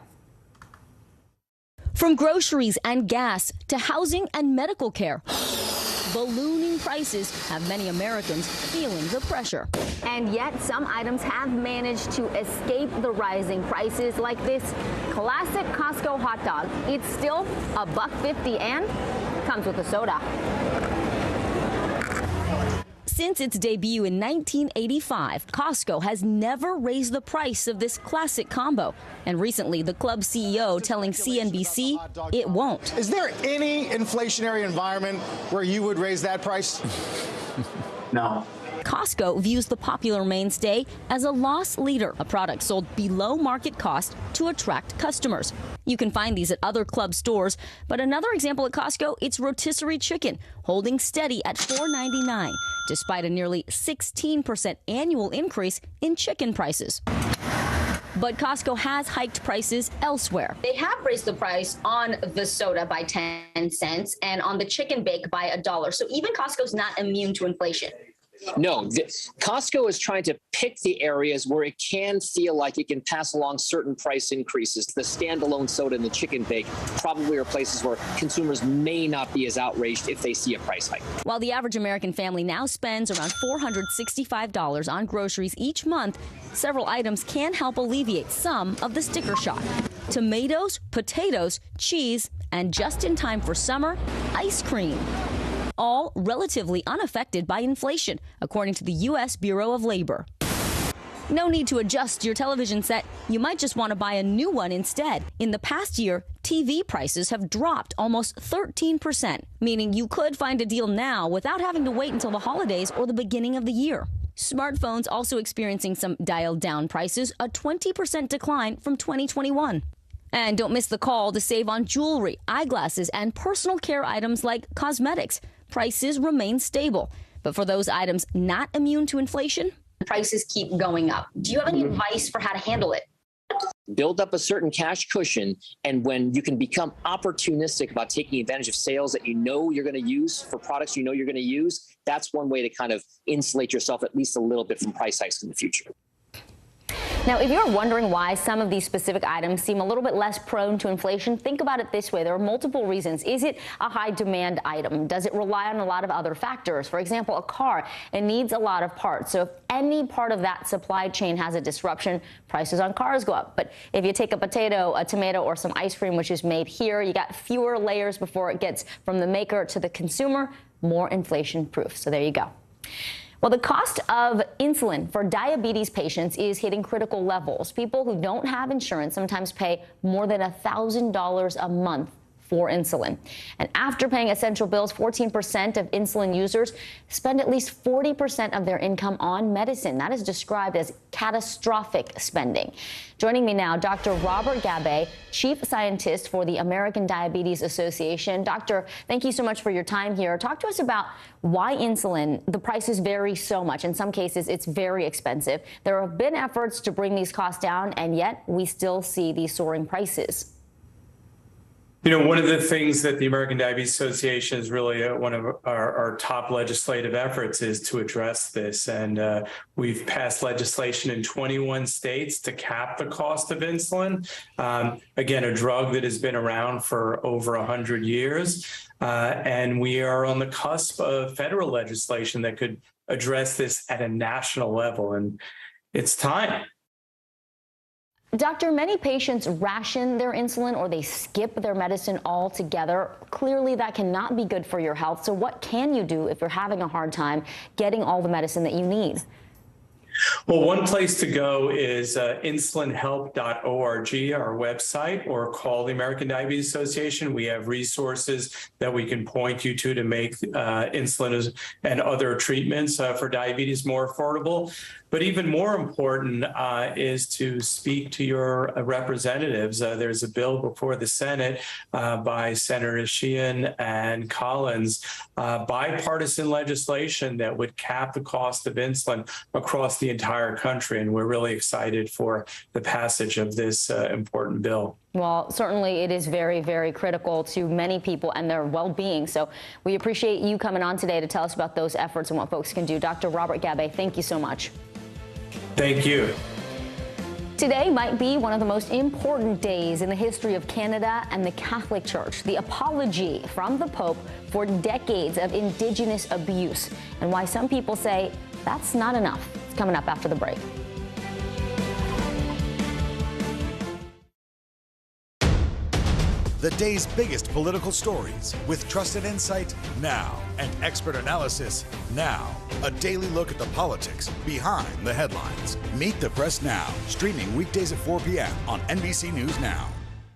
From groceries and gas to housing and medical care, ballooning prices have many Americans feeling the pressure. And yet some items have managed to escape the rising prices, like this classic Costco hot dog. It's still $1.50 and comes with a soda. Since its debut in 1985, Costco has never raised the price of this classic combo. And recently, the club CEO telling CNBC it won't. Is there any inflationary environment where you would raise that price? No. Costco views the popular mainstay as a loss leader, a product sold below market cost to attract customers. You can find these at other club stores, but another example at Costco, it's rotisserie chicken, holding steady at $4.99, despite a nearly 16% annual increase in chicken prices. But Costco has hiked prices elsewhere. They have raised the price on the soda by 10 cents and on the chicken bake by $1. So even Costco's not immune to inflation. No, Costco is trying to pick the areas where it can feel like it can pass along certain price increases. The standalone soda and the chicken bake probably are places where consumers may not be as outraged if they see a price hike. While the average American family now spends around $465 on groceries each month, several items can help alleviate some of the sticker shock. Tomatoes, potatoes, cheese, and just in time for summer, ice cream. All relatively unaffected by inflation, according to the U.S. Bureau of Labor. No need to adjust your television set. You might just want to buy a new one instead. In the past year, TV prices have dropped almost 13%, meaning you could find a deal now without having to wait until the holidays or the beginning of the year. Smartphones also experiencing some dialed down prices, a 20% decline from 2021. And don't miss the call to save on jewelry, eyeglasses, and personal care items like cosmetics. Prices remain stable. But for those items not immune to inflation, prices keep going up. Do you have any advice for how to handle it? Build up a certain cash cushion, and when you can become opportunistic about taking advantage of sales that you know you're going to use for products you know you're going to use, that's one way to kind of insulate yourself at least a little bit from price hikes in the future. Now, if you're wondering why some of these specific items seem a little bit less prone to inflation, think about it this way. There are multiple reasons. Is it a high demand item? Does it rely on a lot of other factors? For example, a car, it needs a lot of parts. So if any part of that supply chain has a disruption, prices on cars go up. But if you take a potato, a tomato, or some ice cream, which is made here, you got fewer layers before it gets from the maker to the consumer, more inflation proof. So there you go. Well, the cost of insulin for diabetes patients is hitting critical levels. People who don't have insurance sometimes pay more than $1,000 a month for insulin. And after paying essential bills, 14% of insulin users spend at least 40% of their income on medicine. That is described as catastrophic spending. Joining me now, Dr. Robert Gabbay, Chief Scientist for the American Diabetes Association. Doctor, thank you so much for your time here. Talk to us about why insulin, the prices vary so much. In some cases, it's very expensive. There have been efforts to bring these costs down, and yet we still see these soaring prices. You know, one of the things that the American Diabetes Association is really one of our top legislative efforts is to address this. And we've passed legislation in 21 states to cap the cost of insulin. Again, a drug that has been around for over 100 years. And we are on the cusp of federal legislation that could address this at a national level. And it's time. Doctor, many patients ration their insulin or they skip their medicine altogether. Clearly, that cannot be good for your health. So what can you do if you're having a hard time getting all the medicine that you need? Well, one place to go is insulinhelp.org, our website, or call the American Diabetes Association. We have resources that we can point you to make insulin and other treatments for diabetes more affordable. But even more important is to speak to your representatives. There's a bill before the Senate by Senator Sheehan and Collins, bipartisan legislation that would cap the cost of insulin across the entire country. And we're really excited for the passage of this important bill. Well, certainly it is very, very critical to many people and their well-being. So we appreciate you coming on today to tell us about those efforts and what folks can do. Dr. Robert Gabbay, thank you so much. Thank you. Today might be one of the most important days in the history of Canada and the Catholic Church. The apology from the Pope for decades of Indigenous abuse and why some people say that's not enough. It's coming up after the break. The day's biggest political stories with trusted insight now and expert analysis now. A daily look at the politics behind the headlines. Meet the Press Now, streaming weekdays at 4 p.m. on NBC News Now.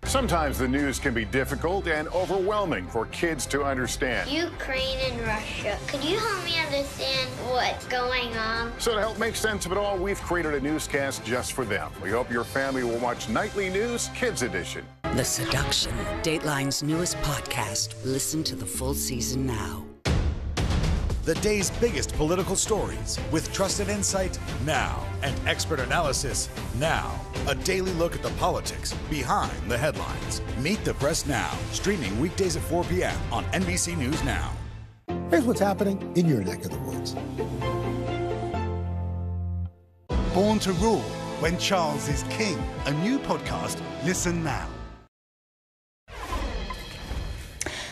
Sometimes the news can be difficult and overwhelming for kids to understand. Ukraine and Russia. Could you help me understand what's going on? So to help make sense of it all, we've created a newscast just for them. We hope your family will watch Nightly News Kids Edition. The Seduction, Dateline's newest podcast. Listen to the full season now. The day's biggest political stories with trusted insight now and expert analysis now. A daily look at the politics behind the headlines. Meet the Press Now, streaming weekdays at 4 p.m. on NBC News Now. Here's what's happening in your neck of the woods. Born to Rule, When Charles is King. A new podcast. Listen now.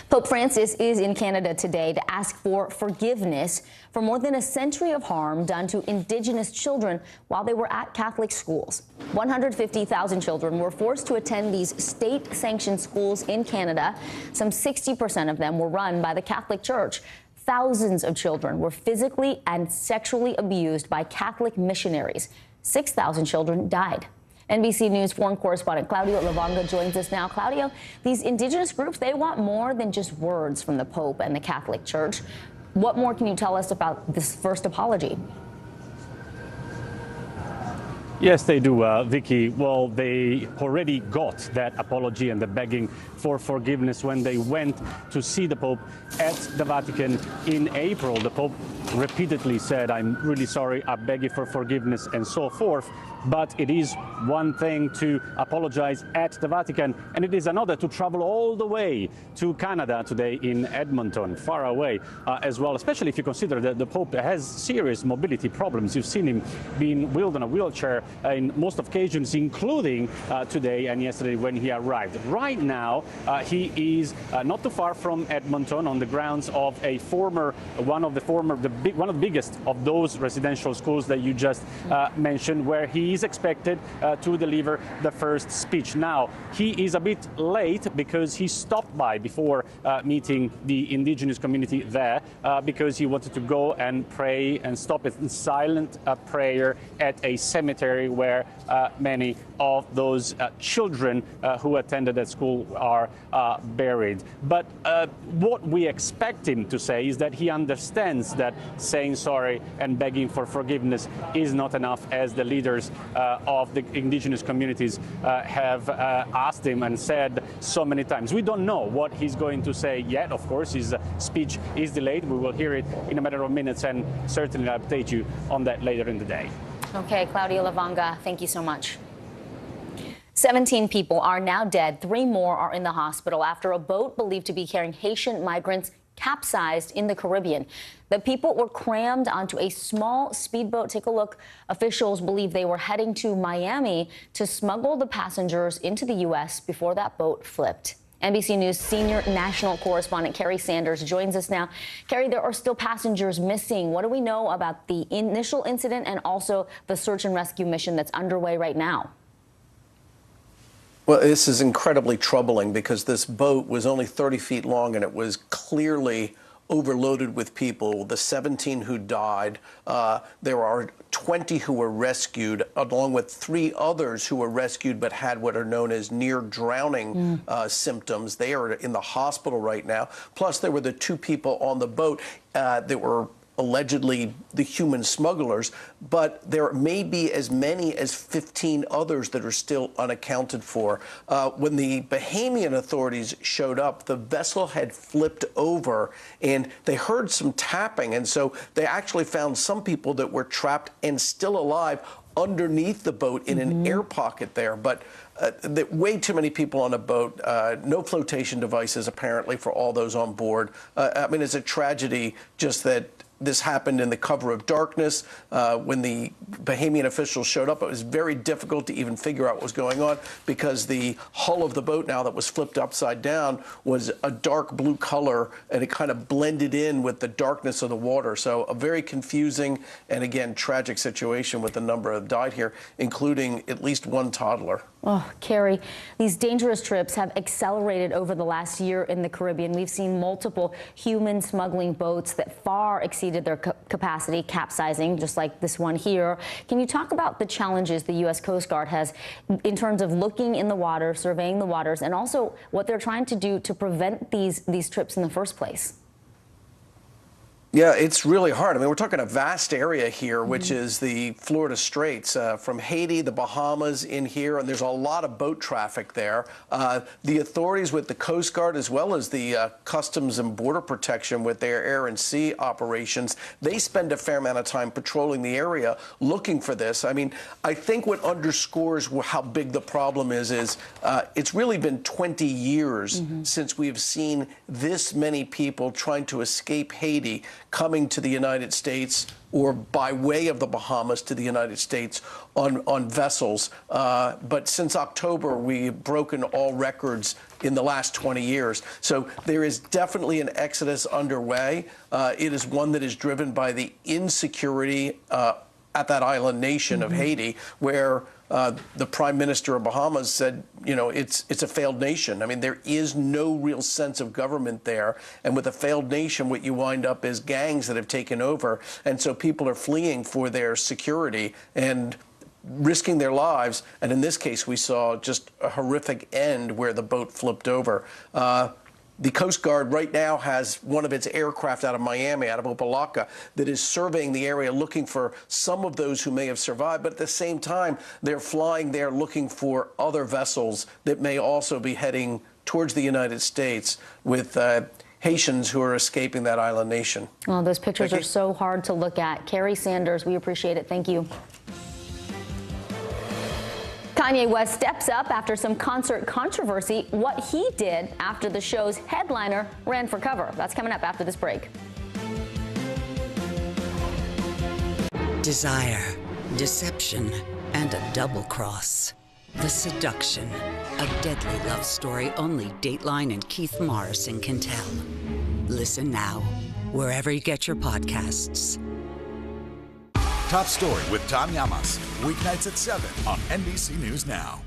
Pope Francis is in Canada today to ask for forgiveness for more than a century of harm done to Indigenous children while they were at Catholic schools. 150,000 children were forced to attend these state-sanctioned schools in Canada. Some 60% of them were run by the Catholic Church. Thousands of children were physically and sexually abused by Catholic missionaries. 6,000 children died. NBC News foreign correspondent Claudio Lavonga joins us now. Claudio, these Indigenous groups, they want more than just words from the Pope and the Catholic Church. What more can you tell us about this first apology? Yes, they do, Vicky. Well, they already got that apology and the begging for forgiveness when they went to see the Pope at the Vatican in April. The Pope repeatedly said, "I'm really sorry, I beg you for forgiveness," and so forth. But it is one thing to apologize at the Vatican, and it is another to travel all the way to Canada today in Edmonton, far away as well, especially if you consider that the Pope has serious mobility problems. You've seen him being wheeled in a wheelchair in most occasions, including today and yesterday when he arrived. Right now, he is not too far from Edmonton on the grounds of one of the biggest of those residential schools that you just mentioned, where he is expected to deliver the first speech. Now, he is a bit late because he stopped by before meeting the indigenous community there because he wanted to go and pray and stop in silent prayer at a cemetery where many of those children who attended that school are buried. But what we expect him to say is that he understands that saying sorry and begging for forgiveness is not enough, as the leaders of the indigenous communities have asked him and said so many times. We don't know what he's going to say yet. Of course, his speech is delayed. We will hear it in a matter of minutes and certainly update you on that later in the day. Okay, Claudia Lavanga, thank you so much. 17 people are now dead. 3 more are in the hospital after a boat believed to be carrying Haitian migrants capsized in the Caribbean. The people were crammed onto a small speedboat. Take a look. Officials believe they were heading to Miami to smuggle the passengers into the U.S. before that boat flipped. NBC News senior national correspondent Kerry Sanders joins us now. Kerry, there are still passengers missing. What do we know about the initial incident and also the search and rescue mission that's underway right now? Well, this is incredibly troubling because this boat was only 30 feet long and it was clearly overloaded with people. The 17 who died, there are 20 who were rescued, along with 3 others who were rescued but had what are known as near drowning symptoms. They are in the hospital right now. Plus, there were the 2 people on the boat that were allegedly the human smugglers, but there may be as many as 15 others that are still unaccounted for. When the Bahamian authorities showed up, the vessel had flipped over and they heard some tapping, and so they actually found some people that were trapped and still alive underneath the boat in an air pocket there. But way too many people on a boat, no flotation devices apparently for all those on board. I mean, it's a tragedy just that this happened in the cover of darkness. When the Bahamian officials showed up, it was very difficult to even figure out what was going on because the hull of the boat, now that was flipped upside down, was a dark blue color, and it kind of blended in with the darkness of the water. So a very confusing and, again, tragic situation with the number that died here, including at least 1 toddler. Oh, Kerry, these dangerous trips have accelerated over the last year in the Caribbean. We've seen multiple human smuggling boats that far exceeded their capacity, capsizing, just like this one here. Can you talk about the challenges the U.S. Coast Guard has in terms of looking in the water, surveying the waters, and also what they're trying to do to prevent these trips in the first place? Yeah, it's really hard. I mean, we're talking a vast area here, which is the Florida Straits, from Haiti, the Bahamas in here, and there's a lot of boat traffic there. The authorities with the Coast Guard, as well as the Customs and Border Protection with their air and sea operations, they spend a fair amount of time patrolling the area looking for this. I mean, I think what underscores how big the problem is it's really been 20 years since we have seen this many people trying to escape Haiti, coming to the United States or by way of the Bahamas to the United States on vessels. But since October, we've broken all records in the last 20 years. So there is definitely an exodus underway. It is one that is driven by the insecurity at that island nation of Haiti, where the Prime Minister of Bahamas said, you know, it's a failed nation. I mean, there is no real sense of government there. And with a failed nation, what you wind up is gangs that have taken over. And so people are fleeing for their security and risking their lives. And in this case, we saw just a horrific end where the boat flipped over. The Coast Guard right now has one of its aircraft out of Miami, out of Opa-locka, that is surveying the area, looking for some of those who may have survived. But at the same time, they're flying there looking for other vessels that may also be heading towards the United States with Haitians who are escaping that island nation. Oh, those pictures are so hard to look at. Kerry Sanders, we appreciate it. Thank you. Kanye West steps up after some concert controversy. What he did after the show's headliner ran for cover. That's coming up after this break. Desire, deception, and a double cross. The Seduction, a deadly love story only Dateline and Keith Morrison can tell. Listen now, wherever you get your podcasts. Top Story with Tom Llamas, weeknights at 7 on NBC News Now.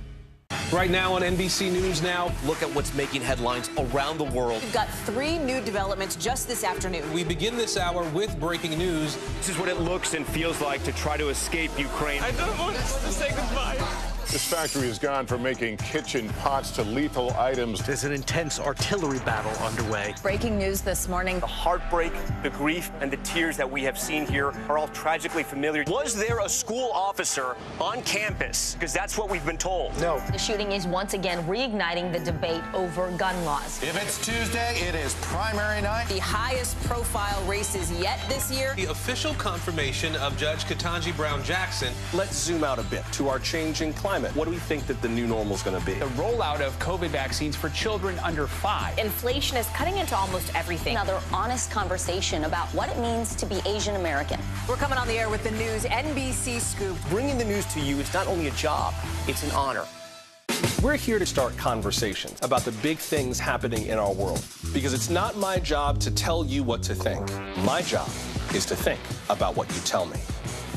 Right now on NBC News Now, look at what's making headlines around the world. We've got 3 new developments just this afternoon. We begin this hour with breaking news. This is what it looks and feels like to try to escape Ukraine. I don't want to say goodbye. This factory has gone from making kitchen pots to lethal items. There's an intense artillery battle underway. Breaking news this morning. The heartbreak, the grief, and the tears that we have seen here are all tragically familiar. Was there a school officer on campus? Because that's what we've been told. No. The shooting is once again reigniting the debate over gun laws. If it's Tuesday, it is primary night. The highest profile races yet this year. The official confirmation of Judge Ketanji Brown Jackson. Let's zoom out a bit to our changing climate. What do we think that the new normal is going to be? The rollout of COVID vaccines for children under 5. Inflation is cutting into almost everything. Another honest conversation about what it means to be Asian American. We're coming on the air with the news NBC Scoop. Bringing the news to you is not only a job, it's an honor. We're here to start conversations about the big things happening in our world, because it's not my job to tell you what to think. My job is to think about what you tell me.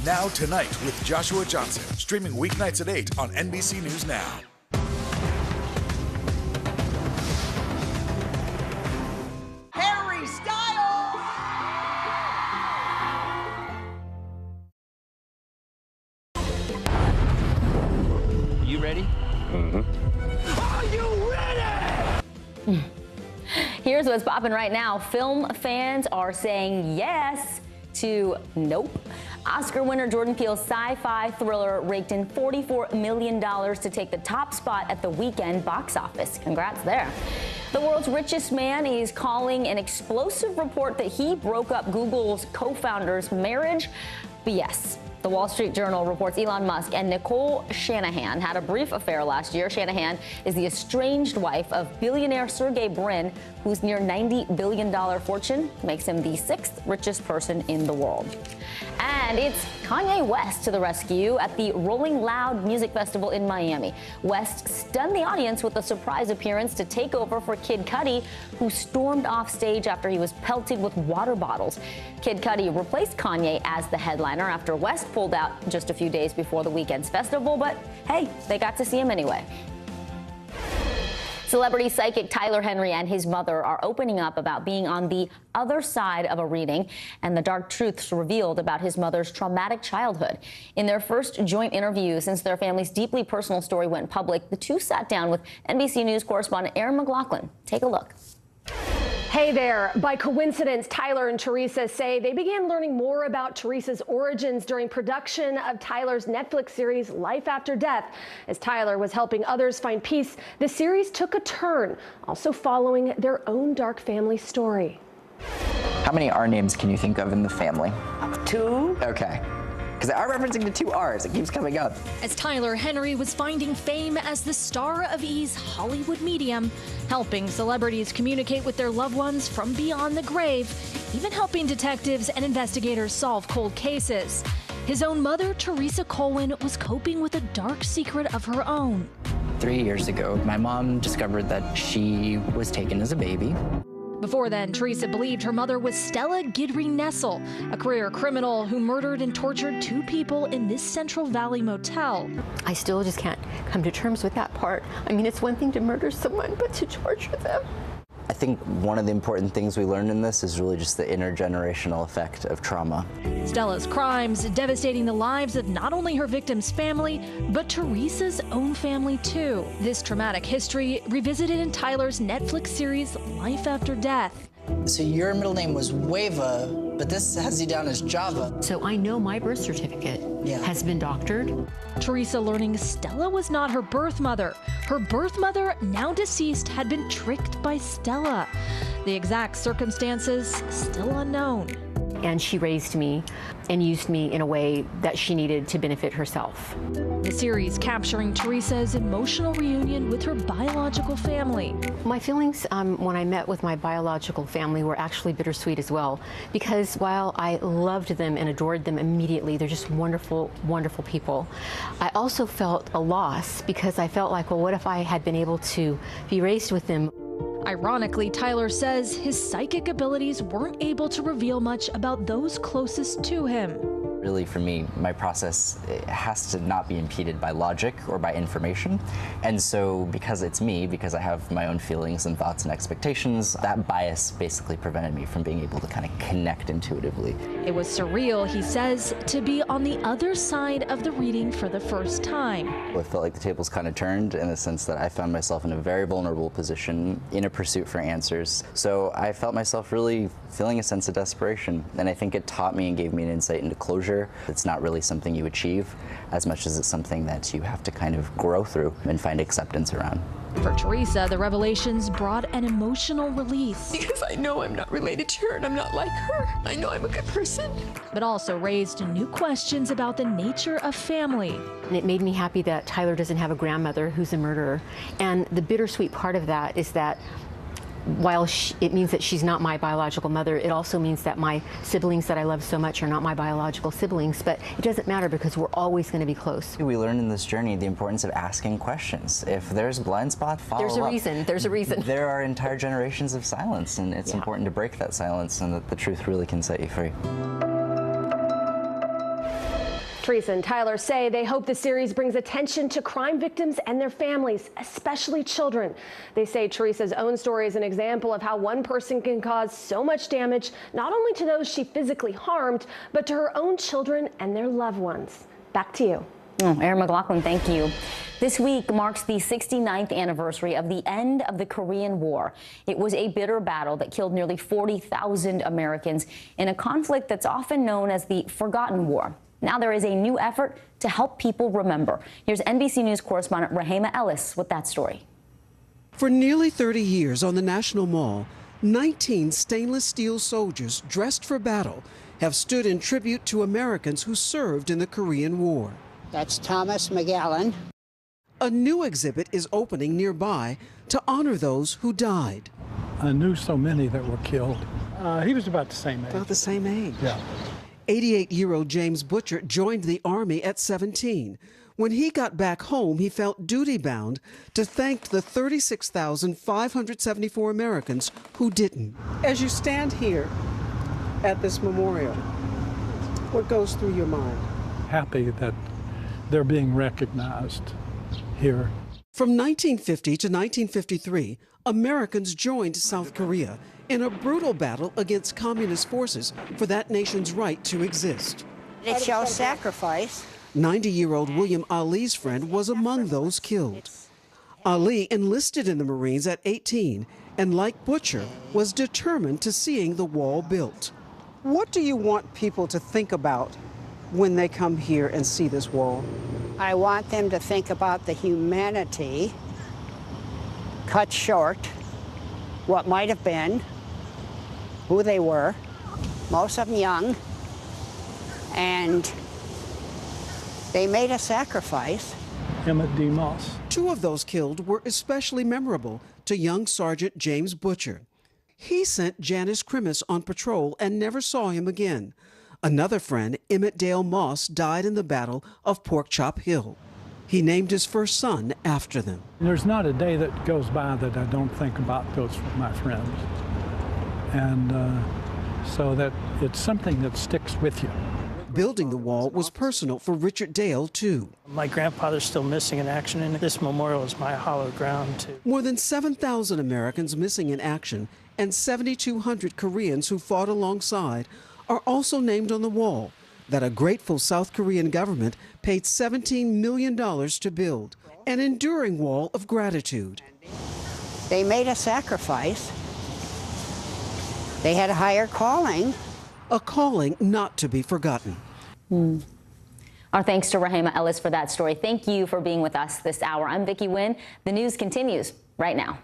Now Tonight with Joshua Johnson, streaming weeknights at 8 on NBC News Now. Harry Styles! You ready? Mm-hmm. Are you ready? Here's what's popping right now. Film fans are saying yes to nope. Oscar winner Jordan Peele's sci-fi thriller raked in $44 million to take the top spot at the weekend box office. Congrats there. The world's richest man is calling an explosive report that he broke up Google's co-founder's marriage BS. The Wall Street Journal reports Elon Musk and Nicole Shanahan had a brief affair last year. Shanahan is the estranged wife of billionaire Sergey Brin, whose near $90 billion fortune makes him the 6th richest person in the world. And it's Kanye West to the rescue at the Rolling Loud Music Festival in Miami. West stunned the audience with a surprise appearance to take over for Kid Cudi, who stormed off stage after he was pelted with water bottles. Kid Cudi replaced Kanye as the headliner after West pulled out just a few days before the weekend's festival, but hey, they got to see him anyway. Celebrity psychic Tyler Henry and his mother are opening up about being on the other side of a reading and the dark truths revealed about his mother's traumatic childhood. In their first joint interview since their family's deeply personal story went public, the two sat down with NBC News correspondent Erin McLaughlin. Take a look. Hey there. By coincidence, Tyler and Teresa say they began learning more about Teresa's origins during production of Tyler's Netflix series Life After Death. As Tyler was helping others find peace, the series took a turn, also following their own dark family story. How many R names can you think of in the family? 2. Okay. Because they are referencing the 2 R's. It keeps coming up. As Tyler Henry was finding fame as the star of E's Hollywood medium, helping celebrities communicate with their loved ones from beyond the grave, even helping detectives and investigators solve cold cases. His own mother, Teresa Colwin, was coping with a dark secret of her own. 3 years ago, my mom discovered that she was taken as a baby. Before then, Teresa believed her mother was Stella Guidry Nessel, a career criminal who murdered and tortured 2 people in this Central Valley motel. I still just can't come to terms with that part. I mean, it's one thing to murder someone, but to torture them. I think one of the important things we learned in this is really just the intergenerational effect of trauma. Stella's crimes devastating the lives of not only her victim's family, but Teresa's own family too. This traumatic history revisited in Tyler's Netflix series Life After Death. So your middle name was Weva, but this has you down as Java. So I know my birth certificate has been doctored. Teresa learning Stella was not her birth mother. Her birth mother, now deceased, had been tricked by Stella. The exact circumstances still unknown. and she raised me and used me in a way that she needed to benefit herself. The series capturing Teresa's emotional reunion with her biological family. My feelings when I met with my biological family were actually bittersweet as well, because while I loved them and adored them immediately, they're just wonderful, wonderful people, I also felt a loss because I felt like, well, what if I had been able to be raised with them? Ironically, Tyler says his psychic abilities weren't able to reveal much about those closest to him. Really, for me, my process has to not be impeded by logic or by information. And so because it's me, because I have my own feelings and thoughts and expectations, that bias basically prevented me from being able to kind of connect intuitively. It was surreal, he says, to be on the other side of the reading for the first time. It felt like the tables kind of turned in the sense that I found myself in a very vulnerable position in a pursuit for answers. So I felt myself really feeling a sense of desperation. And I think it taught me and gave me an insight into closure. It's not really something you achieve as much as it's something that you have to kind of grow through and find acceptance around. For Teresa, the revelations brought an emotional release. Because I know I'm not related to her and I'm not like her. I know I'm a good person. But also raised new questions about the nature of family. And it made me happy that Tyler doesn't have a grandmother who's a murderer. And the bittersweet part of that is that while it means that she's not my biological mother, it also means that my siblings that I love so much are not my biological siblings, but it doesn't matter because we're always going to be close. We learned in this journey the importance of asking questions. If there's a blind spot, follow up. There's a reason. There's a reason. There are entire generations of silence, and it's important to break that silence and that the truth really can set you free. Teresa and Tyler say they hope the series brings attention to crime victims and their families, especially children. They say Teresa's own story is an example of how one person can cause so much damage, not only to those she physically harmed, but to her own children and their loved ones. Back to you. Erin McLaughlin, thank you. This week marks the 69th anniversary of the end of the Korean War. It was a bitter battle that killed nearly 40,000 Americans in a conflict that's often known as the Forgotten War. Now there is a new effort to help people remember. Here's NBC News correspondent Rahema Ellis with that story. For nearly 30 years on the National Mall, 19 stainless steel soldiers dressed for battle have stood in tribute to Americans who served in the Korean War. That's Thomas McGallan. A new exhibit is opening nearby to honor those who died. I knew so many that were killed. He was about the same age. About the same age? Yeah. 88-year-old James Butcher joined the Army at 17. When he got back home, he felt duty-bound to thank the 36,574 Americans who didn't. As you stand here at this memorial, what goes through your mind? Happy that they're being recognized here. From 1950 to 1953, Americans joined South Korea in a brutal battle against communist forces for that nation's right to exist. It shows sacrifice. 90-year-old William Ali's friend was among those killed. Ali enlisted in the Marines at 18 and, like Butcher, was determined to seeing the wall built. What do you want people to think about when they come here and see this wall? I want them to think about the humanity cut short, what might have been, who they were, most of them young, and they made a sacrifice. Emmett D. Moss. Two of those killed were especially memorable to young Sergeant James Butcher. He sent Janice Krimis on patrol and never saw him again. Another friend, Emmett Dale Moss, died in the Battle of Pork Chop Hill. He named his first son after them. There's not a day that goes by that I don't think about those my friends. And so that it's something that sticks with you. Building the wall was personal for Richard Dale, too. My grandfather's still missing in action, and this memorial is my hallowed ground, too. More than 7,000 Americans missing in action and 7,200 Koreans who fought alongside are also named on the wall that a grateful South Korean government paid $17 million to build, an enduring wall of gratitude. They made a sacrifice. They had a higher calling. A calling not to be forgotten. Our thanks to Rahema Ellis for that story. Thank you for being with us this hour. I'm Vicki Nguyen. The news continues right now.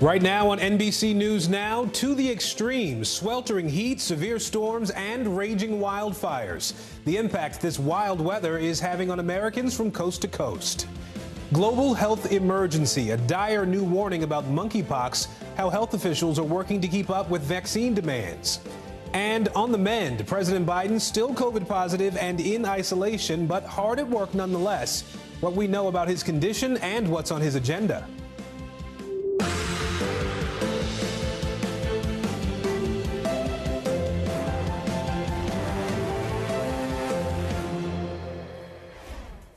Right now on NBC News Now, to the extremes, sweltering heat, severe storms, and raging wildfires. The impact this wild weather is having on Americans from coast to coast. Global health emergency, a dire new warning about monkeypox, how health officials are working to keep up with vaccine demands. And on the mend, President Biden still COVID positive and in isolation, but hard at work nonetheless. What we know about his condition and what's on his agenda.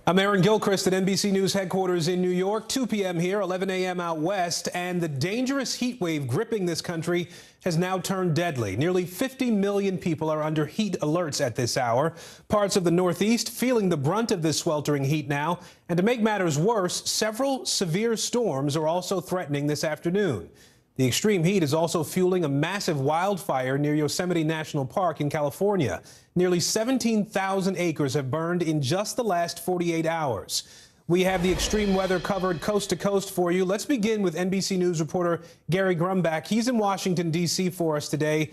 I'm Aaron Gilchrist at NBC News headquarters in New York, 2 p.m. here, 11 a.m. out west, and the dangerous heat wave gripping this country has now turned deadly. Nearly 50 million people are under heat alerts at this hour. Parts of the Northeast feeling the brunt of this sweltering heat now, and to make matters worse, several severe storms are also threatening this afternoon. The extreme heat is also fueling a massive wildfire near Yosemite National Park in California. Nearly 17,000 acres have burned in just the last 48 hours. We have the extreme weather covered coast to coast for you. Let's begin with NBC News reporter Gary Grumbach. He's in Washington, D.C. for us today.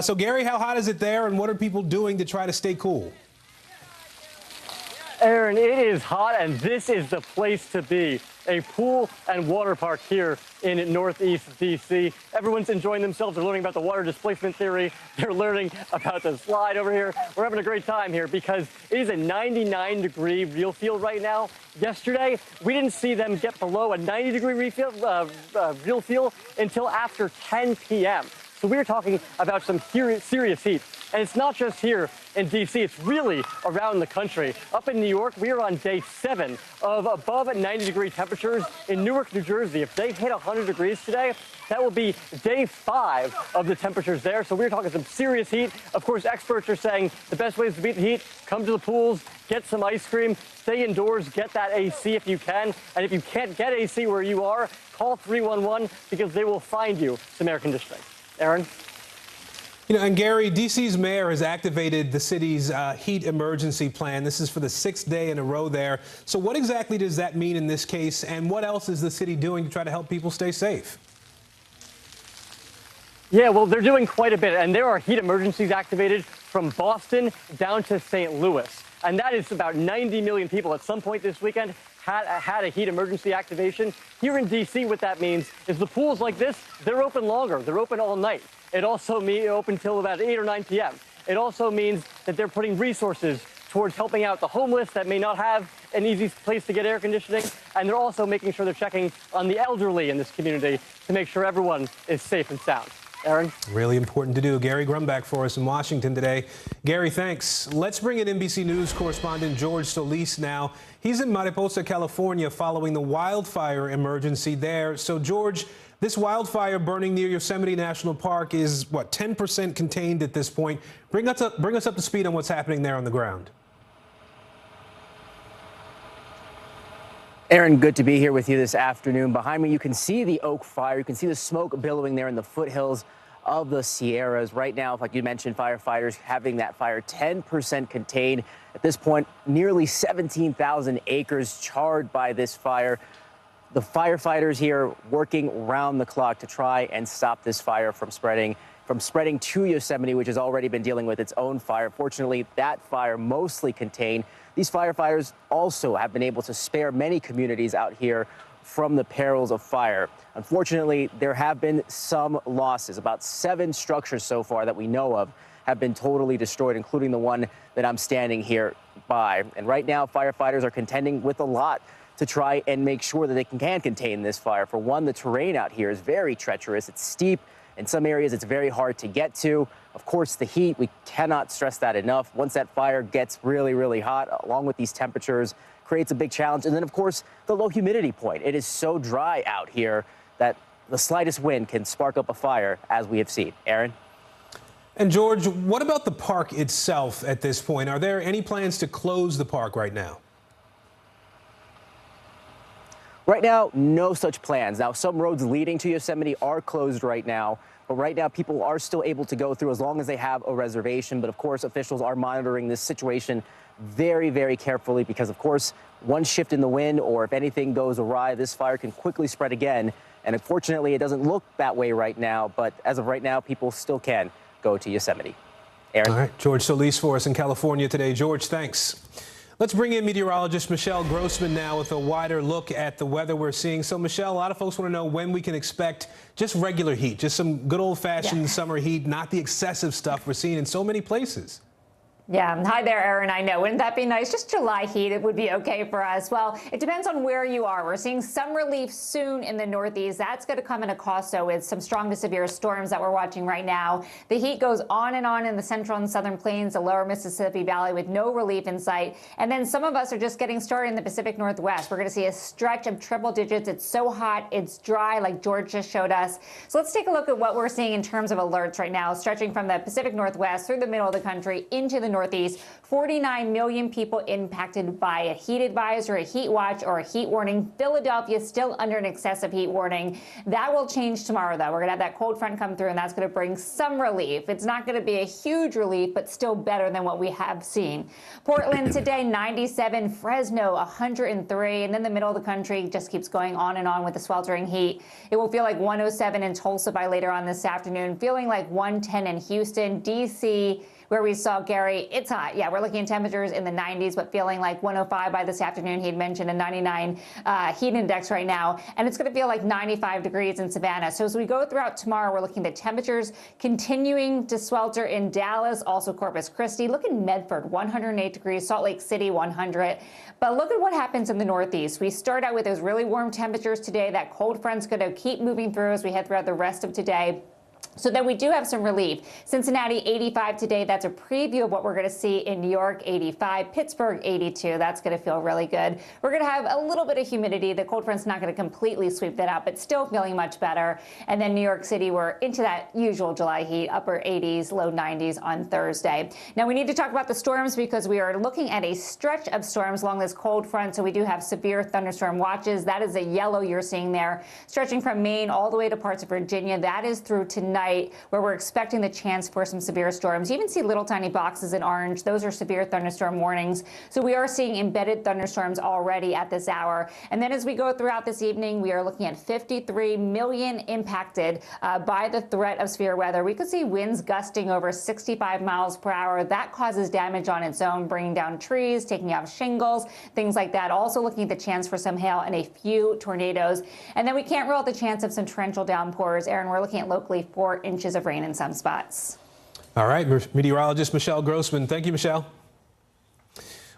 So, Gary, how hot is it there, and what are people doing to try to stay cool? Aaron, it is hot, and this is the place to be. A pool and water park here in Northeast D.C. Everyone's enjoying themselves. They're learning about the water displacement theory. They're learning about the slide over here. We're having a great time here because it is a 99-degree real feel right now. Yesterday, we didn't see them get below a 90-degree real feel until after 10 p.m. So we're talking about some serious heat. And it's not just here in D.C., it's really around the country. Up in New York, we are on day 7 of above 90-degree temperatures in Newark, New Jersey. If they hit 100 degrees today, that will be day 5 of the temperatures there. So we're talking some serious heat. Of course, experts are saying the best ways to beat the heat, come to the pools, get some ice cream, stay indoors, get that AC if you can. And if you can't get AC where you are, call 311 because they will find you some air conditioning. Aaron? You know, and Gary, D.C.'s mayor has activated the city's heat emergency plan. This is for the 6th day in a row there. So what exactly does that mean in this case, and what else is the city doing to try to help people stay safe? Yeah, well, they're doing quite a bit, and there are heat emergencies activated from Boston down to St. Louis. And that is about 90 million people at some point this weekend had a heat emergency activation. Here in D.C., what that means is the pools like this, they're open longer. They're open all night. It also means open till about 8 or 9 p.m. It also means that they're putting resources towards helping out the homeless that may not have an easy place to get air conditioning. And they're also making sure they're checking on the elderly in this community to make sure everyone is safe and sound. Aaron? Really important to do. Gary Grumbach for us in Washington today. Gary, thanks. Let's bring in NBC News correspondent George Solis now. He's in Mariposa, California, following the wildfire emergency there. So, George, this wildfire burning near Yosemite National Park is, what, 10% contained at this point. Bring us up to speed on what's happening there on the ground. Aaron, good to be here with you this afternoon. Behind me, you can see the Oak Fire. You can see the smoke billowing there in the foothills of the Sierras. Right now, like you mentioned, firefighters having that fire 10% contained. At this point, nearly 17,000 acres charred by this fire. The firefighters here working round the clock to try and stop this fire from spreading to Yosemite, which has already been dealing with its own fire. Fortunately, that fire mostly contained. These firefighters also have been able to spare many communities out here from the perils of fire. Unfortunately, there have been some losses. About 7 structures so far that we know of have been totally destroyed, including the one that I'm standing here by. And right now, firefighters are contending with a lot to try and make sure that they can contain this fire. For one, the terrain out here is very treacherous. It's steep. In some areas, it's very hard to get to. Of course, the heat, we cannot stress that enough. Once that fire gets really, really hot, along with these temperatures, creates a big challenge. And then, of course, the low humidity point. It is so dry out here that the slightest wind can spark up a fire, as we have seen. Aaron? And, George, what about the park itself at this point? Are there any plans to close the park right now? Right now, no such plans. Now, some roads leading to Yosemite are closed right now, but right now people are still able to go through as long as they have a reservation. But of course, officials are monitoring this situation very, very carefully because, of course, one shift in the wind or if anything goes awry, this fire can quickly spread again And unfortunately, it doesn't look that way right now. But as of right now, people still can go to Yosemite. Aaron? All right, George Solis for us in California today. George, thanks. Let's bring in meteorologist Michelle Grossman now with a wider look at the weather we're seeing. So, Michelle, a lot of folks want to know when we can expect just regular heat, just some good old-fashioned summer heat, not the excessive stuff we're seeing in so many places. Yeah. Hi there, Aaron. I know. Wouldn't that be nice? Just July heat. It would be okay for us. Well, it depends on where you are. We're seeing some relief soon in the Northeast. That's going to come at a cost, though, with some strong to severe storms that we're watching right now. The heat goes on in the central and southern plains, the lower Mississippi Valley with no relief in sight. And then some of us are just getting started in the Pacific Northwest. We're going to see a stretch of triple digits. It's so hot. It's dry, like George just showed us. So let's take a look at what we're seeing in terms of alerts right now, stretching from the Pacific Northwest through the middle of the country into the Northeast. 49 million people impacted by a heat advisory, a heat watch, or a heat warning. Philadelphia still under an excessive heat warning. That will change tomorrow, though. We're going to have that cold front come through, and that's going to bring some relief. It's not going to be a huge relief, but still better than what we have seen. Portland today, 97. Fresno, 103. And then the middle of the country just keeps going on and on with the sweltering heat. It will feel like 107 in Tulsa by later on this afternoon, feeling like 110 in Houston, D.C., where we saw Gary. It's hot. Yeah, we're looking at temperatures in the 90s, but feeling like 105 by this afternoon. He'd mentioned a 99 heat index right now, and it's going to feel like 95 degrees in Savannah. So as we go throughout tomorrow, we're looking at temperatures continuing to swelter in Dallas, also Corpus Christi. Look at Medford, 108 degrees, Salt Lake City, 100. But look at what happens in the Northeast. We start out with those really warm temperatures today. That cold front's going to keep moving through as we head throughout the rest of today. So then we do have some relief. Cincinnati, 85 today. That's a preview of what we're going to see in New York, 85. Pittsburgh, 82. That's going to feel really good. We're going to have a little bit of humidity. The cold front's not going to completely sweep that out, but still feeling much better. And then New York City, we're into that usual July heat, upper 80s, low 90s on Thursday. Now, we need to talk about the storms because we are looking at a stretch of storms along this cold front. So we do have severe thunderstorm watches. That is a yellow you're seeing there, stretching from Maine all the way to parts of Virginia. That is through tonight, where we're expecting the chance for some severe storms. You even see little tiny boxes in orange. Those are severe thunderstorm warnings. So we are seeing embedded thunderstorms already at this hour. And then as we go throughout this evening, we are looking at 53 million impacted by the threat of severe weather. We could see winds gusting over 65 miles per hour. That causes damage on its own, bringing down trees, taking out shingles, things like that. Also looking at the chance for some hail and a few tornadoes. And then we can't rule out the chance of some torrential downpours. Aaron, we're looking at locally 4 inches of rain in some spots. All right, meteorologist Michelle Grossman. Thank you, Michelle.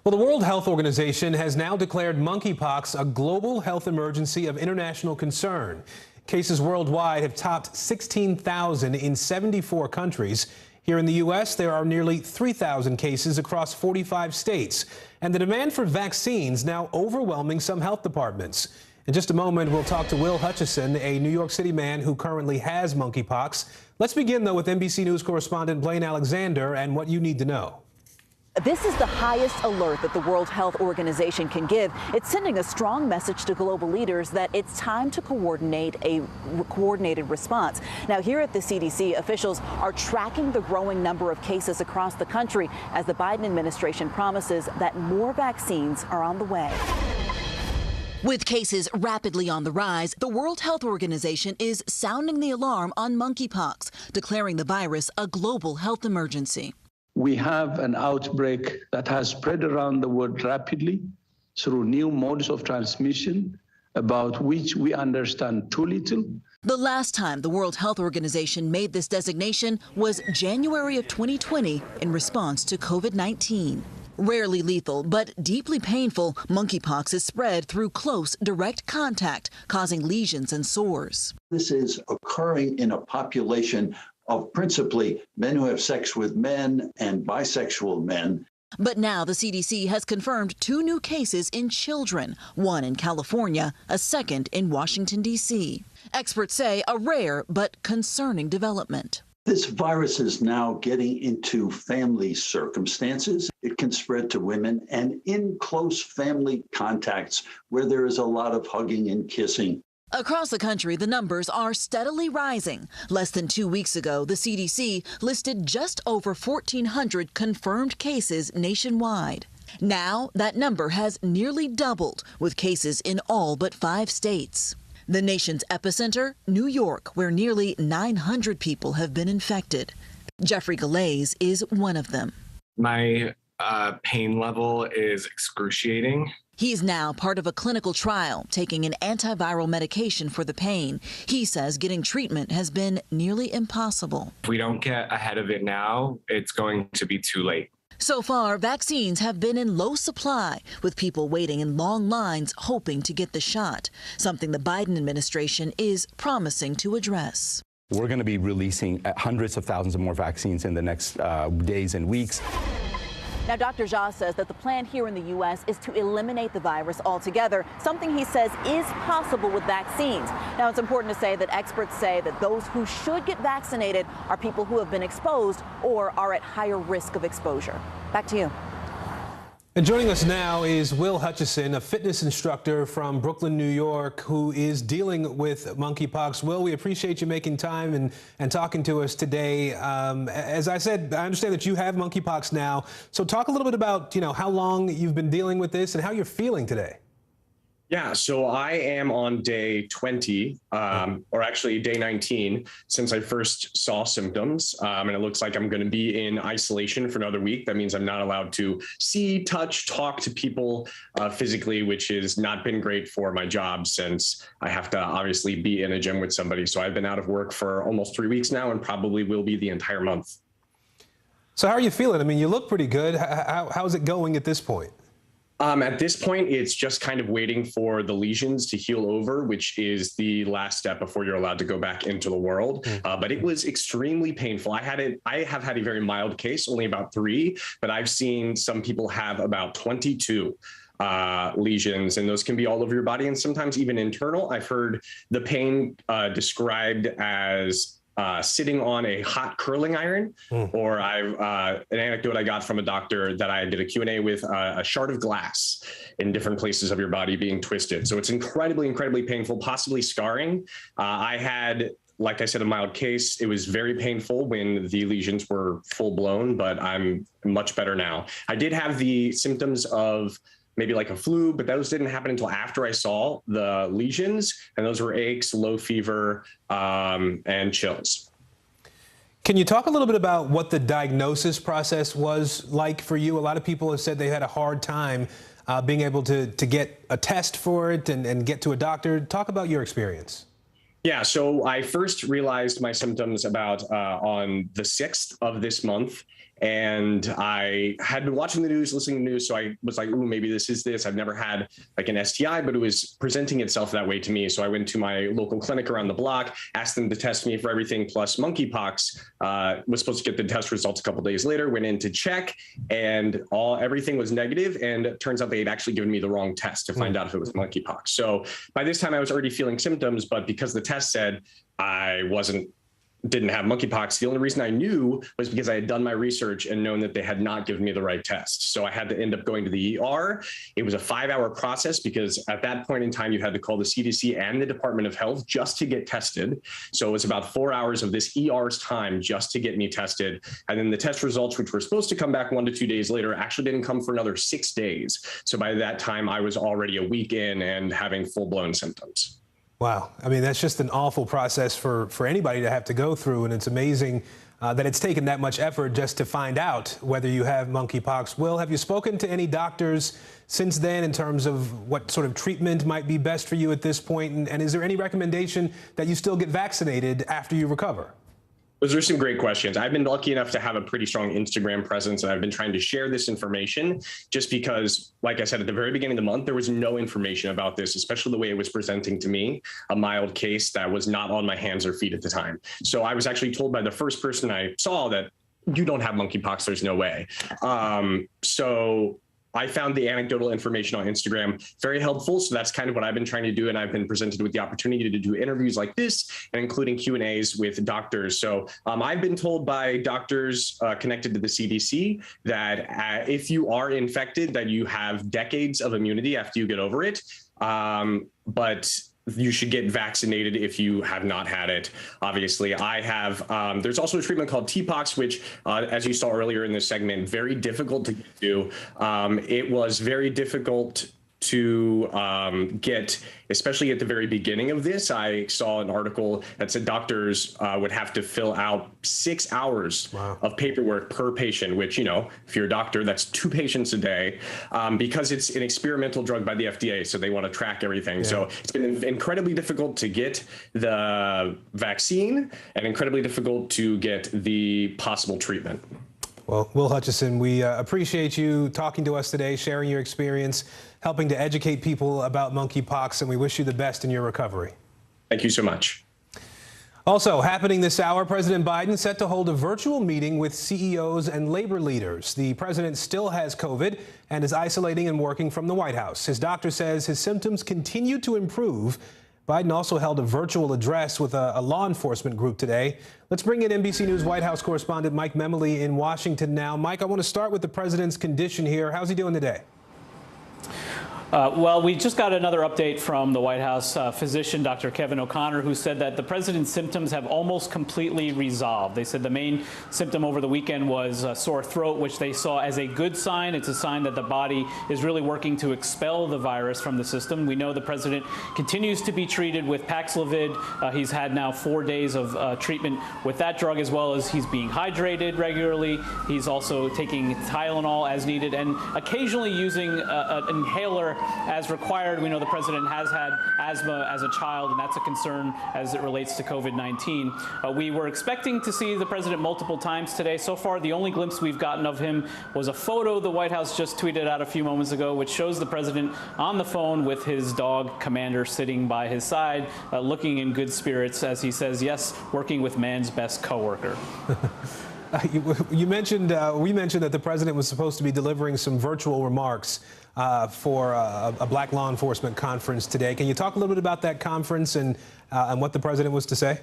Well, the World Health Organization has now declared monkeypox a global health emergency of international concern. Cases worldwide have topped 16,000 in 74 countries. Here in the U.S., there are nearly 3,000 cases across 45 states, and the demand for vaccines now overwhelming some health departments. In just a moment, we'll talk to Will Hutchison, a New York City man who currently has monkeypox. Let's begin, though, with NBC News correspondent Blaine Alexander and what you need to know. This is the highest alert that the World Health Organization can give. It's sending a strong message to global leaders that it's time to coordinate a coordinated response. Now, here at the CDC, officials are tracking the growing number of cases across the country as the Biden administration promises that more vaccines are on the way. With cases rapidly on the rise, the World Health Organization is sounding the alarm on monkeypox, declaring the virus a global health emergency. We have an outbreak that has spread around the world rapidly through new modes of transmission, about which we understand too little. The last time the World Health Organization made this designation was January of 2020 in response to COVID-19. Rarely lethal, but deeply painful, monkeypox is spread through close, direct contact, causing lesions and sores. This is occurring in a population of principally men who have sex with men and bisexual men. But now the CDC has confirmed 2 new cases in children, one in California, a second in Washington, D.C. Experts say a rare but concerning development. This virus is now getting into family circumstances. It can spread to women and in close family contacts where there is a lot of hugging and kissing. Across the country, the numbers are steadily rising. Less than 2 weeks ago, the CDC listed just over 1,400 confirmed cases nationwide. Now, that number has nearly doubled, with cases in all but 5 states. The nation's epicenter, New York, where nearly 900 people have been infected. Jeffrey Galais is one of them. My pain level is excruciating. He's now part of a clinical trial, taking an antiviral medication for the pain. He says getting treatment has been nearly impossible. If we don't get ahead of it now, it's going to be too late. So far, vaccines have been in low supply, with people waiting in long lines hoping to get the shot, something the Biden administration is promising to address. We're going to be releasing hundreds of thousands of more vaccines in the next days and weeks. Now, Dr. Jha says that the plan here in the U.S. is to eliminate the virus altogether, something he says is possible with vaccines. Now, it's important to say that experts say that those who should get vaccinated are people who have been exposed or are at higher risk of exposure. Back to you. And joining us now is Will Hutchison, a fitness instructor from Brooklyn, New York, who is dealing with monkeypox. Will, we appreciate you making time and talking to us today. As I said, I understand that you have monkeypox now. So talk a little bit about, how long you've been dealing with this and how you're feeling today. Yeah, so I am on day 20, or actually day 19, since I first saw symptoms. And it looks like I'm going to be in isolation for another week. That means I'm not allowed to see, touch, talk to people physically, which has not been great for my job since I have to obviously be in a gym with somebody. So I've been out of work for almost 3 weeks now and probably will be the entire month. So how are you feeling? I mean, you look pretty good. How's it going at this point? At this point, it's just kind of waiting for the lesions to heal over, which is the last step before you're allowed to go back into the world. But it was extremely painful. I have had a very mild case, only about 3, but I've seen some people have about 22 lesions, and those can be all over your body and sometimes even internal. I've heard the pain described as sitting on a hot curling iron, or an anecdote I got from a doctor that I did a Q&A with, a shard of glass in different places of your body being twisted. So it's incredibly, incredibly painful, possibly scarring. I had, like I said, a mild case. It was very painful when the lesions were full blown, but I'm much better now. I did have the symptoms of maybe like a flu, but those didn't happen until after I saw the lesions, and those were aches, low fever, and chills. Can you talk a little bit about what the diagnosis process was like for you? A lot of people have said they had a hard time being able to get a test for it and get to a doctor. Talk about your experience. Yeah, so I first realized my symptoms about on the 6th of this month. And I had been watching the news, listening to the news, so I was like, ooh, maybe this is this. I've never had like an STI, but it was presenting itself that way to me. So I went to my local clinic around the block, asked them to test me for everything plus monkeypox. Was supposed to get the test results a couple of days later, went in to check, and everything was negative. And it turns out they had actually given me the wrong test to find out if it was monkeypox. So by this time I was already feeling symptoms, but because the test said I didn't have monkeypox, the only reason I knew was because I had done my research and known that they had not given me the right test. So I had to end up going to the ER. It was a 5-hour process because at that point in time, you had to call the CDC and the Department of Health just to get tested. So it was about 4 hours of this ER's time just to get me tested. And then the test results, which were supposed to come back 1 to 2 days later, actually didn't come for another 6 days. So by that time, I was already a week in and having full-blown symptoms. Wow. I mean, that's just an awful process for anybody to have to go through. And it's amazing that it's taken that much effort just to find out whether you have monkeypox. Will, have you spoken to any doctors since then in terms of what sort of treatment might be best for you at this point? And is there any recommendation that you still get vaccinated after you recover? Those are some great questions. I've been lucky enough to have a pretty strong Instagram presence, and I've been trying to share this information just because, like I said, at the very beginning of the month, there was no information about this, especially the way it was presenting to me, a mild case that was not on my hands or feet at the time. So I was actually told by the first person I saw that you don't have monkeypox, there's no way. So I found the anecdotal information on Instagram very helpful. So that's kind of what I've been trying to do. And I've been presented with the opportunity to do interviews like this and including Q&As with doctors. So I've been told by doctors connected to the CDC that if you are infected, that you have decades of immunity after you get over it. But you should get vaccinated if you have not had it. Obviously, I have. There's also a treatment called TPOXX, which, as you saw earlier in this segment, very difficult to do. It was very difficult to get, especially at the very beginning of this, I saw an article that said doctors would have to fill out 6 hours of paperwork per patient, which, you know, if you're a doctor, that's 2 patients a day, because it's an experimental drug by the FDA, so they want to track everything. Yeah. So it's been incredibly difficult to get the vaccine and incredibly difficult to get the possible treatment. Well, Will Hutchison, we appreciate you talking to us today, sharing your experience, helping to educate people about monkeypox, and we wish you the best in your recovery. Thank you so much. Also happening this hour, President Biden set to hold a virtual meeting with CEOs and labor leaders. The president still has COVID and is isolating and working from the White House. His doctor says his symptoms continue to improve. Biden also held a virtual address with a law enforcement group today. Let's bring in NBC News White House correspondent Mike Memoli in Washington now. Mike, I want to start with the president's condition here. How's he doing today? Well, we just got another update from the White House physician, Dr. Kevin O'Connor, who said that the president's symptoms have almost completely resolved. They said the main symptom over the weekend was sore throat, which they saw as a good sign. It's a sign that the body is really working to expel the virus from the system. We know the president continues to be treated with Paxlovid. He's had now 4 days of treatment with that drug, as well as he's being hydrated regularly. He's also taking Tylenol as needed and occasionally using an inhaler as required. We know the president has had asthma as a child, and that's a concern as it relates to COVID-19. We were expecting to see the president multiple times today. So far, the only glimpse we've gotten of him was a photo the White House just tweeted out a few moments ago, which shows the president on the phone with his dog, Commander, sitting by his side, looking in good spirits, as he says, yes, working with man's best coworker. We mentioned that the president was supposed to be delivering some virtual remarks for a black law enforcement conference today. Can you talk a little bit about that conference and what the president was to say?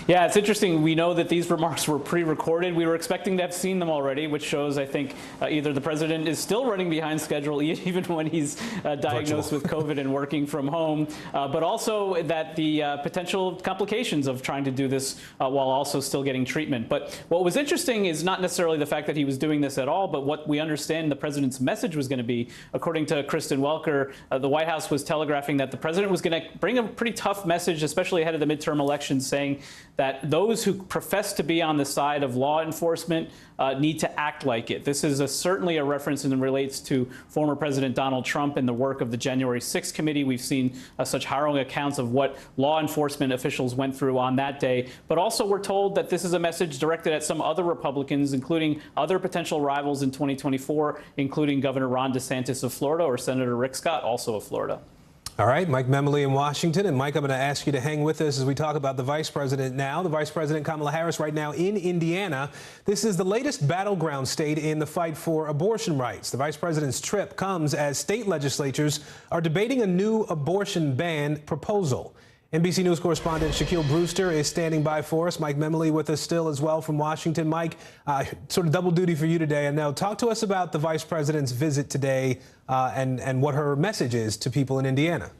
Yeah, it's interesting. We know that these remarks were pre-recorded. We were expecting to have seen them already, which shows, I think, either the president is still running behind schedule, even when he's diagnosed with COVID and working from home, but also that the potential complications of trying to do this while also still getting treatment. But what was interesting is not necessarily the fact that he was doing this at all, but what we understand the president's message was going to be. According to Kristen Welker, the White House was telegraphing that the president was going to bring a pretty tough message, especially ahead of the midterm elections, saying that those who profess to be on the side of law enforcement need to act like it. This is certainly a reference and relates to former President Donald Trump and the work of the January 6th committee. We've seen such harrowing accounts of what law enforcement officials went through on that day. But also we're told that this is a message directed at some other Republicans, including other potential rivals in 2024, including Governor Ron DeSantis of Florida or Senator Rick Scott, also of Florida. All right, Mike Memoli in Washington. And Mike, I'm going to ask you to hang with us as we talk about the vice president now. The vice president, Kamala Harris, right now in Indiana. This is the latest battleground state in the fight for abortion rights. The vice president's trip comes as state legislatures are debating a new abortion ban proposal. NBC News correspondent Shaquille Brewster is standing by for us. Mike Memoli with us still as well from Washington. Mike, sort of double duty for you today. And now talk to us about the vice president's visit today and what her message is to people in Indiana.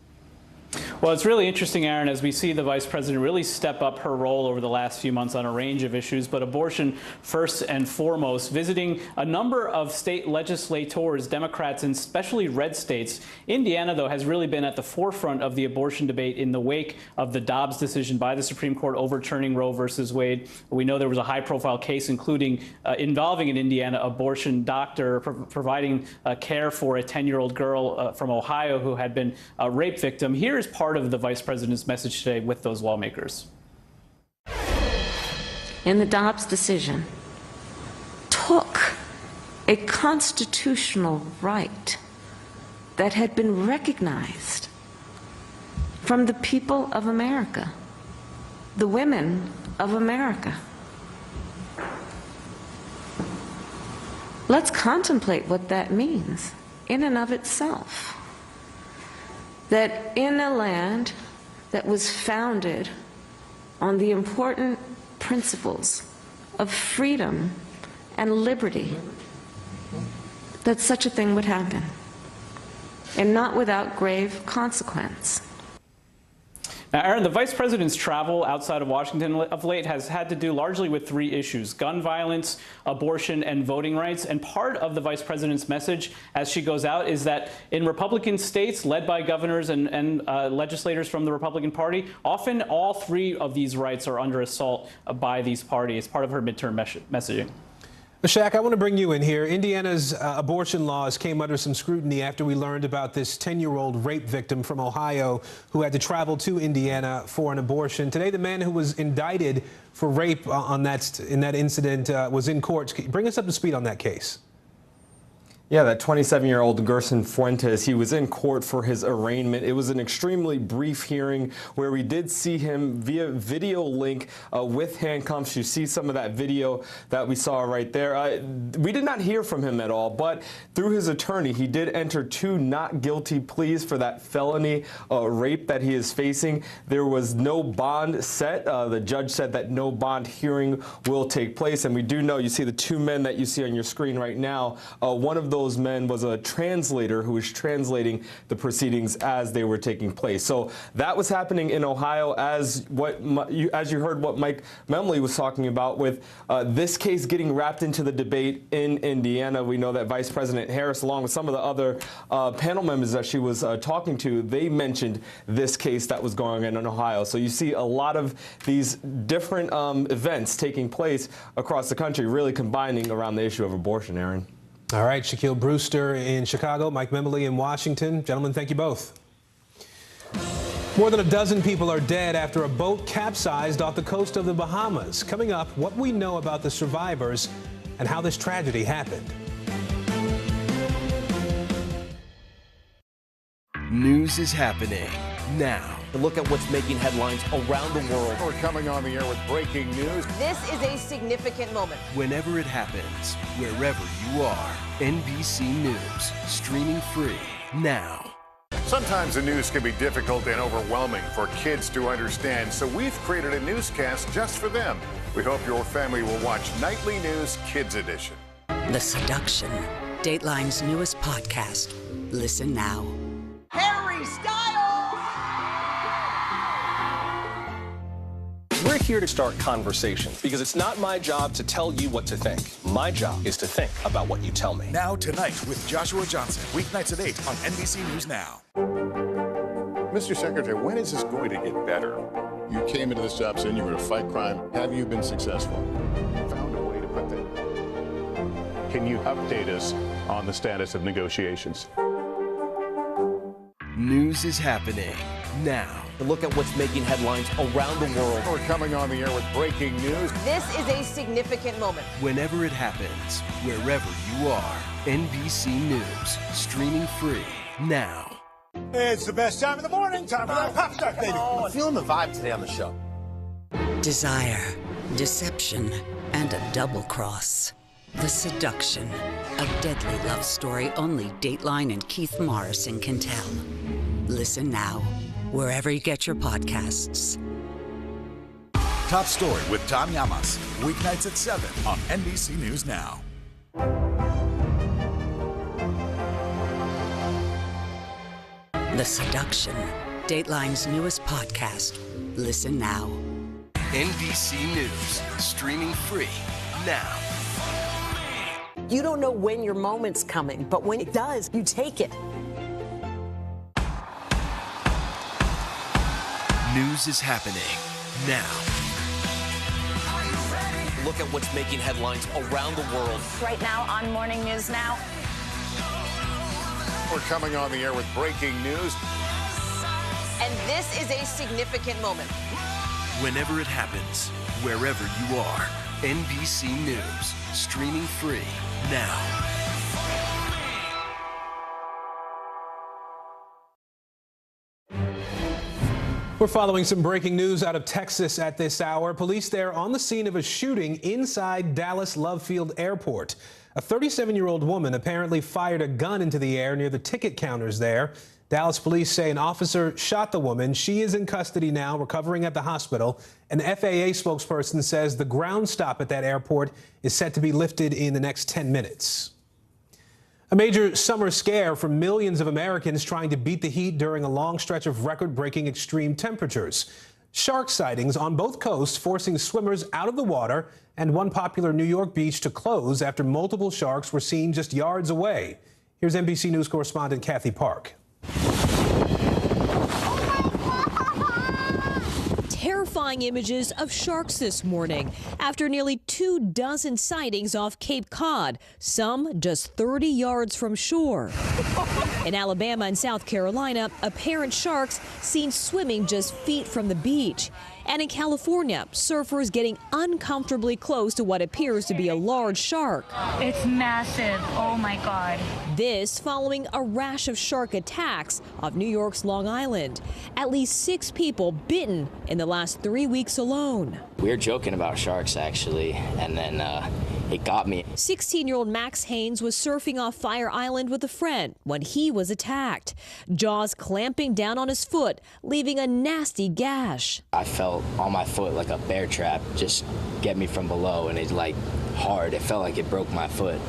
Well, it's really interesting, Aaron, as we see the vice president really step up her role over the last few months on a range of issues, but abortion first and foremost, visiting a number of state legislators, Democrats, and especially red states. Indiana, though, has really been at the forefront of the abortion debate in the wake of the Dobbs decision by the Supreme Court overturning Roe versus Wade. We know there was a high-profile case, including involving an Indiana abortion doctor providing care for a 10-year-old girl from Ohio who had been a rape victim. Here is part of the vice president's message today with those lawmakers. In the Dobbs decision, took a constitutional right that had been recognized from the people of America, the women of America. Let's contemplate what that means in and of itself. That in a land that was founded on the important principles of freedom and liberty, that such a thing would happen, and not without grave consequence. Now, Aaron, the vice president's travel outside of Washington of late has had to do largely with three issues: gun violence, abortion, and voting rights. And part of the vice president's message as she goes out is that in Republican states led by governors and legislators from the Republican Party, often all three of these rights are under assault by these parties, part of her midterm messaging. Shaq, I want to bring you in here. Indiana's abortion laws came under some scrutiny after we learned about this 10-year-old rape victim from Ohio who had to travel to Indiana for an abortion. Today, the man who was indicted for rape in that incident was in court. Bring us up to speed on that case. Yeah, that 27-year-old Gerson Fuentes, he was in court for his arraignment. It was an extremely brief hearing where we did see him via video link with handcuffs. You see some of that video that we saw right there. We did not hear from him at all, but through his attorney, he did enter 2 not guilty pleas for that felony rape that he is facing. There was no bond set. The judge said that no bond hearing will take place. And we do know, you see the 2 men that you see on your screen right now. One of those men was a translator who was translating the proceedings as they were taking place. So that was happening in Ohio, as you heard what Mike Memley was talking about with this case getting wrapped into the debate in Indiana. We know that Vice President Harris, along with some of the other panel members that she was talking to, they mentioned this case that was going on in Ohio. So you see a lot of these different events taking place across the country, really combining around the issue of abortion, Aaron. All right, Shaquille Brewster in Chicago, Mike Memley in Washington. Gentlemen, thank you both. More than a dozen people are dead after a boat capsized off the coast of the Bahamas. Coming up, what we know about the survivors and how this tragedy happened. News is happening now. Look at what's making headlines around the world. We're coming on the air with breaking news. This is a significant moment. Whenever it happens, wherever you are, NBC News, streaming free now. Sometimes the news can be difficult and overwhelming for kids to understand, so we've created a newscast just for them. We hope your family will watch Nightly News Kids Edition. The Seduction, Dateline's newest podcast. Listen now. Harry Styles! We're here to start conversations because it's not my job to tell you what to think. My job is to think about what you tell me. Now tonight with Joshua Johnson, weeknights at 8 on NBC News Now. Mr. Secretary, when is this going to get better? You came into this job saying you were going to fight crime. Have you been successful? Found a way to put that. Can you update us on the status of negotiations? News is happening now. Look at what's making headlines around the world. We're coming on the air with breaking news. This is a significant moment. Whenever it happens, wherever you are, NBC News, streaming free now. It's the best time of the morning. Time for that pop start, baby. I'm feeling the vibe today on the show. Desire, deception, and a double cross. The Seduction, a deadly love story only Dateline and Keith Morrison can tell. Listen now, wherever you get your podcasts. Top Story with Tom Llamas, weeknights at 7 on NBC News Now. The Seduction, Dateline's newest podcast. Listen now. NBC News, streaming free now. You don't know when your moment's coming, but when it does, you take it. News is happening now. Look at what's making headlines around the world. Right now on Morning News Now. We're coming on the air with breaking news. And this is a significant moment. Whenever it happens, wherever you are, NBC News, streaming free now. We're following some breaking news out of Texas at this hour. Police there on the scene of a shooting inside Dallas Love Field Airport. A 37-year-old woman apparently fired a gun into the air near the ticket counters there. Dallas police say an officer shot the woman. She is in custody now, recovering at the hospital. An FAA spokesperson says the ground stop at that airport is set to be lifted in the next 10 minutes. A major summer scare for millions of Americans trying to beat the heat during a long stretch of record-breaking extreme temperatures. Shark sightings on both coasts forcing swimmers out of the water, and one popular New York beach to close after multiple sharks were seen just yards away. Here's NBC News correspondent Kathy Park. Terrifying images of sharks this morning after nearly 24 sightings off Cape Cod, some just 30 yards from shore. In Alabama and South Carolina, apparent sharks seen swimming just feet from the beach. And in California, surfers getting uncomfortably close to what appears to be a large shark. It's massive. Oh my God. This following a rash of shark attacks off New York's Long Island. At least 6 people bitten in the last 3 weeks alone. We were joking about sharks, actually, and then it got me. 16-year-old Max Haynes was surfing off Fire Island with a friend when he was attacked. Jaws clamping down on his foot, leaving a nasty gash. I felt on my foot like a bear trap just get me from below, and it's like hard. It felt like it broke my foot.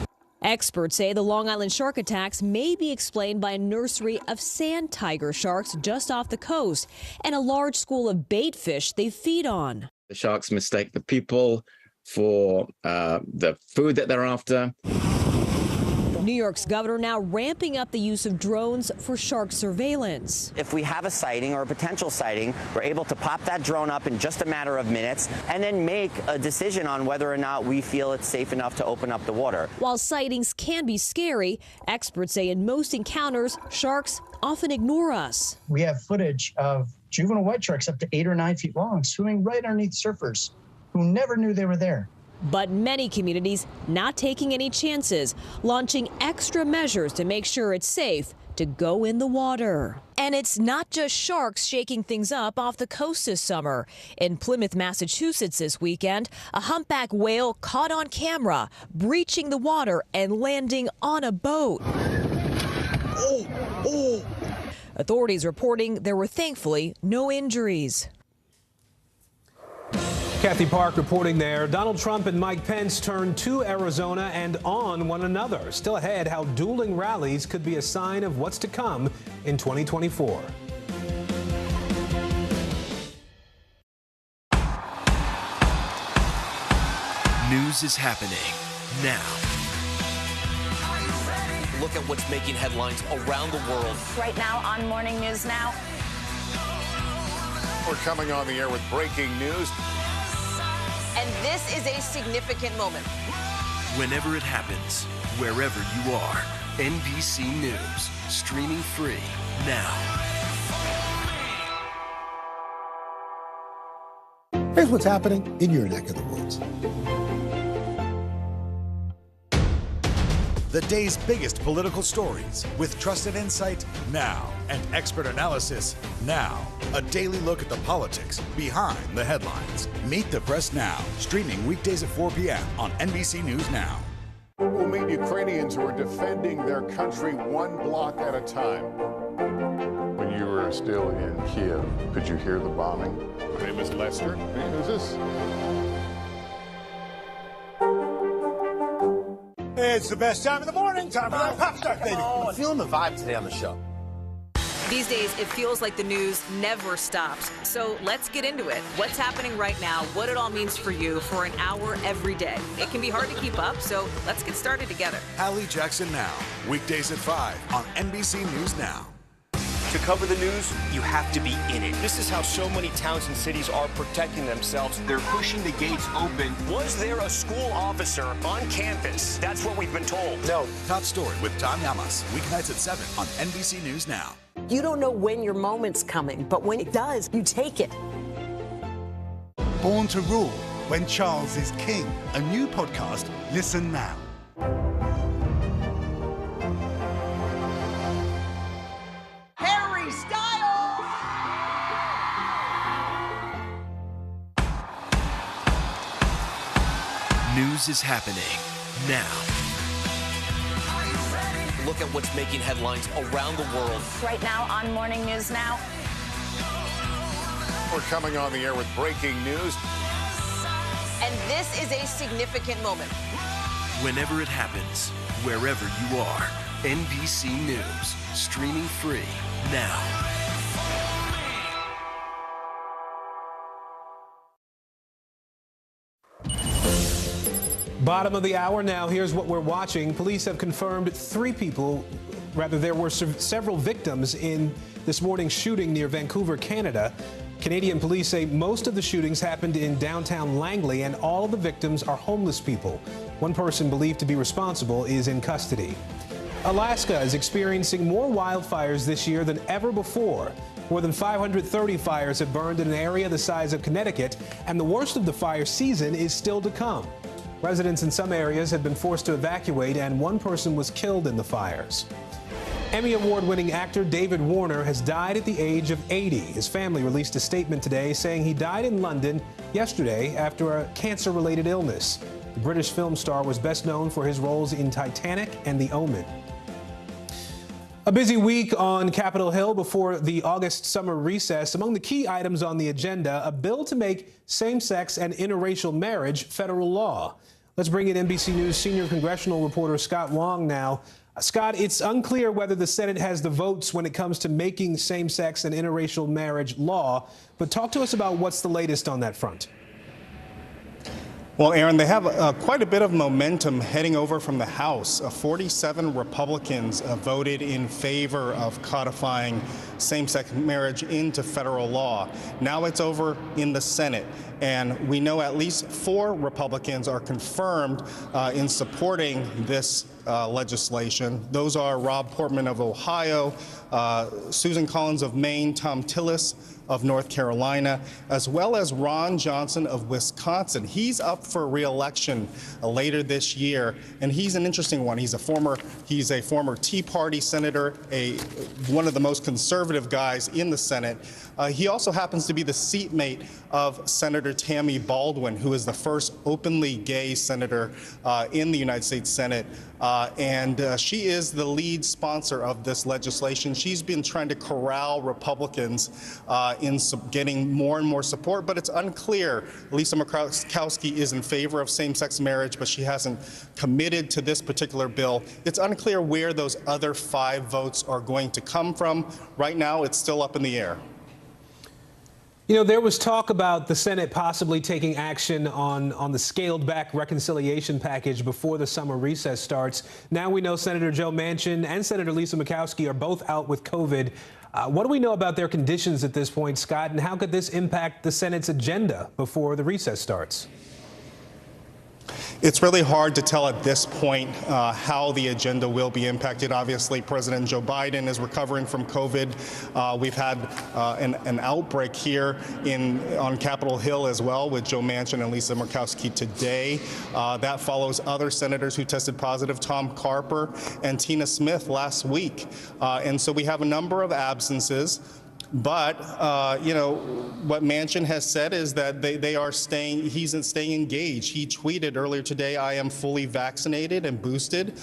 Experts say the Long Island shark attacks may be explained by a nursery of sand tiger sharks just off the coast and a large school of bait fish they feed on. The sharks mistake the people for the food that they're after. New York's governor now ramping up the use of drones for shark surveillance. If we have a sighting or a potential sighting, we're able to pop that drone up in just a matter of minutes and then make a decision on whether or not we feel it's safe enough to open up the water. While sightings can be scary, experts say in most encounters, sharks often ignore us. We have footage of juvenile white sharks up to 8 or 9 feet long swimming right underneath surfers who never knew they were there. But many communities not taking any chances, launching extra measures to make sure it's safe to go in the water. And it's not just sharks shaking things up off the coast this summer. In Plymouth, Massachusetts this weekend, a humpback whale caught on camera, breaching the water and landing on a boat. Authorities reporting there were thankfully no injuries. Kathy Park reporting there. Donald Trump and Mike Pence turned to Arizona and on one another. Still ahead, how dueling rallies could be a sign of what's to come in 2024. News is happening now. Look at what's making headlines around the world. Right now on Morning News Now. We're coming on the air with breaking news. And this is a significant moment. Whenever it happens, wherever you are, NBC News, streaming free now. Here's what's happening in your neck of the woods. The day's biggest political stories with trusted insight now and expert analysis now. A daily look at the politics behind the headlines. Meet the Press Now, streaming weekdays at 4 p.m. on NBC News Now. We'll meet Ukrainians who are defending their country one block at a time. When you were still in Kiev, could you hear the bombing? My name is Lester. Hey, who's this? It's the best time of the morning. Time for that pop start, baby. I'm feeling the vibe today on the show. These days, it feels like the news never stops. So let's get into it. What's happening right now, what it all means for you for an hour every day. It can be hard to keep up, so let's get started together. Hallie Jackson Now, weekdays at 5 on NBC News Now. To cover the news, you have to be in it. This is how so many towns and cities are protecting themselves. They're pushing the gates open. Was there a school officer on campus? That's what we've been told. No. Top story with Tom Llamas, weeknights at 7 on NBC News Now. You don't know when your moment's coming, but when it does, you take it. Born to Rule, When Charles is King. A new podcast. Listen now. Harry Styles! News is happening now. Look at what's making headlines around the world. Right now on Morning News Now. We're coming on the air with breaking news. And this is a significant moment. Whenever it happens, wherever you are, NBC News, streaming free now. Bottom of the hour now. Here's what we're watching. Police have confirmed there were several victims in this morning's shooting near Vancouver, Canada. Canadian police say most of the shootings happened in downtown Langley, and all of the victims are homeless people. One person believed to be responsible is in custody. Alaska is experiencing more wildfires this year than ever before. More than 530 fires have burned in an area the size of Connecticut, and the worst of the fire season is still to come. Residents in some areas have been forced to evacuate, and one person was killed in the fires. Emmy Award-winning actor David Warner has died at the age of 80. His family released a statement today saying he died in London yesterday after a cancer-related illness. The British film star was best known for his roles in Titanic and The Omen. A busy week on Capitol Hill before the August summer recess. Among the key items on the agenda, a bill to make same-sex and interracial marriage federal law. Let's bring in NBC News senior congressional reporter Scott Wong now. Scott, it's unclear whether the Senate has the votes when it comes to making same-sex and interracial marriage law, but talk to us about what's the latest on that front. Well, Aaron, they have quite a bit of momentum heading over from the House. 47 Republicans voted in favor of codifying same-sex marriage into federal law. Now it's over in the Senate, and we know at least 4 Republicans are confirmed in supporting this legislation. Those are Rob Portman of Ohio, Susan Collins of Maine, Tom Tillis of North Carolina, as well as Ron Johnson of Wisconsin. He's up for re-election later this year, and he's an interesting one. He's a former Tea Party senator, one of the most conservative guys in the Senate. He also happens to be the seatmate of Senator Tammy Baldwin, who is the first openly gay senator in the United States Senate. And she is the lead sponsor of this legislation. She's been trying to corral Republicans in getting more and more support, but it's unclear. Lisa Murkowski is in favor of same-sex marriage, but she hasn't committed to this particular bill. It's unclear where those other 5 votes are going to come from. Right now, it's still up in the air. You know, there was talk about the Senate possibly taking action on the scaled-back reconciliation package before the summer recess starts. Now we know Senator Joe Manchin and Senator Lisa Murkowski are both out with COVID. What do we know about their conditions at this point, Scott, and how could this impact the Senate's agenda before the recess starts? It's really hard to tell at this point how the agenda will be impacted. Obviously, President Joe Biden is recovering from COVID. We've had an outbreak here on Capitol Hill as well with Joe Manchin and Lisa Murkowski today. That follows other senators who tested positive, Tom Carper and Tina Smith last week. And so we have a number of absences. But, you know, what Manchin has said is that he's staying engaged. He tweeted earlier today, "I am fully vaccinated and boosted.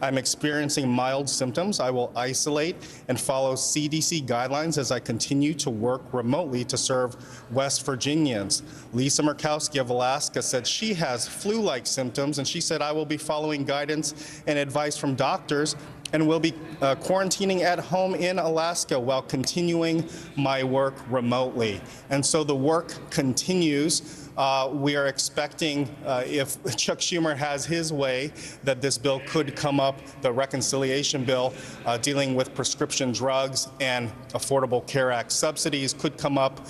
I'm experiencing mild symptoms. I will isolate and follow CDC guidelines as I continue to work remotely to serve West Virginians." Lisa Murkowski of Alaska said she has flu-like symptoms, and she said, "I will be following guidance and advice from doctors and will be quarantining at home in Alaska while continuing my work remotely." And so the work continues. We are expecting, if Chuck Schumer has his way, that this bill could come up, the reconciliation bill dealing with prescription drugs and Affordable Care Act subsidies could come up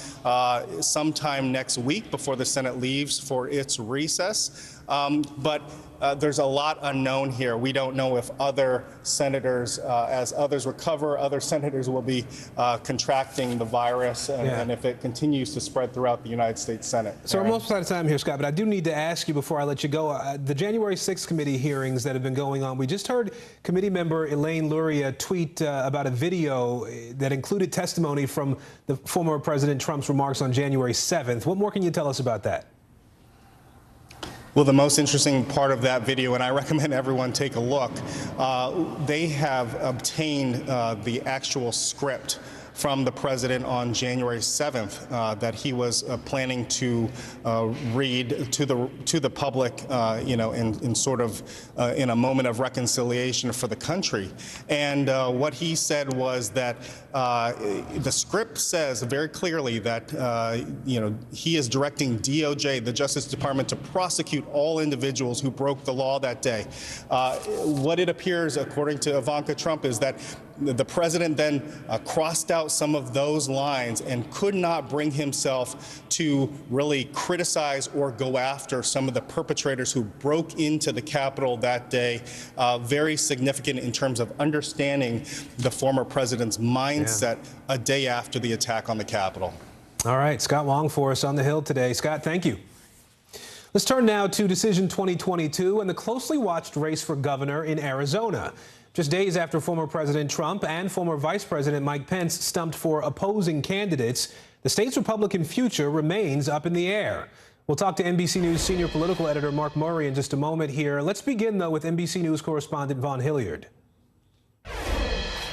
sometime next week before the Senate leaves for its recess. But there's a lot unknown here. We don't know if other senators, as others recover, other senators will be contracting the virus and if it continues to spread throughout the United States Senate. So we're almost out of time here, Scott, but I do need to ask you before I let you go. The January 6th committee hearings that have been going on, we just heard committee member Elaine Luria tweet about a video that included testimony from the former President Trump's remarks on January 7th. What more can you tell us about that? Well, the most interesting part of that video, and I recommend everyone take a look, they have obtained the actual script from the president on January 7th that he was planning to read to the public, in sort of in a moment of reconciliation for the country. And what he said was that the script says very clearly that he is directing DOJ, the Justice Department, to prosecute all individuals who broke the law that day. What it appears, according to Ivanka Trump, is that the president then crossed out some of those lines and could not bring himself to really criticize or go after some of the perpetrators who broke into the Capitol that day. Very significant in terms of understanding the former president's mindset a day after the attack on the Capitol. All right, Scott Wong for us on the Hill today. Scott, thank you. Let's turn now to Decision 2022 and the closely watched race for governor in Arizona. Just days after former President Trump and former Vice President Mike Pence stumped for opposing candidates, the state's Republican future remains up in the air. We'll talk to NBC News senior political editor Mark Murray in just a moment here. Let's begin, though, with NBC News correspondent Vaughn Hilliard.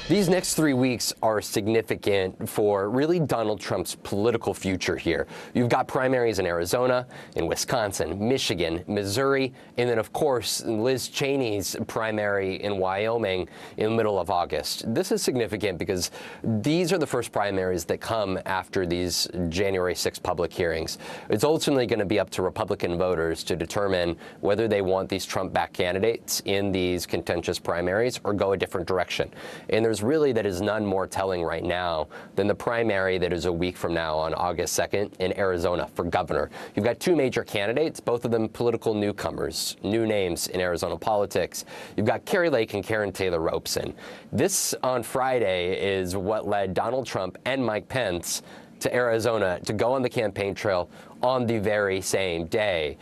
These next 3 weeks are significant for really Donald Trump's political future here. You've got primaries in Arizona, in Wisconsin, Michigan, Missouri, and then, of course, Liz Cheney's primary in Wyoming in the middle of August. This is significant because these are the first primaries that come after these January 6 public hearings. It's ultimately going to be up to Republican voters to determine whether they want these Trump-backed candidates in these contentious primaries or go a different direction. And there's really that is none more telling right now than the primary that is a week from now on August 2nd in Arizona for governor. You've got two major candidates, both of them political newcomers, new names in Arizona politics. You've got Kari Lake and Karen Taylor Robeson. This on Friday is what led Donald Trump and Mike Pence to Arizona to go on the campaign trail on the very same day.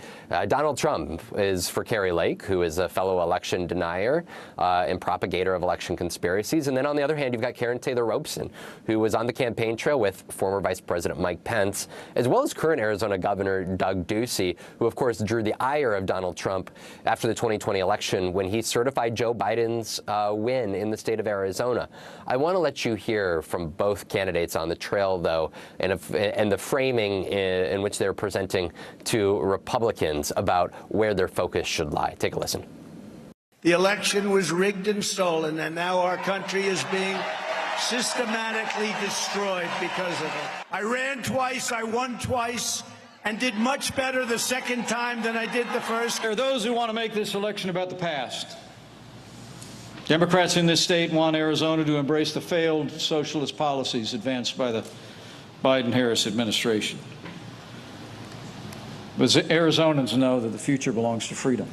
Donald Trump is for Kari Lake, who is a fellow election denier and propagator of election conspiracies. And then on the other hand, you've got Karen Taylor Robeson, who was on the campaign trail with former Vice President Mike Pence, as well as current Arizona Governor Doug Ducey, who, of course, drew the ire of Donald Trump after the 2020 election when he certified Joe Biden's win in the state of Arizona. I want to let you hear from both candidates on the trail, though, and the framing in which they're presenting to Republicans about where their focus should lie. Take a listen. The election was rigged and stolen, and now our country is being systematically destroyed because of it. I ran twice, I won twice, and did much better the second time than I did the first. There are those who want to make this election about the past. Democrats in this state want Arizona to embrace the failed socialist policies advanced by the Biden-Harris administration. But Arizonans know that the future belongs to freedom.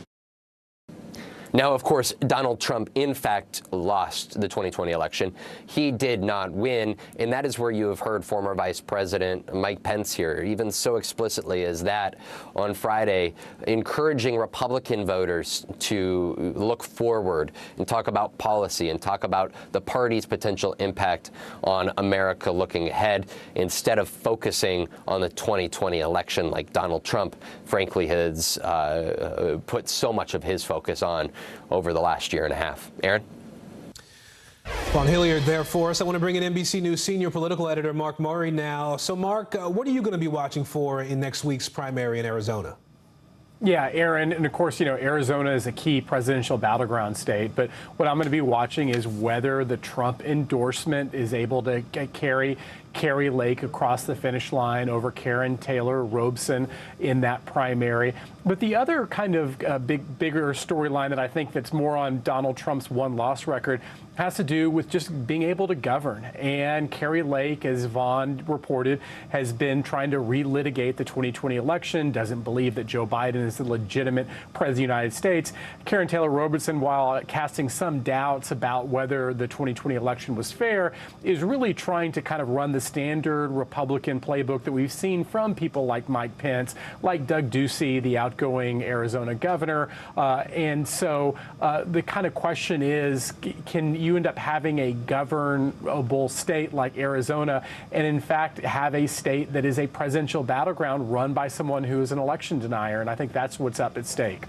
Now, of course, Donald Trump, in fact, lost the 2020 election. He did not win, and that is where you have heard former Vice President Mike Pence here, even so explicitly as that on Friday, encouraging Republican voters to look forward and talk about policy and talk about the party's potential impact on America looking ahead instead of focusing on the 2020 election like Donald Trump, frankly, has put so much of his focus on over the last year and a half. Aaron? Vaughn Hilliard there for us. I want to bring in NBC News senior political editor Mark Murray now. So, Mark, what are you going to be watching for in next week's primary in Arizona? Yeah, Aaron, and of course, Arizona is a key presidential battleground state, but what I'm going to be watching is whether the Trump endorsement is able to carry Kari Lake across the finish line over Karen Taylor Robeson in that primary. But the other kind of bigger storyline that I think that's more on Donald Trump's one-loss record has to do with just being able to govern. And Kari Lake, as Vaughn reported, has been trying to relitigate the 2020 election, doesn't believe that Joe Biden is the legitimate president of the United States. Karen Taylor Robeson, while casting some doubts about whether the 2020 election was fair, is really trying to kind of run the standard Republican playbook that we've seen from people like Mike Pence, like Doug Ducey, the outgoing Arizona governor. And so the kind of question is, can you end up having a governable state like Arizona and, in fact, have a state that is a presidential battleground run by someone who is an election denier? And I think that's what's up at stake.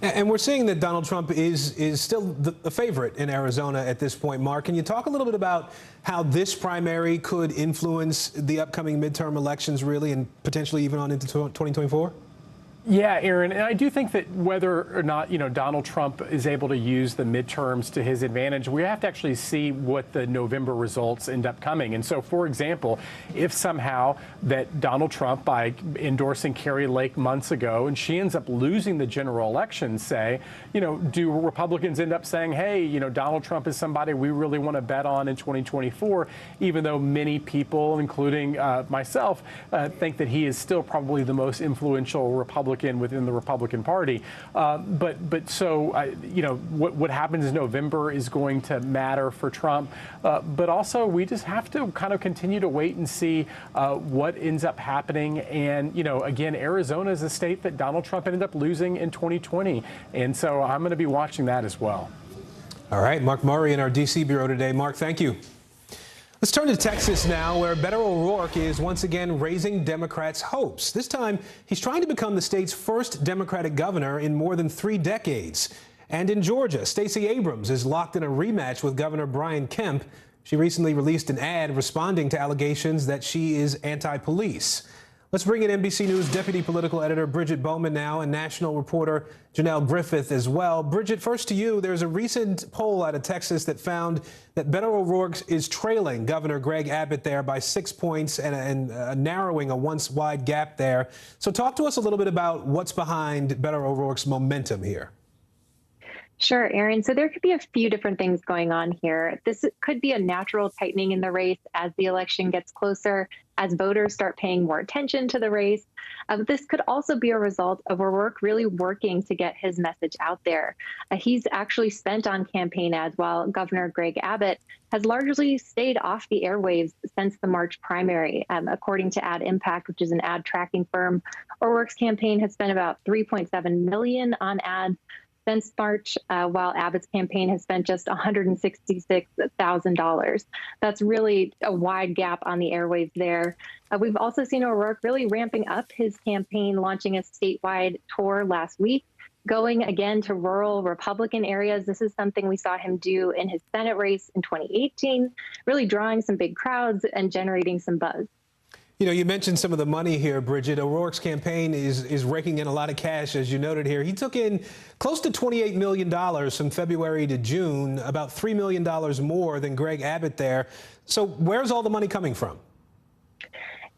And we're seeing that Donald Trump is still the favorite in Arizona at this point. Mark, can you talk a little bit about how this primary could influence the upcoming midterm elections, really, and potentially even on into 2024? Yeah, Aaron, and I do think that whether or not, Donald Trump is able to use the midterms to his advantage, we have to actually see what the November results end up coming. And so, for example, if somehow that Donald Trump, by endorsing Kari Lake months ago, and she ends up losing the general election, say, do Republicans end up saying, hey, Donald Trump is somebody we really want to bet on in 2024, even though many people, including myself, think that he is still probably the most influential Republican within the Republican Party. But what happens in November is going to matter for Trump. But also, we just have to kind of continue to wait and see what ends up happening. And, again, Arizona is a state that Donald Trump ended up losing in 2020. And so I'm going to be watching that as well. All right. Mark Murray in our D.C. bureau today. Mark, thank you. Let's turn to Texas now, where Beto O'Rourke is once again raising Democrats' hopes. This time, he's trying to become the state's first Democratic governor in more than 3 decades. And in Georgia, Stacey Abrams is locked in a rematch with Governor Brian Kemp. She recently released an ad responding to allegations that she is anti-police. Let's bring in NBC News Deputy Political Editor Bridget Bowman now, and national reporter Janelle Griffith as well. Bridget, first to you. There's a recent poll out of Texas that found that Beto O'Rourke is trailing Governor Greg Abbott there by 6 points and narrowing a once wide gap there. So talk to us a little bit about what's behind Beto O'Rourke's momentum here. Sure, Aaron. So there could be a few different things going on here. This could be a natural tightening in the race as the election gets closer, as voters start paying more attention to the race. This could also be a result of O'Rourke really working to get his message out there. He's actually spent on campaign ads, while Governor Greg Abbott has largely stayed off the airwaves since the March primary. According to Ad Impact, which is an ad tracking firm, O'Rourke's campaign has spent about $3.7 million on ads since March, while Abbott's campaign has spent just $166,000. That's really a wide gap on the airwaves there. We've also seen O'Rourke really ramping up his campaign, launching a statewide tour last week, going again to rural Republican areas. This is something we saw him do in his Senate race in 2018, really drawing some big crowds and generating some buzz. You mentioned some of the money here, Bridget. O'Rourke's campaign is raking in a lot of cash, as you noted here. He took in close to $28 million from February to June, about $3 million more than Greg Abbott there. So where's all the money coming from?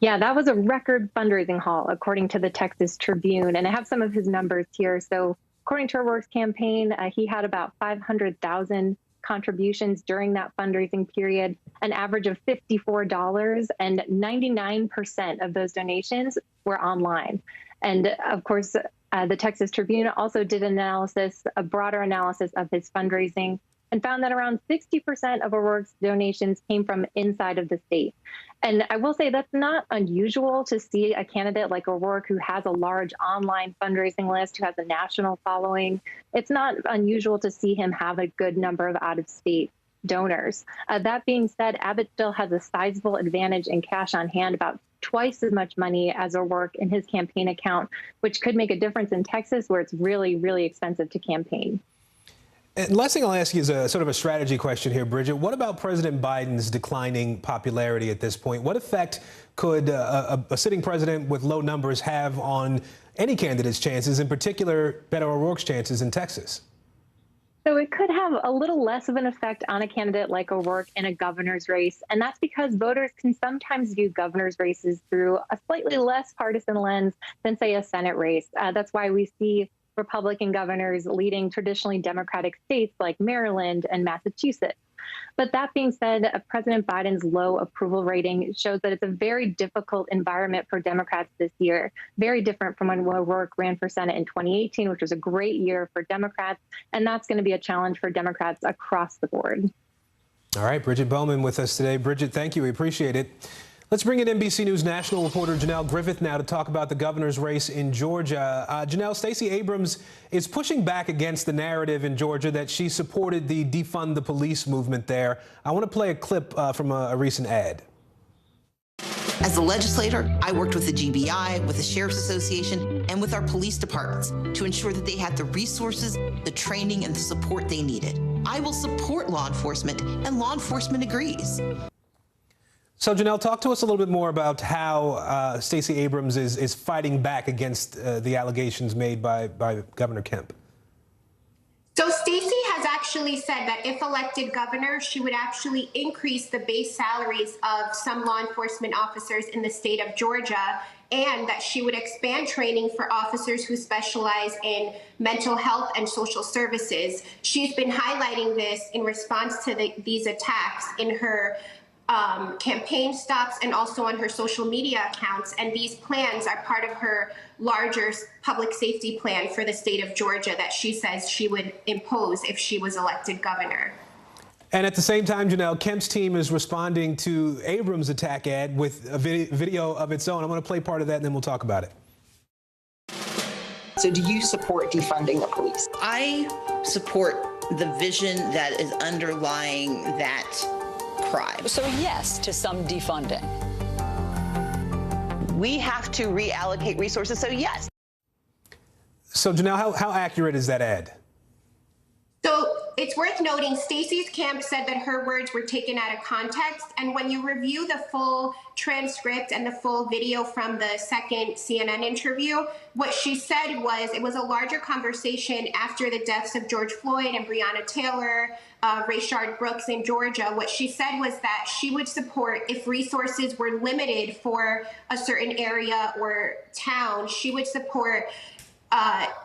Yeah, that was a record fundraising haul, according to the Texas Tribune. And I have some of his numbers here. So according to O'Rourke's campaign, he had about 500,000 contributions during that fundraising period, an average of $54, and 99% of those donations were online. And of course, the Texas Tribune also did a broader analysis of his fundraising, and found that around 60% of O'Rourke's donations came from inside of the state. And I will say that's not unusual to see a candidate like O'Rourke, who has a large online fundraising list, who has a national following. It's not unusual to see him have a good number of out-of-state donors. That being said, Abbott still has a sizable advantage in cash on hand, about twice as much money as O'Rourke in his campaign account, which could make a difference in Texas, where it's really, really expensive to campaign. And last thing I'll ask you is a sort of a strategy question here, Bridget. What about President Biden's declining popularity at this point? What effect could a sitting president with low numbers have on any candidate's chances, in particular Beto O'Rourke's chances in Texas? So it could have a little less of an effect on a candidate like O'Rourke in a governor's race. And that's because voters can sometimes view governor's races through a slightly less partisan lens than, say, a Senate race. That's why we see Republican governors leading traditionally Democratic states like Maryland and Massachusetts. But that being said, President Biden's low approval rating shows that it's a very difficult environment for Democrats this year, very different from when O'Rourke ran for Senate in 2018, which was a great year for Democrats. And that's going to be a challenge for Democrats across the board. All right, Bridget Bowman with us today. Bridget, thank you. We appreciate it. Let's bring in NBC News national reporter Janelle Griffith now to talk about the governor's race in Georgia. Janelle, Stacey Abrams is pushing back against the narrative in Georgia that she supported the defund the police movement there. I want to play a clip from a recent ad. As a legislator, I worked with the GBI, with the Sheriff's Association, and with our police departments to ensure that they had the resources, the training, and the support they needed. I will support law enforcement, and law enforcement agrees. So, Janelle, talk to us a little bit more about how Stacey Abrams is fighting back against the allegations made by Governor Kemp. So Stacey has actually said that if elected governor, she would actually increase the base salaries of some law enforcement officers in the state of Georgia, and that she would expand training for officers who specialize in mental health and social services. She's been highlighting this in response to these attacks in her campaign stops and also on her social media accounts. And these plans are part of her larger public safety plan for the state of Georgia that she says she would impose if she was elected governor. And at the same time, Janelle, Kemp's team is responding to Abrams' attack ad with a video of its own. I'm going to play part of that and then we'll talk about it. So do you support defunding the police? I support the vision that is underlying that crime. So yes to some defunding. We have to reallocate resources, so yes. So, Janelle, how accurate is that ad? So it's worth noting Stacey's camp said that her words were taken out of context. And when you review the full transcript and the full video from the second CNN interview, what she said was it was a larger conversation after the deaths of George Floyd and Breonna Taylor, Rayshard Brooks in Georgia. What she said was that she would support, if resources were limited for a certain area or town, she would support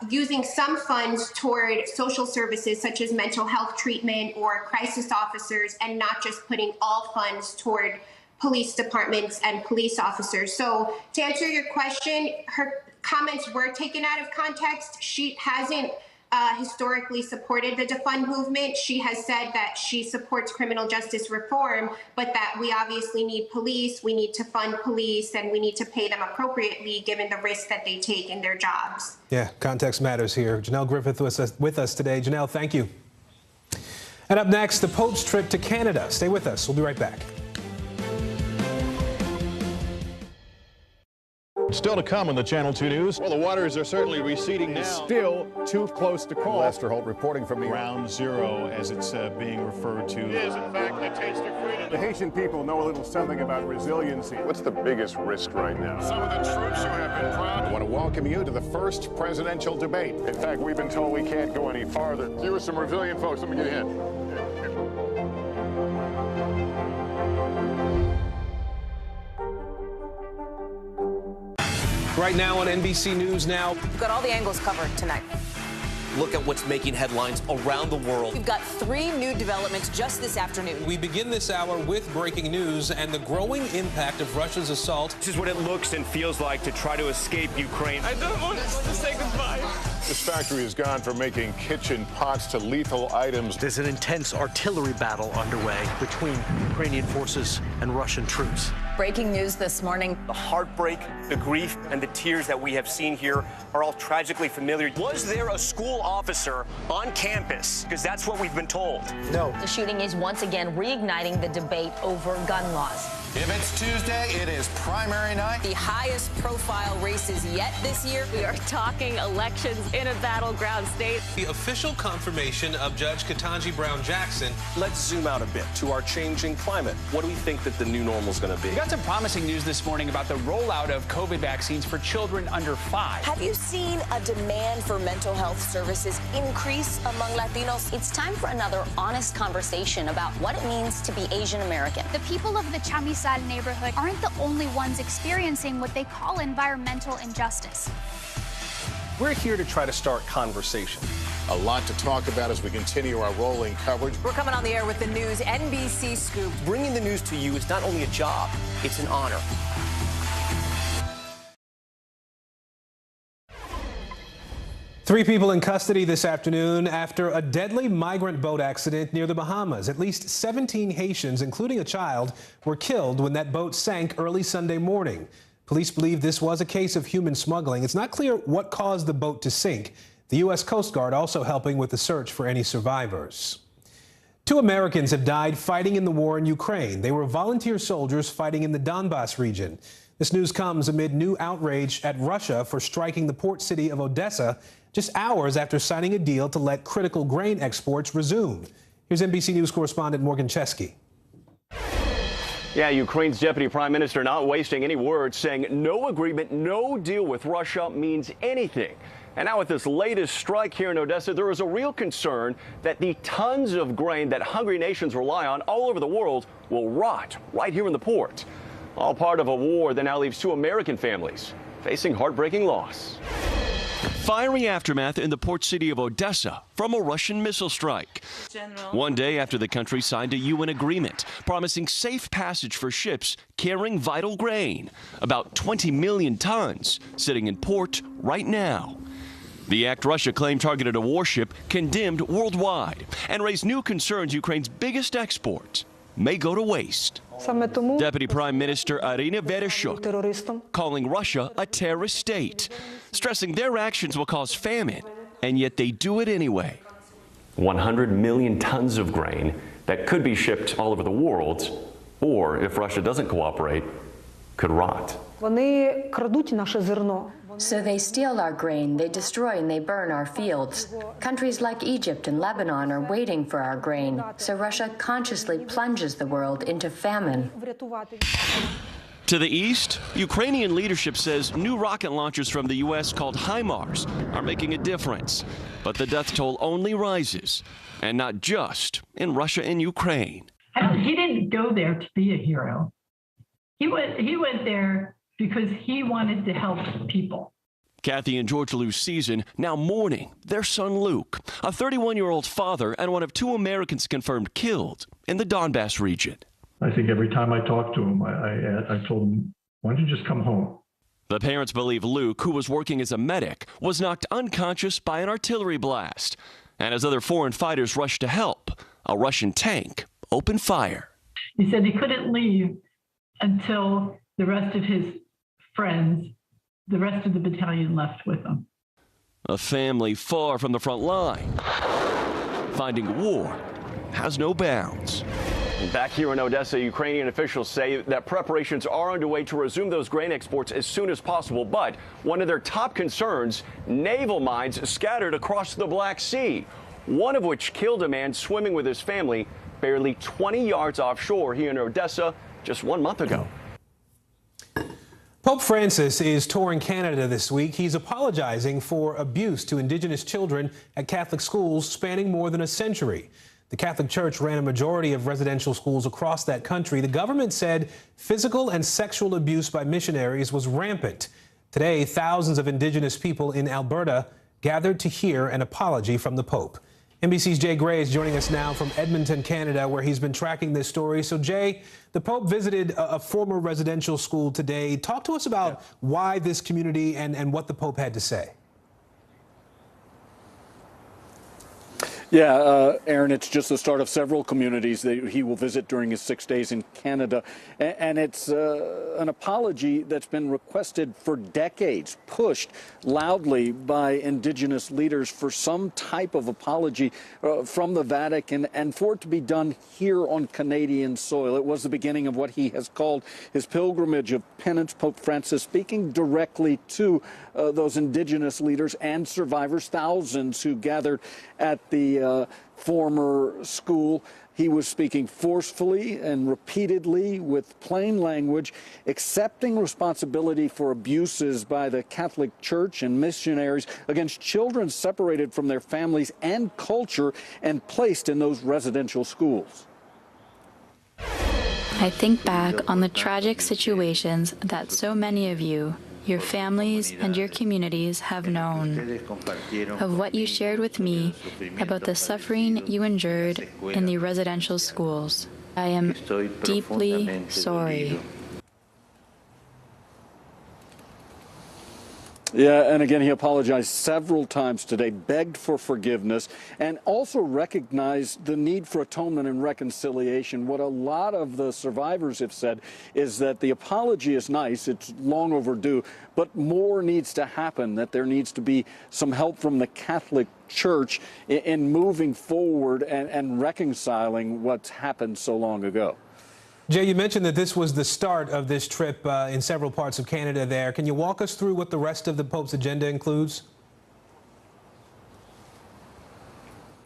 using some funds toward social services such as mental health treatment or crisis officers, and not just putting all funds toward police departments and police officers. So to answer your question, her comments were taken out of context. She hasn't historically supported the defund movement. She has said that she supports criminal justice reform, but that we obviously need police, we need to fund police, and we need to pay them appropriately given the risks that they take in their jobs. Yeah, context matters here. Janelle Griffith with us today. Janelle, thank you. And up next, the Pope's trip to Canada. Stay with us. We'll be right back. Still to come on the Channel 2 News. Well, the waters are certainly receding now. Still too close to call. Lester Holt reporting from Ground Zero, as it's being referred to. It is, in fact, the taste of freedom. The Haitian people know a little something about resiliency. What's the biggest risk right now? Some of the troops who have been proud. I want to welcome you to the first presidential debate. In fact, we've been told we can't go any farther. You are some resilient folks. Let me get a hint. Right now on NBC News Now. We've got all the angles covered tonight. Look at what's making headlines around the world. We've got 3 new developments just this afternoon. We begin this hour with breaking news and the growing impact of Russia's assault. This is what it looks and feels like to try to escape Ukraine. I don't want to say goodbye. This factory has gone from making kitchen pots to lethal items. There's an intense artillery battle underway between Ukrainian forces and Russian troops. Breaking news this morning. The heartbreak, the grief, and the tears that we have seen here are all tragically familiar. Was there a school officer on campus? Because that's what we've been told. No. The shooting is once again reigniting the debate over gun laws. If it's Tuesday, it is primary night. The highest profile races yet this year. We are talking elections in a battleground state. The official confirmation of Judge Ketanji Brown Jackson. Let's zoom out a bit to our changing climate. What do we think that the new normal is going to be? We got some promising news this morning about the rollout of COVID vaccines for children under 5. Have you seen a demand for mental health services increase among Latinos? It's time for another honest conversation about what it means to be Asian American. The people of the Chamizal neighborhood aren't the only ones experiencing what they call environmental injustice. We're here to try to start conversation. A lot to talk about as we continue our rolling coverage. We're coming on the air with the news NBC Scoop. Bringing the news to you is not only a job, it's an honor. Three people in custody this afternoon after a deadly migrant boat accident near the Bahamas. At least 17 Haitians, including a child, were killed when that boat sank early Sunday morning. Police believe this was a case of human smuggling. It's not clear what caused the boat to sink. The U.S. Coast Guard also helping with the search for any survivors. 2 Americans have died fighting in the war in Ukraine. They were volunteer soldiers fighting in the Donbas region. This news comes amid new outrage at Russia for striking the port city of Odessa just hours after signing a deal to let critical grain exports resume. Here's NBC News correspondent Morgan Chesky. Yeah, Ukraine's deputy prime minister not wasting any words, saying no agreement, no deal with Russia means anything. And now with this latest strike here in Odessa, there is a real concern that the tons of grain that hungry nations rely on all over the world will rot right here in the port. All part of a war that now leaves 2 American families facing heartbreaking loss. Fiery aftermath in the port city of Odessa from a Russian missile strike. One day after the country signed a UN agreement promising safe passage for ships carrying vital grain, about 20 million tons sitting in port right now. The act Russia claimed targeted a warship condemned worldwide and raised new concerns Ukraine's biggest export may go to waste. Deputy Prime Minister Irina Vereshchuk calling Russia a terrorist state, stressing their actions will cause famine, and yet they do it anyway. 100 million tons of grain that could be shipped all over the world, or if Russia doesn't cooperate, could rot. So they steal our grain, they destroy and they burn our fields. Countries like Egypt and Lebanon are waiting for our grain, so Russia consciously plunges the world into famine. To the east, Ukrainian leadership says new rocket launchers from the U.S. called HIMARS are making a difference. But the death toll only rises, and not just in Russia and Ukraine. He didn't go there to be a hero. He went there because he wanted to help people. Kathy and George lose season, now mourning their son Luke, a 31-year-old father and one of 2 Americans confirmed killed in the Donbas region. I think every time I talked to him, I told him, why don't you just come home? The parents believe Luke, who was working as a medic, was knocked unconscious by an artillery blast. And as other foreign fighters rushed to help, a Russian tank opened fire. He said he couldn't leave until the rest of his friends, the rest of the battalion left with him. A family far from the front line, finding war has no bounds. Back here in Odessa, Ukrainian officials say that preparations are underway to resume those grain exports as soon as possible. But one of their top concerns, naval mines scattered across the Black Sea, one of which killed a man swimming with his family barely 20 yards offshore here in Odessa just 1 month ago. Pope Francis is touring Canada this week. He's apologizing for abuse to Indigenous children at Catholic schools spanning more than a century. The Catholic Church ran a majority of residential schools across that country. The government said physical and sexual abuse by missionaries was rampant. Today, thousands of Indigenous people in Alberta gathered to hear an apology from the Pope. NBC's Jay Gray is joining us now from Edmonton, Canada, where he's been tracking this story. So, Jay, the Pope visited a former residential school today. Talk to us about why this community and what the Pope had to say. Yeah, Aaron, it's just the start of several communities that he will visit during his 6 days in Canada. And it's an apology that's been requested for decades, pushed loudly by Indigenous leaders for some type of apology from the Vatican and for it to be done here on Canadian soil. It was the beginning of what he has called his pilgrimage of penance. Pope Francis speaking directly to those Indigenous leaders and survivors, thousands who gathered at the former school. He was speaking forcefully and repeatedly with plain language, accepting responsibility for abuses by the Catholic Church and missionaries against children separated from their families and culture and placed in those residential schools. I think back on the tragic situations that so many of you, your families and your communities have known, of what you shared with me about the suffering you endured in the residential schools. I am deeply sorry. Yeah, and again, he apologized several times today, begged for forgiveness, and also recognized the need for atonement and reconciliation. What a lot of the survivors have said is that the apology is nice, it's long overdue, but more needs to happen, that there needs to be some help from the Catholic Church in moving forward and reconciling what's happened so long ago. Jay, you mentioned that this was the start of this trip in several parts of Canada there. Can you walk us through what the rest of the Pope's agenda includes?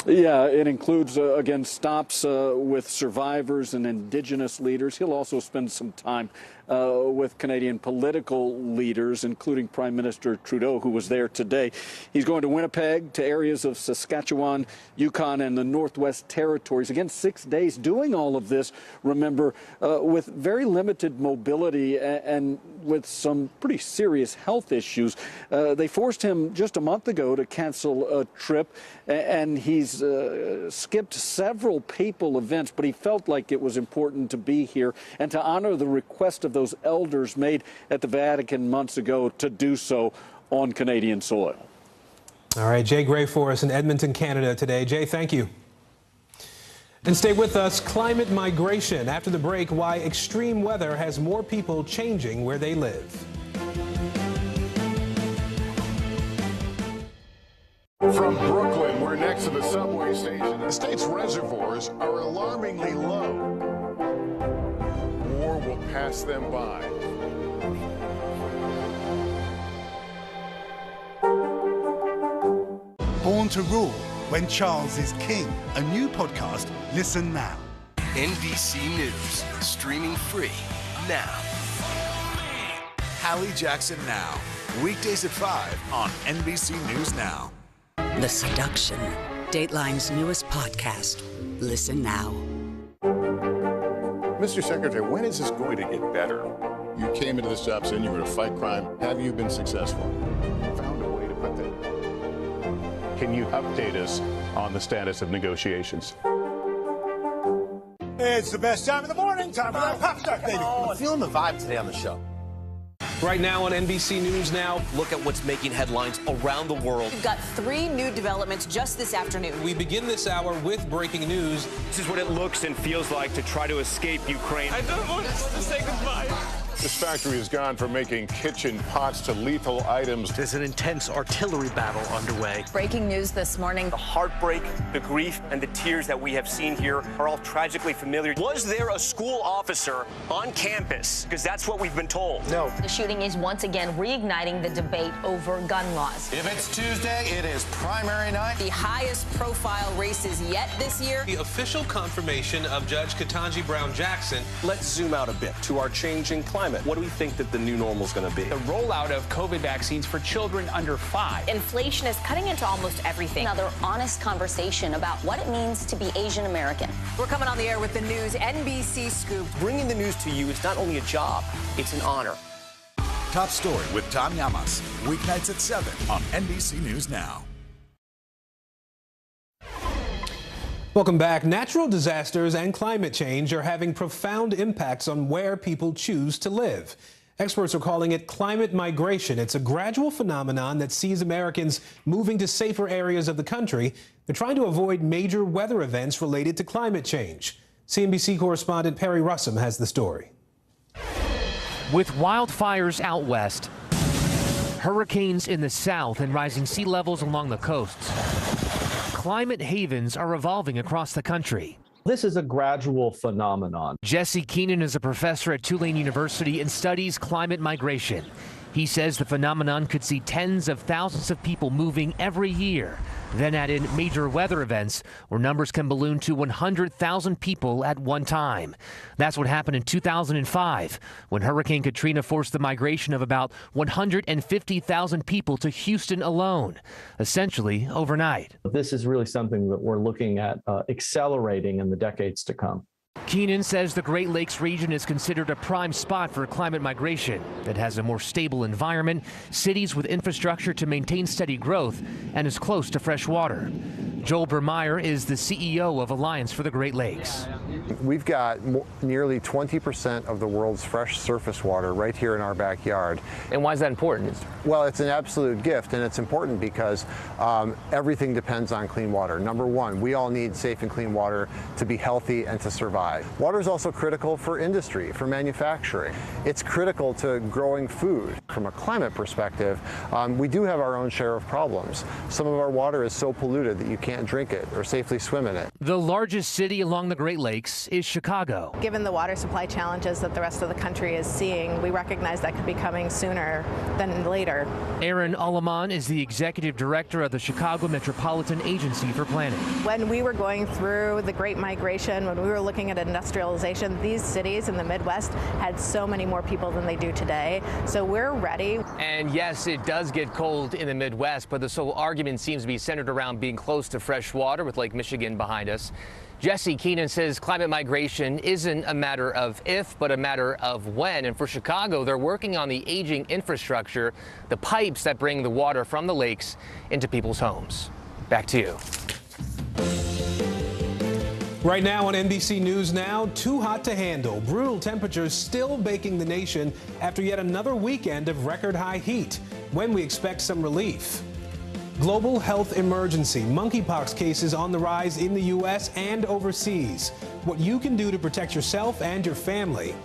Yeah, it includes, again, stops with survivors and Indigenous leaders. He'll also spend some time with Canadian political leaders, including Prime Minister Trudeau, who was there today. He's going to Winnipeg, to areas of Saskatchewan, Yukon, and the Northwest Territories. Again, 6 days doing all of this, remember, with very limited mobility and with some pretty serious health issues. They forced him just a month ago to cancel a trip, and he's skipped several papal events, but he felt like it was important to be here and to honor the request of those elders made at the Vatican months ago to do so on Canadian soil. All right, Jay Gray for us in Edmonton, Canada today. Jay, thank you. And stay with us. Climate migration. After the break, why extreme weather has more people changing where they live. From Brooklyn, we're next to the subway station. The state's reservoirs are alarmingly low. War will pass them by. Born to Rule When Charles is King. A new podcast. Listen now. NBC News. Streaming free now. Hallie Jackson Now. Weekdays at 5 on NBC News Now. The Seduction. Dateline's newest podcast. Listen now. Mr. Secretary, when is this going to get better? You came into this job saying you were going to fight crime. Have you been successful? Found a way to put that. Can you update us on the status of negotiations? It's the best time of the morning. Time for that pop start, baby. I'm feeling the vibe today on the show. Right now on NBC News Now. Look at what's making headlines around the world. We've got 3 new developments just this afternoon. We begin this hour with breaking news. This is what it looks and feels like to try to escape Ukraine. I don't want us to say goodbye. This factory has gone from making kitchen pots to lethal items. There's an intense artillery battle underway. Breaking news this morning. The heartbreak, the grief, and the tears that we have seen here are all tragically familiar. Was there a school officer on campus? Because that's what we've been told. No. The shooting is once again reigniting the debate over gun laws. If it's Tuesday, it is primary night. The highest profile races yet this year. The official confirmation of Judge Ketanji Brown Jackson. Let's zoom out a bit to our changing climate. What do we think that the new normal is going to be? The rollout of COVID vaccines for children under 5. Inflation is cutting into almost everything. Another honest conversation about what it means to be Asian American. We're coming on the air with the news NBC Scoop. Bringing the news to you is not only a job, it's an honor. Top Story with Tom Llamas. Weeknights at 7 on NBC News Now. Welcome back. Natural disasters and climate change are having profound impacts on where people choose to live. Experts are calling it climate migration. It's a gradual phenomenon that sees Americans moving to safer areas of the country. They're trying to avoid major weather events related to climate change. CNBC correspondent Perry Russum has the story. With wildfires out west, hurricanes in the south, and rising sea levels along the coasts, climate havens are evolving across the country. This is a gradual phenomenon. Jesse Keenan is a professor at Tulane University and studies climate migration. He says the phenomenon could see tens of thousands of people moving every year. Then add in major weather events where numbers can balloon to 100,000 people at one time. That's what happened in 2005 when Hurricane Katrina forced the migration of about 150,000 people to Houston alone, essentially overnight. This is really something that we're looking at accelerating in the decades to come. Keenan says the Great Lakes region is considered a prime spot for climate migration that has a more stable environment, cities with infrastructure to maintain steady growth, and is close to fresh water. Joel Bermeyer is the CEO of Alliance for the Great Lakes. We've got nearly 20% of the world's fresh surface water right here in our backyard. And why is that important? Well, it's an absolute gift, and it's important because everything depends on clean water. Number one, we all need safe and clean water to be healthy and to survive. Water is also critical for industry, for manufacturing. It's critical to growing food. From a climate perspective, we do have our own share of problems. Some of our water is so polluted that you can't drink it or safely swim in it. The largest city along the Great Lakes is Chicago. Given the water supply challenges that the rest of the country is seeing, we recognize that could be coming sooner than later. Aaron Alleman is the executive director of the Chicago Metropolitan Agency for Planning. When we were going through the Great Migration, when we were looking at industrialization, these cities in the Midwest had so many more people than they do today. So we're ready. And yes, it does get cold in the Midwest, but this whole argument seems to be centered around being close to fresh water with Lake Michigan behind us. Jesse Keenan says climate migration isn't a matter of if, but a matter of when. And for Chicago, they're working on the aging infrastructure, the pipes that bring the water from the lakes into people's homes. Back to you. Right now on NBC News Now, too hot to handle. Brutal temperatures still baking the nation after yet another weekend of record high heat. When we expect some relief. Global health emergency. Monkeypox cases on the rise in the U.S. and overseas. What you can do to protect yourself and your family.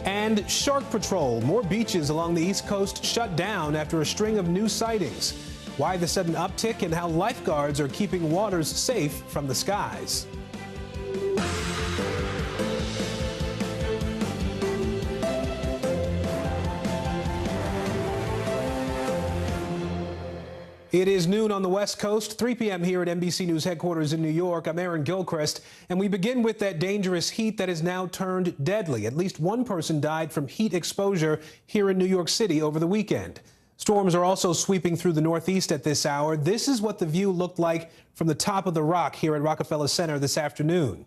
And Shark Patrol. More beaches along the East Coast shut down after a string of new sightings. Why the sudden uptick and how lifeguards are keeping waters safe from the skies. It is noon on the West Coast, 3 p.m. here at NBC News headquarters in New York. I'm Aaron Gilchrist, and we begin with that dangerous heat that has now turned deadly. At least one person died from heat exposure here in New York City over the weekend. Storms are also sweeping through the Northeast at this hour. This is what the view looked like from the top of the Rock here at Rockefeller Center this afternoon.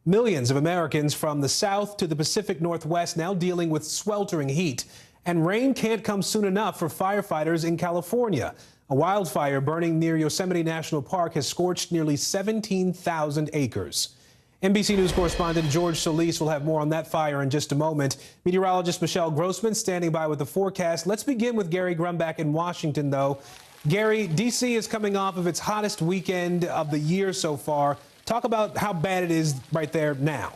Millions of Americans from the South to the Pacific Northwest now dealing with sweltering heat. And rain can't come soon enough for firefighters in California. A wildfire burning near Yosemite National Park has scorched nearly 17,000 acres. NBC News correspondent George Solis will have more on that fire in just a moment. Meteorologist Michelle Grossman standing by with the forecast. Let's begin with Gary Grumbach in Washington, though. Gary, D.C. is coming off of its hottest weekend of the year so far. Talk about how bad it is right there now.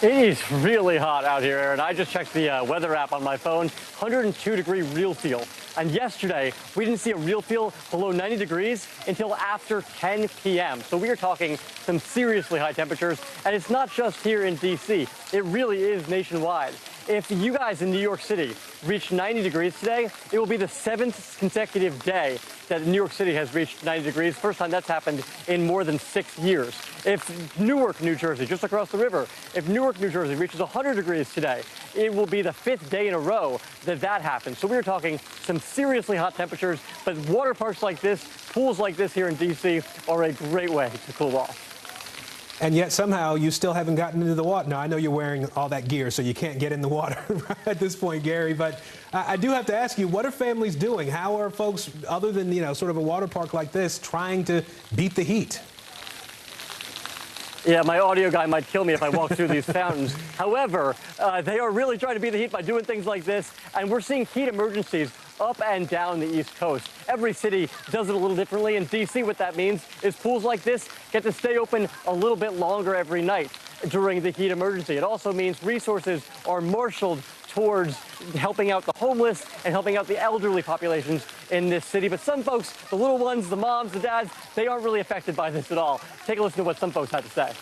It is really hot out here, Aaron. I just checked the weather app on my phone, 102-degree real feel. And yesterday, we didn't see a real feel below 90 degrees until after 10 p.m. So we are talking some seriously high temperatures. And it's not just here in D.C. It really is nationwide. If you guys in New York City reach 90 degrees today, it will be the 7th consecutive day that New York City has reached 90 degrees. First time that's happened in more than 6 years. If Newark, New Jersey, just across the river, if Newark, New Jersey reaches 100 degrees today, it will be the 5th day in a row that that happens. So we're talking some seriously hot temperatures, but water parks like this, pools like this here in D.C. are a great way to cool off. And yet somehow you still haven't gotten into the water. Now, I know you're wearing all that gear, so you can't get in the water at this point, Gary. But I do have to ask you, what are families doing? How are folks, other than, sort of a water park like this, trying to beat the heat? Yeah, my audio guy might kill me if I walk through these fountains. However, they are really trying to beat the heat by doing things like this. And we're seeing heat emergencies up and down the East Coast. Every city does it a little differently. In D.C., what that means is pools like this get to stay open a little bit longer every night during the heat emergency. It also means resources are marshaled towards helping out the homeless and helping out the elderly populations in this city. But some folks, the little ones, the moms, the dads, they aren't really affected by this at all. Take a listen to what some folks had to say.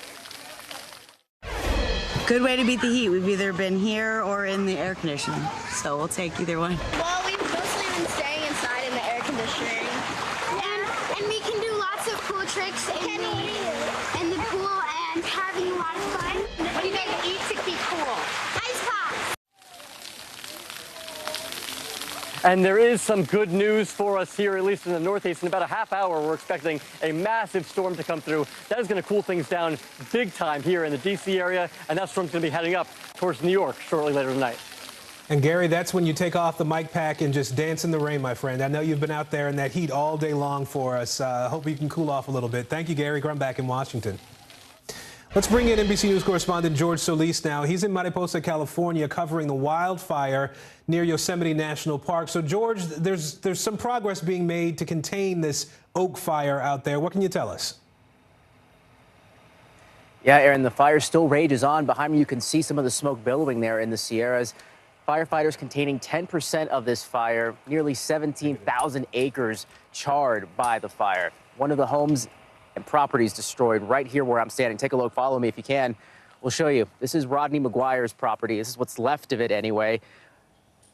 Good way to beat the heat. We've either been here or in the air conditioning, so we'll take either one. Well, we've mostly been staying inside in the air conditioning. And we can do lots of cool tricks in the pool and having a lot of fun. What do you guys eat to keep cool? Ice pops. And there is some good news for us here, at least in the Northeast. In about a half hour, we're expecting a massive storm to come through. That is going to cool things down big time here in the D.C. area, and that storm's going to be heading up towards New York shortly later tonight. And Gary, that's when you take off the mic pack and just dance in the rain, my friend. I know you've been out there in that heat all day long for us. Hope you can cool off a little bit. Thank you, Gary Grumbach in Washington. Let's bring in NBC News correspondent George Solis now. He's in Mariposa, California, covering the wildfire near Yosemite National Park. So, George, there's some progress being made to contain this oak fire out there. What can you tell us? Yeah, Aaron, the fire still rages on. Behind me, you can see some of the smoke billowing there in the Sierras. Firefighters containing 10% of this fire, nearly 17,000 acres charred by the fire. One of the homes and properties destroyed right here where I'm standing. Take a look, follow me if you can. We'll show you. This is Rodney McGuire's property. This is what's left of it anyway.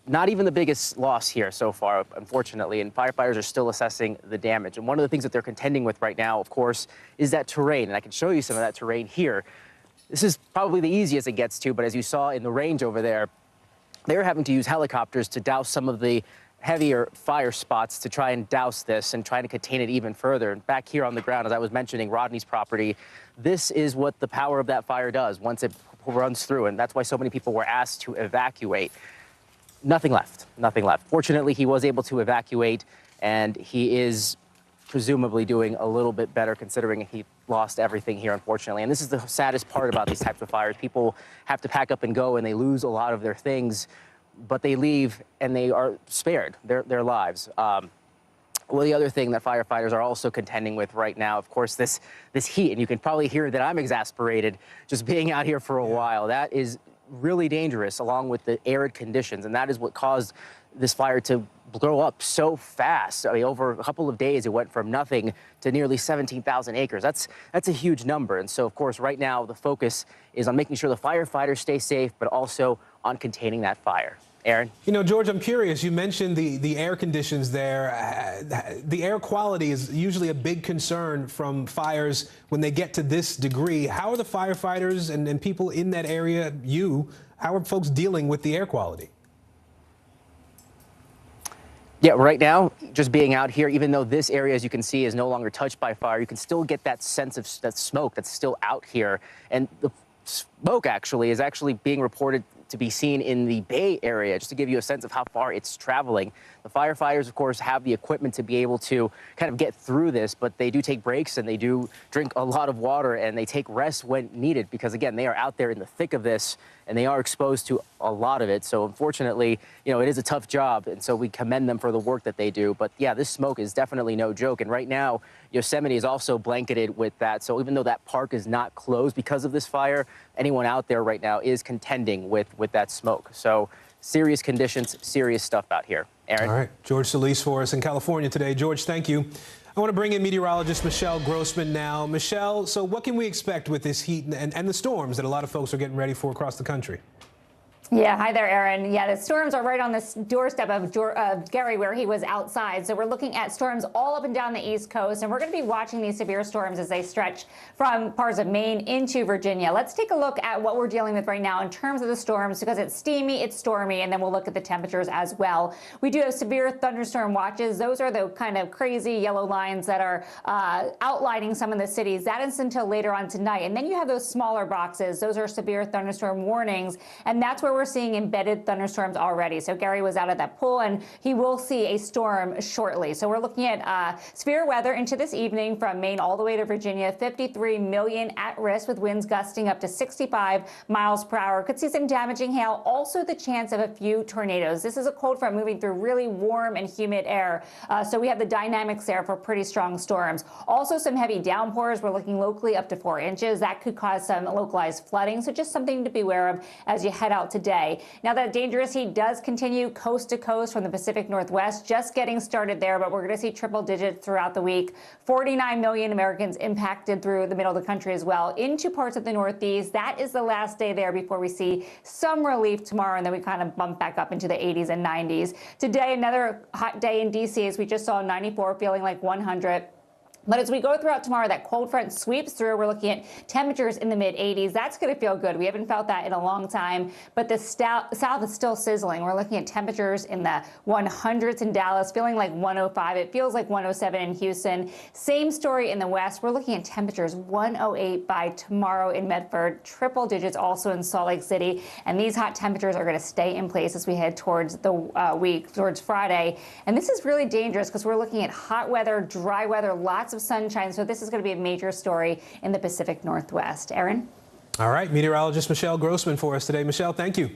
Not even the biggest loss here so far, unfortunately, and firefighters are still assessing the damage. And one of the things that they're contending with right now, of course, is that terrain, and I can show you some of that terrain here. This is probably the easiest it gets to, but as you saw in the range over there, they're having to use helicopters to douse some of the heavier fire spots to try and douse this and try to contain it even further. And back here on the ground, as I was mentioning, Rodney's property, this is what the power of that fire does once it runs through, and that's why so many people were asked to evacuate. Nothing left, nothing left. Fortunately, he was able to evacuate, and he is presumably doing a little bit better considering he lost everything here, unfortunately. And this is the saddest part about these types of fires. People have to pack up and go, and they lose a lot of their things, but they leave and they are spared their lives. Well, the other thing that firefighters are also contending with right now, of course, this heat, and you can probably hear that I'm exasperated just being out here for a while. That is really dangerous, along with the arid conditions, and that is what caused this fire to grow up so fast. I mean, over a couple of days, it went from nothing to nearly 17,000 acres. That's a huge number. And so, of course, right now, the focus is on making sure the firefighters stay safe, but also on containing that fire. Aaron? You know, George, I'm curious. You mentioned the air conditions there. The air quality is usually a big concern from fires when they get to this degree. How are the firefighters and people in that area, how are folks dealing with the air quality? Yeah, right now, just being out here, even though this area, as you can see, is no longer touched by fire, you can still get that sense of that smoke that's still out here. And the smoke actually is being reported to be seen in the Bay Area, just to give you a sense of how far it's traveling. The firefighters, of course, have the equipment to be able to kind of get through this, but they do take breaks and they do drink a lot of water and they take rest when needed because, again, they are out there in the thick of this and they are exposed to a lot of it. So, unfortunately, you know, it is a tough job, and so we commend them for the work that they do. But, yeah, this smoke is definitely no joke. And right now, Yosemite is also blanketed with that. So even though that park is not closed because of this fire, anyone out there right now is contending with that smoke. So serious conditions, serious stuff out here. Aaron? All right. George Solis for us in California today. George, thank you. I want to bring in meteorologist Michelle Grossman now. Michelle, so what can we expect with this heat and the storms that a lot of folks are getting ready for across the country? Yeah, hi there, Aaron. Yeah, the storms are right on this doorstep of Gary where he was outside. So we're looking at storms all up and down the East Coast, and we're going to be watching these severe storms as they stretch from parts of Maine into Virginia. Let's take a look at what we're dealing with right now in terms of the storms because it's steamy, it's stormy, and then we'll look at the temperatures as well. We do have severe thunderstorm watches. Those are the kind of crazy yellow lines that are outlining some of the cities. That is until later on tonight. And then you have those smaller boxes. Those are severe thunderstorm warnings, and that's where we're seeing embedded thunderstorms already. So Gary was out at that pool, and he will see a storm shortly. So we're looking at severe weather into this evening from Maine all the way to Virginia. 53 million at risk with winds gusting up to 65 miles per hour. Could see some damaging hail. Also the chance of a few tornadoes. This is a cold front moving through really warm and humid air. So we have the dynamics there for pretty strong storms. Also some heavy downpours. We're looking locally up to 4 inches. That could cause some localized flooding. So just something to be aware of as you head out today. Now that dangerous heat does continue coast to coast from the Pacific Northwest, just getting started there, but we're going to see triple digits throughout the week. 49 million Americans impacted through the middle of the country as well into parts of the Northeast. That is the last day there before we see some relief tomorrow, and then we kind of bump back up into the 80s and 90s. Today, another hot day in D.C. as we just saw 94 feeling like 100. But as we go throughout tomorrow, that cold front sweeps through. We're looking at temperatures in the mid-80s. That's going to feel good. We haven't felt that in a long time. But the south is still sizzling. We're looking at temperatures in the 100s in Dallas, feeling like 105. It feels like 107 in Houston. Same story in the west. We're looking at temperatures 108 by tomorrow in Medford, triple digits also in Salt Lake City. And these hot temperatures are going to stay in place as we head towards the week, towards Friday. And this is really dangerous because we're looking at hot weather, dry weather, lots of sunshine. So this is going to be a major story in the Pacific Northwest. Aaron? All right, meteorologist Michelle Grossman for us today. Michelle, thank you.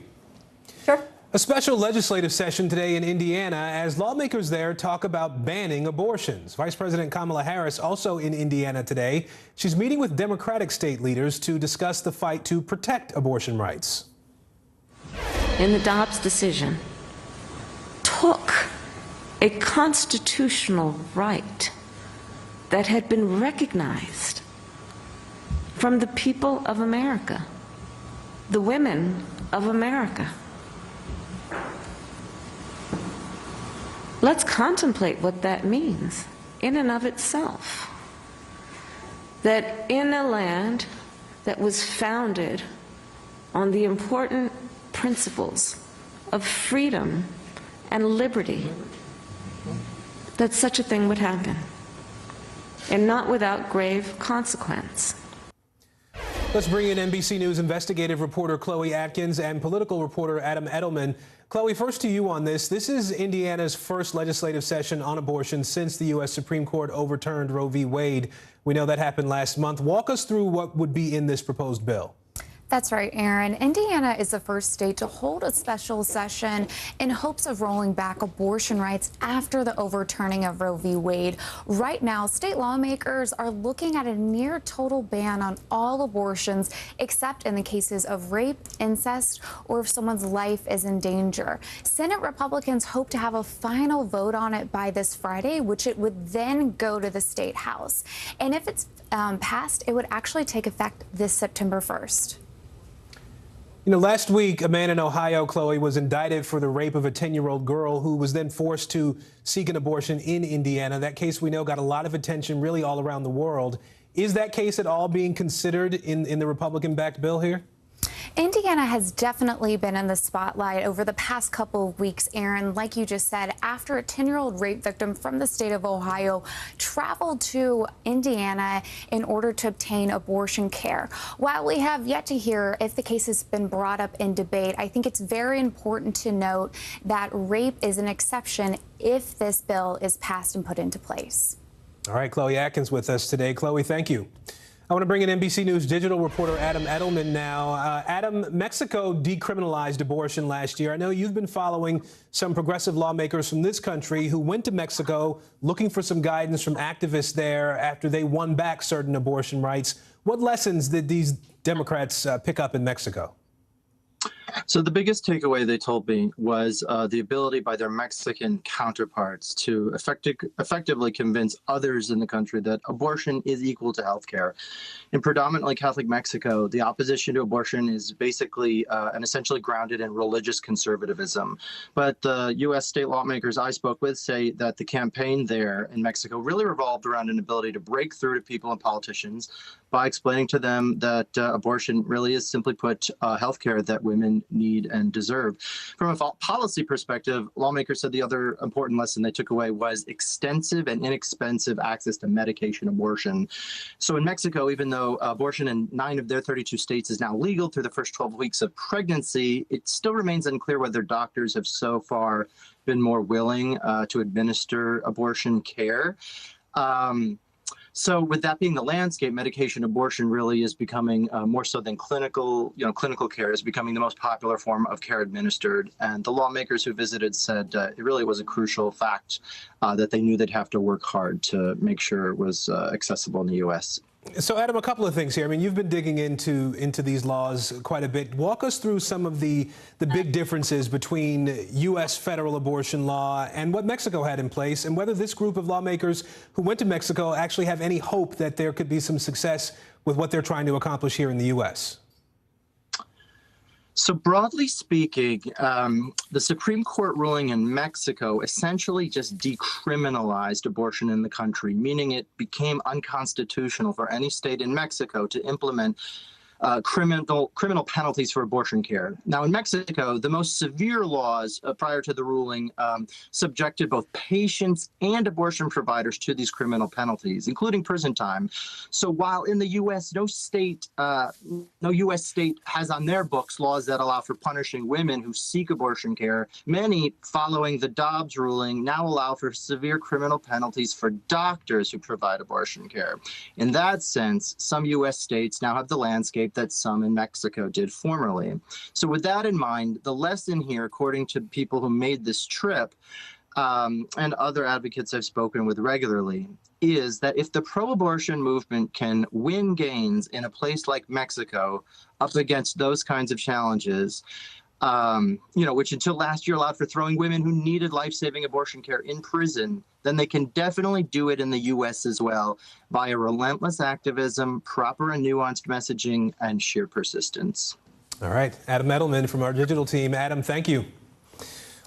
Sure. A special legislative session today in Indiana as lawmakers there talk about banning abortions. Vice President Kamala Harris also in Indiana today. She's meeting with Democratic state leaders to discuss the fight to protect abortion rights. In the Dobbs decision, took a constitutional right that had been recognized from the people of America, the women of America. Let's contemplate what that means in and of itself. That in a land that was founded on the important principles of freedom and liberty, that such a thing would happen, and not without grave consequence. Let's bring in NBC News investigative reporter Chloe Atkins and political reporter Adam Edelman. Chloe, first to you on this. This is Indiana's first legislative session on abortion since the U.S. Supreme Court overturned Roe v. Wade. We know that happened last month. Walk us through what would be in this proposed bill. That's right, Aaron. Indiana is the first state to hold a special session in hopes of rolling back abortion rights after the overturning of Roe v. Wade. Right now, state lawmakers are looking at a near total ban on all abortions, except in the cases of rape, incest, or if someone's life is in danger. Senate Republicans hope to have a final vote on it by this Friday, which it would then go to the state house. And if it's passed, it would actually take effect this September 1st. You know, last week, a man in Ohio, Chloe, was indicted for the rape of a 10-year-old girl who was then forced to seek an abortion in Indiana. That case, we know, got a lot of attention really all around the world. Is that case at all being considered in the Republican-backed bill here? Indiana has definitely been in the spotlight over the past couple of weeks, Aaron. Like you just said, after a 10-year-old rape victim from the state of Ohio traveled to Indiana in order to obtain abortion care. While we have yet to hear if the case has been brought up in debate, I think it's very important to note that rape is an exception if this bill is passed and put into place. All right, Chloe Atkins with us today. Chloe, thank you. I want to bring in NBC News Digital reporter Adam Edelman now. Adam, Mexico decriminalized abortion last year. I know you've been following some progressive lawmakers from this country who went to Mexico looking for some guidance from activists there after they won back certain abortion rights. What lessons did these Democrats pick up in Mexico? So the biggest takeaway they told me was the ability by their Mexican counterparts to effectively convince others in the country that abortion is equal to health care. In predominantly Catholic Mexico, the opposition to abortion is basically and essentially grounded in religious conservatism. But the U.S. state lawmakers I spoke with say that the campaign there in Mexico really revolved around an ability to break through to people and politicians by explaining to them that abortion really is, simply put, health care that women need and deserve. From a policy perspective, lawmakers said the other important lesson they took away was extensive and inexpensive access to medication abortion. So in Mexico, even though abortion in 9 of their 32 states is now legal through the first 12 weeks of pregnancy, it still remains unclear whether doctors have so far been more willing to administer abortion care. So with that being the landscape, medication abortion really is becoming more so than clinical care is becoming the most popular form of care administered. And the lawmakers who visited said it really was a crucial fact that they knew they'd have to work hard to make sure it was accessible in the U.S. So, Adam, a couple of things here. I mean, you've been digging into these laws quite a bit. Walk us through some of the big differences between U.S. federal abortion law and what Mexico had in place, and whether this group of lawmakers who went to Mexico actually have any hope that there could be some success with what they're trying to accomplish here in the U.S. So broadly speaking, the Supreme Court ruling in Mexico essentially just decriminalized abortion in the country, meaning it became unconstitutional for any state in Mexico to implement criminal penalties for abortion care. Now, in Mexico, the most severe laws prior to the ruling subjected both patients and abortion providers to these criminal penalties, including prison time. So while in the U.S., no U.S. state has on their books laws that allow for punishing women who seek abortion care, many, following the Dobbs ruling, now allow for severe criminal penalties for doctors who provide abortion care. In that sense, some U.S. states now have the landscape that some in Mexico did formerly. So with that in mind, the lesson here, according to people who made this trip and other advocates I've spoken with regularly, is that if the pro-abortion movement can win gains in a place like Mexico up against those kinds of challenges, which until last year allowed for throwing women who needed life-saving abortion care in prison, then they can definitely do it in the U.S. as well via relentless activism, proper and nuanced messaging, and sheer persistence. All right. Adam Edelman from our digital team. Adam, thank you.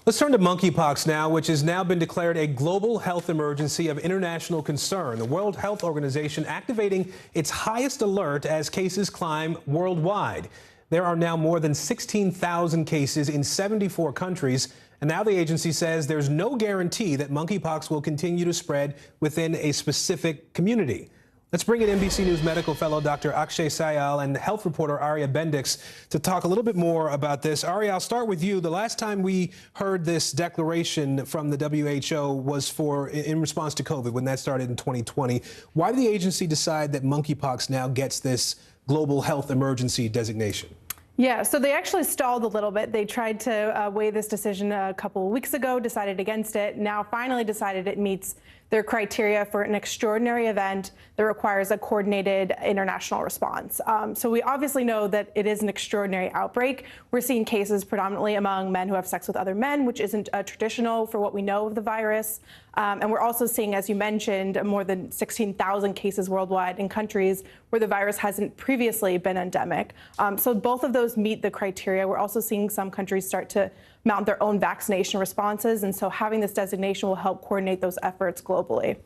Let's turn to monkeypox now, which has now been declared a global health emergency of international concern. The World Health Organization activating its highest alert as cases climb worldwide. There are now more than 16,000 cases in 74 countries, and now the agency says there's no guarantee that monkeypox will continue to spread within a specific community. Let's bring in NBC News medical fellow Dr. Akshay Sayal and health reporter Arya Bendix to talk a little bit more about this. Arya, I'll start with you. The last time we heard this declaration from the WHO was in response to COVID, when that started in 2020. Why did the agency decide that monkeypox now gets this global health emergency designation? Yeah, so they actually stalled a little bit. They tried to weigh this decision a couple of weeks ago, decided against it, now finally decided it meets their criteria for an extraordinary event that requires a coordinated international response. So we obviously know that it is an extraordinary outbreak. We're seeing cases predominantly among men who have sex with other men, which isn't traditional for what we know of the virus. And we're also seeing, as you mentioned, more than 16,000 cases worldwide in countries where the virus hasn't previously been endemic. So both of those meet the criteria. We're also seeing some countries start to mount their own vaccination responses. And so having this designation will help coordinate those efforts globally.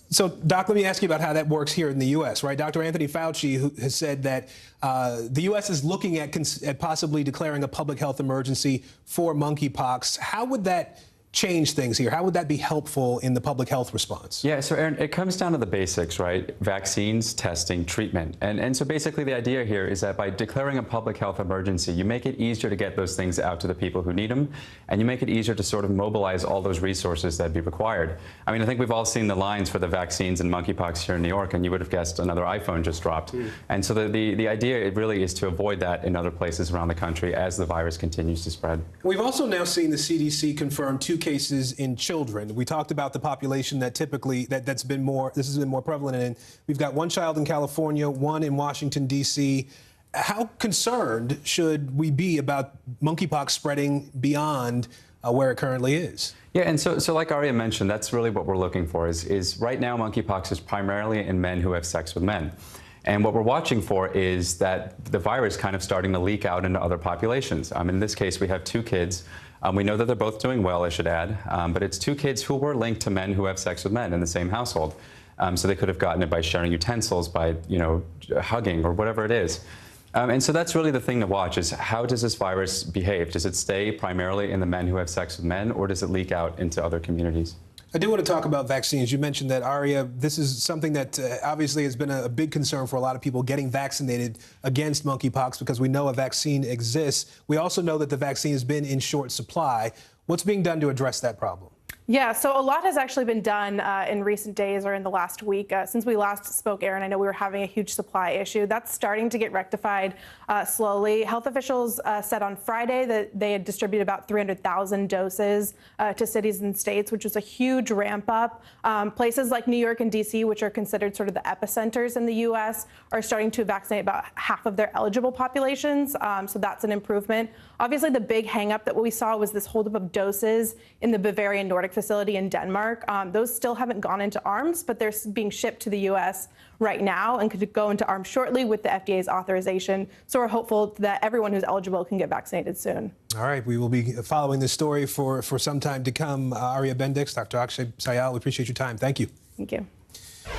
So, Doc, let me ask you about how that works here in the U.S., right? Dr. Anthony Fauci who has said that the U.S. is looking at possibly declaring a public health emergency for monkeypox. How would that change things here? How would that be helpful in the public health response? Yeah, so Aaron, it comes down to the basics, right? Vaccines, testing, treatment. And so basically the idea here is that by declaring a public health emergency, you make it easier to get those things out to the people who need them, and you make it easier to sort of mobilize all those resources that'd be required. I mean, I think we've all seen the lines for the vaccines and monkeypox here in New York, and you would have guessed another iPhone just dropped. And so the idea it really is to avoid that in other places around the country as the virus continues to spread. We've also now seen the CDC confirm 2 cases in children. We talked about the population that typically this has been more prevalent in. We've got 1 child in California, 1 in Washington, D.C. How concerned should we be about monkeypox spreading beyond where it currently is? Yeah, and so like Arya mentioned, that's really what we're looking for is right now monkeypox is primarily in men who have sex with men. And what we're watching for is that the virus kind of starting to leak out into other populations. In this case, we have 2 kids. We know that they're both doing well, I should add, but it's 2 kids who were linked to men who have sex with men in the same household. So they could have gotten it by sharing utensils, by hugging or whatever it is. And so that's really the thing to watch is how does this virus behave? Does it stay primarily in the men who have sex with men, or does it leak out into other communities? I do want to talk about vaccines. You mentioned that, Arya, this is something that obviously has been a big concern for a lot of people getting vaccinated against monkeypox because we know a vaccine exists. We also know that the vaccine has been in short supply. What's being done to address that problem? Yeah, so a lot has actually been done in recent days or in the last week. Since we last spoke, Aaron, I know we were having a huge supply issue. That's starting to get rectified slowly. Health officials said on Friday that they had distributed about 300,000 doses to cities and states, which was a huge ramp up. Places like New York and D.C., which are considered sort of the epicenters in the U.S., are starting to vaccinate about half of their eligible populations. So that's an improvement. Obviously, the big hang-up that we saw was this holdup of doses in the Bavarian Nordic facility in Denmark. Those still haven't gone into arms, but they're being shipped to the U.S. right now and could go into arms shortly with the FDA's authorization. So we're hopeful that everyone who's eligible can get vaccinated soon. All right, we will be following this story for some time to come. Arya Bendix, Dr. Akshay Sayal, we appreciate your time. Thank you. Thank you.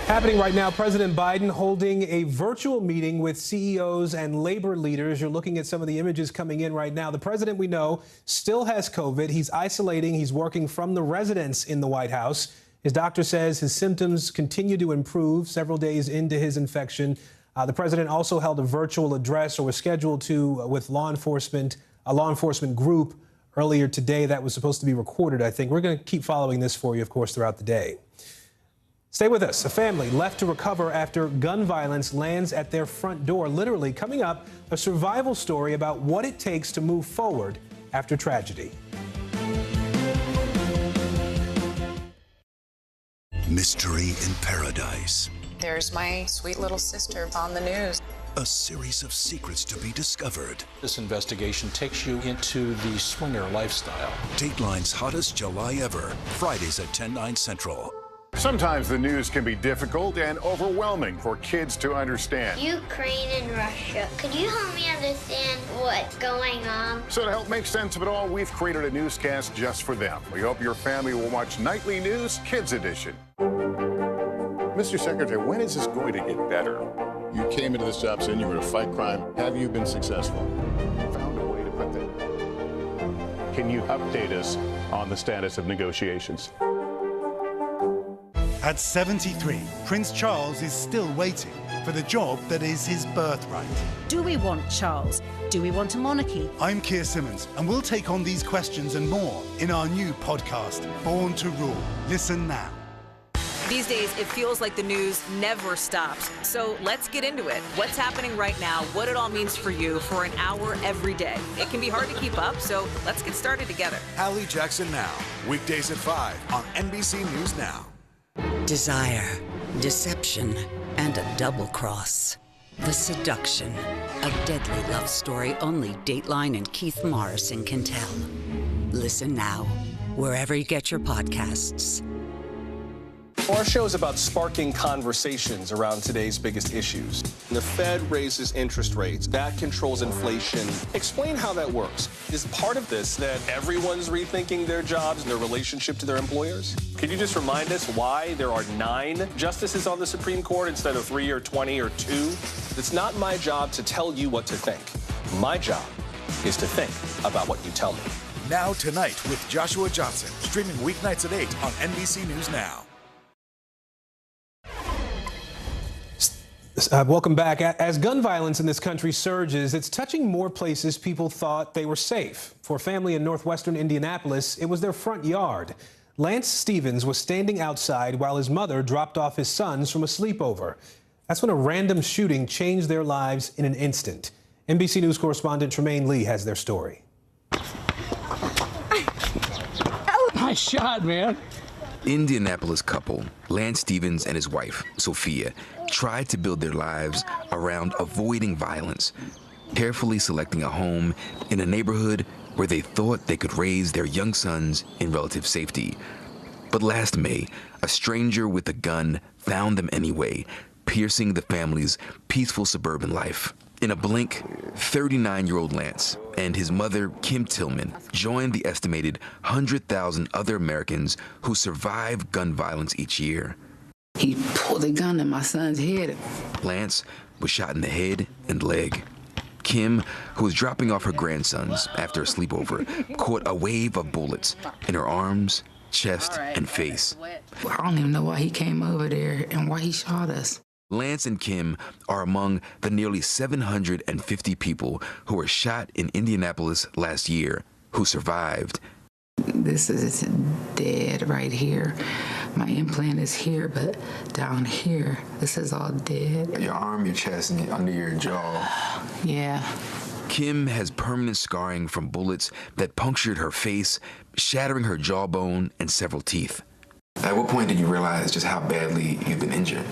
Happening right now, President Biden holding a virtual meeting with CEOs and labor leaders. You're looking at some of the images coming in right now. The president, we know, still has COVID. He's isolating. He's working from the residence in the White House. His doctor says his symptoms continue to improve several days into his infection. The president also held a virtual address, or was scheduled to, with a law enforcement group earlier today. That was supposed to be recorded, I think. We're going to keep following this for you, of course, throughout the day. Stay with us. A family left to recover after gun violence lands at their front door. Literally, coming up, a survival story about what it takes to move forward after tragedy. Mystery in Paradise. There's my sweet little sister on the news. A series of secrets to be discovered. This investigation takes you into the swinger lifestyle. Dateline's hottest July ever. Fridays at 10/9 Central. Sometimes the news can be difficult and overwhelming for kids to understand. Ukraine and Russia. Could you help me understand what's going on? So to help make sense of it all, we've created a newscast just for them. We hope your family will watch Nightly News Kids Edition. Mr. Secretary, when is this going to get better? You came into this job saying you were to fight crime. Have you been successful? Found a way to put that. Can you update us on the status of negotiations? At 73, Prince Charles is still waiting for the job that is his birthright. Do we want Charles? Do we want a monarchy? I'm Keir Simmons, and we'll take on these questions and more in our new podcast, Born to Rule. Listen now. These days, it feels like the news never stops. So let's get into it. What's happening right now, what it all means for you for an hour every day. It can be hard to keep up, so let's get started together. Hallie Jackson Now, weekdays at 5 on NBC News Now. Desire, deception, and a double cross. The seduction, a deadly love story only Dateline and Keith Morrison can tell. Listen now, wherever you get your podcasts. Our show is about sparking conversations around today's biggest issues. The Fed raises interest rates. That controls inflation. Explain how that works. Is part of this that everyone's rethinking their jobs and their relationship to their employers? Can you just remind us why there are 9 justices on the Supreme Court instead of 3 or 20 or 2? It's not my job to tell you what to think. My job is to think about what you tell me. Now Tonight with Joshua Johnson, streaming weeknights at 8 on NBC News Now. Welcome back. As gun violence in this country surges, it's touching more places people thought they were safe. For a family in northwestern Indianapolis, it was their front yard. Lance Stevens was standing outside while his mother dropped off his sons from a sleepover. That's when a random shooting changed their lives in an instant. NBC News correspondent Tremaine Lee has their story. Nice shot, man. Indianapolis couple, Lance Stevens and his wife, Sophia, tried to build their lives around avoiding violence, carefully selecting a home in a neighborhood where they thought they could raise their young sons in relative safety. But last May, a stranger with a gun found them anyway, piercing the family's peaceful suburban life. In a blink, 39-year-old Lance and his mother, Kim Tillman, joined the estimated 100,000 other Americans who survive gun violence each year. He pulled a gun in my son's head. Lance was shot in the head and leg. Kim, who was dropping off her grandsons after a sleepover, caught a wave of bullets in her arms, chest, and face. I don't even know why he came over there and why he shot us. Lance and Kim are among the nearly 750 people who were shot in Indianapolis last year who survived. This is dead right here. My implant is here, but down here, this is all dead. Your arm, your chest, and under your jaw. Yeah. Kim has permanent scarring from bullets that punctured her face, shattering her jawbone and several teeth. At what point did you realize just how badly you've been injured?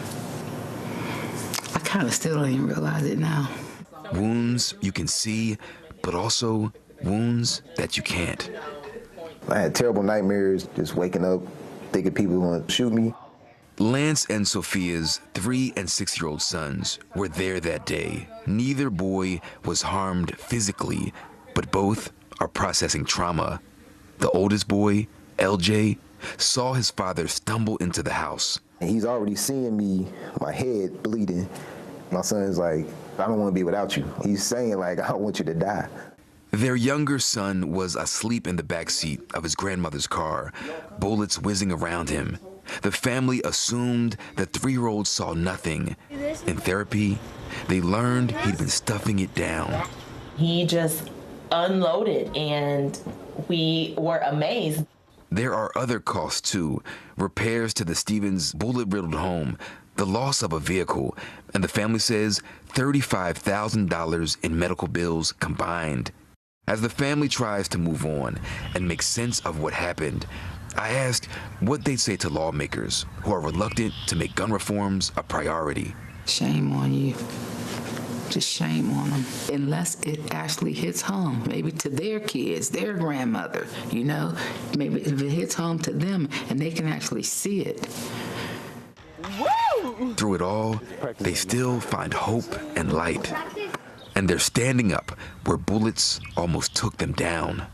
I kind of still don't even realize it now. Wounds you can see, but also wounds that you can't. I had terrible nightmares, just waking up thinking people were going to shoot me. Lance and Sophia's 3- and 6-year-old sons were there that day. Neither boy was harmed physically, but both are processing trauma. The oldest boy, LJ, saw his father stumble into the house. And he's already seeing me, my head bleeding. My son's like, I don't want to be without you. He's saying, like, I don't want you to die. Their younger son was asleep in the backseat of his grandmother's car, bullets whizzing around him. The family assumed the 3-year-old saw nothing. In therapy, they learned he'd been stuffing it down. He just unloaded, and we were amazed. There are other costs, too. Repairs to the Stevens bullet-riddled home, the loss of a vehicle, and the family says $35,000 in medical bills combined. As the family tries to move on and make sense of what happened, I asked what they'd say to lawmakers who are reluctant to make gun reforms a priority. Shame on you. Just shame on them. Unless it actually hits home, maybe to their kids, their grandmother, you know, maybe if it hits home to them and they can actually see it. Woo! Through it all, they still find hope and light. And they're standing up where bullets almost took them down.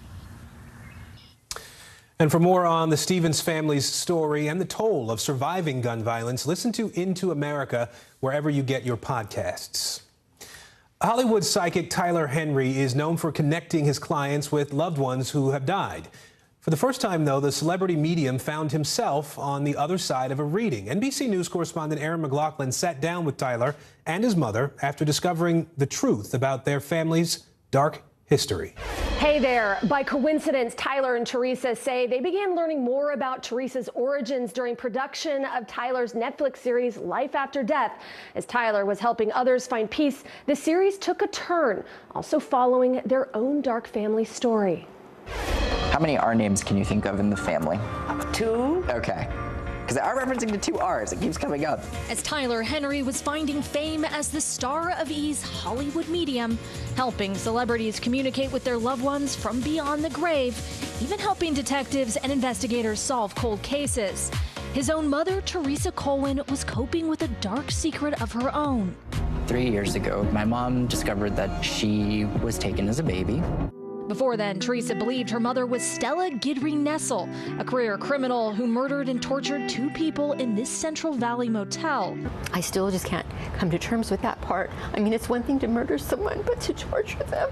And for more on the Stevens family's story and the toll of surviving gun violence, listen to Into America wherever you get your podcasts. Hollywood psychic Tyler Henry is known for connecting his clients with loved ones who have died. For the first time, though, the celebrity medium found himself on the other side of a reading. NBC News correspondent Aaron McLaughlin sat down with Tyler and his mother after discovering the truth about their family's dark history. Hey there. By coincidence, Tyler and Teresa say they began learning more about Teresa's origins during production of Tyler's Netflix series Life After Death. As Tyler was helping others find peace, the series took a turn, also following their own dark family story. How many R names can you think of in the family? 2. Okay. Because they are referencing the 2 R's. It keeps coming up. As Tyler Henry was finding fame as the star of E's Hollywood medium, helping celebrities communicate with their loved ones from beyond the grave, even helping detectives and investigators solve cold cases. His own mother, Teresa Colwin, was coping with a dark secret of her own. 3 years ago, my mom discovered that she was taken as a baby. Before then, Teresa believed her mother was Stella Guidry Nessel, a career criminal who murdered and tortured 2 people in this Central Valley motel. I still just can't come to terms with that part. I mean, it's one thing to murder someone, but to torture them.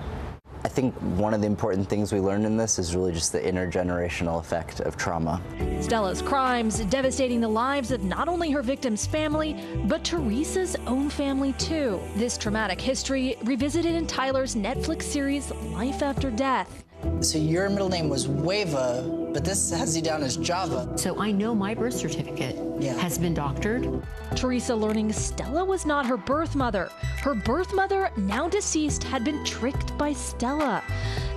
I think one of the important things we learned in this is really just the intergenerational effect of trauma. Stella's crimes devastating the lives of not only her victim's family, but Teresa's own family too. This traumatic history revisited in Tyler's Netflix series Life After Death. So your middle name was Wava, but this has you down as Java. So I know my birth certificate has been doctored. Teresa learning Stella was not her birth mother. Her birth mother, now deceased, had been tricked by Stella.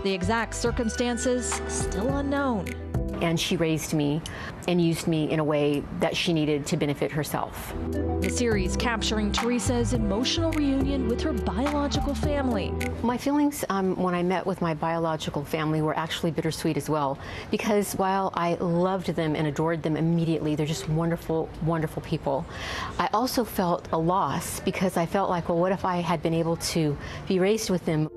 The exact circumstances still unknown. And she raised me and used me in a way that she needed to benefit herself. The series capturing Teresa's emotional reunion with her biological family. My feelings when I met with my biological family were actually bittersweet as well, because while I loved them and adored them immediately, they're just wonderful, wonderful people. I also felt a loss because I felt like, well, what if I had been able to be raised with them?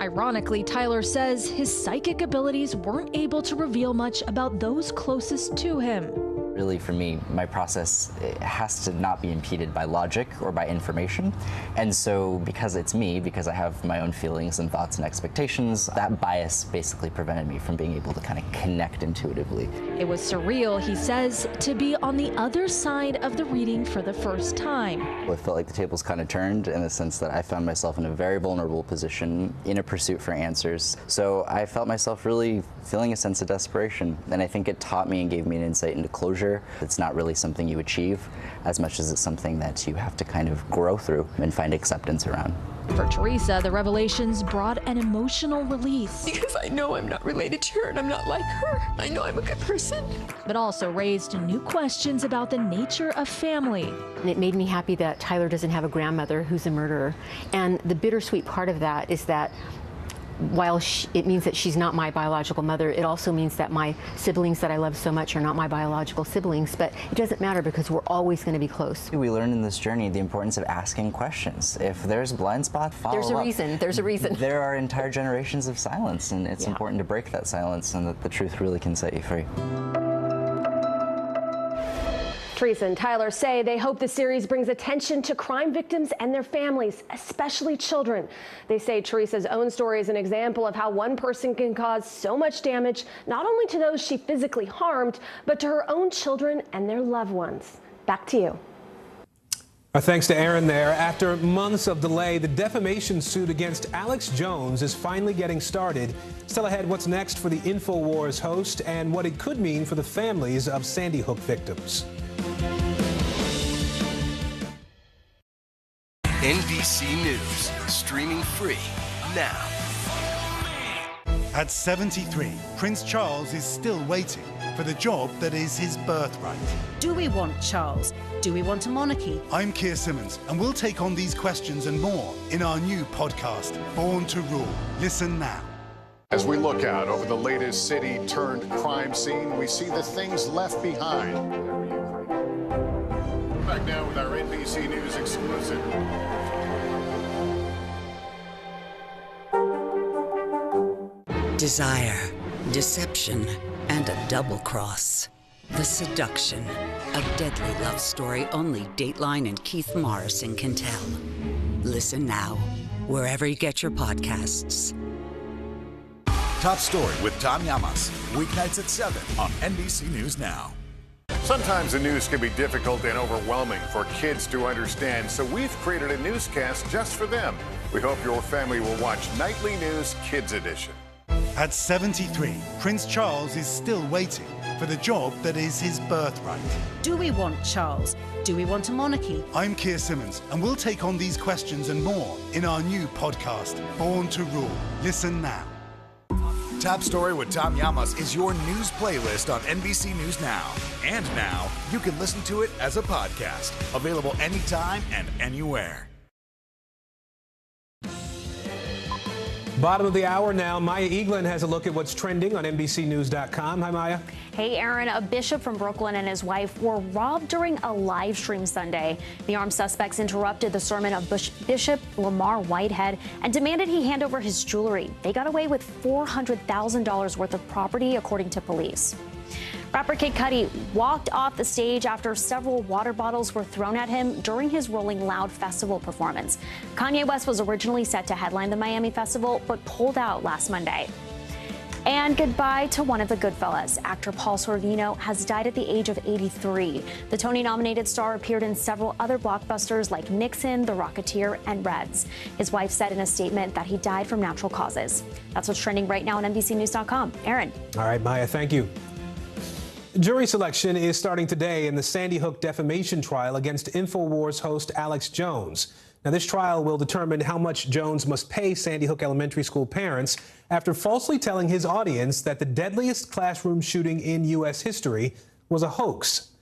Ironically, Tyler says his psychic abilities weren't able to reveal much about those closest to him. Really, for me, my process has to not be impeded by logic or by information. And so because it's me, because I have my own feelings and thoughts and expectations, that bias basically prevented me from being able to kind of connect intuitively. It was surreal, he says, to be on the other side of the reading for the first time. I felt like the tables kind of turned in the sense that I found myself in a very vulnerable position in a pursuit for answers. So I felt myself really feeling a sense of desperation. And I think it taught me and gave me an insight into closure. It's not really something you achieve as much as it's something that you have to kind of grow through and find acceptance around. For Teresa, the revelations brought an emotional release. Because I know I'm not related to her and I'm not like her. I know I'm a good person. But also raised new questions about the nature of family. And it made me happy that Tyler doesn't have a grandmother who's a murderer. And the bittersweet part of that is that while it means that she's not my biological mother, it also means that my siblings that I love so much are not my biological siblings, but it doesn't matter because we're always going to be close. We learned in this journey the importance of asking questions. If there's a blind spot, follow up. There's a reason. There's a reason. There are entire generations of silence, and it's important to break that silence, and that the truth really can set you free. Teresa and Tyler say they hope the series brings attention to crime victims and their families, especially children. They say Teresa's own story is an example of how one person can cause so much damage, not only to those she physically harmed, but to her own children and their loved ones. Back to you. Our thanks to Aaron there. After months of delay, the defamation suit against Alex Jones is finally getting started. Still ahead, what's next for the InfoWars host and what it could mean for the families of Sandy Hook victims. NBC News, streaming free now. At 73, Prince Charles is still waiting for the job that is his birthright. Do we want Charles? Do we want a monarchy? I'm Keir Simmons, and we'll take on these questions and more in our new podcast, Born to Rule. Listen now. As we look out over the latest city-turned-crime scene, we see the things left behind. Back now with our NBC News exclusive. Desire, deception, and a double cross. The Seduction, a deadly love story only Dateline and Keith Morrison can tell. Listen now, wherever you get your podcasts. Top Story with Tom Llamas, weeknights at 7 on NBC News Now. Sometimes the news can be difficult and overwhelming for kids to understand, so we've created a newscast just for them. We hope your family will watch Nightly News Kids Edition. At 73, Prince Charles is still waiting for the job that is his birthright. Do we want Charles? Do we want a monarchy? I'm Keir Simmons, and we'll take on these questions and more in our new podcast, Born to Rule. Listen now. Top Story with Tom Llamas is your news playlist on NBC News Now. And now, you can listen to it as a podcast. Available anytime and anywhere. Bottom of the hour now. Maya Eaglin has a look at what's trending on NBCnews.com. Hi, Maya. Hey, Aaron. A bishop from Brooklyn and his wife were robbed during a live stream Sunday. The armed suspects interrupted the sermon of Bishop Lamar Whitehead and demanded he hand over his jewelry. They got away with $400,000 worth of property, according to police. Rapper Kid Cudi walked off the stage after several water bottles were thrown at him during his Rolling Loud festival performance. Kanye West was originally set to headline the Miami festival, but pulled out last Monday. And goodbye to one of the Goodfellas. Actor Paul Sorvino has died at the age of 83. The Tony-nominated star appeared in several other blockbusters like Nixon, The Rocketeer, and Reds. His wife said in a statement that he died from natural causes. That's what's trending right now on NBCnews.com. Aaron. All right, Maya, thank you. Jury selection is starting today in the Sandy Hook defamation trial against InfoWars host Alex Jones. Now, this trial will determine how much Jones must pay Sandy Hook Elementary School parents after falsely telling his audience that the deadliest classroom shooting in U.S. history was a hoax.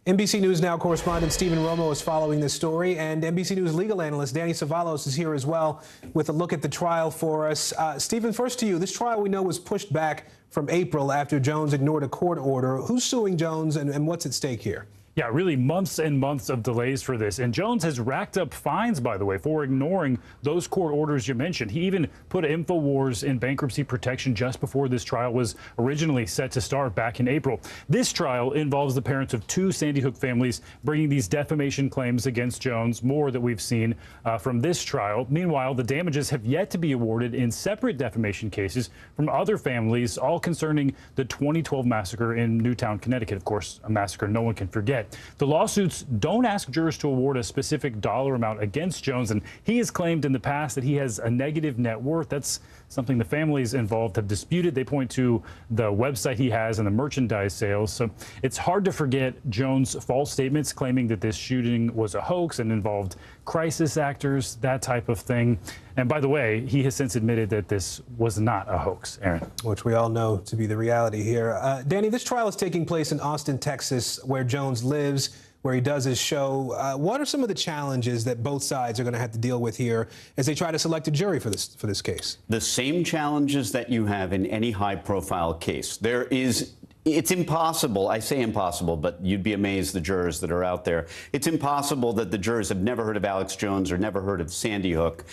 NBC News Now correspondent Stephen Romo is following this story, and NBC News legal analyst Danny Savalos is here as well with a look at the trial for us. Stephen, first to you. This trial we know was pushed back from April after Jones ignored a court order. Who's suing Jones and what's at stake here? Yeah, really months and months of delays for this. And Jones has racked up fines, by the way, for ignoring those court orders you mentioned. He even put InfoWars in bankruptcy protection just before this trial was originally set to start back in April. This trial involves the parents of two Sandy Hook families bringing these defamation claims against Jones, more that we've seen from this trial. Meanwhile, the damages have yet to be awarded in separate defamation cases from other families, all concerning the 2012 massacre in Newtown, Connecticut. Of course, a massacre no one can forget. The lawsuits don't ask jurors to award a specific dollar amount against Jones, and he has claimed in the past that he has a negative net worth. That's something the families involved have disputed. They point to the website he has and the merchandise sales. So it's hard to forget Jones' false statements claiming that this shooting was a hoax and involved crisis actors, that type of thing. And by the way, he has since admitted that this was not a hoax, Aaron. Which we all know to be the reality here. Danny, this trial is taking place in Austin, Texas, where Jones lives, where he does his show. What are some of the challenges that both sides are going to have to deal with here as they try to select a jury for this case? The same challenges that you have in any high-profile case. It's impossible, I say impossible, but you'd be amazed the jurors that are out there. It's impossible that the jurors have never heard of Alex Jones or never heard of Sandy Hook.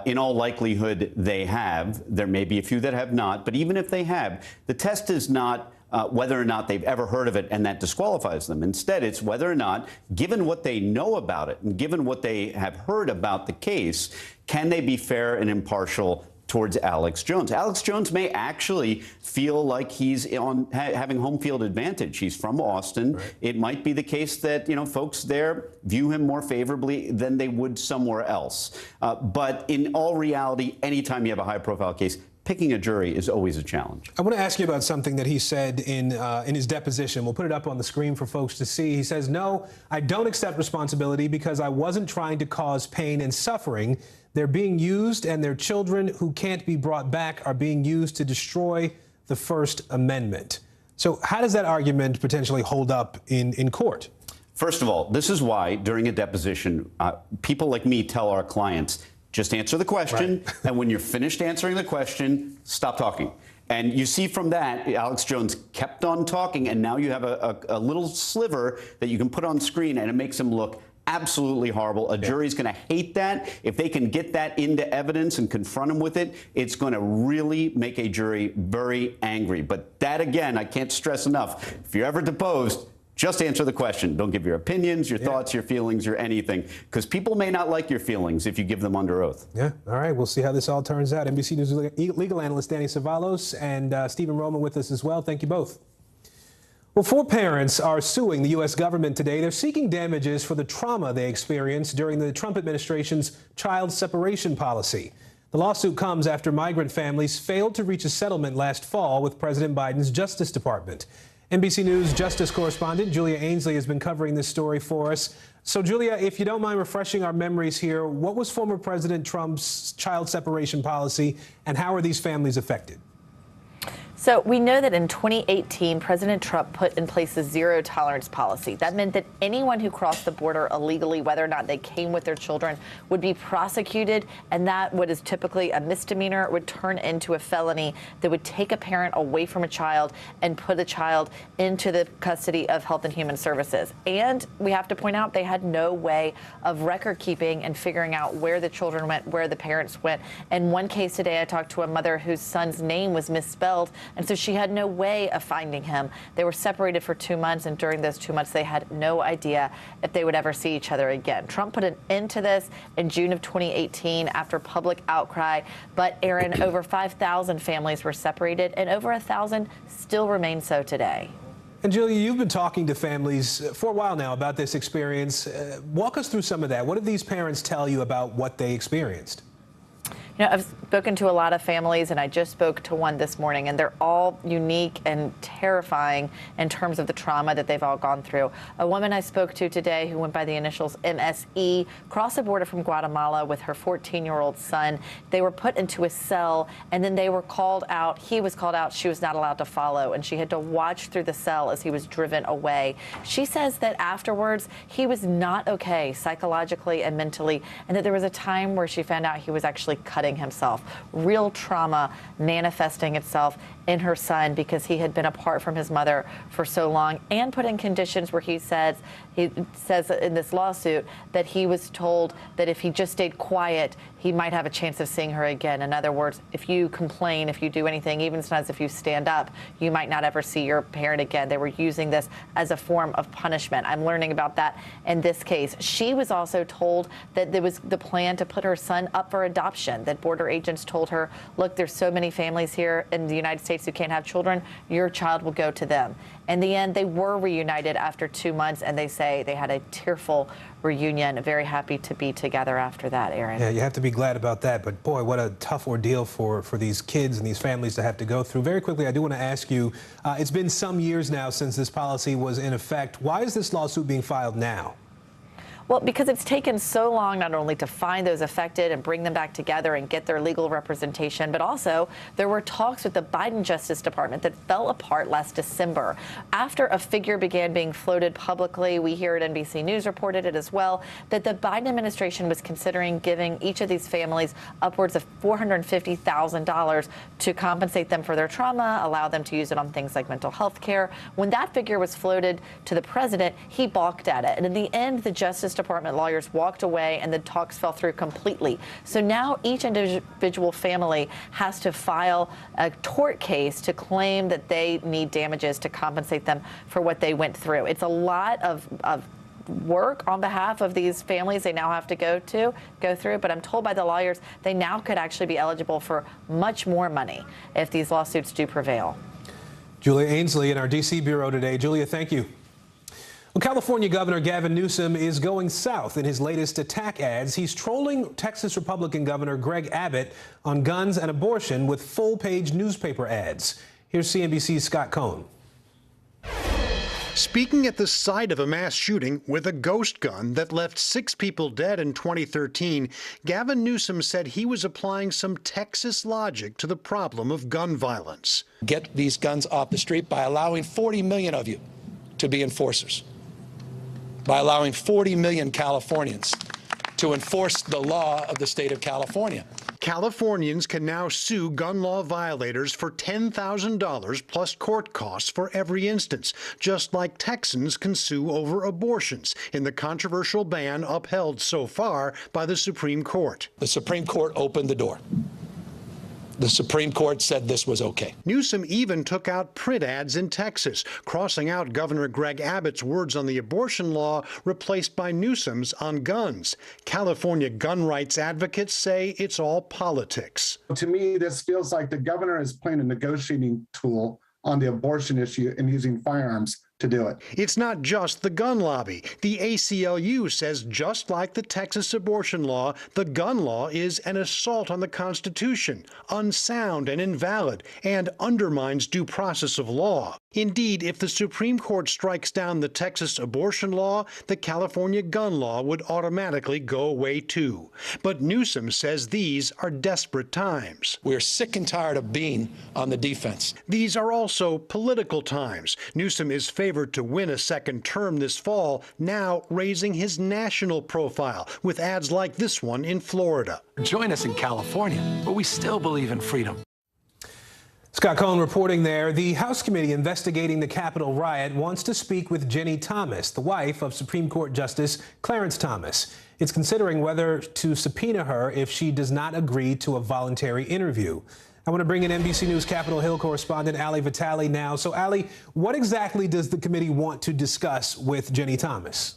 In all likelihood, they have. There may be a few that have not, but even if they have, the test is not whether or not they've ever heard of it and that disqualifies them. Instead, it's whether or not, given what they know about it and given what they have heard about the case, can they be fair and impartial towards Alex Jones. Alex Jones may actually feel like he's having home field advantage. He's from Austin. Right. It might be the case that, folks there view him more favorably than they would somewhere else. But in all reality, anytime you have a high-profile case, picking a jury is always a challenge. I want to ask you about something that he said in his deposition. We'll put it up on the screen for folks to see. He says, "No, I don't accept responsibility because I wasn't trying to cause pain and suffering. They're being used, and their children who can't be brought back are being used to destroy the First Amendment." So how does that argument potentially hold up in court? First of all, this is why during a deposition, people like me tell our clients, just answer the question, right. And when you're finished answering the question, stop talking. And you see from that, Alex Jones kept on talking, and now you have a little sliver that you can put on screen, and it makes him look absolutely horrible. A jury's going to hate that. If they can get that into evidence and confront him with it, it's going to really make a jury very angry. But that, again, I can't stress enough. If you're ever deposed, just answer the question. Don't give your opinions, your thoughts, your feelings, your anything, because people may not like your feelings if you give them under oath. Yeah. All right. We'll see how this all turns out. NBC News legal analyst Danny Cevallos and Stephen Roman with us as well. Thank you both. Well, 4 parents are suing the U.S. government today. They're seeking damages for the trauma they experienced during the Trump administration's child separation policy. The lawsuit comes after migrant families failed to reach a settlement last fall with President Biden's Justice Department. NBC News Justice correspondent Julia Ainsley has been covering this story for us. So, Julia, if you don't mind refreshing our memories here, what was former President Trump's child separation policy, and how are these families affected? So we know that in 2018, President Trump put in place a zero tolerance policy. That meant that anyone who crossed the border illegally, whether or not they came with their children, would be prosecuted, and that what is typically a misdemeanor would turn into a felony that would take a parent away from a child and put a child into the custody of Health and Human Services. And we have to point out they had no way of record keeping and figuring out where the children went, where the parents went. In one case today, I talked to a mother whose son's name was misspelled, and so she had no way of finding him. They were separated for 2 months, and during those 2 months, they had no idea if they would ever see each other again. Trump put an end to this in June of 2018 after public outcry. But, Aaron, over 5,000 families were separated, and over 1,000 still remain so today. And, Julia, you've been talking to families for a while now about this experience. Walk us through some of that. What did these parents tell you about what they experienced? You know, I've spoken to a lot of families, and I just spoke to one this morning, and they're all unique and terrifying in terms of the trauma that they've all gone through. A woman I spoke to today who went by the initials MSE crossed the border from Guatemala with her 14-year-old son. They were put into a cell, and then they were called out. He was called out. She was not allowed to follow, and she had to watch through the cell as he was driven away. She says that afterwards, he was not okay psychologically and mentally, and that there was a time where she found out he was actually cutting himself. Real trauma manifesting itself in her son because he had been apart from his mother for so long, and put in conditions where he says in this lawsuit that he was told that if he just stayed quiet, he might have a chance of seeing her again. In other words, if you complain, if you do anything, even sometimes if you stand up, you might not ever see your parent again. They were using this as a form of punishment. I'm learning about that in this case. She was also told that there was the plan to put her son up for adoption, that border agents told her, look, there's so many families here in the United States who can't have children, your child will go to them. In the end, they were reunited after 2 months, and they say they had a tearful reunion. Very happy to be together after that, Aaron. Yeah, you have to be glad about that. But boy, what a tough ordeal for these kids and these families to have to go through. Very quickly, I do want to ask you, it's been some years now since this policy was in effect. Why is this lawsuit being filed now? Well, because it's taken so long not only to find those affected and bring them back together and get their legal representation, but also there were talks with the Biden Justice Department that fell apart last December. After a figure began being floated publicly, we here at NBC News reported it as well, that the Biden administration was considering giving each of these families upwards of $450,000 to compensate them for their trauma, allow them to use it on things like mental health care. When that figure was floated to the president, he balked at it. And in the end, the Justice Department lawyers walked away and the talks fell through completely. So now each individual family has to file a tort case to claim that they need damages to compensate them for what they went through. It's a lot of work on behalf of these families they now have to go through, but I'm told by the lawyers they now could actually be eligible for much more money if these lawsuits do prevail. Julia Ainsley in our D.C. bureau today. Julia, thank you. Well, California Governor Gavin Newsom is going south in his latest attack ads. He's trolling Texas Republican Governor Greg Abbott on guns and abortion with full-page newspaper ads. Here's CNBC's Scott Cohn. Speaking at the site of a mass shooting with a ghost gun that left 6 people dead in 2013, Gavin Newsom said he was applying some Texas logic to the problem of gun violence. Get these guns off the street by allowing 40 million of you to be enforcers, by allowing 40 million Californians to enforce the law of the state of California. Californians can now sue gun law violators for $10,000 plus court costs for every instance, just like Texans can sue over abortions in the controversial ban upheld so far by the Supreme Court. The Supreme Court opened the door. The Supreme Court said this was okay. Newsom even took out print ads in Texas, crossing out Governor Greg Abbott's words on the abortion law, replaced by Newsom's on guns. California gun rights advocates say it's all politics. To me, this feels like the governor is playing a negotiating tool on the abortion issue and using firearms to do it. It's not just the gun lobby. The ACLU says just like the Texas abortion law, the gun law is an assault on the Constitution, unsound and invalid, and undermines due process of law. Indeed, if the Supreme Court strikes down the Texas abortion law, the California gun law would automatically go away too. But Newsom says these are desperate times. We're sick and tired of being on the defense. These are also political times. Newsom is favored to win a second term this fall, now raising his national profile with ads like this one in Florida. Join us in California, where we still believe in freedom. Scott Cohn reporting there. The House committee investigating the Capitol riot wants to speak with Jenny Thomas, the wife of Supreme Court Justice Clarence Thomas. It's considering whether to subpoena her if she does not agree to a voluntary interview. I want to bring in NBC News Capitol Hill correspondent Ali Vitale now. So, Ali, what exactly does the committee want to discuss with Jenny Thomas?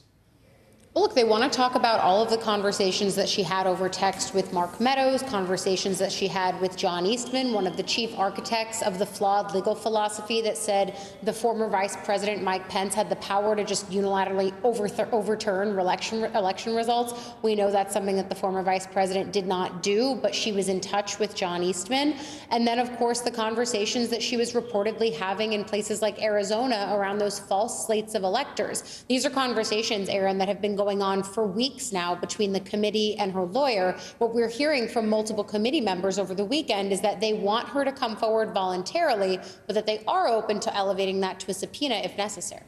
Well, look, they want to talk about all of the conversations that she had over text with Mark Meadows, conversations that she had with John Eastman, one of the chief architects of the flawed legal philosophy that said the former Vice President Mike Pence had the power to just unilaterally overturn election results. We know that's something that the former Vice President did not do, but she was in touch with John Eastman. And then, of course, the conversations that she was reportedly having in places like Arizona around those false slates of electors. These are conversations, Aaron, that have been going on for weeks now between the committee and her lawyer. What we're hearing from multiple committee members over the weekend is that they want her to come forward voluntarily, but that they are open to elevating that to a subpoena if necessary.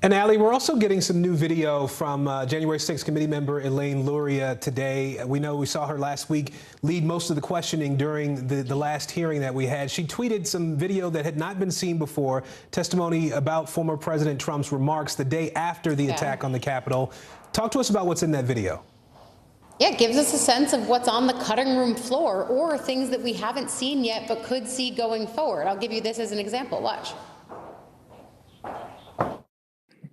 And Ali, we're also getting some new video from January 6th committee member Elaine Luria today. We know we saw her last week lead most of the questioning during the last hearing that we had. She tweeted some video that had not been seen before, testimony about former President Trump's remarks the day after the attack on the Capitol. Talk to us about what's in that video. Yeah, it gives us a sense of what's on the cutting room floor or things that we haven't seen yet but could see going forward. I'll give you this as an example. Watch.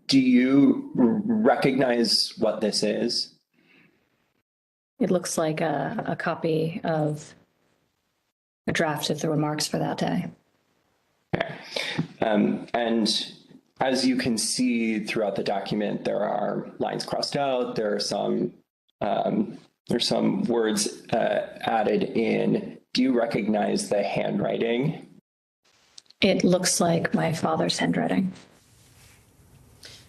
Do you recognize what this is? It looks like a copy of a draft of the remarks for that day. Okay. And as you can see throughout the document, there are lines crossed out. There are some words added in. Do you recognize the handwriting? It looks like my father's handwriting.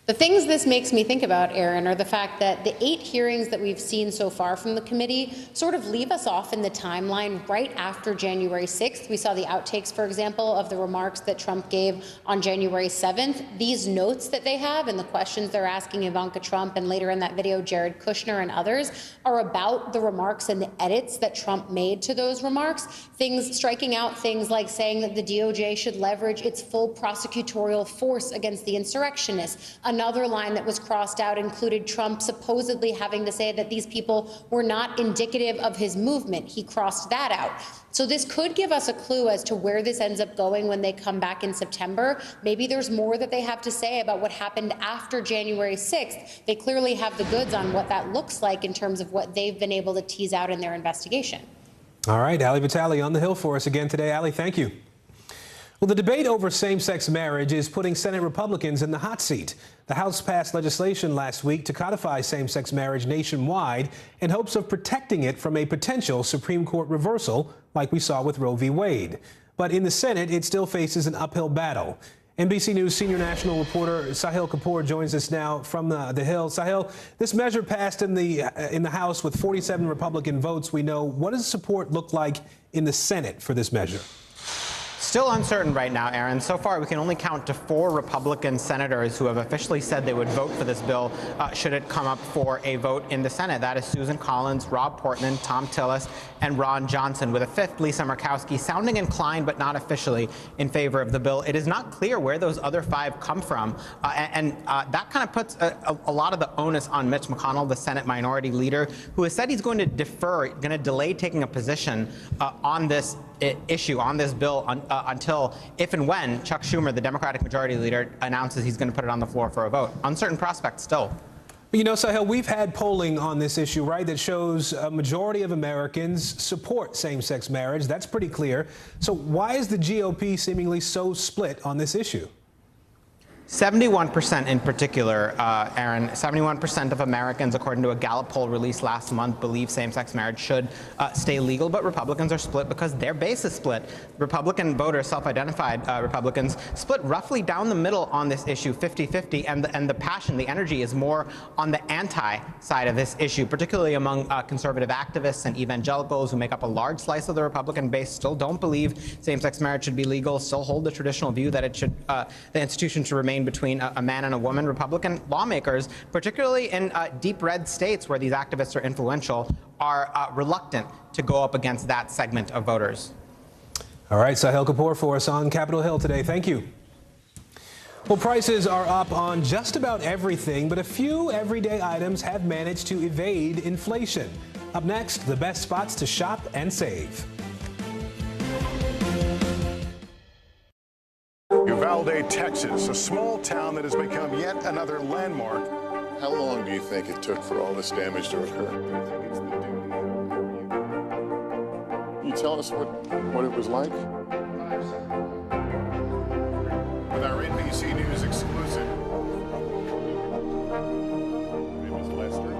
The things this makes me think about, Aaron, are the fact that the 8 hearings that we've seen so far from the committee sort of leave us off in the timeline right after January 6th. We saw the outtakes, for example, of the remarks that Trump gave on January 7th. These notes that they have and the questions they're asking Ivanka Trump and later in that video, Jared Kushner and others, are about the remarks and the edits that Trump made to those remarks. Things striking out things like saying that the DOJ should leverage its full prosecutorial force against the insurrectionists. Another line that was crossed out included Trump supposedly having to say that these people were not indicative of his movement. He crossed that out. So this could give us a clue as to where this ends up going when they come back in September. Maybe there's more that they have to say about what happened after January 6th. They clearly have the goods on what that looks like in terms of what they've been able to tease out in their investigation. All right, Ali Vitale on the Hill for us again today. Ali, thank you. Well, the debate over same-sex marriage is putting Senate Republicans in the hot seat. The House passed legislation last week to codify same-sex marriage nationwide in hopes of protecting it from a potential Supreme Court reversal like we saw with Roe v. Wade. But in the Senate, it still faces an uphill battle. NBC News senior national reporter Sahil Kapoor joins us now from the Hill. Sahil, this measure passed in the House with 47 Republican votes. We know. What does support look like in the Senate for this measure? Still uncertain right now, Aaron. So far, we can only count to 4 Republican senators who have officially said they would vote for this bill should it come up for a vote in the Senate. That is Susan Collins, Rob Portman, Tom Tillis, and Ron Johnson, with a 5th, Lisa Murkowski, sounding inclined but not officially in favor of the bill. It is not clear where those other 5 come from, and that kind of puts a lot of the onus on Mitch McConnell, the Senate Minority Leader, who has said he's going to defer, going to delay taking a position on this issue, on this bill, until if and when Chuck Schumer, the Democratic Majority Leader, announces he's going to put it on the floor for a vote. Uncertain prospect still. You know, Sahil, we've had polling on this issue, right, that shows a majority of Americans support same-sex marriage. That's pretty clear. So why is the GOP seemingly so split on this issue? 71% in particular, Aaron, 71% of Americans, according to a Gallup poll released last month, believe same-sex marriage should stay legal, but Republicans are split because their base is split. Republican voters, self-identified Republicans, split roughly down the middle on this issue, 50-50, and the passion, the energy is more on the anti-side of this issue, particularly among conservative activists and evangelicals who make up a large slice of the Republican base, still don't believe same-sex marriage should be legal, still hold the traditional view that it should, the institution should remain between a man and a woman. Republican lawmakers, particularly in deep red states where these activists are influential, are reluctant to go up against that segment of voters. All right, Sahil Kapoor for us on Capitol Hill today. Thank you. Well, prices are up on just about everything, but a few everyday items have managed to evade inflation. Up next, the best spots to shop and save. Uvalde, Texas, a small town that has become yet another landmark. How long do you think it took for all this damage to occur? Can you tell us what it was like? With our NBC News exclusive. It was Lester.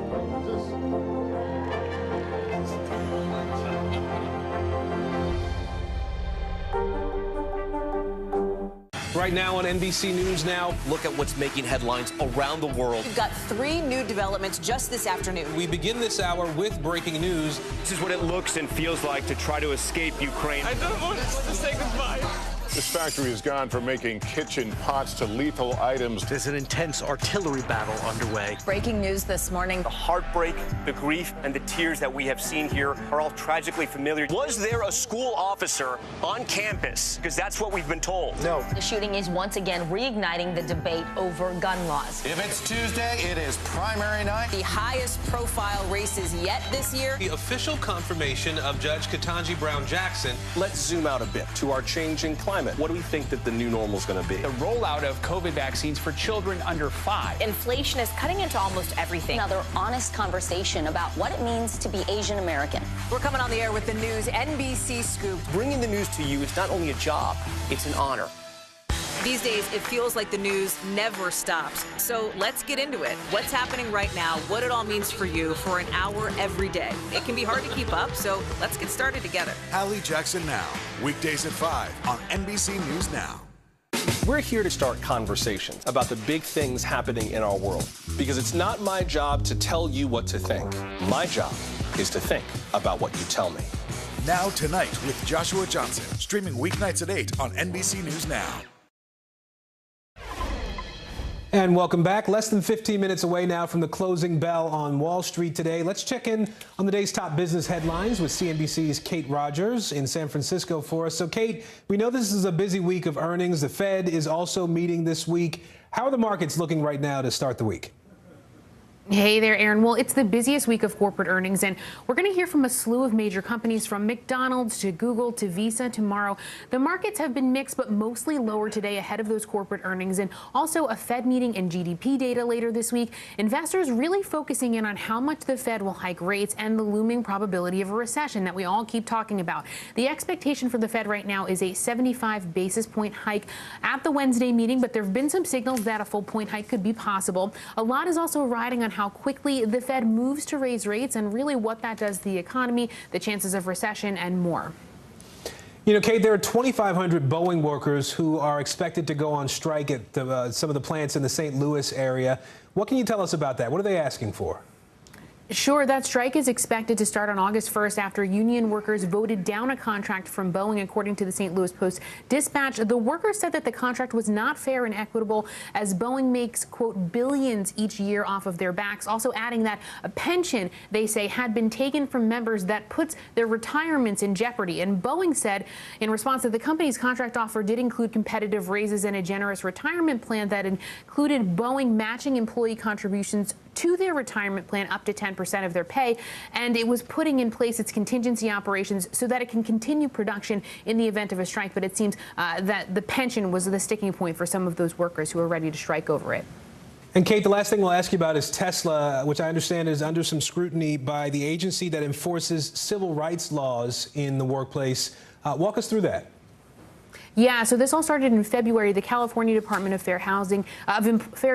Right now on NBC News Now, look at what's making headlines around the world. We've got 3 new developments just this afternoon. We begin this hour with breaking news. This is what it looks and feels like to try to escape Ukraine. I don't want to say goodbye. This factory has gone from making kitchen pots to lethal items. There's an intense artillery battle underway. Breaking news this morning. The heartbreak, the grief, and the tears that we have seen here are all tragically familiar. Was there a school officer on campus? Because that's what we've been told. No. The shooting is once again reigniting the debate over gun laws. If it's Tuesday, it is primary night. The highest profile races yet this year. The official confirmation of Judge Ketanji Brown Jackson. Let's zoom out a bit to our changing climate. What do we think that the new normal is going to be? The rollout of COVID vaccines for children under 5. Inflation is cutting into almost everything. Another honest conversation about what it means to be Asian American. We're coming on the air with the news NBC Scoop. Bringing the news to you is not only a job, it's an honor. These days, it feels like the news never stops. So let's get into it. What's happening right now, what it all means for you for an hour every day. It can be hard to keep up, so let's get started together. Ali Jackson Now, weekdays at 5 on NBC News Now. We're here to start conversations about the big things happening in our world, because it's not my job to tell you what to think. My job is to think about what you tell me. Now Tonight with Joshua Johnson, streaming weeknights at 8 on NBC News Now. And welcome back. Less than 15 minutes away now from the closing bell on Wall Street today. Let's check in on the day's top business headlines with CNBC's Kate Rogers in San Francisco for us. So, Kate, we know this is a busy week of earnings. The Fed is also meeting this week. How are the markets looking right now to start the week? Hey there, Aaron. Well, it's the busiest week of corporate earnings, and we're going to hear from a slew of major companies from McDonald's to Google to Visa tomorrow. The markets have been mixed, but mostly lower today ahead of those corporate earnings, and also a Fed meeting and GDP data later this week. Investors really focusing in on how much the Fed will hike rates and the looming probability of a recession that we all keep talking about. The expectation for the Fed right now is a 75 basis point hike at the Wednesday meeting, but there have been some signals that a full point hike could be possible. A lot is also riding on how quickly the Fed moves to raise rates and really what that does to the economy, the chances of recession, and more. You know, Kate, there are 2,500 Boeing workers who are expected to go on strike at some of the plants in the St. Louis area. What can you tell us about that? What are they asking for? Sure, that strike is expected to start on August 1st after union workers voted down a contract from Boeing, according to the St. Louis Post-Dispatch. The workers said that the contract was not fair and equitable as Boeing makes, quote, billions each year off of their backs, also adding that a pension, they say, had been taken from members that puts their retirements in jeopardy. And Boeing said in response that the company's contract offer did include competitive raises and a generous retirement plan that included Boeing matching employee contributions to their retirement plan up to 10% of their pay, and it was putting in place its contingency operations so that it can continue production in the event of a strike. But it seems that the pension was the sticking point for some of those workers who are ready to strike over it. And Kate, the last thing we'll ask you about is Tesla, which I understand is under some scrutiny by the agency that enforces civil rights laws in the workplace. Walk us through that. Yeah, so this all started in February. The California Department of Fair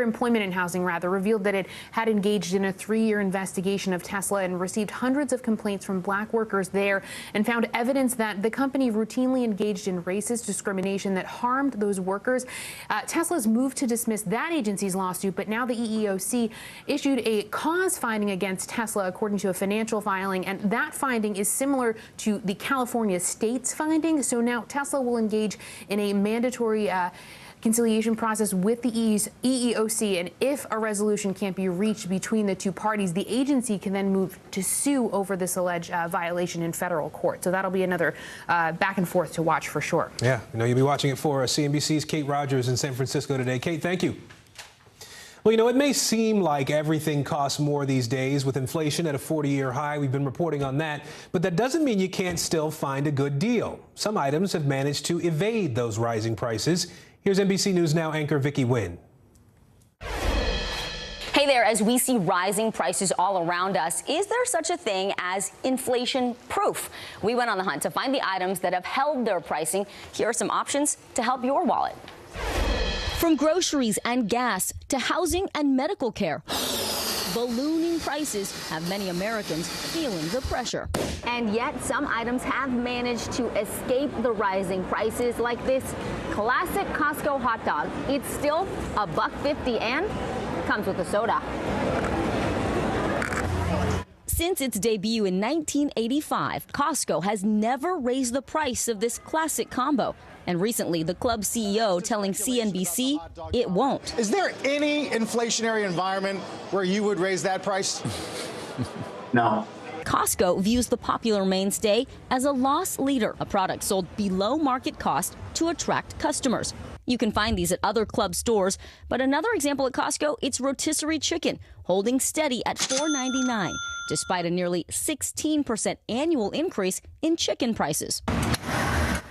Employment and Housing, revealed that it had engaged in a 3-year investigation of Tesla and received hundreds of complaints from black workers there and found evidence that the company routinely engaged in racist discrimination that harmed those workers. Tesla's moved to dismiss that agency's lawsuit, but now the EEOC issued a cause finding against Tesla, according to a financial filing, and that finding is similar to the California state's finding. So now Tesla will engage in a mandatory conciliation process with the EEOC, and if a resolution can't be reached between the two parties, the agency can then move to sue over this alleged violation in federal court. So that'll be another back and forth to watch for sure. Yeah, you know, you'll be watching it for CNBC's Kate Rogers in San Francisco today. Kate, thank you. Well, you know, it may seem like everything costs more these days with inflation at a 40-year high. We've been reporting on that. But that doesn't mean you can't still find a good deal. Some items have managed to evade those rising prices. Here's NBC News Now anchor Vicki Nguyen. Hey there, as we see rising prices all around us, is there such a thing as inflation proof? We went on the hunt to find the items that have held their pricing. Here are some options to help your wallet. From groceries and gas to housing and medical care, ballooning prices have many Americans feeling the pressure. And yet some items have managed to escape the rising prices, like this classic Costco hot dog. It's still $1.50 and comes with a soda. Since its debut in 1985, Costco has never raised the price of this classic combo. And recently, the club CEO telling CNBC it won't. Is there any inflationary environment where you would raise that price? No. Costco views the popular mainstay as a loss leader, a product sold below market cost to attract customers. You can find these at other club stores, but another example at Costco, it's rotisserie chicken, holding steady at $4.99, despite a nearly 16% annual increase in chicken prices.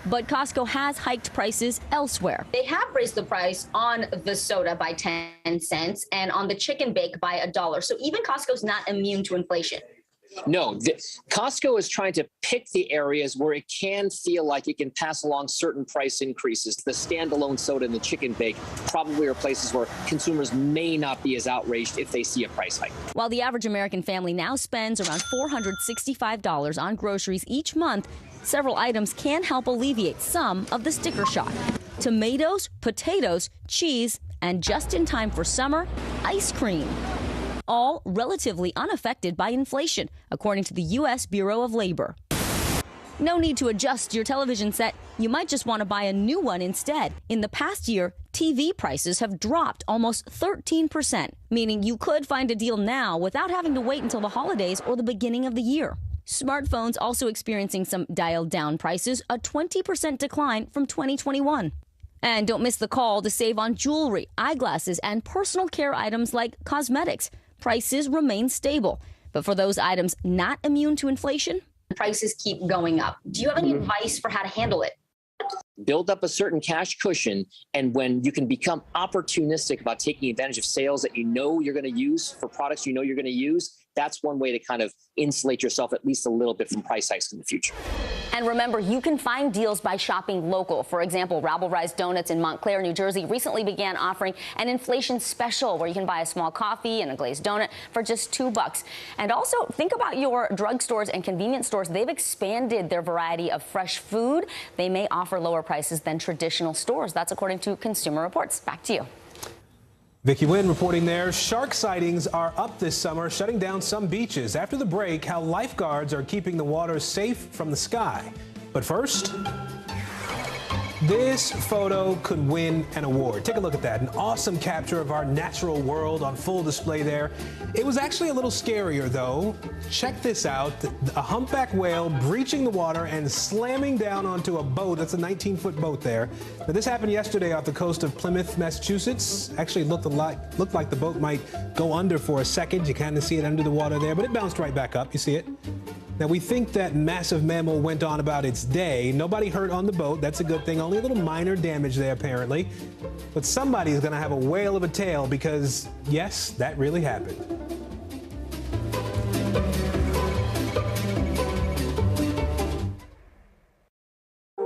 But Costco has hiked prices elsewhere. They have raised the price on the soda by 10 cents and on the chicken bake by $1. So even Costco's not immune to inflation. No, Costco is trying to pick the areas where it can feel like it can pass along certain price increases. The standalone soda and the chicken bake probably are places where consumers may not be as outraged if they see a price hike. While the average American family now spends around $465 on groceries each month, several items can help alleviate some of the sticker shock. tomatoes, potatoes, cheese, and just in time for summer, ice cream. All relatively unaffected by inflation, according to the U.S. Bureau of Labor. No need to adjust your television set. You might just want to buy a new one instead. In the past year, TV prices have dropped almost 13%, meaning you could find a deal now without having to wait until the holidays or the beginning of the year. Smartphones also experiencing some dialed-down prices, a 20% decline from 2021. And don't miss the call to save on jewelry, eyeglasses, and personal care items like cosmetics. Prices remain stable. But for those items not immune to inflation, prices keep going up. Do you have any advice for how to handle it? Build up a certain cash cushion, and when you can become opportunistic about taking advantage of sales that you know you're going to use for products you know you're going to use, that's one way to kind of insulate yourself at least a little bit from price hikes in the future. And remember, you can find deals by shopping local. For example, Rabble Rise Donuts in Montclair, New Jersey recently began offering an inflation special where you can buy a small coffee and a glazed donut for just $2. And also think about your drugstores and convenience stores. They've expanded their variety of fresh food. They may offer lower prices than traditional stores. That's according to Consumer Reports. Back to you. Vicki Wynn reporting there. Shark sightings are up this summer, shutting down some beaches. After the break, how lifeguards are keeping the water safe from the sky. But first, this photo could win an award. Take a look at that. An awesome capture of our natural world on full display there. It was actually a little scarier, though. Check this out. A humpback whale breaching the water and slamming down onto a boat. That's a 19-foot boat there. Now, this happened yesterday off the coast of Plymouth, Massachusetts. Actually looked like the boat might go under for a second. You kind of see it under the water there, but it bounced right back up. You see it? Now, we think that massive mammal went on about its day. Nobody hurt on the boat. That's a good thing. Only a little minor damage there, apparently. But somebody is going to have a whale of a tale because, yes, that really happened.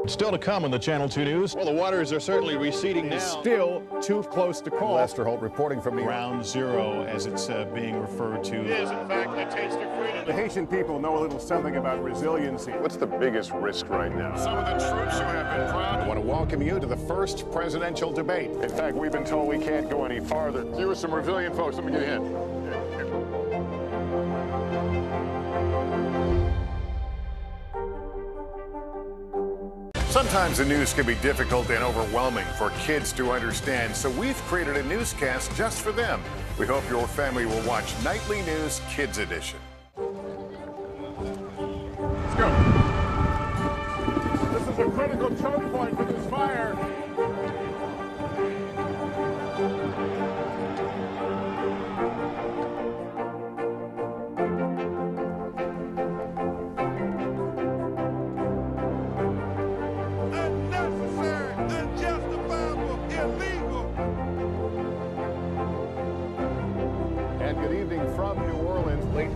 Still to come on the Channel 2 News. Well, the waters are certainly receding now. Still too close to call. Lester Holt reporting from Ground Zero, as it's being referred to. It is, in fact, the taste of freedom. The Haitian people know a little something about resiliency. What's the biggest risk right now? Some of the troops who have been proud. I want to welcome you to the first presidential debate. In fact, we've been told we can't go any farther. Here are some resilient folks. Let me get a hint. Sometimes the news can be difficult and overwhelming for kids to understand, so we've created a newscast just for them. We hope your family will watch Nightly News Kids Edition. Let's go. This is a critical choke point for this fire.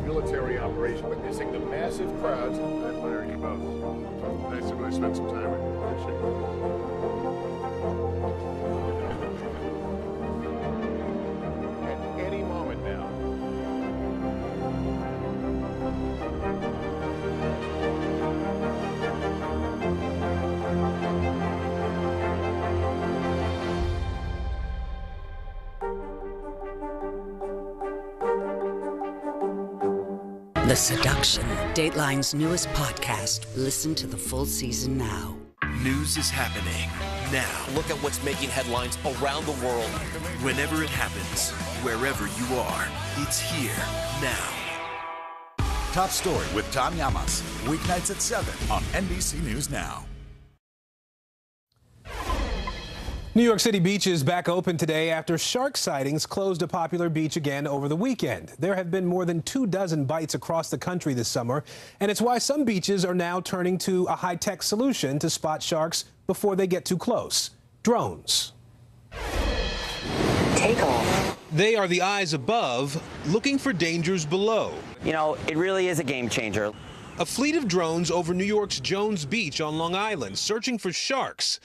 Military operation witnessing the massive crowds. I admire you both. Nice to really spend some time with you. Appreciate it. At any moment now. The Seduction, Dateline's newest podcast. Listen to the full season now. News is happening now. Look at what's making headlines around the world. Whenever it happens, wherever you are, it's here now. Top Story with Tom Llamas. Weeknights at 7 on NBC News Now. New York City beaches back open today after shark sightings closed a popular beach again over the weekend. There have been more than 24 bites across the country this summer, and it's why some beaches are now turning to a high-tech solution to spot sharks before they get too close. Drones. Take off. They are the eyes above, looking for dangers below. You know, it really is a game changer. A fleet of drones over New York's Jones Beach on Long Island, searching for sharks.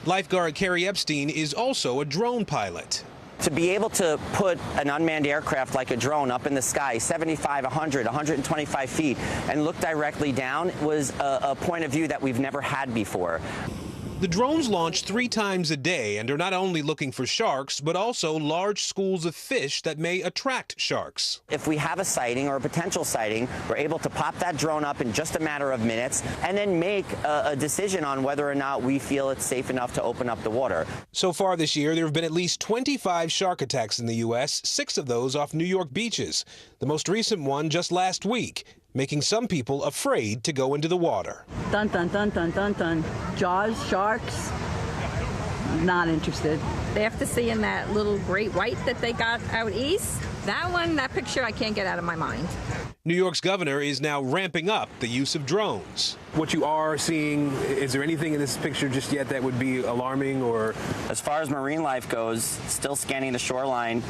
Lifeguard Carrie Epstein is also a drone pilot. To be able to put an unmanned aircraft like a drone up in the sky, 75, 100, 125 feet, and look directly down was a point of view that we've never had before. The drones launch 3 times a day and are not only looking for sharks, but also large schools of fish that may attract sharks. If we have a sighting or a potential sighting, we're able to pop that drone up in just a matter of minutes and then make a decision on whether or not we feel it's safe enough to open up the water. So far this year, there have been at least 25 shark attacks in the U.S., 6 of those off New York beaches. The most recent one just last week, making some people afraid to go into the water. Dun, dun, dun, dun, dun, dun. Jaws, sharks, not interested. After seeing that little great white that they got out east, that picture I can't get out of my mind. New York's governor is now ramping up the use of drones. What you are seeing, is there anything in this picture just yet that would be alarming or? As far as marine life goes, still scanning the shoreline.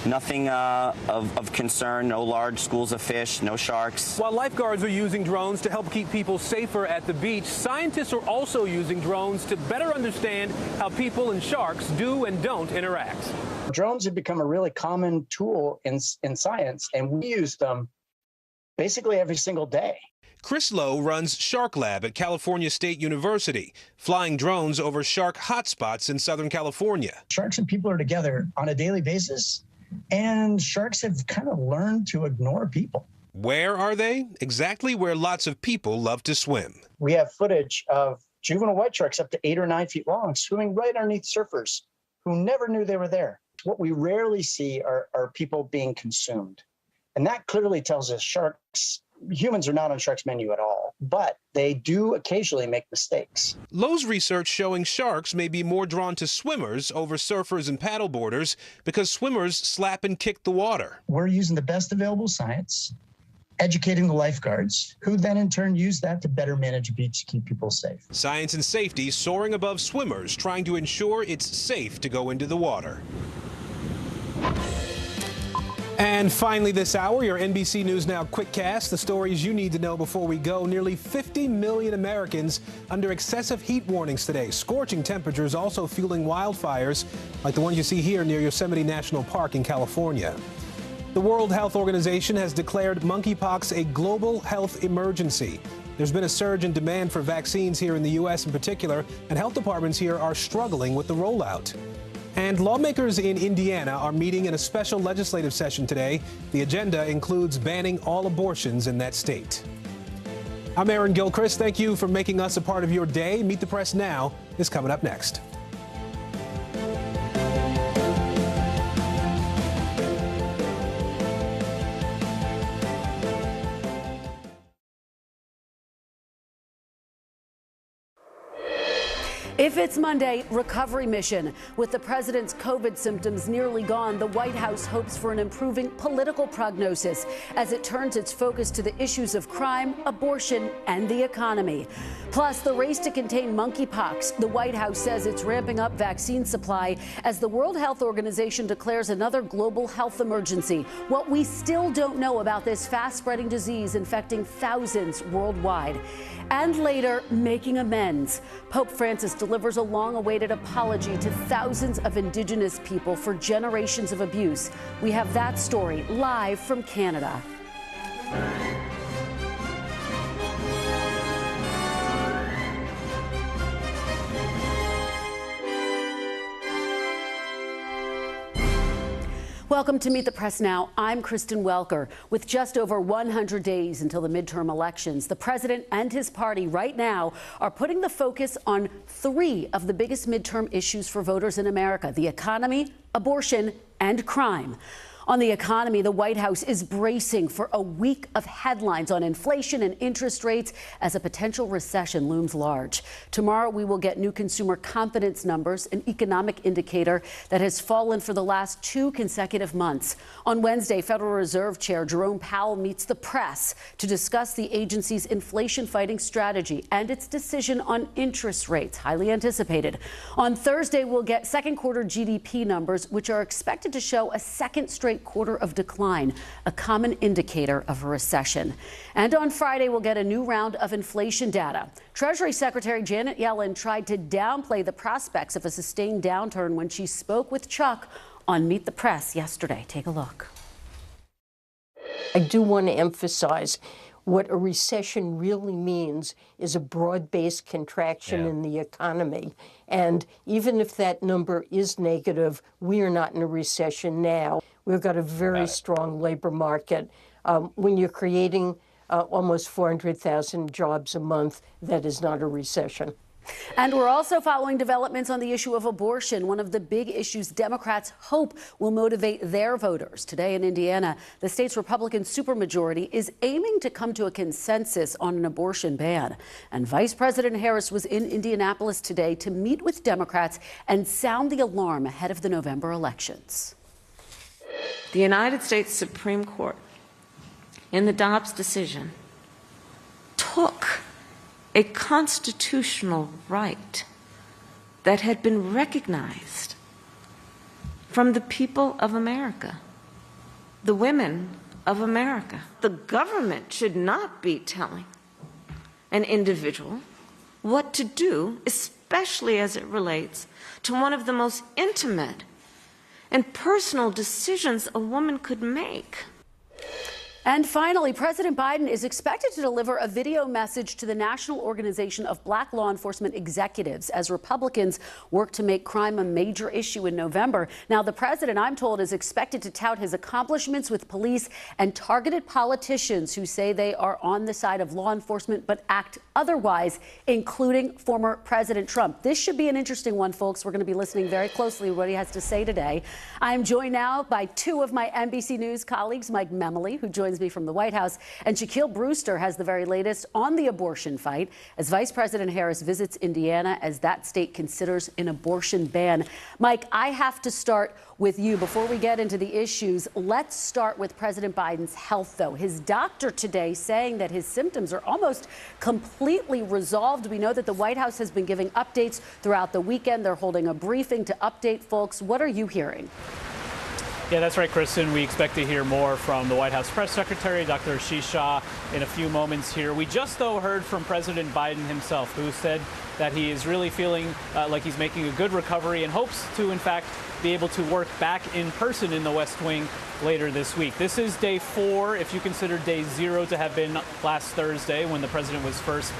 Nothing of concern, no large schools of fish, no sharks. While lifeguards are using drones to help keep people safer at the beach, scientists are also using drones to better understand how people and sharks do and don't interact. Drones have become a really common tool in science, and we use them basically every single day. Chris Lowe runs Shark Lab at California State University, flying drones over shark hotspots in Southern California. Sharks and people are together on a daily basis, and sharks have kind of learned to ignore people. Where are they? Exactly where lots of people love to swim. We have footage of juvenile white sharks up to 8 or 9 feet long swimming right underneath surfers who never knew they were there. What we rarely see are people being consumed. And that clearly tells us humans are not on sharks' menu at all, but they do occasionally make mistakes. Lowe's research showing sharks may be more drawn to swimmers over surfers and paddleboarders because swimmers slap and kick the water. We're using the best available science, educating the lifeguards, who then in turn use that to better manage a beach to keep people safe. Science and safety soaring above swimmers, trying to ensure it's safe to go into the water. And finally this hour, your NBC News Now Quickcast, the stories you need to know before we go. Nearly 50 million Americans under excessive heat warnings today. Scorching temperatures also fueling wildfires like the ones you see here near Yosemite National Park in California. The World Health Organization has declared monkeypox a global health emergency. There's been a surge in demand for vaccines here in the U.S. in particular, and health departments here are struggling with the rollout. And lawmakers in Indiana are meeting in a special legislative session today. The agenda includes banning all abortions in that state. I'm Aaron Gilchrist. Thank you for making us a part of your day. Meet the Press Now is coming up next. If it's Monday, recovery mission. With the president's COVID symptoms nearly gone, the White House hopes for an improving political prognosis as it turns its focus to the issues of crime, abortion, and the economy. Plus, the race to contain monkeypox. The White House says it's ramping up vaccine supply as the World Health Organization declares another global health emergency. What we still don't know about this fast-spreading disease infecting thousands worldwide. And later, making amends. Pope Francis delivers a long-awaited apology to thousands of Indigenous people for generations of abuse. We have that story live from Canada. Welcome to Meet the Press Now. I'm Kristen Welker. With just over 100 days until the midterm elections, the president and his party right now are putting the focus on 3 of the biggest midterm issues for voters in America: the economy, abortion, and crime. On the economy, the White House is bracing for a week of headlines on inflation and interest rates as a potential recession looms large. Tomorrow, we will get new consumer confidence numbers, an economic indicator that has fallen for the last 2 consecutive months. On Wednesday, Federal Reserve Chair Jerome Powell meets the press to discuss the agency's inflation-fighting strategy and its decision on interest rates, highly anticipated. On Thursday, we'll get second quarter GDP numbers, which are expected to show a second straight quarter of decline, a common indicator of a recession. And on Friday, we'll get a new round of inflation data. Treasury Secretary Janet Yellen tried to downplay the prospects of a sustained downturn when she spoke with Chuck on Meet the Press yesterday. Take a look. I do want to emphasize What a recession really means is a broad-based contraction in the economy. And even if that number is negative, we are not in a recession now. We've got a very strong labor market. When you're creating almost 400,000 jobs a month, that is not a recession. And we're also following developments on the issue of abortion, one of the big issues Democrats hope will motivate their voters. Today in Indiana, the state's Republican supermajority is aiming to come to a consensus on an abortion ban. And Vice President Harris was in Indianapolis today to meet with Democrats and sound the alarm ahead of the November elections. The United States Supreme Court, in the Dobbs decision, took a constitutional right that had been recognized from the people of America, the women of America. The government should not be telling an individual what to do, especially as it relates to one of the most intimate and personal decisions a woman could make. And finally, President Biden is expected to deliver a video message to the National Organization of Black Law Enforcement Executives as Republicans work to make crime a major issue in November. Now, the president, I'm told, is expected to tout his accomplishments with police and targeted politicians who say they are on the side of law enforcement but act otherwise, including former President Trump. This should be an interesting one, folks. We're going to be listening very closely to what he has to say today. I'm joined now by two of my NBC News colleagues, Mike Memoli, who joins me from the White House, and Shaquille Brewster has the very latest on the abortion fight as Vice President Harris visits Indiana as that state considers an abortion ban. Mike, I have to start with you before we get into the issues. Let's start with President Biden's health, though. His doctor today saying that his symptoms are almost completely resolved. We know that the White House has been giving updates throughout the weekend. They're holding a briefing to update folks. What are you hearing? Yeah, that's right, Kristen. We expect to hear more from the White House Press Secretary, Dr. Ashish Shah, in a few moments here. We just, though, heard from President Biden himself, who said that he is really feeling like he's making a good recovery and hopes to, in fact, be able to work back in person in the West Wing later this week. This is day 4, if you consider day 0 to have been last Thursday when the president was first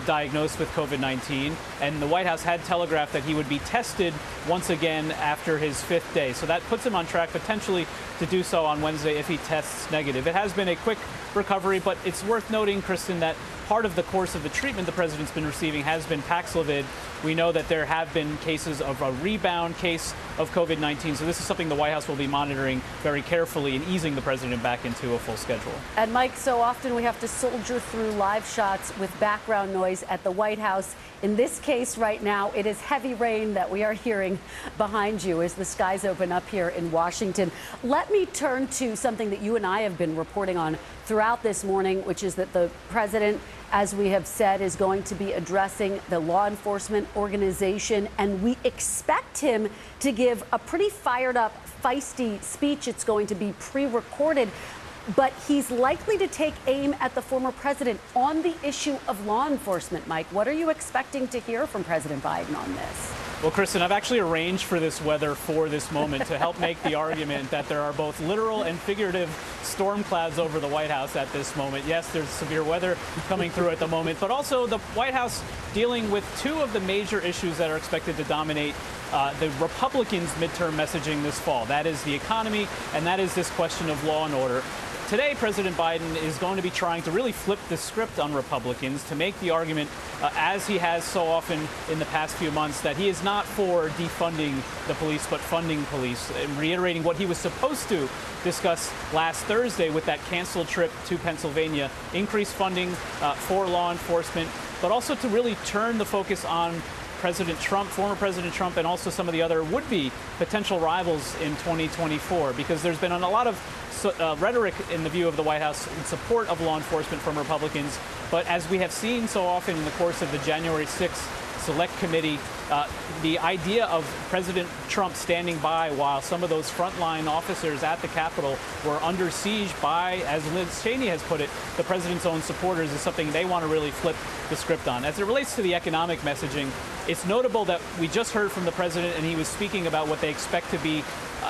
diagnosed with COVID-19. And the White House had telegraphed that he would be tested once again after his 5th day. So that puts him on track potentially to do so on Wednesday if he tests negative. It has been a quick recovery, but it's worth noting, Kristen, that part of the course of the treatment the president's been receiving has been Paxlovid. We know that there have been cases of a rebound case of COVID-19, so this is something the White House will be monitoring very carefully and easing the president back into a full schedule. And Mike, so often we have to soldier through live shots with background noise at the White House. In this case right now, it is heavy rain that we are hearing behind you as the skies open up here in Washington. Let me turn to something that you and I have been reporting on throughout this morning, which is that the president, as we have said, is going to be addressing the law enforcement organization, and we expect him to give a pretty fired up, feisty speech. It's going to be pre-recorded, but he's likely to take aim at the former president on the issue of law enforcement. Mike, what are you expecting to hear from President Biden on this? Well, Kristen, I've actually arranged for this weather for this moment to help make the argument that there are both literal and figurative storm clouds over the White House at this moment. Yes, there's severe weather coming through at the moment, but also the White House dealing with 2 of the major issues that are expected to dominate the Republicans' midterm messaging this fall. That is the economy, and that is this question of law and order. Today, President Biden is going to be trying to really flip the script on Republicans to make the argument, as he has so often in the past few months, that he is not for defunding the police, but funding police, and reiterating what he was supposed to discuss last Thursday with that canceled trip to Pennsylvania, increased funding for law enforcement, but also to really turn the focus on President Trump, former President Trump, and also some of the other would-be potential rivals in 2024, because there's been a lot of rhetoric in the view of the White House in support of law enforcement from Republicans. But as we have seen so often in the course of the January 6th Select Committee, the idea of President Trump standing by while some of those frontline officers at the Capitol were under siege by, as Liz Cheney has put it, the president's own supporters is something they want to really flip the script on. As it relates to the economic messaging, it's notable that we just heard from the president, and he was speaking about what they expect to be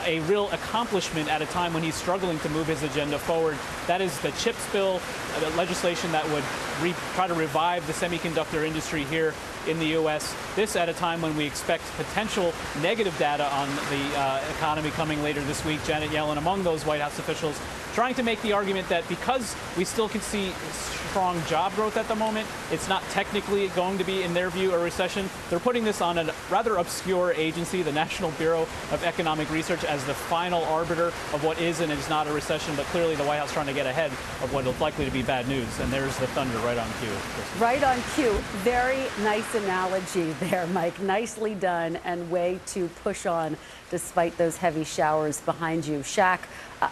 a real accomplishment at a time when he's struggling to move his agenda forward. That is the CHIPS bill, legislation that would try to revive the semiconductor industry here in the U.S. This at a time when we expect potential negative data on the economy coming later this week. Janet Yellen, among those White House officials, trying to make the argument that because we still can see strong job growth at the moment, it's not technically going to be, in their view, a recession. They're putting this on a rather obscure agency, the National Bureau of Economic Research, as the final arbiter of what is and is not a recession. But clearly the White House trying to get ahead of what is likely to be bad news. And there's the thunder right on cue. Right on cue. Very nice analogy there, Mike. Nicely done, and way to push on despite those heavy showers behind you. Shaq,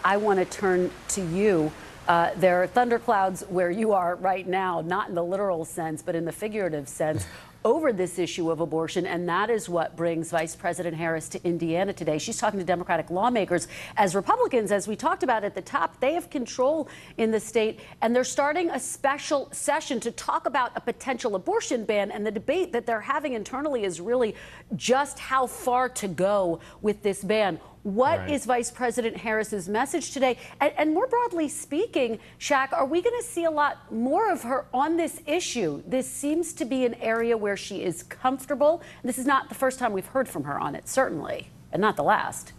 I want to turn to you. There are thunderclouds where you are right now, not in the literal sense, but in the figurative sense, over this issue of abortion. And that is what brings Vice President Harris to Indiana today. She's talking to Democratic lawmakers. As Republicans, as we talked about at the top, they have control in the state, and they're starting a special session to talk about a potential abortion ban. And the debate that they're having internally is really just how far to go with this ban. What is Vice President Harris's message today? And more broadly speaking, Shaq, are we going to see a lot more of her on this issue? This seems to be an area where she is comfortable. This is not the first time we've heard from her on it, certainly, and not the last.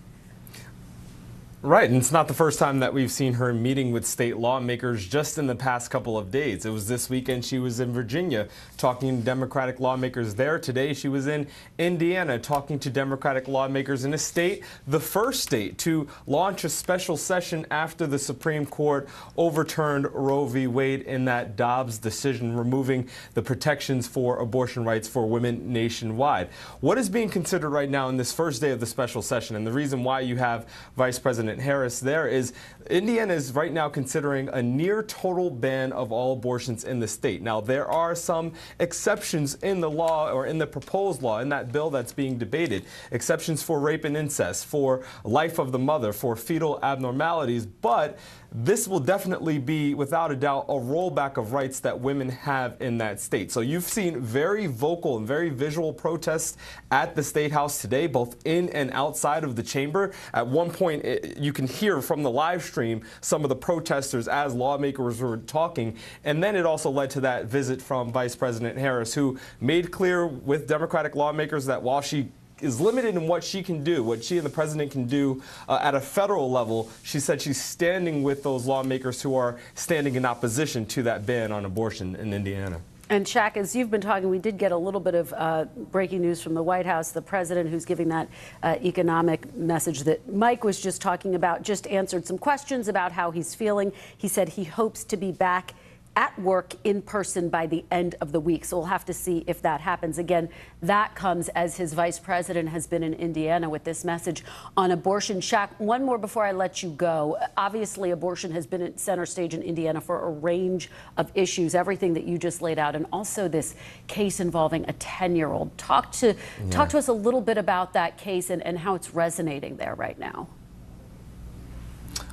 Right, and it's not the first time that we've seen her meeting with state lawmakers just in the past couple of days. It was this weekend she was in Virginia talking to Democratic lawmakers there. Today she was in Indiana talking to Democratic lawmakers in a state, the first state to launch a special session after the Supreme Court overturned Roe v. Wade in that Dobbs decision, removing the protections for abortion rights for women nationwide. What is being considered right now in this first day of the special session, and the reason why you have Vice President Harris there, is Indiana is right now considering a near total ban of all abortions in the state. Now, there are some exceptions in the law, or in the proposed law, in that bill that's being debated. Exceptions for rape and incest, for life of the mother, for fetal abnormalities, but this will definitely be, without a doubt, a rollback of rights that women have in that state. So you've seen very vocal and very visual protests at the State House today, both in and outside of the chamber. At one point, you can hear from the live stream some of the protesters as lawmakers were talking. And then it also led to that visit from Vice President Harris, who made clear with Democratic lawmakers that while she is limited in what she can do, what she and the president can do at a federal level, she said she's standing with those lawmakers who are standing in opposition to that ban on abortion in Indiana. And Shaq, as you've been talking, we did get a little bit of breaking news from the White House. The president, who's giving that economic message that Mike was just talking about, just answered some questions about how he's feeling. He said he hopes to be back at work in person by the end of the week. So we'll have to see if that happens. Again, that comes as his vice president has been in Indiana with this message on abortion. Shaq, one more before I let you go. Obviously, abortion has been at center stage in Indiana for a range of issues, everything that you just laid out, and also this case involving a 10-year-old. Talk to us a little bit about that case and how it's resonating there right now.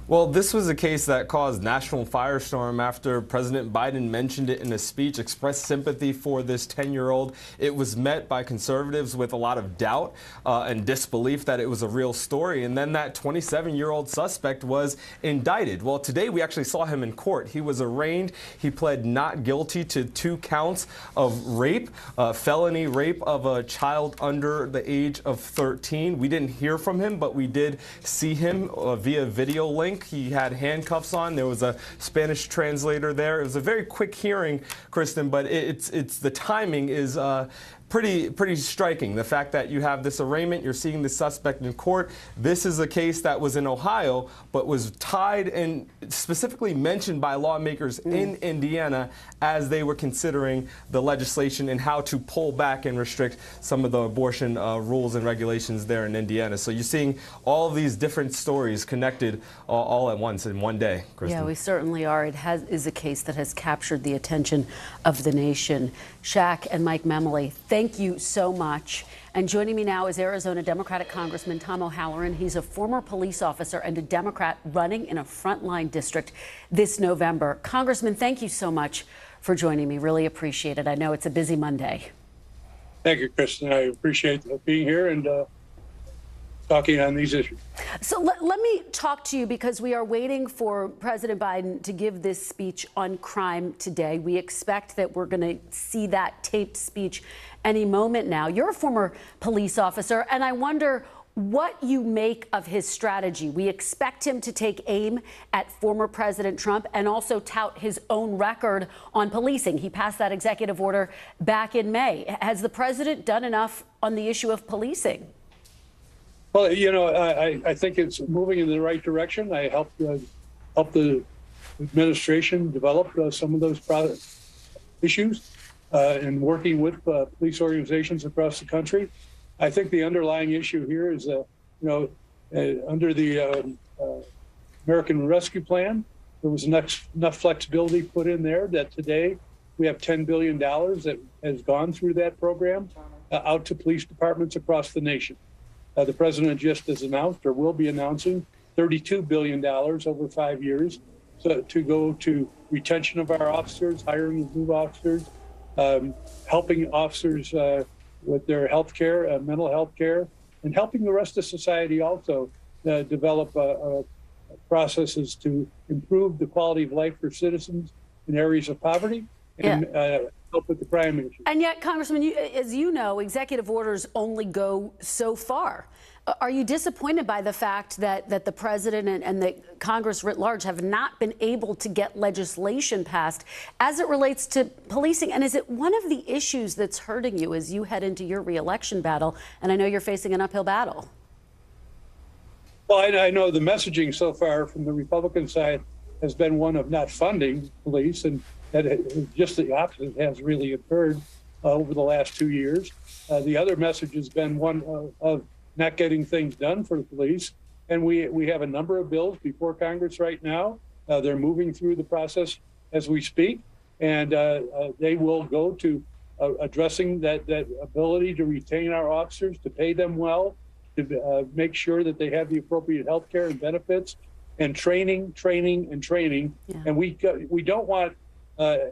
Well, this was a case that caused national firestorm after President Biden mentioned it in a speech, expressed sympathy for this 10-year-old. It was met by conservatives with a lot of doubt and disbelief that it was a real story. And then that 27-year-old suspect was indicted. Well, today we actually saw him in court. He was arraigned. He pled not guilty to 2 counts of rape, felony rape of a child under the age of 13. We didn't hear from him, but we did see him via video link. He had handcuffs on. There was a Spanish translator there. It was a very quick hearing, Kristen, but it's the timing is pretty striking. The fact that you have this arraignment, you're seeing the suspect in court. This is a case that was in Ohio, but was tied and specifically mentioned by lawmakers in Indiana as they were considering the legislation and how to pull back and restrict some of the abortion rules and regulations there in Indiana. So you're seeing all of these different stories connected all at once in one day, Kristen. Yeah, we certainly are. It is a case that has captured the attention of the nation. Shaq and Mike Memoli, thank you so much. And joining me now is Arizona Democratic Congressman Tom O'Halloran. He's a former police officer and a Democrat running in a frontline district this November. Congressman, thank you so much for joining me. Really appreciate it. I know it's a busy Monday. Thank you, Kristen. I appreciate being here. And talking on these issues. So let me talk to you, because we are waiting for President Biden to give this speech on crime today. We expect that we're going to see that taped speech any moment now. You're a former police officer, and I wonder what you make of his strategy. We expect him to take aim at former President Trump and also tout his own record on policing. He passed that executive order back in May. Has the president done enough on the issue of policing? Well, you know, I think it's moving in the right direction. I helped the administration develop some of those issues and working with police organizations across the country. I think the underlying issue here is, under the American Rescue Plan, there was enough flexibility put in there that today we have $10 billion that has gone through that program out to police departments across the nation. The president just has announced, or will be announcing, $32 billion over 5 years to go to retention of our officers, hiring of new officers, helping officers with their health care, mental health care, and helping the rest of society also develop processes to improve the quality of life for citizens in areas of poverty and help with the crime issue. And yet, Congressman, as you know, executive orders only go so far. Are you disappointed by the fact that the president and the Congress writ large have not been able to get legislation passed as it relates to policing? And is it one of the issues that's hurting you as you head into your reelection battle? And I know you're facing an uphill battle. Well, I know the messaging so far from the Republican side has been one of not funding police, and that just the opposite has really occurred over the last 2 years. The other message has been one of not getting things done for the police. And we have a number of bills before Congress right now. They're moving through the process as we speak, and they will go to addressing that ability to retain our officers, to pay them well, to make sure that they have the appropriate health care and benefits, and training. Yeah. And we don't want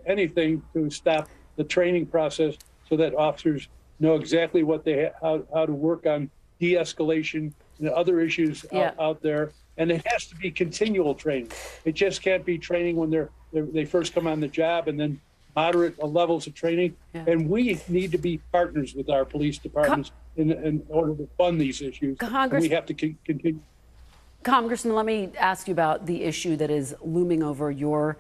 anything to stop the training process so that officers know exactly what how to work on de-escalation and other issues out there. And it has to be continual training. It just can't be training when they first come on the job, and then moderate levels of training. Yeah. And we need to be partners with our police departments in order to fund these issues. We have to continue. Congressman, let me ask you about the issue that is looming over your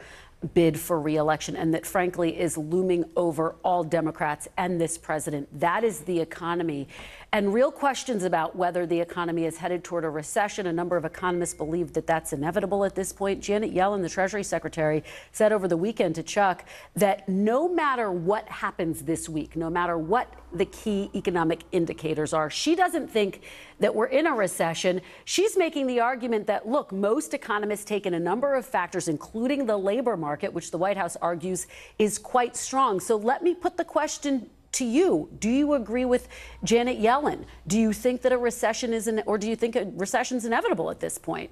bid for re-election, and that frankly is looming over all Democrats and this president. That is the economy, and real questions about whether the economy is headed toward a recession. A number of economists believe that that's inevitable at this point. Janet Yellen, the Treasury Secretary, said over the weekend to Chuck that no matter what happens this week, no matter what the key economic indicators are, she doesn't think that we're in a recession. She's making the argument that, look, most economists take in a number of factors, including the labor market, which the White House argues is quite strong. So let me put the question to you. Do you agree with Janet Yellen? Do you think that a recession or do you think a recession is inevitable at this point?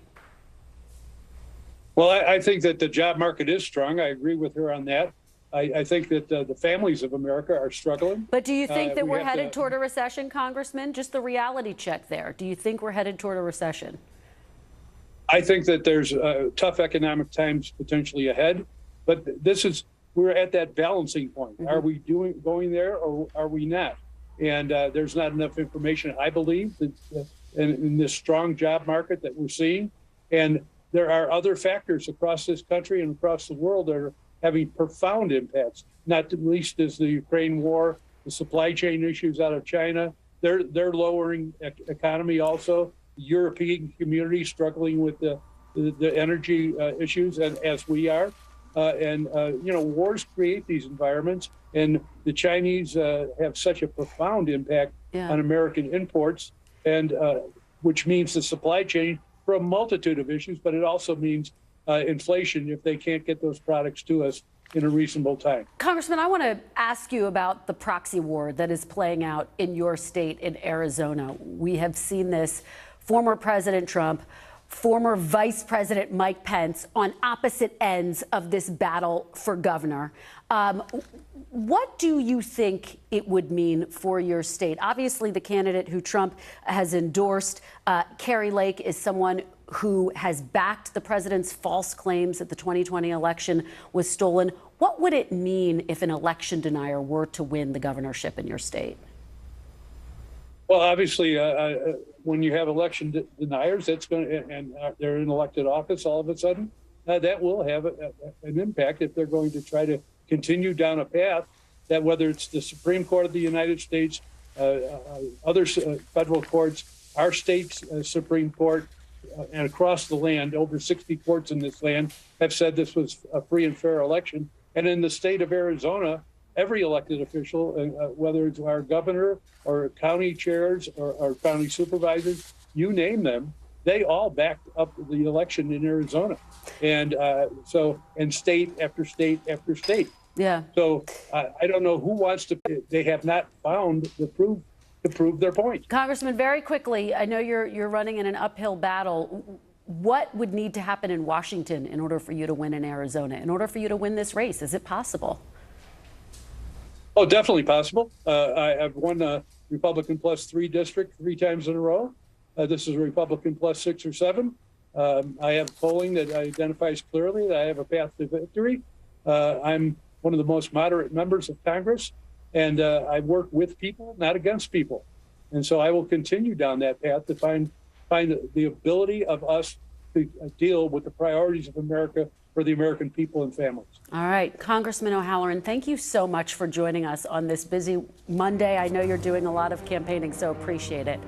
Well, I think that the job market is strong. I agree with her on that. I think that the families of America are struggling. But do you think that we're headed toward a recession, Congressman? Just the reality check there. Do you think we're headed toward a recession? I think that there's tough economic times potentially ahead, but we're at that balancing point. Mm-hmm. Are we going there, or are we not? And there's not enough information, I believe, that, in this strong job market that we're seeing. And there are other factors across this country and across the world that are having profound impacts, not least is the Ukraine war, the supply chain issues out of China. They're lowering economy also. The European community struggling with the energy issues, and as we are. Wars create these environments, and the Chinese have such a profound impact on American imports, and which means the supply chain for a multitude of issues, but it also means inflation if they can't get those products to us in a reasonable time. Congressman, I want to ask you about the proxy war that is playing out in your state, in Arizona. We have seen this. Former President Trump former Vice President Mike Pence on opposite ends of this battle for governor. What do you think it would mean for your state? Obviously, the candidate who Trump has endorsed, Kari Lake, is someone who has backed the president's false claims that the 2020 election was stolen. What would it mean if an election denier were to win the governorship in your state? Well, obviously, when you have election deniers, that's going to, and they're in elected office all of a sudden, that will have an impact if they're going to try to continue down a path that, whether it's the Supreme Court of the United States, other federal courts, our state's Supreme Court, and across the land, over 60 courts in this land have said this was a free and fair election. And in the state of Arizona, every elected official, whether it's our governor or county chairs or county supervisors, you name them, they all backed up the election in Arizona. And and state after state after state. Yeah. So I don't know who wants to, they have not found the proof to prove their point. Congressman, very quickly, I know you're running in an uphill battle. What would need to happen in Washington in order for you to win in Arizona, in order for you to win this race? Is it possible? Oh, definitely possible. I've won a Republican +3 district 3 times in a row. This is a Republican +6 or 7. I have polling that identifies clearly that I have a path to victory. I'm one of the most moderate members of Congress, and I work with people, not against people. And so I will continue down that path to find the ability of us to deal with the priorities of America for the American people and families. All right, Congressman O'Halloran, thank you so much for joining us on this busy Monday. I know you're doing a lot of campaigning, so appreciate it.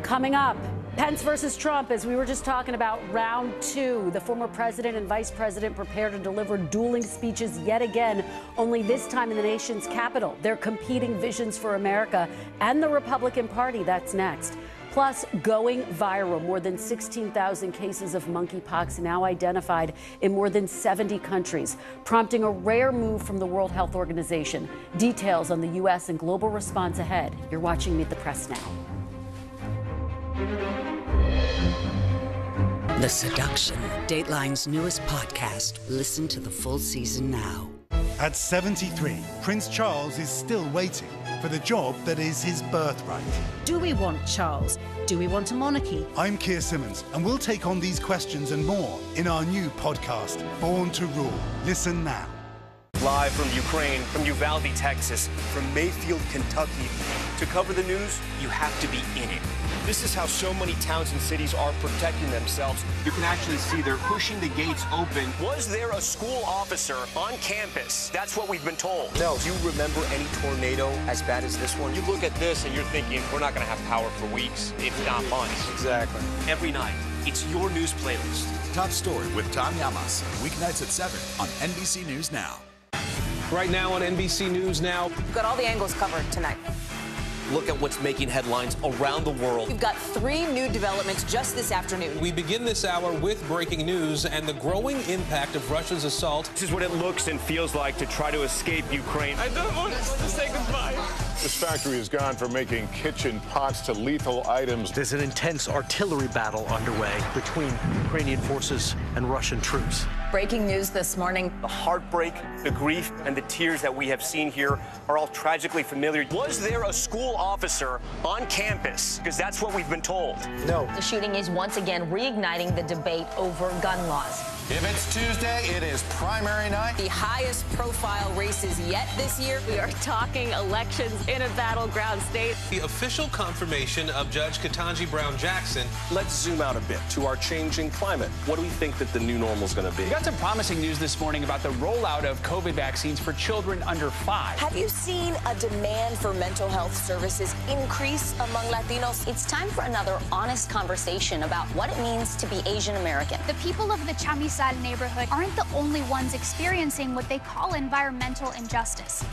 Coming up, Pence versus Trump, as we were just talking about, round 2. The former president and vice president prepare to deliver dueling speeches yet again, only this time in the nation's capital. Their competing visions for America and the Republican Party. That's next. Plus, going viral, more than 16,000 cases of monkeypox now identified in more than 70 countries, prompting a rare move from the World Health Organization. Details on the U.S. and global response ahead. You're watching Meet the Press now. The Seduction, Dateline's newest podcast. Listen to the full season now. At 73, Prince Charles is still waiting for the job that is his birthright. Do we want Charles? Do we want a monarchy? I'm Keir Simmons, and we'll take on these questions and more in our new podcast, Born to Rule. Listen now. Live from Ukraine, from Uvalde, Texas, from Mayfield, Kentucky. To cover the news, you have to be in it. This is how so many towns and cities are protecting themselves. You can actually see they're pushing the gates open. Was there a school officer on campus? That's what we've been told. No. Do you remember any tornado as bad as this one? You look at this and you're thinking, we're not going to have power for weeks, if not months. Exactly. Every night, it's your news playlist. Top Story with Tom Llamas, weeknights at 7 on NBC News Now. Right now on NBC News Now. We've got all the angles covered tonight. Look at what's making headlines around the world. We've got 3 new developments just this afternoon. We begin this hour with breaking news and the growing impact of Russia's assault. This is what it looks and feels like to try to escape Ukraine. I don't want to say goodbye. This factory has gone from making kitchen pots to lethal items. There's an intense artillery battle underway between Ukrainian forces and Russian troops. Breaking news this morning. The heartbreak, the grief, and the tears that we have seen here are all tragically familiar. Was there a school officer on campus? Because that's what we've been told. No. The shooting is once again reigniting the debate over gun laws. If it's Tuesday, it is primary night. The highest profile races yet this year. We are talking elections in a battleground state. The official confirmation of Judge Ketanji Brown Jackson. Let's zoom out a bit to our changing climate. What do we think that the new normal is going to be? We got some promising news this morning about the rollout of COVID vaccines for children under 5. Have you seen a demand for mental health services increase among Latinos? It's time for another honest conversation about what it means to be Asian American. The people of the Chamizal neighborhood aren't the only ones experiencing what they call environmental injustice.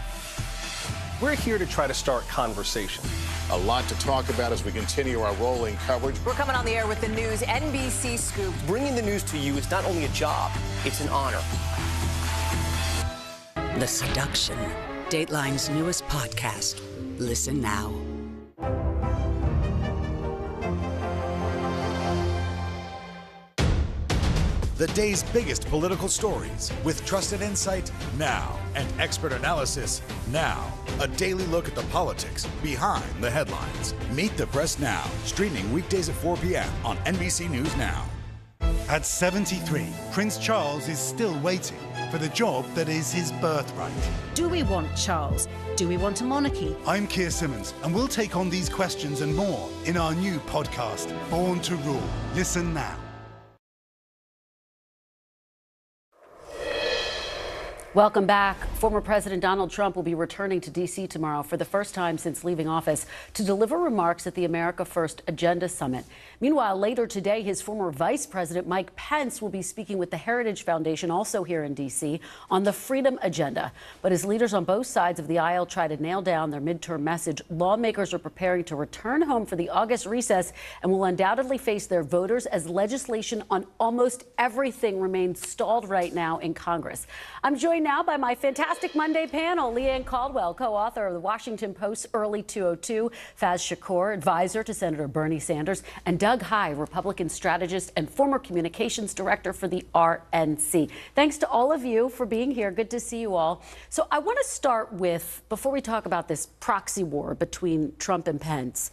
We're here to try to start conversation. A lot to talk about as we continue our rolling coverage. We're coming on the air with the news NBC Scoop. Bringing the news to you is not only a job, it's an honor. The Seduction, Dateline's newest podcast. Listen now. The day's biggest political stories with trusted insight now and expert analysis now. A daily look at the politics behind the headlines. Meet the Press Now, streaming weekdays at 4 p.m. on NBC News Now. At 73, Prince Charles is still waiting for the job that is his birthright. Do we want Charles? Do we want a monarchy? I'm Keir Simmons, and we'll take on these questions and more in our new podcast, Born to Rule. Listen now. Welcome back. Former President Donald Trump will be returning to D.C. tomorrow for the first time since leaving office to deliver remarks at the America First Agenda Summit. Meanwhile, later today, his former Vice President Mike Pence will be speaking with the Heritage Foundation, also here in D.C., on the Freedom Agenda. But as leaders on both sides of the aisle try to nail down their midterm message, lawmakers are preparing to return home for the August recess and will undoubtedly face their voters as legislation on almost everything remains stalled right now in Congress. I'm joined now by my fantastic Monday panel. Leanne Caldwell, co-author of the Washington Post's Early 202, Faz Shakur, advisor to Senator Bernie Sanders, and Doug Heye, Republican strategist and former communications director for the RNC. Thanks to all of you for being here. Good to see you all. So I want to start with, before we talk about this proxy war between Trump and Pence,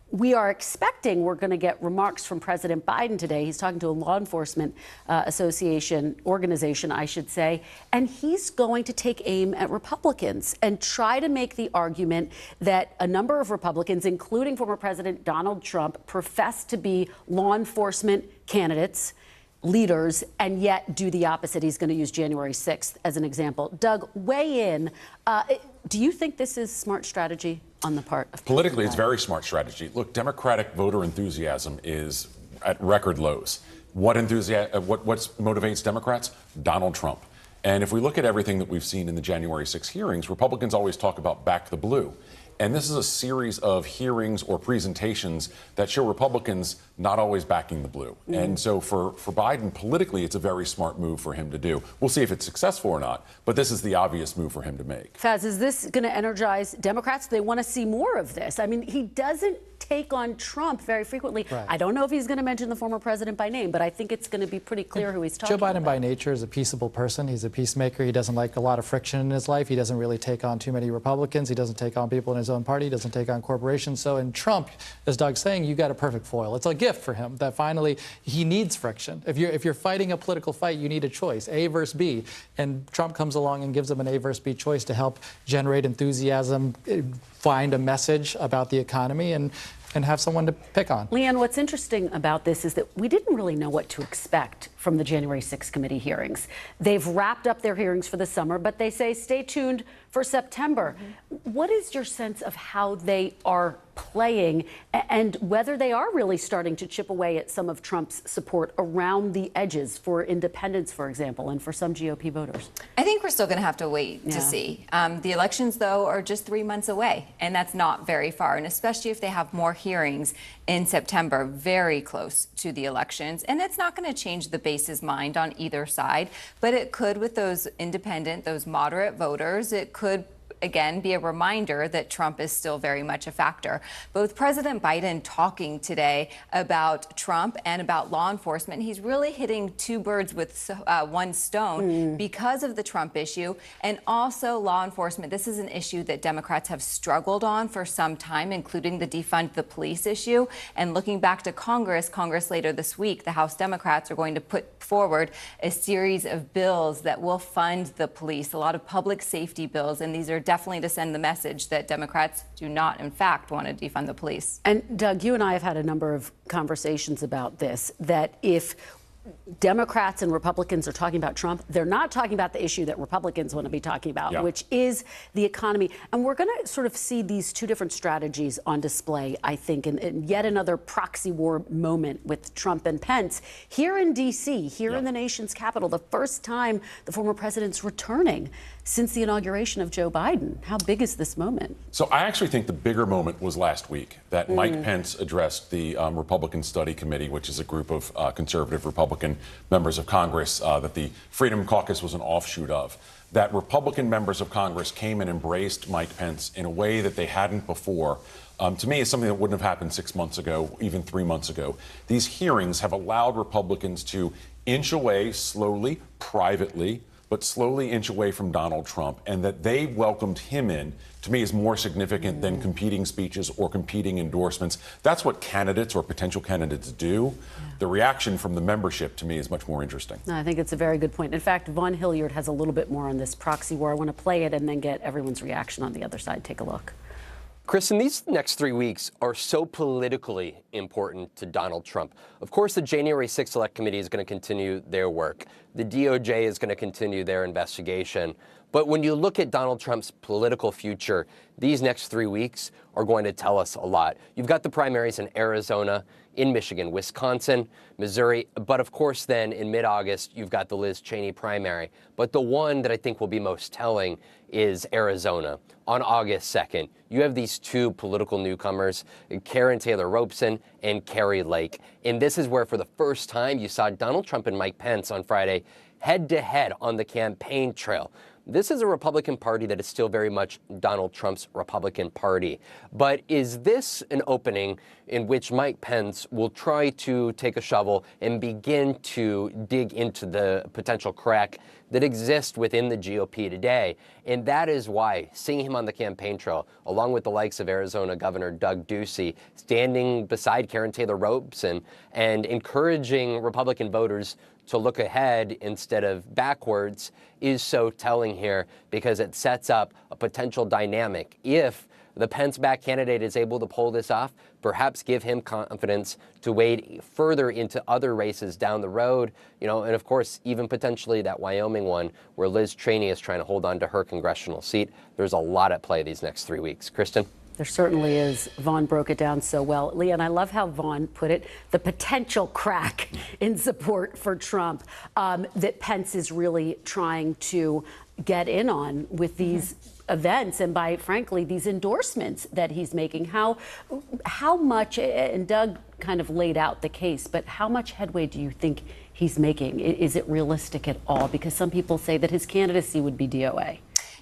we are expecting we're going to get remarks from President Biden today. He's talking to a law enforcement organization, I should say, and he's going to take aim at Republicans and try to make the argument that a number of Republicans, including former President Donald Trump, profess to be law enforcement candidates, leaders, and yet do the opposite. He's going to use January 6th as an example. Doug, weigh in. Do you think this is smart strategy on the part of politically? It's very smart strategy. Look, Democratic voter enthusiasm is at record lows. What motivates Democrats? Donald Trump. And if we look at everything that we've seen in the January 6 hearings, Republicans always talk about back the blue. And this is a series of hearings or presentations that show Republicans not always backing the blue. Mm-hmm. And so for Biden, politically, it's a very smart move for him to do. We'll see if it's successful or not, but this is the obvious move for him to make. Faz, is this going to energize Democrats? They want to see more of this. I mean, he doesn't take on Trump very frequently. Right. I don't know if he's going to mention the former president by name, but I think it's going to be pretty clear who he's talking about. Joe Biden by nature is a peaceable person. He's a peacemaker. He doesn't like a lot of friction in his life. He doesn't really take on too many Republicans. He doesn't take on people in his own party. He doesn't take on corporations. So in Trump, as Doug's saying, you got a perfect foil. It's a gift for him that finally he needs friction. If you're fighting a political fight, you need a choice, A versus B. And Trump comes along and gives him an A versus B choice to help generate enthusiasm, find a message about the economy, and have someone to pick on. Leanne, what's interesting about this is that we didn't really know what to expect from the January 6th committee hearings. They've wrapped up their hearings for the summer, but they say stay tuned for September. Mm-hmm. What is your sense of how they are playing and whether they are really starting to chip away at some of Trump's support around the edges for independents, for example, and for some GOP voters? I think we're still going to have to wait to see. The elections, though, are just 3 months away, and that's not very far. And especially if they have more hearings in September, very close to the elections. And it's not going to change the base's mind on either side, but it could with those independent, those moderate voters. It could again be a reminder that Trump is still very much a factor. Both President Biden talking today about Trump and about law enforcement, he's really hitting two birds with one stone because of the Trump issue and also law enforcement. This is an issue that Democrats have struggled on for some time, including the defund the police issue. And looking back to Congress later this week, the House Democrats are going to put forward a series of bills that will fund the police, a lot of public safety bills, and these are definitely to send the message that Democrats do not, in fact, want to defund the police. And Doug, you and I have had a number of conversations about this, that if Democrats and Republicans are talking about Trump, they're not talking about the issue that Republicans want to be talking about, which is the economy. And we're going to sort of see these two different strategies on display, I think, in yet another proxy war moment with Trump and Pence here in D.C., here in the nation's capital, the first time the former president's returning since the inauguration of Joe Biden. How big is this moment? So I actually think the bigger moment was last week that Mike Pence addressed the Republican Study Committee, which is a group of conservative Republican members of Congress that the Freedom Caucus was an offshoot of. That Republican members of Congress came and embraced Mike Pence in a way that they hadn't before. To me, is something that wouldn't have happened 6 months ago, even 3 months ago. These hearings have allowed Republicans to inch away slowly, privately, but slowly inch away from Donald Trump, and that they welcomed him in, to me, is more significant than competing speeches or competing endorsements. That's what candidates or potential candidates do. The reaction from the membership, to me, is much more interesting. No, I think it's a very good point. In fact, Vaughn Hilliard has a little bit more on this proxy war. I want to play it and then get everyone's reaction on the other side. Take a look. Kristen, these next 3 weeks are so politically important to Donald Trump. Of course, the January 6th Select Committee is going to continue their work. The DOJ is going to continue their investigation. But when you look at Donald Trump's political future, these next 3 weeks are going to tell us a lot. You've got the primaries in Arizona, in Michigan, Wisconsin, Missouri, but of course then in mid-August, you've got the Liz Cheney primary. But the one that I think will be most telling is Arizona. On August 2nd, you have these two political newcomers, Karen Taylor Robeson and Carrie Lake. And this is where for the first time you saw Donald Trump and Mike Pence on Friday head-to-head on the campaign trail. This is a Republican Party that is still very much Donald Trump's Republican Party. But is this an opening in which Mike Pence will try to take a shovel and begin to dig into the potential crack that exists within the GOP today? And that is why seeing him on the campaign trail, along with the likes of Arizona Governor Doug Ducey, standing beside Karen Taylor Robeson and encouraging Republican voters to look ahead instead of backwards, is so telling here, because it sets up a potential dynamic. If the Pence-backed candidate is able to pull this off, perhaps give him confidence to wade further into other races down the road, and of course, even potentially that Wyoming one where Liz Cheney is trying to hold on to her congressional seat. There's a lot at play these next 3 weeks. Kristen? There certainly is. Vaughn broke it down so well. Leah, and I love how Vaughn put it, the potential crack in support for Trump that Pence is really trying to get in on with these events and by, frankly, these endorsements that he's making. How much, and Doug kind of laid out the case, but how much headway do you think he's making? Is it realistic at all? Because some people say that his candidacy would be DOA.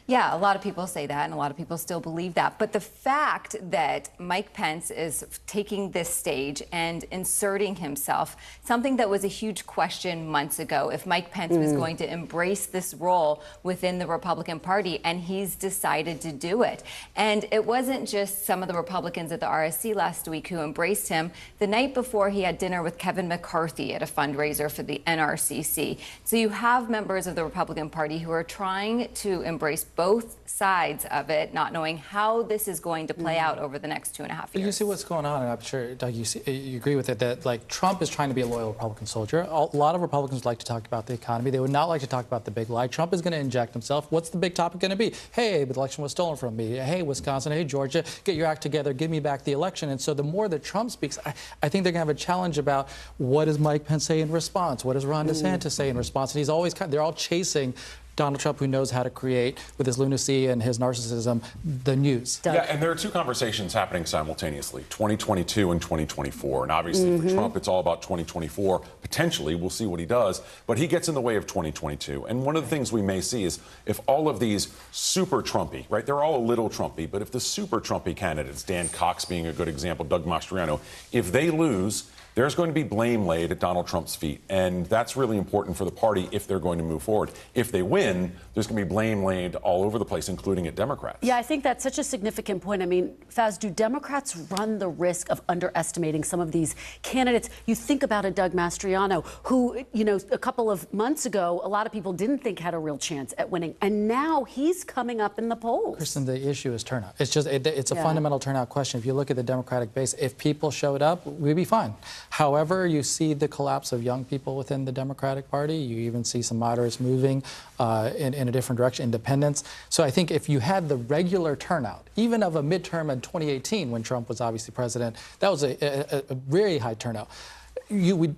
Yeah, a lot of people say that, and a lot of people still believe that. But the fact that Mike Pence is taking this stage and inserting himself, something that was a huge question months ago, if Mike Pence was going to embrace this role within the Republican Party, and he's decided to do it. And it wasn't just some of the Republicans at the RSC last week who embraced him. The night before, he had dinner with Kevin McCarthy at a fundraiser for the NRCC. So you have members of the Republican Party who are trying to embrace both sides of it, not knowing how this is going to play out over the next 2.5 years. You see what's going on, and I'm sure, Doug, you agree with it, that like Trump is trying to be a loyal Republican soldier. A lot of Republicans like to talk about the economy. They would not like to talk about the big lie. Trump is going to inject himself. What's the big topic going to be? Hey, the election was stolen from me. Hey, Wisconsin. Hey, Georgia. Get your act together. Give me back the election. And so the more that Trump speaks, I think they're going to have a challenge about what does Mike Pence say in response? What does Ron DeSantis say in response? And he's always they're all chasing Donald Trump, who knows how to create, with his lunacy and his narcissism, the news. Yeah, and there are two conversations happening simultaneously, 2022 and 2024. And obviously for Trump, it's all about 2024. Potentially, we'll see what he does. But he gets in the way of 2022. And one of the things we may see is if all of these super Trumpy, right, they're all a little Trumpy, but if the super Trumpy candidates, Dan Cox being a good example, Doug Mastriano, if they lose, there's going to be blame laid at Donald Trump's feet. And that's really important for the party if they're going to move forward. If they win, there's going to be blame laid all over the place, including at Democrats. Yeah, I think that's such a significant point. I mean, Faz, do Democrats run the risk of underestimating some of these candidates? You think about a Doug Mastriano, who, a couple of months ago, a lot of people didn't think had a real chance at winning. And now he's coming up in the polls. Kristen, the issue is turnout. It's just, it's a fundamental turnout question. If you look at the Democratic base, if people showed up, we'd be fine. However, you see the collapse of young people within the Democratic Party. You even see some moderates moving in a different direction, independents. So I think if you had the regular turnout, even of a midterm in 2018 when Trump was obviously president, that was a very high turnout.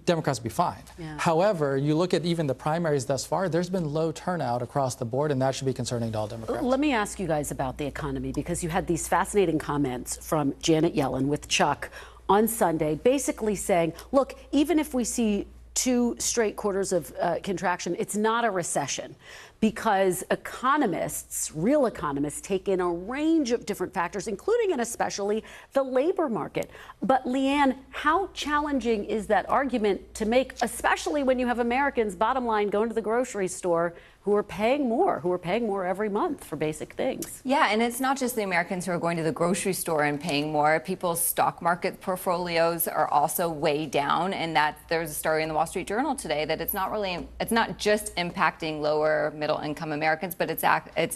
Democrats would be fine. Yeah. However, you look at even the primaries thus far, there's been low turnout across the board, and that should be concerning to all Democrats. Let me ask you guys about the economy, because you had these fascinating comments from Janet Yellen with Chuck on Sunday, basically saying, look, even if we see 2 straight quarters of contraction. It's not a recession because economists, real economists, take in a range of different factors, including and especially the labor market. But Leanne, how challenging is that argument to make, especially when you have Americans, bottom line, going to the grocery store who are paying more every month for basic things? Yeah, and it's not just the Americans who are going to the grocery store and paying more. People's stock market portfolios are also way down, and that there's a story in the Wall Street Journal today that it's not just impacting lower middle income Americans, but it's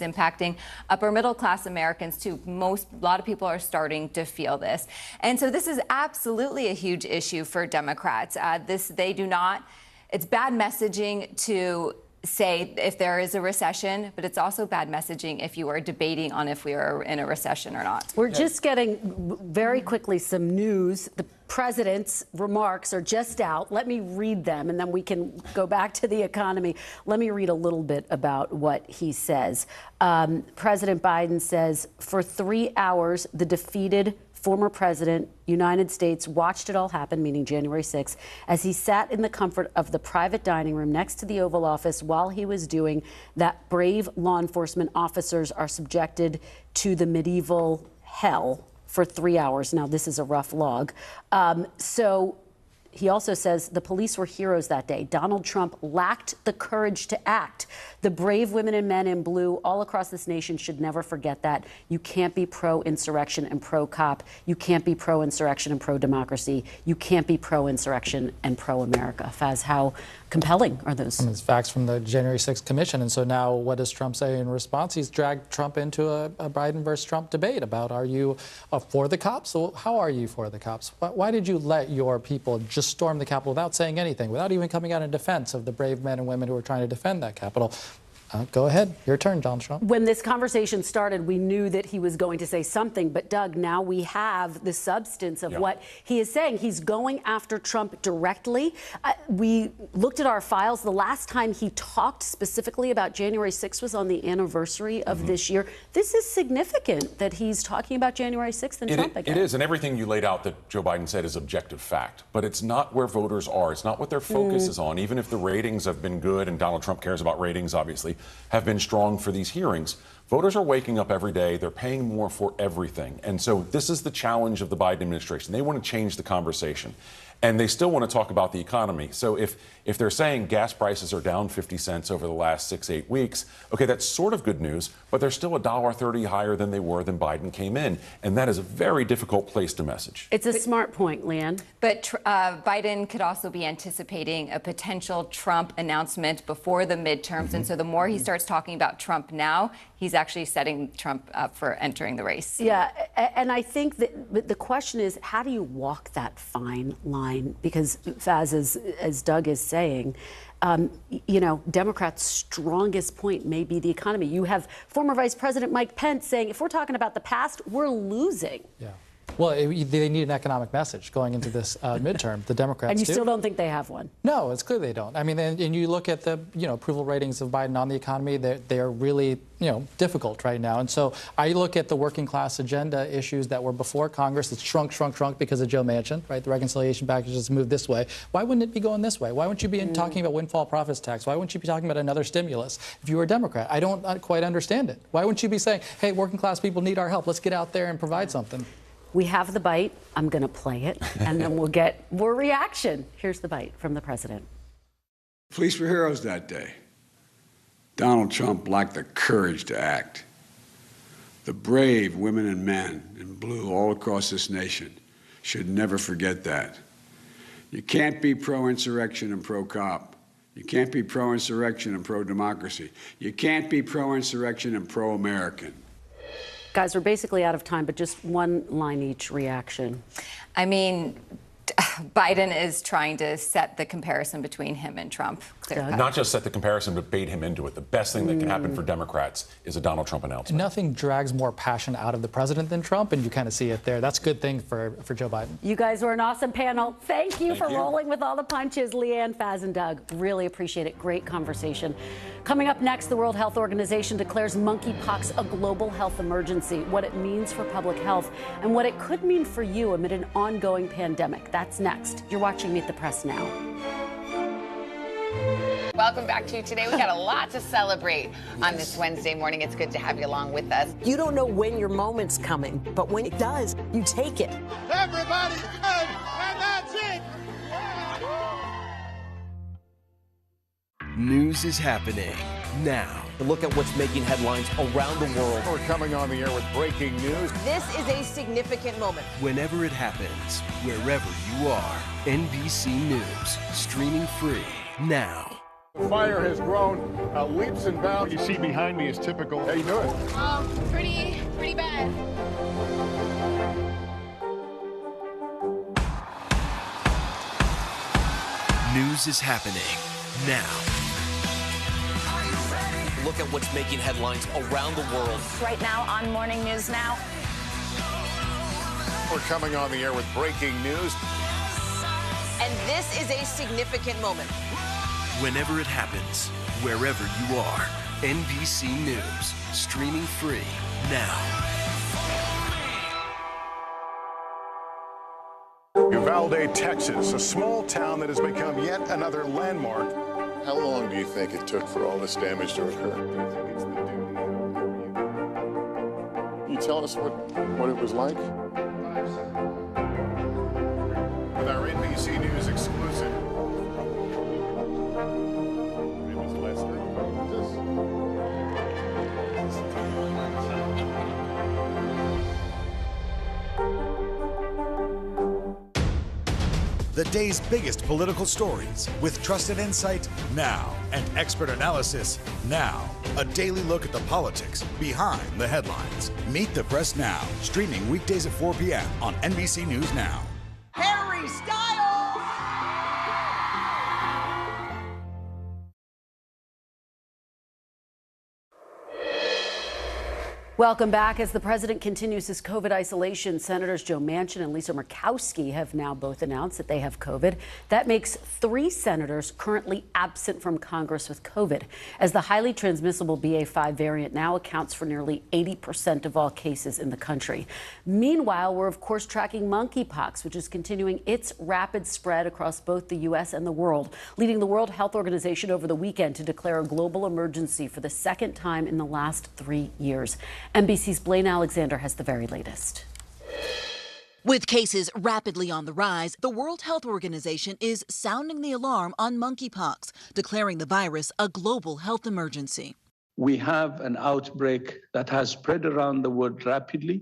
impacting upper middle class Americans too. A lot of people are starting to feel this, and so this is absolutely a huge issue for Democrats. It's bad messaging to say if there is a recession, but it's also bad messaging if you are debating on if we are in a recession or not. We're just getting very quickly some news. The president's remarks are just out. Let me read them, and then we can go back to the economy. Let me read a little bit about what he says. President Biden says, for 3 hours, the defeated former president, United States, watched it all happen, meaning January 6th, as he sat in the comfort of the private dining room next to the Oval Office while he was doing that. Brave law enforcement officers are subjected to the medieval hell for 3 hours. Now, this is a rough log. So he also says the police were heroes that day. Donald Trump lacked the courage to act. The brave women and men in blue all across this nation should never forget that. You can't be pro-insurrection and pro-cop. You can't be pro-insurrection and pro-democracy. You can't be pro-insurrection and pro-America. Faz, how compelling are those? It's facts from the January 6th Commission. And so now what does Trump say in response? He's dragged Trump into a Biden versus Trump debate about, are you for the cops? Well, how are you for the cops? Why did you let your people just storm the Capitol without saying anything, without even coming out in defense of the brave men and women who were trying to defend that Capitol? Go ahead. Your turn, Donald Trump. When this conversation started, we knew that he was going to say something. But, Doug, now we have the substance of what he is saying. He's going after Trump directly. We looked at our files. The last time he talked specifically about January 6th was on the anniversary of this year. This is significant that he's talking about January 6th and Trump again. It is. And everything you laid out that Joe Biden said is objective fact. But it's not where voters are. It's not what their focus is on. Even if the ratings have been good, and Donald Trump cares about ratings, obviously, have been strong for these hearings. Voters are waking up every day. They're paying more for everything. And so this is the challenge of the Biden administration. They want to change the conversation. And they still want to talk about the economy. So if they're saying gas prices are down 50 cents over the last 6-8 weeks, okay, that's sort of good news, but they're still $1.30 higher than they were when Biden came in. And that is a very difficult place to message. It's a smart point, Leanne. But Biden could also be anticipating a potential Trump announcement before the midterms. And so the more he starts talking about Trump now, he's actually setting Trump up for entering the race. Yeah, and I think that the question is, how do you walk that fine line? Because, Faz, as Doug is saying, you know, Democrats' strongest point may be the economy. You have former Vice President Mike Pence saying, if we're talking about the past, we're losing. Yeah. Well, they need an economic message going into this midterm. The Democrats And you do. still don't think they have one? No, it's clear they don't. I mean, and you look at the approval ratings of Biden on the economy, they're really difficult right now. And so I look at the working class agenda issues that were before Congress. It's shrunk because of Joe Manchin, right? The reconciliation package has moved this way. Why wouldn't it be going this way? Why wouldn't you be talking about windfall profits tax? Why wouldn't you be talking about another stimulus if you were a Democrat? I don't quite understand it. Why wouldn't you be saying, hey, working class people need our help. Let's get out there and provide something. We have the bite. I'm going to play it, and then we'll get more reaction. Here's the bite from the president. Police were heroes that day. Donald Trump lacked the courage to act. The brave women and men in blue all across this nation should never forget that. You can't be pro-insurrection and pro-cop. You can't be pro-insurrection and pro-democracy. You can't be pro-insurrection and pro-American. Guys, we're basically out of time, but just one line each reaction. I mean, Biden is trying to set the comparison between him and Trump. Not just set the comparison, but bait him into it. The best thing that can happen for Democrats is a Donald Trump announcement. Nothing drags more passion out of the president than Trump, and you kind of see it there. That's a good thing for Joe Biden. You guys were an awesome panel. Thank you for rolling with all the punches. Leanne, Faz, and Doug. Really appreciate it. Great conversation. Coming up next, the World Health Organization declares monkeypox a global health emergency, what it means for public health, and what it could mean for you amid an ongoing pandemic. That's next. You're watching Meet the Press Now. welcome back to you today. We got a lot to celebrate on this Wednesday morning. It's good to have you along with us. You don't know when your moment's coming, but when it does, you take it. Everybody good, and that's it. News is happening now. Look at what's making headlines around the world. We're coming on the air with breaking news. This is a significant moment. Whenever it happens, wherever you are, NBC News, streaming free now. The fire has grown leaps and bounds. You see behind me is typical. How you doing? Pretty bad. News is happening now. Look at what's making headlines around the world. Right now on Morning News Now. We're coming on the air with breaking news. And this is a significant moment. Whenever it happens, wherever you are, NBC News, streaming free now. Uvalde, Texas, a small town that has become yet another landmark. How long do you think it took for all this damage to occur? Can you tell us what it was like? With our NBC News exclusive. It was less than The day's biggest political stories with trusted insight now and expert analysis now. A daily look at the politics behind the headlines. Meet the Press Now, streaming weekdays at 4 p.m. on NBC News Now. Harry Styles! Welcome back. As the president continues his COVID isolation, Senators Joe Manchin and Lisa Murkowski have now both announced that they have COVID. That makes 3 senators currently absent from Congress with COVID, as the highly transmissible BA.5 variant now accounts for nearly 80% of all cases in the country. Meanwhile, we're of course tracking monkeypox, which is continuing its rapid spread across both the U.S. and the world, leading the World Health Organization over the weekend to declare a global emergency for the second time in the last 3 years. NBC's Blaine Alexander has the very latest. With cases rapidly on the rise, the World Health Organization is sounding the alarm on monkeypox, declaring the virus a global health emergency. We have an outbreak that has spread around the world rapidly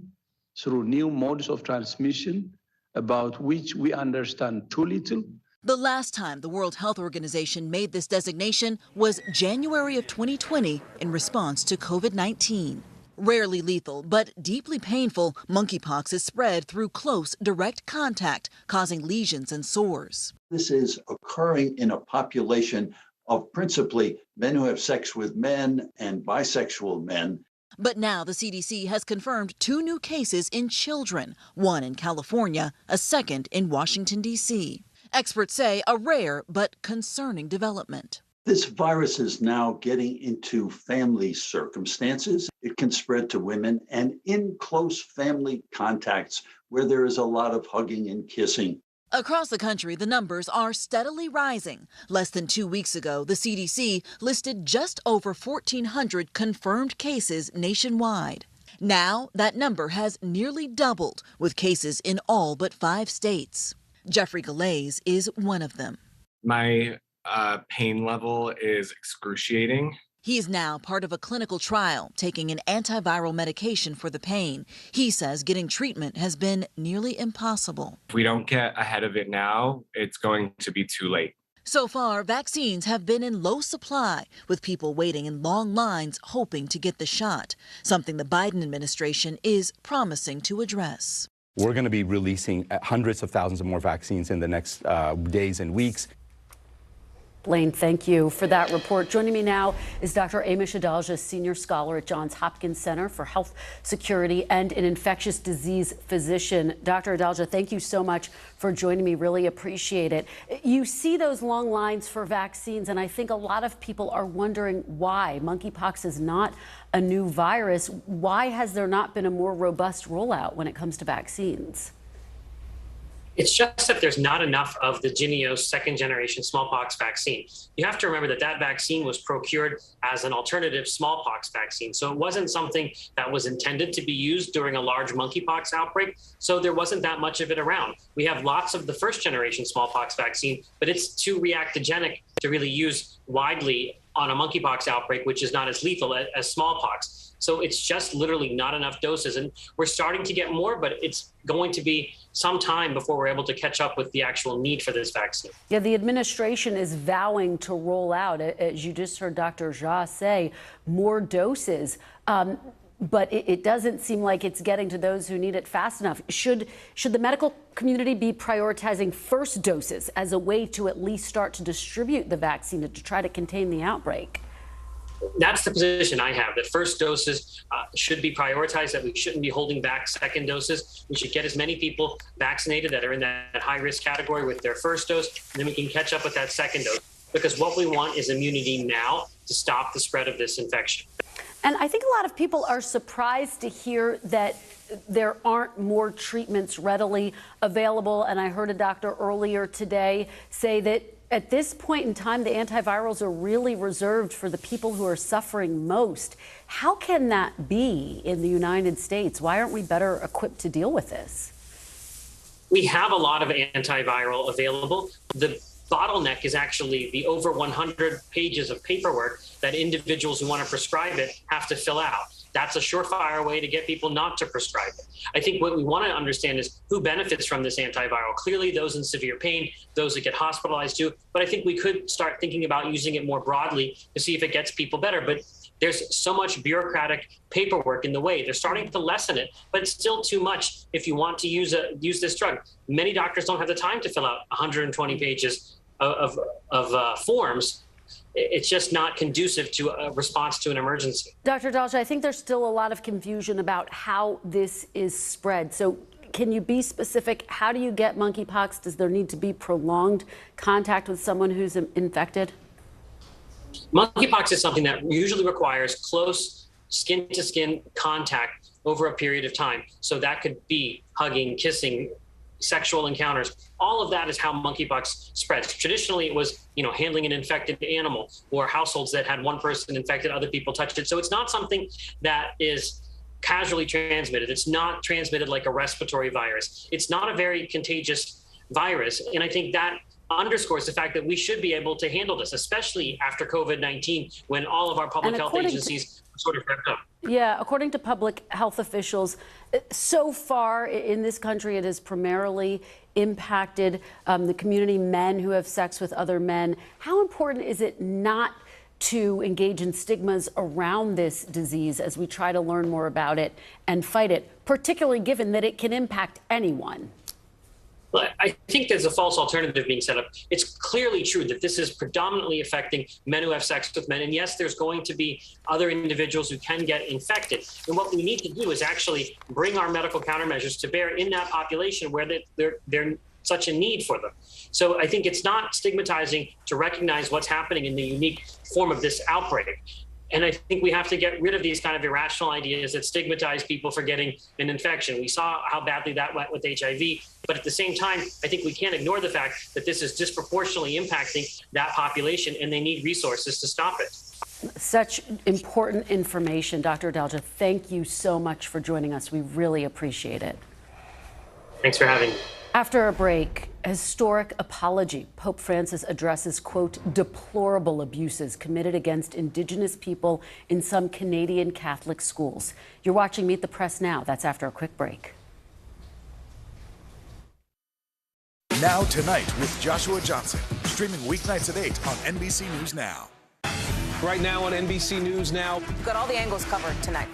through new modes of transmission, about which we understand too little. The last time the World Health Organization made this designation was January of 2020 in response to COVID-19. Rarely lethal, but deeply painful, monkeypox is spread through close, direct contact, causing lesions and sores. This is occurring in a population of principally men who have sex with men and bisexual men. But now the CDC has confirmed 2 new cases in children, one in California, a second in Washington, D.C. Experts say a rare but concerning development. This virus is now getting into family circumstances. It can spread to women and in close family contacts where there is a lot of hugging and kissing. Across the country, the numbers are steadily rising. Less than 2 weeks ago, the CDC listed just over 1,400 confirmed cases nationwide. Now, that number has nearly doubled, with cases in all but 5 states. Jeffrey Galais is one of them. My pain level is excruciating. He is now part of a clinical trial, taking an antiviral medication for the pain. He says getting treatment has been nearly impossible. If we don't get ahead of it now, it's going to be too late. So far, vaccines have been in low supply, with people waiting in long lines hoping to get the shot, something the Biden administration is promising to address. We're going to be releasing hundreds of thousands of more vaccines in the next days and weeks. Blaine, thank you for that report. Joining me now is Dr. Amish Adalja, senior scholar at Johns Hopkins Center for Health Security and an infectious disease physician. Dr. Adalja, thank you so much for joining me. Really appreciate it. You see those long lines for vaccines, and I think a lot of people are wondering why. Monkeypox is not a new virus. Why has there not been a more robust rollout when it comes to vaccines? It's just that there's not enough of the Jynneos second-generation smallpox vaccine. You have to remember that that vaccine was procured as an alternative smallpox vaccine. So it wasn't something that was intended to be used during a large monkeypox outbreak. So there wasn't that much of it around. We have lots of the first-generation smallpox vaccine, but it's too reactogenic to really use widely on a monkeypox outbreak, which is not as lethal as smallpox. So it's just literally not enough doses. And we're starting to get more, but it's going to be some time before we're able to catch up with the actual need for this vaccine. Yeah, the administration is vowing to roll out, as you just heard Dr. Jha say, more doses. But it doesn't seem like it's getting to those who need it fast enough. Should the medical community be prioritizing first doses as a way to at least start to distribute the vaccine to try to contain the outbreak? That's the position I have, that first doses should be prioritized, that we shouldn't be holding back second doses. We should get as many people vaccinated that are in that high-risk category with their first dose, and then we can catch up with that second dose. Because what we want is immunity now to stop the spread of this infection. And I think a lot of people are surprised to hear that there aren't more treatments readily available. And I heard a doctor earlier today say that at this point in time, the antivirals are really reserved for the people who are suffering most. How can that be in the United States? Why aren't we better equipped to deal with this? We have a lot of antiviral available. The bottleneck is actually the over 100 pages of paperwork that individuals who want to prescribe it have to fill out. That's a surefire way to get people not to prescribe it. I think what we want to understand is who benefits from this antiviral. Clearly, those in severe pain, those that get hospitalized too. But I think we could start thinking about using it more broadly to see if it gets people better. But there's so much bureaucratic paperwork in the way. They're starting to lessen it, but it's still too much if you want to use this drug. Many doctors don't have the time to fill out 120 pages of forms. It's just not conducive to a response to an emergency. Dr. Dalja, I think there's still a lot of confusion about how this is spread. So can you be specific? How do you get monkeypox? Does there need to be prolonged contact with someone who's infected? Monkeypox is something that usually requires close skin-to-skin contact over a period of time. So that could be hugging, kissing, sexual encounters. All of that is how monkeypox spreads. Traditionally, it was, handling an infected animal or households that had one person infected, other people touched it. So it's not something that is casually transmitted. It's not transmitted like a respiratory virus. It's not a very contagious virus. And I think that underscores the fact that we should be able to handle this, especially after COVID-19, when all of our public health agencies sort of ramped up. Yeah, according to public health officials, so far in this country, it has primarily impacted the community, men who have sex with other men. How important is it not to engage in stigmas around this disease as we try to learn more about it and fight it, particularly given that it can impact anyone? Well, I think there's a false alternative being set up. It's clearly true that this is predominantly affecting men who have sex with men. And yes, there's going to be other individuals who can get infected. And what we need to do is actually bring our medical countermeasures to bear in that population where they're such a need for them. So I think it's not stigmatizing to recognize what's happening in the unique form of this outbreak. And I think we have to get rid of these kind of irrational ideas that stigmatize people for getting an infection. We saw how badly that went with HIV. But at the same time, I think we can't ignore the fact that this is disproportionately impacting that population, and they need resources to stop it. Such important information, Dr. Dalja. Thank you so much for joining us. We really appreciate it. Thanks for having me. After a break, a historic apology. Pope Francis addresses, quote, deplorable abuses committed against Indigenous people in some Canadian Catholic schools. You're watching Meet the Press Now. That's after a quick break. Now Tonight with Joshua Johnson, streaming weeknights at 8 on NBC News Now. Right now on NBC News Now. We've got all the angles covered tonight.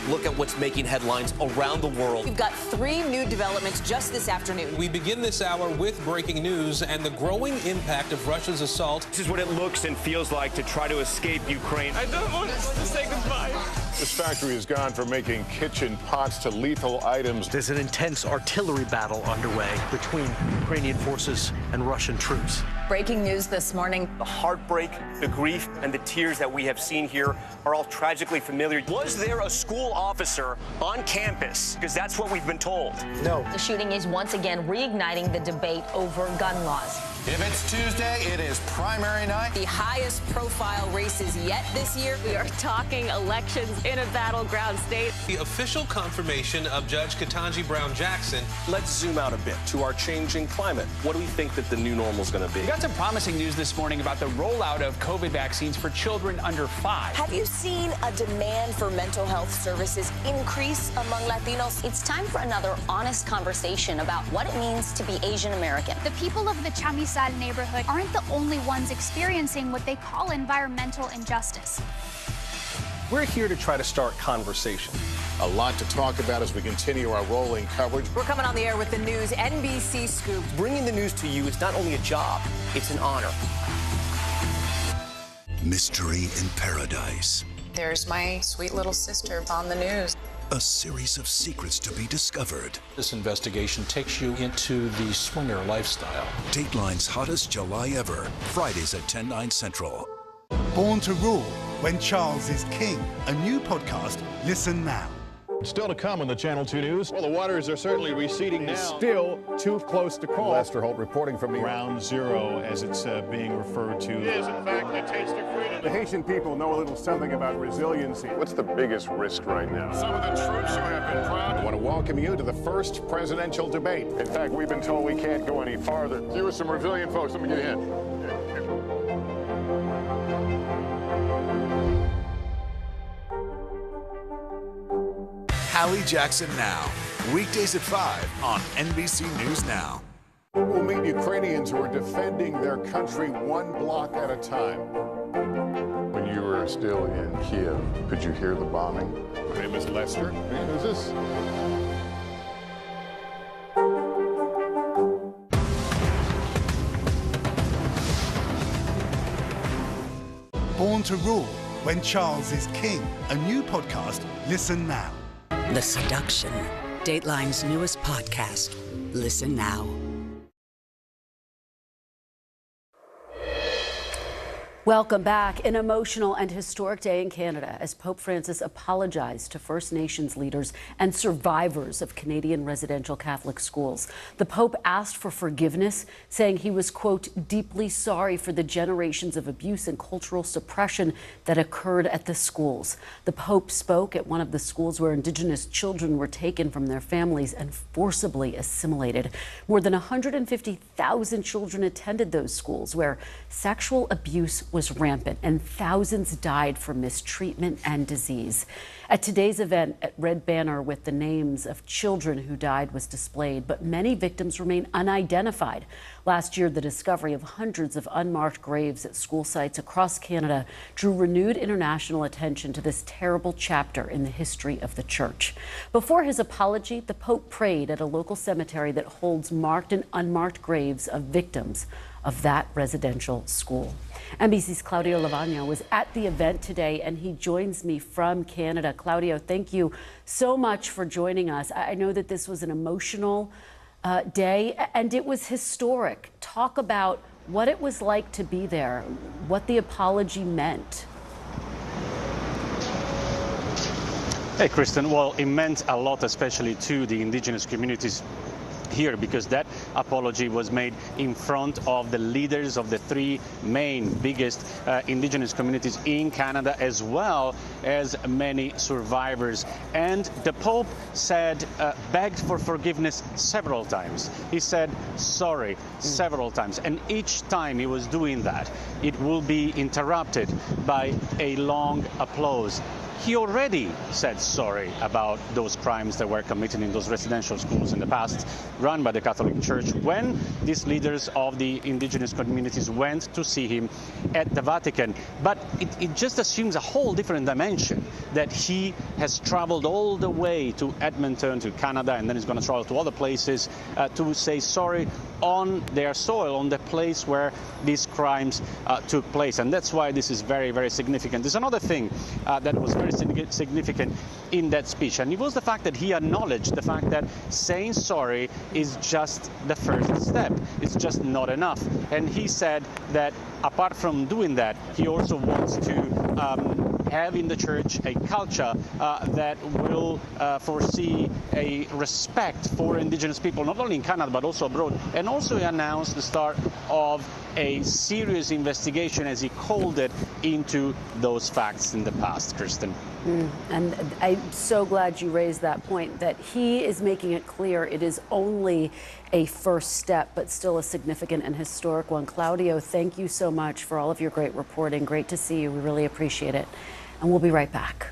Look at what's making headlines around the world. We've got 3 new developments just this afternoon. We begin this hour with breaking news and the growing impact of Russia's assault. This is what it looks and feels like to try to escape Ukraine. I don't want to say goodbye. This factory has gone from making kitchen pots to lethal items. There's an intense artillery battle underway between Ukrainian forces and Russian troops. Breaking news this morning. The heartbreak, the grief, and the tears that we have seen here are all tragically familiar. Was there a school officer on campus? Because that's what we've been told. No. The shooting is once again reigniting the debate over gun laws. If it's Tuesday, it is primary night. The highest profile races yet this year. We are talking elections in a battleground state. The official confirmation of Judge Ketanji Brown Jackson. Let's zoom out a bit to our changing climate. What do we think that the new normal is going to be? We got some promising news this morning about the rollout of COVID vaccines for children under 5. Have you seen a demand for mental health services increase among Latinos? It's time for another honest conversation about what it means to be Asian American. The people of the Chamizal neighborhood aren't the only ones experiencing what they call environmental injustice. We're here to try to start conversation. A lot to talk about as we continue our rolling coverage. We're coming on the air with the news NBC Scoop. Bringing the news to you is not only a job, it's an honor. Mystery in Paradise. There's my sweet little sister on the news. A series of secrets to be discovered. This investigation takes you into the swinger lifestyle. Dateline's hottest July ever. Fridays at 10/9 Central. Born to Rule, When Charles is King. A new podcast. Listen now. Still to come on the Channel 2 News. Well, the waters are certainly receding now. Still too close to call. Lester Holt reporting from the Ground Zero, as it's being referred to. It is, in fact, a taste of freedom. The Haitian people know a little something about resiliency. What's the biggest risk right now? Some of the troops who have been proud. I want to welcome you to the first presidential debate. In fact, we've been told we can't go any farther. You are some resilient folks. Let me get in. Hallie Jackson Now. Weekdays at 5 on NBC News Now. We'll meet Ukrainians who are defending their country one block at a time. When you were still in Kiev, could you hear the bombing? My name is Lester. Who's this? Born to Rule, When Charles is King. A new podcast. Listen now. The Seduction, Dateline's newest podcast. Listen now. Welcome back. An emotional and historic day in Canada as Pope Francis apologized to First Nations leaders and survivors of Canadian residential Catholic schools. The Pope asked for forgiveness, saying he was, quote, deeply sorry for the generations of abuse and cultural suppression that occurred at the schools. The Pope spoke at one of the schools where Indigenous children were taken from their families and forcibly assimilated. More than 150,000 children attended those schools where sexual abuse was rampant and thousands died from mistreatment and disease. At today's event, a red banner with the names of children who died was displayed, but many victims remain unidentified. Last year, the discovery of hundreds of unmarked graves at school sites across Canada drew renewed international attention to this terrible chapter in the history of the church. Before his apology, the Pope prayed at a local cemetery that holds marked and unmarked graves of victims of that residential school. NBC's Claudio Lavagna was at the event today, and he joins me from Canada. Claudio, thank you so much for joining us. I know that this was an emotional day, and it was historic. Talk about what it was like to be there, what the apology meant. Hey, Kristen. Well, it meant a lot, especially to the Indigenous communities here, because that apology was made in front of the leaders of the three main biggest Indigenous communities in Canada, as well as many survivors. And the Pope said, begged for forgiveness several times. He said sorry several times, and each time he was doing that, it will be interrupted by a long applause. He already said sorry about those crimes that were committed in those residential schools in the past, run by the Catholic Church, when these leaders of the Indigenous communities went to see him at the Vatican. But it just assumes a whole different dimension, that he has traveled all the way to Edmonton, to Canada, and then he's going to travel to other places to say sorry on their soil, on the place where these crimes took place. And that's why this is very, very significant. There's another thing that was very very significant in that speech. And it was the fact that he acknowledged the fact that saying sorry is just the first step. It's just not enough. And he said that apart from doing that, he also wants to have in the church a culture that will foresee a respect for indigenous people, not only in Canada but also abroad. And also he announced the start of a serious investigation, as he called it, into those facts in the past, Kristen. And I'm so glad you raised that point, that he is making it clear it is only a first step, but still a significant and historic one. Claudio, thank you so much for all of your great reporting. Great to see you. We really appreciate it. And we'll be right back.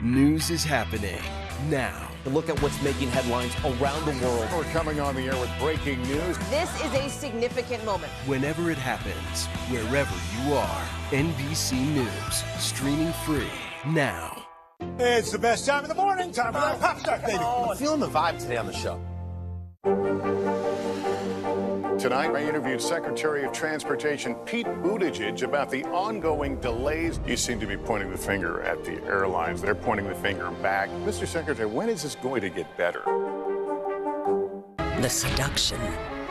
News is happening now. Look at what's making headlines around the world. We're coming on the air with breaking news. This is a significant moment. Whenever it happens, wherever you are, NBC News, streaming free now. It's the best time of the morning. Time for that pop start, baby. I'm feeling the vibe today on the show. Tonight, I interviewed Secretary of Transportation Pete Buttigieg about the ongoing delays. You seem to be pointing the finger at the airlines. They're pointing the finger back. Mr. Secretary, when is this going to get better? The Seduction,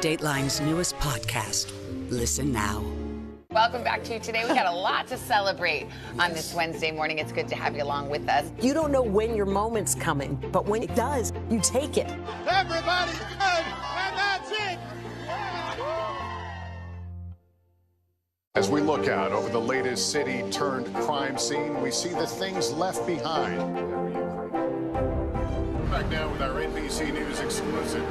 Dateline's newest podcast. Listen now. Welcome back to Today. We got a lot to celebrate on this Wednesday morning. It's good to have you along with us. You don't know when your moment's coming, but when it does, you take it. Everybody's good, and that's it. As we look out over the latest city-turned-crime scene, we see the things left behind. Back now with our NBC News exclusive.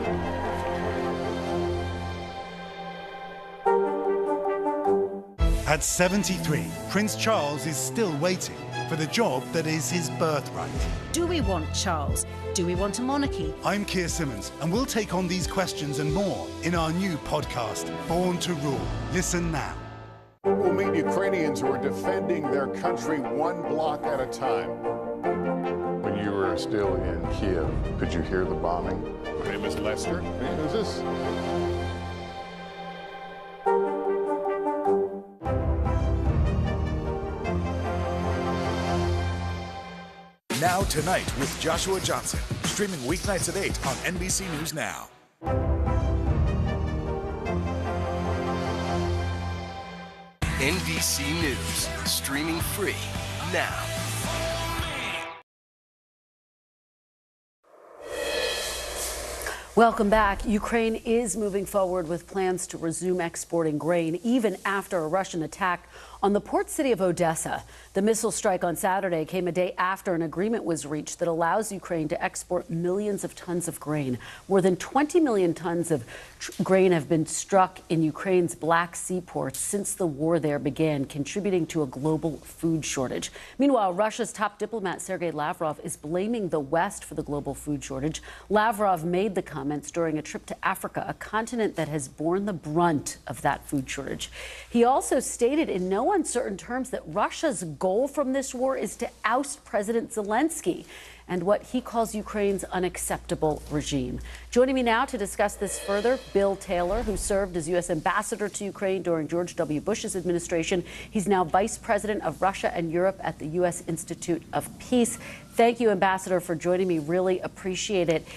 At 73, Prince Charles is still waiting for the job that is his birthright. Do we want Charles? Do we want a monarchy? I'm Keir Simmons, and we'll take on these questions and more in our new podcast, Born to Rule. Listen now. We'll meet Ukrainians who are defending their country one block at a time. When you were still in Kiev, could you hear the bombing? My name is Lester. Hey, who's this? Now Tonight with Joshua Johnson, streaming weeknights at 8 on NBC News Now. NBC News, streaming free now. Welcome back. Ukraine is moving forward with plans to resume exporting grain, even after a Russian attack on the port city of Odessa. The missile strike on Saturday came a day after an agreement was reached that allows Ukraine to export millions of tons of grain. More than 20 million tons of grain have been struck in Ukraine's Black Sea ports since the war there began, contributing to a global food shortage. Meanwhile, Russia's top diplomat Sergei Lavrov is blaming the West for the global food shortage. Lavrov made the comments during a trip to Africa, a continent that has borne the brunt of that food shortage. He also stated in no uncertain terms that Russia's goal from this war is to oust President Zelensky and what he calls Ukraine's unacceptable regime. Joining me now to discuss this further, Bill Taylor, who served as U.S. ambassador to Ukraine during George W. Bush's administration. He's now vice president of Russia and Europe at the U.S. Institute of Peace. Thank you, Ambassador, for joining me. Really appreciate it.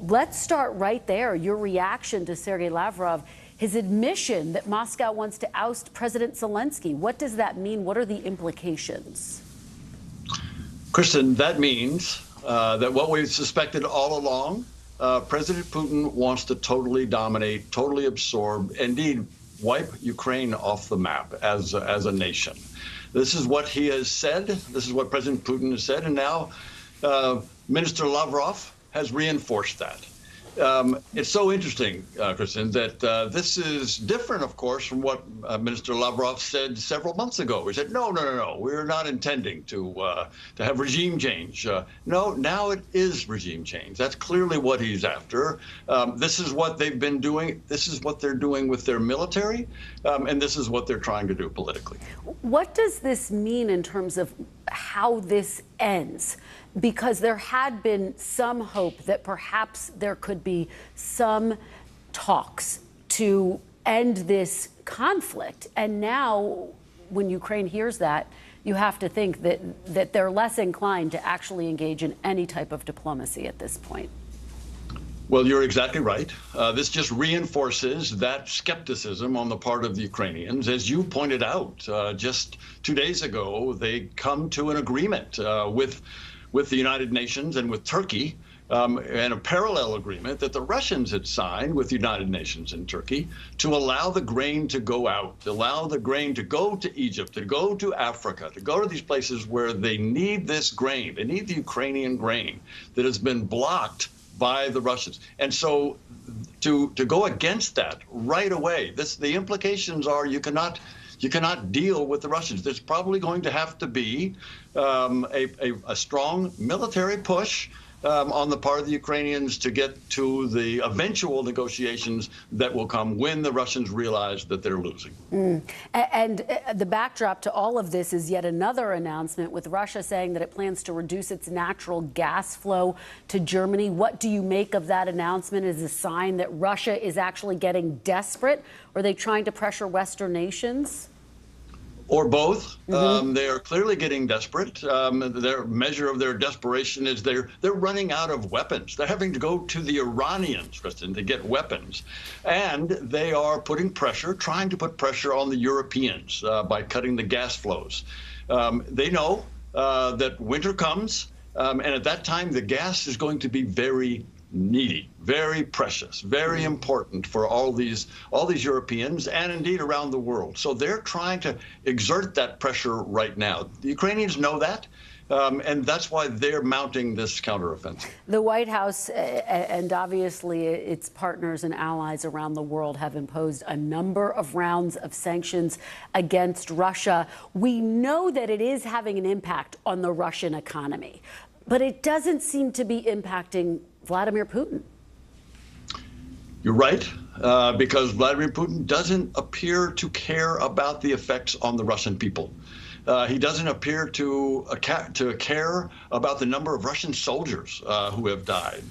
Let's start right there. Your reaction to Sergei Lavrov, his admission that Moscow wants to oust President Zelensky. What does that mean? What are the implications? Kristen, that means that what we've suspected all along, President Putin wants to totally dominate, totally absorb, indeed wipe Ukraine off the map as a nation. This is what he has said. This is what President Putin has said. And now Minister Lavrov has reinforced that. It's so interesting, Kristen, that this is different, of course, from what Minister Lavrov said several months ago. He said, no, we're not intending to have regime change. No, now it is regime change. That's clearly what he's after. This is what they've been doing. This is what they're doing with their military, and this is what they're trying to do politically. What does this mean in terms of how this ends? Because there had been some hope that perhaps there could be some talks to end this conflict. And now, when Ukraine hears that, you have to think that they're less inclined to actually engage in any type of diplomacy at this point. Well, you're exactly right. This just reinforces that skepticism on the part of the Ukrainians. As you pointed out, just 2 days ago, they come to an agreement with the United Nations and with Turkey, and a parallel agreement that the Russians had signed with the United Nations and Turkey to allow the grain to go out, to allow the grain to go to Egypt, to go to Africa, to go to these places where they need this grain. They need the Ukrainian grain that has been blocked by the Russians. And so to go against that right away, the implications are you cannot deal with the Russians. There's probably going to have to be a strong military push on the part of the Ukrainians to get to the eventual negotiations that will come when the Russians realize that they're losing. And the backdrop to all of this is yet another announcement with Russia saying that it plans to reduce its natural gas flow to Germany. What do you make of that announcement as a sign that Russia is actually getting desperate? Or are they trying to pressure Western nations? Or both. They are clearly getting desperate. Their measure of their desperation is they're running out of weapons. They're having to go to the Iranians, Kristen, to get weapons. And they are putting pressure, trying to put pressure on the Europeans by cutting the gas flows. They know that winter comes, and at that time, the gas is going to be very needy, very precious, very important for all these Europeans and indeed around the world. So they're trying to exert that pressure right now. The Ukrainians know that, and that's why they're mounting this counteroffensive. The White House and obviously its partners and allies around the world have imposed a number of rounds of sanctions against Russia. We know that it is having an impact on the Russian economy, but it doesn't seem to be impacting Vladimir Putin. You're right, because Vladimir Putin doesn't appear to care about the effects on the Russian people. He doesn't appear to care about the number of Russian soldiers who have died.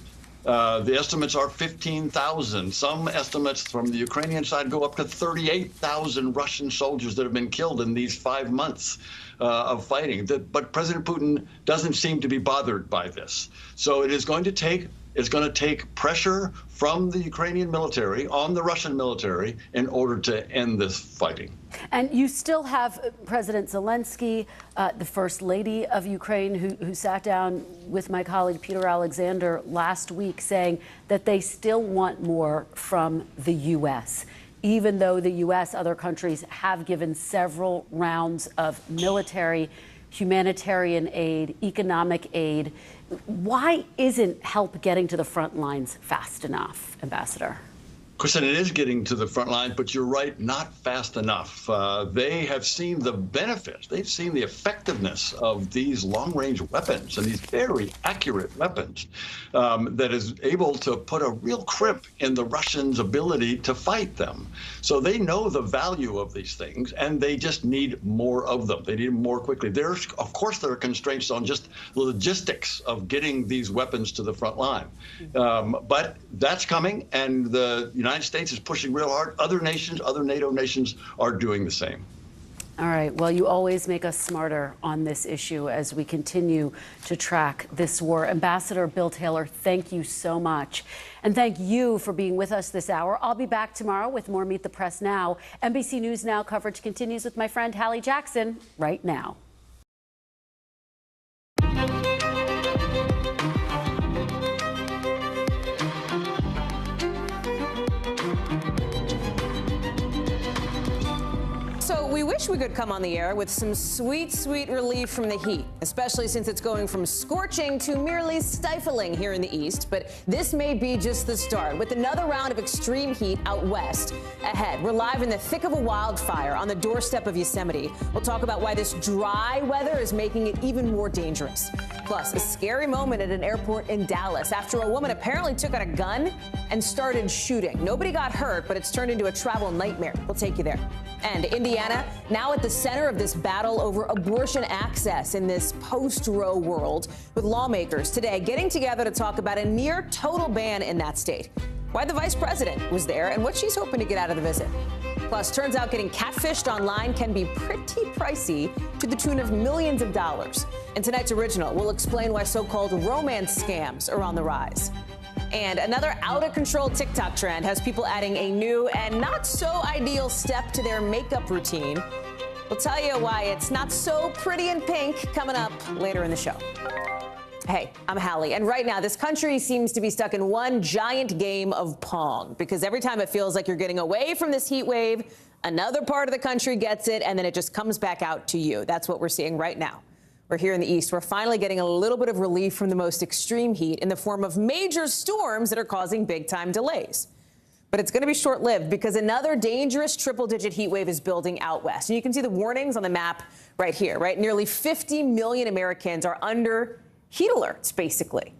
The estimates are 15,000. Some estimates from the Ukrainian side go up to 38,000 Russian soldiers that have been killed in these 5 months of fighting. But President Putin doesn't seem to be bothered by this. So it is going to take pressure from the Ukrainian military on the Russian military in order to end this fighting. And you still have President Zelensky, the First Lady of Ukraine, who sat down with my colleague Peter Alexander last week saying that they still want more from the U.S., even though the U.S., other countries have given several rounds of military, humanitarian aid, economic aid. Why isn't help getting to the front lines fast enough, Ambassador? Kristen, it is getting to the front line, but you're right, not fast enough. They have seen the benefits. They've seen the effectiveness of these long-range weapons and these very accurate weapons that is able to put a real crimp in the Russians' ability to fight them. So they know the value of these things, and they just need more of them. They need them more quickly. Of course, there are constraints on just the logistics of getting these weapons to the front line. But that's coming, and the United States is pushing real hard. Other nations, other NATO nations are doing the same. All right. Well, you always make us smarter on this issue as we continue to track this war. Ambassador Bill Taylor, thank you so much. And thank you for being with us this hour. I'll be back tomorrow with more Meet the Press Now. NBC News Now coverage continues with my friend Hallie Jackson right now. So we wish we could come on the air with some sweet, sweet relief from the heat, especially since it's going from scorching to merely stifling here in the east. But this may be just the start, with another round of extreme heat out west ahead. We're live in the thick of a wildfire on the doorstep of Yosemite. We'll talk about why this dry weather is making it even more dangerous. Plus, a scary moment at an airport in Dallas after a woman apparently took out a gun and started shooting. Nobody got hurt, but it's turned into a travel nightmare. We'll take you there. And Indiana, now at the center of this battle over abortion access in this post-Roe world, with lawmakers today getting together to talk about a near total ban in that state. Why the vice president was there and what she's hoping to get out of the visit. Plus, turns out getting catfished online can be pretty pricey, to the tune of millions of dollars. In tonight's original, we'll explain why so-called romance scams are on the rise. And another out-of-control TikTok trend has people adding a new and not so ideal step to their makeup routine. We'll tell you why it's not so pretty and pink coming up later in the show. Hey, I'm Hallie, and right now this country seems to be stuck in one giant game of Pong, because every time it feels like you're getting away from this heat wave, another part of the country gets it, and then it just comes back out to you. That's what we're seeing right now. We're here in the East. We're finally getting a little bit of relief from the most extreme heat in the form of major storms that are causing big-time delays. But it's going to be short-lived because another dangerous triple-digit heat wave is building out west. And you can see the warnings on the map right here, right? Nearly 50 million Americans are under heat alerts, basically.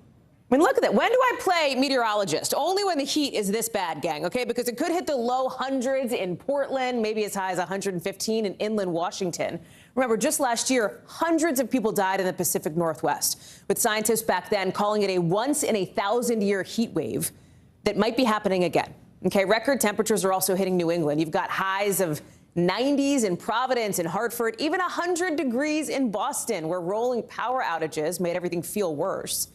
I mean, look at that. When do I play meteorologist? Only when the heat is this bad, gang, okay? Because it could hit the low hundreds in Portland, maybe as high as 115 in inland Washington. Remember, just last year, hundreds of people died in the Pacific Northwest, with scientists back then calling it a once-in-a-thousand-year heat wave that might be happening again. Okay, record temperatures are also hitting New England. You've got highs of 90s in Providence and Hartford, even 100 degrees in Boston, where rolling power outages made everything feel worse.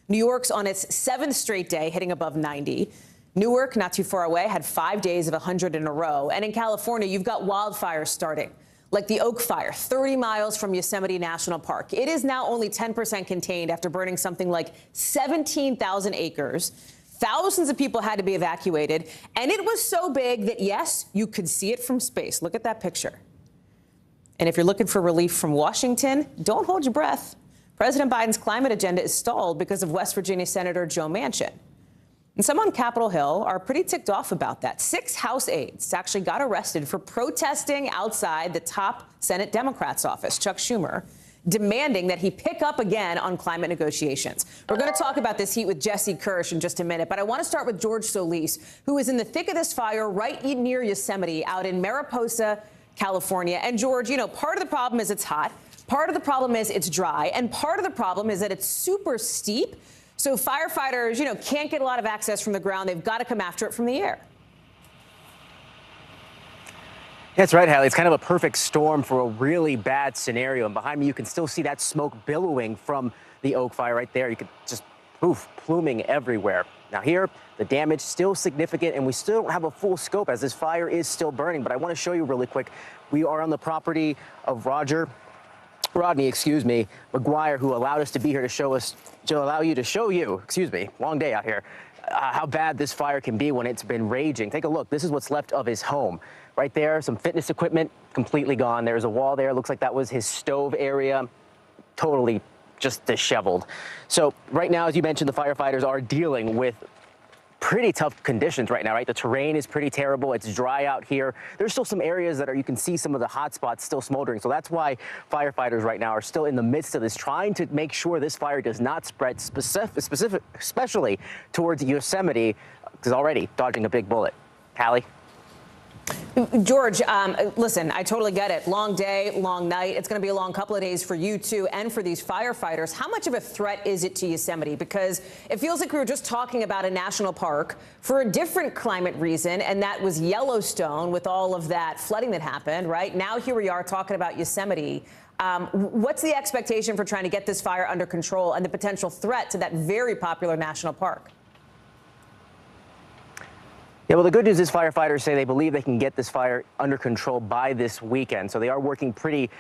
New York's on its 7th straight day, hitting above 90. Newark, not too far away, had 5 days of 100 in a row. And in California, you've got wildfires starting, like the Oak Fire, 30 miles from Yosemite National Park. It is now only 10% contained after burning something like 17,000 acres. Thousands of people had to be evacuated, and it was so big that, yes, you could see it from space. Look at that picture. And if you're looking for relief from Washington, don't hold your breath. President Biden's climate agenda is stalled because of West Virginia Senator Joe Manchin. And some on Capitol Hill are pretty ticked off about that. 6 House aides actually got arrested for protesting outside the top Senate Democrats' office, Chuck Schumer, demanding that he pick up again on climate negotiations. We're going to talk about this heat with Jesse Kirsch in just a minute, but I want to start with George Solis, who is in the thick of this fire right near Yosemite out in Mariposa, California. And George, you know, part of the problem is it's hot, part of the problem is it's dry, and part of the problem is that it's super steep. So firefighters, you know, can't get a lot of access from the ground. They've got to come after it from the air. That's right, Hallie. It's kind of a perfect storm for a really bad scenario. And behind me, you can still see that smoke billowing from the Oak Fire right there. You could just pluming everywhere. Now here, the damage still significant, and we still don't have a full scope as this fire is still burning. But I want to show you really quick. We are on the property of Rodney, McGuire, who allowed us to be here to show you, long day out here, how bad this fire can be when it's been raging. Take a look. This is what's left of his home. Right there, some fitness equipment completely gone. There's a wall there. Looks like that was his stove area. Totally just disheveled. So right now, as you mentioned, the firefighters are dealing with pretty tough conditions right now, right? The terrain is pretty terrible. It's dry out here. There's still some areas that you can see some of the hot spots still smoldering. So that's why firefighters right now are still in the midst of this, trying to make sure this fire does not spread especially towards Yosemite, because already dodging a big bullet. Hallie? George, listen, I totally get it. Long day, long night. It's going to be a long couple of days for you, too, and for these firefighters. How much of a threat is it to Yosemite? Because it feels like we were just talking about a national park for a different climate reason, and that was Yellowstone with all of that flooding that happened, right? Now here we are talking about Yosemite. What's the expectation for trying to get this fire under control and the potential threat to that very popular national park? Yeah, well, the good news is firefighters say they believe they can get this fire under control by this weekend. So they are working pretty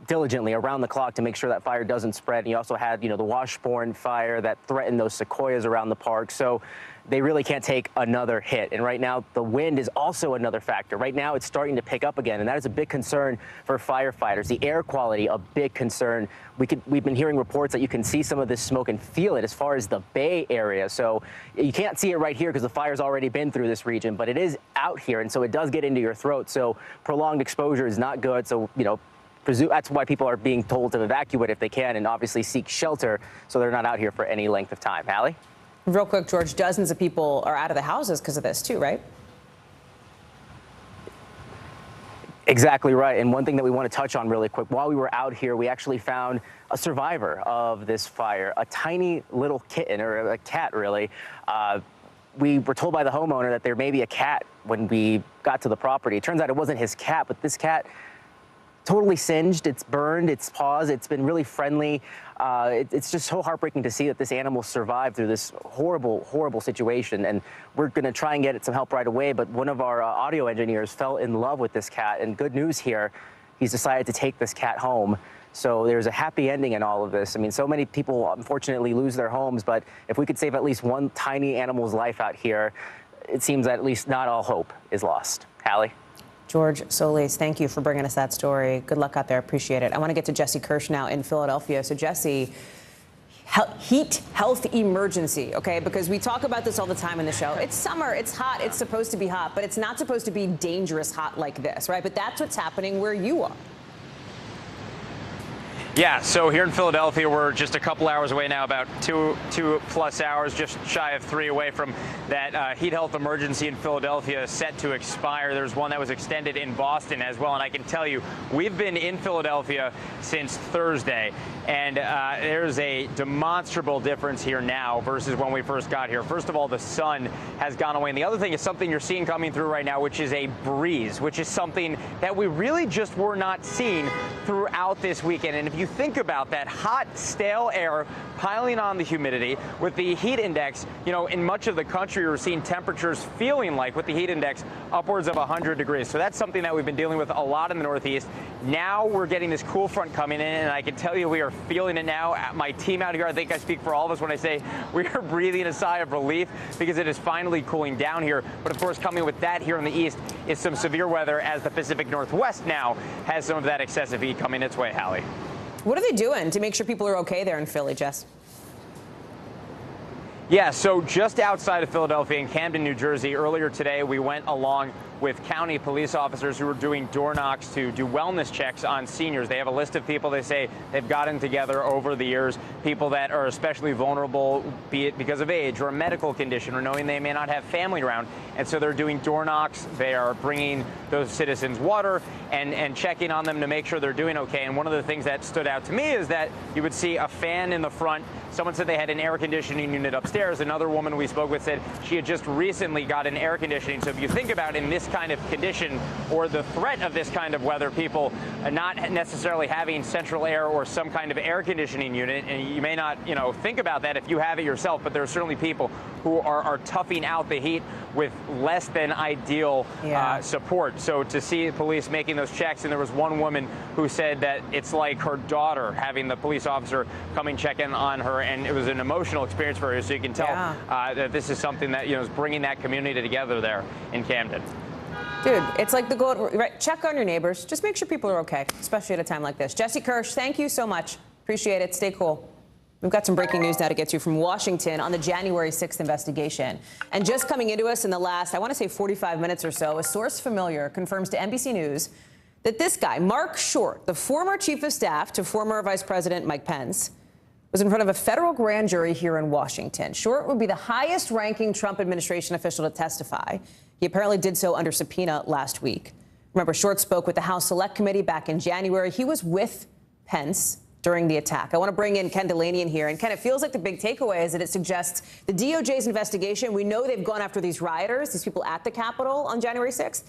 diligently around the clock to make sure that fire doesn't spread. And you also had, the Washburn fire that threatened those sequoias around the park. So they really can't take another hit. And right now, the wind is also another factor. Right now, it's starting to pick up again, and that is a big concern for firefighters. The air quality, a big concern. We've been hearing reports that you can see some of this smoke and feel it as far as the Bay Area. So you can't see it right here because the fire's already been through this region, but it is out here, and so it does get into your throat. So prolonged exposure is not good. So, that's why people are being told to evacuate if they can, and obviously seek shelter so they're not out here for any length of time. Hallie? Real quick, George, dozens of people are out of the houses because of this, too, right? Exactly right. And one thing that we want to touch on really quick, while we were out here, we actually found a survivor of this fire, a tiny little kitten, or a cat, really. we were told by the homeowner that there may be a cat when we got to the property. It turns out it wasn't his cat, but this cat totally singed. It's burned its paws. It's been really friendly. It's just so heartbreaking to see that this animal survived through this horrible, horrible situation. And we're going to try and get it some help right away. But one of our audio engineers fell in love with this cat. And good news here, he's decided to take this cat home. So there's a happy ending in all of this. I mean, so many people, unfortunately, lose their homes. But if we could save at least one tiny animal's life out here, it seems that at least not all hope is lost. Hallie? George Solis, thank you for bringing us that story. Good luck out there. Appreciate it. I want to get to Jesse Kirsch now in Philadelphia. So, Jesse, heat health emergency, okay? Because we talk about this all the time in the show. It's summer. It's hot. It's supposed to be hot, but it's not supposed to be dangerous hot like this, right? But that's what's happening where you are. Yeah, so here in Philadelphia, we're just a couple hours away now, about two plus hours, just shy of 3 away from that heat health emergency in Philadelphia set to expire. There's one that was extended in Boston as well, and I can tell you, we've been in Philadelphia since Thursday, and there's a demonstrable difference here now versus when we first got here. First of all, the sun has gone away, and the other thing is something you're seeing coming through right now, which is a breeze, which is something that we really just were not seeing throughout this weekend. And if you think about that hot, stale air piling on the humidity with the heat index, you know, in much of the country, we're seeing temperatures feeling like, with the heat index, upwards of 100 degrees. So that's something that we've been dealing with a lot in the Northeast. Now we're getting this cool front coming in, and I can tell you we are feeling it now. My team out here, I think I speak for all of us when I say we are breathing a sigh of relief because it is finally cooling down here. But of course, coming with that here in the east is some severe weather, as the Pacific Northwest now has some of that excessive heat coming its way, Hallie. What are they doing to make sure people are okay there in Philly, Jess? Yeah, so just outside of Philadelphia in Camden, New Jersey, earlier today, we went along with county police officers who were doing door knocks to do wellness checks on seniors. They have a list of people they say they've gotten together over the years, people that are especially vulnerable, be it because of age or a medical condition or knowing they may not have family around. And so they're doing door knocks. They are bringing those citizens water and checking on them to make sure they're doing okay. And one of the things that stood out to me is that you would see a fan in the front. Someone said they had an air conditioning unit upstairs. Another woman we spoke with said she had just recently got an air conditioning. So if you think about in this kind of condition or the threat of this kind of weather, people not necessarily having central air or some kind of air conditioning unit, and you may not, you know, think about that if you have it yourself, but there are certainly people who are toughing out the heat with less than ideal support. So to see police making those checks, and there was one woman who said that it's like her daughter having the police officer coming check in on her, and it was an emotional experience for her. So you can tell that this is something that, you know, is bringing that community together there in Camden. Dude, it's like the gold, right? Check on your neighbors. Just make sure people are okay, especially at a time like this. Jesse Kirsch, thank you so much. Appreciate it. Stay cool. We've got some breaking news now to get to from Washington on the January 6th investigation. And just coming into us in the last, I want to say 45 minutes or so, a source familiar confirms to NBC News that this guy, Mark Short, the former chief of staff to former Vice President Mike Pence, was in front of a federal grand jury here in Washington. Short would be the highest-ranking Trump administration official to testify. He apparently did so under subpoena last week. Remember, Short spoke with the House Select Committee back in January. He was with Pence during the attack. I want to bring in Ken Delaney in here. And Ken, it feels like the big takeaway is that it suggests the DOJ's investigation. We know they've gone after these rioters, these people at the Capitol on January 6th.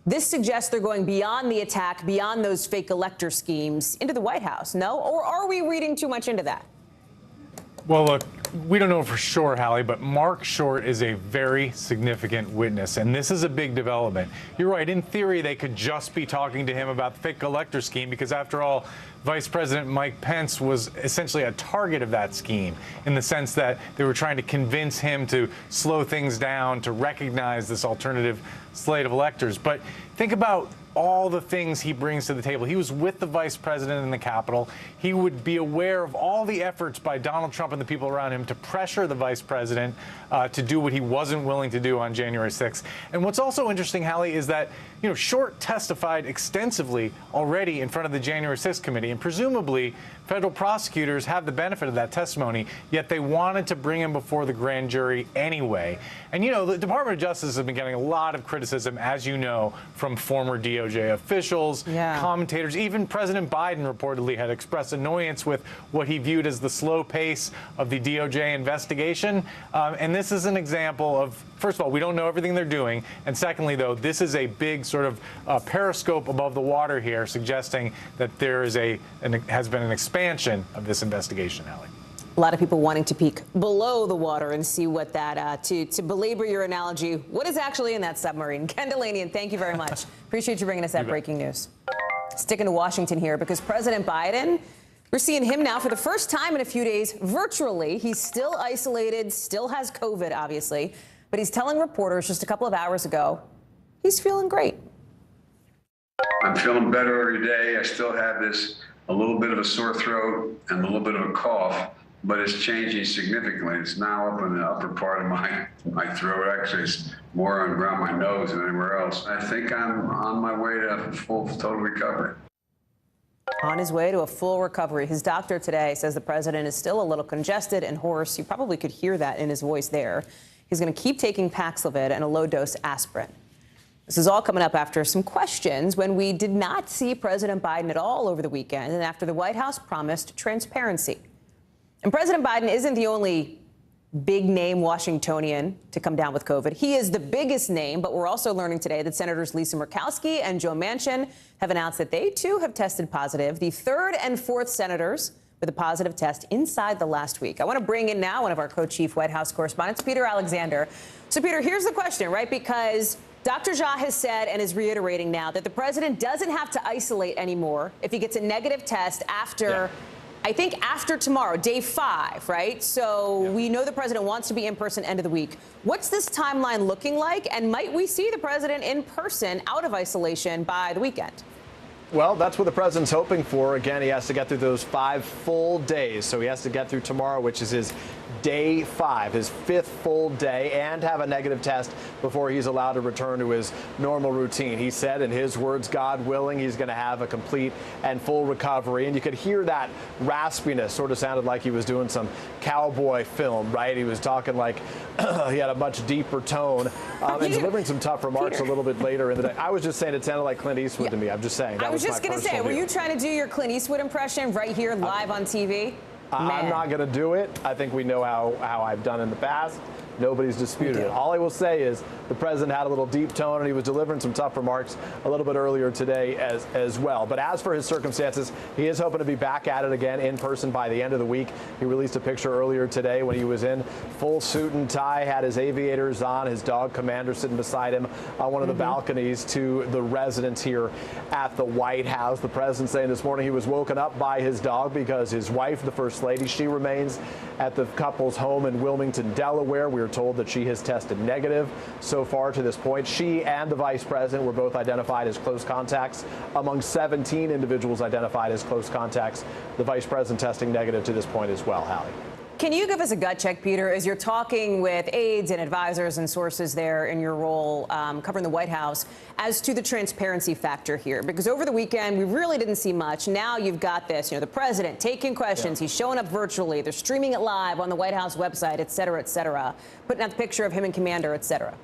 This suggests they're going beyond the attack, beyond those fake elector schemes, into the White House, no? Or are we reading too much into that? Well, look, we don't know for sure, Hallie, but Mark Short is a very significant witness, and this is a big development. You're right. In theory, they could just be talking to him about the fake elector scheme because, after all, Vice President Mike Pence was essentially a target of that scheme in the sense that they were trying to convince him to slow things down, to recognize this alternative slate of electors. But think about all the things he brings to the table. He was with the vice president in the Capitol. He would be aware of all the efforts by Donald Trump and the people around him to pressure the vice president to do what he wasn't willing to do on January 6th. And what's also interesting, Hallie, is that, Short testified extensively already in front of the January 6th committee, and presumably Federal prosecutors have the benefit of that testimony, yet they wanted to bring him before the grand jury anyway. And, the Department of Justice has been getting a lot of criticism, as you know, from former DOJ officials, commentators. Even President Biden reportedly had expressed annoyance with what he viewed as the slow pace of the DOJ investigation. And this is an example of, first of all, we don't know everything they're doing. And secondly, though, this is a big sort of periscope above the water here, suggesting that there is has been an expansion of this investigation, Allie. A lot of people wanting to peek below the water and see what that, to belabor your analogy, what is actually in that submarine. Ken Delanian, thank you very much. Appreciate you bringing us that breaking news. Sticking to Washington here, because President Biden, we're seeing him now for the first time in a few days virtually. He's still isolated, still has COVID, obviously, but he's telling reporters just a couple of hours ago he's feeling great. I'm feeling better every day. I still have a little bit of a sore throat and a little bit of a cough, but it's changing significantly. It's now up in the upper part of my throat. Actually, it's more around my nose than anywhere else. I think I'm on my way to full total recovery. On his way to a full recovery. His doctor today says the president is still a little congested and hoarse. You probably could hear that in his voice there. He's going to keep taking Paxlovid and a low-dose aspirin. This is all coming up after some questions when we did not see President Biden at all over the weekend and after the White House promised transparency. And President Biden isn't the only big-name Washingtonian to come down with COVID. He is the biggest name, but we're also learning today that Senators Lisa Murkowski and Joe Manchin have announced that they, too, have tested positive. The third and fourth senators with a positive test inside the last week. I want to bring in now one of our co-chief White House correspondents, Peter Alexander. So, Peter, here's the question, right? Because Dr. Jha has said and is reiterating now that the president doesn't have to isolate anymore if he gets a negative test after, I think, after tomorrow, day 5, right? So we know the president wants to be in person end of the week. What's this timeline looking like? And might we see the president in person out of isolation by the weekend? Well, that's what the president's hoping for. Again, he has to get through those 5 full days. So he has to get through tomorrow, which is his day 5, his 5th full day, and have a negative test before he's allowed to return to his normal routine. He said, in his words, God willing, he's going to have a complete and full recovery. And you could hear that raspiness, sort of sounded like he was doing some cowboy film, right? He was talking like he had a much deeper tone and delivering some tough remarks a little bit later in the day. I was just saying it sounded like Clint Eastwood to me. I'm just saying. I was just going to say, were you trying to do your Clint Eastwood impression right here live on TV? I'm not going to do it. I think we know how I've done in the past. Nobody's disputed it. All I will say is the president had a little deep tone and he was delivering some tough remarks a little bit earlier today as well. But as for his circumstances, he is hoping to be back at it again in person by the end of the week. He released a picture earlier today when he was in full suit and tie, had his aviators on, his dog Commander sitting beside him on one of the balconies to the residents here at the White House. The president saying this morning he was woken up by his dog because his wife, the First Lady, she remains at the couple's home in Wilmington, Delaware. We are told that she has tested negative so far to this point. She and the vice president were both identified as close contacts among 17 individuals identified as close contacts. The vice president testing negative to this point as well, Hallie. Can you give us a gut check, Peter, as you're talking with aides and advisors and sources there in your role covering the White House as to the transparency factor here? Because over the weekend, we really didn't see much. Now you've got this, the president taking questions. He's showing up virtually. They're streaming it live on the White House website, et cetera, putting out the picture of him and Commander, et cetera.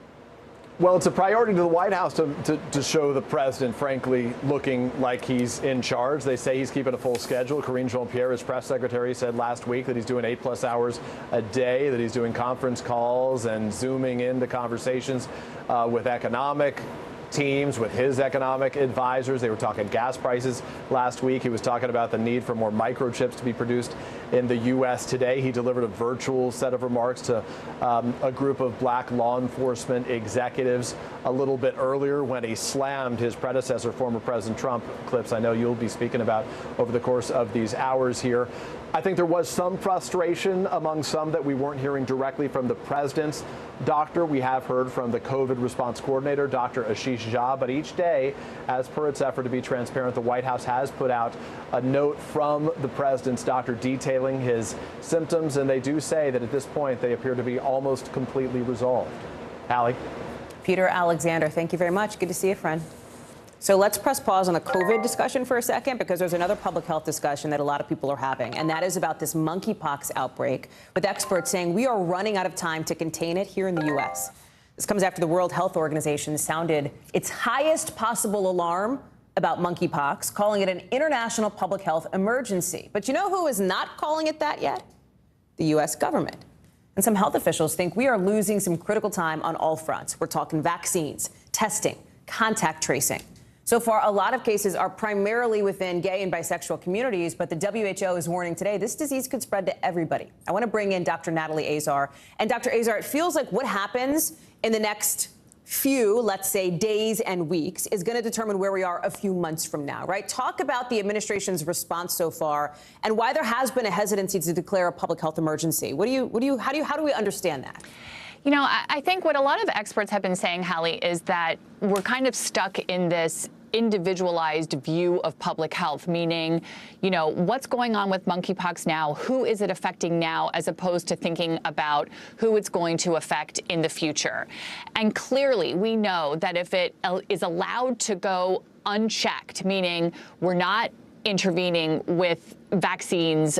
Well, it's a priority to the White House to show the president, frankly, looking like he's in charge. They say he's keeping a full schedule. Karine Jean-Pierre, his press secretary, said last week that he's doing 8+ hours a day, that he's doing conference calls and zooming into conversations with economic teams, with his economic advisors. They were talking gas prices last week. He was talking about the need for more microchips to be produced in the U.S. today. He delivered a virtual set of remarks to a group of black law enforcement executives a little bit earlier when he slammed his predecessor, former President Trump. Clips I know you'll be speaking about over the course of these hours here. I think there was some frustration among some that we weren't hearing directly from the president's doctor. We have heard from the COVID response coordinator, Dr. Ashish Jha, but each day, as per its effort to be transparent, the White House has put out a note from the president's doctor detailing his symptoms, and they do say that at this point they appear to be almost completely resolved. Hallie? Peter Alexander, thank you very much. Good to see you, friend. So let's press pause on the COVID discussion for a second, because there's another public health discussion that a lot of people are having, and that is about this monkeypox outbreak, with experts saying we are running out of time to contain it here in the U.S. This comes after the World Health Organization sounded its highest possible alarm about monkeypox, calling it an international public health emergency. But you know who is not calling it that yet? The U.S. government. And some health officials think we are losing some critical time on all fronts. We're talking vaccines, testing, contact tracing. So far, a lot of cases are primarily within gay and bisexual communities, but the WHO is warning today this disease could spread to everybody. I want to bring in Dr. Natalie Azar. And Dr. Azar, it feels like what happens in the next few, let's say, days and weeks is going to determine where we are a few months from now, right? Talk about the administration's response so far and why there has been a hesitancy to declare a public health emergency. How do we understand that? You know, I think what a lot of experts have been saying, Hallie, is that we're kind of stuck in this individualized view of public health, meaning, you know, what's going on with monkeypox now? Who is it affecting now, as opposed to thinking about who it's going to affect in the future? And clearly, we know that if it is allowed to go unchecked, meaning we're not intervening with vaccines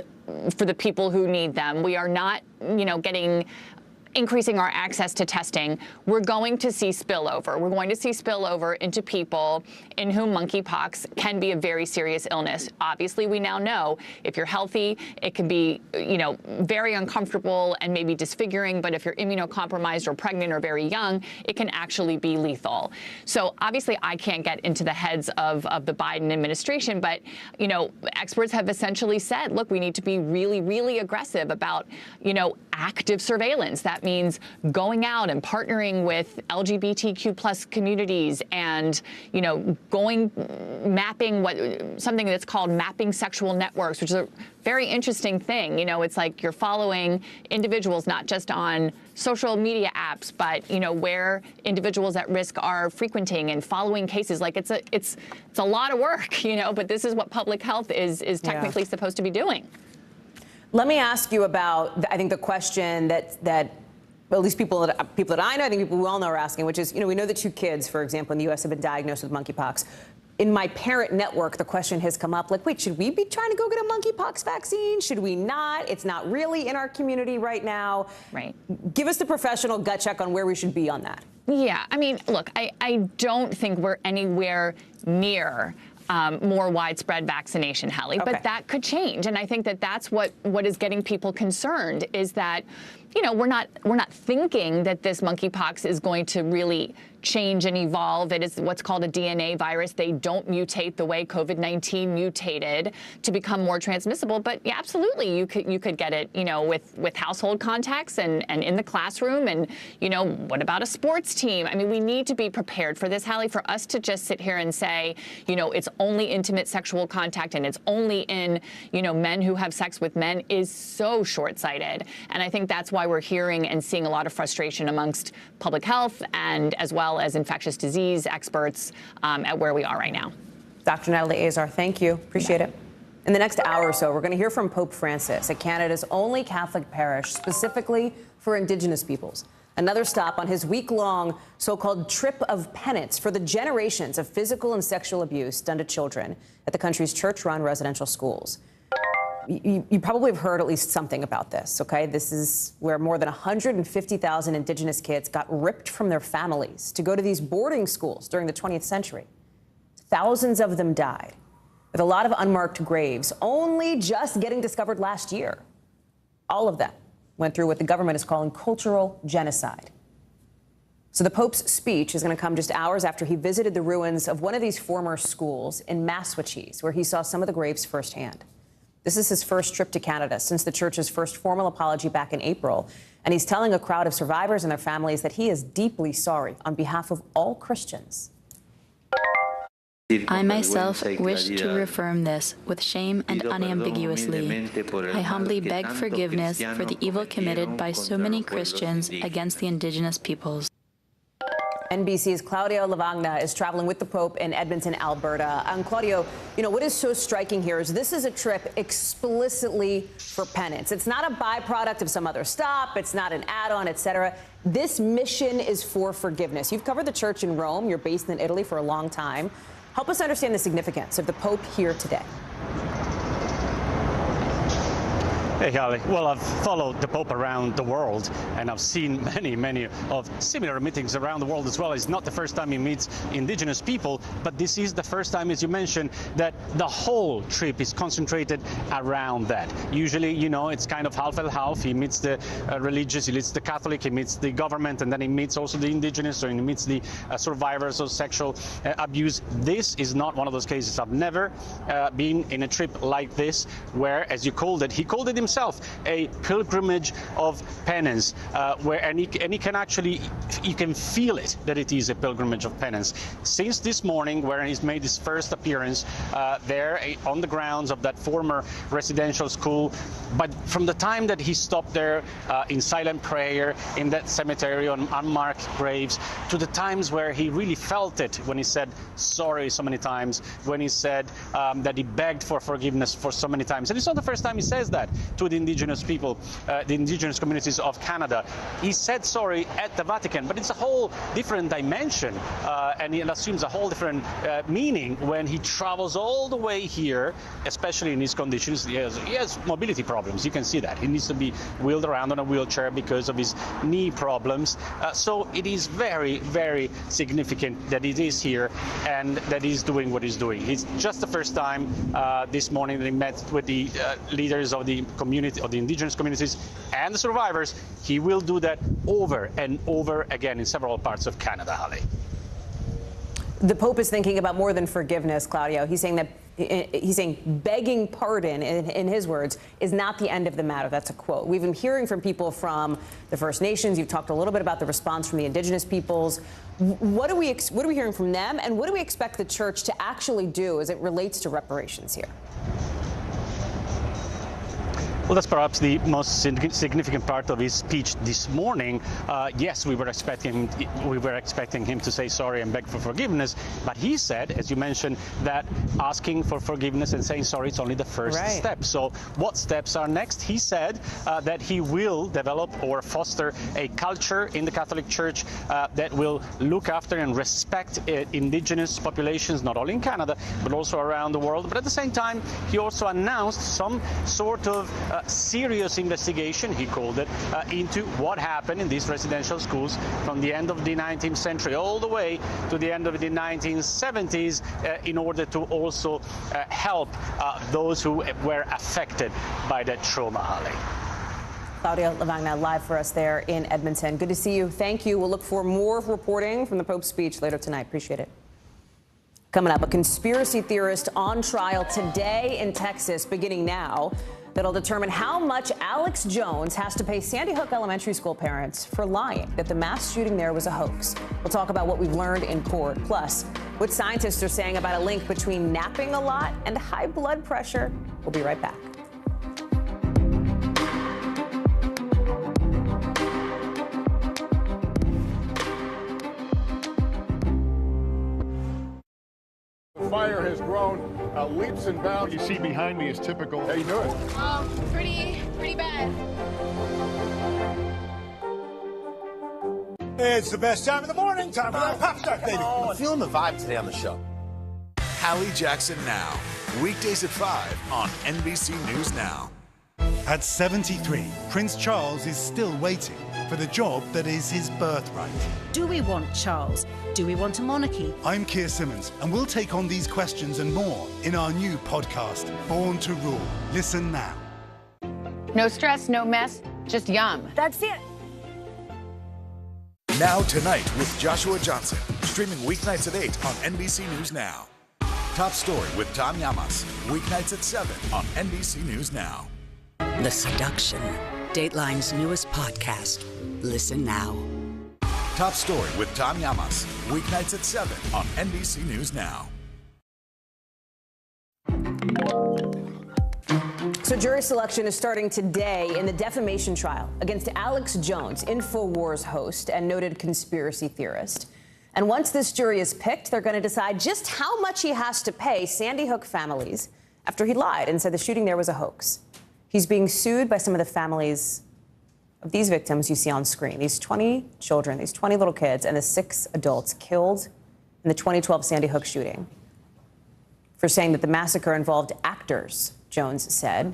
for the people who need them, we are not, you know, increasing our access to testing, we're going to see spillover. We're going to see spillover into people in whom monkeypox can be a very serious illness. Obviously, we now know if you're healthy, it can be, you know, very uncomfortable and maybe disfiguring, but if you're immunocompromised or pregnant or very young, it can actually be lethal. So obviously, I can't get into the heads of the Biden administration, but, you know, experts have essentially said, look, we need to be really, really aggressive about, you know, active surveillance. That means going out and partnering with LGBTQ plus communities and, you know, mapping something that's called mapping sexual networks, which is a very interesting thing. You know, it's like you're following individuals not just on social media apps, but, you know, where individuals at risk are frequenting and following cases. Like it's a lot of work, you know, but this is what public health is technically supposed to be doing. Let me ask you about, I think, the question that at least people that I know, I think people we all know are asking, which is, you know, we know that 2 kids, for example, in the U.S. have been diagnosed with monkeypox. In my parent network, the question has come up, like, wait, should we be trying to go get a monkeypox vaccine? Should we not? It's not really in our community right now. Right. Give us the professional gut check on where we should be on that. Yeah, I mean, look, I don't think we're anywhere near more widespread vaccination, Hallie, but that could change. And I think that that's what is getting people concerned, is that, you know, we're not thinking that this monkeypox is going to really change and evolve. It is what's called a DNA virus. They don't mutate the way COVID-19 mutated to become more transmissible. But yeah, absolutely, you could get it, you know, with household contacts and in the classroom. And, you know, what about a sports team? I mean, we need to be prepared for this, Hallie. For us to just sit here and say, you know, it's only intimate sexual contact and it's only in, you know, men who have sex with men is so short-sighted. And I think that's why we're hearing and seeing a lot of frustration amongst public health and as well as infectious disease experts at where we are right now. Dr. Natalie Azar, thank you. Appreciate it. In the next hour or so, we're going to hear from Pope Francis at Canada's only Catholic parish specifically for Indigenous peoples. Another stop on his week-long so-called trip of penance for the generations of physical and sexual abuse done to children at the country's church-run residential schools. You probably have heard at least something about this, okay? This is where more than 150,000 Indigenous kids got ripped from their families to go to these boarding schools during the 20th century. Thousands of them died, with a lot of unmarked graves only just getting discovered last year. All of them went through what the government is calling cultural genocide. So the Pope's speech is going to come just hours after he visited the ruins of one of these former schools in Massachusets, where he saw some of the graves firsthand. This is his first trip to Canada since the church's first formal apology back in April. And he's telling a crowd of survivors and their families that he is deeply sorry on behalf of all Christians. I myself wish to reaffirm this with shame and unambiguously. I humbly beg forgiveness for the evil committed by so many Christians against the Indigenous peoples. NBC's Claudio Lavagna is traveling with the Pope in Edmonton, Alberta. Claudio, you know, what is so striking here is this is a trip explicitly for penance. It's not a byproduct of some other stop. It's not an add-on, etc. This mission is for forgiveness. You've covered the church in Rome. You're based in Italy for a long time. Help us understand the significance of the Pope here today. Hey, Holly. Well, I've followed the Pope around the world, and I've seen many of similar meetings around the world as well. It's not the first time he meets indigenous people, but this is the first time, as you mentioned, that the whole trip is concentrated around that. Usually, you know, it's kind of half and half. He meets the religious, he meets the Catholic, he meets the government, and then he meets also the indigenous, or he meets the survivors of sexual abuse. This is not one of those cases. I've never been in a trip like this, where, as you called it, he called it himself a pilgrimage of penance, and he can actually, you can feel it, that it is a pilgrimage of penance. Since this morning, where he's made his first appearance there on the grounds of that former residential school, but from the time that he stopped there in silent prayer in that cemetery on unmarked graves, to the times where he really felt it, when he said sorry so many times, when he said that he begged for forgiveness for so many times. And it's not the first time he says that to the indigenous people, the indigenous communities of Canada. He said sorry at the Vatican, but it's a whole different dimension, and it assumes a whole different meaning when he travels all the way here, especially in his conditions. He has mobility problems. You can see that. He needs to be wheeled around on a wheelchair because of his knee problems. So it is very, very significant that he is here and that he's doing what he's doing. It's just the first time this morning that he met with the leaders of the community, of the indigenous communities and the survivors. He will do that over and over again in several parts of Canada, Holly. The Pope is thinking about more than forgiveness, Claudio. He's saying that begging pardon, in his words, is not the end of the matter. That's a quote. We've been hearing from people from the First Nations. You've talked a little bit about the response from the indigenous peoples. What are we hearing from them, and what do we expect the church to actually do as it relates to reparations here? Well, that's perhaps the most significant part of his speech this morning. Yes, we were expecting him to say sorry and beg for forgiveness, but he said, as you mentioned, that asking for forgiveness and saying sorry is only the first step. So what steps are next? He said that he will develop or foster a culture in the Catholic Church that will look after and respect indigenous populations, not only in Canada, but also around the world. But at the same time, he also announced some sort of serious investigation, he called it, into what happened in these residential schools from the end of the 19th century all the way to the end of the 1970s, in order to also help those who were affected by that trauma, Holly. Claudio Lavagna live for us there in Edmonton. Good to see you. Thank you. We'll look for more reporting from the Pope's speech later tonight. Appreciate it. Coming up, a conspiracy theorist on trial today in Texas, beginning now, that'll determine how much Alex Jones has to pay Sandy Hook Elementary School parents for lying that the mass shooting there was a hoax. We'll talk about what we've learned in court, plus what scientists are saying about a link between napping a lot and high blood pressure. We'll be right back. The fire has grown leaps and bounds. You see behind me is typical. How you doing? Pretty bad. It's the best time of the morning. Time for that pop start, baby. I'm feeling the vibe today on the show. Hallie Jackson Now, weekdays at 5 on NBC News Now. At 73, Prince Charles is still waiting for the job that is his birthright. Do we want Charles? Do we want a monarchy? I'm Keir Simmons, and we'll take on these questions and more in our new podcast, Born to Rule. Listen now. No stress, no mess, just yum. That's it. Now Tonight with Joshua Johnson, streaming weeknights at 8 on NBC News Now. Top Story with Tom Llamas, weeknights at 7 on NBC News Now. The Seduction, Dateline's newest podcast. Listen now. Top Story with Tom Llamas, weeknights at 7 on NBC News Now. So jury selection is starting today in the defamation trial against Alex Jones, InfoWars host and noted conspiracy theorist. And once this jury is picked, they're going to decide just how much he has to pay Sandy Hook families after he lied and said the shooting there was a hoax. He's being sued by some of the families of these victims you see on screen. These 20 children, these 20 little kids, and the 6 adults killed in the 2012 Sandy Hook shooting. for saying that the massacre involved actors, Jones said,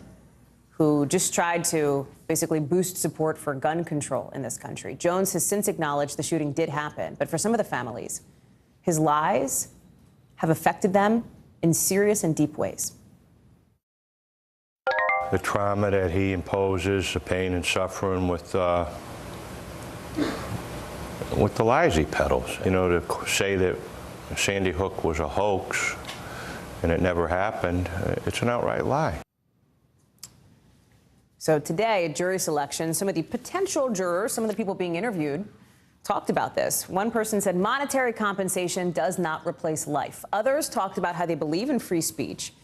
who just tried to basically boost support for gun control in this country. Jones has since acknowledged the shooting did happen, but for some of the families, his lies have affected them in serious and deep ways. The trauma that he imposes, the pain and suffering with the lies he peddles. You know, to say that Sandy Hook was a hoax and it never happened, it's an outright lie. So today, at jury selection, some of the potential jurors, some of the people being interviewed, talked about this. One person said monetary compensation does not replace life. Others talked about how they believe in free speech.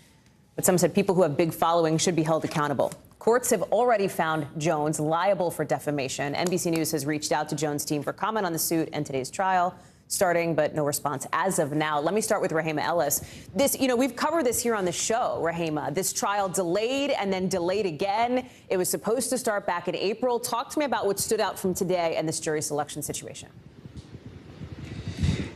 But some said people who have big followings should be held accountable. Courts have already found Jones liable for defamation. NBC News has reached out to Jones' team for comment on the suit and today's trial starting, but no response as of now. Let me start with Rahima Ellis. We've covered this here on the show, Rahima. This trial delayed and then delayed again. It was supposed to start back in April. Talk to me about what stood out from today and this jury selection situation.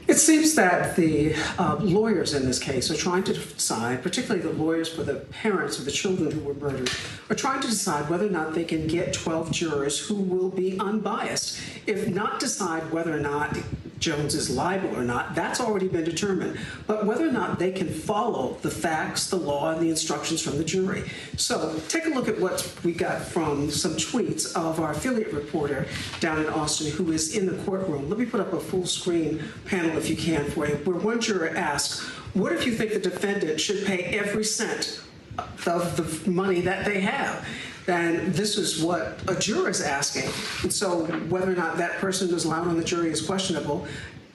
It seems that the lawyers in this case are trying to decide, particularly the lawyers for the parents of the children who were murdered, are trying to decide whether or not they can get 12 jurors who will be unbiased. If not decide whether or not Jones is liable or not, that's already been determined. But whether or not they can follow the facts, the law, and the instructions from the jury. So take a look at what we got from some tweets of our affiliate reporter down in Austin who is in the courtroom. Let me put up a full screen panel if you can for you, where one juror asks, what if you think the defendant should pay every cent of the money that they have? And this is what a juror is asking. And so whether or not that person is allowed on the jury is questionable.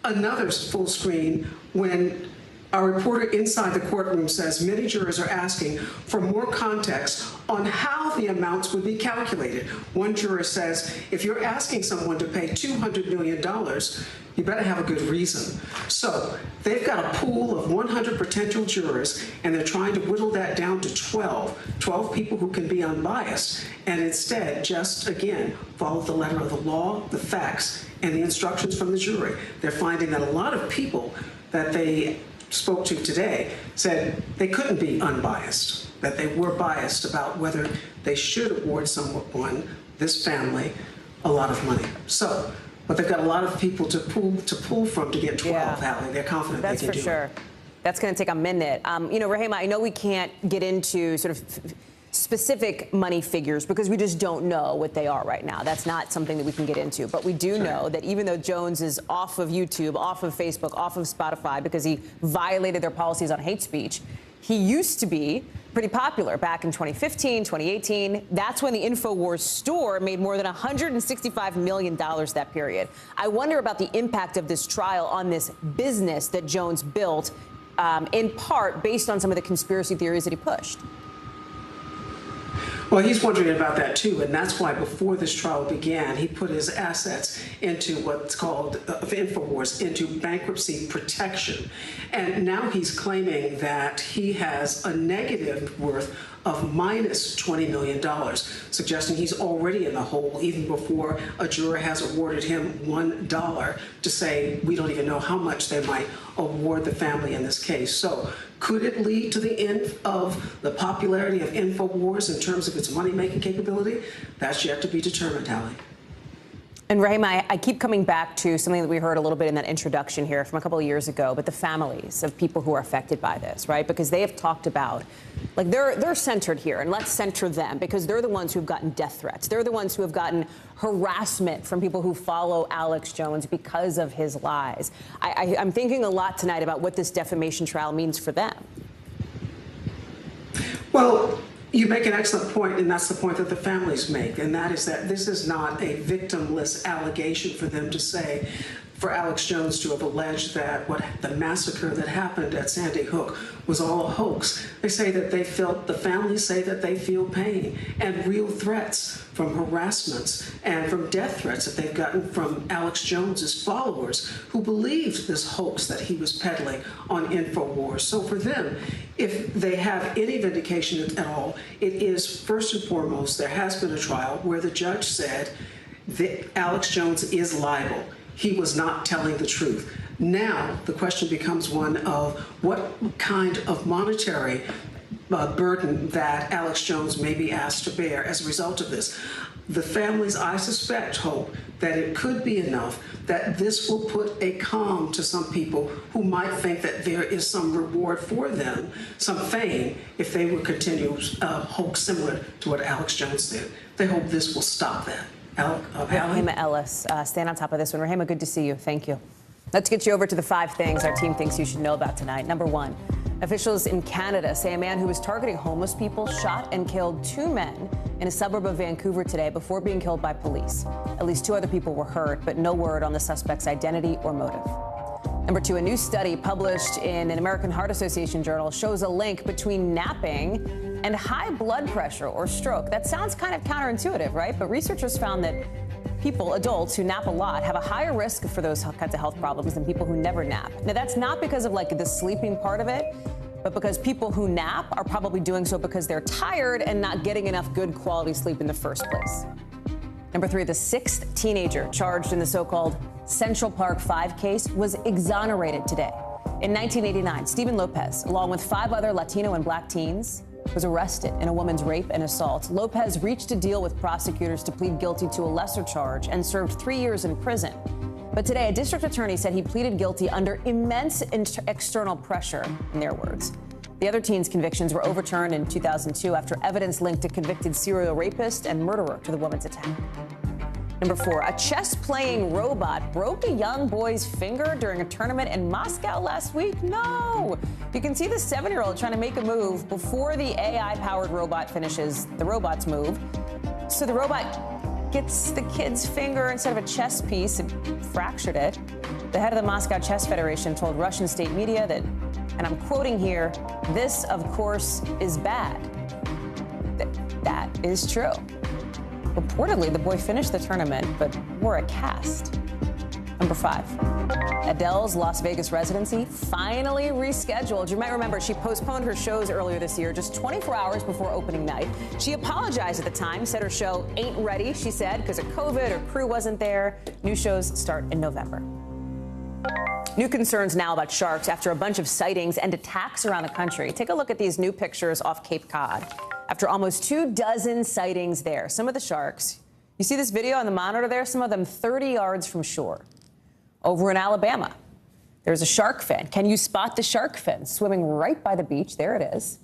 Another full screen when our reporter inside the courtroom says many jurors are asking for more context on how the amounts would be calculated. One juror says, if you're asking someone to pay $200 million, you better have a good reason. So they've got a pool of 100 potential jurors, and they're trying to whittle that down to 12 people who can be unbiased, and instead just, again, follow the letter of the law, the facts, and the instructions from the jury. They're finding that a lot of people that they spoke to today said they couldn't be unbiased, that they were biased about whether they should award someone, this family, a lot of money. So, but they've got a lot of people to pull from to get 12, Hallie. They're confident they can do it. That's for sure. That's going to take a minute. Rahima, I know we can't get into sort of specific money figures because we just don't know what they are right now. That's not something that we can get into. But we do know that even though Jones is off of YouTube, off of Facebook, off of Spotify because he violated their policies on hate speech, he used to be pretty popular back in 2015, 2018. That's when the InfoWars store made more than $165 million that period. I wonder about the impact of this trial on this business that Jones built, in part based on some of the conspiracy theories that he pushed. Well, he's wondering about that, too, and that's why before this trial began, he put his assets into what's called, InfoWars, into bankruptcy protection. And now he's claiming that he has a negative worth of minus $20 million, suggesting he's already in the hole even before a juror has awarded him $1 to say we don't even know how much they might award the family in this case. So could it lead to the end of the popularity of InfoWars in terms of its money-making capability? That's yet to be determined, Hallie. And Rahima, I keep coming back to something that we heard a little bit in that introduction here from a couple of years ago, but the families of people who are affected by this, right? Because they have talked about, like, they're centered here, and let's center them because they're the ones who've gotten death threats. They're the ones who have gotten harassment from people who follow Alex Jones because of his lies. I'm thinking a lot tonight about what this defamation trial means for them. Well, you make an excellent point, and that's the point that the families make, and that is that this is not a victimless allegation for them to say, for Alex Jones to have alleged that the massacre that happened at Sandy Hook was all a hoax. They say that the families say that they feel pain and real threats from harassments and from death threats that they've gotten from Alex Jones's followers who believed this hoax that he was peddling on InfoWars. So for them, if they have any vindication at all, it is first and foremost, there has been a trial where the judge said that Alex Jones is liable. He was not telling the truth. Now, the question becomes one of what kind of monetary burden that Alex Jones may be asked to bear as a result of this. The families, I suspect, hope that it could be enough that this will put a calm to some people who might think that there is some reward for them, some fame, if they would continue hoax similar to what Alex Jones did. They hope this will stop that. Rahima Ellis, stand on top of this one. Rahima, good to see you. Thank you. Let's get you over to the 5 things our team thinks you should know about tonight. Number 1, officials in Canada say a man who was targeting homeless people shot and killed 2 men in a suburb of Vancouver today before being killed by police. At least 2 other people were hurt, but no word on the suspect's identity or motive. Number 2, a new study published in an American Heart Association journal shows a link between napping and high blood pressure or stroke. That sounds kind of counterintuitive, right? But researchers found that people, adults who nap a lot, have a higher risk for those kinds of health problems than people who never nap. Now, that's not because of like the sleeping part of it, but because people who nap are probably doing so because they're tired and not getting enough good quality sleep in the first place. Number 3, the 6th teenager charged in the so-called Central Park 5 case was exonerated today. In 1989, Stephen Lopez, along with 5 other Latino and Black teens, was arrested in a woman's rape and assault. Lopez reached a deal with prosecutors to plead guilty to a lesser charge and served 3 years in prison. But today, a district attorney said he pleaded guilty under immense external pressure, in their words. The other teen's convictions were overturned in 2002 after evidence linked a convicted serial rapist and murderer to the woman's attack. Number 4, a chess-playing robot broke a young boy's finger during a tournament in Moscow last week. No! You can see the 7-year-old trying to make a move before the AI-powered robot finishes the robot's move. So the robot gets the kid's finger instead of a chess piece and fractured it. The head of the Moscow Chess Federation told Russian state media that, and I'm quoting here, "This, of course, is bad." That is true. Reportedly, the boy finished the tournament, but wore a cast. Number 5, Adele's Las Vegas residency finally rescheduled. You might remember she postponed her shows earlier this year, just 24 hours before opening night. She apologized at the time, said her show ain't ready, she said, because of COVID, her crew wasn't there. New shows start in November. New concerns now about sharks after a bunch of sightings and attacks around the country. Take a look at these new pictures off Cape Cod. After almost 24 sightings there, some of the sharks, you see this video on the monitor there, some of them 30 yards from shore. Over in Alabama, there's a shark fin. Can you spot the shark fin swimming right by the beach? There it is.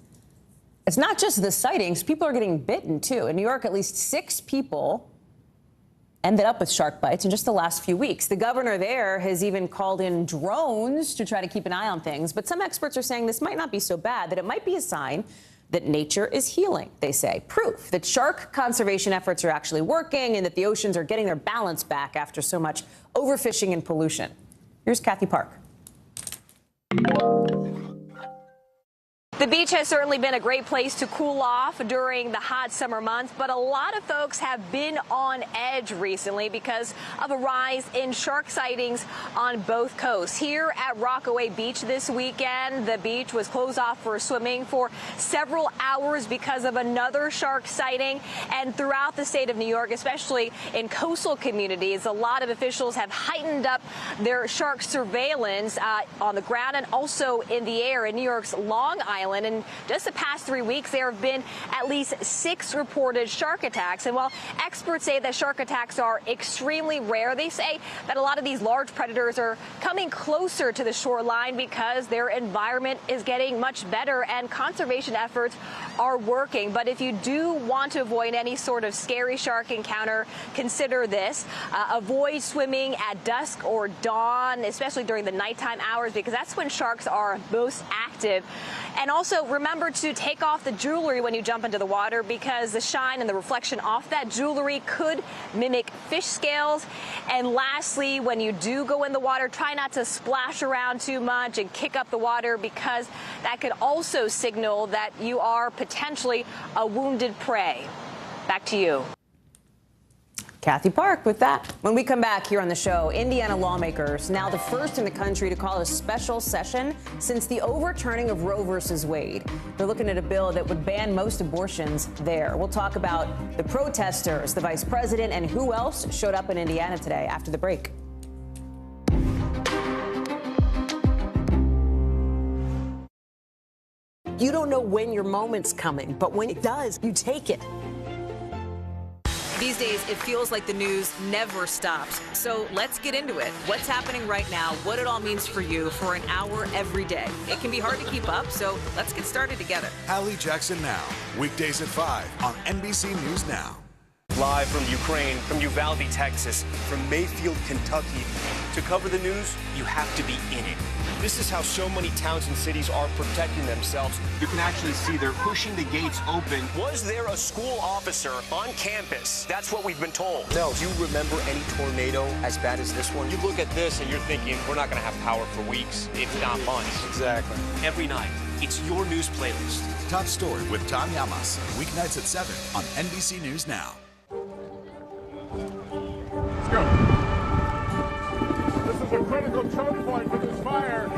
It's not just the sightings. People are getting bitten, too. In New York, at least 6 people ended up with shark bites in just the last few weeks. The governor there has even called in drones to try to keep an eye on things. But some experts are saying this might not be so bad, that it might be a sign that nature is healing, they say. Proof that shark conservation efforts are actually working and that the oceans are getting their balance back after so much overfishing and pollution. Here's Kathy Park. The beach has certainly been a great place to cool off during the hot summer months, but a lot of folks have been on edge recently because of a rise in shark sightings on both coasts. Here at Rockaway Beach this weekend, the beach was closed off for swimming for several hours because of another shark sighting. And throughout the state of New York, especially in coastal communities, a lot of officials have heightened up their shark surveillance on the ground and also in the air. In New York's Long Island, in just the past 3 weeks, there have been at least 6 reported shark attacks. And while experts say that shark attacks are extremely rare, they say that a lot of these large predators are coming closer to the shoreline because their environment is getting much better and conservation efforts are working. But if you do want to avoid any sort of scary shark encounter, consider this. Avoid swimming at dusk or dawn, especially during the nighttime hours, because that's when sharks are most active. And also remember to take off the jewelry when you jump into the water, because the shine and the reflection off that jewelry could mimic fish scales. And lastly, when you do go in the water, try not to splash around too much and kick up the water, because that could also signal that you are potentially a wounded prey. Back to you. Kathy Park with that. When we come back here on the show, Indiana lawmakers, now the first in the country to call a special session since the overturning of Roe versus Wade. They're looking at a bill that would ban most abortions there. We'll talk about the protesters, the vice president, and who else showed up in Indiana today after the break. You don't know when your moment's coming, but when it does, you take it. These days, it feels like the news never stops. So let's get into it. What's happening right now, what it all means for you for an hour every day. It can be hard to keep up, so let's get started together. Hallie Jackson Now, weekdays at 5 on NBC News Now. Live from Ukraine, from Uvalde, Texas, from Mayfield, Kentucky. To cover the news, you have to be in it. This is how so many towns and cities are protecting themselves. You can actually see they're pushing the gates open. Was there a school officer on campus? That's what we've been told. No. Do you remember any tornado as bad as this one? You look at this and you're thinking, we're not going to have power for weeks, if not months. Exactly. Every night, it's your news playlist. Top Story with Tom Yamas, weeknights at 7 on NBC News Now. Let's go. This is a critical choke point for this fire.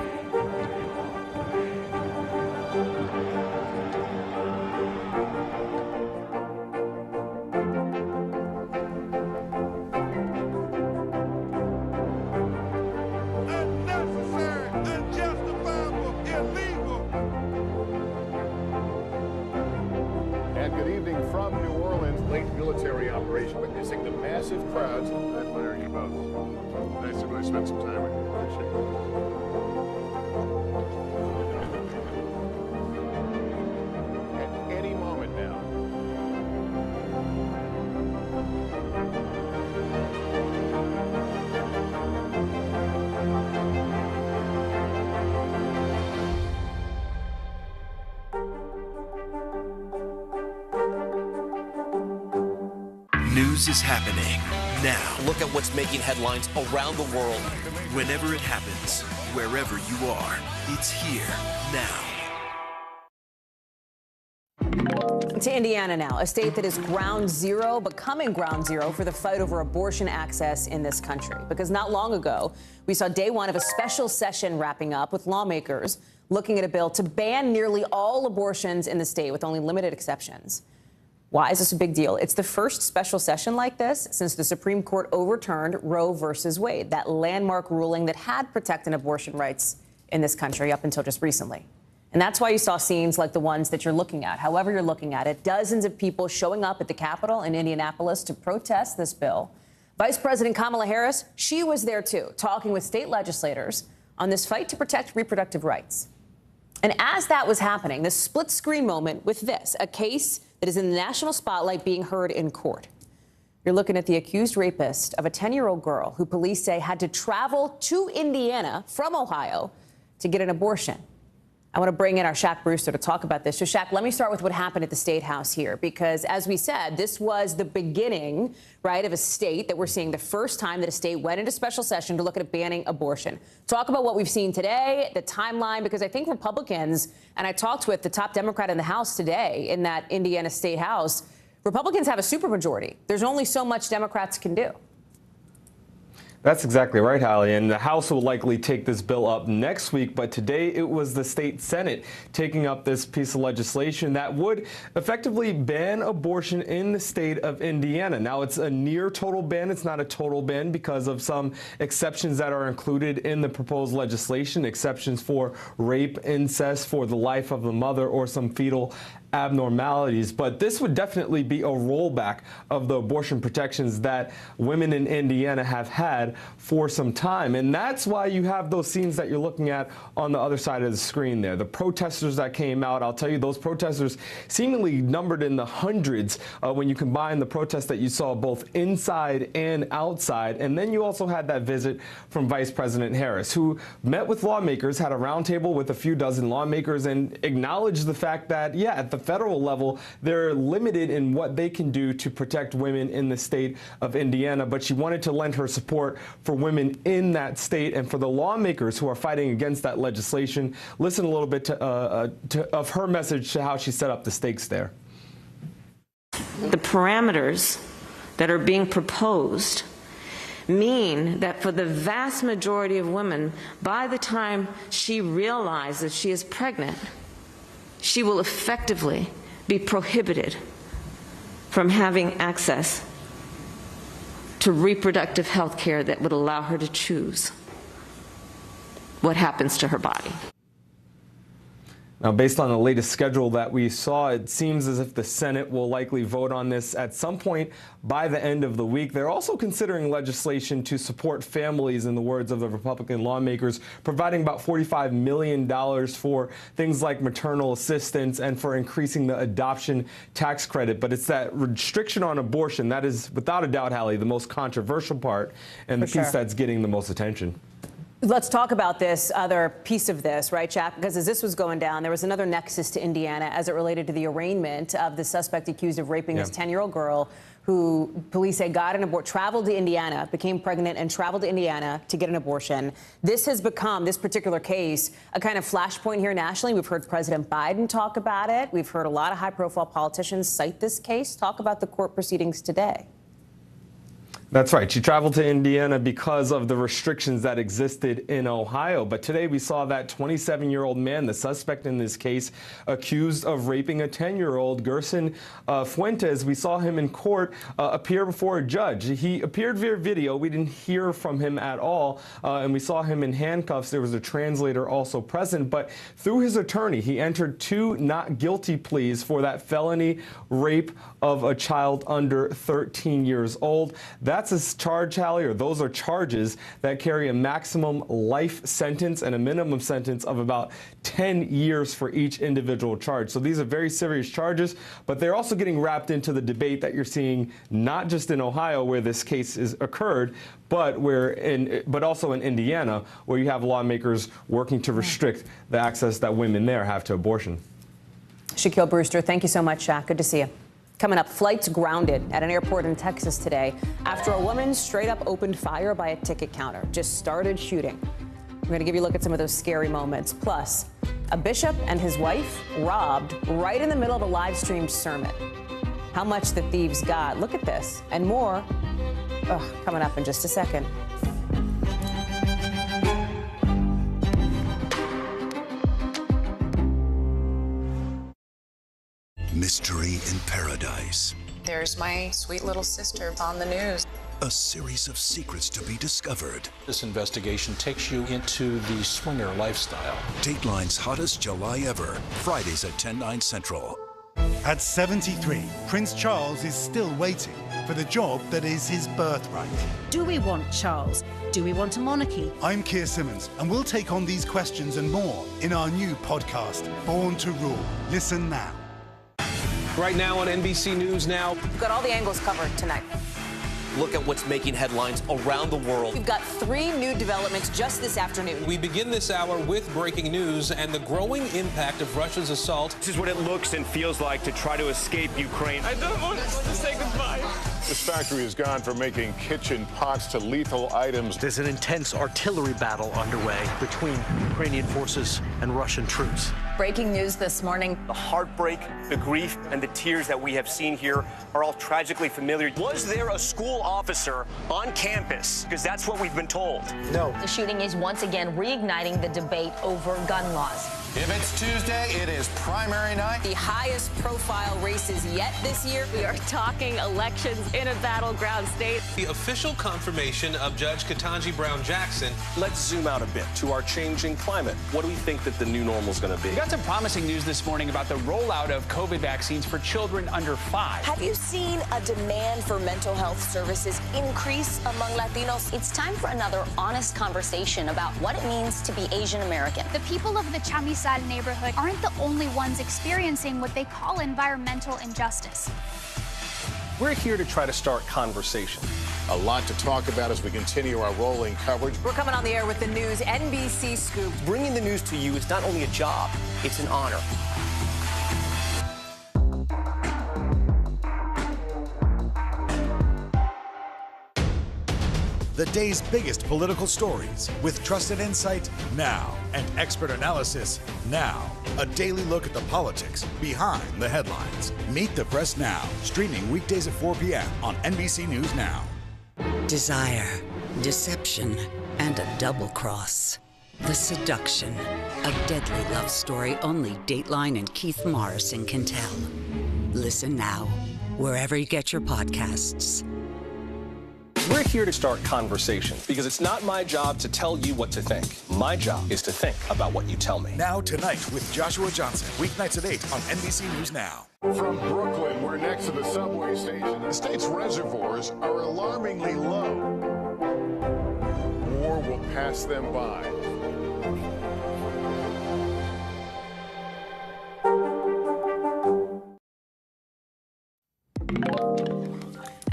Unnecessary, unjustifiable, illegal. And good evening from New Orleans. Late military operation witnessing the massive crowds. I admire you both. Nice to really spend some time with you. Appreciate it. At any moment now. News is happening now. Look at what's making headlines around the world. Whenever it happens, wherever you are, it's here now. To Indiana now, a state that is ground zero, becoming ground zero for the fight over abortion access in this country. Because not long ago, we saw day one of a special session wrapping up with lawmakers looking at a bill to ban nearly all abortions in the state with only limited exceptions. Why is this a big deal? It's the first special session like this since the Supreme Court overturned Roe versus Wade, that landmark ruling that had protected abortion rights in this country up until just recently. And that's why you saw scenes like the ones that you're looking at. However you're looking at it, dozens of people showing up at the Capitol in Indianapolis to protest this bill. Vice President Kamala Harris, she was there too, talking with state legislators on this fight to protect reproductive rights. And as that was happening, this split screen moment with this, a case that is in the national spotlight being heard in court. You're looking at the accused rapist of a 10-year-old girl who police say had to travel to Indiana from Ohio to get an abortion. I want to bring in our Shaq Brewster to talk about this. So, Shaq, let me start with what happened at the State House here, because as we said, this was the beginning, right, of a state that we're seeing the first time that a state went into special session to look at banning abortion. Talk about what we've seen today, the timeline, because I think Republicans, and I talked with the top Democrat in the House today in that Indiana State House, Republicans have a supermajority. There's only so much Democrats can do. That's exactly right, Hallie. And the House will likely take this bill up next week. But today it was the state Senate taking up this piece of legislation that would effectively ban abortion in the state of Indiana. Now, it's a near total ban. It's not a total ban because of some exceptions that are included in the proposed legislation, exceptions for rape, incest, for the life of the mother, or some fetal abnormalities. But this would definitely be a rollback of the abortion protections that women in Indiana have had for some time. And that's why you have those scenes that you're looking at on the other side of the screen there. The protesters that came out, I'll tell you, those protesters seemingly numbered in the hundreds when you combine the protests that you saw both inside and outside. And then you also had that visit from Vice President Harris, who met with lawmakers, had a roundtable with a few dozen lawmakers, and acknowledged the fact that, yeah, at the federal level, they're limited in what they can do to protect women in the state of Indiana. But she wanted to lend her support for women in that state and for the lawmakers who are fighting against that legislation. Listen a little bit of her message to how she set up the stakes there. The parameters that are being proposed mean that for the vast majority of women, by the time she realizes she is pregnant, she will effectively be prohibited from having access to reproductive health care that would allow her to choose what happens to her body. Now, based on the latest schedule that we saw, it seems as if the Senate will likely vote on this at some point by the end of the week. They're also considering legislation to support families, in the words of the Republican lawmakers, providing about $45 million for things like maternal assistance and for increasing the adoption tax credit. But it's that restriction on abortion that is, without a doubt, Hallie, the most controversial part and the piece that's getting the most attention. Let's talk about this other piece of this, right, Jack? Because as this was going down, there was another nexus to Indiana as it related to the arraignment of the suspect accused of raping this 10-year-old girl who police say got an abortion, traveled to Indiana, became pregnant and traveled to Indiana to get an abortion. This has become, this particular case, a kind of flashpoint here nationally. We've heard President Biden talk about it. We've heard a lot of high-profile politicians cite this case, talk about the court proceedings today. That's right. She traveled to Indiana because of the restrictions that existed in Ohio. But today we saw that 27-year-old man, the suspect in this case, accused of raping a 10-year-old, Gerson Fuentes. We saw him in court appear before a judge. He appeared via video. We didn't hear from him at all. And we saw him in handcuffs. There was a translator also present. But through his attorney, he entered 2 not guilty pleas for that felony rape of a child under 13 years old. That's a charge, Hallie, or those are charges that carry a maximum life sentence and a minimum sentence of about 10 years for each individual charge. So these are very serious charges, but they're also getting wrapped into the debate that you're seeing not just in Ohio where this case is occurred, but also in Indiana, where you have lawmakers working to restrict the access that women there have to abortion. Shaquille Brewster, thank you so much, Shaq. Good to see you. Coming up, flights grounded at an airport in Texas today after a woman straight up opened fire by a ticket counter, just started shooting. We're going to give you a look at some of those scary moments. Plus, a bishop and his wife robbed right in the middle of a live streamed sermon. How much the thieves got. Look at this and more coming up in just a second. Mystery in Paradise. There's my sweet little sister on the news. A series of secrets to be discovered. This investigation takes you into the swinger lifestyle. Dateline's hottest July ever. Fridays at 10/9 Central. At 73, Prince Charles is still waiting for the job that is his birthright. Do we want Charles? Do we want a monarchy? I'm Keir Simmons, and we'll take on these questions and more in our new podcast, Born to Rule. Listen now. Right now on NBC News Now. We've got all the angles covered tonight. Look at what's making headlines around the world. We've got 3 new developments just this afternoon. We begin this hour with breaking news and the growing impact of Russia's assault. This is what it looks and feels like to try to escape Ukraine. I don't want to say goodbye. This factory has gone from making kitchen pots to lethal items. There's an intense artillery battle underway between Ukrainian forces and Russian troops. Breaking news this morning. The heartbreak, the grief, and the tears that we have seen here are all tragically familiar. Was there a school officer on campus? Because that's what we've been told. No. The shooting is once again reigniting the debate over gun laws. If it's Tuesday, it is primary night. The highest profile races yet this year. We are talking elections in a battleground state. The official confirmation of Judge Ketanji Brown Jackson. Let's zoom out a bit to our changing climate. What do we think that the new normal is going to be? We got some promising news this morning about the rollout of COVID vaccines for children under 5. Have you seen a demand for mental health services increase among Latinos? It's time for another honest conversation about what it means to be Asian American. The people of the Chamizal neighborhood aren't the only ones experiencing what they call environmental injustice. We're here to try to start conversation. A lot to talk about as we continue our rolling coverage. We're coming on the air with the news NBC Scoop. Bringing the news to you is not only a job, it's an honor. The day's biggest political stories with trusted insight now and expert analysis now. A daily look at the politics behind the headlines. Meet the Press Now, streaming weekdays at 4 p.m. on NBC News Now. Desire, deception, and a double cross. The Seduction, a deadly love story only Dateline and Keith Morrison can tell. Listen now, wherever you get your podcasts. We're here to start conversations because it's not my job to tell you what to think. My job is to think about what you tell me. Now tonight with Joshua Johnson, weeknights at 8 on NBC News Now. From Brooklyn, we're next to the subway station. The state's reservoirs are alarmingly low. War will pass them by.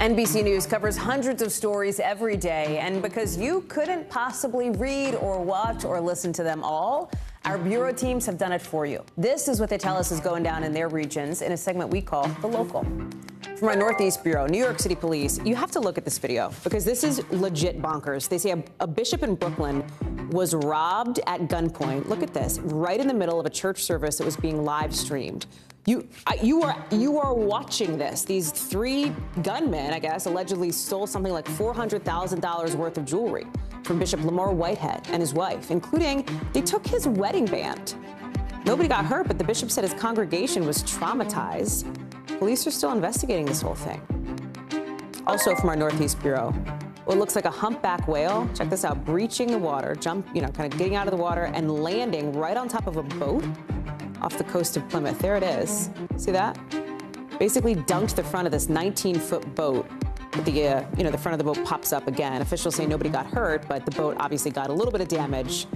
NBC News covers hundreds of stories every day, and because you couldn't possibly read or watch or listen to them all, our bureau teams have done it for you. This is what they tell us is going down in their regions in a segment we call The Local. From our Northeast Bureau, New York City Police, you have to look at this video because this is legit bonkers. They say a bishop in Brooklyn was robbed at gunpoint. Look at this, right in the middle of a church service that was being live streamed. You are watching this. These three gunmen, I guess, allegedly stole something like $400,000 worth of jewelry from Bishop Lamar Whitehead and his wife, including they took his wedding band. Nobody got hurt, but the bishop said his congregation was traumatized. Police are still investigating this whole thing. Also from our Northeast Bureau, what looks like a humpback whale, check this out, breaching the water, kind of getting out of the water and landing right on top of a boat off the coast of Plymouth. There it is. See that? Basically dunked the front of this 19-foot boat. The front of the boat pops up again. Officials say nobody got hurt, but the boat obviously got a little bit of damage.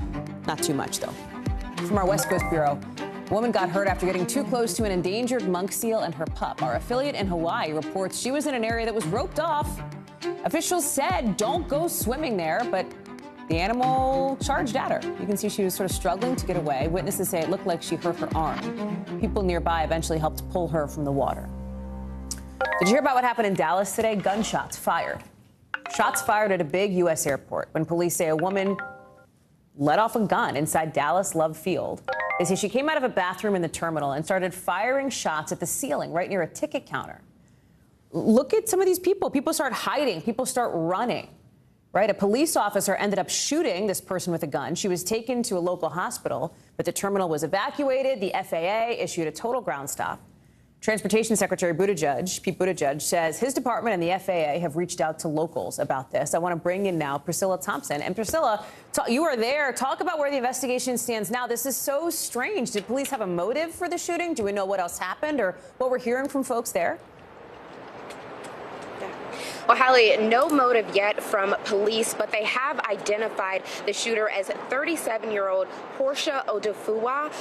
Not too much, though. From our West Coast Bureau, a woman got hurt after getting too close to an endangered monk seal and her pup. Our affiliate in Hawaii reports she was in an area that was roped off. Officials said don't go swimming there, but the animal charged at her. You can see she was sort of struggling to get away. Witnesses say it looked like she hurt her arm. People nearby eventually helped pull her from the water. Did you hear about what happened in Dallas today? Gunshots fired. Shots fired at a big U.S. airport when police say a woman let off a gun inside Dallas Love Field. They say she came out of a bathroom in the terminal and started firing shots at the ceiling right near a ticket counter. Look at some of these people. People start hiding. People start running. Right? A police officer ended up shooting this person with a gun. She was taken to a local hospital, but the terminal was evacuated. The FAA issued a total ground stop. Transportation Secretary Pete Buttigieg, says his department and the FAA have reached out to locals about this. I want to bring in now Priscilla Thompson. And Priscilla, you are there. Talk about where the investigation stands now. This is so strange. Did police have a motive for the shooting? Do we know what else happened or what we're hearing from folks there? Well, Hallie, no motive yet from police, but they have identified the shooter as 37-year-old Portia Odufuwa.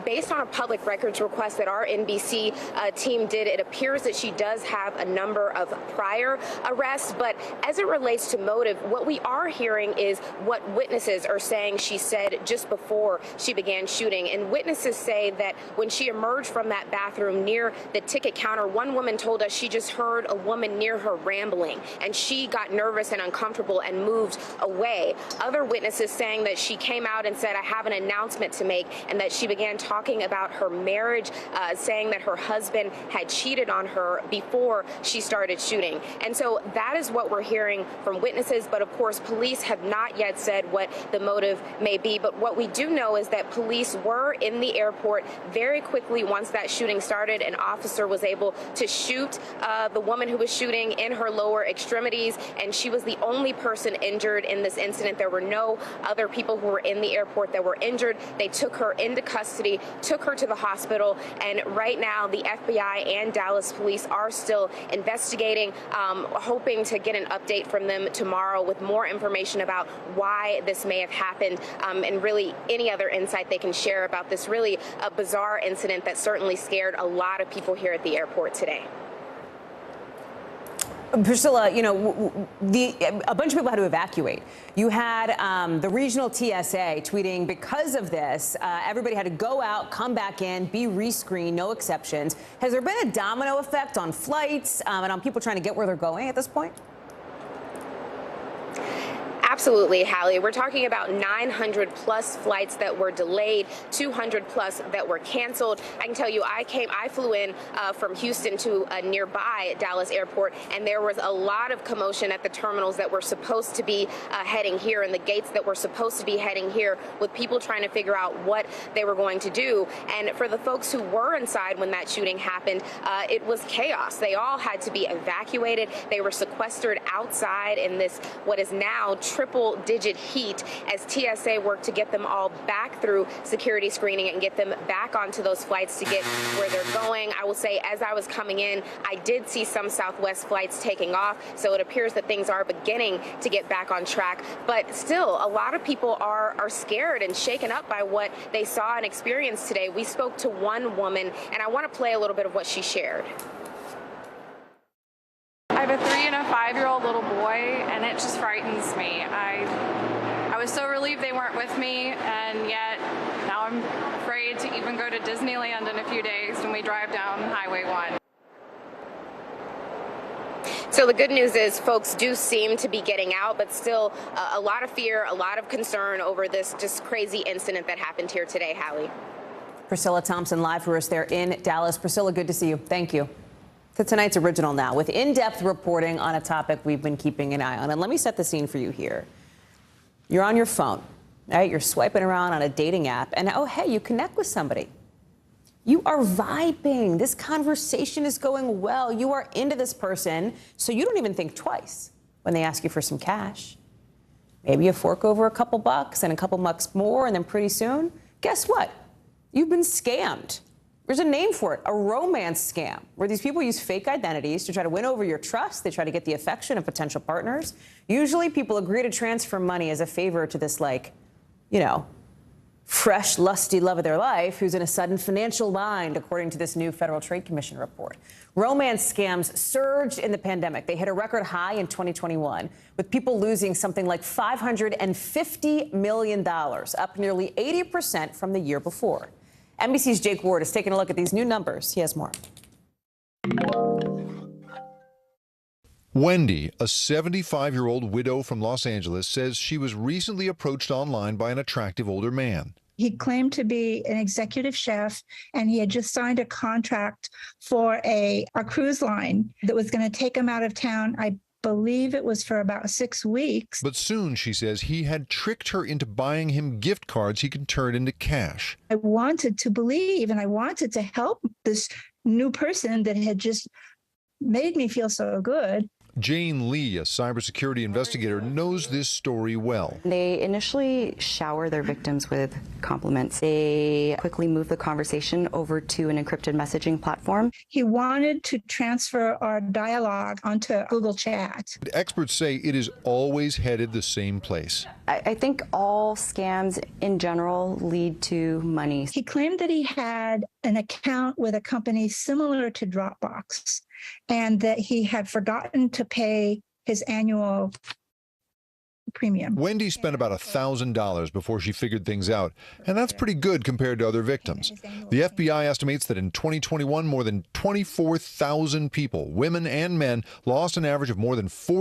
Based on a public records request that our NBC team did, it appears that she does have a number of prior arrests. But as it relates to motive, what we are hearing is what witnesses are saying she said just before she began shooting. And witnesses say that when she emerged from that bathroom near the ticket counter, one woman told us she just heard a woman near her rambling, and she got nervous and uncomfortable and moved away. Other witnesses saying that she came out and said, I have an announcement to make, and that she began talking about her marriage, saying that her husband had cheated on her before she started shooting. And so that is what we're hearing from witnesses, but of course police have not yet said what the motive may be. But what we do know is that police were in the airport very quickly once that shooting started. An officer was able to shoot the woman who was shooting in her lower extremities, and she was the only person injured in this incident. There were no other people who were in the airport that were injured. They took her into custody, took her to the hospital, and right now the FBI and Dallas police are still investigating, hoping to get an update from them tomorrow with more information about why this may have happened, and really any other insight they can share about this really bizarre incident that certainly scared a lot of people here at the airport today. Priscilla, a bunch of people had to evacuate. You had the regional TSA tweeting because of this, everybody had to go out, come back in, be rescreened, no exceptions. Has there been a domino effect on flights and on people trying to get where they're going at this point? Absolutely, Hallie. We're talking about 900 plus flights that were delayed, 200 plus that were canceled. I can tell you, I flew in from Houston to a nearby Dallas airport, and there was a lot of commotion at the terminals that were supposed to be heading here and the gates that were supposed to be heading here, with people trying to figure out what they were going to do. And for the folks who were inside when that shooting happened, it was chaos. They all had to be evacuated. They were sequestered outside in this, what is now triple-digit heat, as TSA worked to get them all back through security screening and get them back onto those flights to get where they're going. I will say, as I was coming in, I did see some Southwest flights taking off, so it appears that things are beginning to get back on track. But still, a lot of people are scared and shaken up by what they saw and experienced today. We spoke to one woman, and I want to play a little bit of what she shared. I have a 3- and a 5-year-old little boy, and it just frightens me. I was so relieved they weren't with me, and yet now I'm afraid to even go to Disneyland in a few days when we drive down Highway 1. So the good news is folks do seem to be getting out, but still a lot of fear, a lot of concern over this just crazy incident that happened here today, Hallie. Priscilla Thompson live for us there in Dallas. Priscilla, good to see you. Thank you. To tonight's Original Now, with in-depth reporting on a topic we've been keeping an eye on. And let me set the scene for you here. You're on your phone, right? You're swiping around on a dating app, and oh, hey, you connect with somebody. You are vibing. This conversation is going well. You are into this person, so you don't even think twice when they ask you for some cash. Maybe you fork over a couple bucks and a couple bucks more, and then pretty soon, guess what? You've been scammed. There's a name for it, a romance scam, where these people use fake identities to try to win over your trust. They try to get the affection of potential partners. Usually people agree to transfer money as a favor to this, like, you know, fresh, lusty love of their life who's in a sudden financial bind, according to this new Federal Trade Commission report. Romance scams surged in the pandemic. They hit a record high in 2021, with people losing something like $550 million, up nearly 80% from the year before. NBC's Jake Ward is taking a look at these new numbers. He has more. Wendy, a 75-year-old widow from Los Angeles, says she was recently approached online by an attractive older man. He claimed to be an executive chef, and he had just signed a contract for a cruise line that was going to take him out of town. I believe it was for about 6 weeks. But soon, she says, he had tricked her into buying him gift cards he could turn into cash. I wanted to believe, and I wanted to help this new person that had just made me feel so good. Jane Lee, a cybersecurity investigator, knows this story well. They initially shower their victims with compliments. They quickly move the conversation over to an encrypted messaging platform. He wanted to transfer our dialogue onto Google Chat. Experts say it is always headed the same place. I think all scams in general lead to money. He claimed that he had an account with a company similar to Dropbox, and that he had forgotten to pay his annual premium. Wendy spent about $1,000 before she figured things out, and that's pretty good compared to other victims. The FBI estimates that in 2021, more than 24,000 people, women and men, lost an average of more than $40